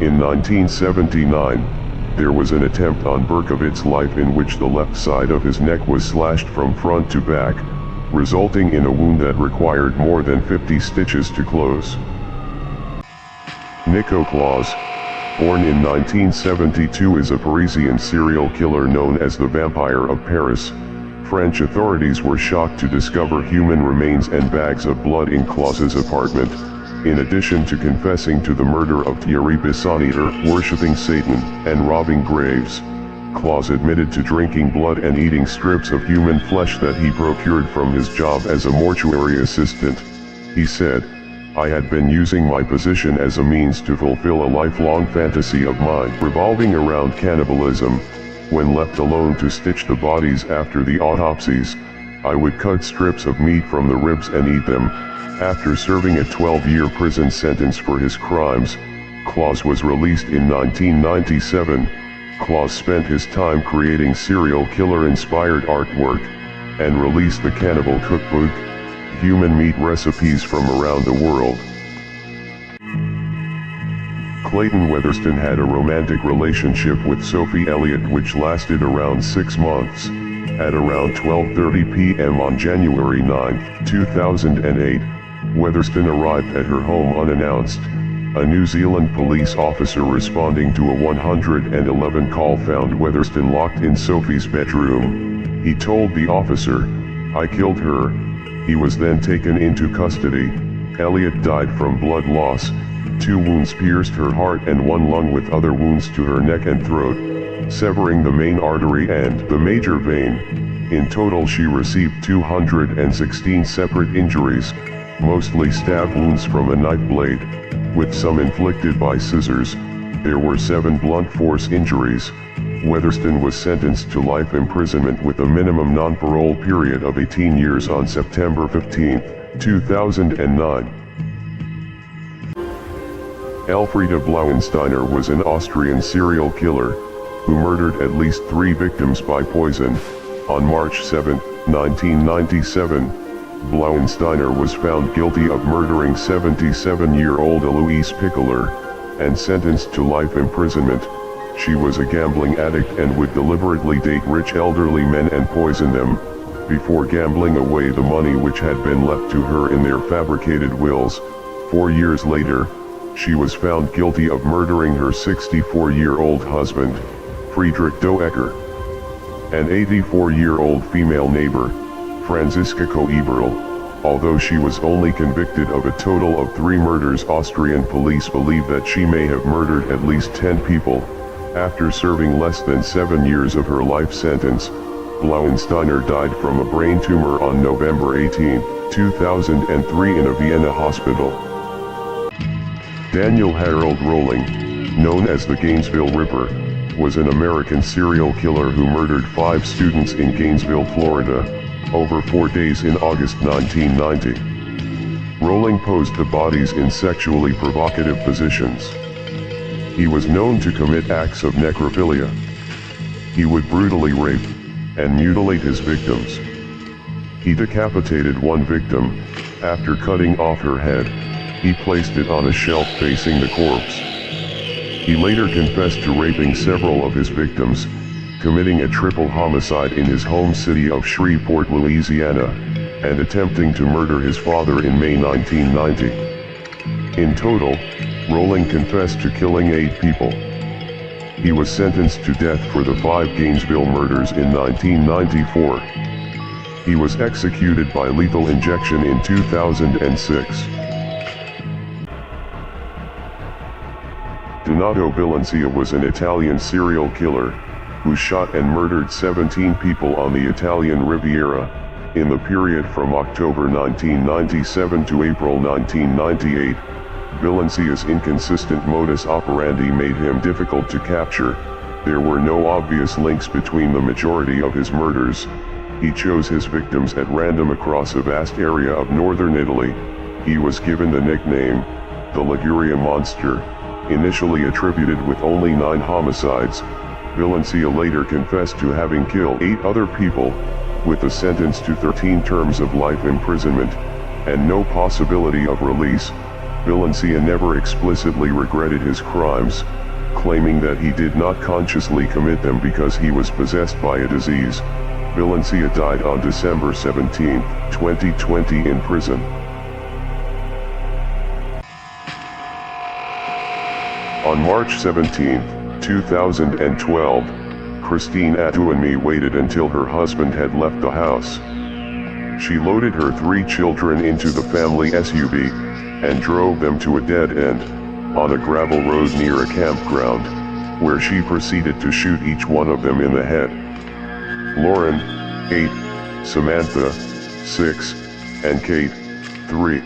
In 1979, there was an attempt on Berkowitz's life in which the left side of his neck was slashed from front to back, resulting in a wound that required more than 50 stitches to close. Nico Claus, born in 1972, is a Parisian serial killer known as the Vampire of Paris. French authorities were shocked to discover human remains and bags of blood in Claus's apartment. In addition to confessing to the murder of Thierry Bissonnette, worshipping Satan, and robbing graves, Claus admitted to drinking blood and eating strips of human flesh that he procured from his job as a mortuary assistant. He said, "I had been using my position as a means to fulfill a lifelong fantasy of mine revolving around cannibalism. When left alone to stitch the bodies after the autopsies, I would cut strips of meat from the ribs and eat them." After serving a 12-year prison sentence for his crimes, Claus was released in 1997. Claus spent his time creating serial killer-inspired artwork, and released the Cannibal Cookbook, human meat recipes from around the world. Clayton Weatherston had a romantic relationship with Sophie Elliott which lasted around 6 months. At around 12:30 p.m. on January 9, 2008, Weatherston arrived at her home unannounced. A New Zealand police officer responding to a 111 call found Weatherston locked in Sophie's bedroom. He told the officer, "I killed her." He was then taken into custody. Elliott died from blood loss. 2 wounds pierced her heart and 1 lung with other wounds to her neck and throat, severing the main artery and the major vein. In total she received 216 separate injuries, mostly stab wounds from a knife blade, with some inflicted by scissors. There were 7 blunt force injuries. Weatherston was sentenced to life imprisonment with a minimum non-parole period of 18 years on September 15, 2009. Elfriede Blauensteiner was an Austrian serial killer, who murdered at least 3 victims by poison. On March 7, 1997, Blauensteiner was found guilty of murdering 77-year-old Eloise Pickler, and sentenced to life imprisonment. She was a gambling addict and would deliberately date rich elderly men and poison them, before gambling away the money which had been left to her in their fabricated wills. 4 years later, she was found guilty of murdering her 64-year-old husband, Friedrich Doecker. An 84-year-old female neighbor, Franziska Koeberl. Although she was only convicted of a total of 3 murders, Austrian police believe that she may have murdered at least 10 people. After serving less than 7 years of her life sentence, Blauensteiner died from a brain tumor on November 18, 2003 in a Vienna hospital. Daniel Harold Rolling, known as the Gainesville Ripper, was an American serial killer who murdered 5 students in Gainesville, Florida, over 4 days in August 1990. Rolling posed the bodies in sexually provocative positions. He was known to commit acts of necrophilia. He would brutally rape and mutilate his victims. He decapitated one victim. After cutting off her head, he placed it on a shelf facing the corpse. He later confessed to raping several of his victims, committing a triple homicide in his home city of Shreveport, Louisiana, and attempting to murder his father in May 1990. In total, Rolling confessed to killing 8 people. He was sentenced to death for the 5 Gainesville murders in 1994. He was executed by lethal injection in 2006. Donato Bilancia was an Italian serial killer who shot and murdered 17 people on the Italian Riviera in the period from October 1997 to April 1998. Bilancia's inconsistent modus operandi made him difficult to capture. There were no obvious links between the majority of his murders. He chose his victims at random across a vast area of northern Italy. He was given the nickname, the Liguria Monster, initially attributed with only 9 homicides. Bilancia later confessed to having killed 8 other people, with a sentence to 13 terms of life imprisonment, and no possibility of release. Bilancia never explicitly regretted his crimes, claiming that he did not consciously commit them because he was possessed by a disease. Bilancia died on December 17, 2020 in prison. On March 17, 2012, Christine Adouanmi waited until her husband had left the house. She loaded her 3 children into the family SUV, and drove them to a dead end, on a gravel road near a campground, where she proceeded to shoot each one of them in the head. Lauren, 8, Samantha, 6, and Kate, 3.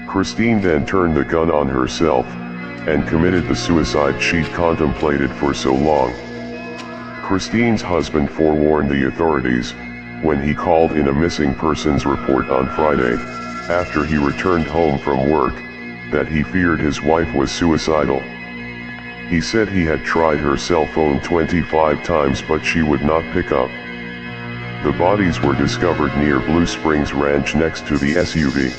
Christine then turned the gun on herself, and committed the suicide she'd contemplated for so long. Christine's husband forewarned the authorities, when he called in a missing persons report on Friday, after he returned home from work, that he feared his wife was suicidal. He said he had tried her cell phone 25 times but she would not pick up. The bodies were discovered near Blue Springs Ranch next to the SUV.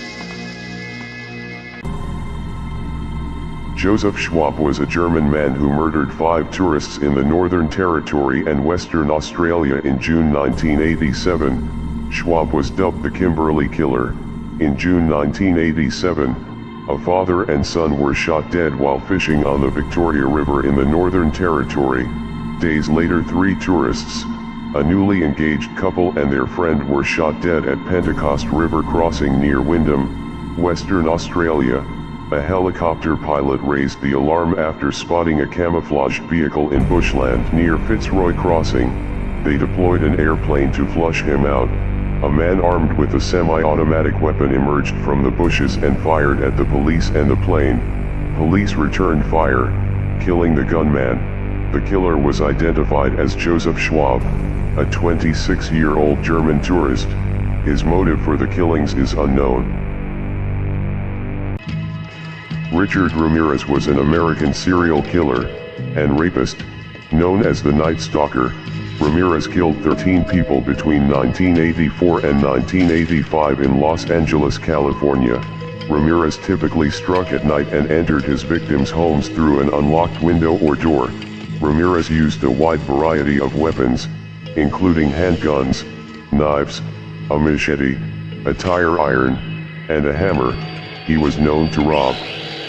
Joseph Schwab was a German man who murdered 5 tourists in the Northern Territory and Western Australia in June 1987. Schwab was dubbed the Kimberley Killer. In June 1987, a father and son were shot dead while fishing on the Victoria River in the Northern Territory. Days later, 3 tourists, a newly engaged couple and their friend, were shot dead at Pentecost River crossing near Wyndham, Western Australia. A helicopter pilot raised the alarm after spotting a camouflaged vehicle in bushland near Fitzroy Crossing. They deployed an airplane to flush him out. A man armed with a semi-automatic weapon emerged from the bushes and fired at the police and the plane. Police returned fire, killing the gunman. The killer was identified as Joseph Schwab, a 26-year-old German tourist. His motive for the killings is unknown. Richard Ramirez was an American serial killer and rapist, known as the Night Stalker. Ramirez killed 13 people between 1984 and 1985 in Los Angeles, California. Ramirez typically struck at night and entered his victims' homes through an unlocked window or door. Ramirez used a wide variety of weapons, including handguns, knives, a machete, a tire iron, and a hammer. He was known to rob,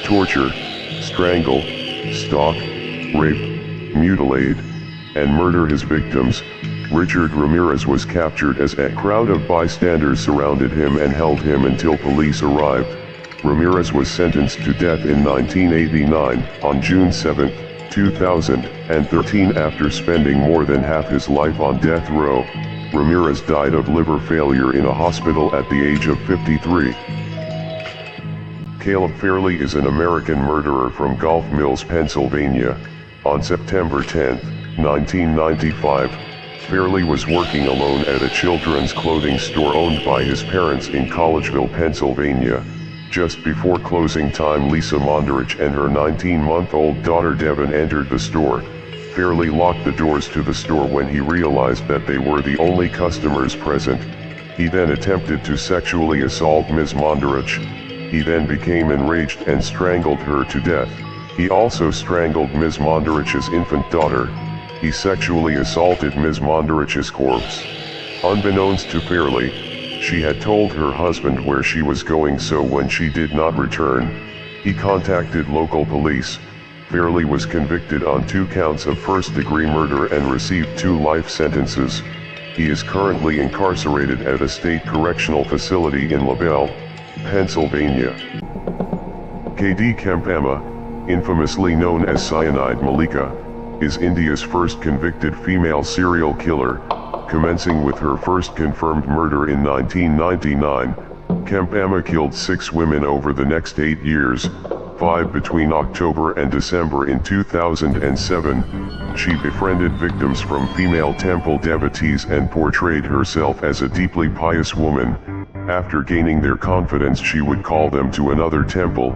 torture, strangle, stalk, rape, mutilate, and murder his victims. Richard Ramirez was captured as a crowd of bystanders surrounded him and held him until police arrived. Ramirez was sentenced to death in 1989, on June 7, 2013. After spending more than half his life on death row, Ramirez died of liver failure in a hospital at the age of 53. Caleb Fairley is an American murderer from Gulf Mills, Pennsylvania. On September 10, 1995, Fairley was working alone at a children's clothing store owned by his parents in Collegeville, Pennsylvania. Just before closing time, Lisa Monderich and her 19-month-old daughter Devin entered the store. Fairley locked the doors to the store when he realized that they were the only customers present. He then attempted to sexually assault Ms. Monderich. He then became enraged and strangled her to death. He also strangled Ms. Monderich's infant daughter. He sexually assaulted Ms. Monderich's corpse. Unbeknownst to Fairley, she had told her husband where she was going, so when she did not return, he contacted local police. Fairley was convicted on 2 counts of first-degree murder and received 2 life sentences. He is currently incarcerated at a state correctional facility in LaBelle, Pennsylvania. K.D. Kempema, infamously known as Cyanide Malika, is India's first convicted female serial killer, commencing with her first confirmed murder in 1999. Kempema killed 6 women over the next 8 years, 5 between October and December in 2007. She befriended victims from female temple devotees and portrayed herself as a deeply pious woman. After gaining their confidence, she would call them to another temple,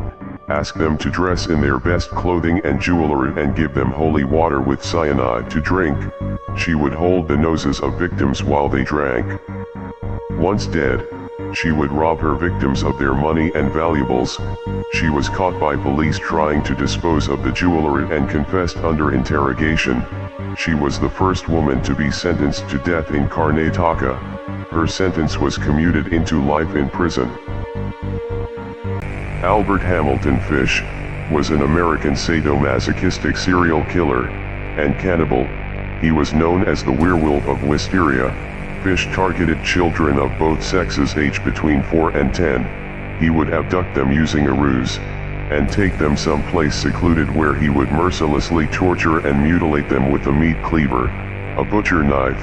ask them to dress in their best clothing and jewelry and give them holy water with cyanide to drink. She would hold the noses of victims while they drank. Once dead, she would rob her victims of their money and valuables. She was caught by police trying to dispose of the jewelry and confessed under interrogation. She was the first woman to be sentenced to death in Karnataka. Her sentence was commuted into life in prison. Albert Hamilton Fish was an American sadomasochistic serial killer and cannibal. He was known as the Werewolf of Wisteria. Fish targeted children of both sexes aged between 4 and 10. He would abduct them using a ruse, and take them someplace secluded where he would mercilessly torture and mutilate them with a meat cleaver, a butcher knife,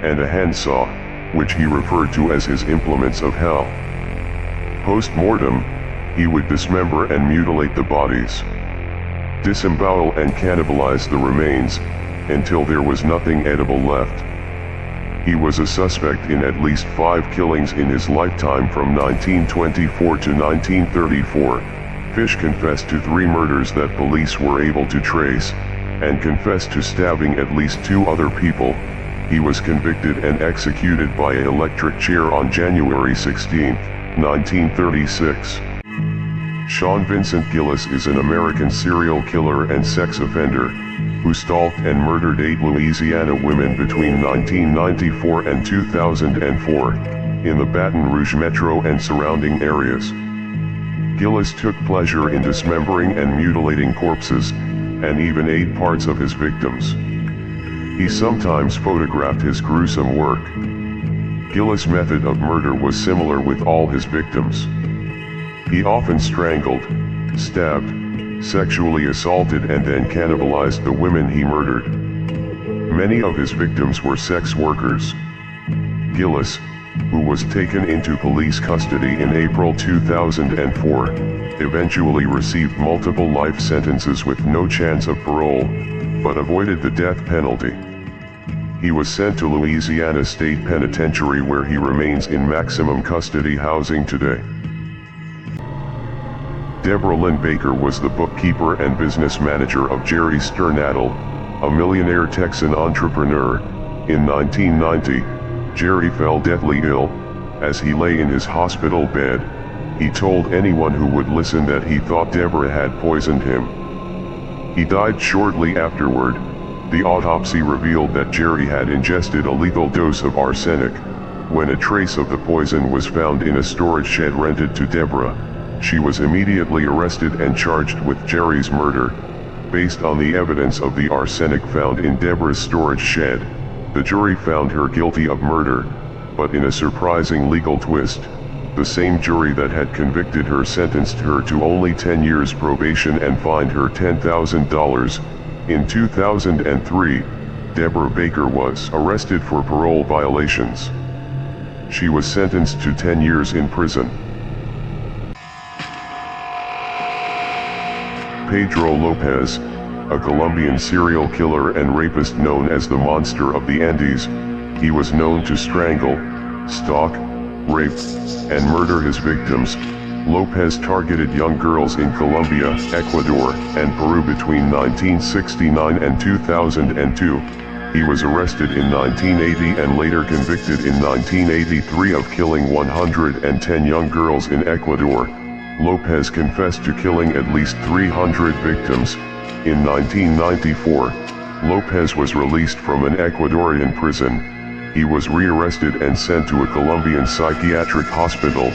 and a handsaw, which he referred to as his implements of hell. Post-mortem, he would dismember and mutilate the bodies, disembowel and cannibalize the remains, until there was nothing edible left. He was a suspect in at least 5 killings in his lifetime from 1924 to 1934. Fish confessed to 3 murders that police were able to trace, and confessed to stabbing at least 2 other people. He was convicted and executed by an electric chair on January 16, 1936. Sean Vincent Gillis is an American serial killer and sex offender, who stalked and murdered 8 Louisiana women between 1994 and 2004, in the Baton Rouge metro and surrounding areas. Gillis took pleasure in dismembering and mutilating corpses, and even ate parts of his victims. He sometimes photographed his gruesome work. Gillis' method of murder was similar with all his victims. He often strangled, stabbed, sexually assaulted and then cannibalized the women he murdered. Many of his victims were sex workers. Gillis, who was taken into police custody in April 2004, eventually received multiple life sentences with no chance of parole, but avoided the death penalty. He was sent to Louisiana State Penitentiary, where he remains in maximum custody housing today. Deborah Lynn Baker was the bookkeeper and business manager of Jerry Sternadel, a millionaire Texan entrepreneur. In 1990, Jerry fell deathly ill. As he lay in his hospital bed, he told anyone who would listen that he thought Deborah had poisoned him. He died shortly afterward. The autopsy revealed that Jerry had ingested a lethal dose of arsenic. When a trace of the poison was found in a storage shed rented to Deborah, she was immediately arrested and charged with Jerry's murder. Based on the evidence of the arsenic found in Deborah's storage shed, the jury found her guilty of murder, but in a surprising legal twist, the same jury that had convicted her sentenced her to only 10 years probation and fined her $10,000. In 2003, Deborah Baker was arrested for parole violations. She was sentenced to 10 years in prison. Pedro Lopez, a Colombian serial killer and rapist known as the Monster of the Andes, he was known to strangle, stalk, rape, and murder his victims. Lopez targeted young girls in Colombia, Ecuador, and Peru between 1969 and 2002. He was arrested in 1980 and later convicted in 1983 of killing 110 young girls in Ecuador. Lopez confessed to killing at least 300 victims. In 1994, Lopez was released from an Ecuadorian prison. He was rearrested and sent to a Colombian psychiatric hospital.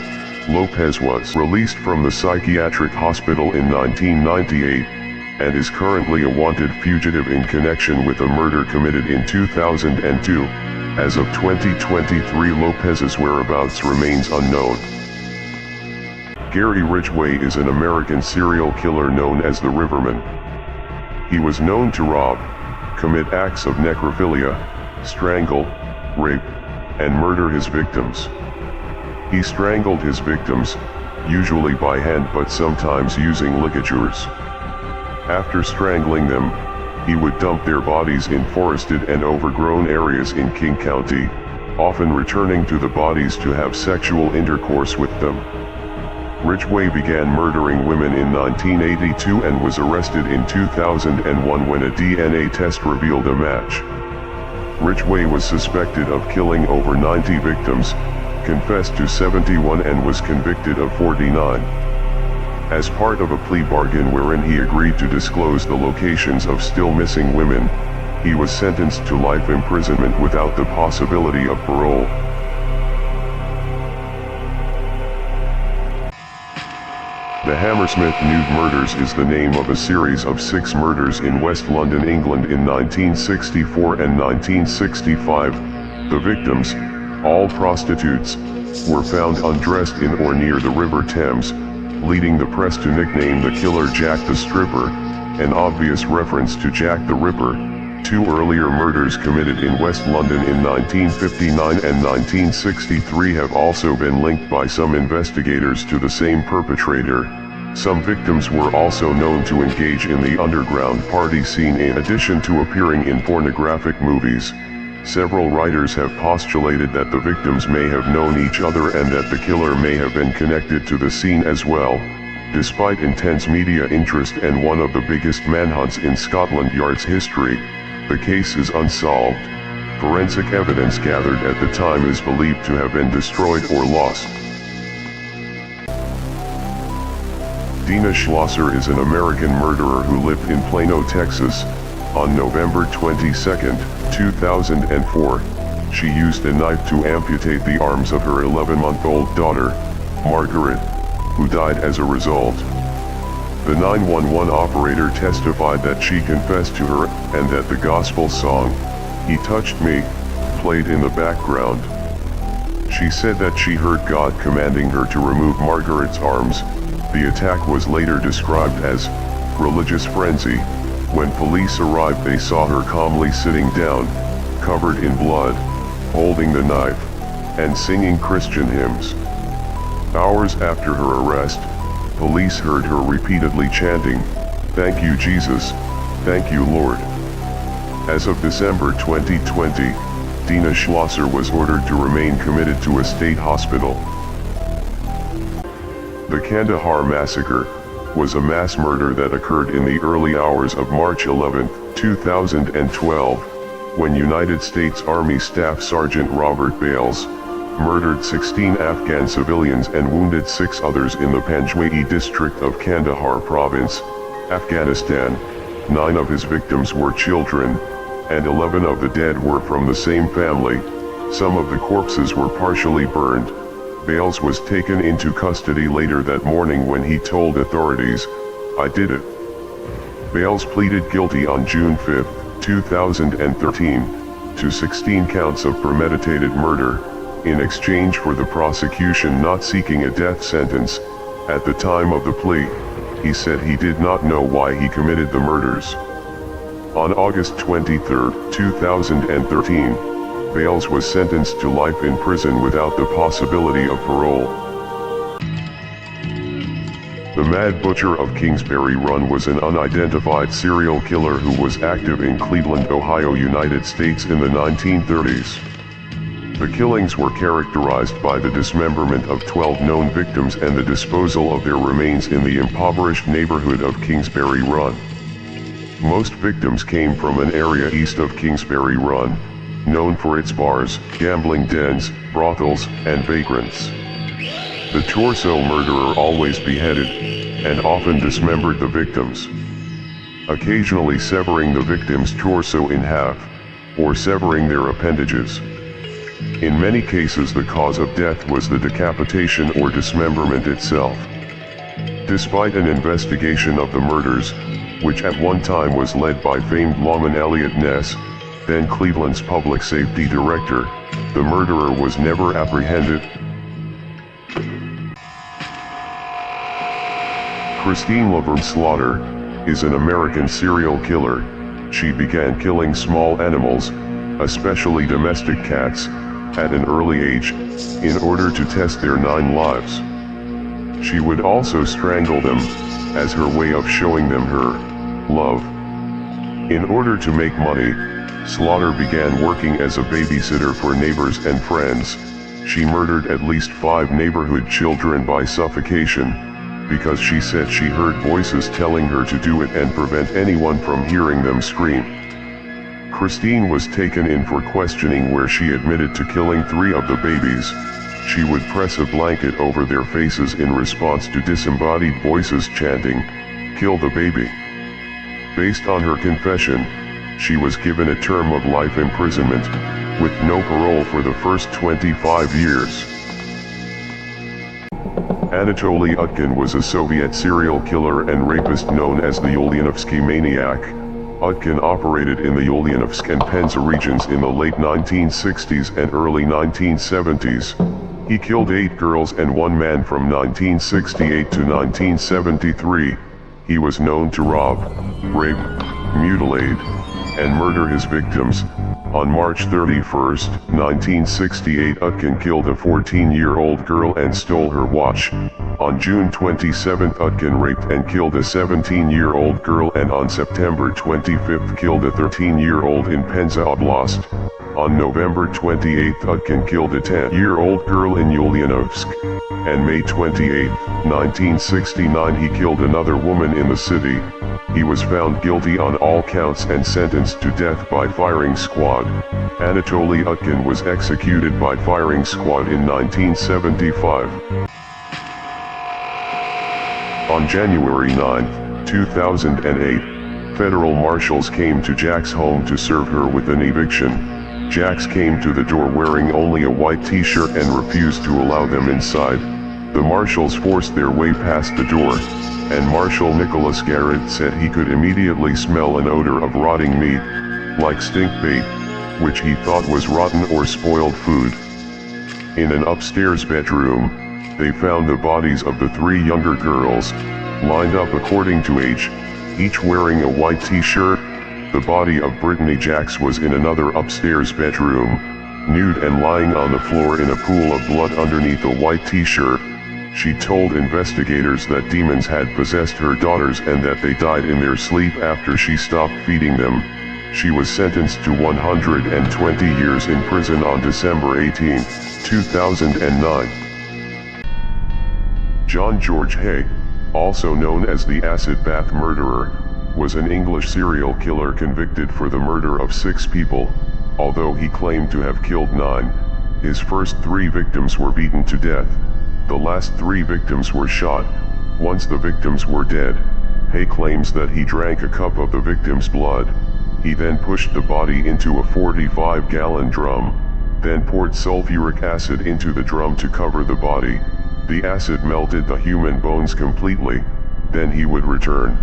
Lopez was released from the psychiatric hospital in 1998, and is currently a wanted fugitive in connection with a murder committed in 2002. As of 2023, Lopez's whereabouts remains unknown. Gary Ridgway is an American serial killer known as the Riverman. He was known to rob, commit acts of necrophilia, strangle, rape, and murder his victims. He strangled his victims, usually by hand but sometimes using ligatures. After strangling them, he would dump their bodies in forested and overgrown areas in King County, often returning to the bodies to have sexual intercourse with them. Ridgway began murdering women in 1982 and was arrested in 2001 when a DNA test revealed a match. Ridgway was suspected of killing over 90 victims, confessed to 71 and was convicted of 49. As part of a plea bargain wherein he agreed to disclose the locations of still missing women, he was sentenced to life imprisonment without the possibility of parole. The Hammersmith Nude Murders is the name of a series of 6 murders in West London, England in 1964 and 1965. The victims, all prostitutes, were found undressed in or near the River Thames, leading the press to nickname the killer Jack the Stripper, an obvious reference to Jack the Ripper. 2 earlier murders committed in West London in 1959 and 1963 have also been linked by some investigators to the same perpetrator. Some victims were also known to engage in the underground party scene in addition to appearing in pornographic movies. Several writers have postulated that the victims may have known each other and that the killer may have been connected to the scene as well. Despite intense media interest and one of the biggest manhunts in Scotland Yard's history, the case is unsolved. Forensic evidence gathered at the time is believed to have been destroyed or lost. Dina Schlosser is an American murderer who lived in Plano, Texas. On November 22, 2004, she used a knife to amputate the arms of her 11-month-old daughter, Margaret, who died as a result. The 911 operator testified that she confessed to her, and that the gospel song, "He Touched Me," played in the background. She said that she heard God commanding her to remove Margaret's arms. The attack was later described as religious frenzy. When police arrived, they saw her calmly sitting down, covered in blood, holding the knife, and singing Christian hymns. Hours after her arrest, police heard her repeatedly chanting, "Thank you, Jesus. Thank you, Lord." As of December 2020, Dina Schlosser was ordered to remain committed to a state hospital. The Kandahar Massacre was a mass murder that occurred in the early hours of March 11, 2012, when United States Army Staff Sergeant Robert Bales murdered 16 Afghan civilians and wounded 6 others in the Panjwai district of Kandahar province, Afghanistan. 9 of his victims were children, and 11 of the dead were from the same family. Some of the corpses were partially burned. Bales was taken into custody later that morning when he told authorities, "I did it." Bales pleaded guilty on June 5, 2013, to 16 counts of premeditated murder, in exchange for the prosecution not seeking a death sentence. At the time of the plea, he said he did not know why he committed the murders. On August 23, 2013, Bales was sentenced to life in prison without the possibility of parole. The Mad Butcher of Kingsbury Run was an unidentified serial killer who was active in Cleveland, Ohio, United States in the 1930s. The killings were characterized by the dismemberment of 12 known victims and the disposal of their remains in the impoverished neighborhood of Kingsbury Run. Most victims came from an area east of Kingsbury Run, known for its bars, gambling dens, brothels, and vagrants. The torso murderer always beheaded, and often dismembered the victims, occasionally severing the victim's torso in half, or severing their appendages. In many cases, the cause of death was the decapitation or dismemberment itself. Despite an investigation of the murders, which at one time was led by famed lawman Elliot Ness, then Cleveland's public safety director, the murderer was never apprehended. Christine Laverne Slaughter is an American serial killer. She began killing small animals, especially domestic cats, at an early age, in order to test their 9 lives. She would also strangle them, as her way of showing them her love. In order to make money, Slaughter began working as a babysitter for neighbors and friends. She murdered at least 5 neighborhood children by suffocation, because she said she heard voices telling her to do it and prevent anyone from hearing them scream. Christine was taken in for questioning, where she admitted to killing 3 of the babies. She would press a blanket over their faces in response to disembodied voices chanting, "Kill the baby." Based on her confession, she was given a term of life imprisonment, with no parole for the first 25 years. Anatoly Utkin was a Soviet serial killer and rapist known as the Ulyanovsky Maniac. Utkin operated in the Ulyanovsk and Penza regions in the late 1960s and early 1970s. He killed 8 girls and 1 man from 1968 to 1973. He was known to rob, rape, mutilate, and murder his victims. On March 31, 1968, Utkin killed a 14-year-old girl and stole her watch. On June 27, Utkin raped and killed a 17-year-old girl, and on September 25 killed a 13-year-old in Penza Oblast. On November 28, Utkin killed a 10-year-old girl in Ulyanovsk. And May 28, 1969, he killed another woman in the city. He was found guilty on all counts and sentenced to death by firing squad. Anatoly Utkin was executed by firing squad in 1975. On January 9, 2008, federal marshals came to Jack's home to serve her with an eviction. Jax came to the door wearing only a white t-shirt and refused to allow them inside. The marshals forced their way past the door, and Marshal Nicholas Garrett said he could immediately smell an odor of rotting meat, like stink bait, which he thought was rotten or spoiled food. In an upstairs bedroom, they found the bodies of the 3 younger girls, lined up according to age, each wearing a white t-shirt. The body of Brittany Jax was in another upstairs bedroom, nude and lying on the floor in a pool of blood underneath a white t-shirt. She told investigators that demons had possessed her daughters and that they died in their sleep after she stopped feeding them. She was sentenced to 120 years in prison on December 18, 2009. John George Hay, also known as the Acid Bath Murderer, was an English serial killer convicted for the murder of 6 people, although he claimed to have killed 9. His first 3 victims were beaten to death. The last 3 victims were shot. Once the victims were dead, Hay claims that he drank a cup of the victim's blood. He then pushed the body into a 45-gallon drum, then poured sulfuric acid into the drum to cover the body. The acid melted the human bones completely. Then he would return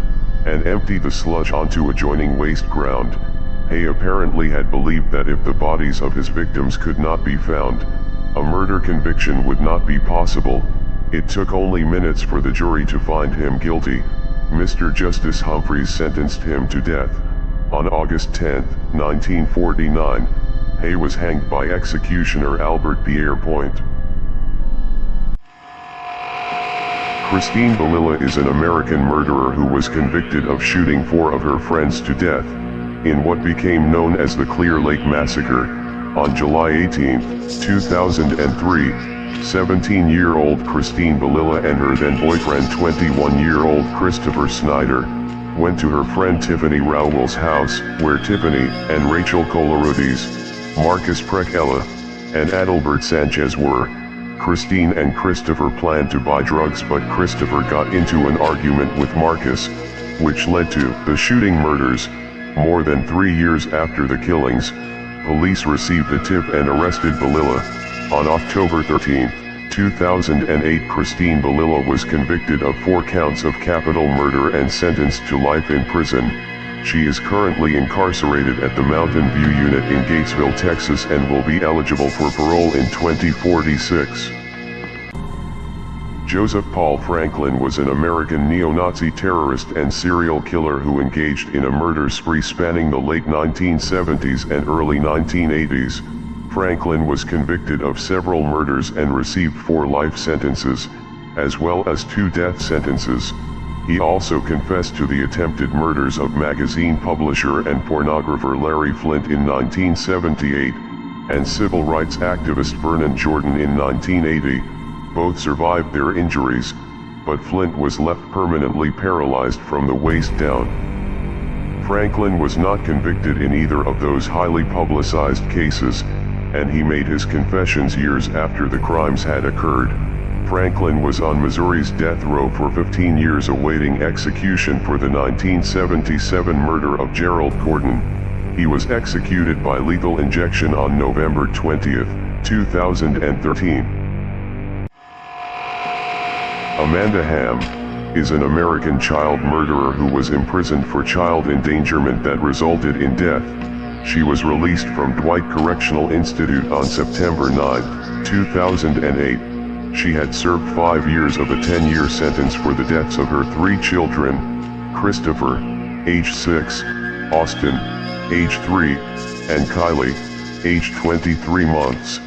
and empty the sludge onto adjoining waste ground. Hay apparently had believed that if the bodies of his victims could not be found, a murder conviction would not be possible. It took only minutes for the jury to find him guilty. Mr. Justice Humphreys sentenced him to death. On August 10, 1949, Hay was hanged by executioner Albert Pierre Point. Christine Balilla is an American murderer who was convicted of shooting 4 of her friends to death in what became known as the Clear Lake Massacre. On July 18, 2003, 17-year-old Christine Balilla and her then-boyfriend 21-year-old Christopher Snyder went to her friend Tiffany Rowell's house, where Tiffany and Rachel Colarudes, Marcus Prekella, and Adalbert Sanchez were. Christine and Christopher planned to buy drugs, but Christopher got into an argument with Marcus, which led to the shooting murders. More than 3 years after the killings, police received a tip and arrested Balilla. On October 13, 2008, Christine Balilla was convicted of 4 counts of capital murder and sentenced to life in prison. She is currently incarcerated at the Mountain View Unit in Gatesville, Texas, and will be eligible for parole in 2046. Joseph Paul Franklin was an American neo-Nazi terrorist and serial killer who engaged in a murder spree spanning the late 1970s and early 1980s. Franklin was convicted of several murders and received 4 life sentences, as well as 2 death sentences. He also confessed to the attempted murders of magazine publisher and pornographer Larry Flynt in 1978, and civil rights activist Vernon Jordan in 1980. Both survived their injuries, but Flynt was left permanently paralyzed from the waist down. Franklin was not convicted in either of those highly publicized cases, and he made his confessions years after the crimes had occurred. Franklin was on Missouri's death row for 15 years awaiting execution for the 1977 murder of Gerald Gordon. He was executed by lethal injection on November 20, 2013. Amanda Hamm is an American child murderer who was imprisoned for child endangerment that resulted in death. She was released from Dwight Correctional Institute on September 9, 2008. She had served 5 years of a 10-year sentence for the deaths of her 3 children, Christopher, age 6, Austin, age 3, and Kylie, age 23 months.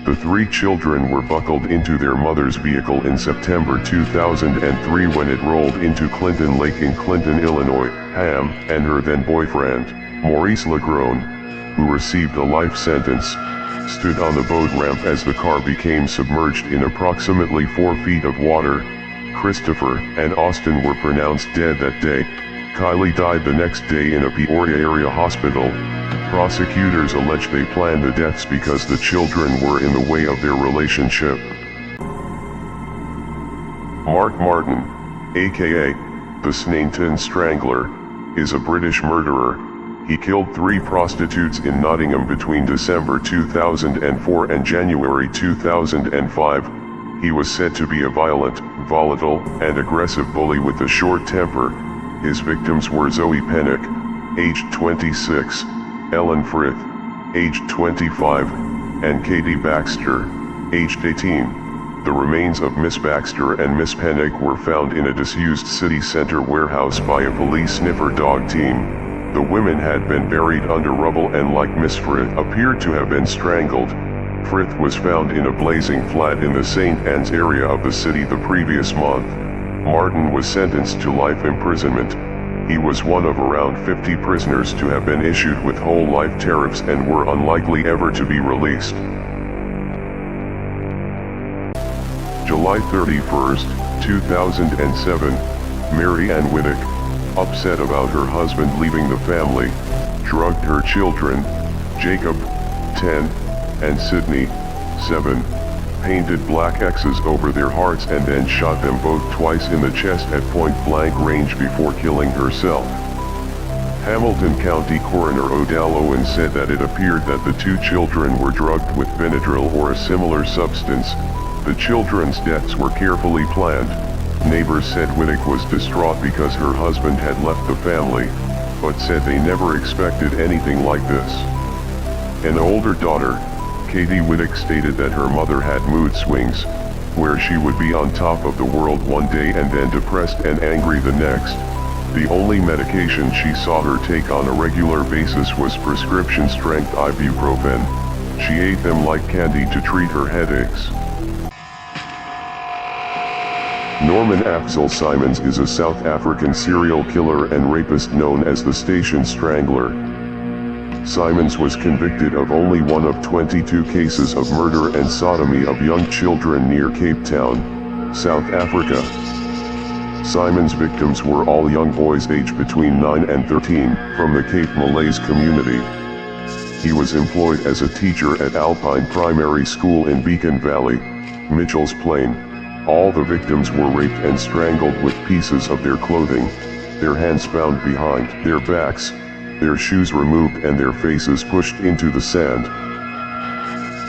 The 3 children were buckled into their mother's vehicle in September 2003 when it rolled into Clinton Lake in Clinton, Illinois. Hamm and her then-boyfriend, Maurice Lagrone, who received a life sentence, stood on the boat ramp as the car became submerged in approximately 4 feet of water. Christopher and Austin were pronounced dead that day. Kylie died the next day in a Peoria area hospital. Prosecutors allege they planned the deaths because the children were in the way of their relationship. Mark Martin, aka the Sneinton Strangler, is a British murderer. He killed 3 prostitutes in Nottingham between December 2004 and January 2005. He was said to be a violent, volatile, and aggressive bully with a short temper. His victims were Zoe Pennock, aged 26, Ellen Frith, aged 25, and Katie Baxter, aged 18. The remains of Miss Baxter and Miss Pennock were found in a disused city center warehouse by a police sniffer dog team. The women had been buried under rubble and, like Miss Frith, appeared to have been strangled. Frith was found in a blazing flat in the St. Anne's area of the city the previous month. Martin was sentenced to life imprisonment. He was one of around 50 prisoners to have been issued with whole life tariffs and were unlikely ever to be released. July 31, 2007, Mary Ann Whittock, upset about her husband leaving the family, drugged her children, Jacob, 10, and Sydney, 7, painted black X's over their hearts and then shot them both twice in the chest at point-blank range before killing herself. Hamilton County Coroner Odell Owen said that it appeared that the 2 children were drugged with Benadryl or a similar substance. The children's deaths were carefully planned. Neighbors said Whittock was distraught because her husband had left the family, but said they never expected anything like this. An older daughter, Katie Whittock, stated that her mother had mood swings, where she would be on top of the world one day and then depressed and angry the next. The only medication she saw her take on a regular basis was prescription-strength ibuprofen. She ate them like candy to treat her headaches. Norman Axel Simons is a South African serial killer and rapist known as the Station Strangler. Simons was convicted of only one of 22 cases of murder and sodomy of young children near Cape Town, South Africa. Simons' victims were all young boys aged between 9 and 13 from the Cape Malays community. He was employed as a teacher at Alpine Primary School in Beacon Valley, Mitchell's Plain. All the victims were raped and strangled with pieces of their clothing, their hands bound behind their backs, their shoes removed and their faces pushed into the sand.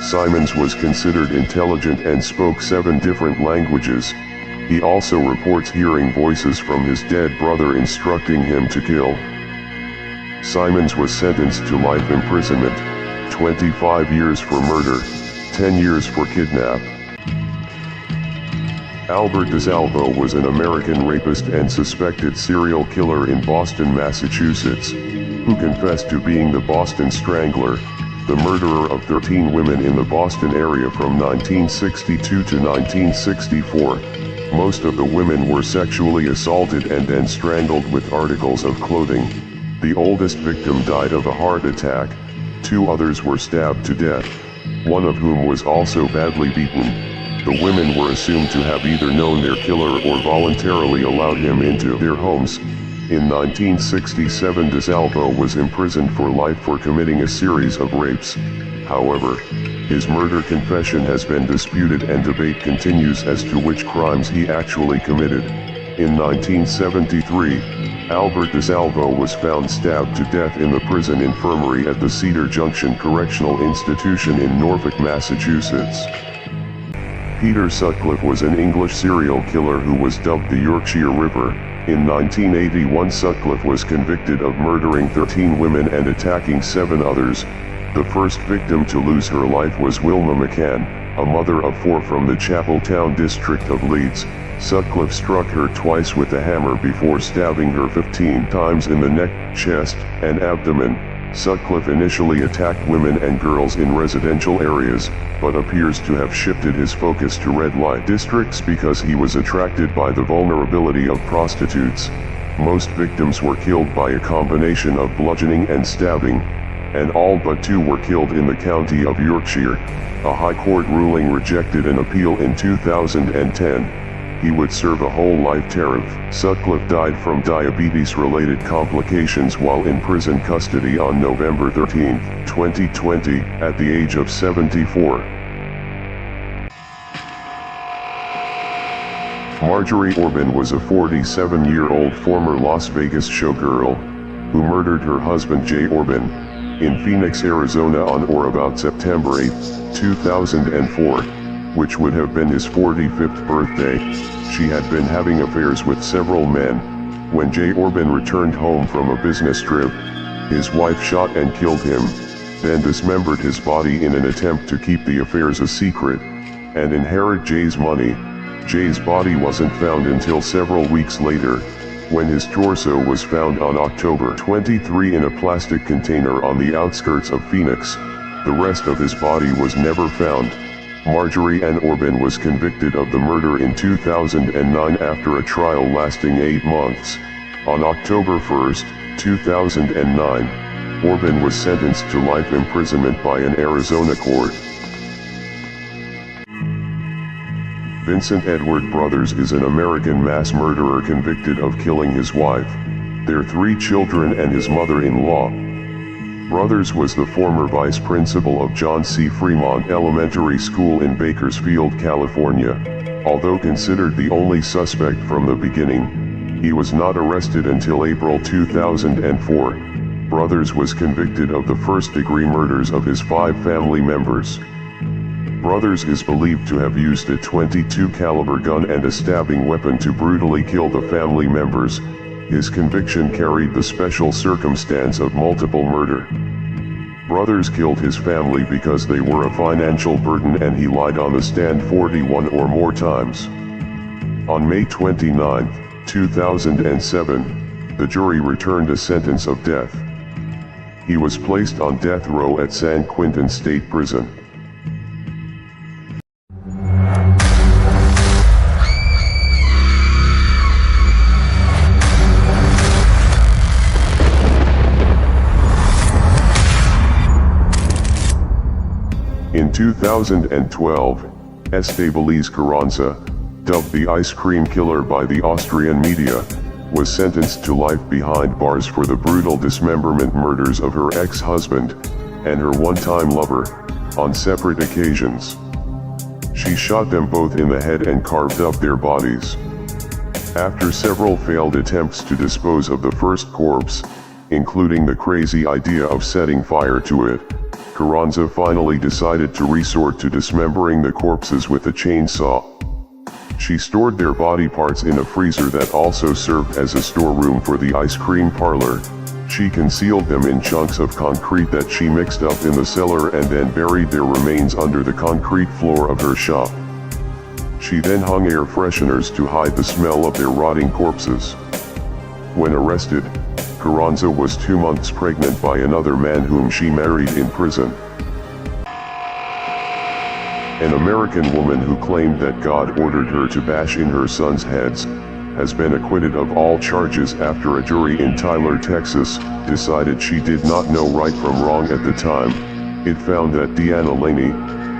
Simons was considered intelligent and spoke 7 different languages. He also reports hearing voices from his dead brother instructing him to kill. Simons was sentenced to life imprisonment, 25 years for murder, 10 years for kidnap. Albert DeSalvo was an American rapist and suspected serial killer in Boston, Massachusetts, who confessed to being the Boston Strangler, the murderer of 13 women in the Boston area from 1962 to 1964. Most of the women were sexually assaulted and then strangled with articles of clothing. The oldest victim died of a heart attack. 2 others were stabbed to death, one of whom was also badly beaten. The women were assumed to have either known their killer or voluntarily allowed him into their homes. In 1967, DeSalvo was imprisoned for life for committing a series of rapes. However, his murder confession has been disputed and debate continues as to which crimes he actually committed. In 1973, Albert DeSalvo was found stabbed to death in the prison infirmary at the Cedar Junction Correctional Institution in Norfolk, Massachusetts. Peter Sutcliffe was an English serial killer who was dubbed the Yorkshire Ripper. In 1981, Sutcliffe was convicted of murdering 13 women and attacking 7 others. The first victim to lose her life was Wilma McCann, a mother of 4 from the Chapeltown district of Leeds. Sutcliffe struck her twice with a hammer before stabbing her 15 times in the neck, chest, and abdomen. Sutcliffe initially attacked women and girls in residential areas, but appears to have shifted his focus to red light districts because he was attracted by the vulnerability of prostitutes. Most victims were killed by a combination of bludgeoning and stabbing, and all but 2 were killed in the county of Yorkshire. A High Court ruling rejected an appeal in 2010. He would serve a whole life term. Sutcliffe died from diabetes-related complications while in prison custody on November 13, 2020, at the age of 74. Marjorie Orban was a 47-year-old former Las Vegas showgirl, who murdered her husband Jay Orban, in Phoenix, Arizona on or about September 8, 2004, which would have been his 45th birthday. She had been having affairs with several men. When Jay Orban returned home from a business trip, his wife shot and killed him, then dismembered his body in an attempt to keep the affairs a secret, and inherit Jay's money. Jay's body wasn't found until several weeks later, when his torso was found on October 23 in a plastic container on the outskirts of Phoenix. The rest of his body was never found. Marjorie Ann Orban was convicted of the murder in 2009 after a trial lasting 8 months. On October 1, 2009, Orban was sentenced to life imprisonment by an Arizona court. Vincent Edward Brothers is an American mass murderer convicted of killing his wife, their 3 children and his mother-in-law. Brothers was the former vice principal of John C. Fremont Elementary School in Bakersfield, California. Although considered the only suspect from the beginning, he was not arrested until April 2004. Brothers was convicted of the first-degree murders of his 5 family members. Brothers is believed to have used a .22 caliber gun and a stabbing weapon to brutally kill the family members. His conviction carried the special circumstance of multiple murder. Brothers killed his family because they were a financial burden, and he lied on the stand 41 or more times. On May 29, 2007, the jury returned a sentence of death. He was placed on death row at San Quentin State Prison. In 2012, Estebaliz Carranza, dubbed the ice cream killer by the Austrian media, was sentenced to life behind bars for the brutal dismemberment murders of her ex-husband and her one-time lover, on separate occasions. She shot them both in the head and carved up their bodies. After several failed attempts to dispose of the first corpse, including the crazy idea of setting fire to it, Carranza finally decided to resort to dismembering the corpses with a chainsaw. She stored their body parts in a freezer that also served as a storeroom for the ice cream parlor. She concealed them in chunks of concrete that she mixed up in the cellar and then buried their remains under the concrete floor of her shop. She then hung air fresheners to hide the smell of their rotting corpses. When arrested, Carranza was 2 months pregnant by another man whom she married in prison. An American woman who claimed that God ordered her to bash in her sons' heads has been acquitted of all charges after a jury in Tyler, Texas, decided she did not know right from wrong at the time. It found that Deanna Laney,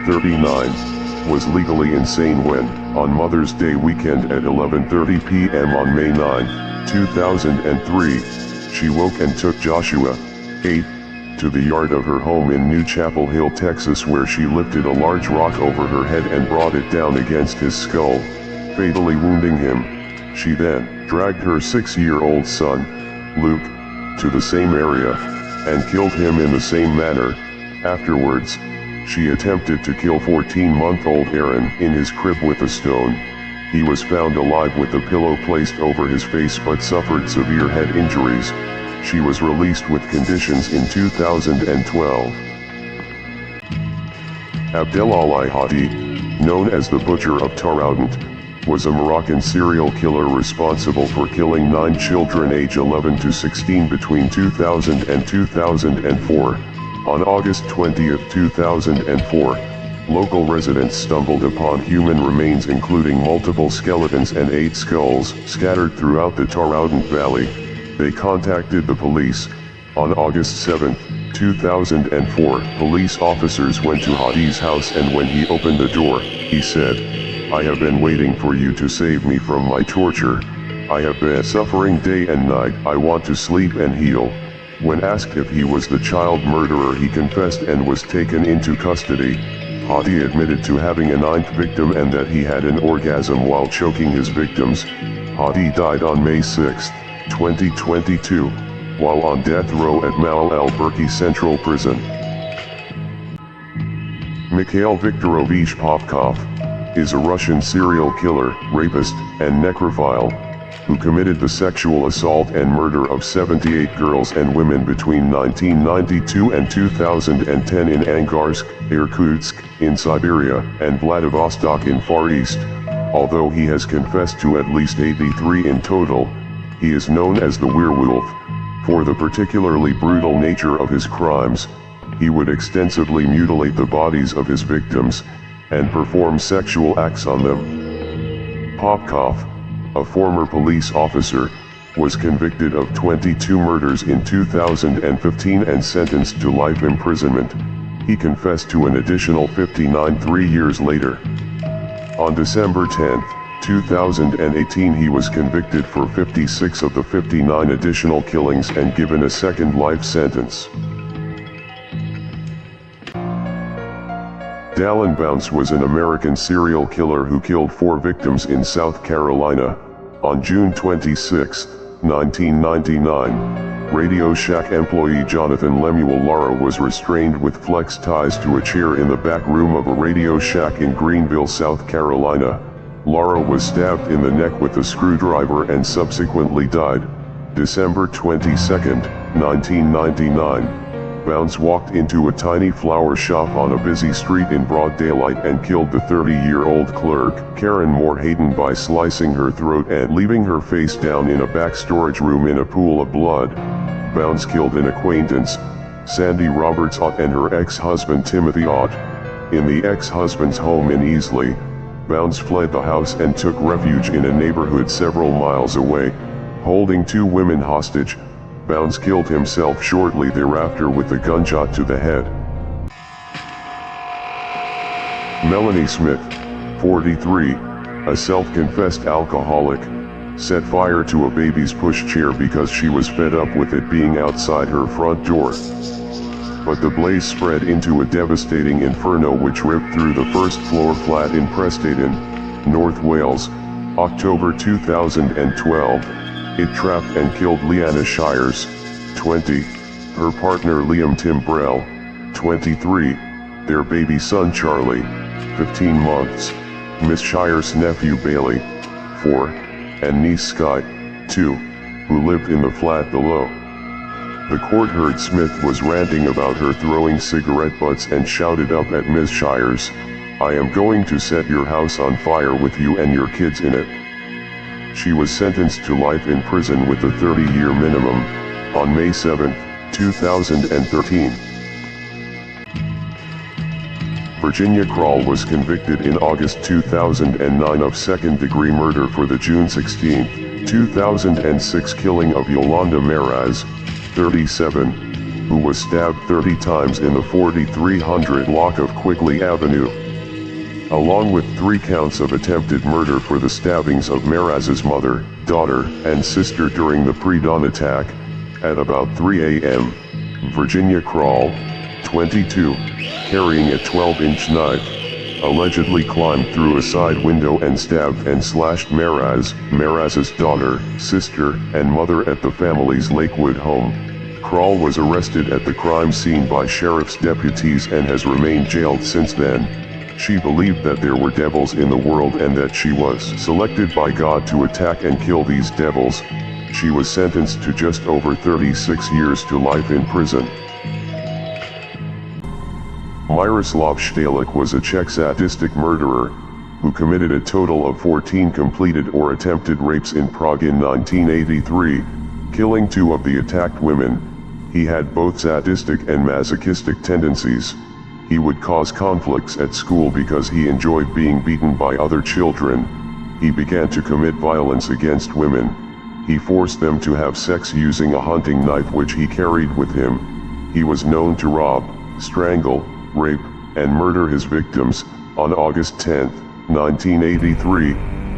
39, was legally insane when, on Mother's Day weekend at 11:30 p.m. on May 9, 2003, she woke and took Joshua, 8, to the yard of her home in New Chapel Hill, Texas, where she lifted a large rock over her head and brought it down against his skull, fatally wounding him. She then dragged her 6-year-old son, Luke, to the same area, and killed him in the same manner. Afterwards, she attempted to kill 14-month-old Aaron in his crib with a stone. He was found alive with a pillow placed over his face but suffered severe head injuries. She was released with conditions in 2012. Abdelallah Hadi, known as the Butcher of Taraudant, was a Moroccan serial killer responsible for killing 9 children age 11 to 16 between 2000 and 2004. On August 20, 2004, local residents stumbled upon human remains including multiple skeletons and 8 skulls scattered throughout the Taraudant Valley. They contacted the police. On August 7, 2004, police officers went to Hadi's house, and when he opened the door, he said, "I have been waiting for you to save me from my torture. I have been suffering day and night. I want to sleep and heal." When asked if he was the child murderer, he confessed and was taken into custody. Hadi admitted to having a 9th victim and that he had an orgasm while choking his victims. Hadi died on May 6, 2022, while on death row at Mal al-Burki Central Prison. Mikhail Viktorovich Popkov is a Russian serial killer, rapist, and necrophile, who committed the sexual assault and murder of 78 girls and women between 1992 and 2010 in Angarsk, Irkutsk, in Siberia, and Vladivostok in Far East. Although he has confessed to at least 83 in total, he is known as the Werewolf. For the particularly brutal nature of his crimes, he would extensively mutilate the bodies of his victims, and perform sexual acts on them. Popkov, a former police officer, was convicted of 22 murders in 2015 and sentenced to life imprisonment. He confessed to an additional 59 3 years later. On December 10, 2018, he was convicted for 56 of the 59 additional killings and given a second life sentence. Dallin Bounce was an American serial killer who killed 4 victims in South Carolina. On June 26, 1999, Radio Shack employee Jonathan Lemuel Lara was restrained with flex ties to a chair in the back room of a Radio Shack in Greenville, South Carolina. Lara was stabbed in the neck with a screwdriver and subsequently died. December 22, 1999. Bounce walked into a tiny flower shop on a busy street in broad daylight and killed the 30-year-old clerk, Karen Moore Hayden, by slicing her throat and leaving her face down in a back storage room in a pool of blood. Bounce killed an acquaintance, Sandy Roberts Ott, and her ex-husband Timothy Ott. In the ex-husband's home in Easley, Bounce fled the house and took refuge in a neighborhood several miles away. Holding 2 women hostage, Bounce killed himself shortly thereafter with a gunshot to the head. Melanie Smith, 43, a self-confessed alcoholic, set fire to a baby's pushchair because she was fed up with it being outside her front door. But the blaze spread into a devastating inferno which ripped through the first floor flat in Prestadon, North Wales, October 2012. It trapped and killed Leanna Shires, 20, her partner Liam Timbrell, 23, their baby son Charlie, 15 months, Miss Shires' nephew Bailey, 4, and niece Sky, 2, who lived in the flat below. The court heard Smith was ranting about her throwing cigarette butts and shouted up at Miss Shires, "I am going to set your house on fire with you and your kids in it." She was sentenced to life in prison with a 30-year minimum, on May 7, 2013. Virginia Krall was convicted in August 2009 of second-degree murder for the June 16, 2006 killing of Yolanda Meraz, 37, who was stabbed 30 times in the 4300 block of Quigley Avenue, along with 3 counts of attempted murder for the stabbings of Meraz's mother, daughter, and sister during the pre-dawn attack. At about 3 a.m., Virginia Krall, 22, carrying a 12-inch knife, allegedly climbed through a side window and stabbed and slashed Meraz's daughter, sister, and mother at the family's Lakewood home. Krall was arrested at the crime scene by sheriff's deputies and has remained jailed since then. She believed that there were devils in the world and that she was selected by God to attack and kill these devils. She was sentenced to just over 36 years to life in prison. Miroslav Stalik was a Czech sadistic murderer, who committed a total of 14 completed or attempted rapes in Prague in 1983, killing 2 of the attacked women. He had both sadistic and masochistic tendencies. He would cause conflicts at school because he enjoyed being beaten by other children. He began to commit violence against women. He forced them to have sex using a hunting knife which he carried with him. He was known to rob, strangle, rape, and murder his victims. On August 10, 1983,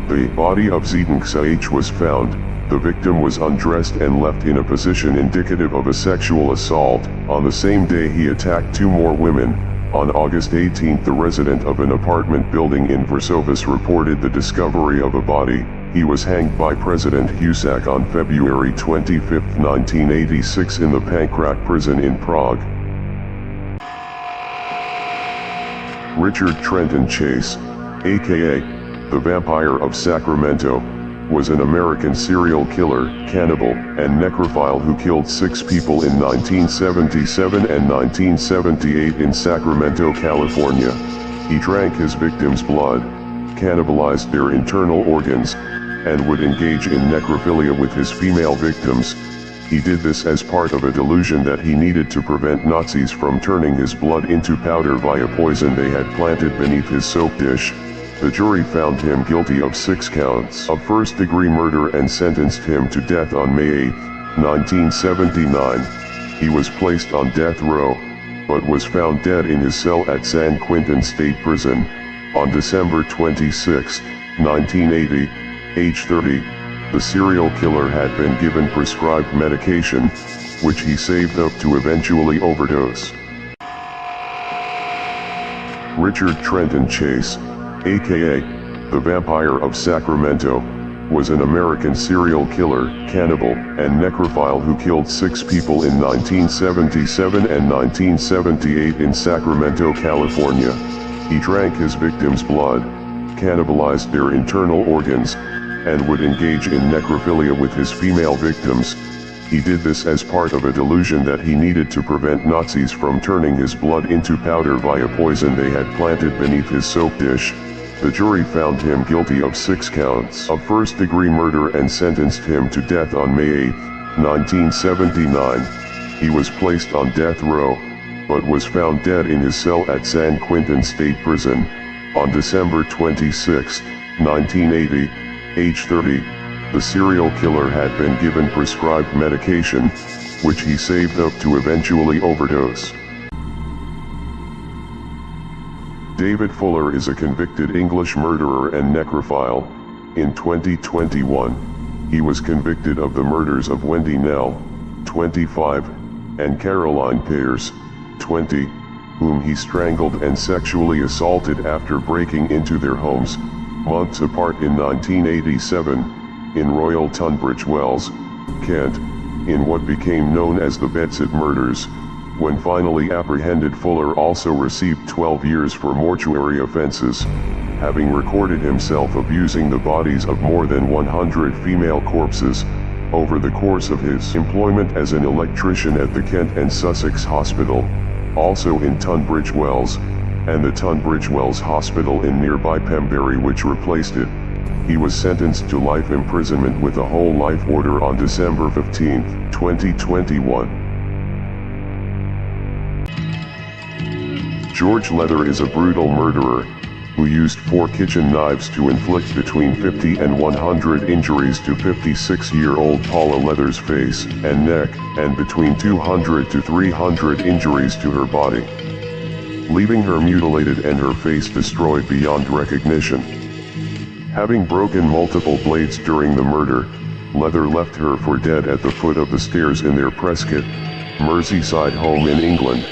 the body of Zdenka H. was found. The victim was undressed and left in a position indicative of a sexual assault. On the same day he attacked 2 more women. On August 18, the resident of an apartment building in Vršovec reported the discovery of a body. He was hanged by President Husak on February 25, 1986 in the Pankrak prison in Prague. Richard Trenton Chase, aka the Vampire of Sacramento, was an American serial killer, cannibal, and necrophile who killed 6 people in 1977 and 1978 in Sacramento, California. He drank his victims' blood, cannibalized their internal organs, and would engage in necrophilia with his female victims. He did this as part of a delusion that he needed to prevent Nazis from turning his blood into powder via poison they had planted beneath his soap dish. The jury found him guilty of 6 counts of first-degree murder and sentenced him to death on May 8, 1979. He was placed on death row, but was found dead in his cell at San Quentin State Prison. On December 26, 1980, age 30, the serial killer had been given prescribed medication, which he saved up to eventually overdose. Richard Trenton Chase, aka the Vampire of Sacramento, was an American serial killer, cannibal, and necrophile who killed 6 people in 1977 and 1978 in Sacramento, California. He drank his victims' blood, cannibalized their internal organs, and would engage in necrophilia with his female victims. He did this as part of a delusion that he needed to prevent Nazis from turning his blood into powder via poison they had planted beneath his soap dish. The jury found him guilty of 6 counts of first-degree murder and sentenced him to death on May 8, 1979. He was placed on death row, but was found dead in his cell at San Quentin State Prison. On December 26, 1980, age 30, the serial killer had been given prescribed medication, which he saved up to eventually overdose. David Fuller is a convicted English murderer and necrophile. In 2021, he was convicted of the murders of Wendy Nell, 25, and Caroline Pears, 20, whom he strangled and sexually assaulted after breaking into their homes, months apart in 1987, in Royal Tunbridge Wells, Kent, in what became known as the Bedsett murders. When finally apprehended, Fuller also received 12 years for mortuary offenses, having recorded himself abusing the bodies of more than 100 female corpses, over the course of his employment as an electrician at the Kent and Sussex Hospital, also in Tunbridge Wells, and the Tunbridge Wells Hospital in nearby Pembury, which replaced it. He was sentenced to life imprisonment with a whole life order on December 15, 2021. George Leather is a brutal murderer, who used 4 kitchen knives to inflict between 50 and 100 injuries to 56-year-old Paula Leather's face and neck, and between 200 to 300 injuries to her body, leaving her mutilated and her face destroyed beyond recognition. Having broken multiple blades during the murder, Leather left her for dead at the foot of the stairs in their Prescott, Merseyside home in England,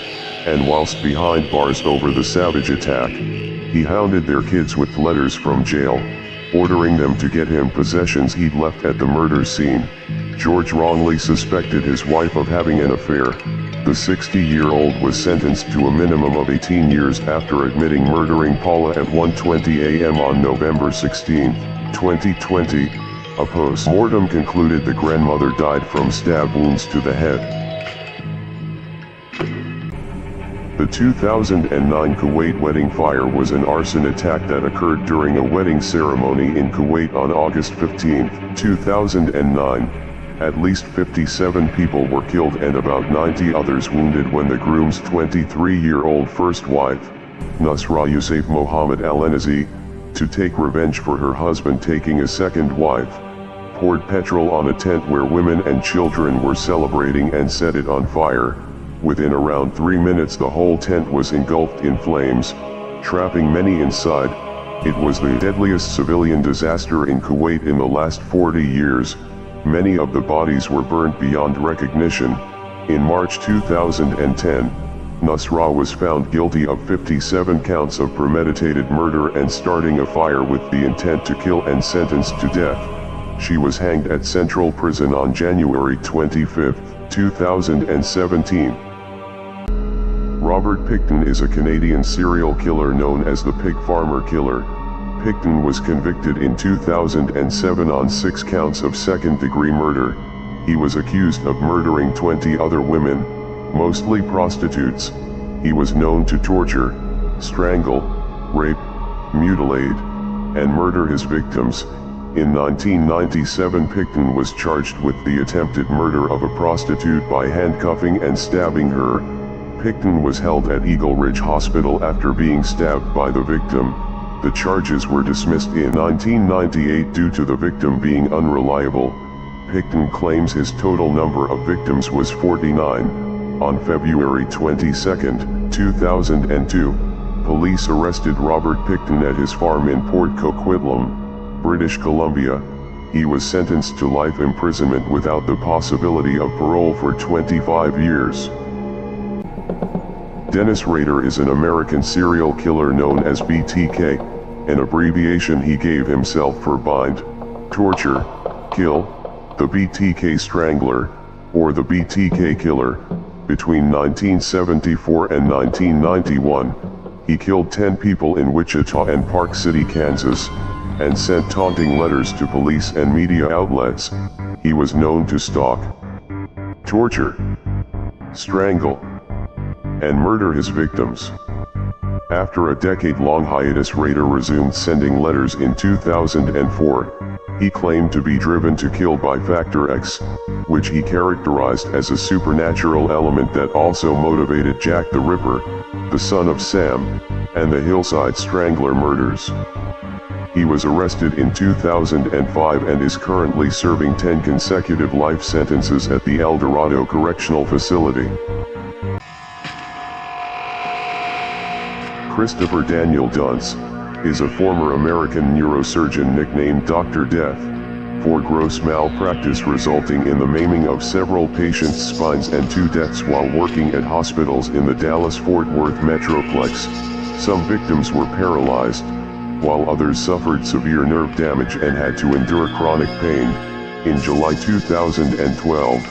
and whilst behind bars over the savage attack, he hounded their kids with letters from jail, ordering them to get him possessions he'd left at the murder scene. George wrongly suspected his wife of having an affair. The 60-year-old was sentenced to a minimum of 18 years after admitting murdering Paula at 1:20 a.m. on November 16, 2020. A post-mortem concluded the grandmother died from stab wounds to the head. The 2009 Kuwait wedding fire was an arson attack that occurred during a wedding ceremony in Kuwait on August 15, 2009. At least 57 people were killed and about 90 others wounded when the groom's 23-year-old first wife, Nusra Youssef Mohammed Al-Enazi, to take revenge for her husband taking a second wife, poured petrol on a tent where women and children were celebrating and set it on fire. Within around 3 minutes the whole tent was engulfed in flames, trapping many inside. It was the deadliest civilian disaster in Kuwait in the last 40 years. Many of the bodies were burnt beyond recognition. In March 2010, Nusra was found guilty of 57 counts of premeditated murder and starting a fire with the intent to kill and sentenced to death. She was hanged at Central Prison on January 25, 2017. Robert Pickton is a Canadian serial killer known as the Pig Farmer Killer. Pickton was convicted in 2007 on 6 counts of second-degree murder. He was accused of murdering 20 other women, mostly prostitutes. He was known to torture, strangle, rape, mutilate, and murder his victims. In 1997, Pickton was charged with the attempted murder of a prostitute by handcuffing and stabbing her. Pickton was held at Eagle Ridge Hospital after being stabbed by the victim. The charges were dismissed in 1998 due to the victim being unreliable. Pickton claims his total number of victims was 49. On February 22, 2002, police arrested Robert Pickton at his farm in Port Coquitlam, British Columbia. He was sentenced to life imprisonment without the possibility of parole for 25 years. Dennis Rader is an American serial killer known as BTK, an abbreviation he gave himself for bind, torture, kill, the BTK Strangler, or the BTK Killer. Between 1974 and 1991, he killed 10 people in Wichita and Park City, Kansas, and sent taunting letters to police and media outlets. He was known to stalk, torture, strangle, and murder his victims. After a decade-long hiatus, Rader resumed sending letters in 2004. He claimed to be driven to kill by Factor X, which he characterized as a supernatural element that also motivated Jack the Ripper, the son of Sam, and the Hillside Strangler murders. He was arrested in 2005 and is currently serving 10 consecutive life sentences at the El Dorado Correctional Facility. Christopher Daniel Dunce, is a former American neurosurgeon nicknamed Dr. Death, for gross malpractice resulting in the maiming of several patients' spines and 2 deaths while working at hospitals in the Dallas-Fort Worth Metroplex. Some victims were paralyzed, while others suffered severe nerve damage and had to endure chronic pain. In July 2012,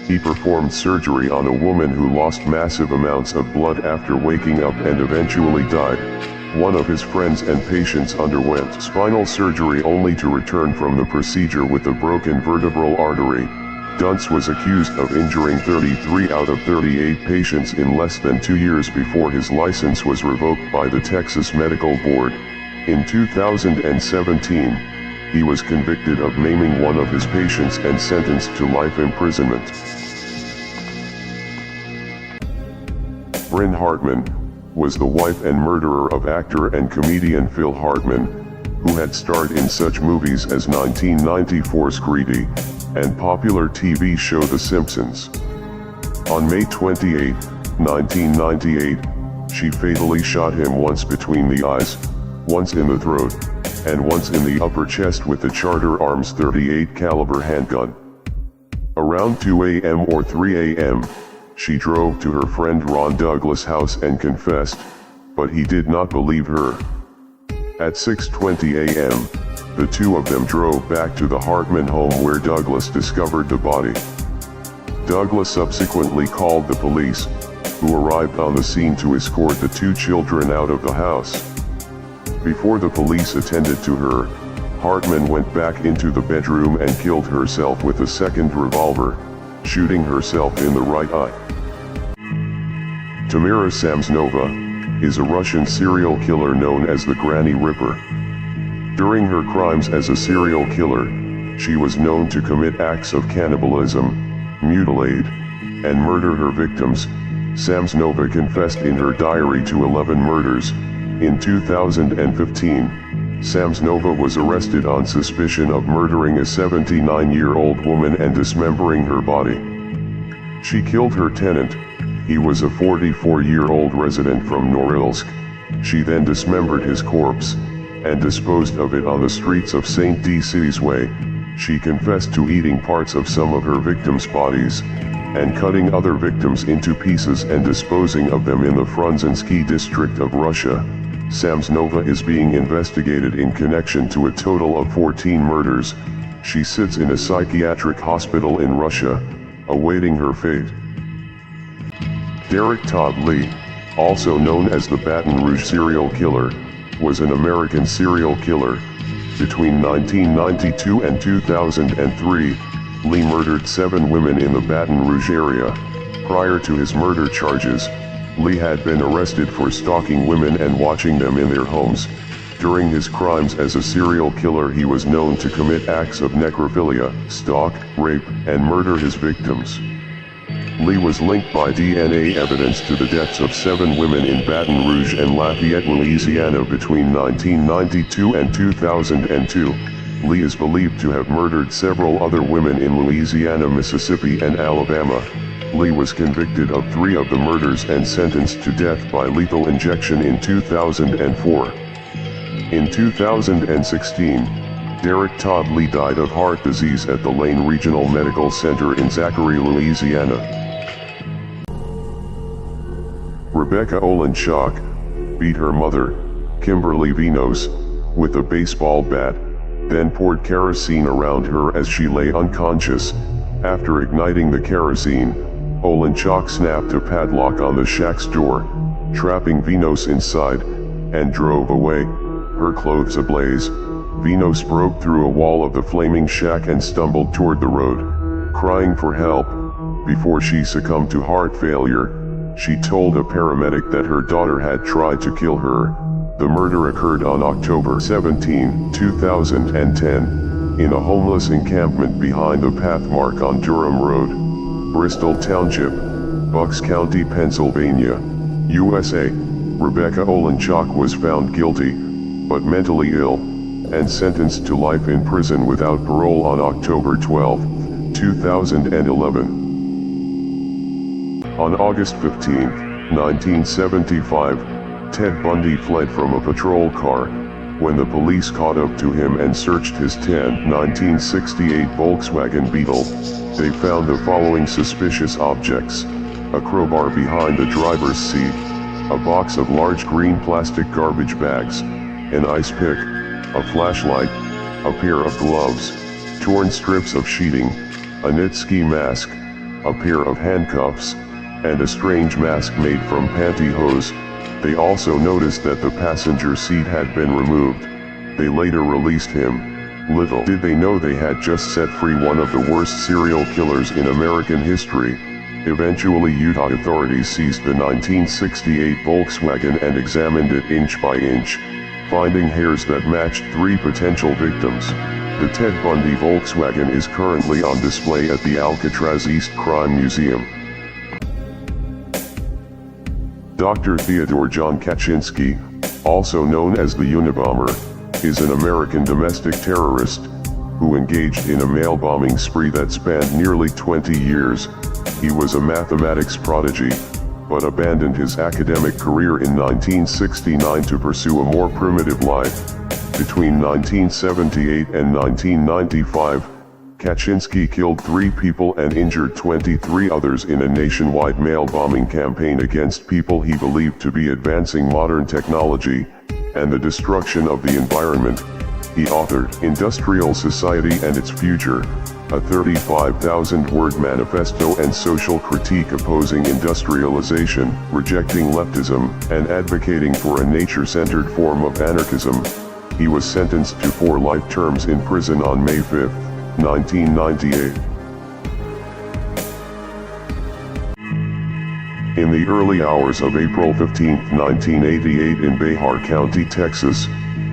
he performed surgery on a woman who lost massive amounts of blood after waking up and eventually died. One of his friends and patients underwent spinal surgery only to return from the procedure with a broken vertebral artery. Dunce was accused of injuring 33 out of 38 patients in less than 2 years before his license was revoked by the Texas Medical Board. In 2017, he was convicted of maiming one of his patients and sentenced to life imprisonment. Bryn Hartman was the wife and murderer of actor and comedian Phil Hartman, who had starred in such movies as 1994's Greedy and popular TV show The Simpsons. On May 28, 1998, she fatally shot him once between the eyes, once in the throat, and once in the upper chest with the Charter Arms .38 caliber handgun. Around 2 a.m. or 3 a.m., she drove to her friend Ron Douglas' house and confessed, but he did not believe her. At 6:20 a.m., the two of them drove back to the Hartman home where Douglas discovered the body. Douglas subsequently called the police, who arrived on the scene to escort the 2 children out of the house. Before the police attended to her, Hartman went back into the bedroom and killed herself with a second revolver, shooting herself in the right eye. Tamara Samsonova is a Russian serial killer known as the Granny Ripper. During her crimes as a serial killer, she was known to commit acts of cannibalism, mutilate, and murder her victims. Samsonova confessed in her diary to 11 murders. In 2015, Samsonova was arrested on suspicion of murdering a 79-year-old woman and dismembering her body. She killed her tenant. He was a 44-year-old resident from Norilsk. She then dismembered his corpse and disposed of it on the streets of St. Denis Way. She confessed to eating parts of some of her victims' bodies and cutting other victims into pieces and disposing of them in the Frunzensky district of Russia. Samsonova is being investigated in connection to a total of 14 murders. She sits in a psychiatric hospital in Russia, awaiting her fate. Derek Todd Lee, also known as the Baton Rouge serial killer, was an American serial killer. Between 1992 and 2003, Lee murdered 7 women in the Baton Rouge area. Prior to his murder charges, Lee had been arrested for stalking women and watching them in their homes. During his crimes as a serial killer, he was known to commit acts of necrophilia, stalk, rape, and murder his victims. Lee was linked by DNA evidence to the deaths of 7 women in Baton Rouge and Lafayette, Louisiana between 1992 and 2002. Lee is believed to have murdered several other women in Louisiana, Mississippi, and Alabama. Lee was convicted of 3 of the murders and sentenced to death by lethal injection in 2004. In 2016, Derek Todd Lee died of heart disease at the Lane Regional Medical Center in Zachary, Louisiana. Rebecca Olenchak beat her mother, Kimberly Vinos, with a baseball bat, then poured kerosene around her as she lay unconscious. After igniting the kerosene, Olenchak snapped a padlock on the shack's door, trapping Vinos inside, and drove away, her clothes ablaze. Vinos broke through a wall of the flaming shack and stumbled toward the road, crying for help. Before she succumbed to heart failure, she told a paramedic that her daughter had tried to kill her. The murder occurred on October 17, 2010, in a homeless encampment behind the pathmark on Durham Road, Bristol Township, Bucks County, Pennsylvania, USA. Rebecca Olenchak was found guilty, but mentally ill, and sentenced to life in prison without parole on October 12, 2011. On August 15, 1975, Ted Bundy fled from a patrol car. When the police caught up to him and searched his 1968 Volkswagen Beetle, they found the following suspicious objects: a crowbar behind the driver's seat, a box of large green plastic garbage bags, an ice pick, a flashlight, a pair of gloves, torn strips of sheeting, a knit ski mask, a pair of handcuffs, and a strange mask made from pantyhose. They also noticed that the passenger seat had been removed. They later released him. Little did they know they had just set free one of the worst serial killers in American history. Eventually, Utah authorities seized the 1968 Volkswagen and examined it inch by inch, finding hairs that matched 3 potential victims. The Ted Bundy Volkswagen is currently on display at the Alcatraz East Crime Museum. Dr. Theodore John Kaczynski, also known as the Unabomber, is an American domestic terrorist who engaged in a mail bombing spree that spanned nearly 20 years. He was a mathematics prodigy, but abandoned his academic career in 1969 to pursue a more primitive life. Between 1978 and 1995, Kaczynski killed 3 people and injured 23 others in a nationwide mail bombing campaign against people he believed to be advancing modern technology and the destruction of the environment. He authored Industrial Society and Its Future, a 35,000-word manifesto and social critique opposing industrialization, rejecting leftism, and advocating for a nature-centered form of anarchism. He was sentenced to 4 life terms in prison on May 5, 1998. In the early hours of April 15, 1988 in Behar County, Texas,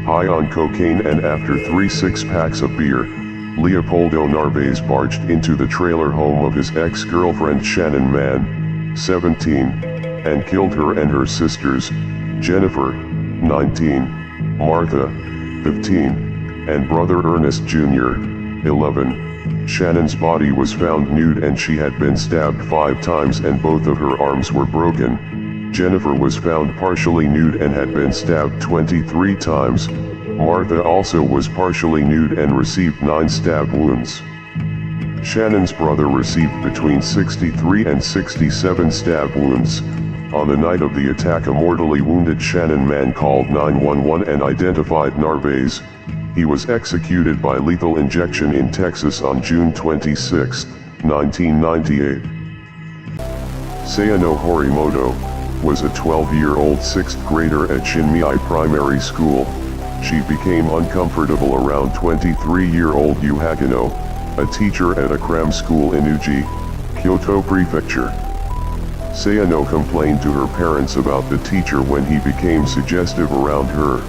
high on cocaine and after 3 six-packs of beer, Leopoldo Narvaez barged into the trailer home of his ex-girlfriend Shannon Mann, 17, and killed her and her sisters, Jennifer, 19, Martha, 15, and brother Ernest Jr., 11. Shannon's body was found nude and she had been stabbed 5 times and both of her arms were broken. Jennifer was found partially nude and had been stabbed 23 times. Martha also was partially nude and received 9 stab wounds. Shannon's brother received between 63 and 67 stab wounds. On the night of the attack, a mortally wounded Shannon Mann called 911 and identified Narvaez. He was executed by lethal injection in Texas on June 26, 1998. Sayano Horimoto was a 12-year-old 6th grader at Shinmei Primary School. She became uncomfortable around 23-year-old Yu Hagino, a teacher at a cram school in Uji, Kyoto Prefecture. Sayano complained to her parents about the teacher when he became suggestive around her.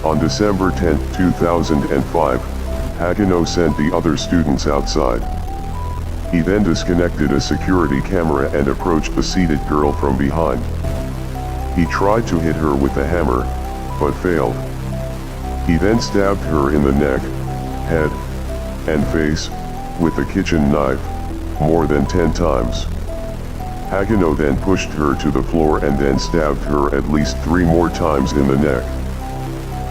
On December 10, 2005, Hagino sent the other students outside. He then disconnected a security camera and approached the seated girl from behind. He tried to hit her with a hammer, but failed. He then stabbed her in the neck, head, and face with a kitchen knife more than 10 times. Hagino then pushed her to the floor and then stabbed her at least 3 more times in the neck.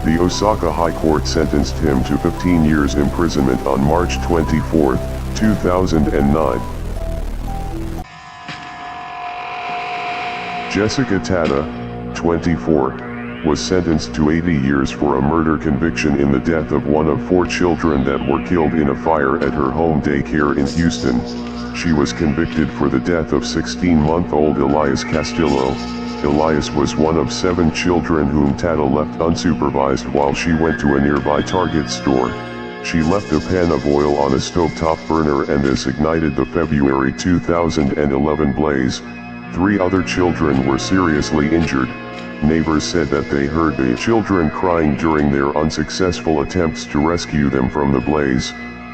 The Osaka High Court sentenced him to 15 years imprisonment on March 24, 2009. Jessica Tada, 24, was sentenced to 80 years for a murder conviction in the death of one of 4 children that were killed in a fire at her home daycare in Houston. She was convicted for the death of 16-month-old Elias Castillo. Elias was one of 7 children whom Tada left unsupervised while she went to a nearby Target store. She left a pan of oil on a stovetop burner and this ignited the February 2011 blaze. 3 other children were seriously injured. Neighbors said that they heard the children crying during their unsuccessful attempts to rescue them from the blaze.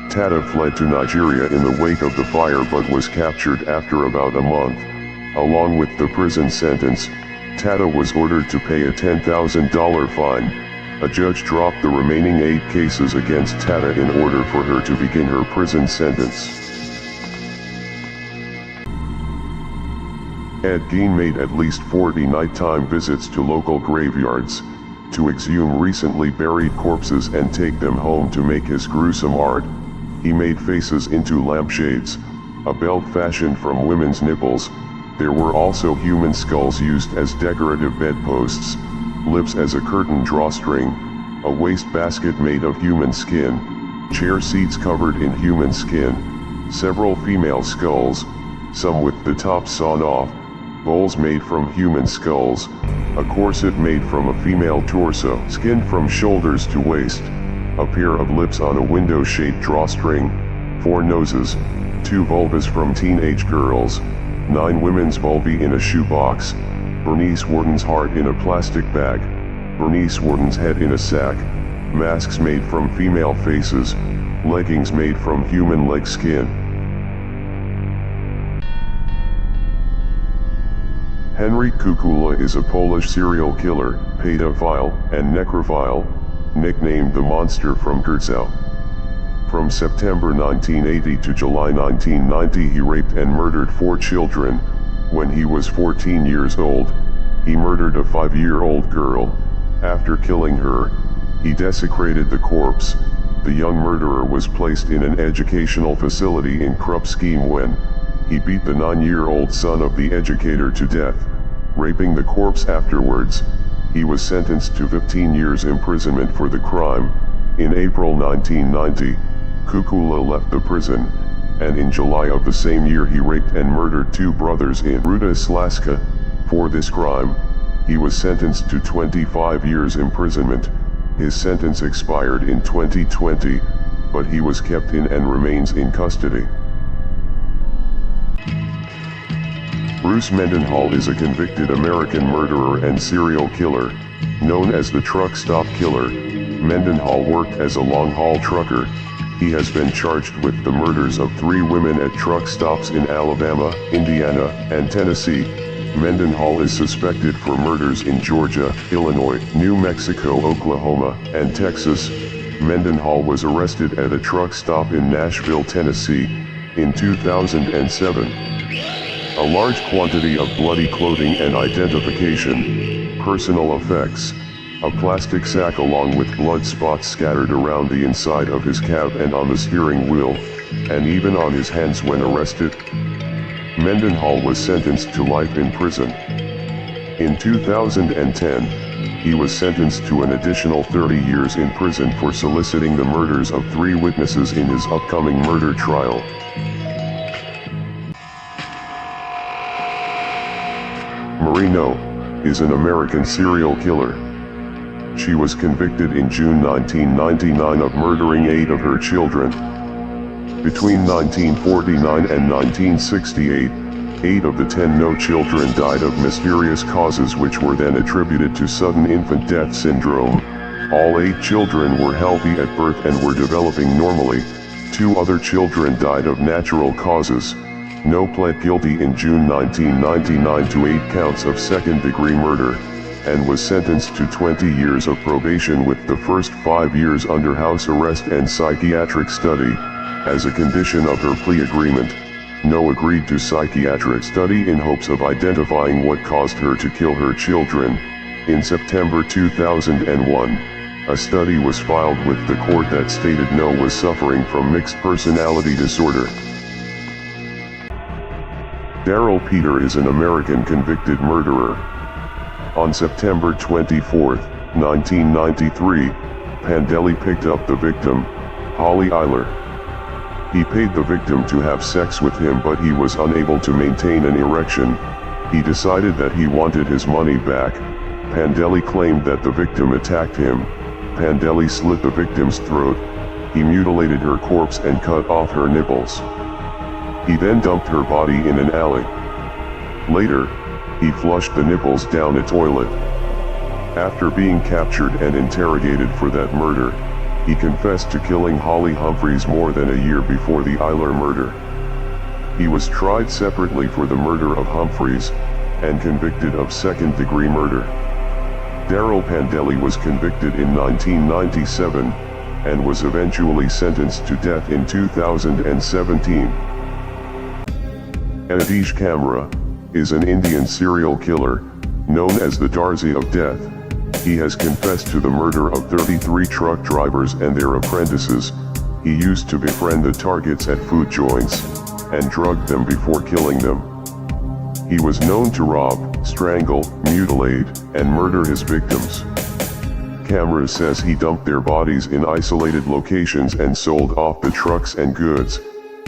Tada fled to Nigeria in the wake of the fire but was captured after about a month. Along with the prison sentence, Tada was ordered to pay a $10,000 fine. A judge dropped the remaining 8 cases against Tada in order for her to begin her prison sentence. Ed Gein made at least 40 nighttime visits to local graveyards to exhume recently buried corpses and take them home to make his gruesome art. He made faces into lampshades, a belt fashioned from women's nipples. There were also human skulls used as decorative bedposts, lips as a curtain drawstring, a wastebasket made of human skin, chair seats covered in human skin, several female skulls, some with the tops sawn off, bowls made from human skulls, a corset made from a female torso, skin from shoulders to waist, a pair of lips on a window-shaped drawstring, 4 noses, 2 vulvas from teenage girls, 9 women's vulvae in a shoebox, Bernice Worden's heart in a plastic bag, Bernice Worden's head in a sack, masks made from female faces, leggings made from human leg skin. Henryk Kukula is a Polish serial killer, pedophile, and necrophile, nicknamed the Monster from Kurtzow. From September 1980 to July 1990 he raped and murdered 4 children. When he was 14 years old, he murdered a 5-year-old girl. After killing her, he desecrated the corpse. The young murderer was placed in an educational facility in Krupski Młyn. He beat the 9-year-old son of the educator to death, raping the corpse afterwards. He was sentenced to 15 years imprisonment for the crime. In April 1990, Kukula left the prison, and in July of the same year he raped and murdered 2 brothers in Ruda Slaska. For this crime, he was sentenced to 25 years imprisonment. His sentence expired in 2020, but he was kept in and remains in custody. Bruce Mendenhall is a convicted American murderer and serial killer. Known as the Truck Stop Killer, Mendenhall worked as a long-haul trucker. He has been charged with the murders of 3 women at truck stops in Alabama, Indiana, and Tennessee. Mendenhall is suspected for murders in Georgia, Illinois, New Mexico, Oklahoma, and Texas. Mendenhall was arrested at a truck stop in Nashville, Tennessee, in 2007. A large quantity of bloody clothing and identification, personal effects, a plastic sack along with blood spots scattered around the inside of his cab and on the steering wheel, and even on his hands when arrested. Mendenhall was sentenced to life in prison. In 2010, he was sentenced to an additional 30 years in prison for soliciting the murders of 3 witnesses in his upcoming murder trial. Marino is an American serial killer. She was convicted in June 1999 of murdering 8 of her children. Between 1949 and 1968, 8 of the 10 no children died of mysterious causes which were then attributed to sudden infant death syndrome. All 8 children were healthy at birth and were developing normally. 2 other children died of natural causes. No pled guilty in June 1999 to 8 counts of second-degree murder, and was sentenced to 20 years of probation with the first 5 years under house arrest and psychiatric study. As a condition of her plea agreement, No agreed to psychiatric study in hopes of identifying what caused her to kill her children. In September 2001, a study was filed with the court that stated No was suffering from mixed personality disorder. Daryl Peter is an American convicted murderer. On September 24, 1993, Pandeli picked up the victim, Holly Eiler. He paid the victim to have sex with him, but he was unable to maintain an erection. He decided that he wanted his money back. Pandeli claimed that the victim attacked him. Pandeli slit the victim's throat. He mutilated her corpse and cut off her nipples. He then dumped her body in an alley. Later, he flushed the nipples down a toilet. After being captured and interrogated for that murder, he confessed to killing Holly Humphreys more than a year before the Eiler murder. He was tried separately for the murder of Humphreys, and convicted of second-degree murder. Daryl Pandeli was convicted in 1997, and was eventually sentenced to death in 2017. Adish Kamra, is an Indian serial killer, known as the Darzi of Death. He has confessed to the murder of 33 truck drivers and their apprentices. He used to befriend the targets at food joints, and drug them before killing them. He was known to rob, strangle, mutilate, and murder his victims. Cameras says he dumped their bodies in isolated locations and sold off the trucks and goods.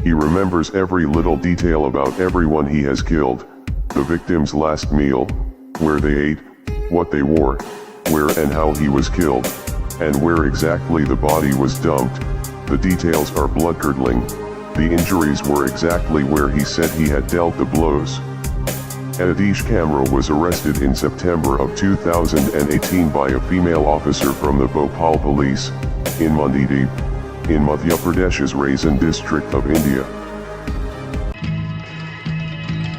He remembers every little detail about everyone he has killed, the victim's last meal, where they ate, what they wore, where and how he was killed, and where exactly the body was dumped. The details are blood-curdling. The injuries were exactly where he said he had dealt the blows. Adish Kamra was arrested in September of 2018 by a female officer from the Bhopal police, in Mandideep, in Madhya Pradesh's Raisin district of India.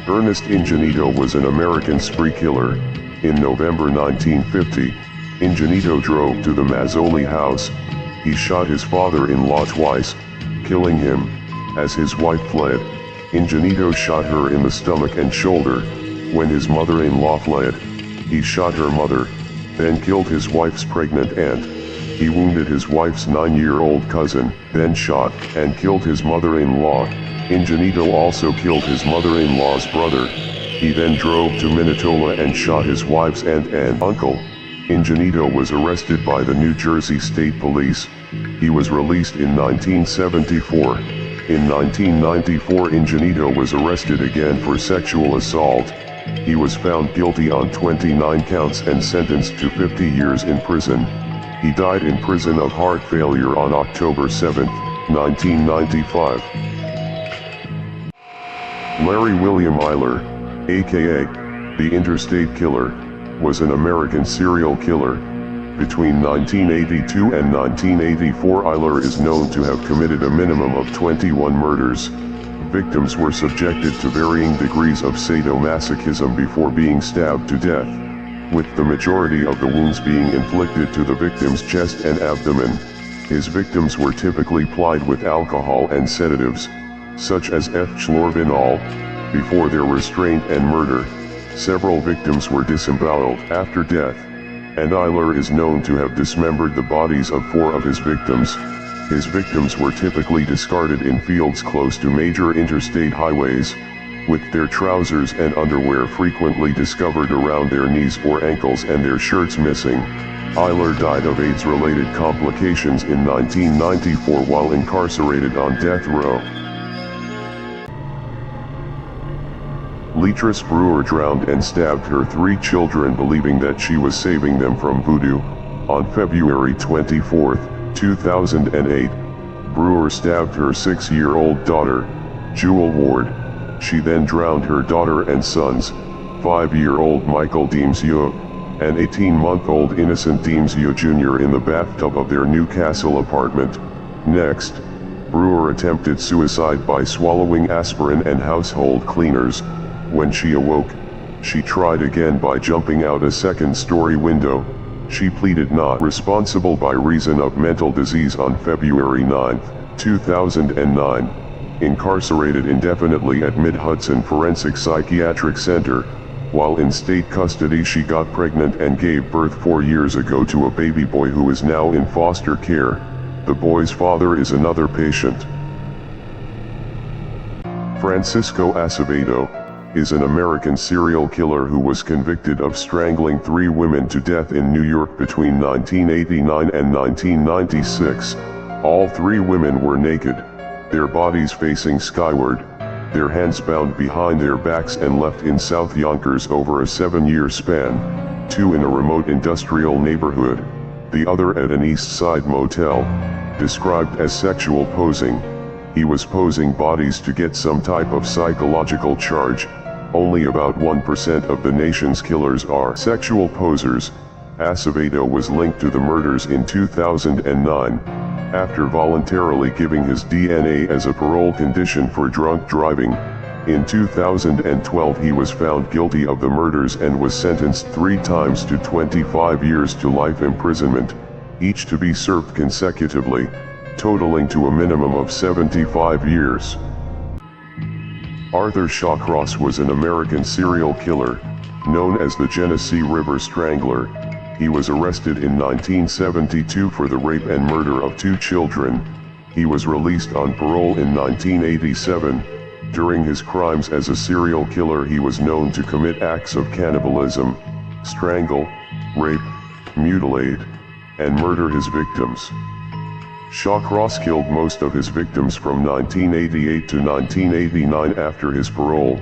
Ernest Ingenito was an American spree killer. In November 1950, Ingenito drove to the Mazzoli house. He shot his father-in-law twice, killing him. As his wife fled, Ingenito shot her in the stomach and shoulder. When his mother-in-law fled, he shot her mother, then killed his wife's pregnant aunt. He wounded his wife's 9-year-old cousin, then shot and killed his mother-in-law. Ingenito also killed his mother-in-law's brother. He then drove to Minatola and shot his wife's aunt and uncle. Ingenito was arrested by the New Jersey State Police. He was released in 1974. In 1994, Ingenito was arrested again for sexual assault. He was found guilty on 29 counts and sentenced to 50 years in prison. He died in prison of heart failure on October 7, 1995. Larry William Eyler, aka the Interstate Killer, was an American serial killer. Between 1982 and 1984, Eyler is known to have committed a minimum of 21 murders. Victims were subjected to varying degrees of sadomasochism before being stabbed to death, with the majority of the wounds being inflicted to the victim's chest and abdomen. His victims were typically plied with alcohol and sedatives, such as F-chlorvinol, before their restraint and murder. Several victims were disemboweled after death, and Eyler is known to have dismembered the bodies of 4 of his victims. His victims were typically discarded in fields close to major interstate highways, with their trousers and underwear frequently discovered around their knees or ankles and their shirts missing. Eyler died of AIDS-related complications in 1994 while incarcerated on death row. Leatrice Brewer drowned and stabbed her 3 children believing that she was saving them from voodoo. On February 24, 2008, Brewer stabbed her 6-year-old daughter, Jewel Ward. She then drowned her daughter and sons, 5-year-old Michael Deemsyo, and 18-month-old Innocent Deemsyo Jr. in the bathtub of their Newcastle apartment. Next, Brewer attempted suicide by swallowing aspirin and household cleaners. When she awoke, she tried again by jumping out a second-story window. She pleaded not responsible by reason of mental disease on February 9, 2009. Incarcerated indefinitely at Mid-Hudson Forensic Psychiatric Center. While in state custody, she got pregnant and gave birth 4 years ago to a baby boy who is now in foster care. The boy's father is another patient. Francisco Acevedo is an American serial killer who was convicted of strangling 3 women to death in New York between 1989 and 1996. All 3 women were naked, their bodies facing skyward, their hands bound behind their backs and left in South Yonkers over a 7-year span, 2 in a remote industrial neighborhood, the other at an East Side motel. Described as sexual posing, he was posing bodies to get some type of psychological charge. Only about 1% of the nation's killers are sexual posers. Acevedo was linked to the murders in 2009, after voluntarily giving his DNA as a parole condition for drunk driving. In 2012 he was found guilty of the murders and was sentenced 3 times to 25 years to life imprisonment, each to be served consecutively, totaling to a minimum of 75 years. Arthur Shawcross was an American serial killer, known as the Genesee River Strangler. He was arrested in 1972 for the rape and murder of 2 children. He was released on parole in 1987. During his crimes as a serial killer, he was known to commit acts of cannibalism, strangle, rape, mutilate, and murder his victims. Shawcross killed most of his victims from 1988 to 1989 after his parole.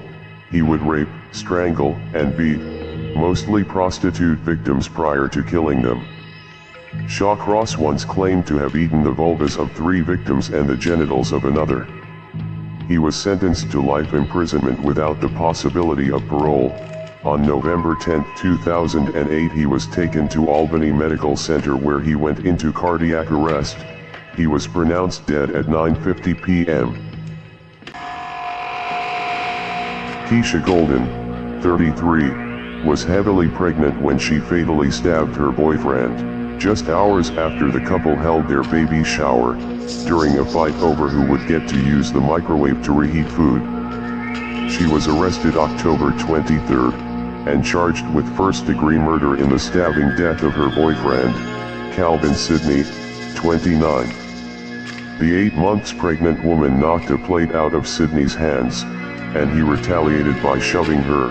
He would rape, strangle, and beat, mostly prostitute victims prior to killing them. Shawcross once claimed to have eaten the vulvas of 3 victims and the genitals of another. He was sentenced to life imprisonment without the possibility of parole. On November 10, 2008, he was taken to Albany Medical Center where he went into cardiac arrest. He was pronounced dead at 9:50 p.m. Keisha Golden, 33, was heavily pregnant when she fatally stabbed her boyfriend, just hours after the couple held their baby shower, during a fight over who would get to use the microwave to reheat food. She was arrested October 23rd, and charged with first-degree murder in the stabbing death of her boyfriend, Calvin Sidney, 29. The 8 months pregnant woman knocked a plate out of Sidney's hands, and he retaliated by shoving her.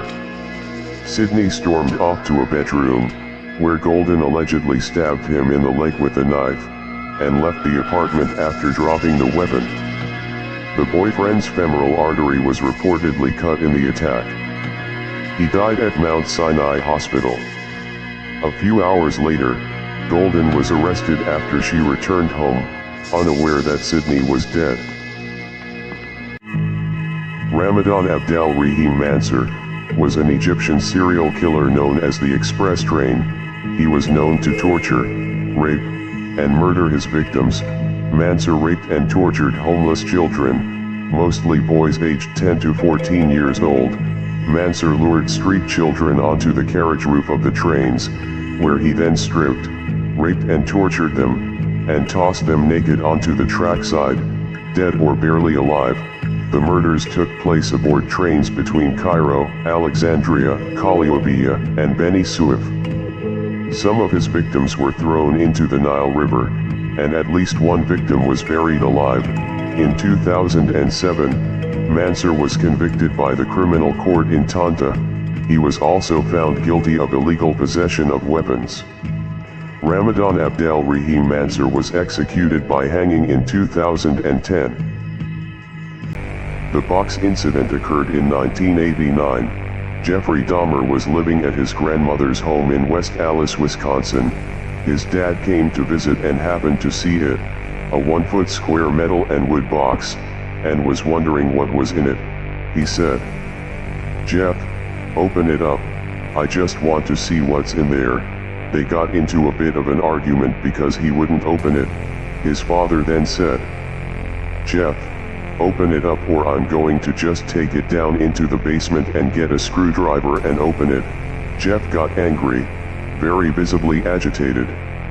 Sidney stormed off to a bedroom, where Golden allegedly stabbed him in the leg with a knife, and left the apartment after dropping the weapon. The boyfriend's femoral artery was reportedly cut in the attack. He died at Mount Sinai Hospital. A few hours later, Golden was arrested after she returned home, unaware that Sidney was dead. Ramadan Abdel Rahim Mansour was an Egyptian serial killer known as the Express Train. He was known to torture, rape, and murder his victims. Mansour raped and tortured homeless children, mostly boys aged 10 to 14 years old. Mansour lured street children onto the carriage roof of the trains, where he then stripped, raped and tortured them, and tossed them naked onto the trackside, dead or barely alive. The murders took place aboard trains between Cairo, Alexandria, Calliope, and Beni Suef. Some of his victims were thrown into the Nile River, and at least 1 victim was buried alive. In 2007, Mansour was convicted by the criminal court in Tanta. He was also found guilty of illegal possession of weapons. Ramadan Abdel Rahim Mansour was executed by hanging in 2010. The box incident occurred in 1989. Jeffrey Dahmer was living at his grandmother's home in West Allis, Wisconsin. His dad came to visit and happened to see it, a 1-foot square metal and wood box, and was wondering what was in it. He said, "Jeff, open it up. I just want to see what's in there." They got into a bit of an argument because he wouldn't open it. His father then said, "Jeff, open it up or I'm going to just take it down into the basement and get a screwdriver and open it." Jeff got angry, very visibly agitated,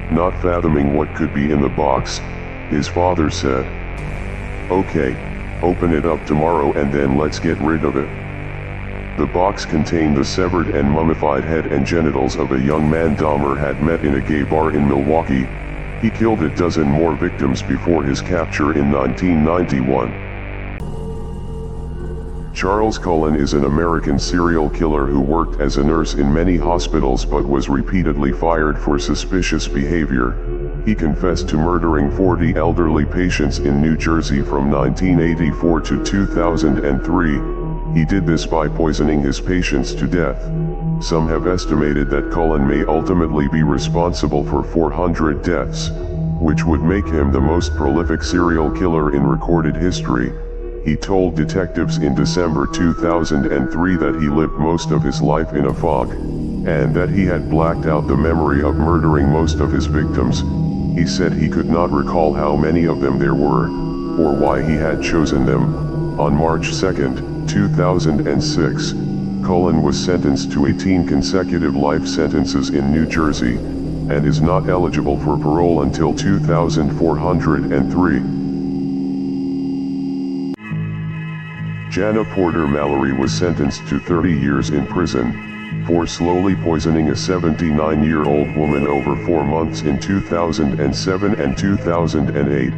not fathoming what could be in the box. His father said, "Okay, open it up tomorrow and then let's get rid of it." The box contained the severed and mummified head and genitals of a young man Dahmer had met in a gay bar in Milwaukee. He killed a dozen more victims before his capture in 1991. Charles Cullen is an American serial killer who worked as a nurse in many hospitals but was repeatedly fired for suspicious behavior. He confessed to murdering 40 elderly patients in New Jersey from 1984 to 2003. He did this by poisoning his patients to death. Some have estimated that Cullen may ultimately be responsible for 400 deaths, which would make him the most prolific serial killer in recorded history. He told detectives in December 2003 that he lived most of his life in a fog, and that he had blacked out the memory of murdering most of his victims. He said he could not recall how many of them there were, or why he had chosen them. On March 2, 2006, Cullen was sentenced to 18 consecutive life sentences in New Jersey, and is not eligible for parole until 2403. Jana Porter Mallory was sentenced to 30 years in prison for slowly poisoning a 79-year-old woman over 4 months in 2007 and 2008.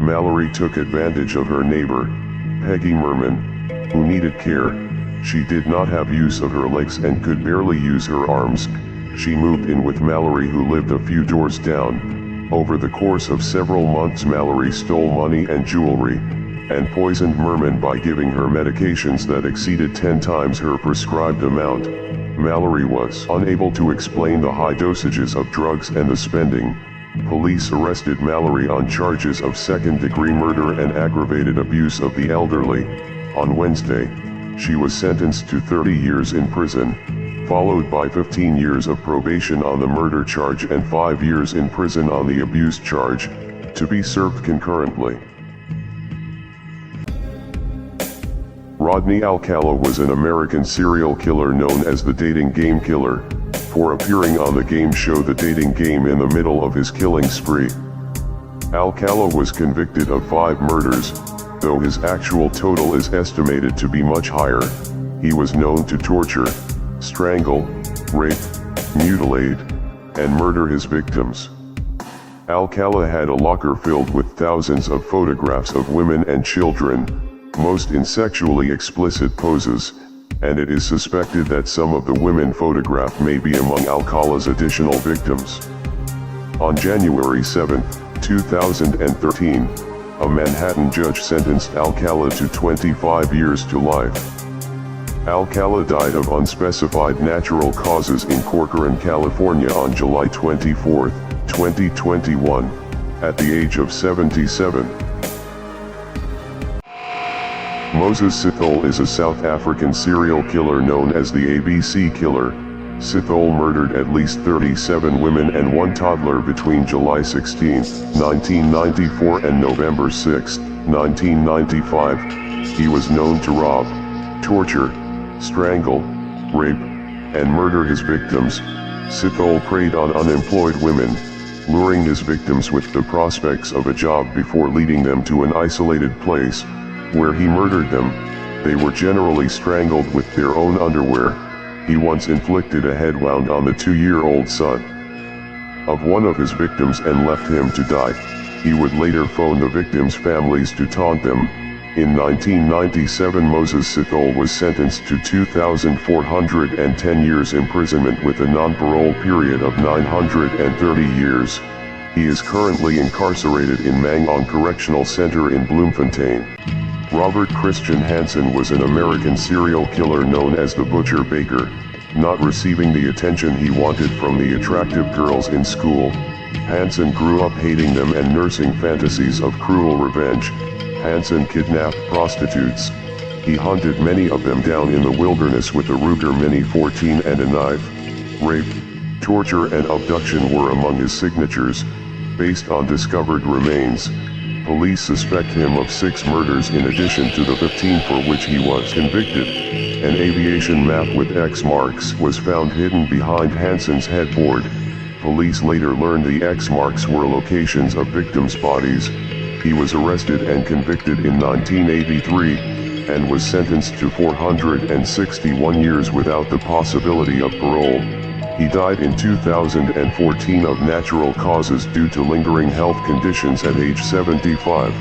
Mallory took advantage of her neighbor, Peggy Merman, who needed care. She did not have use of her legs and could barely use her arms. She moved in with Mallory, who lived a few doors down. Over the course of several months, Mallory stole money and jewelry, and poisoned Merman by giving her medications that exceeded 10 times her prescribed amount. Mallory was unable to explain the high dosages of drugs and the spending. Police arrested Mallory on charges of second-degree murder and aggravated abuse of the elderly. On Wednesday, she was sentenced to 30 years in prison, followed by 15 years of probation on the murder charge and 5 years in prison on the abuse charge, to be served concurrently. Rodney Alcala was an American serial killer known as the Dating Game Killer, for appearing on the game show The Dating Game in the middle of his killing spree. Alcala was convicted of 5 murders, though his actual total is estimated to be much higher. He was known to torture, strangle, rape, mutilate, and murder his victims. Alcala had a locker filled with thousands of photographs of women and children, most in sexually explicit poses, and it is suspected that some of the women photographed may be among Alcala's additional victims. On January 7, 2013, a Manhattan judge sentenced Alcala to 25 years to life. Alcala died of unspecified natural causes in Corcoran, California on July 24, 2021, at the age of 77. Moses Sithole is a South African serial killer known as the ABC Killer. Sithole murdered at least 37 women and 1 toddler between July 16, 1994 and November 6, 1995. He was known to rob, torture, strangle, rape, and murder his victims. Sithole preyed on unemployed women, luring his victims with the prospects of a job before leading them to an isolated place, where he murdered them. They were generally strangled with their own underwear. He once inflicted a head wound on the 2-year-old son of one of his victims and left him to die. He would later phone the victims' families to taunt them. In 1997, Moses Sithole was sentenced to 2,410 years imprisonment with a non-parole period of 930 years. He is currently incarcerated in Mangong Correctional Center in Bloemfontein. Robert Christian Hansen was an American serial killer known as the Butcher Baker, not receiving the attention he wanted from the attractive girls in school. Hansen grew up hating them and nursing fantasies of cruel revenge. Hansen kidnapped prostitutes. He hunted many of them down in the wilderness with a Ruger Mini 14 and a knife. Rape, torture and abduction were among his signatures, based on discovered remains. Police suspect him of 6 murders in addition to the 15 for which he was convicted. An aviation map with X marks was found hidden behind Hansen's headboard. Police later learned the X marks were locations of victims' bodies. He was arrested and convicted in 1983, and was sentenced to 461 years without the possibility of parole. He died in 2014 of natural causes due to lingering health conditions at age 75.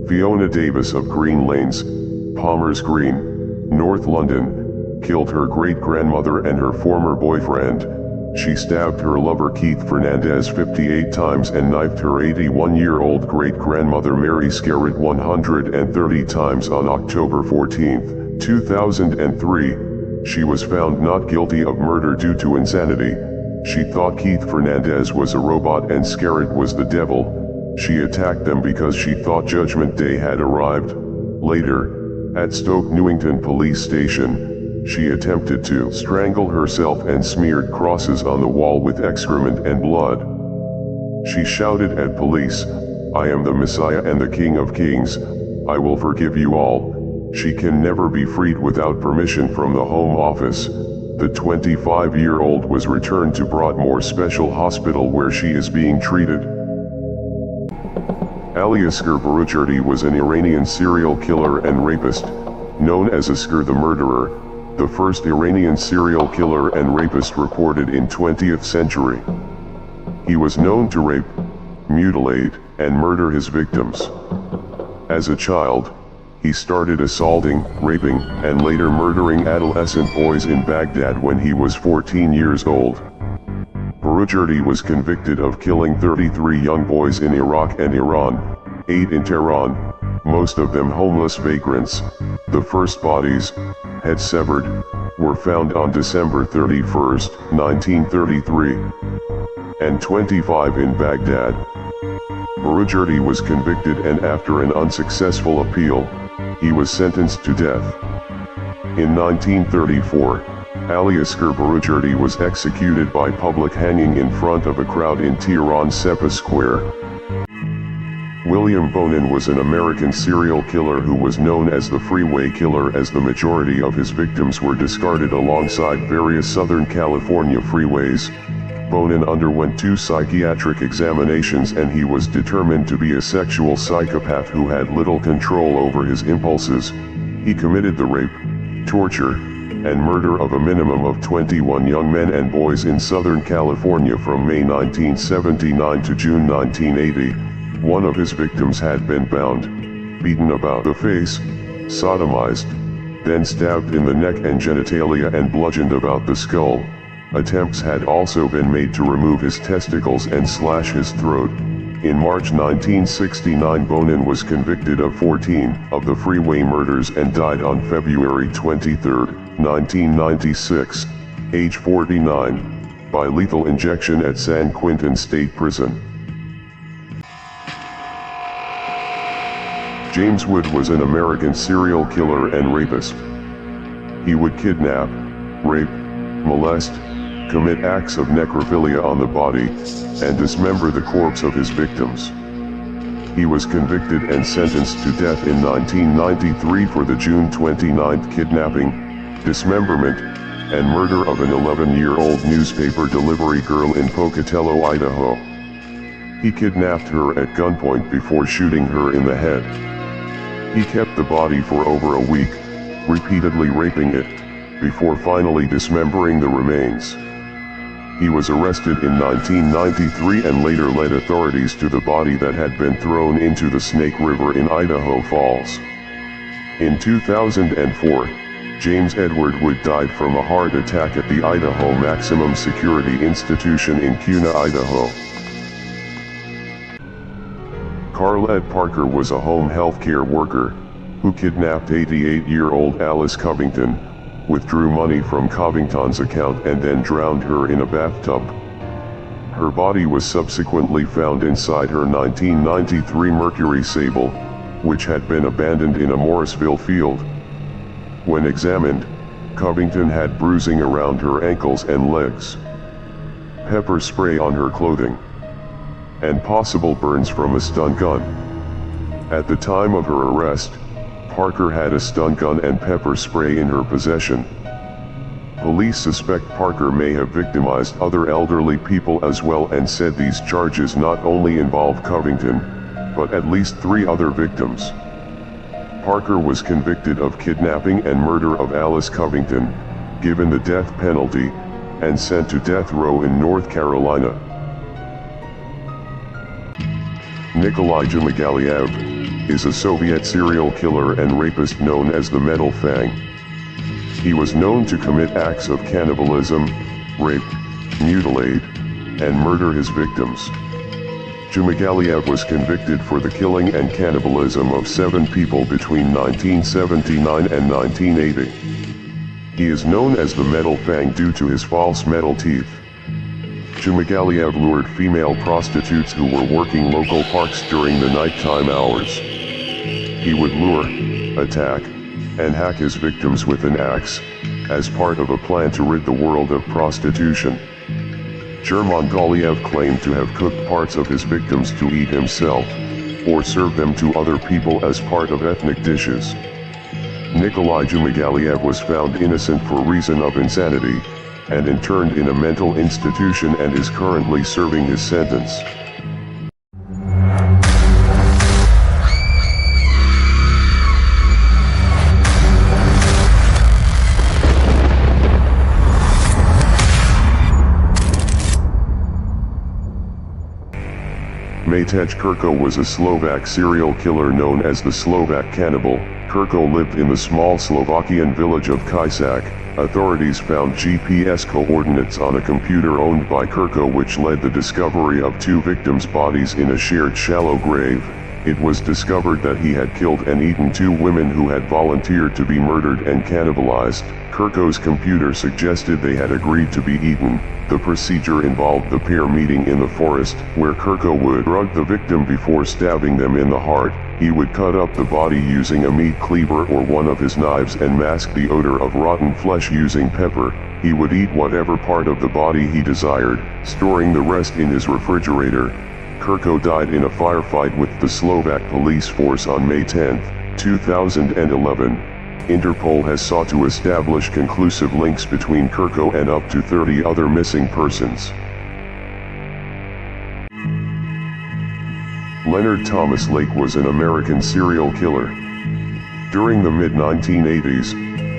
Fiona Davis of Green Lanes, Palmer's Green, North London, killed her great-grandmother and her former boyfriend. She stabbed her lover Keith Fernandez 58 times and knifed her 81-year-old great-grandmother Mary Scarrett 130 times on October 14, 2003. She was found not guilty of murder due to insanity. She thought Keith Fernandez was a robot and Scarrett was the devil. She attacked them because she thought Judgment Day had arrived. Later, at Stoke Newington Police Station, she attempted to strangle herself and smeared crosses on the wall with excrement and blood. She shouted at police, "I am the Messiah and the King of Kings. I will forgive you all." She can never be freed without permission from the Home Office. The 25-year-old was returned to Broadmoor Special Hospital where she is being treated. Ali Asghar Barucherdi was an Iranian serial killer and rapist, known as Asghar the Murderer, the first Iranian serial killer and rapist reported in 20th century. He was known to rape, mutilate, and murder his victims. As a child, he started assaulting, raping, and later murdering adolescent boys in Baghdad when he was 14 years old. Barucherdi was convicted of killing 33 young boys in Iraq and Iran, 8 in Tehran, most of them homeless vagrants. The first bodies, heads severed, were found on December 31, 1933, and 25 in Baghdad. Barucherdi was convicted, and after an unsuccessful appeal, he was sentenced to death. In 1934, Ali Asghar Barucherdi was executed by public hanging in front of a crowd in Tehran's Sepah Square. William Bonin was an American serial killer who was known as the Freeway Killer, as the majority of his victims were discarded alongside various Southern California freeways. Bonin underwent 2 psychiatric examinations, and he was determined to be a sexual psychopath who had little control over his impulses. He committed the rape, torture, and murder of a minimum of 21 young men and boys in Southern California from May 1979 to June 1980. One of his victims had been bound, beaten about the face, sodomized, then stabbed in the neck and genitalia and bludgeoned about the skull. Attempts had also been made to remove his testicles and slash his throat. In March 1969, Bonin was convicted of 14 of the freeway murders and died on February 23, 1996, age 49, by lethal injection at San Quentin State Prison. James Wood was an American serial killer and rapist. He would kidnap, rape, molest, commit acts of necrophilia on the body, and dismember the corpse of his victims. He was convicted and sentenced to death in 1993 for the June 29 kidnapping, dismemberment, and murder of an 11-year-old newspaper delivery girl in Pocatello, Idaho. He kidnapped her at gunpoint before shooting her in the head. He kept the body for over a week, repeatedly raping it, before finally dismembering the remains. He was arrested in 1993 and later led authorities to the body that had been thrown into the Snake River in Idaho Falls. In 2004, James Edward Wood died from a heart attack at the Idaho Maximum Security Institution in Kuna, Idaho. Carlette Parker was a home health care worker who kidnapped 88-year-old Alice Covington, withdrew money from Covington's account, and then drowned her in a bathtub. Her body was subsequently found inside her 1993 Mercury Sable, which had been abandoned in a Morrisville field. When examined, Covington had bruising around her ankles and legs, pepper spray on her clothing, and possible burns from a stun gun. At the time of her arrest, Parker had a stun gun and pepper spray in her possession. Police suspect Parker may have victimized other elderly people as well, and said these charges not only involve Covington, but at least 3 other victims. Parker was convicted of kidnapping and murder of Alice Covington, given the death penalty, and sent to death row in North Carolina. Nikolai Jumagaliev is a Soviet serial killer and rapist known as the Metal Fang. He was known to commit acts of cannibalism, rape, mutilate, and murder his victims. Jumagaliev was convicted for the killing and cannibalism of 7 people between 1979 and 1980. He is known as the Metal Fang due to his false metal teeth. Jumagaliev lured female prostitutes who were working local parks during the nighttime hours. He would lure, attack, and hack his victims with an axe, as part of a plan to rid the world of prostitution. German Galiev claimed to have cooked parts of his victims to eat himself, or serve them to other people as part of ethnic dishes. Nikolai Jumagaliev was found innocent for reason of insanity, and interned in a mental institution and is currently serving his sentence. Matej Krko was a Slovak serial killer known as the Slovak Cannibal. Krko lived in the small Slovakian village of Kisak. Authorities found GPS coordinates on a computer owned by Krko, which led the discovery of 2 victims' bodies in a shared shallow grave. It was discovered that he had killed and eaten 2 women who had volunteered to be murdered and cannibalized. Krko's computer suggested they had agreed to be eaten. The procedure involved the pair meeting in the forest, where Krko would drug the victim before stabbing them in the heart. He would cut up the body using a meat cleaver or one of his knives and mask the odor of rotten flesh using pepper. He would eat whatever part of the body he desired, storing the rest in his refrigerator. Krko died in a firefight with the Slovak police force on May 10, 2011. Interpol has sought to establish conclusive links between Krko and up to 30 other missing persons. Leonard Thomas Lake was an American serial killer. During the mid-1980s,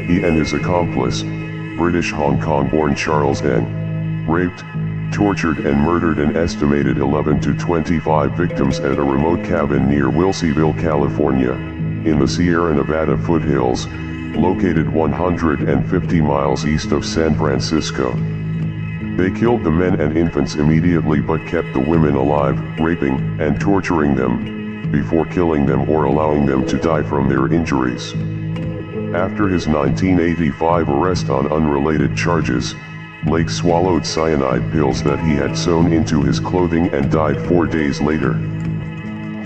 he and his accomplice, British Hong Kong-born Charles Ng, raped, tortured and murdered an estimated 11 to 25 victims at a remote cabin near Wilseyville, California, in the Sierra Nevada foothills, located 150 miles east of San Francisco. They killed the men and infants immediately but kept the women alive, raping and torturing them, before killing them or allowing them to die from their injuries. After his 1985 arrest on unrelated charges, Lake swallowed cyanide pills that he had sewn into his clothing and died 4 days later.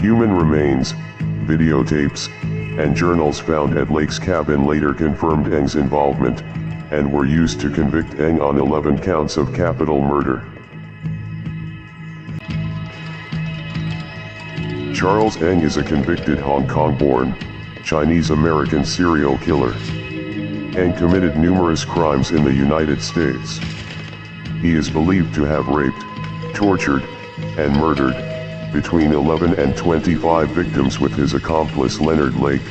Human remains, videotapes, and journals found at Lake's cabin later confirmed Ng's involvement, and were used to convict Ng on 11 counts of capital murder. Charles Ng is a convicted Hong Kong-born, Chinese-American serial killer. Ng committed numerous crimes in the United States. He is believed to have raped, tortured, and murdered between 11 and 25 victims with his accomplice Leonard Lake,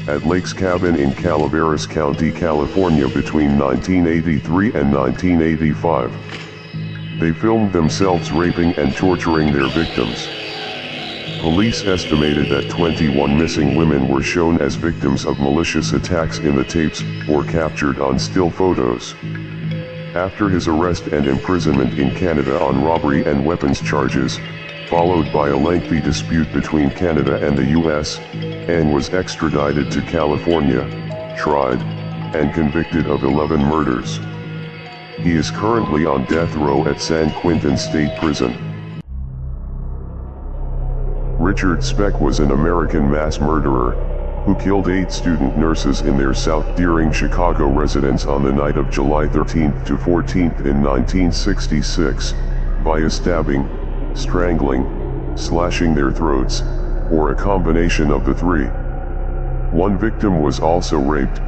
at Lake's cabin in Calaveras County, California between 1983 and 1985. They filmed themselves raping and torturing their victims. Police estimated that 21 missing women were shown as victims of malicious attacks in the tapes, or captured on still photos. After his arrest and imprisonment in Canada on robbery and weapons charges, followed by a lengthy dispute between Canada and the US, Ng was extradited to California, tried, and convicted of 11 murders. He is currently on death row at San Quentin State Prison. Richard Speck was an American mass murderer, who killed 8 student nurses in their South Deering, Chicago residence on the night of July 13th to 14th in 1966, via stabbing, strangling, slashing their throats, or a combination of the 3. One victim was also raped.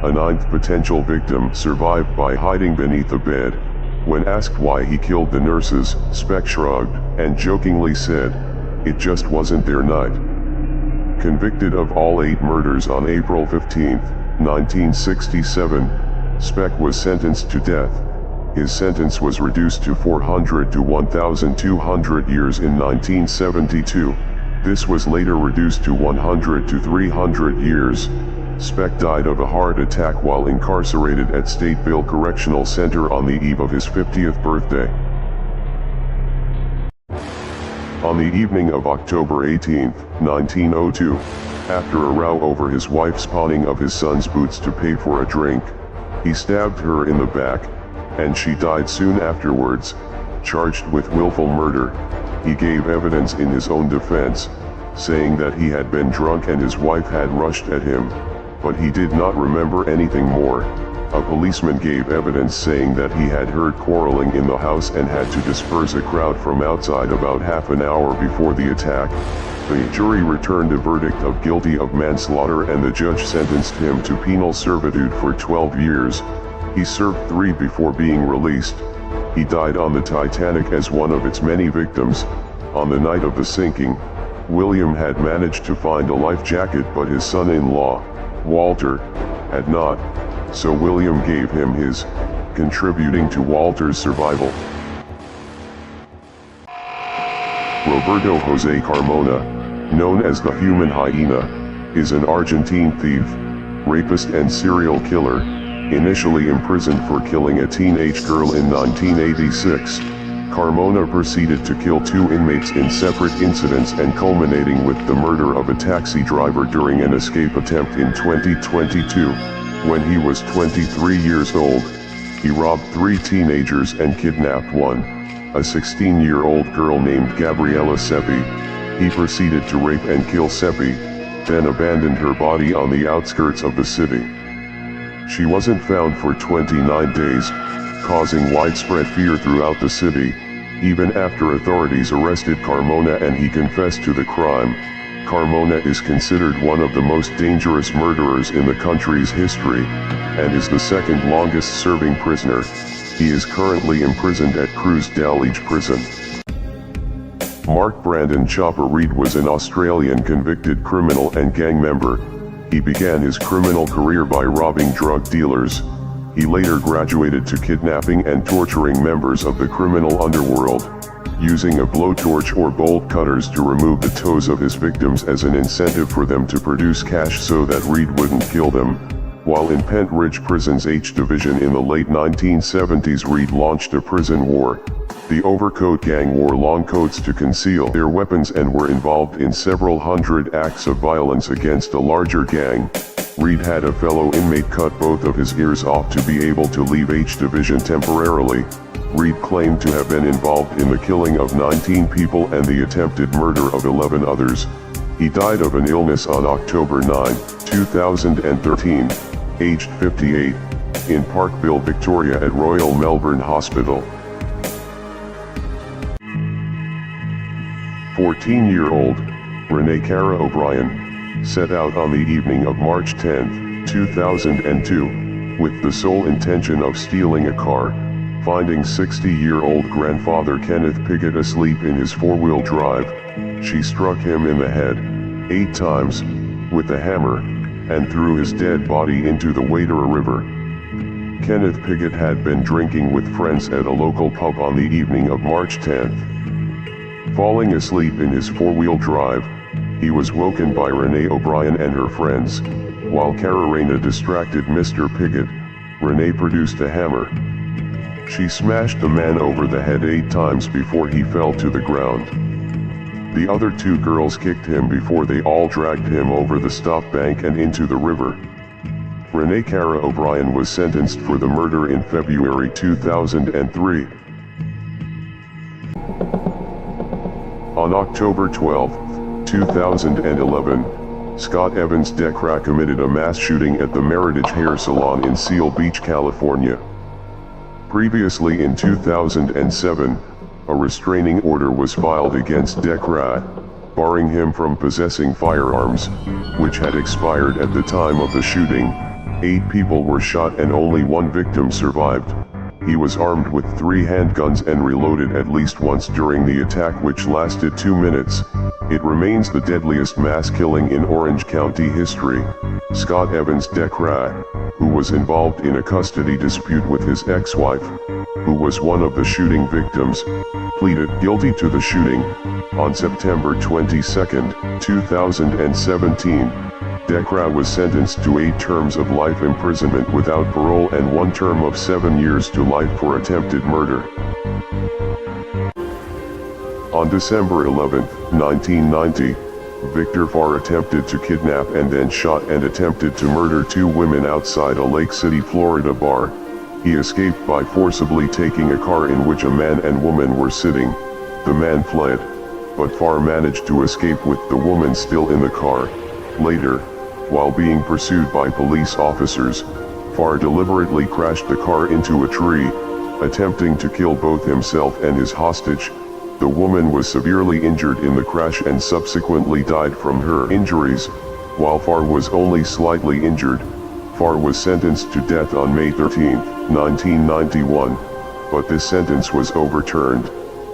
A 9th potential victim survived by hiding beneath the bed. When asked why he killed the nurses, Speck shrugged, and jokingly said, "It just wasn't their night." Convicted of all 8 murders on April 15, 1967, Speck was sentenced to death. His sentence was reduced to 400 to 1,200 years in 1972. This was later reduced to 100 to 300 years. Speck died of a heart attack while incarcerated at Stateville Correctional Center on the eve of his 50th birthday. On the evening of October 18, 1902, after a row over his wife's pawning of his son's boots to pay for a drink, he stabbed her in the back, and she died soon afterwards, charged with willful murder. He gave evidence in his own defense, saying that he had been drunk and his wife had rushed at him, but he did not remember anything more. A policeman gave evidence saying that he had heard quarreling in the house and had to disperse a crowd from outside about half an hour before the attack. The jury returned a verdict of guilty of manslaughter and the judge sentenced him to penal servitude for 12 years. He served 3 before being released. He died on the Titanic as one of its many victims. On the night of the sinking, William had managed to find a life jacket, but his son-in-law, Walter, had not, so William gave him his, contributing to Walter's survival. Roberto Jose Carmona, known as the Human Hyena, is an Argentine thief, rapist and serial killer, initially imprisoned for killing a teenage girl in 1986. Carmona proceeded to kill 2 inmates in separate incidents and culminating with the murder of a taxi driver during an escape attempt in 2022. When he was 23 years old, he robbed 3 teenagers and kidnapped one, a 16-year-old girl named Gabriela Seppi. He proceeded to rape and kill Seppi, then abandoned her body on the outskirts of the city. She wasn't found for 29 days, causing widespread fear throughout the city. Even after authorities arrested Carmona and he confessed to the crime, Carmona is considered one of the most dangerous murderers in the country's history, and is the second longest serving prisoner. He is currently imprisoned at Cruz Dalej Prison. Mark Brandon Chopper Reed was an Australian convicted criminal and gang member. He began his criminal career by robbing drug dealers. He later graduated to kidnapping and torturing members of the criminal underworld, using a blowtorch or bolt cutters to remove the toes of his victims as an incentive for them to produce cash so that Reed wouldn't kill them. While in Pent Ridge Prison's H Division in the late 1970s, Reed launched a prison war. The Overcoat Gang wore long coats to conceal their weapons and were involved in several hundred acts of violence against a larger gang. Reed had a fellow inmate cut both of his ears off to be able to leave H Division temporarily. Reed claimed to have been involved in the killing of 19 people and the attempted murder of 11 others. He died of an illness on October 9, 2013, aged 58, in Parkville, Victoria at Royal Melbourne Hospital. 14-year-old Renee Cara O'Brien set out on the evening of March 10, 2002, with the sole intention of stealing a car, finding 60-year-old grandfather Kenneth Piggott asleep in his four-wheel drive. She struck him in the head 8 times with a hammer and threw his dead body into the Waitara River. Kenneth Piggott had been drinking with friends at a local pub on the evening of March 10th. Falling asleep in his four-wheel drive, he was woken by Renee O'Brien and her friends. While Cararena distracted Mr. Piggott, Renee produced a hammer. She smashed the man over the head 8 times before he fell to the ground. The other 2 girls kicked him before they all dragged him over the stop bank and into the river. Renee Cara O'Brien was sentenced for the murder in February 2003. On October 12, 2011, Scott Evans Decra committed a mass shooting at the Meritage Hair Salon in Seal Beach, California. Previously in 2007, a restraining order was filed against Decra, barring him from possessing firearms, which had expired at the time of the shooting. 8 people were shot and only 1 victim survived. He was armed with 3 handguns and reloaded at least once during the attack, which lasted 2 minutes. It remains the deadliest mass killing in Orange County history. Scott Evans Decra, who was involved in a custody dispute with his ex-wife, who was one of the shooting victims, pleaded guilty to the shooting. On September 22, 2017, Decra was sentenced to 8 terms of life imprisonment without parole and 1 term of 7 years to life for attempted murder. On December 11, 1990, Victor Farr attempted to kidnap and then shot and attempted to murder 2 women outside a Lake City, Florida bar. He escaped by forcibly taking a car in which a man and woman were sitting. The man fled, but Farr managed to escape with the woman still in the car. Later, while being pursued by police officers, Farr deliberately crashed the car into a tree, attempting to kill both himself and his hostage. The woman was severely injured in the crash and subsequently died from her injuries, while Farr was only slightly injured. Farr was sentenced to death on May 13, 1991, but this sentence was overturned.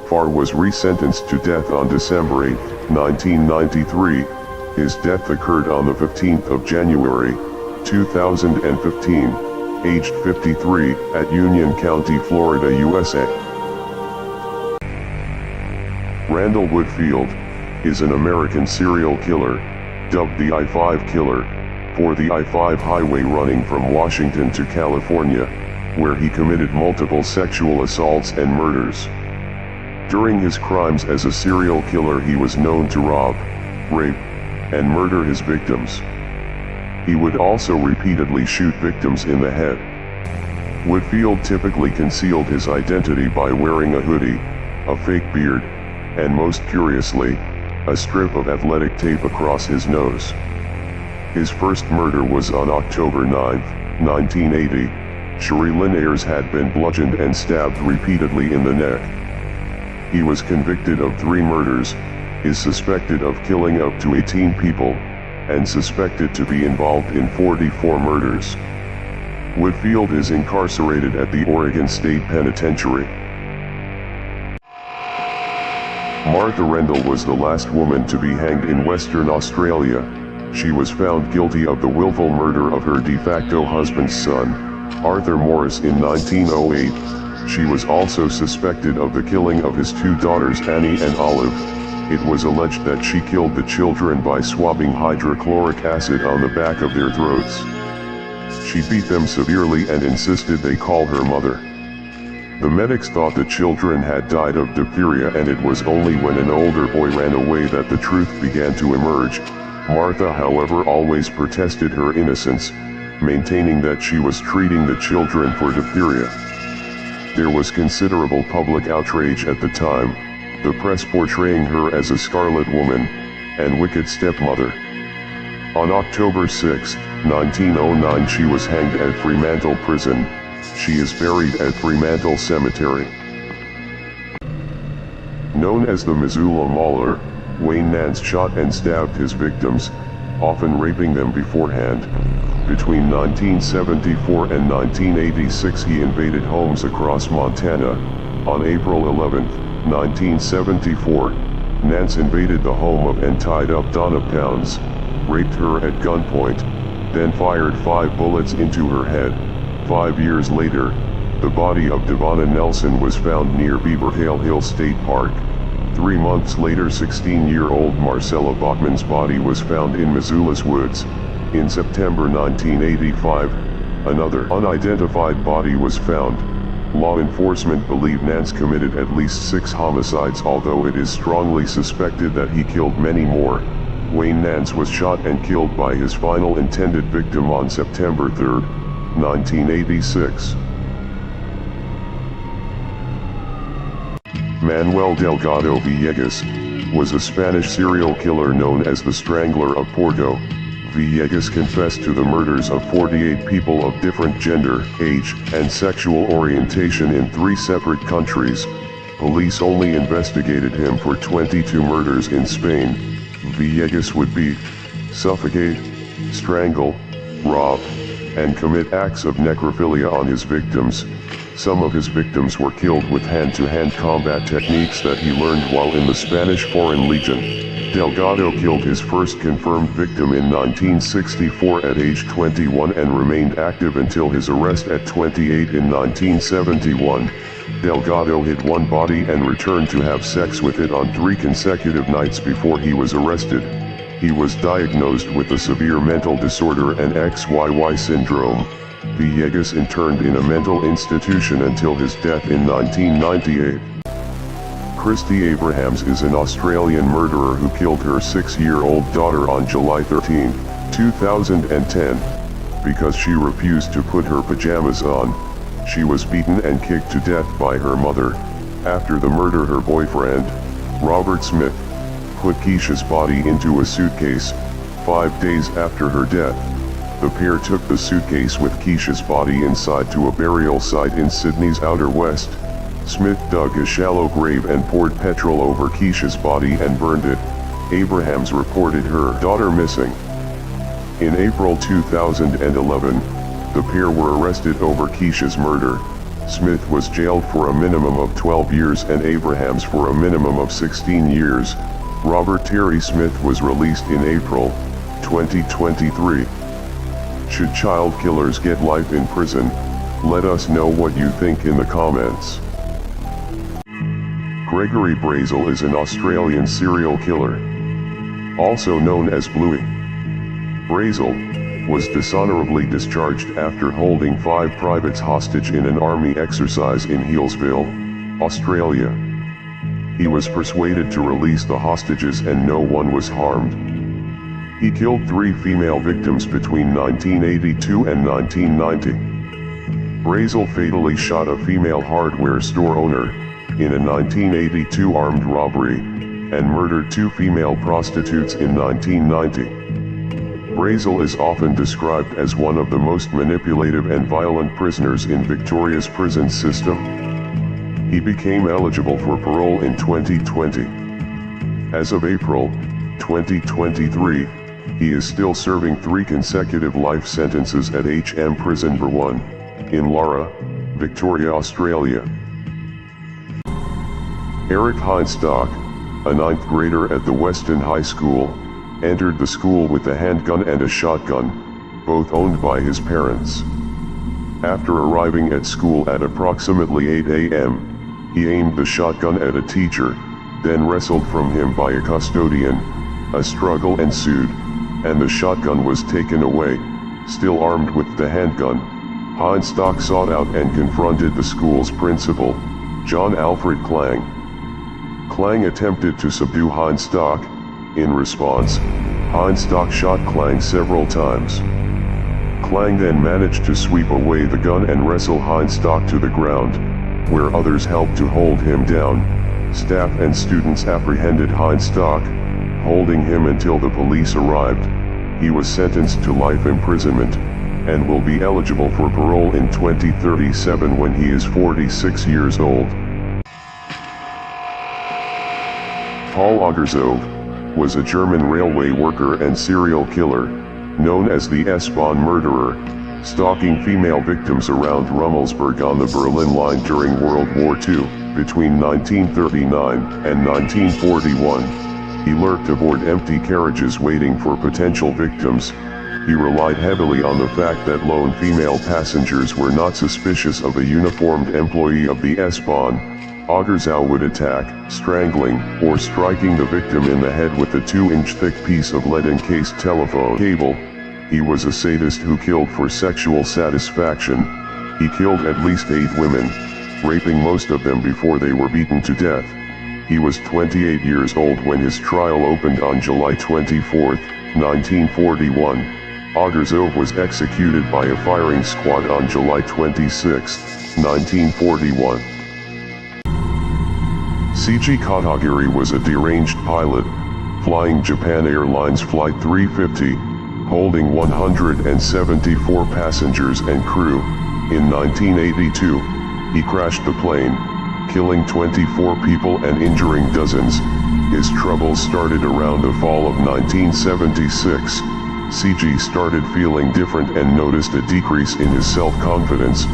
Farr was resentenced to death on December 8, 1993. His death occurred on the 15th of January, 2015, aged 53, at Union County, Florida, USA. Randall Woodfield is an American serial killer, dubbed the I-5 Killer, for the I-5 highway running from Washington to California, where he committed multiple sexual assaults and murders. During his crimes as a serial killer, he was known to rob, rape, and murder his victims. He would also repeatedly shoot victims in the head. Woodfield typically concealed his identity by wearing a hoodie, a fake beard, and most curiously, a strip of athletic tape across his nose. His first murder was on October 9, 1980. Cherie Lynn Ayers had been bludgeoned and stabbed repeatedly in the neck. He was convicted of 3 murders, is suspected of killing up to 18 people, and suspected to be involved in 44 murders. Woodfield is incarcerated at the Oregon State Penitentiary. Martha Rendell was the last woman to be hanged in Western Australia. She was found guilty of the willful murder of her de facto husband's son, Arthur Morris, in 1908. She was also suspected of the killing of his 2 daughters, Annie and Olive. It was alleged that she killed the children by swabbing hydrochloric acid on the back of their throats. She beat them severely and insisted they call her mother. The medics thought the children had died of diphtheria, and it was only when an older boy ran away that the truth began to emerge. Martha, however, always protested her innocence, maintaining that she was treating the children for diphtheria. There was considerable public outrage at the time, the press portraying her as a scarlet woman and wicked stepmother. On October 6, 1909, she was hanged at Fremantle Prison. She is buried at Fremantle Cemetery. Known as the Missoula Mauler, Wayne Nance shot and stabbed his victims, often raping them beforehand. Between 1974 and 1986, he invaded homes across Montana. On April 11, 1974, Nance invaded the home of and tied up Donna Pounds, raped her at gunpoint, then fired 5 bullets into her head. 5 years later, the body of Devonna Nelson was found near Beaverhale Hill State Park. 3 months later, 16-year-old Marcella Bachman's body was found in Missoula's woods. In September 1985, another unidentified body was found. Law enforcement believe Nance committed at least 6 homicides, although it is strongly suspected that he killed many more. Wayne Nance was shot and killed by his final intended victim on September 3, 1986. Manuel Delgado Villegas was a Spanish serial killer known as the Strangler of Porto. Villegas confessed to the murders of 48 people of different gender, age, and sexual orientation in 3 separate countries. Police only investigated him for 22 murders in Spain. Villegas would beat, suffocate, strangle, rob, and commit acts of necrophilia on his victims. Some of his victims were killed with hand-to-hand combat techniques that he learned while in the Spanish Foreign Legion. Delgado killed his first confirmed victim in 1964 at age 21 and remained active until his arrest at 28 in 1971. Delgado hid one body and returned to have sex with it on 3 consecutive nights before he was arrested. He was diagnosed with a severe mental disorder and XYY syndrome. Villegas interned in a mental institution until his death in 1998. Christy Abrahams is an Australian murderer who killed her 6-year-old daughter on July 13, 2010. Because she refused to put her pajamas on, she was beaten and kicked to death by her mother. After the murder, her boyfriend, Robert Smith, put Keisha's body into a suitcase. 5 days after her death, the pair took the suitcase with Keisha's body inside to a burial site in Sydney's Outer West. Smith dug a shallow grave and poured petrol over Keisha's body and burned it. Abrahams reported her daughter missing. In April 2011, the pair were arrested over Keisha's murder. Smith was jailed for a minimum of 12 years and Abrahams for a minimum of 16 years. Robert Terry Smith was released in April 2023. Should child killers get life in prison? Let us know what you think in the comments. Gregory Brazel is an Australian serial killer, also known as Bluey. Brazel was dishonorably discharged after holding 5 privates hostage in an army exercise in Healesville, Australia. He was persuaded to release the hostages and no one was harmed. He killed 3 female victims between 1982 and 1990. Brazel fatally shot a female hardware store owner in a 1982 armed robbery, and murdered 2 female prostitutes in 1990. Brazel is often described as one of the most manipulative and violent prisoners in Victoria's prison system. He became eligible for parole in 2020. As of April 2023, he is still serving 3 consecutive life sentences at HM Prison Burwan, in Lara, Victoria, Australia. Eric Heinstock, a 9th grader at the Weston High School, entered the school with a handgun and a shotgun, both owned by his parents. After arriving at school at approximately 8 a.m., he aimed the shotgun at a teacher, then wrestled from him by a custodian. A struggle ensued, and the shotgun was taken away. Still armed with the handgun, Heinstock sought out and confronted the school's principal, John Alfred Klang. Klang attempted to subdue Heinstock. In response, Heinstock shot Klang several times. Klang then managed to sweep away the gun and wrestle Heinstock to the ground, where others helped to hold him down. Staff and students apprehended Heinstock, holding him until the police arrived. He was sentenced to life imprisonment, and will be eligible for parole in 2037 when he is 46 years old. Paul Augersov was a German railway worker and serial killer, known as the S-Bahn murderer, stalking female victims around Rummelsburg on the Berlin Line during World War II, between 1939 and 1941. He lurked aboard empty carriages waiting for potential victims. He relied heavily on the fact that lone female passengers were not suspicious of a uniformed employee of the S-Bahn. Augersov would attack, strangling, or striking the victim in the head with a 2-inch thick piece of lead-encased telephone cable. He was a sadist who killed for sexual satisfaction. He killed at least 8 women, raping most of them before they were beaten to death. He was 28 years old when his trial opened on July 24, 1941. Augersov was executed by a firing squad on July 26, 1941. C.G. Katagiri was a deranged pilot, flying Japan Airlines Flight 350, holding 174 passengers and crew. In 1982, he crashed the plane, killing 24 people and injuring dozens. His troubles started around the fall of 1976. C.G. started feeling different and noticed a decrease in his self-confidence.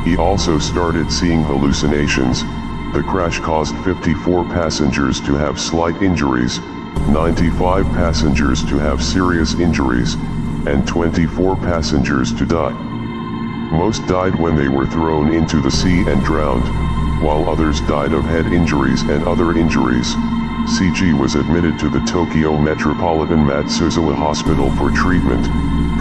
He also started seeing hallucinations. The crash caused 54 passengers to have slight injuries, 95 passengers to have serious injuries, and 24 passengers to die. Most died when they were thrown into the sea and drowned, while others died of head injuries and other injuries. C.G. was admitted to the Tokyo Metropolitan Matsuzawa Hospital for treatment.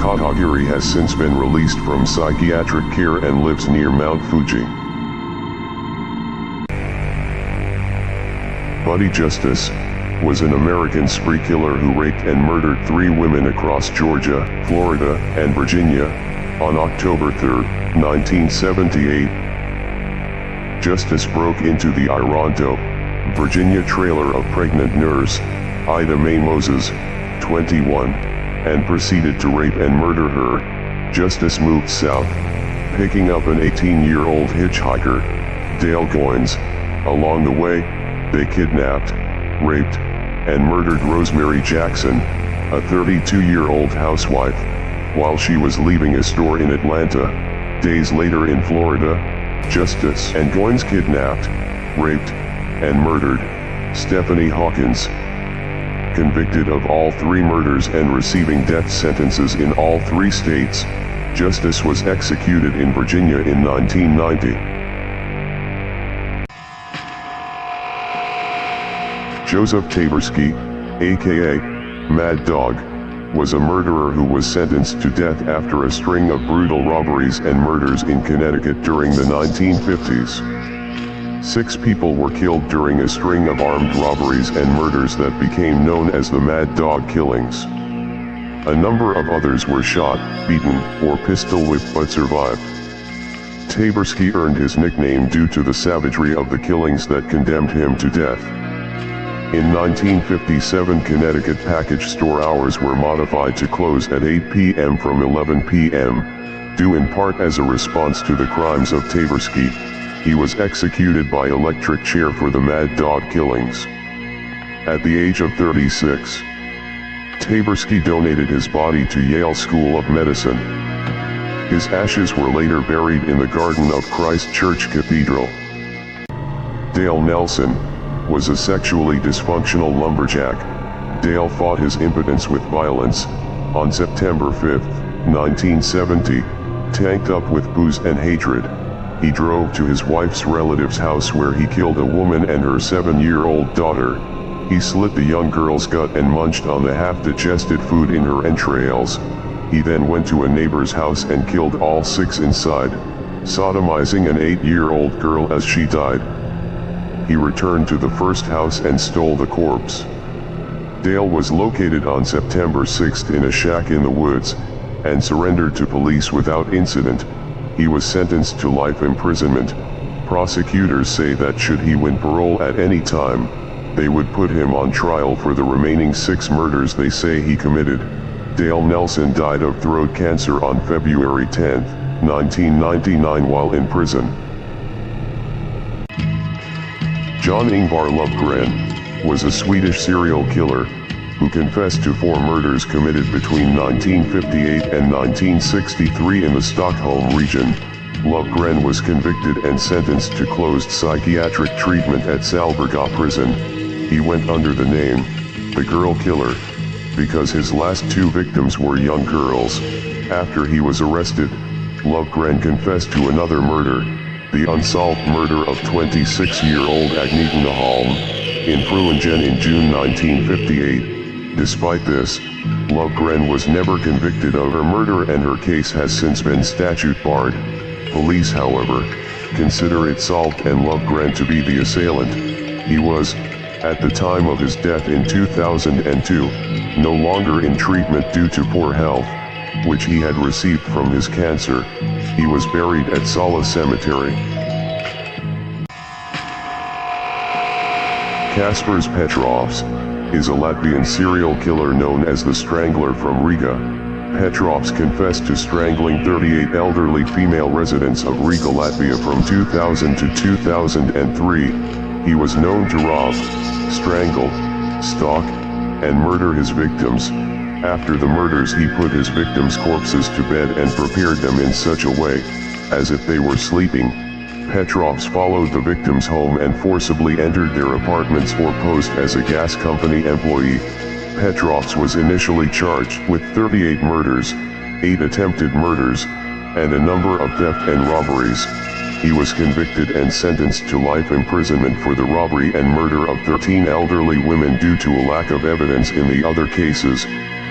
Katagiri has since been released from psychiatric care and lives near Mount Fuji. Buddy Justice was an American spree killer who raped and murdered 3 women across Georgia, Florida, and Virginia on October 3, 1978. Justice broke into the Ironto, Virginia trailer of pregnant nurse Ida Mae Moses, 21, and proceeded to rape and murder her. Justice moved south, picking up an 18-year-old hitchhiker, Dale Goins. Along the way, they kidnapped, raped, and murdered Rosemary Jackson, a 32-year-old housewife, while she was leaving a store in Atlanta. Days later in Florida, Justice and Goins kidnapped, raped, and murdered Stephanie Hawkins. Convicted of all 3 murders and receiving death sentences in all 3 states, Justice was executed in Virginia in 1990. Joseph Taberski, aka Mad Dog, was a murderer who was sentenced to death after a string of brutal robberies and murders in Connecticut during the 1950s. 6 people were killed during a string of armed robberies and murders that became known as the Mad Dog Killings. A number of others were shot, beaten, or pistol whipped but survived. Taberski earned his nickname due to the savagery of the killings that condemned him to death. In 1957, Connecticut package store hours were modified to close at 8 p.m. from 11 p.m., due in part as a response to the crimes of Taberski. He was executed by electric chair for the Mad Dog Killings. At the age of 36, Taberski donated his body to Yale School of Medicine. His ashes were later buried in the garden of Christ Church Cathedral. Dale Nelson was a sexually dysfunctional lumberjack. Dale fought his impotence with violence. On September 5, 1970, tanked up with booze and hatred, he drove to his wife's relative's house where he killed a woman and her 7-year-old daughter. He slit the young girl's gut and munched on the half-digested food in her entrails. He then went to a neighbor's house and killed all 6 inside, sodomizing an 8-year-old girl as she died. He returned to the first house and stole the corpse. Dale was located on September 6 in a shack in the woods, and surrendered to police without incident. He was sentenced to life imprisonment. Prosecutors say that should he win parole at any time, they would put him on trial for the remaining 6 murders they say he committed. Dale Nelson died of throat cancer on February 10, 1999 while in prison. John Ingvar Lövgren was a Swedish serial killer who confessed to 4 murders committed between 1958 and 1963 in the Stockholm region. Lövgren was convicted and sentenced to closed psychiatric treatment at Salberga prison. He went under the name, the Girl Killer, because his last 2 victims were young girls. After he was arrested, Lövgren confessed to another murder, the unsolved murder of 26-year-old Agneta Holm, in Fruingen in June 1958. Despite this, Lövgren was never convicted of her murder and her case has since been statute barred. Police, however, consider it solved and Lövgren to be the assailant. He was, at the time of his death in 2002, no longer in treatment due to poor health, which he had received from his cancer. He was buried at Sala Cemetery. Kaspars Petrovs is a Latvian serial killer known as the Strangler from Riga. Petrovs confessed to strangling 38 elderly female residents of Riga, Latvia from 2000 to 2003. He was known to rob, strangle, stalk, and murder his victims. After the murders, he put his victims' corpses to bed and prepared them in such a way, as if they were sleeping. Petrovs followed the victims home and forcibly entered their apartments or posed as a gas company employee. Petrovs was initially charged with 38 murders, 8 attempted murders, and a number of theft and robberies. He was convicted and sentenced to life imprisonment for the robbery and murder of 13 elderly women due to a lack of evidence in the other cases.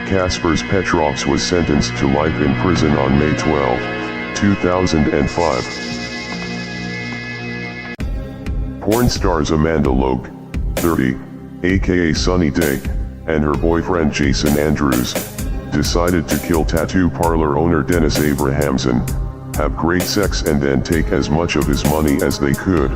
Kaspars Petrovs was sentenced to life in prison on May 12, 2005. Porn stars Amanda Logue, 30, aka Sunny Day, and her boyfriend Jason Andrews, decided to kill tattoo parlor owner Dennis Abrahamson, have great sex and then take as much of his money as they could.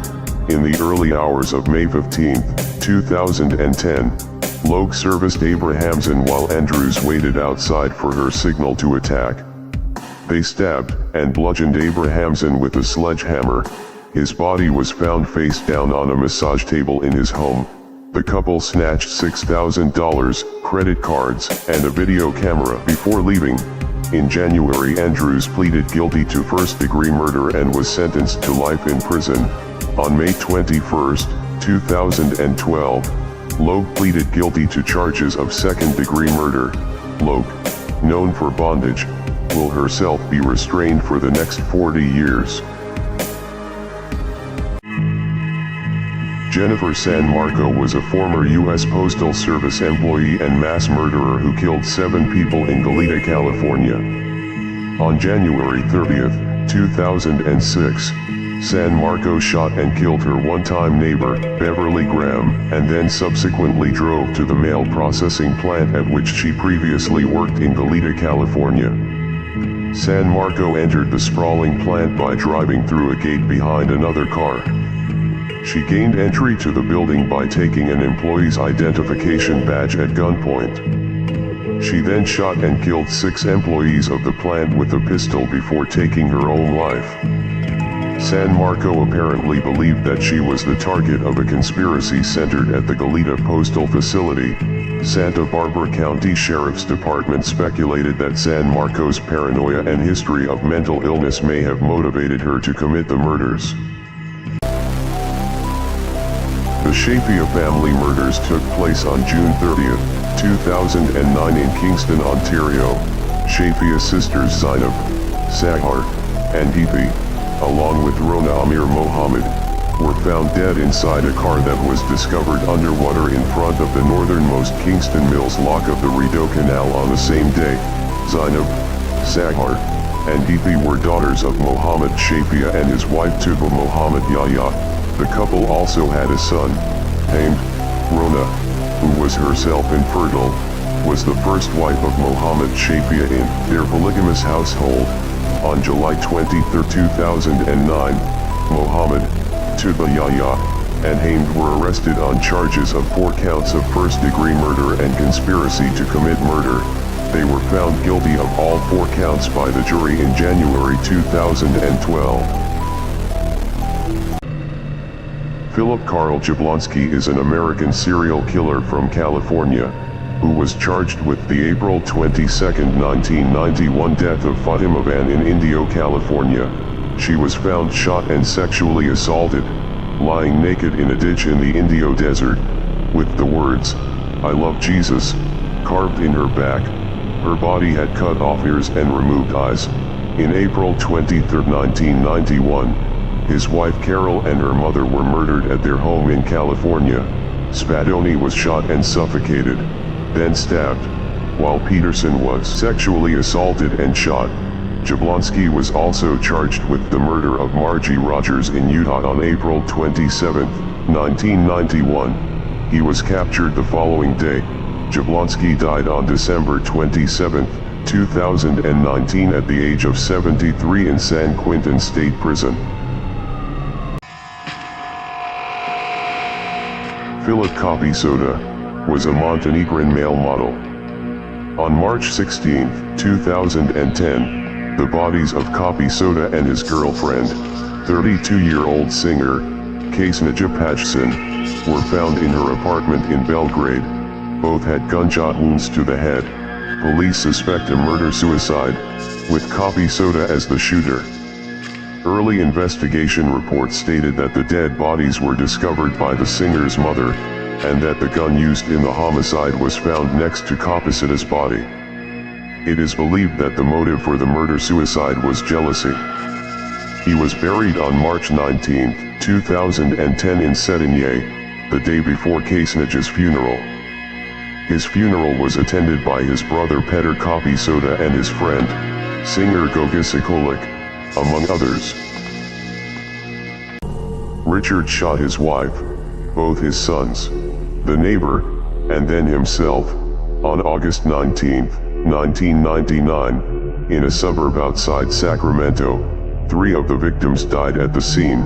In the early hours of May 15, 2010, Logue serviced Abrahamson while Andrews waited outside for her signal to attack. They stabbed and bludgeoned Abrahamson with a sledgehammer. His body was found face down on a massage table in his home. The couple snatched $6,000, credit cards, and a video camera before leaving. In January, Andrews pleaded guilty to first-degree murder and was sentenced to life in prison. On May 21, 2012, Logue pleaded guilty to charges of second-degree murder. Logue, known for bondage, will herself be restrained for the next 40 years. Jennifer San Marco was a former U.S. Postal Service employee and mass murderer who killed 7 people in Goleta, California. On January 30th, 2006, San Marco shot and killed her one-time neighbor, Beverly Graham, and then subsequently drove to the mail processing plant at which she previously worked in Goleta, California. San Marco entered the sprawling plant by driving through a gate behind another car. She gained entry to the building by taking an employee's identification badge at gunpoint. She then shot and killed 6 employees of the plant with a pistol before taking her own life. San Marco apparently believed that she was the target of a conspiracy centered at the Goleta Postal Facility. Santa Barbara County Sheriff's Department speculated that San Marco's paranoia and history of mental illness may have motivated her to commit the murders. The Shafia family murders took place on June 30th, 2009 in Kingston, Ontario. Shafia's sisters Zainab, Sahar, and Deepi, along with Rona Amir Mohammed, were found dead inside a car that was discovered underwater in front of the northernmost Kingston Mills lock of the Rideau Canal on the same day. Zainab, Sahar, and Deepi were daughters of Mohammed Shafia and his wife Tuba Mohammed Yahya. The couple also had a son, named Rona, who was herself infertile, was the first wife of Mohammed Shafia in their polygamous household. On July 23, 2009, Mohammed, Tuba Yahya, and Hamed were arrested on charges of 4 counts of first-degree murder and conspiracy to commit murder. They were found guilty of all 4 counts by the jury in January 2012. Philip Carl Jablonski is an American serial killer from California, who was charged with the April 22, 1991 death of Fatima Van in Indio, California. She was found shot and sexually assaulted, lying naked in a ditch in the Indio desert, with the words, "I love Jesus," carved in her back. Her body had cut off ears and removed eyes. In April 23, 1991, his wife Carol and her mother were murdered at their home in California. Spadoni was shot and suffocated, then stabbed, while Peterson was sexually assaulted and shot. Jablonski was also charged with the murder of Margie Rogers in Utah on April 27, 1991. He was captured the following day. Jablonski died on December 27, 2019 at the age of 73 in San Quentin State Prison. Philip Capisoda was a Montenegrin male model. On March 16, 2010, the bodies of Capisoda and his girlfriend, 32-year-old singer, Kasenija Pajcin, were found in her apartment in Belgrade. Both had gunshot wounds to the head. Police suspect a murder-suicide, with Capisoda as the shooter. Early investigation reports stated that the dead bodies were discovered by the singer's mother, and that the gun used in the homicide was found next to Capisoda's body. It is believed that the motive for the murder-suicide was jealousy. He was buried on March 19, 2010 in Cetinje, the day before Kasnich's funeral. His funeral was attended by his brother Petr Capisoda and his friend, singer Goga Sikolik, among others. Richard shot his wife, both his sons, the neighbor, and then himself, on August 19, 1999, in a suburb outside Sacramento. 3 of the victims died at the scene.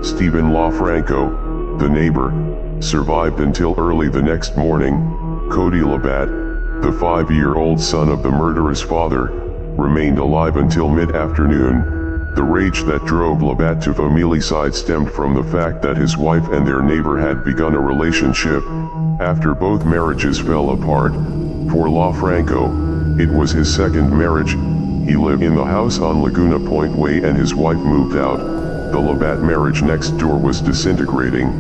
Stephen LaFranco, the neighbor, survived until early the next morning. Cody Labatt, the 5-year-old son of the murderous father, remained alive until mid-afternoon. The rage that drove Labatt to familicide stemmed from the fact that his wife and their neighbor had begun a relationship. After both marriages fell apart, for LaFranco, it was his second marriage. He lived in the house on Laguna Point Way and his wife moved out. The Labatt marriage next door was disintegrating,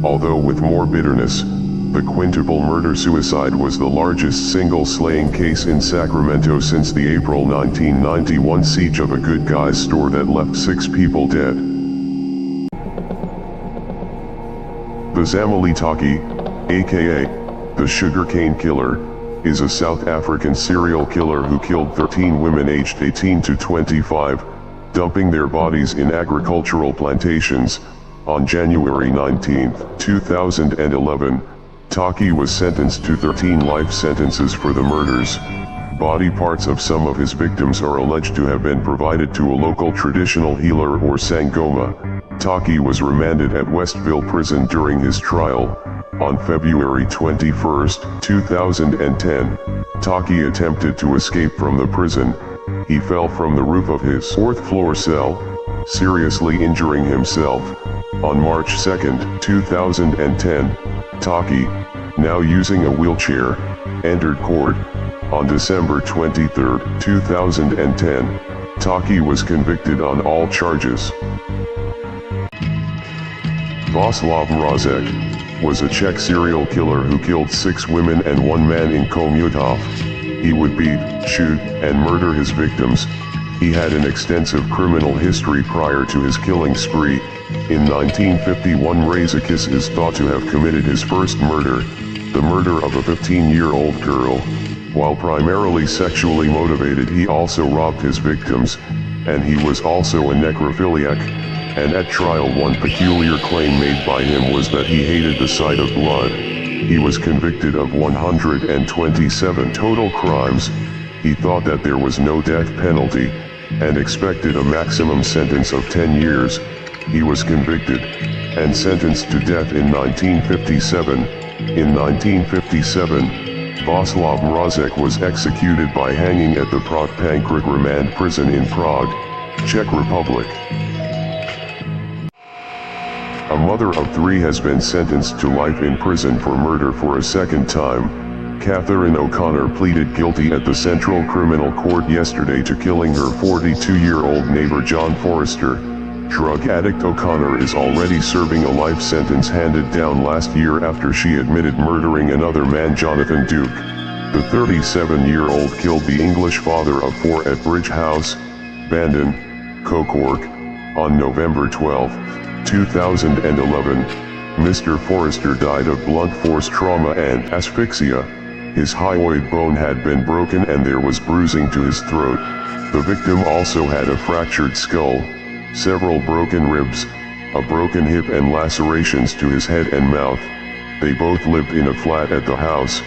although with more bitterness. The quintuple murder-suicide was the largest single slaying case in Sacramento since the April 1991 siege of a Good Guys store that left 6 people dead. The Mphezameli Taki, aka the Sugarcane Killer, is a South African serial killer who killed 13 women aged 18 to 25, dumping their bodies in agricultural plantations. On January 19, 2011, Taki was sentenced to 13 life sentences for the murders. Body parts of some of his victims are alleged to have been provided to a local traditional healer or Sangoma. Taki was remanded at Westville Prison during his trial. On February 21, 2010, Taki attempted to escape from the prison. He fell from the roof of his fourth-floor cell, seriously injuring himself. On March 2, 2010, Taki, now using a wheelchair, entered court. On December 23, 2010, Taki was convicted on all charges. Václav Mrazek was a Czech serial killer who killed 6 women and 1 man in Komutov. He would beat, shoot, and murder his victims. He had an extensive criminal history prior to his killing spree. In 1951, Razakis is thought to have committed his first murder, the murder of a 15-year-old girl. While primarily sexually motivated, he also robbed his victims, and he was also a necrophiliac. And at trial, one peculiar claim made by him was that he hated the sight of blood. He was convicted of 127 total crimes. He thought that there was no death penalty, and expected a maximum sentence of 10 years. He was convicted, and sentenced to death in 1957. In 1957, Václav Mrazek was executed by hanging at the Prague Pankráč Remand Prison in Prague, Czech Republic. A mother of 3 has been sentenced to life in prison for murder for a second time. Catherine O'Connor pleaded guilty at the Central Criminal Court yesterday to killing her 42-year-old neighbor John Forrester. Drug addict O'Connor is already serving a life sentence handed down last year after she admitted murdering another man, Jonathan Duke. The 37-year-old killed the English father of 4 at Bridge House, Bandon, Cocork, on November 12, 2011. Mr. Forrester died of blunt force trauma and asphyxia. His hyoid bone had been broken and there was bruising to his throat. The victim also had a fractured skull, several broken ribs, a broken hip and lacerations to his head and mouth. They both lived in a flat at the house.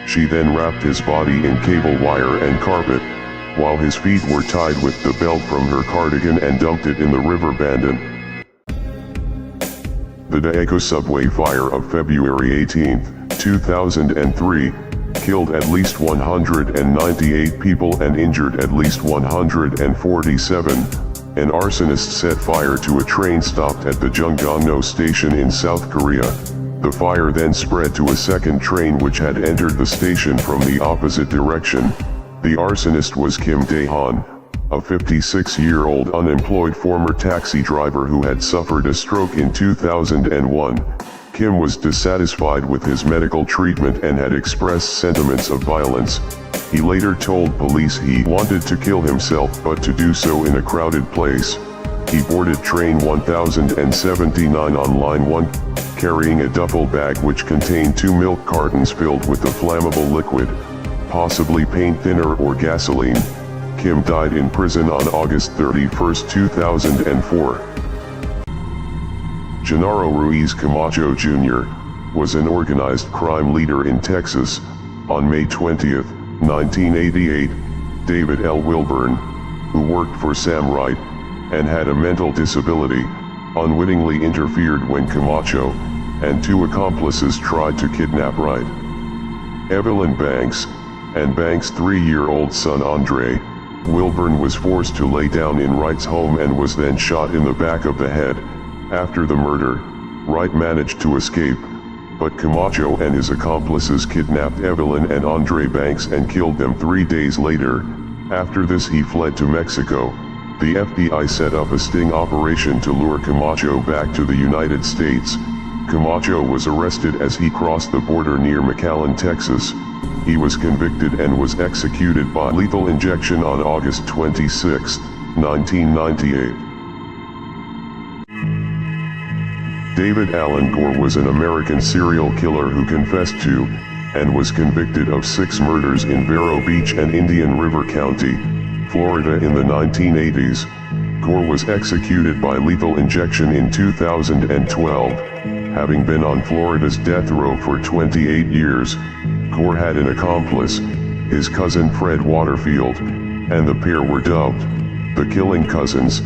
She then wrapped his body in cable wire and carpet, while his feet were tied with the belt from her cardigan, and dumped it in the river Bandon. The Daegu subway fire of February 18, 2003, killed at least 198 people and injured at least 147. An arsonist set fire to a train stopped at the Junggongno station in South Korea. The fire then spread to a second train which had entered the station from the opposite direction. The arsonist was Kim Dae-han, a 56-year-old unemployed former taxi driver who had suffered a stroke in 2001. Kim was dissatisfied with his medical treatment and had expressed sentiments of violence. He later told police he wanted to kill himself, but to do so in a crowded place. He boarded train 1079 on line 1, carrying a duffel bag which contained 2 milk cartons filled with the flammable liquid, possibly paint thinner or gasoline. Kim died in prison on August 31, 2004. Genaro Ruiz Camacho Jr. was an organized crime leader in Texas. On May 20, 1988, David L. Wilburn, who worked for Sam Wright, and had a mental disability, unwittingly interfered when Camacho and 2 accomplices tried to kidnap Wright. Evelyn Banks, and Banks' 3-year-old son Andre, Wilburn was forced to lay down in Wright's home and was then shot in the back of the head. After the murder, Wright managed to escape, but Camacho and his accomplices kidnapped Evelyn and Andre Banks and killed them 3 days later. After this, he fled to Mexico. The FBI set up a sting operation to lure Camacho back to the United States. Camacho was arrested as he crossed the border near McAllen, Texas. He was convicted and was executed by lethal injection on August 26, 1998. David Alan Gore was an American serial killer who confessed to, and was convicted of 6 murders in Vero Beach and Indian River County, Florida in the 1980s. Gore was executed by lethal injection in 2012. Having been on Florida's death row for 28 years, Gore had an accomplice, his cousin Fred Waterfield, and the pair were dubbed the Killing Cousins.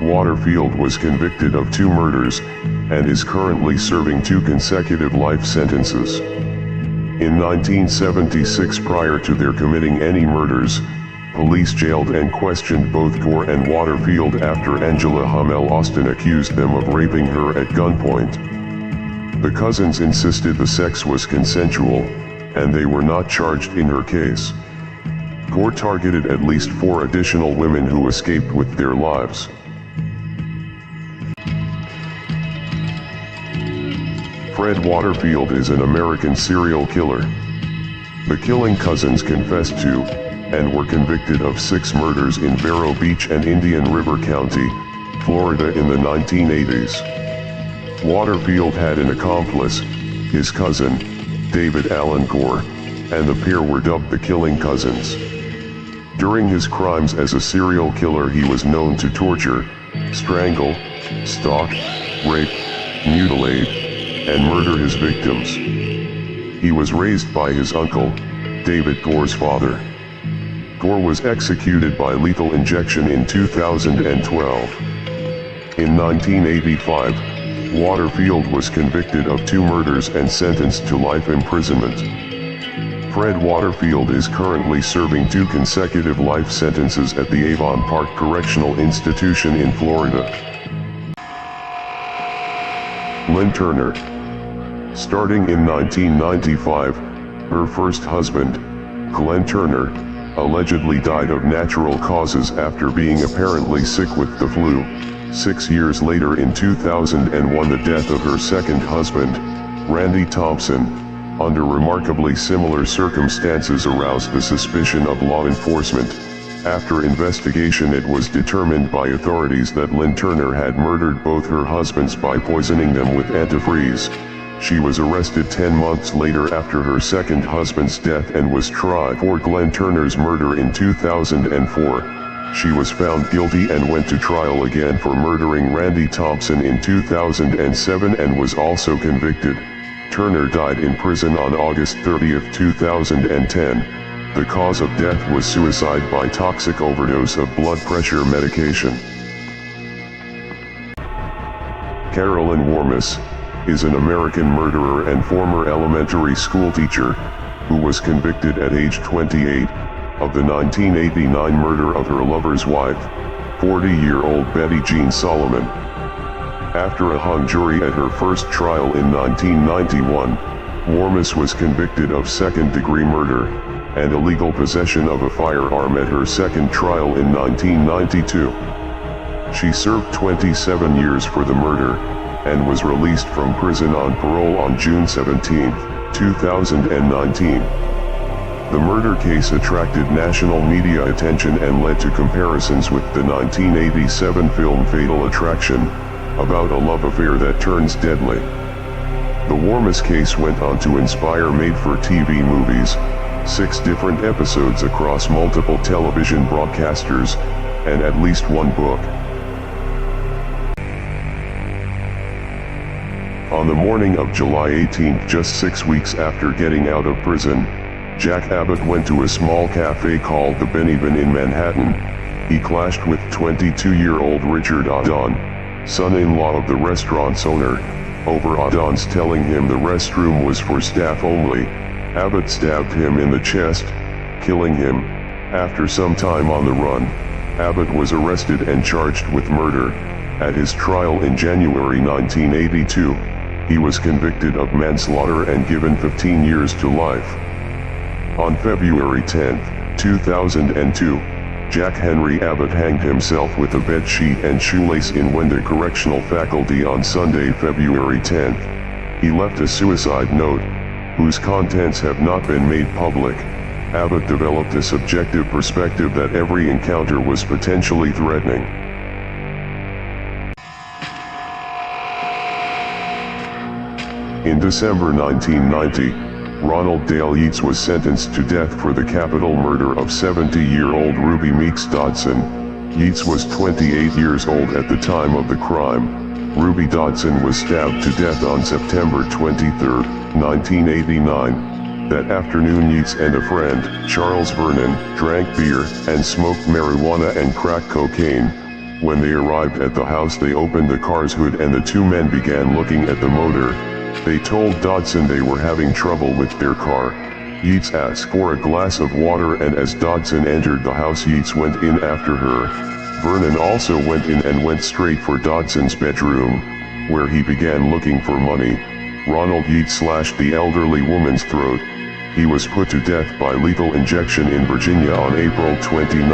Waterfield was convicted of 2 murders, and is currently serving 2 consecutive life sentences. In 1976, prior to their committing any murders, police jailed and questioned both Gore and Waterfield after Angela Hummel Austin accused them of raping her at gunpoint. The cousins insisted the sex was consensual, and they were not charged in her case. Gore targeted at least 4 additional women who escaped with their lives. Fred Waterfield is an American serial killer. The Killing Cousins confessed to, and were convicted of 6 murders in Vero Beach and Indian River County, Florida in the 1980s. Waterfield had an accomplice, his cousin, David Alan Gore, and the pair were dubbed the Killing Cousins. During his crimes as a serial killer, he was known to torture, strangle, stalk, rape, mutilate, and murder his victims. He was raised by his uncle, David Gore's father. Gore was executed by lethal injection in 2012. In 1985, Waterfield was convicted of 2 murders and sentenced to life imprisonment. Fred Waterfield is currently serving 2 consecutive life sentences at the Avon Park Correctional Institution in Florida. Lynn Turner. Starting in 1995, her first husband, Glenn Turner, allegedly died of natural causes after being apparently sick with the flu. 6 years later in 2001, the death of her second husband, Randy Thompson, under remarkably similar circumstances aroused the suspicion of law enforcement. After investigation, it was determined by authorities that Lynn Turner had murdered both her husbands by poisoning them with antifreeze. She was arrested 10 months later after her second husband's death and was tried for Glenn Turner's murder in 2004. She was found guilty and went to trial again for murdering Randy Thompson in 2007 and was also convicted. Turner died in prison on August 30, 2010. The cause of death was suicide by toxic overdose of blood pressure medication. Carolyn Warmus is an American murderer and former elementary school teacher, who was convicted at age 28, of the 1989 murder of her lover's wife, 40-year-old Betty Jean Solomon. After a hung jury at her first trial in 1991, Warmus was convicted of second-degree murder, and illegal possession of a firearm at her second trial in 1992. She served 27 years for the murder, and was released from prison on parole on June 17, 2019. The murder case attracted national media attention and led to comparisons with the 1987 film Fatal Attraction, about a love affair that turns deadly. The Warmus case went on to inspire made-for-TV movies, 6 different episodes across multiple television broadcasters, and at least 1 book. On the morning of July 18, just 6 weeks after getting out of prison, Jack Abbott went to a small cafe called the Benny Bean in Manhattan. He clashed with 22-year-old Richard Audon, son-in-law of the restaurant's owner, over Audon's telling him the restroom was for staff only. Abbott stabbed him in the chest, killing him. After some time on the run, Abbott was arrested and charged with murder. At his trial in January 1982, he was convicted of manslaughter and given 15 years to life. On February 10, 2002, Jack Henry Abbott hanged himself with a bed sheet and shoelace in Wenda Correctional Faculty on Sunday, February 10. He left a suicide note, whose contents have not been made public. Abbott developed a subjective perspective that every encounter was potentially threatening. In December 1990, Ronald Dale Yates was sentenced to death for the capital murder of 70-year-old Ruby Meeks Dodson. Yates was 28 years old at the time of the crime. Ruby Dodson was stabbed to death on September 23, 1989. That afternoon, Yates and a friend, Charles Vernon, drank beer and smoked marijuana and crack cocaine. When they arrived at the house, they opened the car's hood and the two men began looking at the motor. They told Dodson they were having trouble with their car. Yates asked for a glass of water, and as Dodson entered the house, Yates went in after her. Vernon also went in and went straight for Dodson's bedroom, where he began looking for money. Ronald Yates slashed the elderly woman's throat. He was put to death by lethal injection in Virginia on April 29,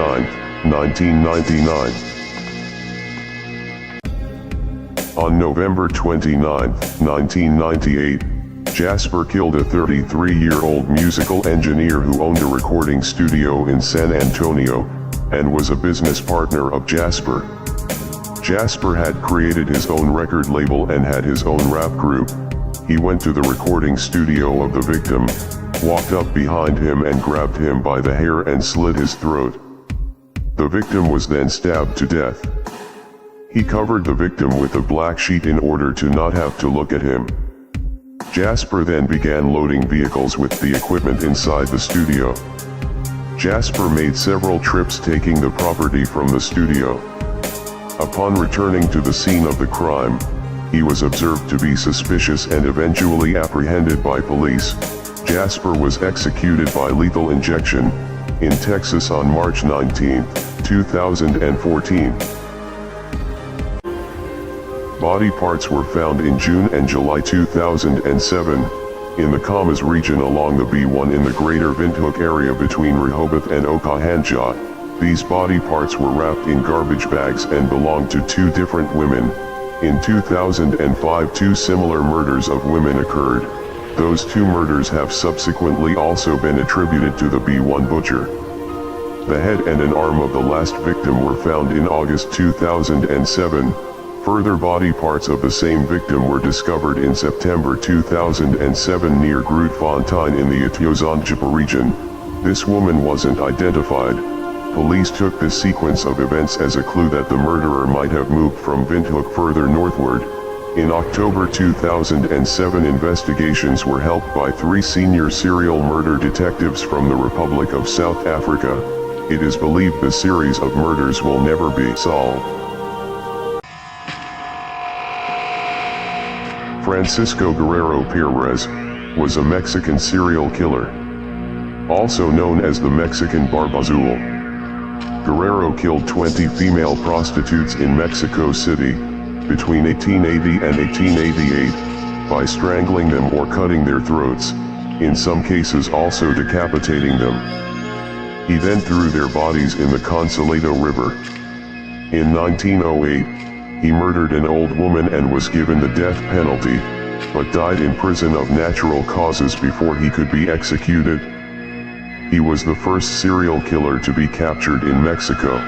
1999. On November 29, 1998, Jasper killed a 33-year-old musical engineer who owned a recording studio in San Antonio, and was a business partner of Jasper. Jasper had created his own record label and had his own rap group. He went to the recording studio of the victim, walked up behind him and grabbed him by the hair and slit his throat. The victim was then stabbed to death. He covered the victim with a black sheet in order to not have to look at him. Jasper then began loading vehicles with the equipment inside the studio. Jasper made several trips taking the property from the studio. Upon returning to the scene of the crime, he was observed to be suspicious and eventually apprehended by police. Jasper was executed by lethal injection in Texas on March 19, 2014. Body parts were found in June and July 2007 in the Camas region along the B1 in the greater Windhoek area between Rehoboth and Okahandja. These body parts were wrapped in garbage bags and belonged to two different women. In 2005, two similar murders of women occurred. Those two murders have subsequently also been attributed to the B1 butcher. The head and an arm of the last victim were found in August 2007. Further body parts of the same victim were discovered in September 2007 near Grootfontein in the Etiozandjipa region. This woman wasn't identified. Police took this sequence of events as a clue that the murderer might have moved from Windhoek further northward. In October 2007, investigations were helped by 3 senior serial murder detectives from the Republic of South Africa. It is believed the series of murders will never be solved. Francisco Guerrero Perez was a Mexican serial killer, also known as the Mexican Barba Azul. Guerrero killed 20 female prostitutes in Mexico City between 1880 and 1888 by strangling them or cutting their throats, in some cases also decapitating them. He then threw their bodies in the Consulado River. In 1908, he murdered an old woman and was given the death penalty, but died in prison of natural causes before he could be executed. He was the first serial killer to be captured in Mexico.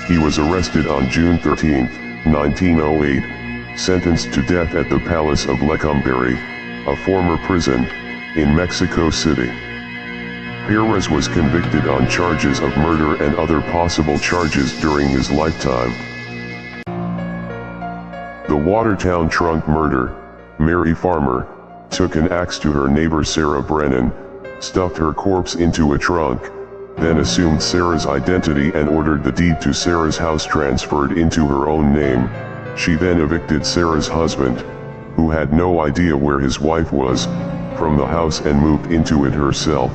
He was arrested on June 13, 1908, sentenced to death at the Palace of Lecumberri, a former prison, in Mexico City. Perez was convicted on charges of murder and other possible charges during his lifetime. The Watertown trunk murder, Mary Farmer took an axe to her neighbor Sarah Brennan, stuffed her corpse into a trunk, then assumed Sarah's identity and ordered the deed to Sarah's house transferred into her own name. She then evicted Sarah's husband, who had no idea where his wife was, from the house and moved into it herself,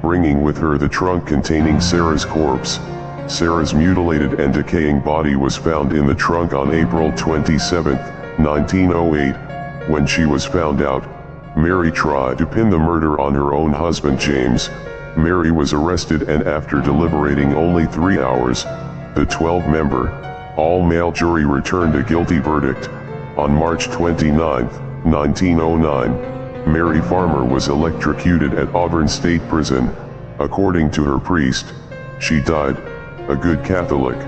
bringing with her the trunk containing Sarah's corpse. Sarah's mutilated and decaying body was found in the trunk on April 27, 1908. When she was found out, Mary tried to pin the murder on her own husband James. Mary was arrested, and after deliberating only 3 hours, the 12-member, all-male jury returned a guilty verdict. On March 29, 1909, Mary Farmer was electrocuted at Auburn State Prison. According to her priest, she died a good Catholic.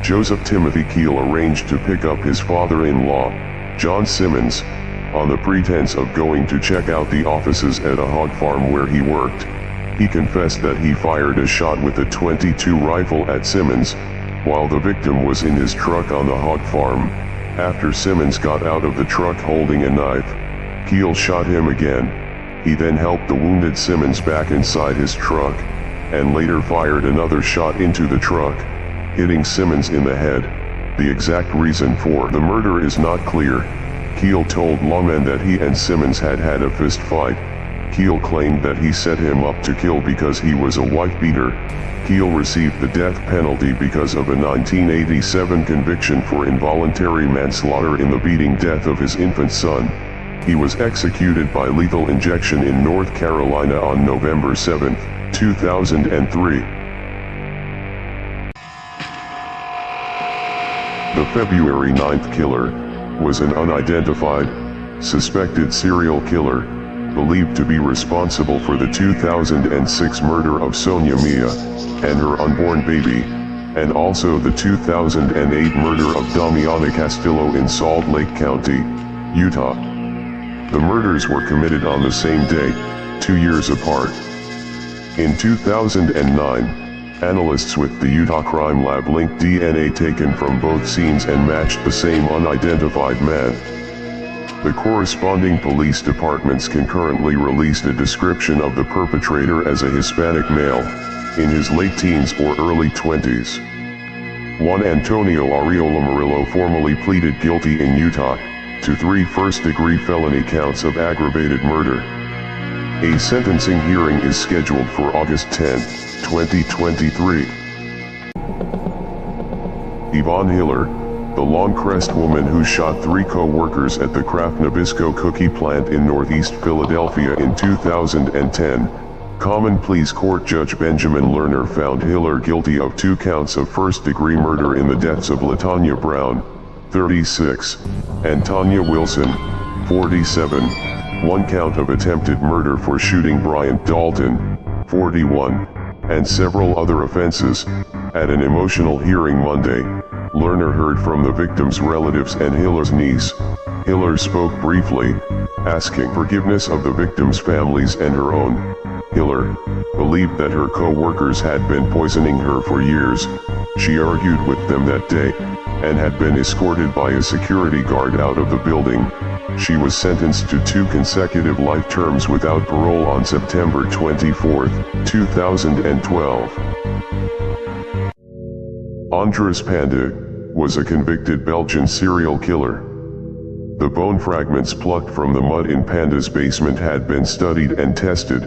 Joseph Timothy Keel arranged to pick up his father-in-law, John Simmons, on the pretense of going to check out the offices at a hog farm where he worked. He confessed that he fired a shot with a .22 rifle at Simmons, while the victim was in his truck on the hog farm. After Simmons got out of the truck holding a knife, Keel shot him again. He then helped the wounded Simmons back inside his truck, and later fired another shot into the truck, hitting Simmons in the head. The exact reason for the murder is not clear. Keel told lawmen that he and Simmons had had a fist fight. Keel claimed that he set him up to kill because he was a wife beater. Keel received the death penalty because of a 1987 conviction for involuntary manslaughter in the beating death of his infant son. He was executed by lethal injection in North Carolina on November 7, 2003. The February 9th killer was an unidentified, suspected serial killer, believed to be responsible for the 2006 murder of Sonia Mia and her unborn baby, and also the 2008 murder of Damiana Castillo in Salt Lake County, Utah. The murders were committed on the same day, 2 years apart. In 2009, analysts with the Utah Crime Lab linked DNA taken from both scenes and matched the same unidentified man. The corresponding police departments concurrently released a description of the perpetrator as a Hispanic male, in his late teens or early 20s. Juan Antonio Arreola Murillo formally pleaded guilty in Utah to 3 first-degree felony counts of aggravated murder. A sentencing hearing is scheduled for August 10, 2023. Yvonne Hiller, the Longcrest woman who shot 3 co-workers at the Kraft Nabisco cookie plant in Northeast Philadelphia in 2010, Common Pleas Court Judge Benjamin Lerner found Hiller guilty of 2 counts of first-degree murder in the deaths of LaTanya Brown, 36, and Tanya Wilson, 47, 1 count of attempted murder for shooting Bryant Dalton, 41, and several other offenses. At an emotional hearing Monday, Lerner heard from the victims' relatives and Hiller's niece. Hiller spoke briefly, asking forgiveness of the victims' families and her own. Hiller believed that her co-workers had been poisoning her for years. She argued with them that day, and had been escorted by a security guard out of the building. She was sentenced to 2 consecutive life terms without parole on September 24, 2012. Andres Panda was a convicted Belgian serial killer. The bone fragments plucked from the mud in Panda's basement had been studied and tested,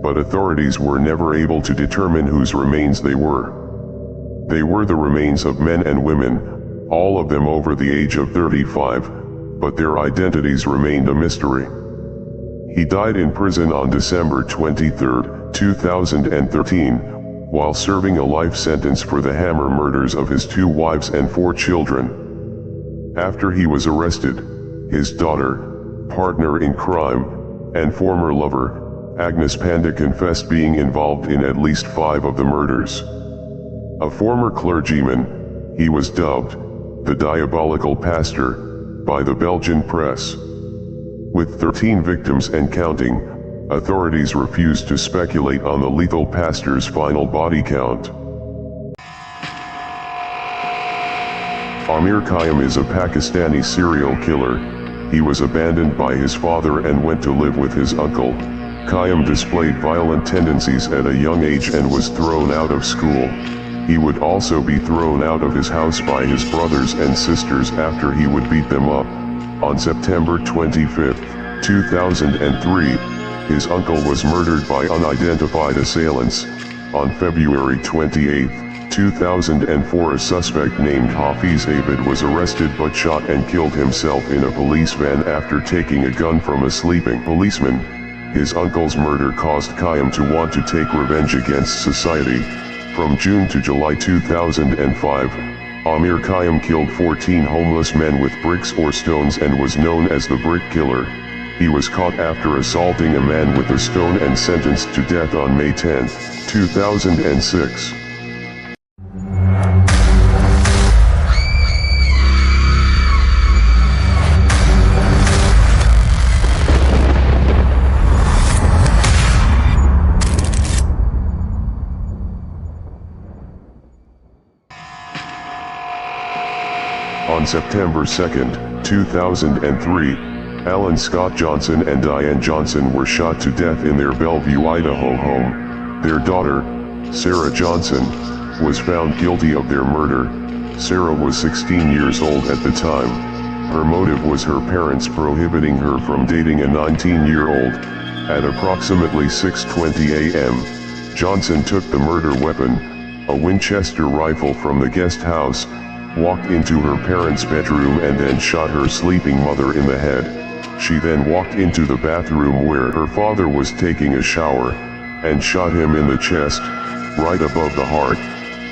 but authorities were never able to determine whose remains they were. They were the remains of men and women, all of them over the age of 35, but their identities remained a mystery. He died in prison on December 23, 2013, while serving a life sentence for the Hammer murders of his 2 wives and 4 children. After he was arrested, his daughter, partner in crime, and former lover, Agnes Panda confessed being involved in at least 5 of the murders. A former clergyman, he was dubbed the Diabolical Pastor by the Belgian press. With 13 victims and counting, authorities refused to speculate on the lethal pastor's final body count. Amir Khayyam is a Pakistani serial killer. He was abandoned by his father and went to live with his uncle. Khayyam displayed violent tendencies at a young age and was thrown out of school. He would also be thrown out of his house by his brothers and sisters after he would beat them up. On September 25, 2003, his uncle was murdered by unidentified assailants. On February 28, 2004, a suspect named Hafiz Abid was arrested but shot and killed himself in a police van after taking a gun from a sleeping policeman. His uncle's murder caused Khayyam to want to take revenge against society. From June to July 2005, Amir Khayyam killed 14 homeless men with bricks or stones and was known as the Brick Killer. He was caught after assaulting a man with a stone and sentenced to death on May 10, 2006. September 2, 2003, Alan Scott Johnson and Diane Johnson were shot to death in their Bellevue, Idaho home. Their daughter, Sarah Johnson, was found guilty of their murder. Sarah was 16 years old at the time. Her motive was her parents prohibiting her from dating a 19-year-old. At approximately 6:20 a.m., Johnson took the murder weapon, a Winchester rifle, from the guest house, walked into her parents' bedroom and then shot her sleeping mother in the head. She then walked into the bathroom where her father was taking a shower, and shot him in the chest, right above the heart.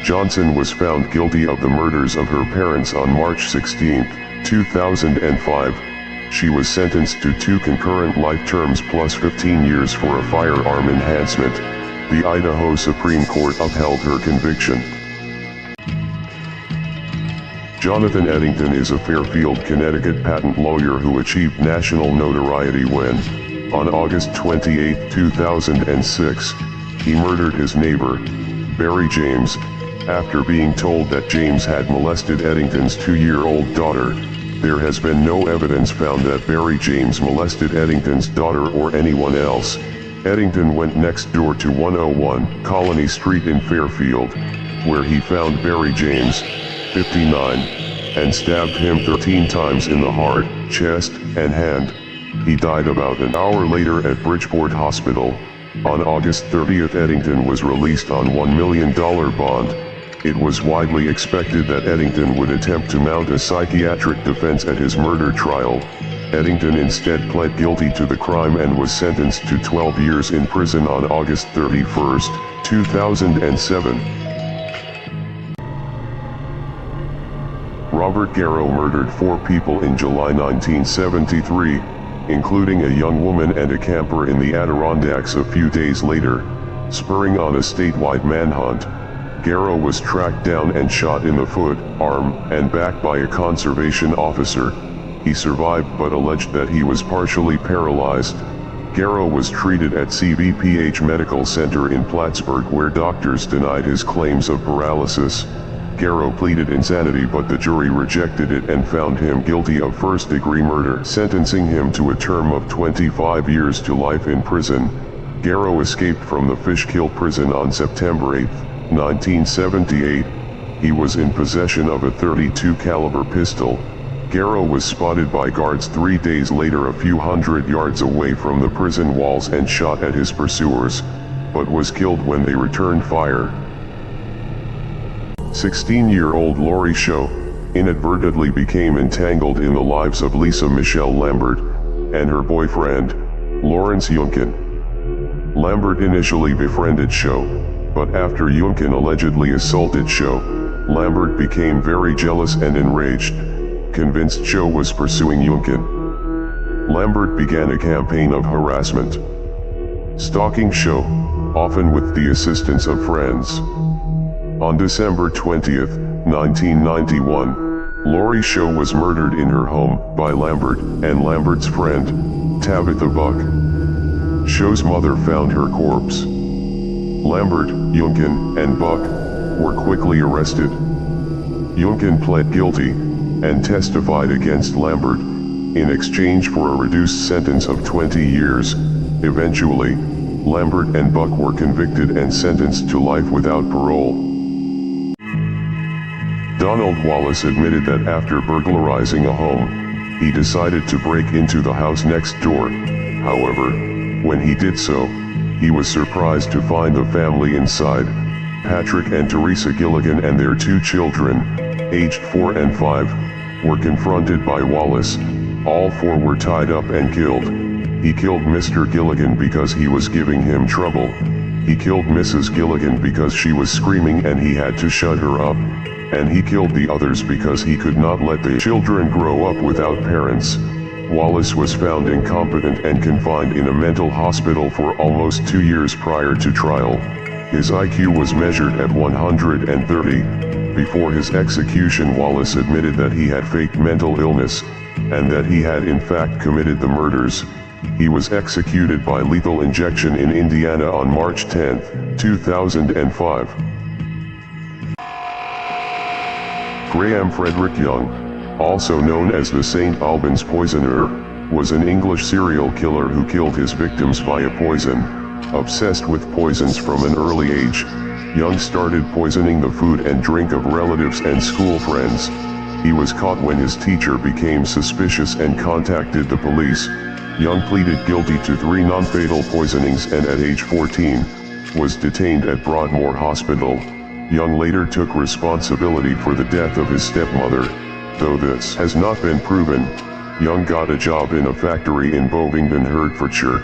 Johnson was found guilty of the murders of her parents on March 16, 2005. She was sentenced to 2 concurrent life terms plus 15 years for a firearm enhancement. The Idaho Supreme Court upheld her conviction. Jonathan Eddington is a Fairfield, Connecticut patent lawyer who achieved national notoriety when, on August 28, 2006, he murdered his neighbor, Barry James, after being told that James had molested Eddington's 2-year-old daughter. There has been no evidence found that Barry James molested Eddington's daughter or anyone else. Eddington went next door to 101 Colony Street in Fairfield, where he found Barry James, 59, and stabbed him 13 times in the heart, chest, and hand. He died about an hour later at Bridgeport Hospital. On August 30th, Eddington was released on $1 million bond. It was widely expected that Eddington would attempt to mount a psychiatric defense at his murder trial. Eddington instead pled guilty to the crime and was sentenced to 12 years in prison on August 31, 2007. Robert Garrow murdered 4 people in July 1973, including a young woman and a camper in the Adirondacks a few days later. Spurring on a statewide manhunt, Garrow was tracked down and shot in the foot, arm, and back by a conservation officer. He survived but alleged that he was partially paralyzed. Garrow was treated at CVPH Medical Center in Plattsburgh, where doctors denied his claims of paralysis. Garrow pleaded insanity, but the jury rejected it and found him guilty of first-degree murder, sentencing him to a term of 25 years to life in prison. Garrow escaped from the Fishkill prison on September 8, 1978. He was in possession of a .32 caliber pistol. Garrow was spotted by guards 3 days later a few hundred yards away from the prison walls and shot at his pursuers, but was killed when they returned fire. 16-year-old Lori Sho inadvertently became entangled in the lives of Lisa Michelle Lambert and her boyfriend, Lawrence Yunkin. Lambert initially befriended Sho, but after Yunkin allegedly assaulted Sho, Lambert became very jealous and enraged. Convinced Sho was pursuing Yunkin, Lambert began a campaign of harassment, stalking Sho, often with the assistance of friends. On December 20, 1991, Lori Sho was murdered in her home by Lambert and Lambert's friend, Tabitha Buck. Sho's mother found her corpse. Lambert, Yunkin, and Buck were quickly arrested. Yunkin pled guilty and testified against Lambert in exchange for a reduced sentence of 20 years. Eventually, Lambert and Buck were convicted and sentenced to life without parole. Donald Wallace admitted that after burglarizing a home, he decided to break into the house next door. However, when he did so, he was surprised to find the family inside. Patrick and Teresa Gilligan and their 2 children, aged 4 and 5, were confronted by Wallace. All 4 were tied up and killed. He killed Mr. Gilligan because he was giving him trouble. He killed Mrs. Gilligan because she was screaming and he had to shut her up. And he killed the others because he could not let the children grow up without parents. Wallace was found incompetent and confined in a mental hospital for almost 2 years prior to trial. His IQ was measured at 130. Before his execution, Wallace admitted that he had faked mental illness, and that he had in fact committed the murders. He was executed by lethal injection in Indiana on March 10, 2005. Graham Frederick Young, also known as the St. Albans Poisoner, was an English serial killer who killed his victims via poison. Obsessed with poisons from an early age, Young started poisoning the food and drink of relatives and school friends. He was caught when his teacher became suspicious and contacted the police. Young pleaded guilty to 3 non-fatal poisonings and at age 14, was detained at Broadmoor Hospital. Young later took responsibility for the death of his stepmother. Though this has not been proven, Young got a job in a factory in Bovingdon, Hertfordshire,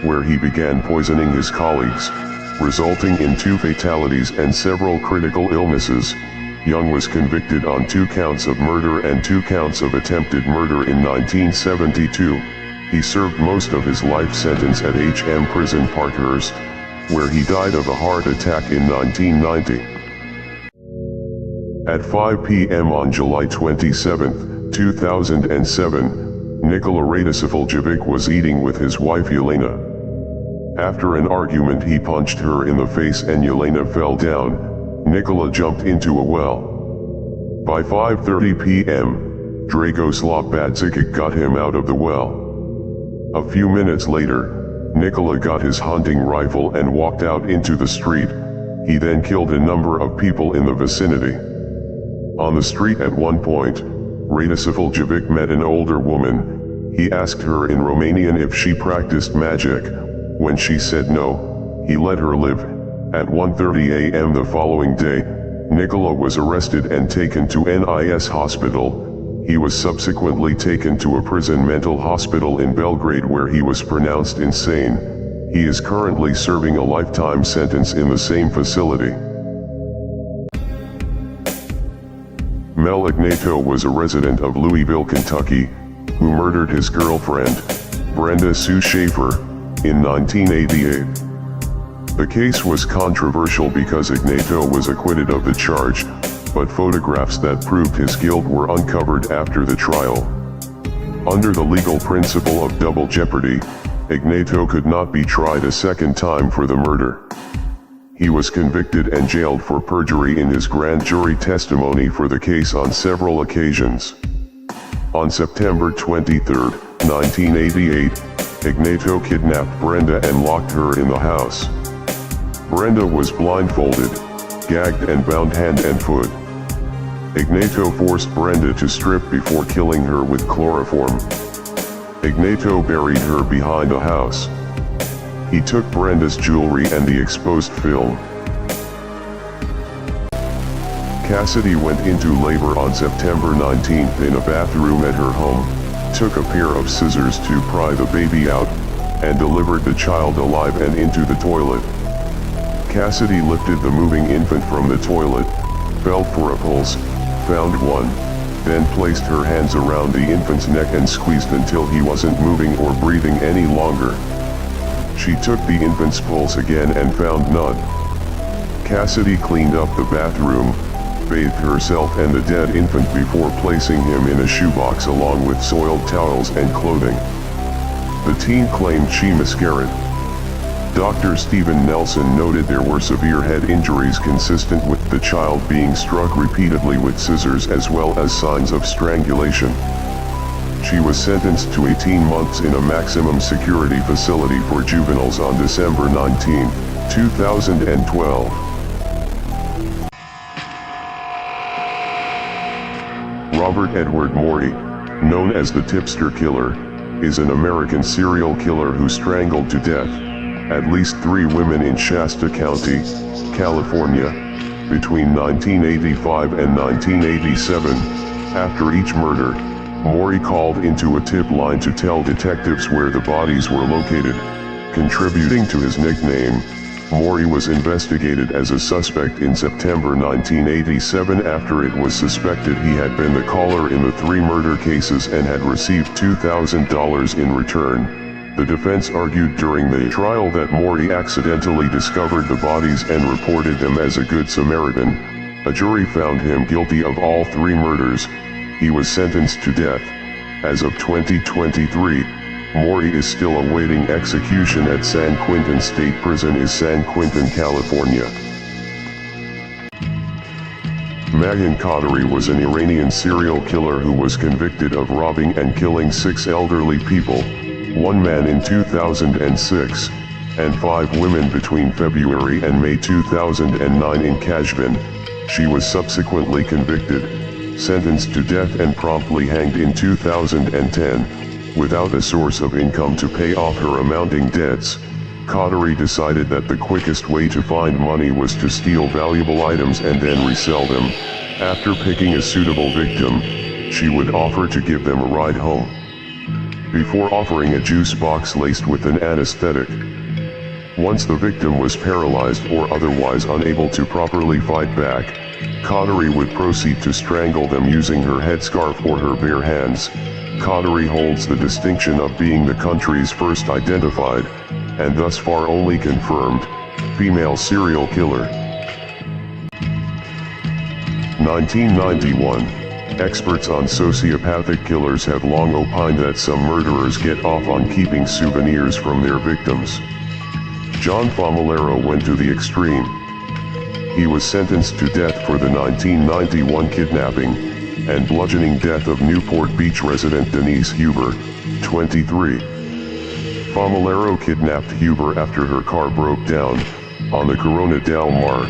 where he began poisoning his colleagues, resulting in 2 fatalities and several critical illnesses. Young was convicted on 2 counts of murder and 2 counts of attempted murder in 1972. He served most of his life sentence at HM Prison Parkhurst, where he died of a heart attack in 1990. At 5 p.m. on July 27, 2007, Nikola Radosavljevic was eating with his wife Yelena. After an argument, he punched her in the face and Yelena fell down. Nikola jumped into a well. By 5:30 p.m., Dragoslav Badzikic got him out of the well. A few minutes later, Nikola got his hunting rifle and walked out into the street. He then killed a number of people in the vicinity. On the street at one point, Radosavljevic met an older woman. He asked her in Romanian if she practiced magic. When she said no, he let her live. At 1:30 a.m. the following day, Nikola was arrested and taken to NIS hospital. He was subsequently taken to a prison mental hospital in Belgrade where he was pronounced insane. He is currently serving a lifetime sentence in the same facility. Mel Ignato was a resident of Louisville, Kentucky, who murdered his girlfriend, Brenda Sue Schaefer, in 1988. The case was controversial because Ignato was acquitted of the charge, but photographs that proved his guilt were uncovered after the trial. Under the legal principle of double jeopardy, Ignato could not be tried a second time for the murder. He was convicted and jailed for perjury in his grand jury testimony for the case on several occasions. On September 23, 1988, Ignato kidnapped Brenda and locked her in the house. Brenda was blindfolded, gagged and bound hand and foot. Ignato forced Brenda to strip before killing her with chloroform. Ignato buried her behind a house. He took Brenda's jewelry and the exposed film. Cassidy went into labor on September 19th in a bathroom at her home, took a pair of scissors to pry the baby out, and delivered the child alive and into the toilet. Cassidy lifted the moving infant from the toilet, felt for a pulse, found one, then placed her hands around the infant's neck and squeezed until he wasn't moving or breathing any longer. She took the infant's pulse again and found none. Cassidy cleaned up the bathroom, bathed herself and the dead infant before placing him in a shoebox along with soiled towels and clothing. The teen claimed she miscarried. Dr. Stephen Nelson noted there were severe head injuries consistent with the child being struck repeatedly with scissors as well as signs of strangulation. She was sentenced to 18 months in a maximum security facility for juveniles on December 19, 2012. Robert Edward Morey, known as the Tipster Killer, is an American serial killer who strangled to death at least 3 women in Shasta County, California, between 1985 and 1987. After each murder, Morey called into a tip line to tell detectives where the bodies were located. Contributing to his nickname, Morey was investigated as a suspect in September 1987 after it was suspected he had been the caller in the 3 murder cases and had received $2,000 in return. The defense argued during the trial that Morey accidentally discovered the bodies and reported them as a good Samaritan. A jury found him guilty of all 3 murders. He was sentenced to death. As of 2023, Morey is still awaiting execution at San Quentin State Prison in San Quentin, California. Magan Qadri was an Iranian serial killer who was convicted of robbing and killing 6 elderly people, 1 man in 2006, and 5 women between February and May 2009 in Kashvan. She was subsequently convicted, sentenced to death and promptly hanged in 2010. Without a source of income to pay off her amounting debts, Qadri decided that the quickest way to find money was to steal valuable items and then resell them. After picking a suitable victim, she would offer to give them a ride home, before offering a juice box laced with an anesthetic. Once the victim was paralyzed or otherwise unable to properly fight back, Qadri would proceed to strangle them using her headscarf or her bare hands. Qadri holds the distinction of being the country's first identified, and thus far only confirmed, female serial killer. 1991. Experts on sociopathic killers have long opined that some murderers get off on keeping souvenirs from their victims. John Famularo went to the extreme. He was sentenced to death for the 1991 kidnapping and bludgeoning death of Newport Beach resident Denise Huber, 23. Famularo kidnapped Huber after her car broke down on the Corona del Mar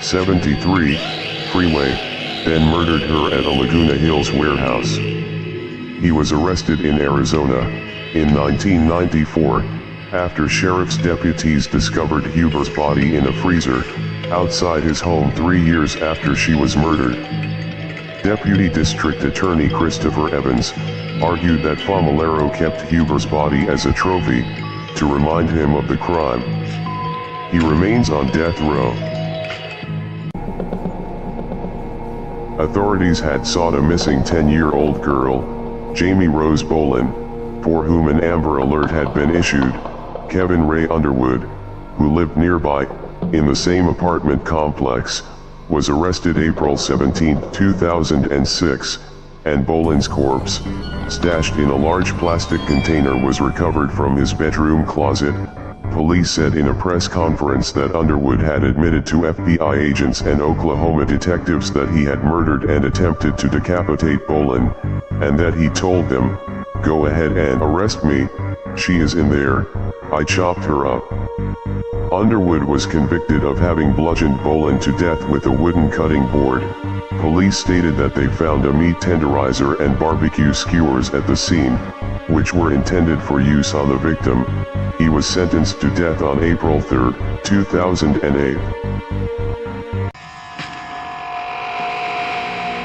73 freeway, then murdered her at a Laguna Hills warehouse. He was arrested in Arizona in 1994 after sheriff's deputies discovered Huber's body in a freezer outside his home 3 years after she was murdered. Deputy District Attorney Christopher Evans argued that Famularo kept Huber's body as a trophy to remind him of the crime. He remains on death row. Authorities had sought a missing 10-year-old girl, Jamie Rose Boland, for whom an Amber Alert had been issued. Kevin Ray Underwood, who lived nearby, in the same apartment complex, was arrested April 17, 2006, and Boland's corpse, stashed in a large plastic container, was recovered from his bedroom closet. Police said in a press conference that Underwood had admitted to FBI agents and Oklahoma detectives that he had murdered and attempted to decapitate Boland, and that he told them, "Go ahead and arrest me, she is in there, I chopped her up." Underwood was convicted of having bludgeoned Boland to death with a wooden cutting board. Police stated that they found a meat tenderizer and barbecue skewers at the scene, which were intended for use on the victim. He was sentenced to death on April 3, 2008.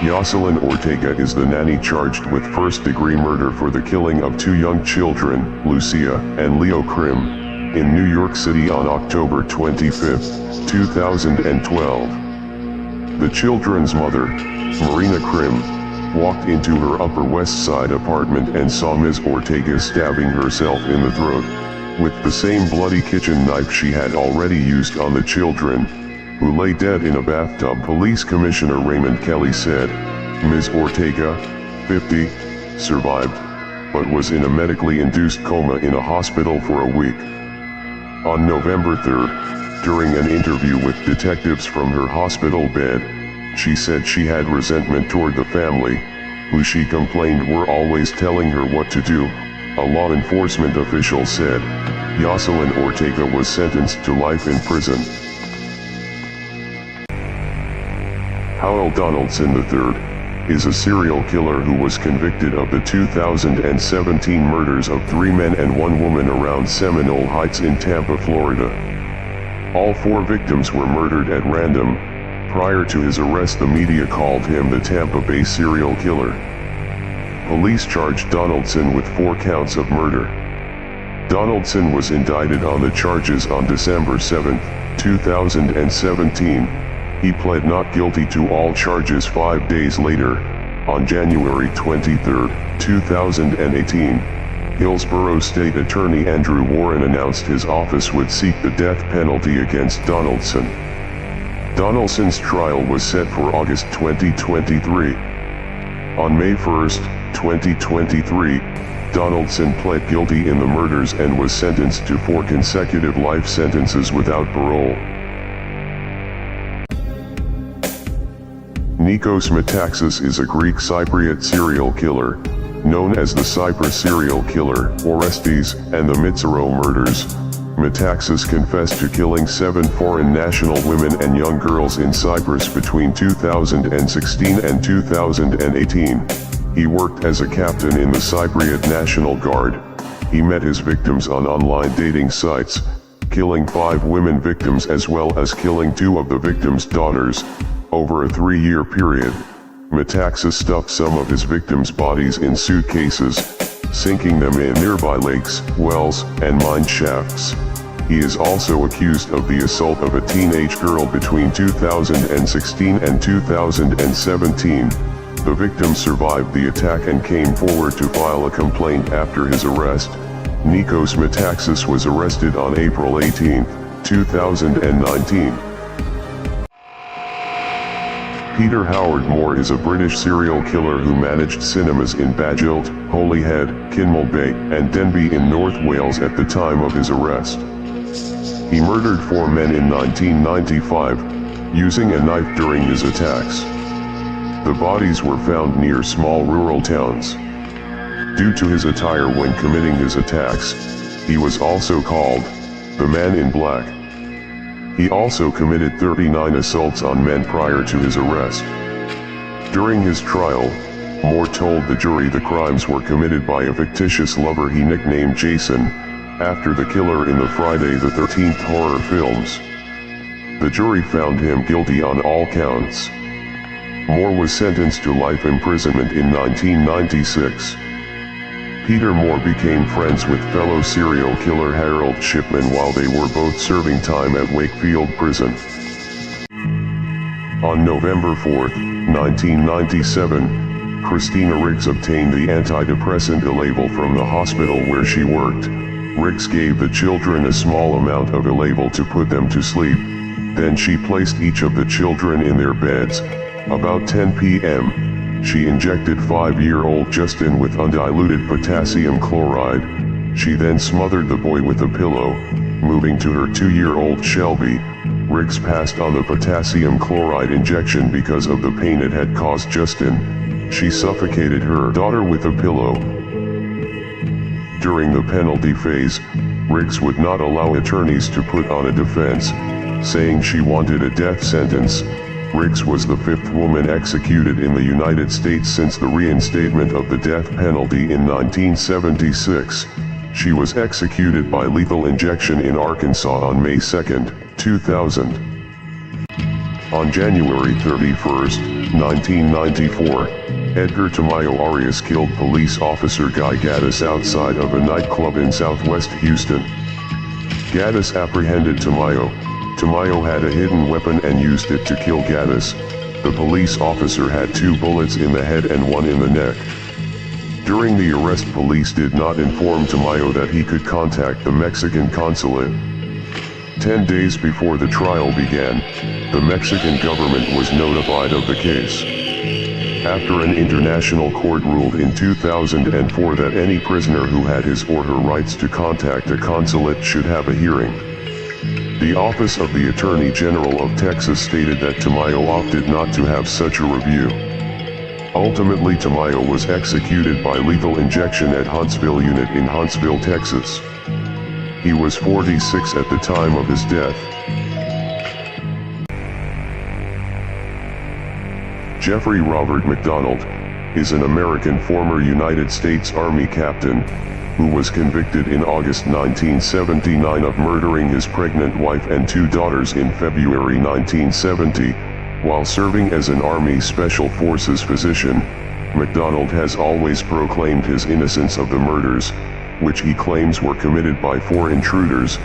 Yoselin Ortega is the nanny charged with first-degree murder for the killing of 2 young children, Lucia and Leo Krim, in New York City on October 25, 2012. The children's mother, Marina Krim, walked into her Upper West Side apartment and saw Ms. Ortega stabbing herself in the throat with the same bloody kitchen knife she had already used on the children, who lay dead in a bathtub. Police Commissioner Raymond Kelly said, Ms. Ortega, 50, survived, but was in a medically induced coma in a hospital for a week. On November 3, during an interview with detectives from her hospital bed, she said she had resentment toward the family, who she complained were always telling her what to do. A law enforcement official said, Yoselin Ortega was sentenced to life in prison. Howell Donaldson III is a serial killer who was convicted of the 2017 murders of 3 men and 1 woman around Seminole Heights in Tampa, Florida. All 4 victims were murdered at random. Prior to his arrest, the media called him the Tampa Bay serial killer. Police charged Donaldson with 4 counts of murder. Donaldson was indicted on the charges on December 7, 2017. He pled not guilty to all charges 5 days later. On January 23, 2018, Hillsborough State Attorney Andrew Warren announced his office would seek the death penalty against Donaldson. Donaldson's trial was set for August 2023. On May 1, 2023, Donaldson pled guilty in the murders and was sentenced to 4 consecutive life sentences without parole. Nikos Metaxas is a Greek Cypriot serial killer, known as the Cyprus serial killer, Orestes, and the Mitsaro murders. Metaxas confessed to killing 7 foreign national women and young girls in Cyprus between 2016 and 2018. He worked as a captain in the Cypriot National Guard. He met his victims on online dating sites, killing 5 women victims as well as killing 2 of the victims' daughters. Over a 3-year period, Metaxas stuffed some of his victims' bodies in suitcases, sinking them in nearby lakes, wells, and mine shafts. He is also accused of the assault of a teenage girl between 2016 and 2017. The victim survived the attack and came forward to file a complaint after his arrest. Nikos Metaxas was arrested on April 18, 2019. Peter Howard Moore is a British serial killer who managed cinemas in Badgilt, Holyhead, Kinmel Bay, and Denbigh in North Wales at the time of his arrest. He murdered 4 men in 1995, using a knife during his attacks. The bodies were found near small rural towns. Due to his attire when committing his attacks, he was also called the Man in Black. He also committed 39 assaults on men prior to his arrest. During his trial, Moore told the jury the crimes were committed by a fictitious lover he nicknamed Jason, after the killer in the Friday the 13th horror films. The jury found him guilty on all counts. Moore was sentenced to life imprisonment in 1996. Peter Moore became friends with fellow serial killer Harold Shipman while they were both serving time at Wakefield Prison. On November 4, 1997, Christina Riggs obtained the antidepressant Elavil from the hospital where she worked. Riggs gave the children a small amount of Elavil to put them to sleep. Then she placed each of the children in their beds. About 10 p.m., she injected 5-year-old Justin with undiluted potassium chloride. She then smothered the boy with a pillow. Moving to her 2-year-old Shelby, Riggs passed on the potassium chloride injection because of the pain it had caused Justin. She suffocated her daughter with a pillow. During the penalty phase, Riggs would not allow attorneys to put on a defense, saying she wanted a death sentence. Riggs was the 5th woman executed in the United States since the reinstatement of the death penalty in 1976. She was executed by lethal injection in Arkansas on May 2, 2000. On January 31, 1994, Edgar Tamayo Arias killed police officer Guy Gaddis outside of a nightclub in southwest Houston. Gaddis apprehended Tamayo. Tamayo had a hidden weapon and used it to kill Gaddis. The police officer had 2 bullets in the head and 1 in the neck. During the arrest, police did not inform Tamayo that he could contact the Mexican consulate. 10 days before the trial began, the Mexican government was notified of the case. After an international court ruled in 2004 that any prisoner who had his or her rights to contact a consulate should have a hearing. The Office of the Attorney General of Texas stated that Tamayo opted not to have such a review. Ultimately, Tamayo was executed by lethal injection at Huntsville Unit in Huntsville, Texas. He was 46 at the time of his death. Jeffrey Robert McDonald is an American former United States Army captain who was convicted in August 1979 of murdering his pregnant wife and 2 daughters in February 1970. While serving as an Army Special Forces physician, McDonald has always proclaimed his innocence of the murders, which he claims were committed by 4 intruders,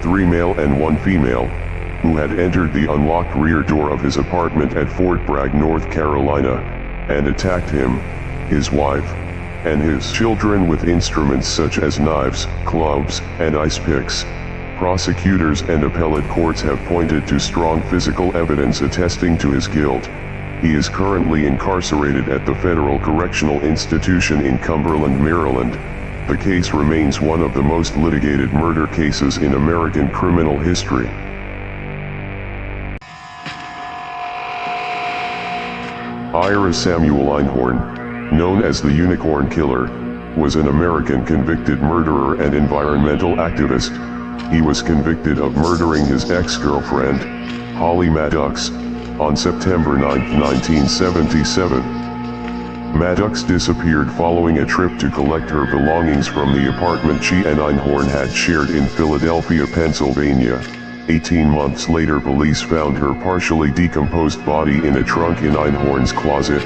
3 male and 1 female, who had entered the unlocked rear door of his apartment at Fort Bragg, North Carolina, and attacked him, his wife, and his children with instruments such as knives, clubs, and ice picks. Prosecutors and appellate courts have pointed to strong physical evidence attesting to his guilt. He is currently incarcerated at the Federal Correctional Institution in Cumberland, Maryland. The case remains one of the most litigated murder cases in American criminal history. Ira Samuel Einhorn, known as the Unicorn Killer, was an American convicted murderer and environmental activist. He was convicted of murdering his ex-girlfriend, Holly Maddox, on September 9, 1977. Maddox disappeared following a trip to collect her belongings from the apartment she and Einhorn had shared in Philadelphia, Pennsylvania. 18 months later, police found her partially decomposed body in a trunk in Einhorn's closet.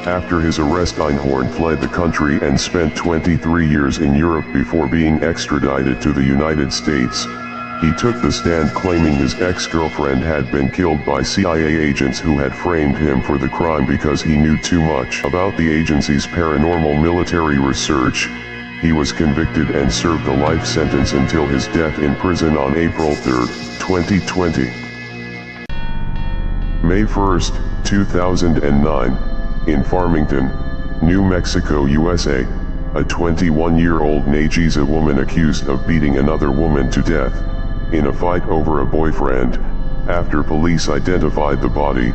After his arrest, Einhorn fled the country and spent 23 years in Europe before being extradited to the United States. He took the stand claiming his ex-girlfriend had been killed by CIA agents who had framed him for the crime because he knew too much about the agency's paranormal military research. He was convicted and served a life sentence until his death in prison on April 3, 2020. May 1, 2009, in Farmington, New Mexico, USA, a 21-year-old Nageeza woman accused of beating another woman to death in a fight over a boyfriend. After police identified the body,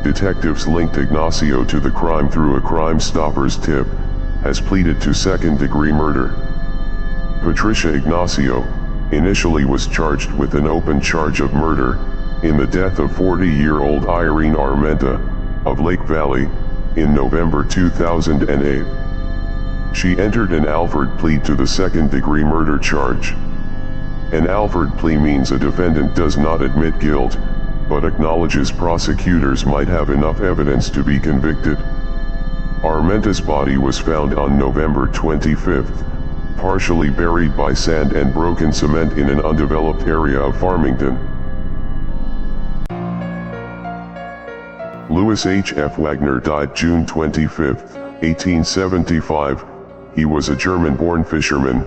detectives linked Ignacio to the crime through a Crime Stoppers tip, has pleaded to second-degree murder. Patricia Ignacio initially was charged with an open charge of murder in the death of 40-year-old Irene Armenta of Lake Valley in November 2008. She entered an Alford plea to the second-degree murder charge. An Alford plea means a defendant does not admit guilt, but acknowledges prosecutors might have enough evidence to be convicted. Armenta's body was found on November 25, partially buried by sand and broken cement in an undeveloped area of Farmington. Louis H. F. Wagner died June 25, 1875. He was a German-born fisherman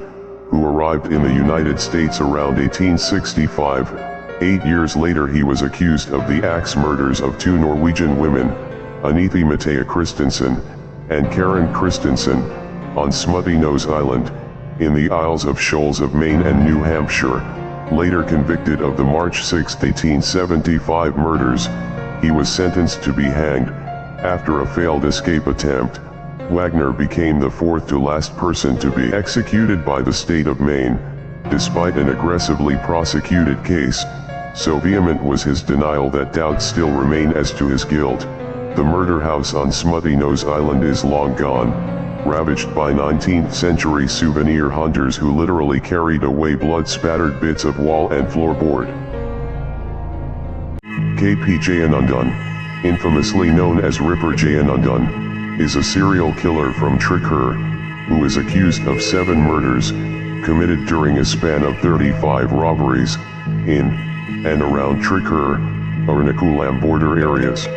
who arrived in the United States around 1865. 8 years later, he was accused of the axe murders of two Norwegian women, Anitha Mathea Christensen and Karen Christensen, on Smutty Nose Island, in the Isles of Shoals of Maine and New Hampshire. Later convicted of the March 6, 1875 murders, he was sentenced to be hanged. After a failed escape attempt, Wagner became the fourth to last person to be executed by the state of Maine. Despite an aggressively prosecuted case, so vehement was his denial that doubts still remain as to his guilt. The murder house on Smutty Nose Island is long gone, ravaged by 19th century souvenir hunters who literally carried away blood-spattered bits of wall and floorboard. K.P. Jayanandan, infamously known as Ripper Jayanandan, is a serial killer from Tricur, who is accused of 7 murders, committed during a span of 35 robberies, in and around Tricur, Ernakulam border areas.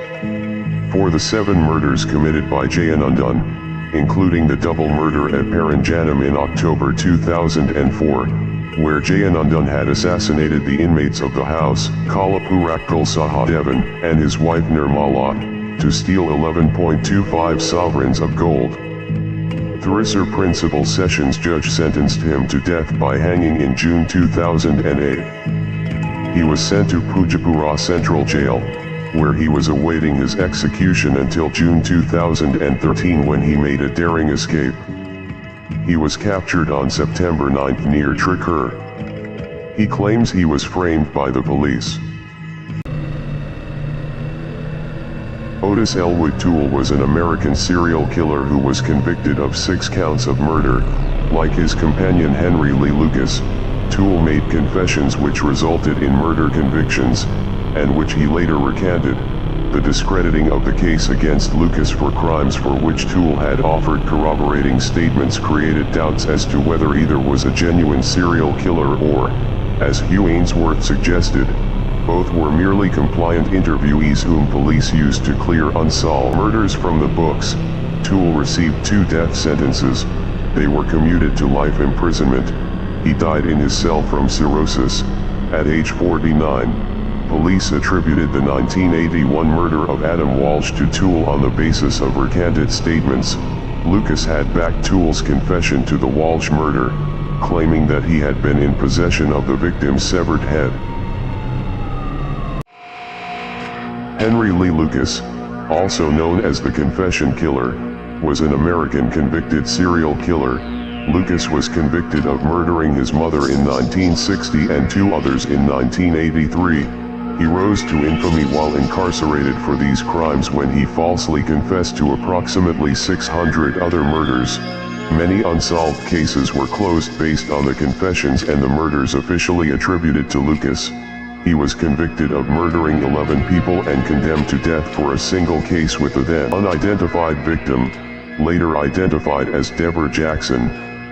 For the 7 murders committed by Jayanandan, including the double murder at Paranjanam in October 2004, where Jayanandan had assassinated the inmates of the house, Kalapurakal Sahadevan, and his wife Nirmala, to steal 11.25 sovereigns of gold. Thrissur Principal Sessions Judge sentenced him to death by hanging in June 2008. He was sent to Pujapura Central Jail, where he was awaiting his execution until June 2013 when he made a daring escape. He was captured on September 9 near Tricur. He claims he was framed by the police. Otis Elwood Toole was an American serial killer who was convicted of 6 counts of murder. Like his companion Henry Lee Lucas, Toole made confessions which resulted in murder convictions, and which he later recanted. The discrediting of the case against Lucas for crimes for which Toole had offered corroborating statements created doubts as to whether either was a genuine serial killer or, as Hugh Ainsworth suggested, both were merely compliant interviewees whom police used to clear unsolved murders from the books. Toole received 2 death sentences. They were commuted to life imprisonment. He died in his cell from cirrhosis at age 49. Police attributed the 1981 murder of Adam Walsh to Toole on the basis of recanted statements. Lucas had backed Toole's confession to the Walsh murder, claiming that he had been in possession of the victim's severed head. Henry Lee Lucas, also known as the Confession Killer, was an American convicted serial killer. Lucas was convicted of murdering his mother in 1960 and 2 others in 1983. He rose to infamy while incarcerated for these crimes when he falsely confessed to approximately 600 other murders. Many unsolved cases were closed based on the confessions and the murders officially attributed to Lucas. He was convicted of murdering 11 people and condemned to death for a single case with the then unidentified victim, later identified as Deborah Jackson.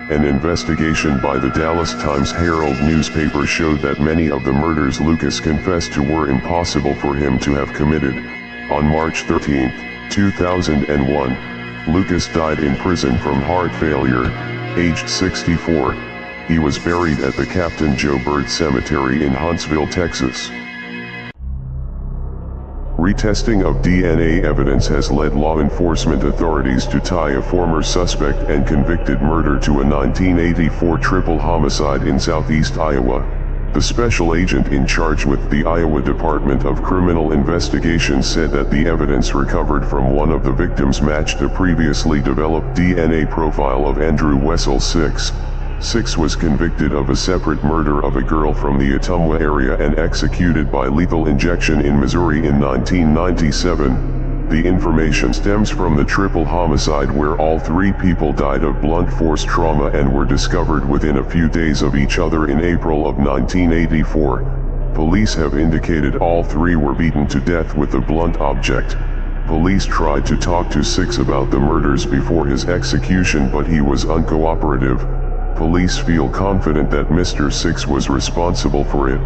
An investigation by the Dallas Times-Herald newspaper showed that many of the murders Lucas confessed to were impossible for him to have committed. On March 13, 2001, Lucas died in prison from heart failure, aged 64. He was buried at the Captain Joe Bird Cemetery in Huntsville, Texas. Retesting of DNA evidence has led law enforcement authorities to tie a former suspect and convicted murder to a 1984 triple homicide in southeast Iowa. The special agent in charge with the Iowa Department of Criminal Investigation said that the evidence recovered from one of the victims matched a previously developed DNA profile of Andrew Wessel Six. Six was convicted of a separate murder of a girl from the Ottumwa area and executed by lethal injection in Missouri in 1997. The information stems from the triple homicide where all 3 people died of blunt force trauma and were discovered within a few days of each other in April of 1984. Police have indicated all 3 were beaten to death with a blunt object. Police tried to talk to Six about the murders before his execution, but he was uncooperative. Police feel confident that Mr. Six was responsible for it.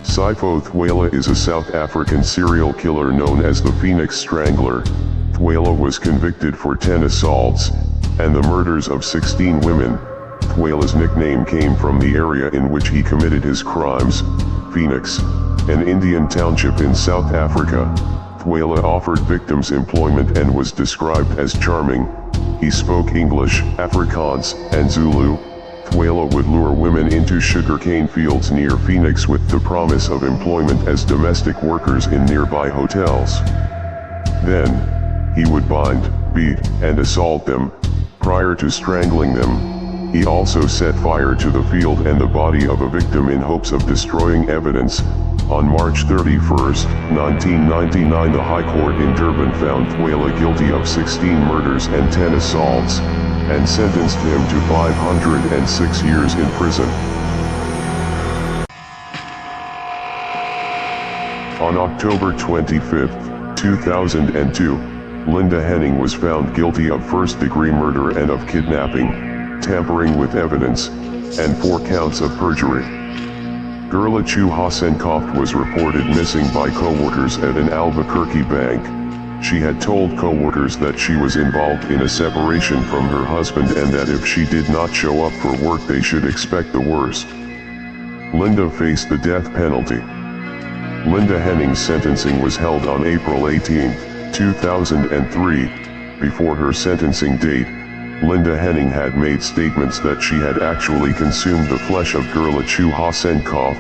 Sipho Thwala is a South African serial killer known as the Phoenix Strangler. Thwala was convicted for 10 assaults and the murders of 16 women. Thwala's nickname came from the area in which he committed his crimes, Phoenix, an Indian township in South Africa. Thwala offered victims employment and was described as charming. He spoke English, Afrikaans, and Zulu. Thwala would lure women into sugarcane fields near Phoenix with the promise of employment as domestic workers in nearby hotels. Then, he would bind, beat, and assault them, prior to strangling them. He also set fire to the field and the body of a victim in hopes of destroying evidence. On March 31, 1999, the High Court in Durban found Thwala guilty of 16 murders and 10 assaults, and sentenced him to 506 years in prison. On October 25, 2002, Linda Henning was found guilty of first-degree murder and of kidnapping, tampering with evidence, and 4 counts of perjury. Gurla Chu Hasenkopf was reported missing by co-workers at an Albuquerque bank. She had told co-workers that she was involved in a separation from her husband and that if she did not show up for work they should expect the worst. Linda faced the death penalty. Linda Henning's sentencing was held on April 18, 2003. Before her sentencing date, Linda Henning had made statements that she had actually consumed the flesh of Gurla Chu Hasenkopf,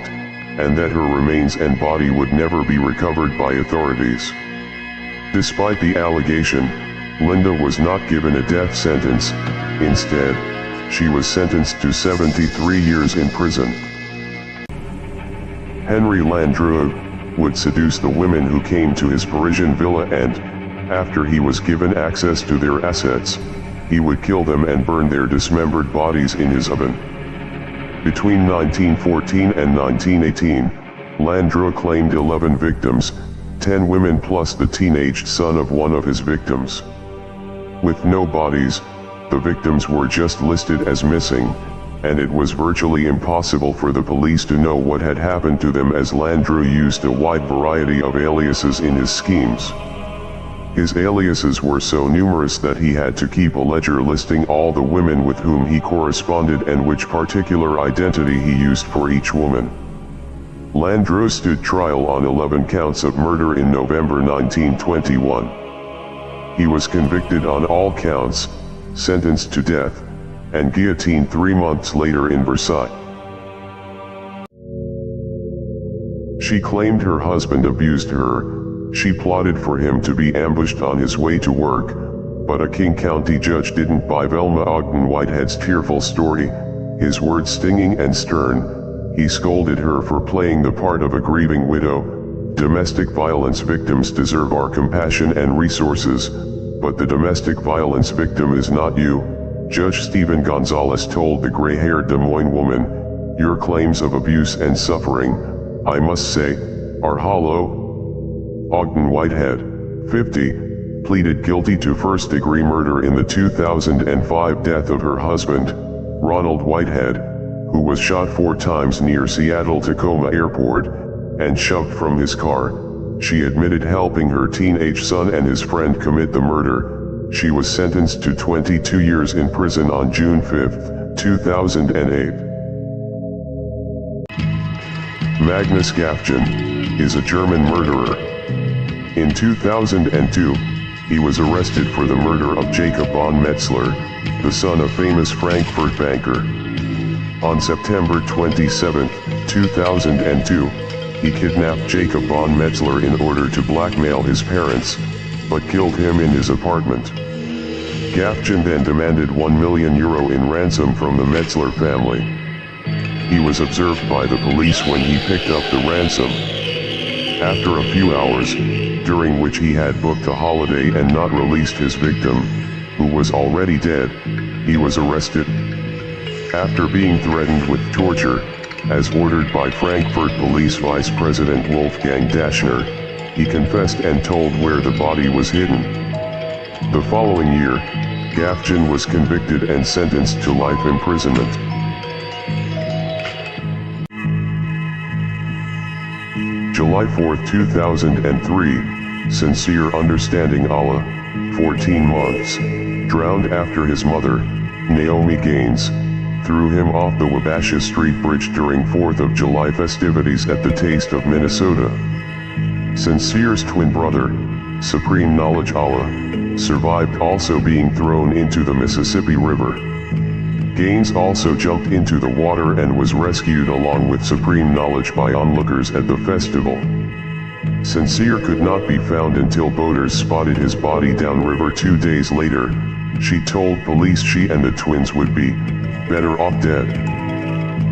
and that her remains and body would never be recovered by authorities. Despite the allegation, Linda was not given a death sentence. Instead, she was sentenced to 73 years in prison. Henry Landreau would seduce the women who came to his Parisian villa and, after he was given access to their assets, he would kill them and burn their dismembered bodies in his oven. Between 1914 and 1918, Landreau claimed 11 victims, 10 women plus the teenaged son of one of his victims. With no bodies, the victims were just listed as missing, and it was virtually impossible for the police to know what had happened to them as Landreau used a wide variety of aliases in his schemes. His aliases were so numerous that he had to keep a ledger listing all the women with whom he corresponded and which particular identity he used for each woman. Landreau stood trial on 11 counts of murder in November 1921. He was convicted on all counts, sentenced to death, and guillotined 3 months later in Versailles. She claimed her husband abused her. She plotted for him to be ambushed on his way to work, but a King County judge didn't buy Velma Ogden Whitehead's tearful story, his words stinging and stern. He scolded her for playing the part of a grieving widow. Domestic violence victims deserve our compassion and resources, but the domestic violence victim is not you. Judge Stephen Gonzalez told the gray-haired Des Moines woman, "Your claims of abuse and suffering, I must say, are hollow." Ogden Whitehead, 50, pleaded guilty to first-degree murder in the 2005 death of her husband, Ronald Whitehead, who was shot 4 times near Seattle-Tacoma Airport, and shoved from his car. She admitted helping her teenage son and his friend commit the murder. She was sentenced to 22 years in prison on June 5, 2008. Magnus Gaffgen is a German murderer. In 2002, he was arrested for the murder of Jacob von Metzler, the son of famous Frankfurt banker. On September 27, 2002, he kidnapped Jacob von Metzler in order to blackmail his parents, but killed him in his apartment. Gaffgen then demanded €1 million in ransom from the Metzler family. He was observed by the police when he picked up the ransom. After a few hours, during which he had booked a holiday and not released his victim, who was already dead, he was arrested. After being threatened with torture, as ordered by Frankfurt Police Vice President Wolfgang Daschner, he confessed and told where the body was hidden. The following year, Gaffgen was convicted and sentenced to life imprisonment. July 4, 2003, Sincere Understanding Allah, 14 months, drowned after his mother, Naomi Gaines, threw him off the Wabasha Street Bridge during 4th of July festivities at the Taste of Minnesota. Sincere's twin brother, Supreme Knowledge Allah, survived also being thrown into the Mississippi River. Gaines also jumped into the water and was rescued along with Supreme Knowledge by onlookers at the festival. Sincere could not be found until boaters spotted his body downriver 2 days later. She told police she and the twins would be better off dead.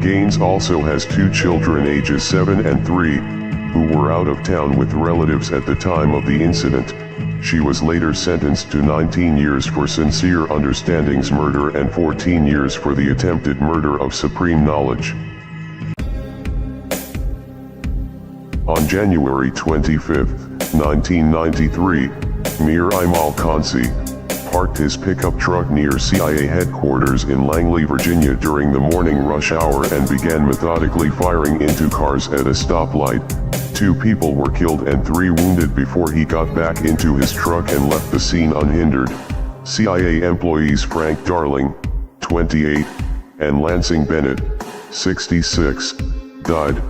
Gaines also has 2 children ages 7 and 3, who were out of town with relatives at the time of the incident. She was later sentenced to 19 years for Sincere Understanding's murder and 14 years for the attempted murder of Supreme Knowledge. On January 25, 1993, Mir Aimal Khansi parked his pickup truck near CIA headquarters in Langley, Virginia during the morning rush hour and began methodically firing into cars at a stoplight. 2 people were killed and 3 wounded before he got back into his truck and left the scene unhindered. CIA employees Frank Darling, 28, and Lansing Bennett, 66, died.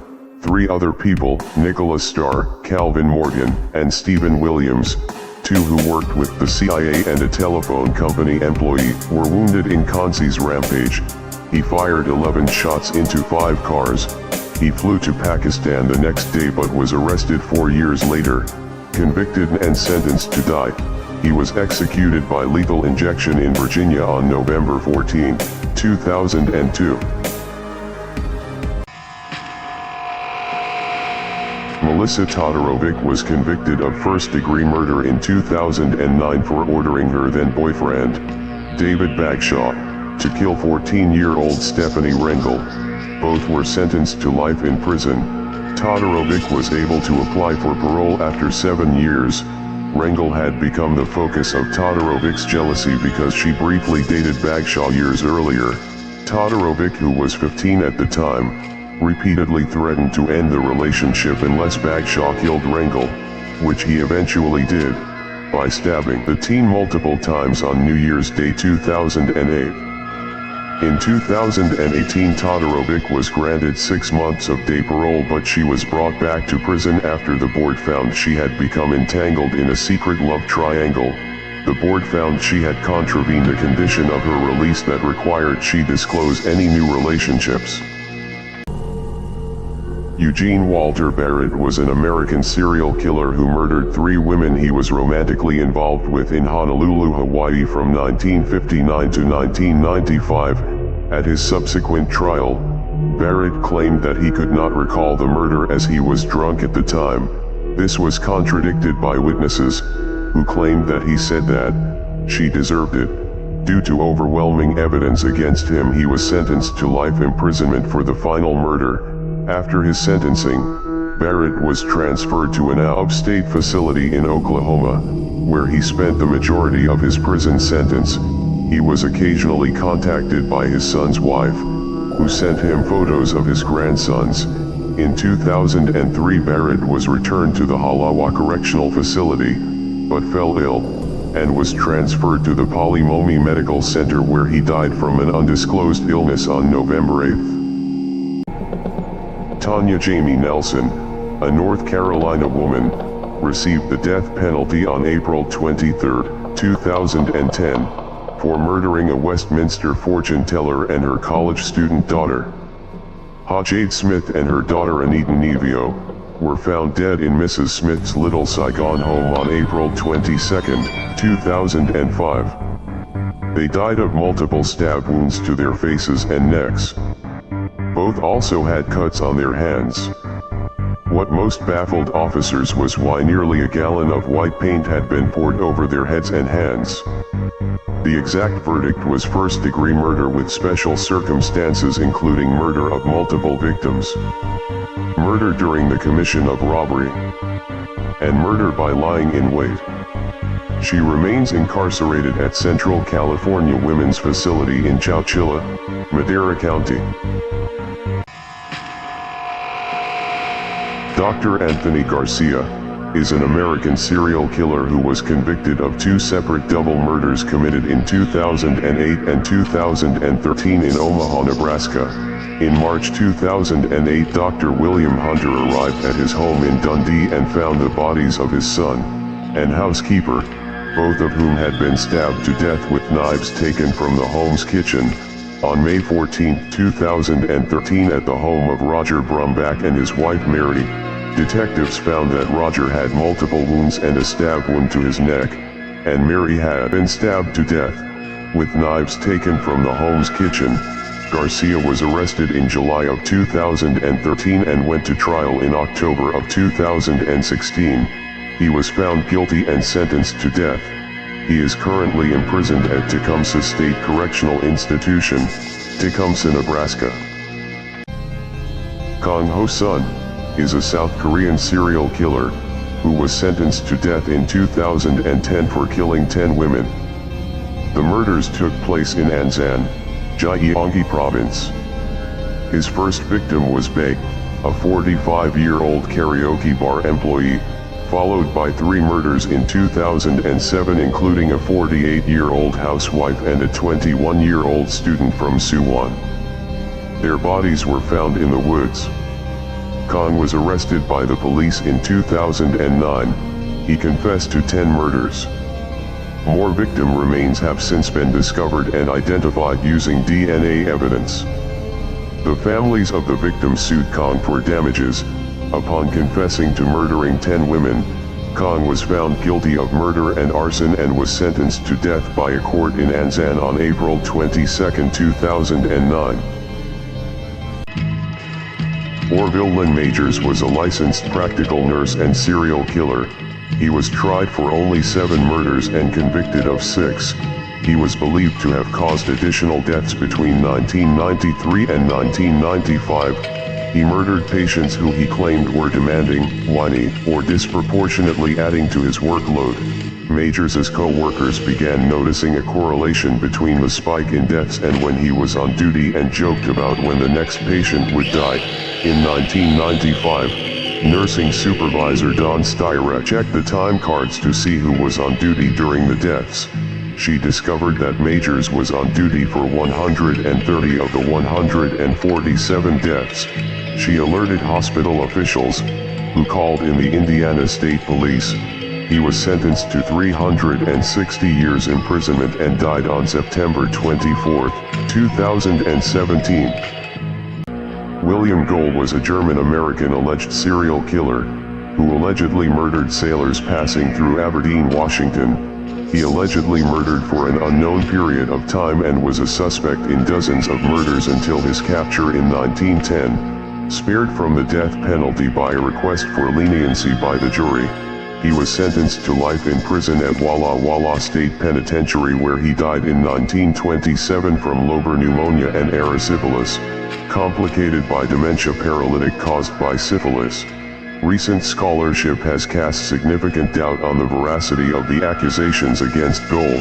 3 other people, Nicholas Starr, Calvin Morgan, and Stephen Williams, 2 who worked with the CIA and a telephone company employee, were wounded in Khansi's rampage. He fired 11 shots into 5 cars. He flew to Pakistan the next day but was arrested 4 years later, convicted and sentenced to die. He was executed by lethal injection in Virginia on November 14, 2002. Melissa Todorovic was convicted of first-degree murder in 2009 for ordering her then-boyfriend, David Bagshaw, to kill 14-year-old Stephanie Rengel. Both were sentenced to life in prison. Todorovic was able to apply for parole after 7 years. Rengel had become the focus of Todorovic's jealousy because she briefly dated Bagshaw years earlier. Todorovic, who was 15 at the time, repeatedly threatened to end the relationship unless Bagshaw killed Rengel, which he eventually did, by stabbing the teen multiple times on New Year's Day 2008. In 2018, Todorovic was granted 6 months of day parole, but she was brought back to prison after the board found she had become entangled in a secret love triangle. The board found she had contravened a condition of her release that required she disclose any new relationships. Eugene Walter Barrett was an American serial killer who murdered 3 women he was romantically involved with in Honolulu, Hawaii from 1959 to 1995. At his subsequent trial, Barrett claimed that he could not recall the murder as he was drunk at the time. This was contradicted by witnesses, who claimed that he said that she deserved it. Due to overwhelming evidence against him, he was sentenced to life imprisonment for the final murder. After his sentencing, Barrett was transferred to an out-of-state facility in Oklahoma, where he spent the majority of his prison sentence. He was occasionally contacted by his son's wife, who sent him photos of his grandsons. In 2003, Barrett was returned to the Halawa Correctional Facility, but fell ill, and was transferred to the Polimomi Medical Center, where he died from an undisclosed illness on November 8. Tanya Jamie Nelson, a North Carolina woman, received the death penalty on April 23, 2010, for murdering a Westminster fortune teller and her college student daughter. Jade Smith and her daughter Anita Nevio were found dead in Mrs. Smith's Little Saigon home on April 22, 2005. They died of multiple stab wounds to their faces and necks. Both also had cuts on their hands. What most baffled officers was why nearly a gallon of white paint had been poured over their heads and hands. The exact verdict was first-degree murder with special circumstances, including murder of multiple victims, murder during the commission of robbery, and murder by lying in wait. She remains incarcerated at Central California Women's Facility in Chowchilla, Madera County. Dr. Anthony Garcia is an American serial killer who was convicted of 2 separate double murders committed in 2008 and 2013 in Omaha, Nebraska. In March 2008, Dr. William Hunter arrived at his home in Dundee and found the bodies of his son and housekeeper, both of whom had been stabbed to death with knives taken from the home's kitchen. On May 14, 2013, at the home of Roger Brumback and his wife Mary, detectives found that Roger had multiple wounds and a stab wound to his neck, and Mary had been stabbed to death with knives taken from the home's kitchen. Garcia was arrested in July of 2013 and went to trial in October of 2016. He was found guilty and sentenced to death. He is currently imprisoned at Tecumseh State Correctional Institution, Tecumseh, Nebraska. Kang Ho-sun is a South Korean serial killer who was sentenced to death in 2010 for killing 10 women. The murders took place in Ansan, Gyeonggi Province. His first victim was Bae, a 45-year-old karaoke bar employee, followed by 3 murders in 2007, including a 48-year-old housewife and a 21-year-old student from Suwon. Their bodies were found in the woods. Kang was arrested by the police in 2009. He confessed to 10 murders. More victim remains have since been discovered and identified using DNA evidence. The families of the victims sued Kang for damages. Upon confessing to murdering 10 women, Kang was found guilty of murder and arson and was sentenced to death by a court in Ansan on April 22, 2009. Orville Lynn Majors was a licensed practical nurse and serial killer. He was tried for only 7 murders and convicted of 6. He was believed to have caused additional deaths between 1993 and 1995. He murdered patients who he claimed were demanding, whiny, or disproportionately adding to his workload. Majors' co-workers began noticing a correlation between the spike in deaths and when he was on duty, and joked about when the next patient would die. In 1995, nursing supervisor Dawn Styra checked the time cards to see who was on duty during the deaths. She discovered that Majors was on duty for 130 of the 147 deaths. She alerted hospital officials, who called in the Indiana State Police. He was sentenced to 360 years imprisonment and died on September 24, 2017. William Gohl was a German-American alleged serial killer, who allegedly murdered sailors passing through Aberdeen, Washington. He allegedly murdered for an unknown period of time and was a suspect in dozens of murders until his capture in 1910, spared from the death penalty by a request for leniency by the jury. He was sentenced to life in prison at Walla Walla State Penitentiary, where he died in 1927 from lobar pneumonia and erysipelas, complicated by dementia paralytic caused by syphilis. Recent scholarship has cast significant doubt on the veracity of the accusations against Gohl.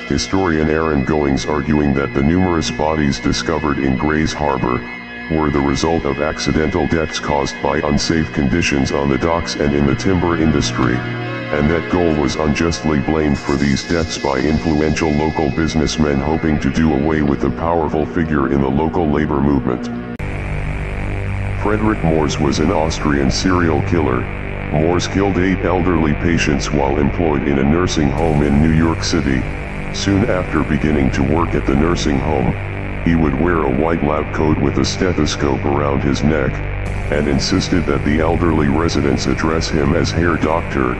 Historian Aaron Goings arguing that the numerous bodies discovered in Grays Harbor were the result of accidental deaths caused by unsafe conditions on the docks and in the timber industry, and that Gohl was unjustly blamed for these deaths by influential local businessmen hoping to do away with a powerful figure in the local labor movement. Frederick Moors was an Austrian serial killer. Moors killed 8 elderly patients while employed in a nursing home in New York City. Soon after beginning to work at the nursing home, he would wear a white lab coat with a stethoscope around his neck, and insisted that the elderly residents address him as Herr Doctor.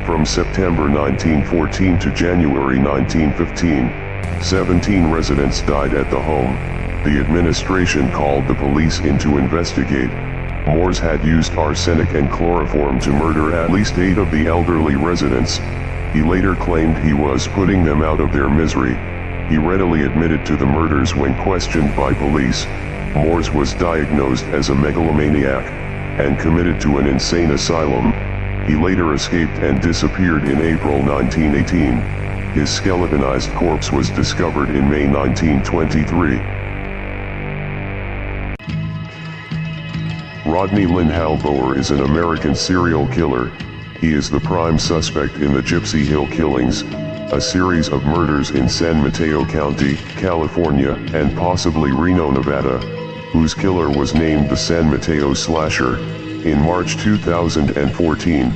From September 1914 to January 1915, 17 residents died at the home. The administration called the police in to investigate. Moors had used arsenic and chloroform to murder at least 8 of the elderly residents. He later claimed he was putting them out of their misery. He readily admitted to the murders when questioned by police. Moors was diagnosed as a megalomaniac and committed to an insane asylum. He later escaped and disappeared in April 1918. His skeletonized corpse was discovered in May 1923. Rodney Lynn Halboer is an American serial killer. He is the prime suspect in the Gypsy Hill Killings, a series of murders in San Mateo County, California, and possibly Reno, Nevada, whose killer was named the San Mateo Slasher. In March 2014,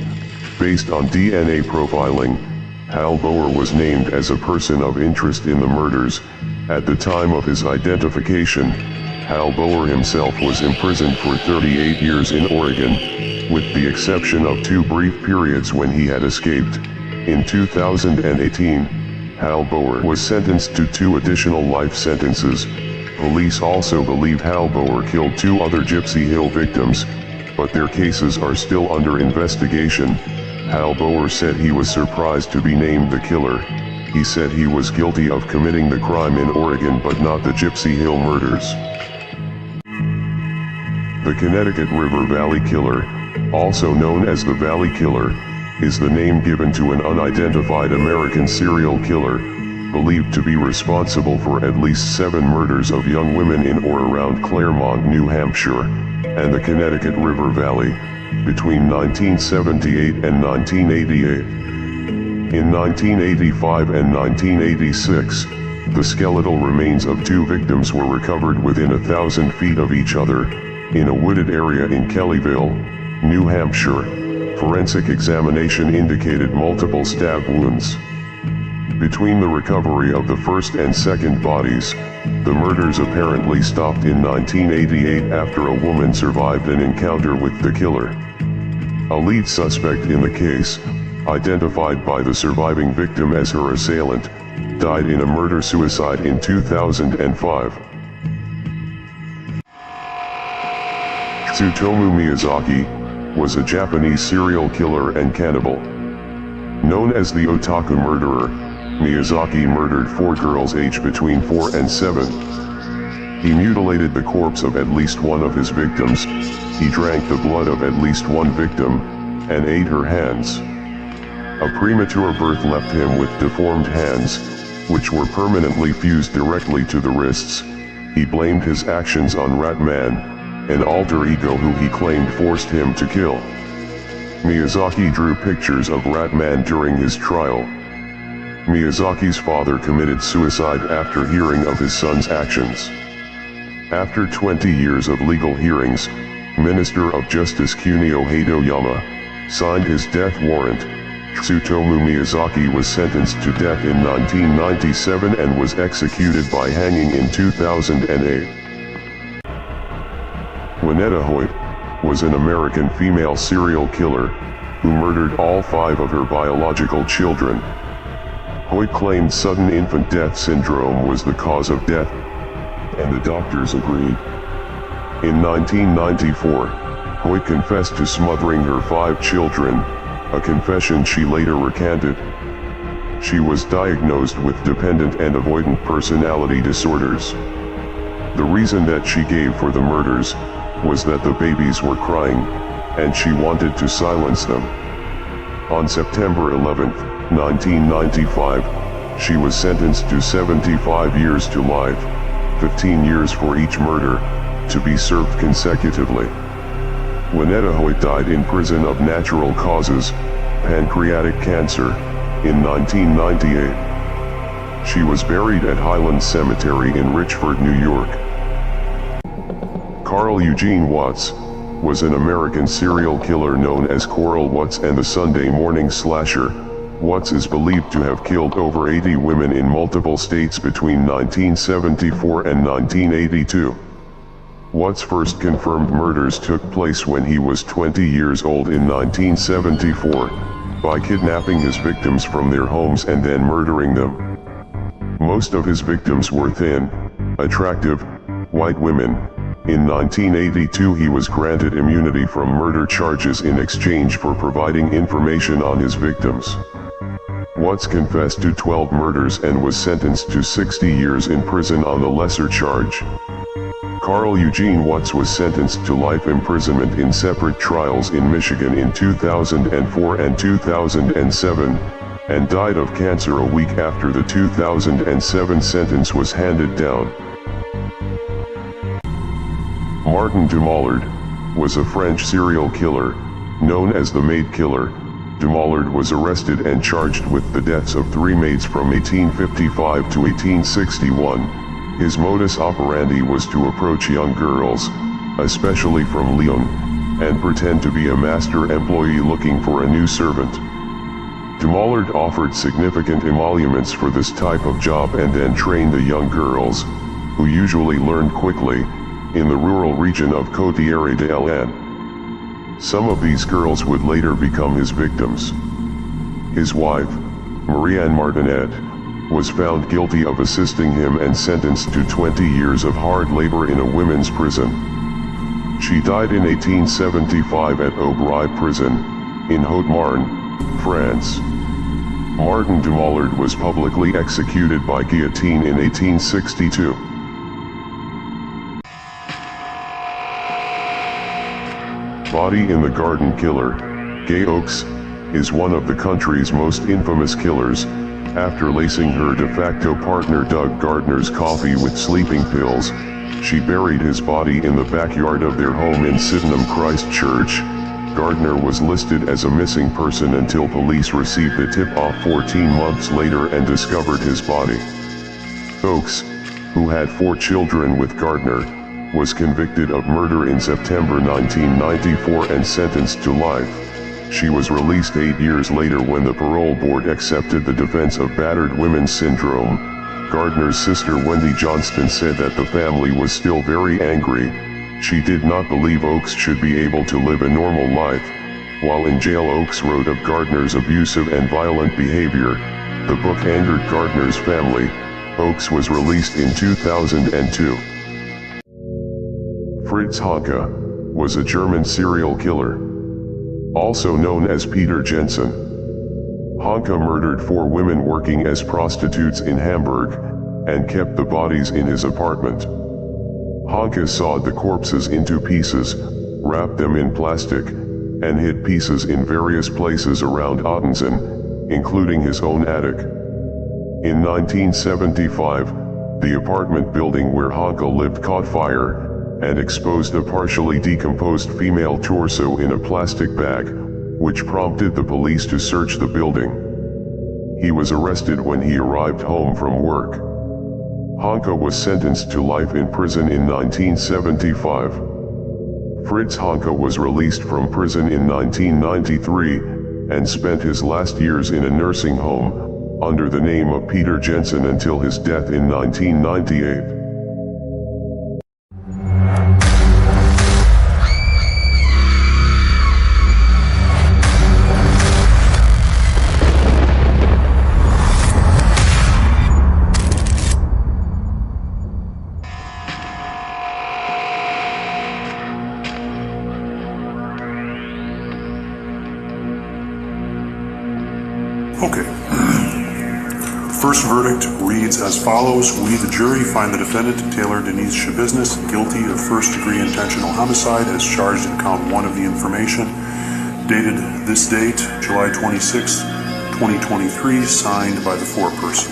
based on DNA profiling, Halboer was named as a person of interest in the murders. At the time of his identification, Halboer himself was imprisoned for 38 years in Oregon, with the exception of 2 brief periods when he had escaped. In 2018, Halboer was sentenced to 2 additional life sentences. Police also believe Halboer killed 2 other Gypsy Hill victims, but their cases are still under investigation. Halboer said he was surprised to be named the killer. He said he was guilty of committing the crime in Oregon but not the Gypsy Hill murders. The Connecticut River Valley Killer, also known as the Valley Killer, is the name given to an unidentified American serial killer, believed to be responsible for at least 7 murders of young women in or around Claremont, New Hampshire, and the Connecticut River Valley, between 1978 and 1988. In 1985 and 1986, the skeletal remains of 2 victims were recovered within 1,000 feet of each other, in a wooded area in Kellyville, New Hampshire. Forensic examination indicated multiple stab wounds. Between the recovery of the first and second bodies, the murders apparently stopped in 1988 after a woman survived an encounter with the killer. A lead suspect in the case, identified by the surviving victim as her assailant, died in a murder-suicide in 2005. Tsutomu Miyazaki was a Japanese serial killer and cannibal. Known as the Otaku Murderer, Miyazaki murdered 4 girls aged between 4 and 7. He mutilated the corpse of at least one of his victims, he drank the blood of at least one victim, and ate her hands. A premature birth left him with deformed hands, which were permanently fused directly to the wrists. He blamed his actions on Ratman, an alter ego who he claimed forced him to kill. Miyazaki drew pictures of Ratman during his trial. Miyazaki's father committed suicide after hearing of his son's actions. After 20 years of legal hearings, Minister of Justice Kunio Hadoyama signed his death warrant. Tsutomu Miyazaki was sentenced to death in 1997 and was executed by hanging in 2008. Juanetta Hoyt was an American female serial killer who murdered all 5 of her biological children. Hoyt claimed sudden infant death syndrome was the cause of death, and the doctors agreed. In 1994, Hoyt confessed to smothering her 5 children, a confession she later recanted. She was diagnosed with dependent and avoidant personality disorders. The reason that she gave for the murders was that the babies were crying, and she wanted to silence them. On September 11, 1995, she was sentenced to 75 years to life, 15 years for each murder, to be served consecutively. Juanetta Hoyt died in prison of natural causes, pancreatic cancer, in 1998. She was buried at Highland Cemetery in Richford, New York. Carl Eugene Watts was an American serial killer known as Coral Watts and the Sunday Morning Slasher. Watts is believed to have killed over 80 women in multiple states between 1974 and 1982. Watts' first confirmed murders took place when he was 20 years old in 1974, by kidnapping his victims from their homes and then murdering them. Most of his victims were thin, attractive, white women. In 1982 he was granted immunity from murder charges in exchange for providing information on his victims. Watts confessed to 12 murders and was sentenced to 60 years in prison on the lesser charge. Carl Eugene Watts was sentenced to life imprisonment in separate trials in Michigan in 2004 and 2007, and died of cancer a week after the 2007 sentence was handed down. Martin Dumollard was a French serial killer, known as the Maid Killer. Dumollard was arrested and charged with the deaths of 3 maids from 1855 to 1861. His modus operandi was to approach young girls, especially from Lyon, and pretend to be a master employee looking for a new servant. Dumollard offered significant emoluments for this type of job and then trained the young girls, who usually learned quickly, in the rural region of Côte-d'Ivoire de l'Ain. Some of these girls would later become his victims. His wife, Marianne Martinet, was found guilty of assisting him and sentenced to 20 years of hard labor in a women's prison. She died in 1875 at Aubry Prison, in Haute-Marne, France. Martin Dumollard was publicly executed by guillotine in 1862. Body in the Garden Killer, Gay Oaks, is one of the country's most infamous killers, after lacing her de facto partner Doug Gardner's coffee with sleeping pills. She buried his body in the backyard of their home in Sydenham, Christchurch. Gardner was listed as a missing person until police received a tip-off 14 months later and discovered his body. Oaks, who had 4 children with Gardner, was convicted of murder in September 1994 and sentenced to life. She was released 8 years later when the parole board accepted the defense of battered women's syndrome. Gardner's sister Wendy Johnston said that the family was still very angry. She did not believe Oaks should be able to live a normal life. While in jail, Oaks wrote of Gardner's abusive and violent behavior. The book angered Gardner's family. Oaks was released in 2002. Fritz Hanke was a German serial killer, also known as Peter Jensen. Hanke murdered 4 women working as prostitutes in Hamburg, and kept the bodies in his apartment. Hanke sawed the corpses into pieces, wrapped them in plastic, and hid pieces in various places around Ottensen, including his own attic. In 1975, the apartment building where Hanke lived caught fire, and exposed a partially decomposed female torso in a plastic bag, which prompted the police to search the building. He was arrested when he arrived home from work. Hanke was sentenced to life in prison in 1975. Fritz Hanke was released from prison in 1993, and spent his last years in a nursing home, under the name of Peter Jensen until his death in 1998. Okay. First verdict reads as follows. We, the jury, find the defendant, Taylor Denise Schabusiness, guilty of first-degree intentional homicide as charged in count 1 of the information. Dated this date, July 26, 2023, signed by the foreperson.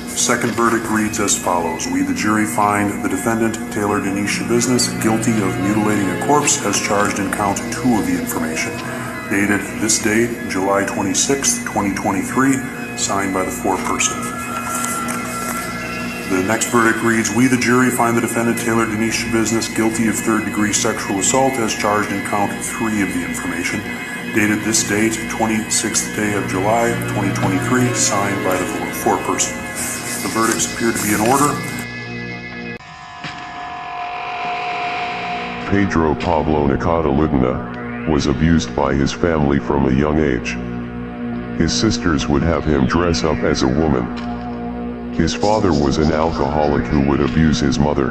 Second verdict reads as follows. We, the jury, find the defendant, Taylor Denise Schabusiness, guilty of mutilating a corpse as charged in count 2 of the information. Dated this date, July 26, 2023, signed by the foreperson. The next verdict reads, we, the jury, find the defendant, Taylor Denise Schabusiness, guilty of third-degree sexual assault as charged in count 3 of the information. Dated this date, 26th day of July, 2023, signed by the foreperson. The verdicts appear to be in order. Pedro Pablo Nakata Lidena was abused by his family from a young age. His sisters would have him dress up as a woman. His father was an alcoholic who would abuse his mother.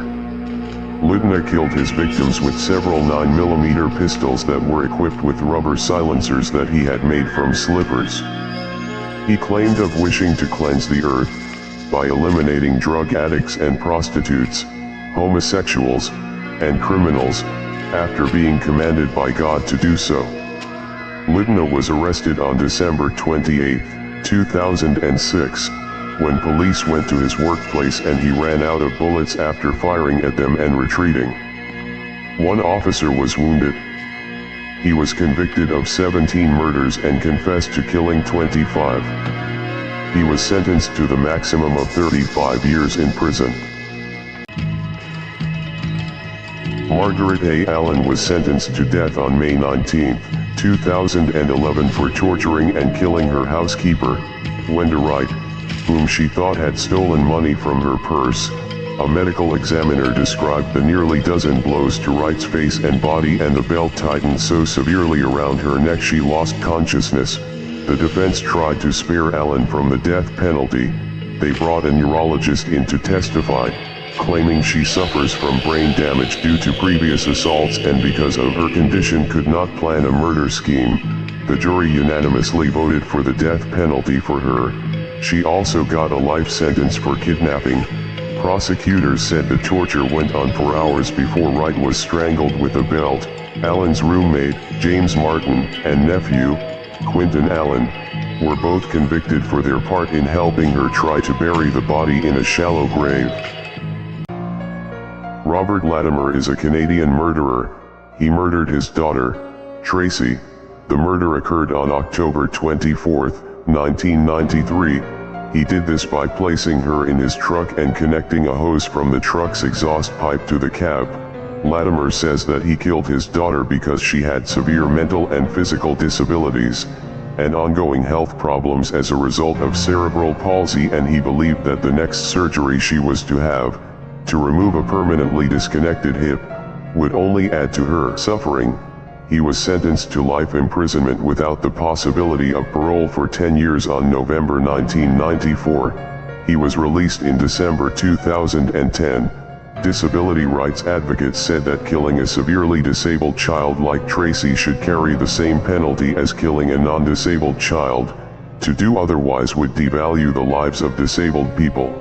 Lidena killed his victims with several 9mm pistols that were equipped with rubber silencers that he had made from slippers. He claimed of wishing to cleanse the earth by eliminating drug addicts and prostitutes, homosexuals, and criminals, after being commanded by God to do so. Lidena was arrested on December 28, 2006, when police went to his workplace and he ran out of bullets after firing at them and retreating. One officer was wounded. He was convicted of 17 murders and confessed to killing 25. He was sentenced to the maximum of 35 years in prison. Margaret A. Allen was sentenced to death on May 19, 2011 for torturing and killing her housekeeper, Wenda Wright, whom she thought had stolen money from her purse. A medical examiner described the nearly dozen blows to Wright's face and body and the belt tightened so severely around her neck she lost consciousness. The defense tried to spare Allen from the death penalty. They brought a neurologist in to testify, claiming she suffers from brain damage due to previous assaults and because of her condition could not plan a murder scheme. The jury unanimously voted for the death penalty for her. She also got a life sentence for kidnapping. Prosecutors said the torture went on for hours before Wright was strangled with a belt. Allen's roommate, James Martin, and nephew, Quentin Allen, were both convicted for their part in helping her try to bury the body in a shallow grave. Robert Latimer is a Canadian murderer. He murdered his daughter, Tracy. The murder occurred on October 24, 1993. He did this by placing her in his truck and connecting a hose from the truck's exhaust pipe to the cab. Latimer says that he killed his daughter because she had severe mental and physical disabilities, and ongoing health problems as a result of cerebral palsy, and he believed that the next surgery she was to have, to remove a permanently disconnected hip, would only add to her suffering. He was sentenced to life imprisonment without the possibility of parole for 10 years on November 1994. He was released in December 2010. Disability rights advocates said that killing a severely disabled child like Tracy should carry the same penalty as killing a non-disabled child. To do otherwise would devalue the lives of disabled people.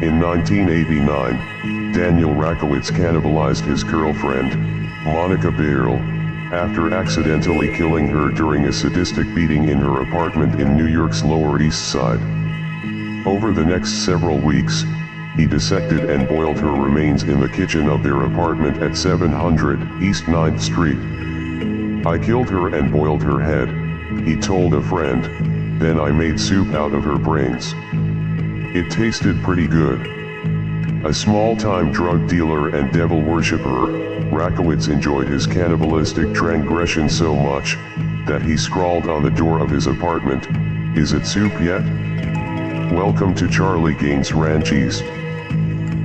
In 1989, Daniel Rakowitz cannibalized his girlfriend, Monica Beryl, after accidentally killing her during a sadistic beating in her apartment in New York's Lower East Side. Over the next several weeks, he dissected and boiled her remains in the kitchen of their apartment at 700 East 9th Street. "I killed her and boiled her head," he told a friend. "Then I made soup out of her brains. It tasted pretty good." A small-time drug dealer and devil worshipper, Rakowitz enjoyed his cannibalistic transgression so much that he scrawled on the door of his apartment, "Is it soup yet? Welcome to Charlie Gaines Ranch East,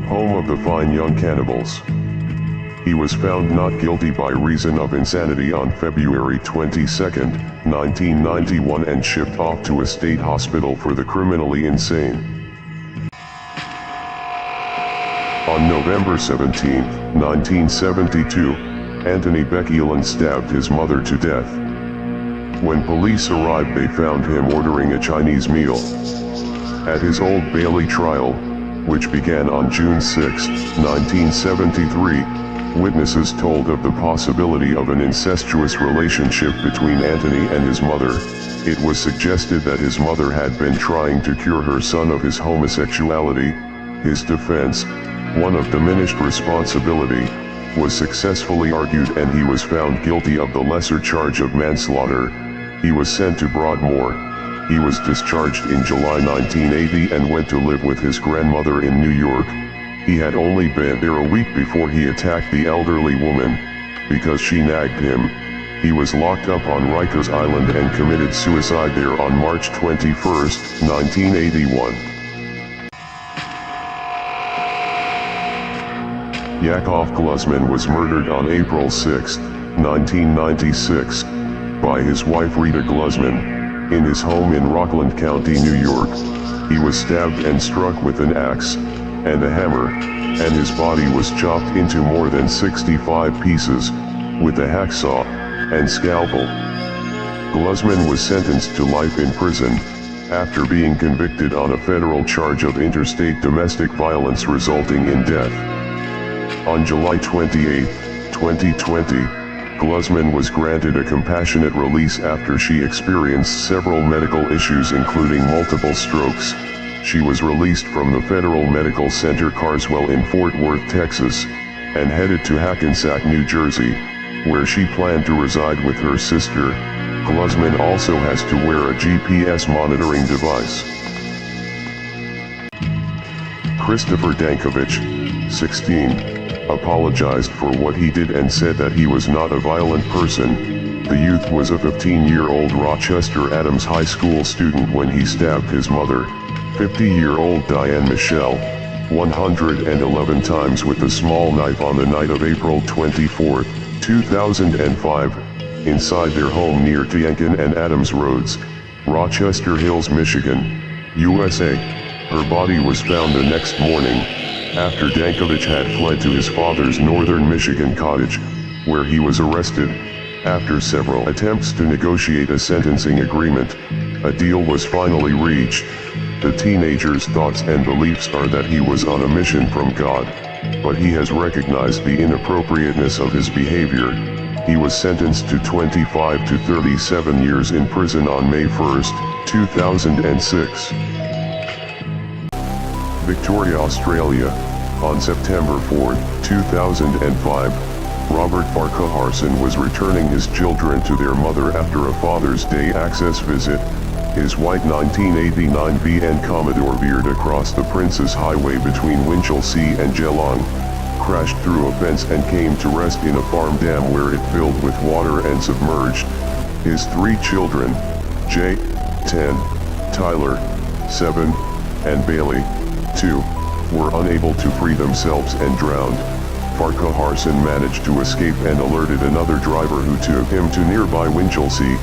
home of the fine young cannibals." He was found not guilty by reason of insanity on February 22, 1991 and shipped off to a state hospital for the criminally insane. On November 17, 1972, Anthony Beck Elon stabbed his mother to death. When police arrived, they found him ordering a Chinese meal. At his Old Bailey trial, which began on June 6, 1973, witnesses told of the possibility of an incestuous relationship between Anthony and his mother. It was suggested that his mother had been trying to cure her son of his homosexuality. His defense, one of diminished responsibility, was successfully argued and he was found guilty of the lesser charge of manslaughter. He was sent to Broadmoor. He was discharged in July 1980 and went to live with his grandmother in New York. He had only been there a week before he attacked the elderly woman. Because she nagged him, he was locked up on Rikers Island and committed suicide there on March 21, 1981. Yakov Glusman was murdered on April 6, 1996, by his wife Rita Glusman, in his home in Rockland County, New York. He was stabbed and struck with an axe and a hammer, and his body was chopped into more than 65 pieces, with a hacksaw and scalpel. Glusman was sentenced to life in prison, after being convicted on a federal charge of interstate domestic violence resulting in death. On July 28, 2020, Glusman was granted a compassionate release after she experienced several medical issues including multiple strokes. She was released from the Federal Medical Center Carswell in Fort Worth, Texas, and headed to Hackensack, New Jersey, where she planned to reside with her sister. Glusman also has to wear a GPS monitoring device. Christopher Dankovich, 16, apologized for what he did and said that he was not a violent person. The youth was a 15-year-old Rochester Adams High School student when he stabbed his mother, 50-year-old Diane Michelle, 111 times with a small knife on the night of April 24, 2005, inside their home near Tiankin and Adams Roads, Rochester Hills, Michigan, USA. Her body was found the next morning, after Dankovich had fled to his father's northern Michigan cottage, where he was arrested. After several attempts to negotiate a sentencing agreement, a deal was finally reached. The teenager's thoughts and beliefs are that he was on a mission from God, but he has recognized the inappropriateness of his behavior. He was sentenced to 25 to 37 years in prison on May 1, 2006. Victoria, Australia. On September 4, 2005, Robert Farquharson was returning his children to their mother after a Father's Day access visit. His white 1989 VN Commodore veered across the Princes Highway between Winchelsea and Geelong, crashed through a fence and came to rest in a farm dam where it filled with water and submerged. His 3 children, Jay, 10, Tyler, 7, and Bailey, 2, were unable to free themselves and drowned. Farquharson managed to escape and alerted another driver who took him to nearby Winchelsea.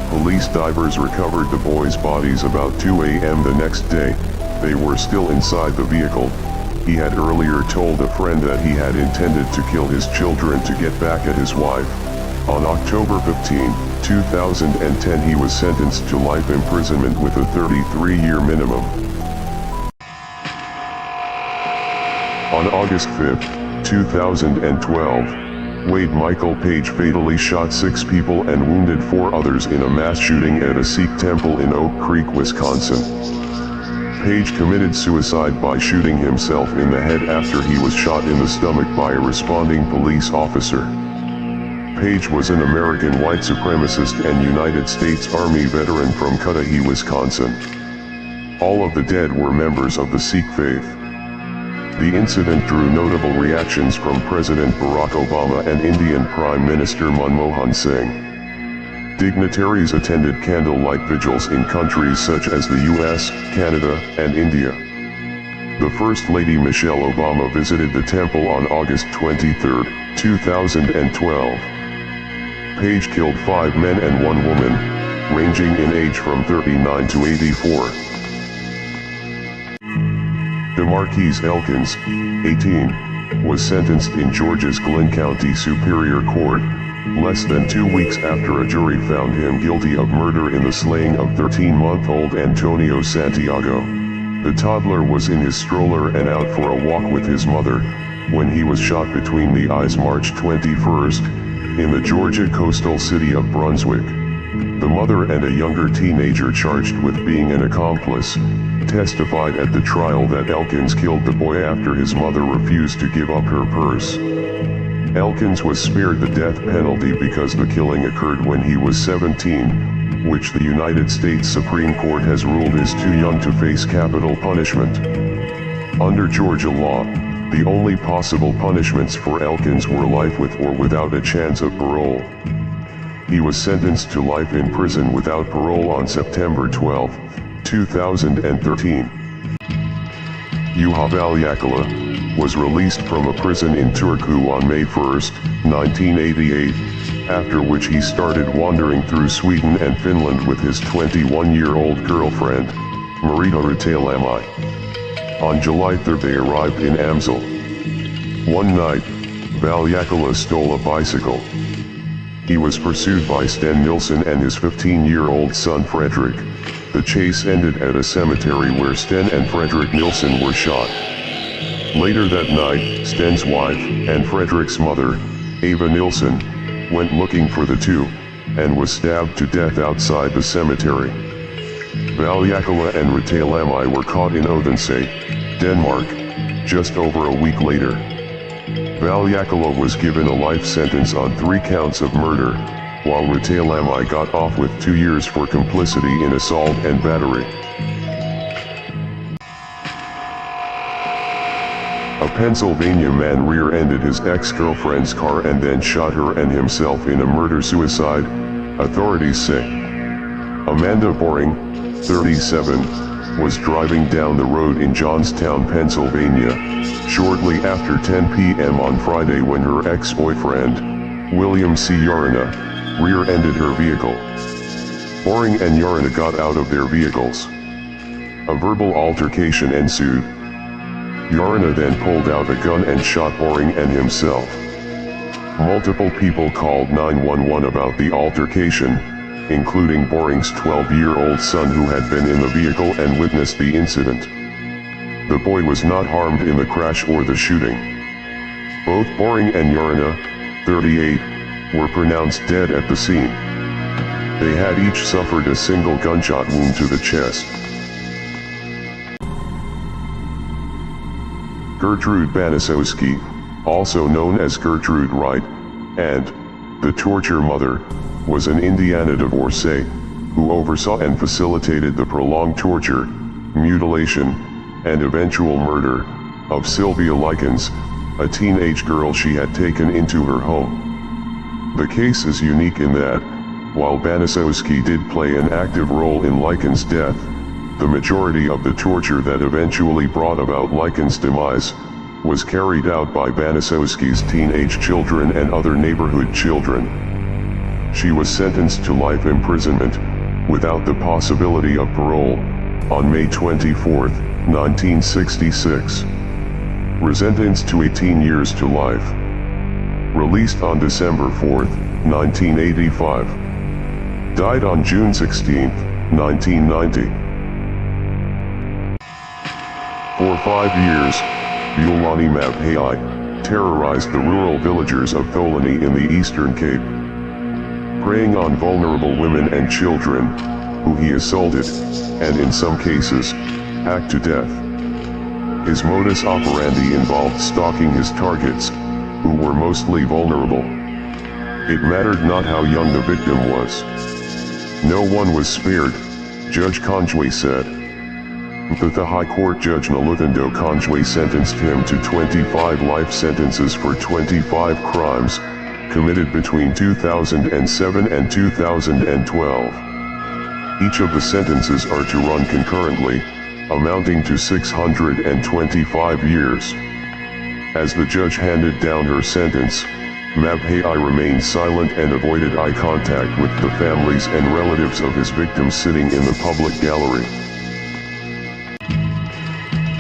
Police divers recovered the boys' bodies about 2 a.m. the next day. They were still inside the vehicle. He had earlier told a friend that he had intended to kill his children to get back at his wife. On October 15, 2010 he was sentenced to life imprisonment with a 33-year minimum. On August 5, 2012, Wade Michael Page fatally shot 6 people and wounded 4 others in a mass shooting at a Sikh temple in Oak Creek, Wisconsin. Page committed suicide by shooting himself in the head after he was shot in the stomach by a responding police officer. Page was an American white supremacist and United States Army veteran from Cudahy, Wisconsin. All of the dead were members of the Sikh faith. The incident drew notable reactions from President Barack Obama and Indian Prime Minister Manmohan Singh. Dignitaries attended candlelight vigils in countries such as the US, Canada, and India. The First Lady Michelle Obama visited the temple on August 23, 2012. Page killed 5 men and 1 woman, ranging in age from 39 to 84. DeMarquise Elkins, 18, was sentenced in Georgia's Glynn County Superior Court, less than 2 weeks after a jury found him guilty of murder in the slaying of 13-month-old Antonio Santiago. The toddler was in his stroller and out for a walk with his mother, when he was shot between the eyes March 21st, in the Georgia coastal city of Brunswick. The mother and a younger teenager charged with being an accomplice, testified at the trial that Elkins killed the boy after his mother refused to give up her purse. Elkins was spared the death penalty because the killing occurred when he was 17, which the United States Supreme Court has ruled is too young to face capital punishment. Under Georgia law, the only possible punishments for Elkins were life with or without a chance of parole. He was sentenced to life in prison without parole on September 12, 2013. Juha Väliakkala was released from a prison in Turku on May 1, 1988, after which he started wandering through Sweden and Finland with his 21-year-old girlfriend, Marita Rautalänni. On July 3 they arrived in Amsel. One night, Väliakkala stole a bicycle. He was pursued by Sten Nilsson and his 15-year-old son Fredrik. The chase ended at a cemetery where Sten and Fredrik Nilsson were shot. Later that night, Sten's wife, and Fredrik's mother, Eva Nilsson, went looking for the two, and was stabbed to death outside the cemetery. Väliakkala and Rautalänni were caught in Odense, Denmark, just over a week later. Väliakkala was given a life sentence on 3 counts of murder, while Rautalänni got off with 2 years for complicity in assault and battery. A Pennsylvania man rear-ended his ex-girlfriend's car and then shot her and himself in a murder-suicide, authorities say. Amanda Boring, 37, was driving down the road in Johnstown, Pennsylvania, shortly after 10 p.m. on Friday when her ex-boyfriend, William C. Yarina, rear-ended her vehicle. Boring and Yarina got out of their vehicles. A verbal altercation ensued. Yarina then pulled out a gun and shot Boring and himself. Multiple people called 911 about the altercation, including Boring's 12-year-old son who had been in the vehicle and witnessed the incident. The boy was not harmed in the crash or the shooting. Both Boring and Yarina, 38, were pronounced dead at the scene. They had each suffered a single gunshot wound to the chest. Gertrude Banisowski, also known as Gertrude Wright, and the torture mother, was an Indiana divorcee, who oversaw and facilitated the prolonged torture, mutilation, and eventual murder of Sylvia Likens, a teenage girl she had taken into her home. The case is unique in that, while Banisowski did play an active role in Likens' death, the majority of the torture that eventually brought about Likens' demise was carried out by Banisowski's teenage children and other neighborhood children. She was sentenced to life imprisonment, without the possibility of parole, on May 24, 1966. Resentenced to 18 years to life. Released on December 4, 1985. Died on June 16, 1990. For 5 years, Violani Mabhai terrorized the rural villagers of Tholani in the Eastern Cape, preying on vulnerable women and children, who he assaulted, and in some cases, hacked to death. His modus operandi involved stalking his targets, who were mostly vulnerable. It mattered not how young the victim was. No one was spared, Judge Conjwe said. The High Court Judge Naluthundo Conjwe sentenced him to 25 life sentences for 25 crimes, committed between 2007 and 2012. Each of the sentences are to run concurrently, amounting to 625 years. As the judge handed down her sentence, Mabhai remained silent and avoided eye contact with the families and relatives of his victims sitting in the public gallery.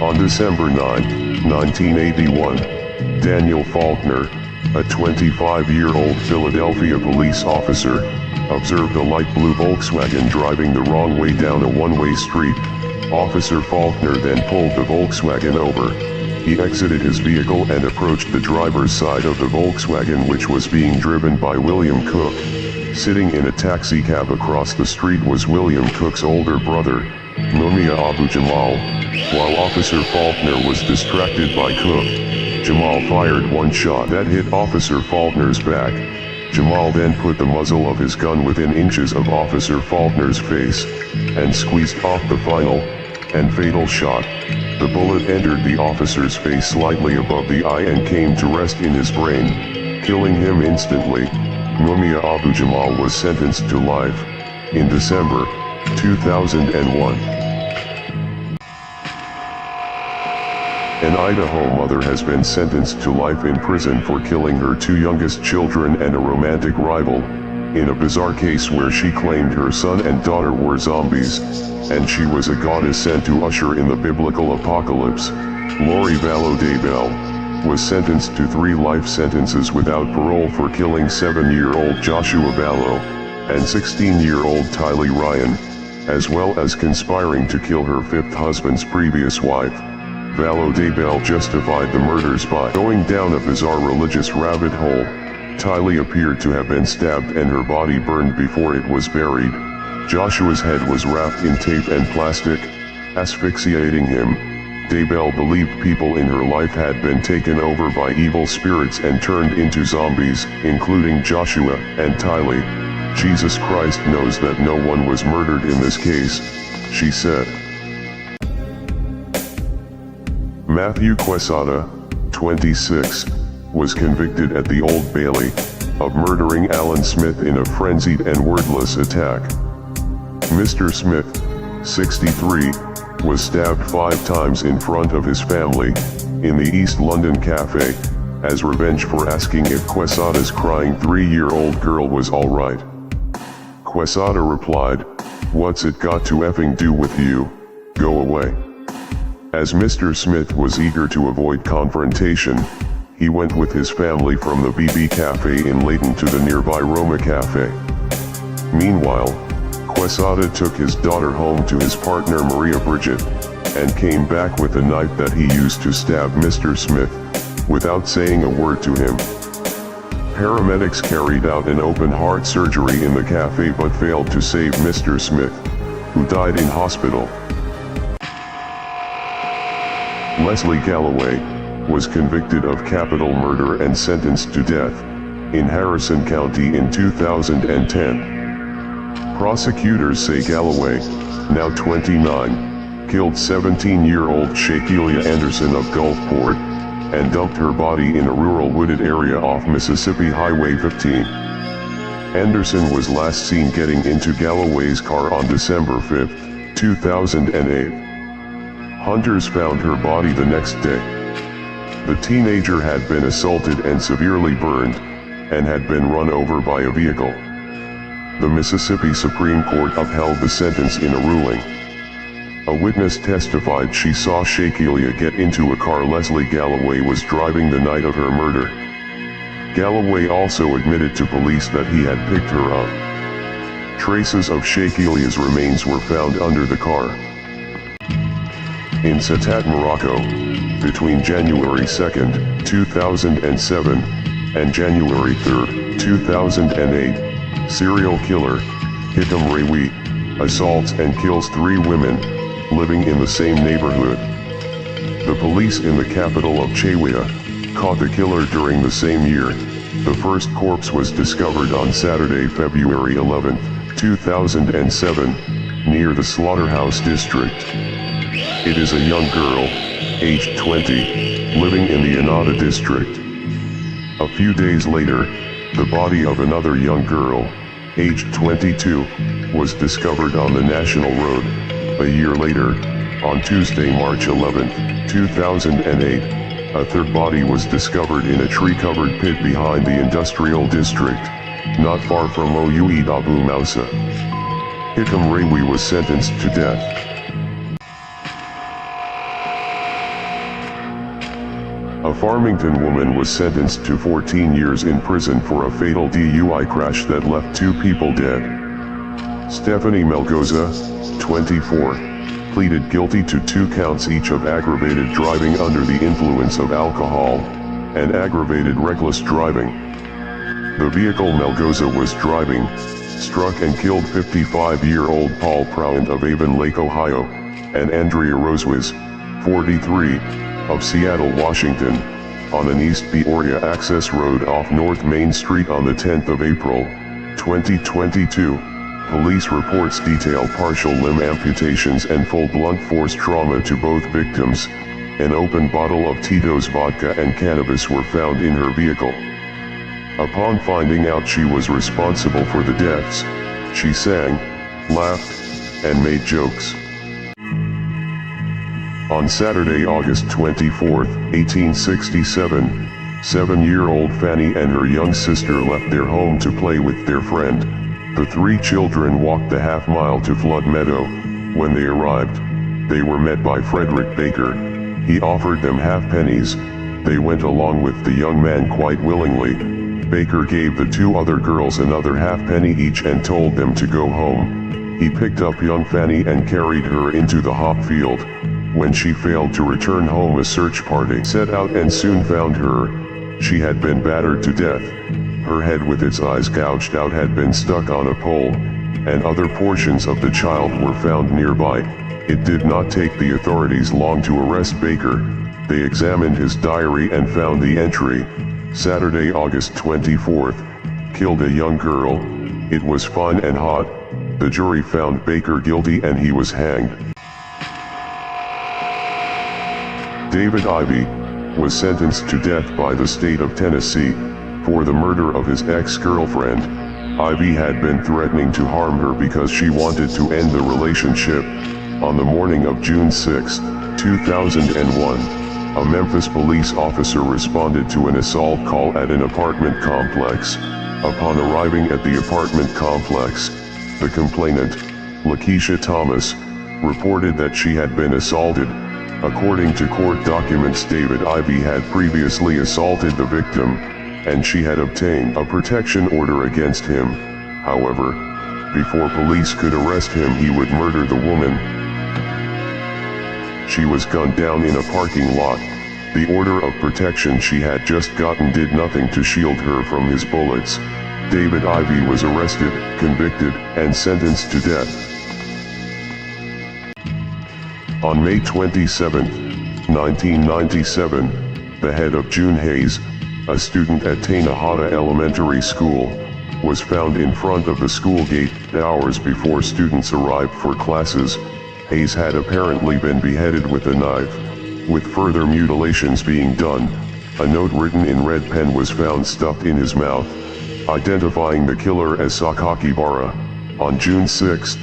On December 9, 1981, Daniel Faulkner, a 25-year-old Philadelphia police officer, observed a light blue Volkswagen driving the wrong way down a one-way street. Officer Faulkner then pulled the Volkswagen over. He exited his vehicle and approached the driver's side of the Volkswagen, which was being driven by William Cook. Sitting in a taxi cab across the street was William Cook's older brother, Mumia Abu Jamal. While Officer Faulkner was distracted by Cook, Jamal fired one shot that hit Officer Faulkner's back. Jamal then put the muzzle of his gun within inches of Officer Faulkner's face, and squeezed off the final and fatal shot. The bullet entered the officer's face slightly above the eye and came to rest in his brain, killing him instantly. Mumia Abu Jamal was sentenced to life in December 2001. An Idaho mother has been sentenced to life in prison for killing her two youngest children and a romantic rival, in a bizarre case where she claimed her son and daughter were zombies, and she was a goddess sent to usher in the biblical apocalypse. Lori Vallow Daybell was sentenced to 3 life sentences without parole for killing 7-year-old Joshua Vallow and 16-year-old Tylee Ryan, as well as conspiring to kill her 5th husband's previous wife. Vallow Daybell justified the murders by going down a bizarre religious rabbit hole. Tylee appeared to have been stabbed and her body burned before it was buried. Joshua's head was wrapped in tape and plastic, asphyxiating him. Daybell believed people in her life had been taken over by evil spirits and turned into zombies, including Joshua and Tylee. Jesus Christ knows that no one was murdered in this case, she said. Matthew Quesada, 26, was convicted at the Old Bailey of murdering Alan Smith in a frenzied and wordless attack. Mr. Smith, 63, was stabbed 5 times in front of his family in the East London cafe as revenge for asking if Quesada's crying 3-year-old girl was alright. Quesada replied, "What's it got to effing do with you? Go away." As Mr. Smith was eager to avoid confrontation, he went with his family from the BB Cafe in Leighton to the nearby Roma Cafe. Meanwhile, Quesada took his daughter home to his partner Maria Bridget, and came back with a knife that he used to stab Mr. Smith, without saying a word to him. Paramedics carried out an open-heart surgery in the cafe but failed to save Mr. Smith, who died in hospital. Leslie Galloway was convicted of capital murder and sentenced to death in Harrison County in 2010. Prosecutors say Galloway, now 29, killed 17-year-old Shakelia Anderson of Gulfport and dumped her body in a rural wooded area off Mississippi Highway 15. Anderson was last seen getting into Galloway's car on December 5, 2008. Hunters found her body the next day. The teenager had been assaulted and severely burned, and had been run over by a vehicle. The Mississippi Supreme Court upheld the sentence in a ruling. A witness testified she saw Shakelia get into a car Leslie Galloway was driving the night of her murder. Galloway also admitted to police that he had picked her up. Traces of Shakelia's remains were found under the car. In Satat, Morocco, between January 2, 2007, and January 3, 2008, serial killer, Hitam Rewi, assaults and kills 3 women, living in the same neighborhood. The police in the capital of Chewia caught the killer during the same year. The first corpse was discovered on Saturday, February 11, 2007, near the Slaughterhouse District. It is a young girl, aged 20, living in the Enada District. A few days later, the body of another young girl, aged 22, was discovered on the National Road. A year later, on Tuesday, March 11, 2008, a third body was discovered in a tree-covered pit behind the Industrial District, not far from Oued Abu Moussa. Hitam Rewi was sentenced to death. A A Farmington woman was sentenced to 14 years in prison for a fatal DUI crash that left 2 people dead. Stephanie Melgoza, 24, pleaded guilty to 2 counts each of aggravated driving under the influence of alcohol and aggravated reckless driving. The vehicle Melgoza was driving struck and killed 55-year-old Paul Prowant of Avon Lake, Ohio, and Andrea Rosewiz, 43, of Seattle, Washington, on an East Peoria access road off North Main Street on the 10th of April, 2022. Police reports detail partial limb amputations and full blunt force trauma to both victims. An open bottle of Tito's vodka and cannabis were found in her vehicle. Upon finding out she was responsible for the deaths, she sang, laughed, and made jokes. On Saturday, August 24, 1867, 7-year-old Fanny and her young sister left their home to play with their friend. The 3 children walked the half-mile to Flood Meadow. When they arrived, they were met by Frederick Baker. He offered them halfpennies. They went along with the young man quite willingly. Baker gave the 2 other girls another halfpenny each and told them to go home. He picked up young Fanny and carried her into the hop field. When she failed to return home, a search party set out and soon found her. She had been battered to death. Her head with its eyes gouged out had been stuck on a pole, and other portions of the child were found nearby. It did not take the authorities long to arrest Baker. They examined his diary and found the entry, Saturday, August 24th, killed a young girl. It was fun and hot. The jury found Baker guilty and he was hanged. David Ivey was sentenced to death by the state of Tennessee for the murder of his ex-girlfriend. Ivey had been threatening to harm her because she wanted to end the relationship. On the morning of June 6, 2001, a Memphis police officer responded to an assault call at an apartment complex. Upon arriving at the apartment complex, the complainant, Lakeisha Thomas, reported that she had been assaulted. According to court documents, David Ivey had previously assaulted the victim, and she had obtained a protection order against him. However, before police could arrest him, he would murder the woman. She was gunned down in a parking lot. The order of protection she had just gotten did nothing to shield her from his bullets. David Ivey was arrested, convicted, and sentenced to death. On May 27, 1997, the head of June Hayes, a student at Tanahata Elementary School, was found in front of the school gate hours before students arrived for classes. Hayes had apparently been beheaded with a knife, with further mutilations being done. A note written in red pen was found stuffed in his mouth, identifying the killer as Sakakibara. On June 6,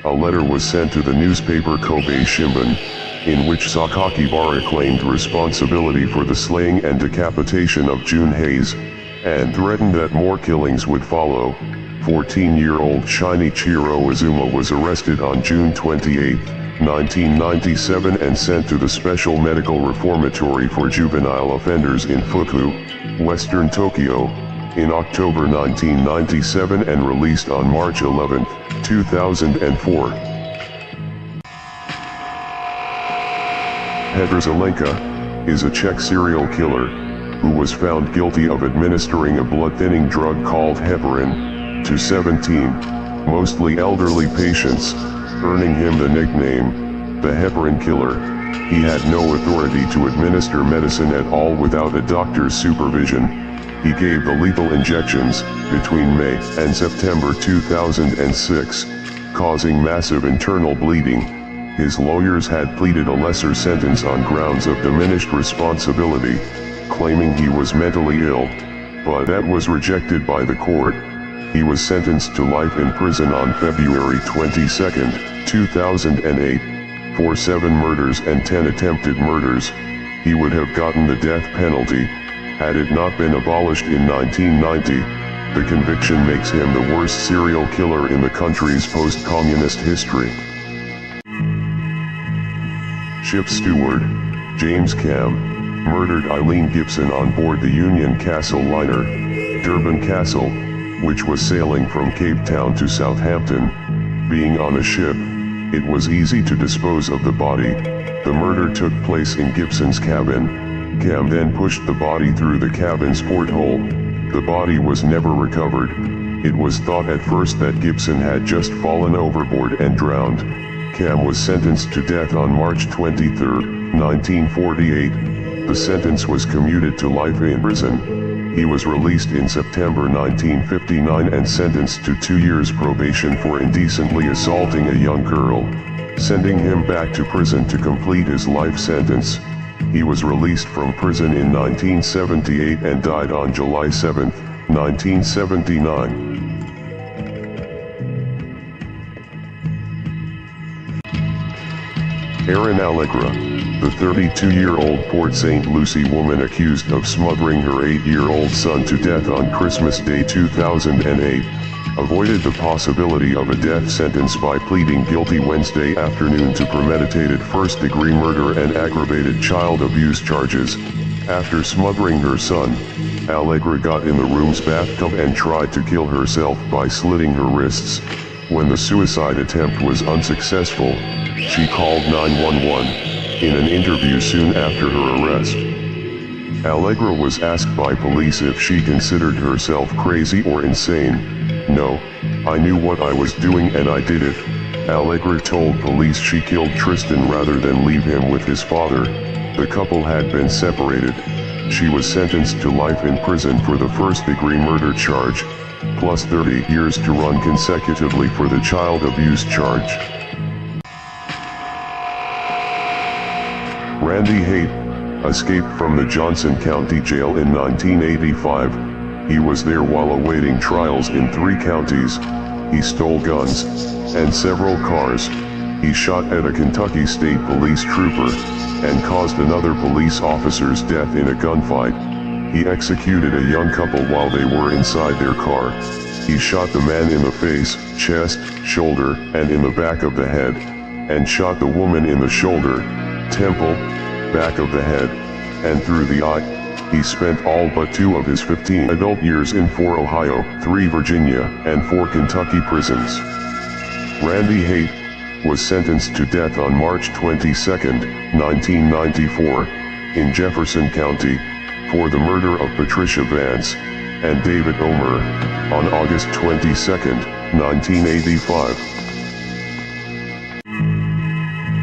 a letter was sent to the newspaper Kobe Shimbun, in which Sakakibara claimed responsibility for the slaying and decapitation of June Hayes, and threatened that more killings would follow. 14-year-old Shinichiro Azuma was arrested on June 28, 1997 and sent to the Special Medical Reformatory for Juvenile Offenders in Fuku, Western Tokyo, in October 1997 and released on March 11, 2004. Petr Zelenka is a Czech serial killer who was found guilty of administering a blood-thinning drug called heparin to 17, mostly elderly patients, earning him the nickname, the Heparin Killer. He had no authority to administer medicine at all without a doctor's supervision. He gave the lethal injections between May and September 2006, causing massive internal bleeding. His lawyers had pleaded a lesser sentence on grounds of diminished responsibility, claiming he was mentally ill, but that was rejected by the court. He was sentenced to life in prison on February 22, 2008, for 7 murders and 10 attempted murders. He would have gotten the death penalty had it not been abolished in 1990. The conviction makes him the worst serial killer in the country's post-communist history. Ship steward, James Cam, murdered Eileen Gibson on board the Union Castle liner, Durban Castle, which was sailing from Cape Town to Southampton. Being on the ship, it was easy to dispose of the body. The murder took place in Gibson's cabin. Cam then pushed the body through the cabin's porthole. The body was never recovered. It was thought at first that Gibson had just fallen overboard and drowned. Cam was sentenced to death on March 23, 1948. The sentence was commuted to life in prison. He was released in September 1959 and sentenced to 2 years probation for indecently assaulting a young girl, sending him back to prison to complete his life sentence. He was released from prison in 1978 and died on July 7, 1979. Erin Allegra, the 32-year-old Port St. Lucie woman accused of smothering her 8-year-old son to death on Christmas Day 2008, avoided the possibility of a death sentence by pleading guilty Wednesday afternoon to premeditated first-degree murder and aggravated child abuse charges. After smothering her son, Allegra got in the room's bathtub and tried to kill herself by slitting her wrists. When the suicide attempt was unsuccessful, she called 911. In an interview soon after her arrest, Allegra was asked by police if she considered herself crazy or insane. "No, I knew what I was doing and I did it," Allegra told police. She killed Tristan rather than leave him with his father. The couple had been separated. She was sentenced to life in prison for the first-degree murder charge, plus 30 years to run consecutively for the child abuse charge. Randy Haight escaped from the Johnson County Jail in 1985. He was there while awaiting trials in 3 counties. He stole guns and several cars. He shot at a Kentucky State Police trooper and caused another police officer's death in a gunfight. He executed a young couple while they were inside their car. He shot the man in the face, chest, shoulder, and in the back of the head, and shot the woman in the shoulder, temple, back of the head, and through the eye. He spent all but 2 of his 15 adult years in 4 Ohio, 3 Virginia, and 4 Kentucky prisons. Randy Haight was sentenced to death on March 22, 1994, in Jefferson County, for the murder of Patricia Vance and David Omer, on August 22, 1985.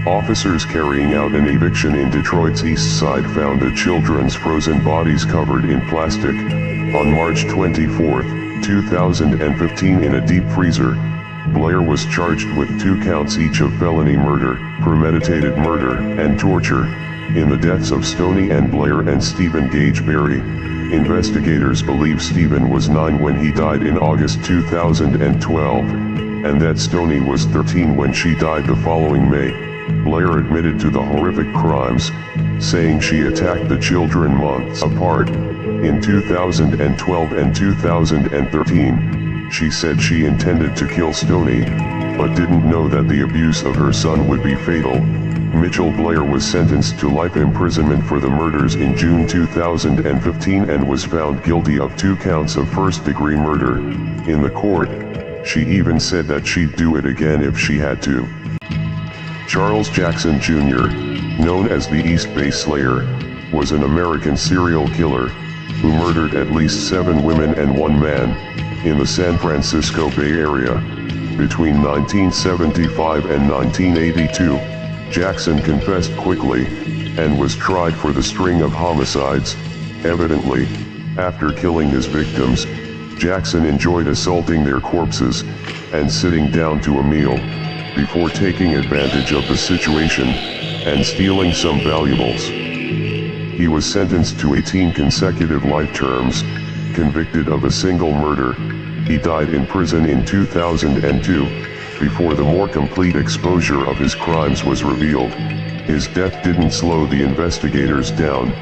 Officers carrying out an eviction in Detroit's East Side found the children's frozen bodies covered in plastic, on March 24, 2015 in a deep freezer. Blair was charged with 2 counts each of felony murder, premeditated murder, and torture, in the deaths of Stoney and Blair and Stephen Gage Berry. Investigators believe Stephen was 9 when he died in August 2012, and that Stoney was 13 when she died the following May. Blair admitted to the horrific crimes, saying she attacked the children months apart. In 2012 and 2013, she said she intended to kill Stoney, but didn't know that the abuse of her son would be fatal. Mitchell Blair was sentenced to life imprisonment for the murders in June 2015 and was found guilty of 2 counts of first-degree murder. In the court, she even said that she'd do it again if she had to. Charles Jackson Jr., known as the East Bay Slayer, was an American serial killer who murdered at least 7 women and 1 man in the San Francisco Bay Area. Between 1975 and 1982, Jackson confessed quickly and was tried for the string of homicides. Evidently, after killing his victims, Jackson enjoyed assaulting their corpses and sitting down to a meal before taking advantage of the situation and stealing some valuables. He was sentenced to 18 consecutive life terms, convicted of a single murder. He died in prison in 2002, before the more complete exposure of his crimes was revealed. His death didn't slow the investigators down.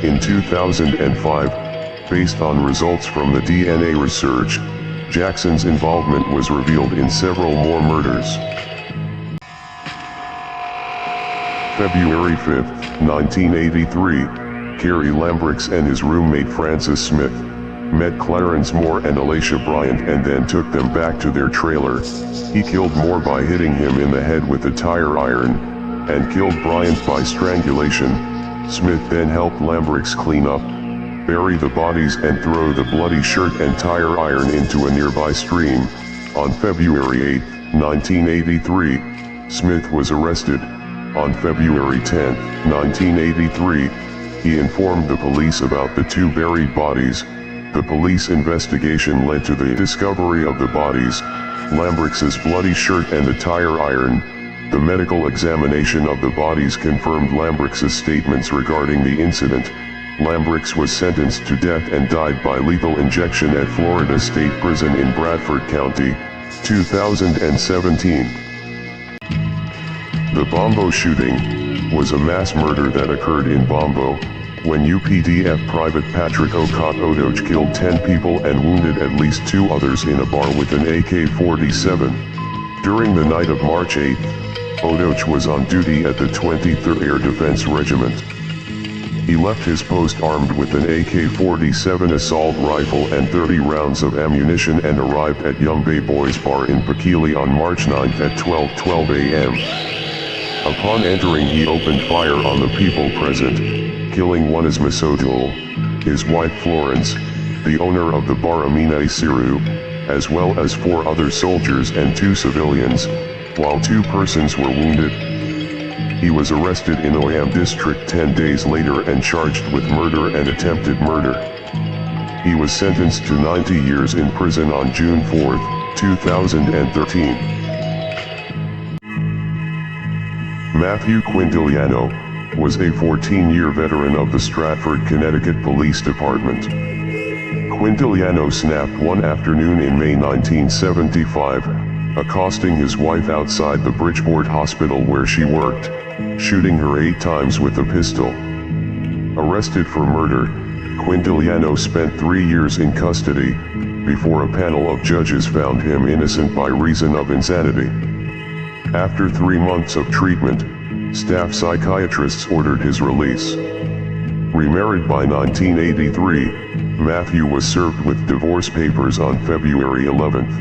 In 2005, based on results from the DNA research, Jackson's involvement was revealed in several more murders. February 5, 1983, Kerry Lambrix and his roommate Francis Smith met Clarence Moore and Alicia Bryant and then took them back to their trailer. He killed Moore by hitting him in the head with a tire iron, and killed Bryant by strangulation. Smith then helped Lambrix clean up, bury the bodies and throw the bloody shirt and tire iron into a nearby stream. On February 8, 1983, Smith was arrested. On February 10, 1983, he informed the police about the two buried bodies. The police investigation led to the discovery of the bodies, Lambrix's bloody shirt and the tire iron. The medical examination of the bodies confirmed Lambrix's statements regarding the incident. Lambrix was sentenced to death and died by lethal injection at Florida State Prison in Bradford County, 2017. The Bombo shooting was a mass murder that occurred in Bombo, when UPDF Private Patrick Okot Odoch killed 10 people and wounded at least 2 others in a bar with an AK-47. During the night of March 8, Odoch was on duty at the 23rd Air Defense Regiment. He left his post armed with an AK-47 assault rifle and 30 rounds of ammunition and arrived at Young Bay Boys Bar in Pakili on March 9 at 12:12 a.m. Upon entering, he opened fire on the people present, killing one Ismasotul, his wife Florence, the owner of the bar Amina Siru, as well as 4 other soldiers and 2 civilians, while 2 persons were wounded. He was arrested in Oyam district 10 days later and charged with murder and attempted murder. He was sentenced to 90 years in prison on June 4, 2013. Matthew Quintiliano was a 14-year veteran of the Stratford, Connecticut Police Department. Quintiliano snapped one afternoon in May 1975, accosting his wife outside the Bridgeport Hospital where she worked, shooting her 8 times with a pistol. Arrested for murder, Quintiliano spent 3 years in custody, before a panel of judges found him innocent by reason of insanity. After 3 months of treatment, staff psychiatrists ordered his release. Remarried by 1983, Matthew was served with divorce papers on February 11th.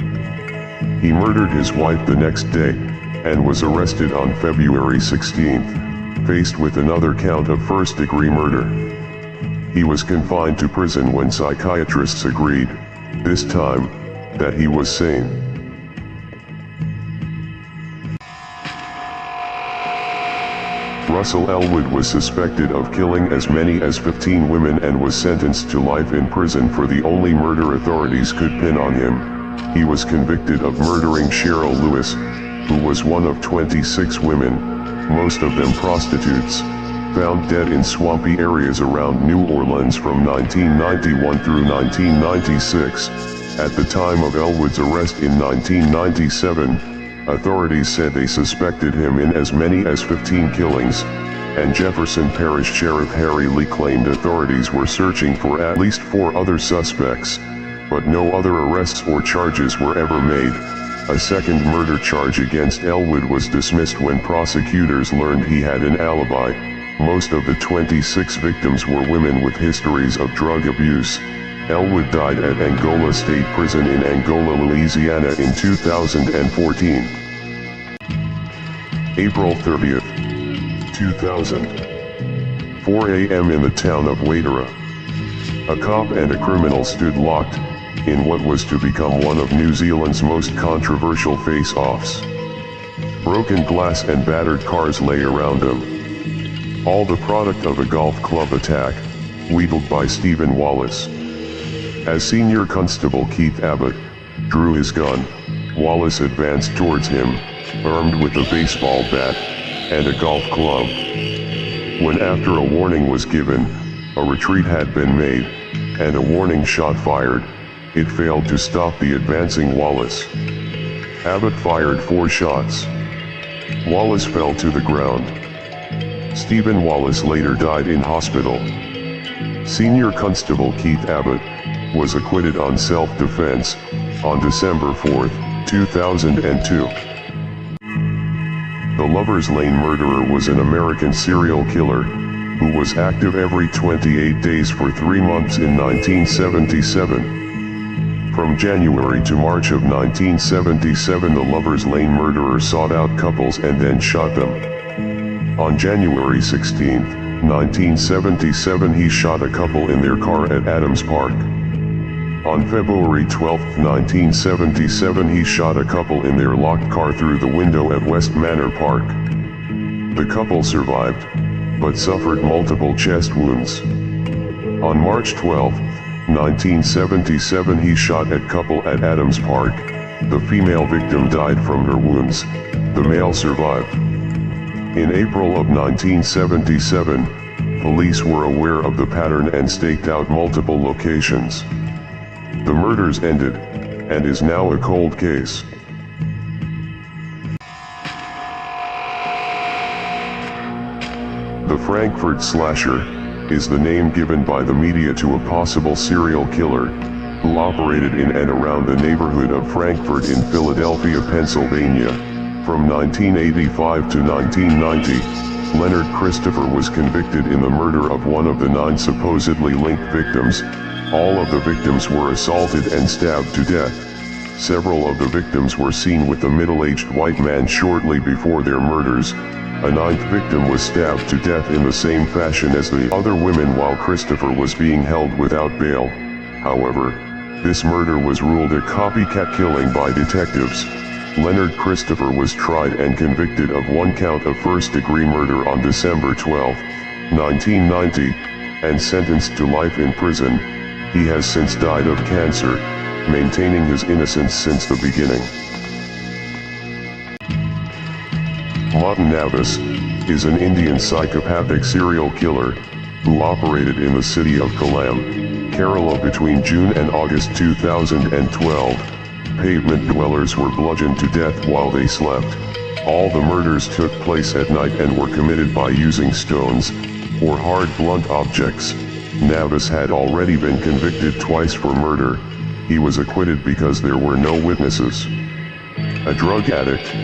He murdered his wife the next day, and was arrested on February 16th, faced with another count of first-degree murder. He was confined to prison when psychiatrists agreed, this time, that he was sane. Russell Elwood was suspected of killing as many as 15 women and was sentenced to life in prison for the only murder authorities could pin on him. He was convicted of murdering Cheryl Lewis, who was one of 26 women, most of them prostitutes, found dead in swampy areas around New Orleans from 1991 through 1996. At the time of Elwood's arrest in 1997, authorities said they suspected him in as many as 15 killings, and Jefferson Parish Sheriff Harry Lee claimed authorities were searching for at least 4 other suspects, but no other arrests or charges were ever made. A second murder charge against Elwood was dismissed when prosecutors learned he had an alibi. Most of the 26 victims were women with histories of drug abuse. Elwood died at Angola State Prison in Angola, Louisiana in 2014. April 30th, 2000. 4 a.m. in the town of Waitara. A cop and a criminal stood locked in what was to become one of New Zealand's most controversial face-offs. Broken glass and battered cars lay around them. All the product of a golf club attack, wheedled by Stephen Wallace. As Senior Constable Keith Abbott drew his gun, Wallace advanced towards him, armed with a baseball bat and a golf club. When after a warning was given, a retreat had been made, and a warning shot fired, it failed to stop the advancing Wallace. Abbott fired 4 shots. Wallace fell to the ground. Stephen Wallace later died in hospital. Senior Constable Keith Abbott was acquitted on self-defense on December 4, 2002. The Lover's Lane murderer was an American serial killer who was active every 28 days for 3 months in 1977. From January to March of 1977, the Lover's Lane murderer sought out couples and then shot them. On January 16, 1977, he shot a couple in their car at Adams Park. On February 12, 1977, he shot a couple in their locked car through the window at West Manor Park. The couple survived, but suffered multiple chest wounds. On March 12, 1977, he shot a couple at Adams Park. The female victim died from her wounds. The male survived. In April of 1977, police were aware of the pattern and staked out multiple locations. The murders ended, and is now a cold case. The Frankfurt Slasher is the name given by the media to a possible serial killer who operated in and around the neighborhood of Frankfurt in Philadelphia, Pennsylvania. From 1985 to 1990, Leonard Christopher was convicted in the murder of one of the 9 supposedly linked victims. All of the victims were assaulted and stabbed to death. Several of the victims were seen with a middle-aged white man shortly before their murders. A 9th victim was stabbed to death in the same fashion as the other women while Christopher was being held without bail. However, this murder was ruled a copycat killing by detectives. Leonard Christopher was tried and convicted of 1 count of first-degree murder on December 12, 1990, and sentenced to life in prison. He has since died of cancer, maintaining his innocence since the beginning. Martin Navis is an Indian psychopathic serial killer who operated in the city of Kollam, Kerala between June and August 2012. Pavement dwellers were bludgeoned to death while they slept. All the murders took place at night and were committed by using stones or hard blunt objects. Navis had already been convicted twice for murder. He was acquitted because there were no witnesses. A drug addict,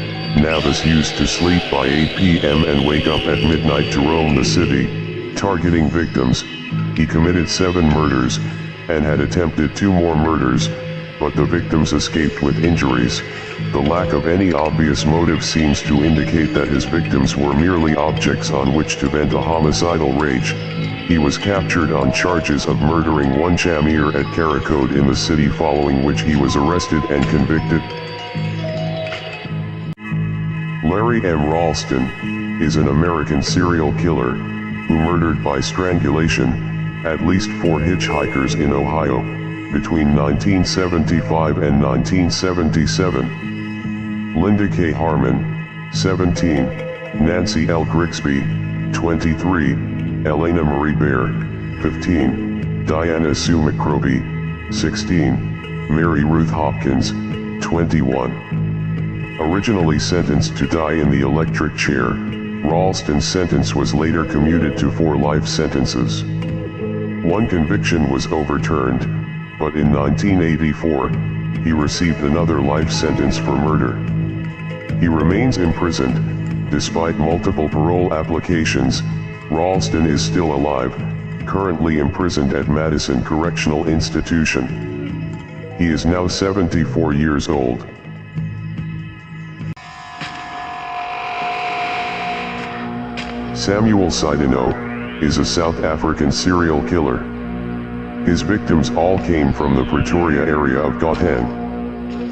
Navis used to sleep by 8 p.m. and wake up at midnight to roam the city, targeting victims. He committed 7 murders, and had attempted 2 more murders, but the victims escaped with injuries. The lack of any obvious motive seems to indicate that his victims were merely objects on which to vent a homicidal rage. He was captured on charges of murdering one Shamir at Karakode in the city, following which he was arrested and convicted. Larry M. Ralston is an American serial killer who murdered by strangulation at least 4 hitchhikers in Ohio between 1975 and 1977. Linda K. Harmon, 17, Nancy L. Grigsby, 23, Elena Marie Baer, 15, Diana Sue McCroby, 16, Mary Ruth Hopkins, 21. Originally sentenced to die in the electric chair, Ralston's sentence was later commuted to 4 life sentences. 1 conviction was overturned, but in 1984, he received another life sentence for murder. He remains imprisoned. Despite multiple parole applications, Ralston is still alive, currently imprisoned at Madison Correctional Institution. He is now 74 years old. Samuel Sidino is a South African serial killer. His victims all came from the Pretoria area of Gauteng.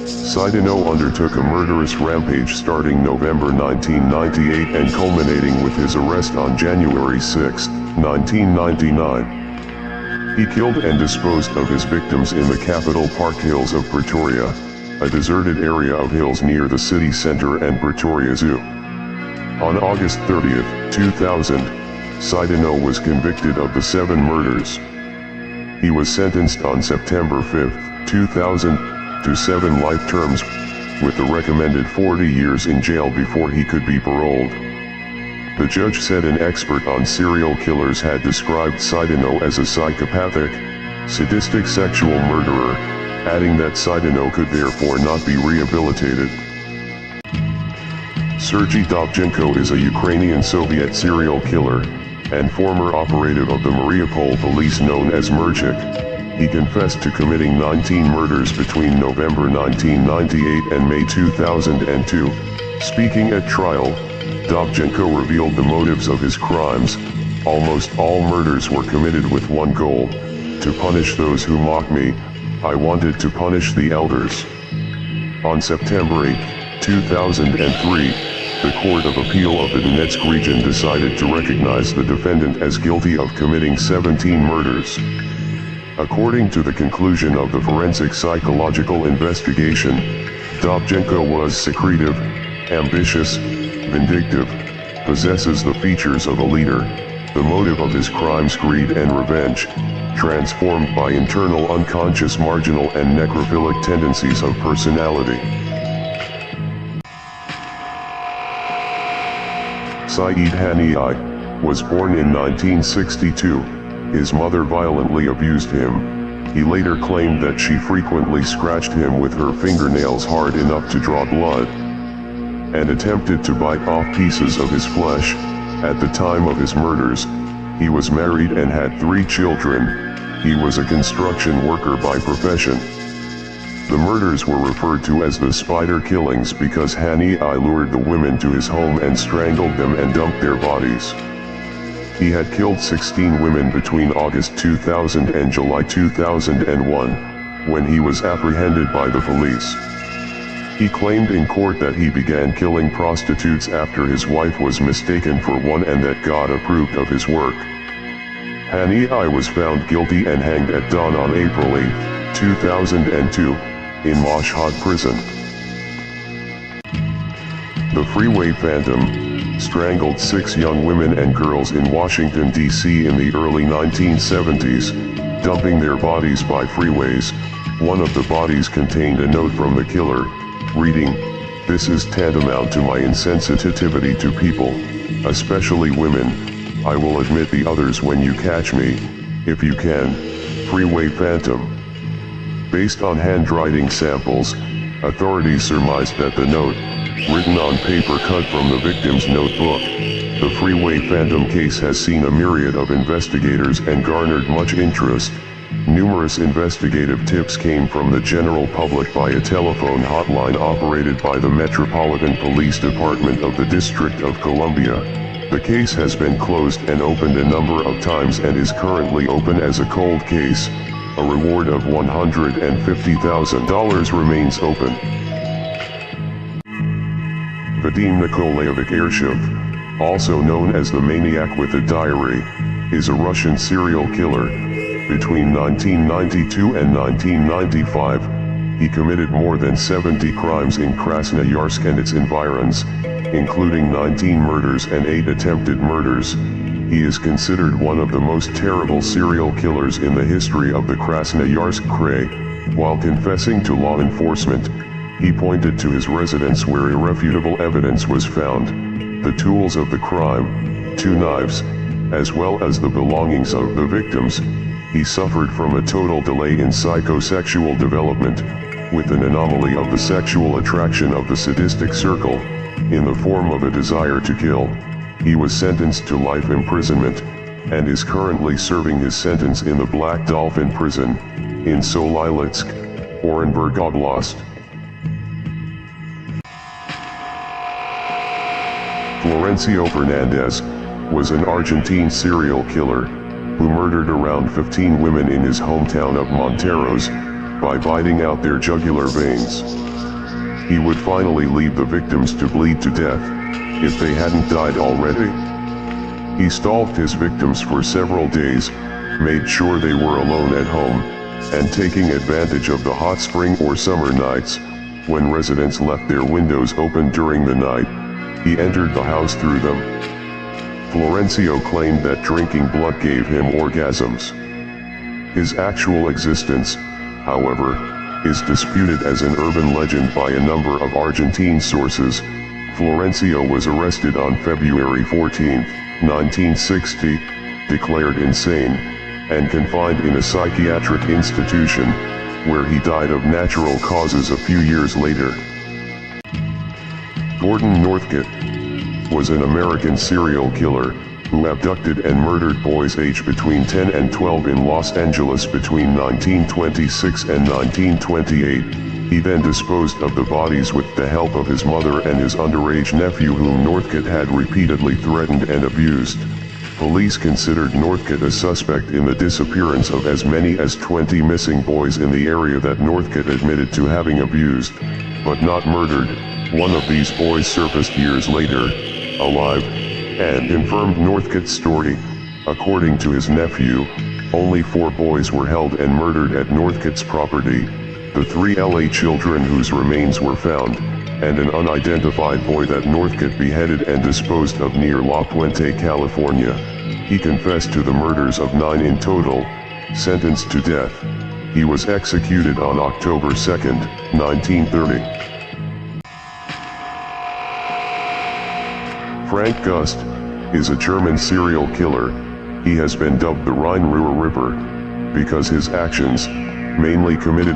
Sidino undertook a murderous rampage starting November 1998 and culminating with his arrest on January 6, 1999. He killed and disposed of his victims in the Capital Park Hills of Pretoria, a deserted area of hills near the city center and Pretoria Zoo. On August 30, 2000, Sidino was convicted of the 7 murders. He was sentenced on September 5, 2000, to 7 life terms, with the recommended 40 years in jail before he could be paroled. The judge said an expert on serial killers had described Sidino as a psychopathic, sadistic sexual murderer, adding that Sidino could therefore not be rehabilitated. Sergei Dobchenko is a Ukrainian Soviet serial killer and former operative of the Mariupol police known as Merchik. He confessed to committing 19 murders between November 1998 and May 2002. Speaking at trial, Dobchenko revealed the motives of his crimes. Almost all murders were committed with one goal: to punish those who mock me. I wanted to punish the elders. On September 8, 2003, the Court of Appeal of the Donetsk region decided to recognize the defendant as guilty of committing 17 murders. According to the conclusion of the forensic psychological investigation, Dobchenko was secretive, ambitious, vindictive, possesses the features of a leader, the motive of his crimes greed and revenge, transformed by internal unconscious marginal and necrophilic tendencies of personality. Saeed Hani'i was born in 1962. His mother violently abused him. He later claimed that she frequently scratched him with her fingernails hard enough to draw blood, and attempted to bite off pieces of his flesh. At the time of his murders, he was married and had 3 children. He was a construction worker by profession. The murders were referred to as the spider killings because Hani'i lured the women to his home and strangled them and dumped their bodies. He had killed 16 women between August 2000 and July 2001, when he was apprehended by the police. He claimed in court that he began killing prostitutes after his wife was mistaken for one and that God approved of his work. Hani'i was found guilty and hanged at dawn on April 8, 2002, in Mashhad prison. The Freeway Phantom strangled 6 young women and girls in Washington, D.C. in the early 1970s, dumping their bodies by freeways. One of the bodies contained a note from the killer, reading, "This is tantamount to my insensitivity to people, especially women. I will admit the others when you catch me, if you can." Freeway Phantom. Based on handwriting samples, authorities surmised that the note, written on paper cut from the victim's notebook. The Freeway Phantom case has seen a myriad of investigators and garnered much interest. Numerous investigative tips came from the general public by a telephone hotline operated by the Metropolitan Police Department of the District of Columbia. The case has been closed and opened a number of times and is currently open as a cold case. A reward of $150,000 remains open. Vadim Nikolaevich Arshev, also known as the Maniac with a Diary, is a Russian serial killer. Between 1992 and 1995, he committed more than 70 crimes in Krasnoyarsk and its environs, including 19 murders and 8 attempted murders. He is considered one of the most terrible serial killers in the history of the Krasnoyarsk Krai. While confessing to law enforcement, he pointed to his residence where irrefutable evidence was found: the tools of the crime, 2 knives, as well as the belongings of the victims. He suffered from a total delay in psychosexual development, with an anomaly of the sexual attraction of the sadistic circle, in the form of a desire to kill. He was sentenced to life imprisonment, and is currently serving his sentence in the Black Dolphin prison, in Solilitsk, Orenburg Oblast. Florencio Fernandez was an Argentine serial killer, who murdered around 15 women in his hometown of Monteros, by biting out their jugular veins. He would finally leave the victims to bleed to death, if they hadn't died already. He stalked his victims for several days, made sure they were alone at home, and taking advantage of the hot spring or summer nights, when residents left their windows open during the night, he entered the house through them. Florencio claimed that drinking blood gave him orgasms. His actual existence, however, is disputed as an urban legend by a number of Argentine sources. Florencio was arrested on February 14, 1960, declared insane, and confined in a psychiatric institution, where he died of natural causes a few years later. Gordon Northcott was an American serial killer, who abducted and murdered boys aged between 10 and 12 in Los Angeles between 1926 and 1928. He then disposed of the bodies with the help of his mother and his underage nephew, whom Northcott had repeatedly threatened and abused. Police considered Northcott a suspect in the disappearance of as many as 20 missing boys in the area that Northcott admitted to having abused, but not murdered. One of these boys surfaced years later, alive, and confirmed Northcott's story. According to his nephew, only 4 boys were held and murdered at Northcott's property: the 3 LA children whose remains were found, and an unidentified boy that Northcott beheaded and disposed of near La Puente, California. He confessed to the murders of 9 in total, sentenced to death. He was executed on October 2, 1930. Frank Gust is a German serial killer. He has been dubbed the Rhine-Ruhr Ripper because his actions, mainly committed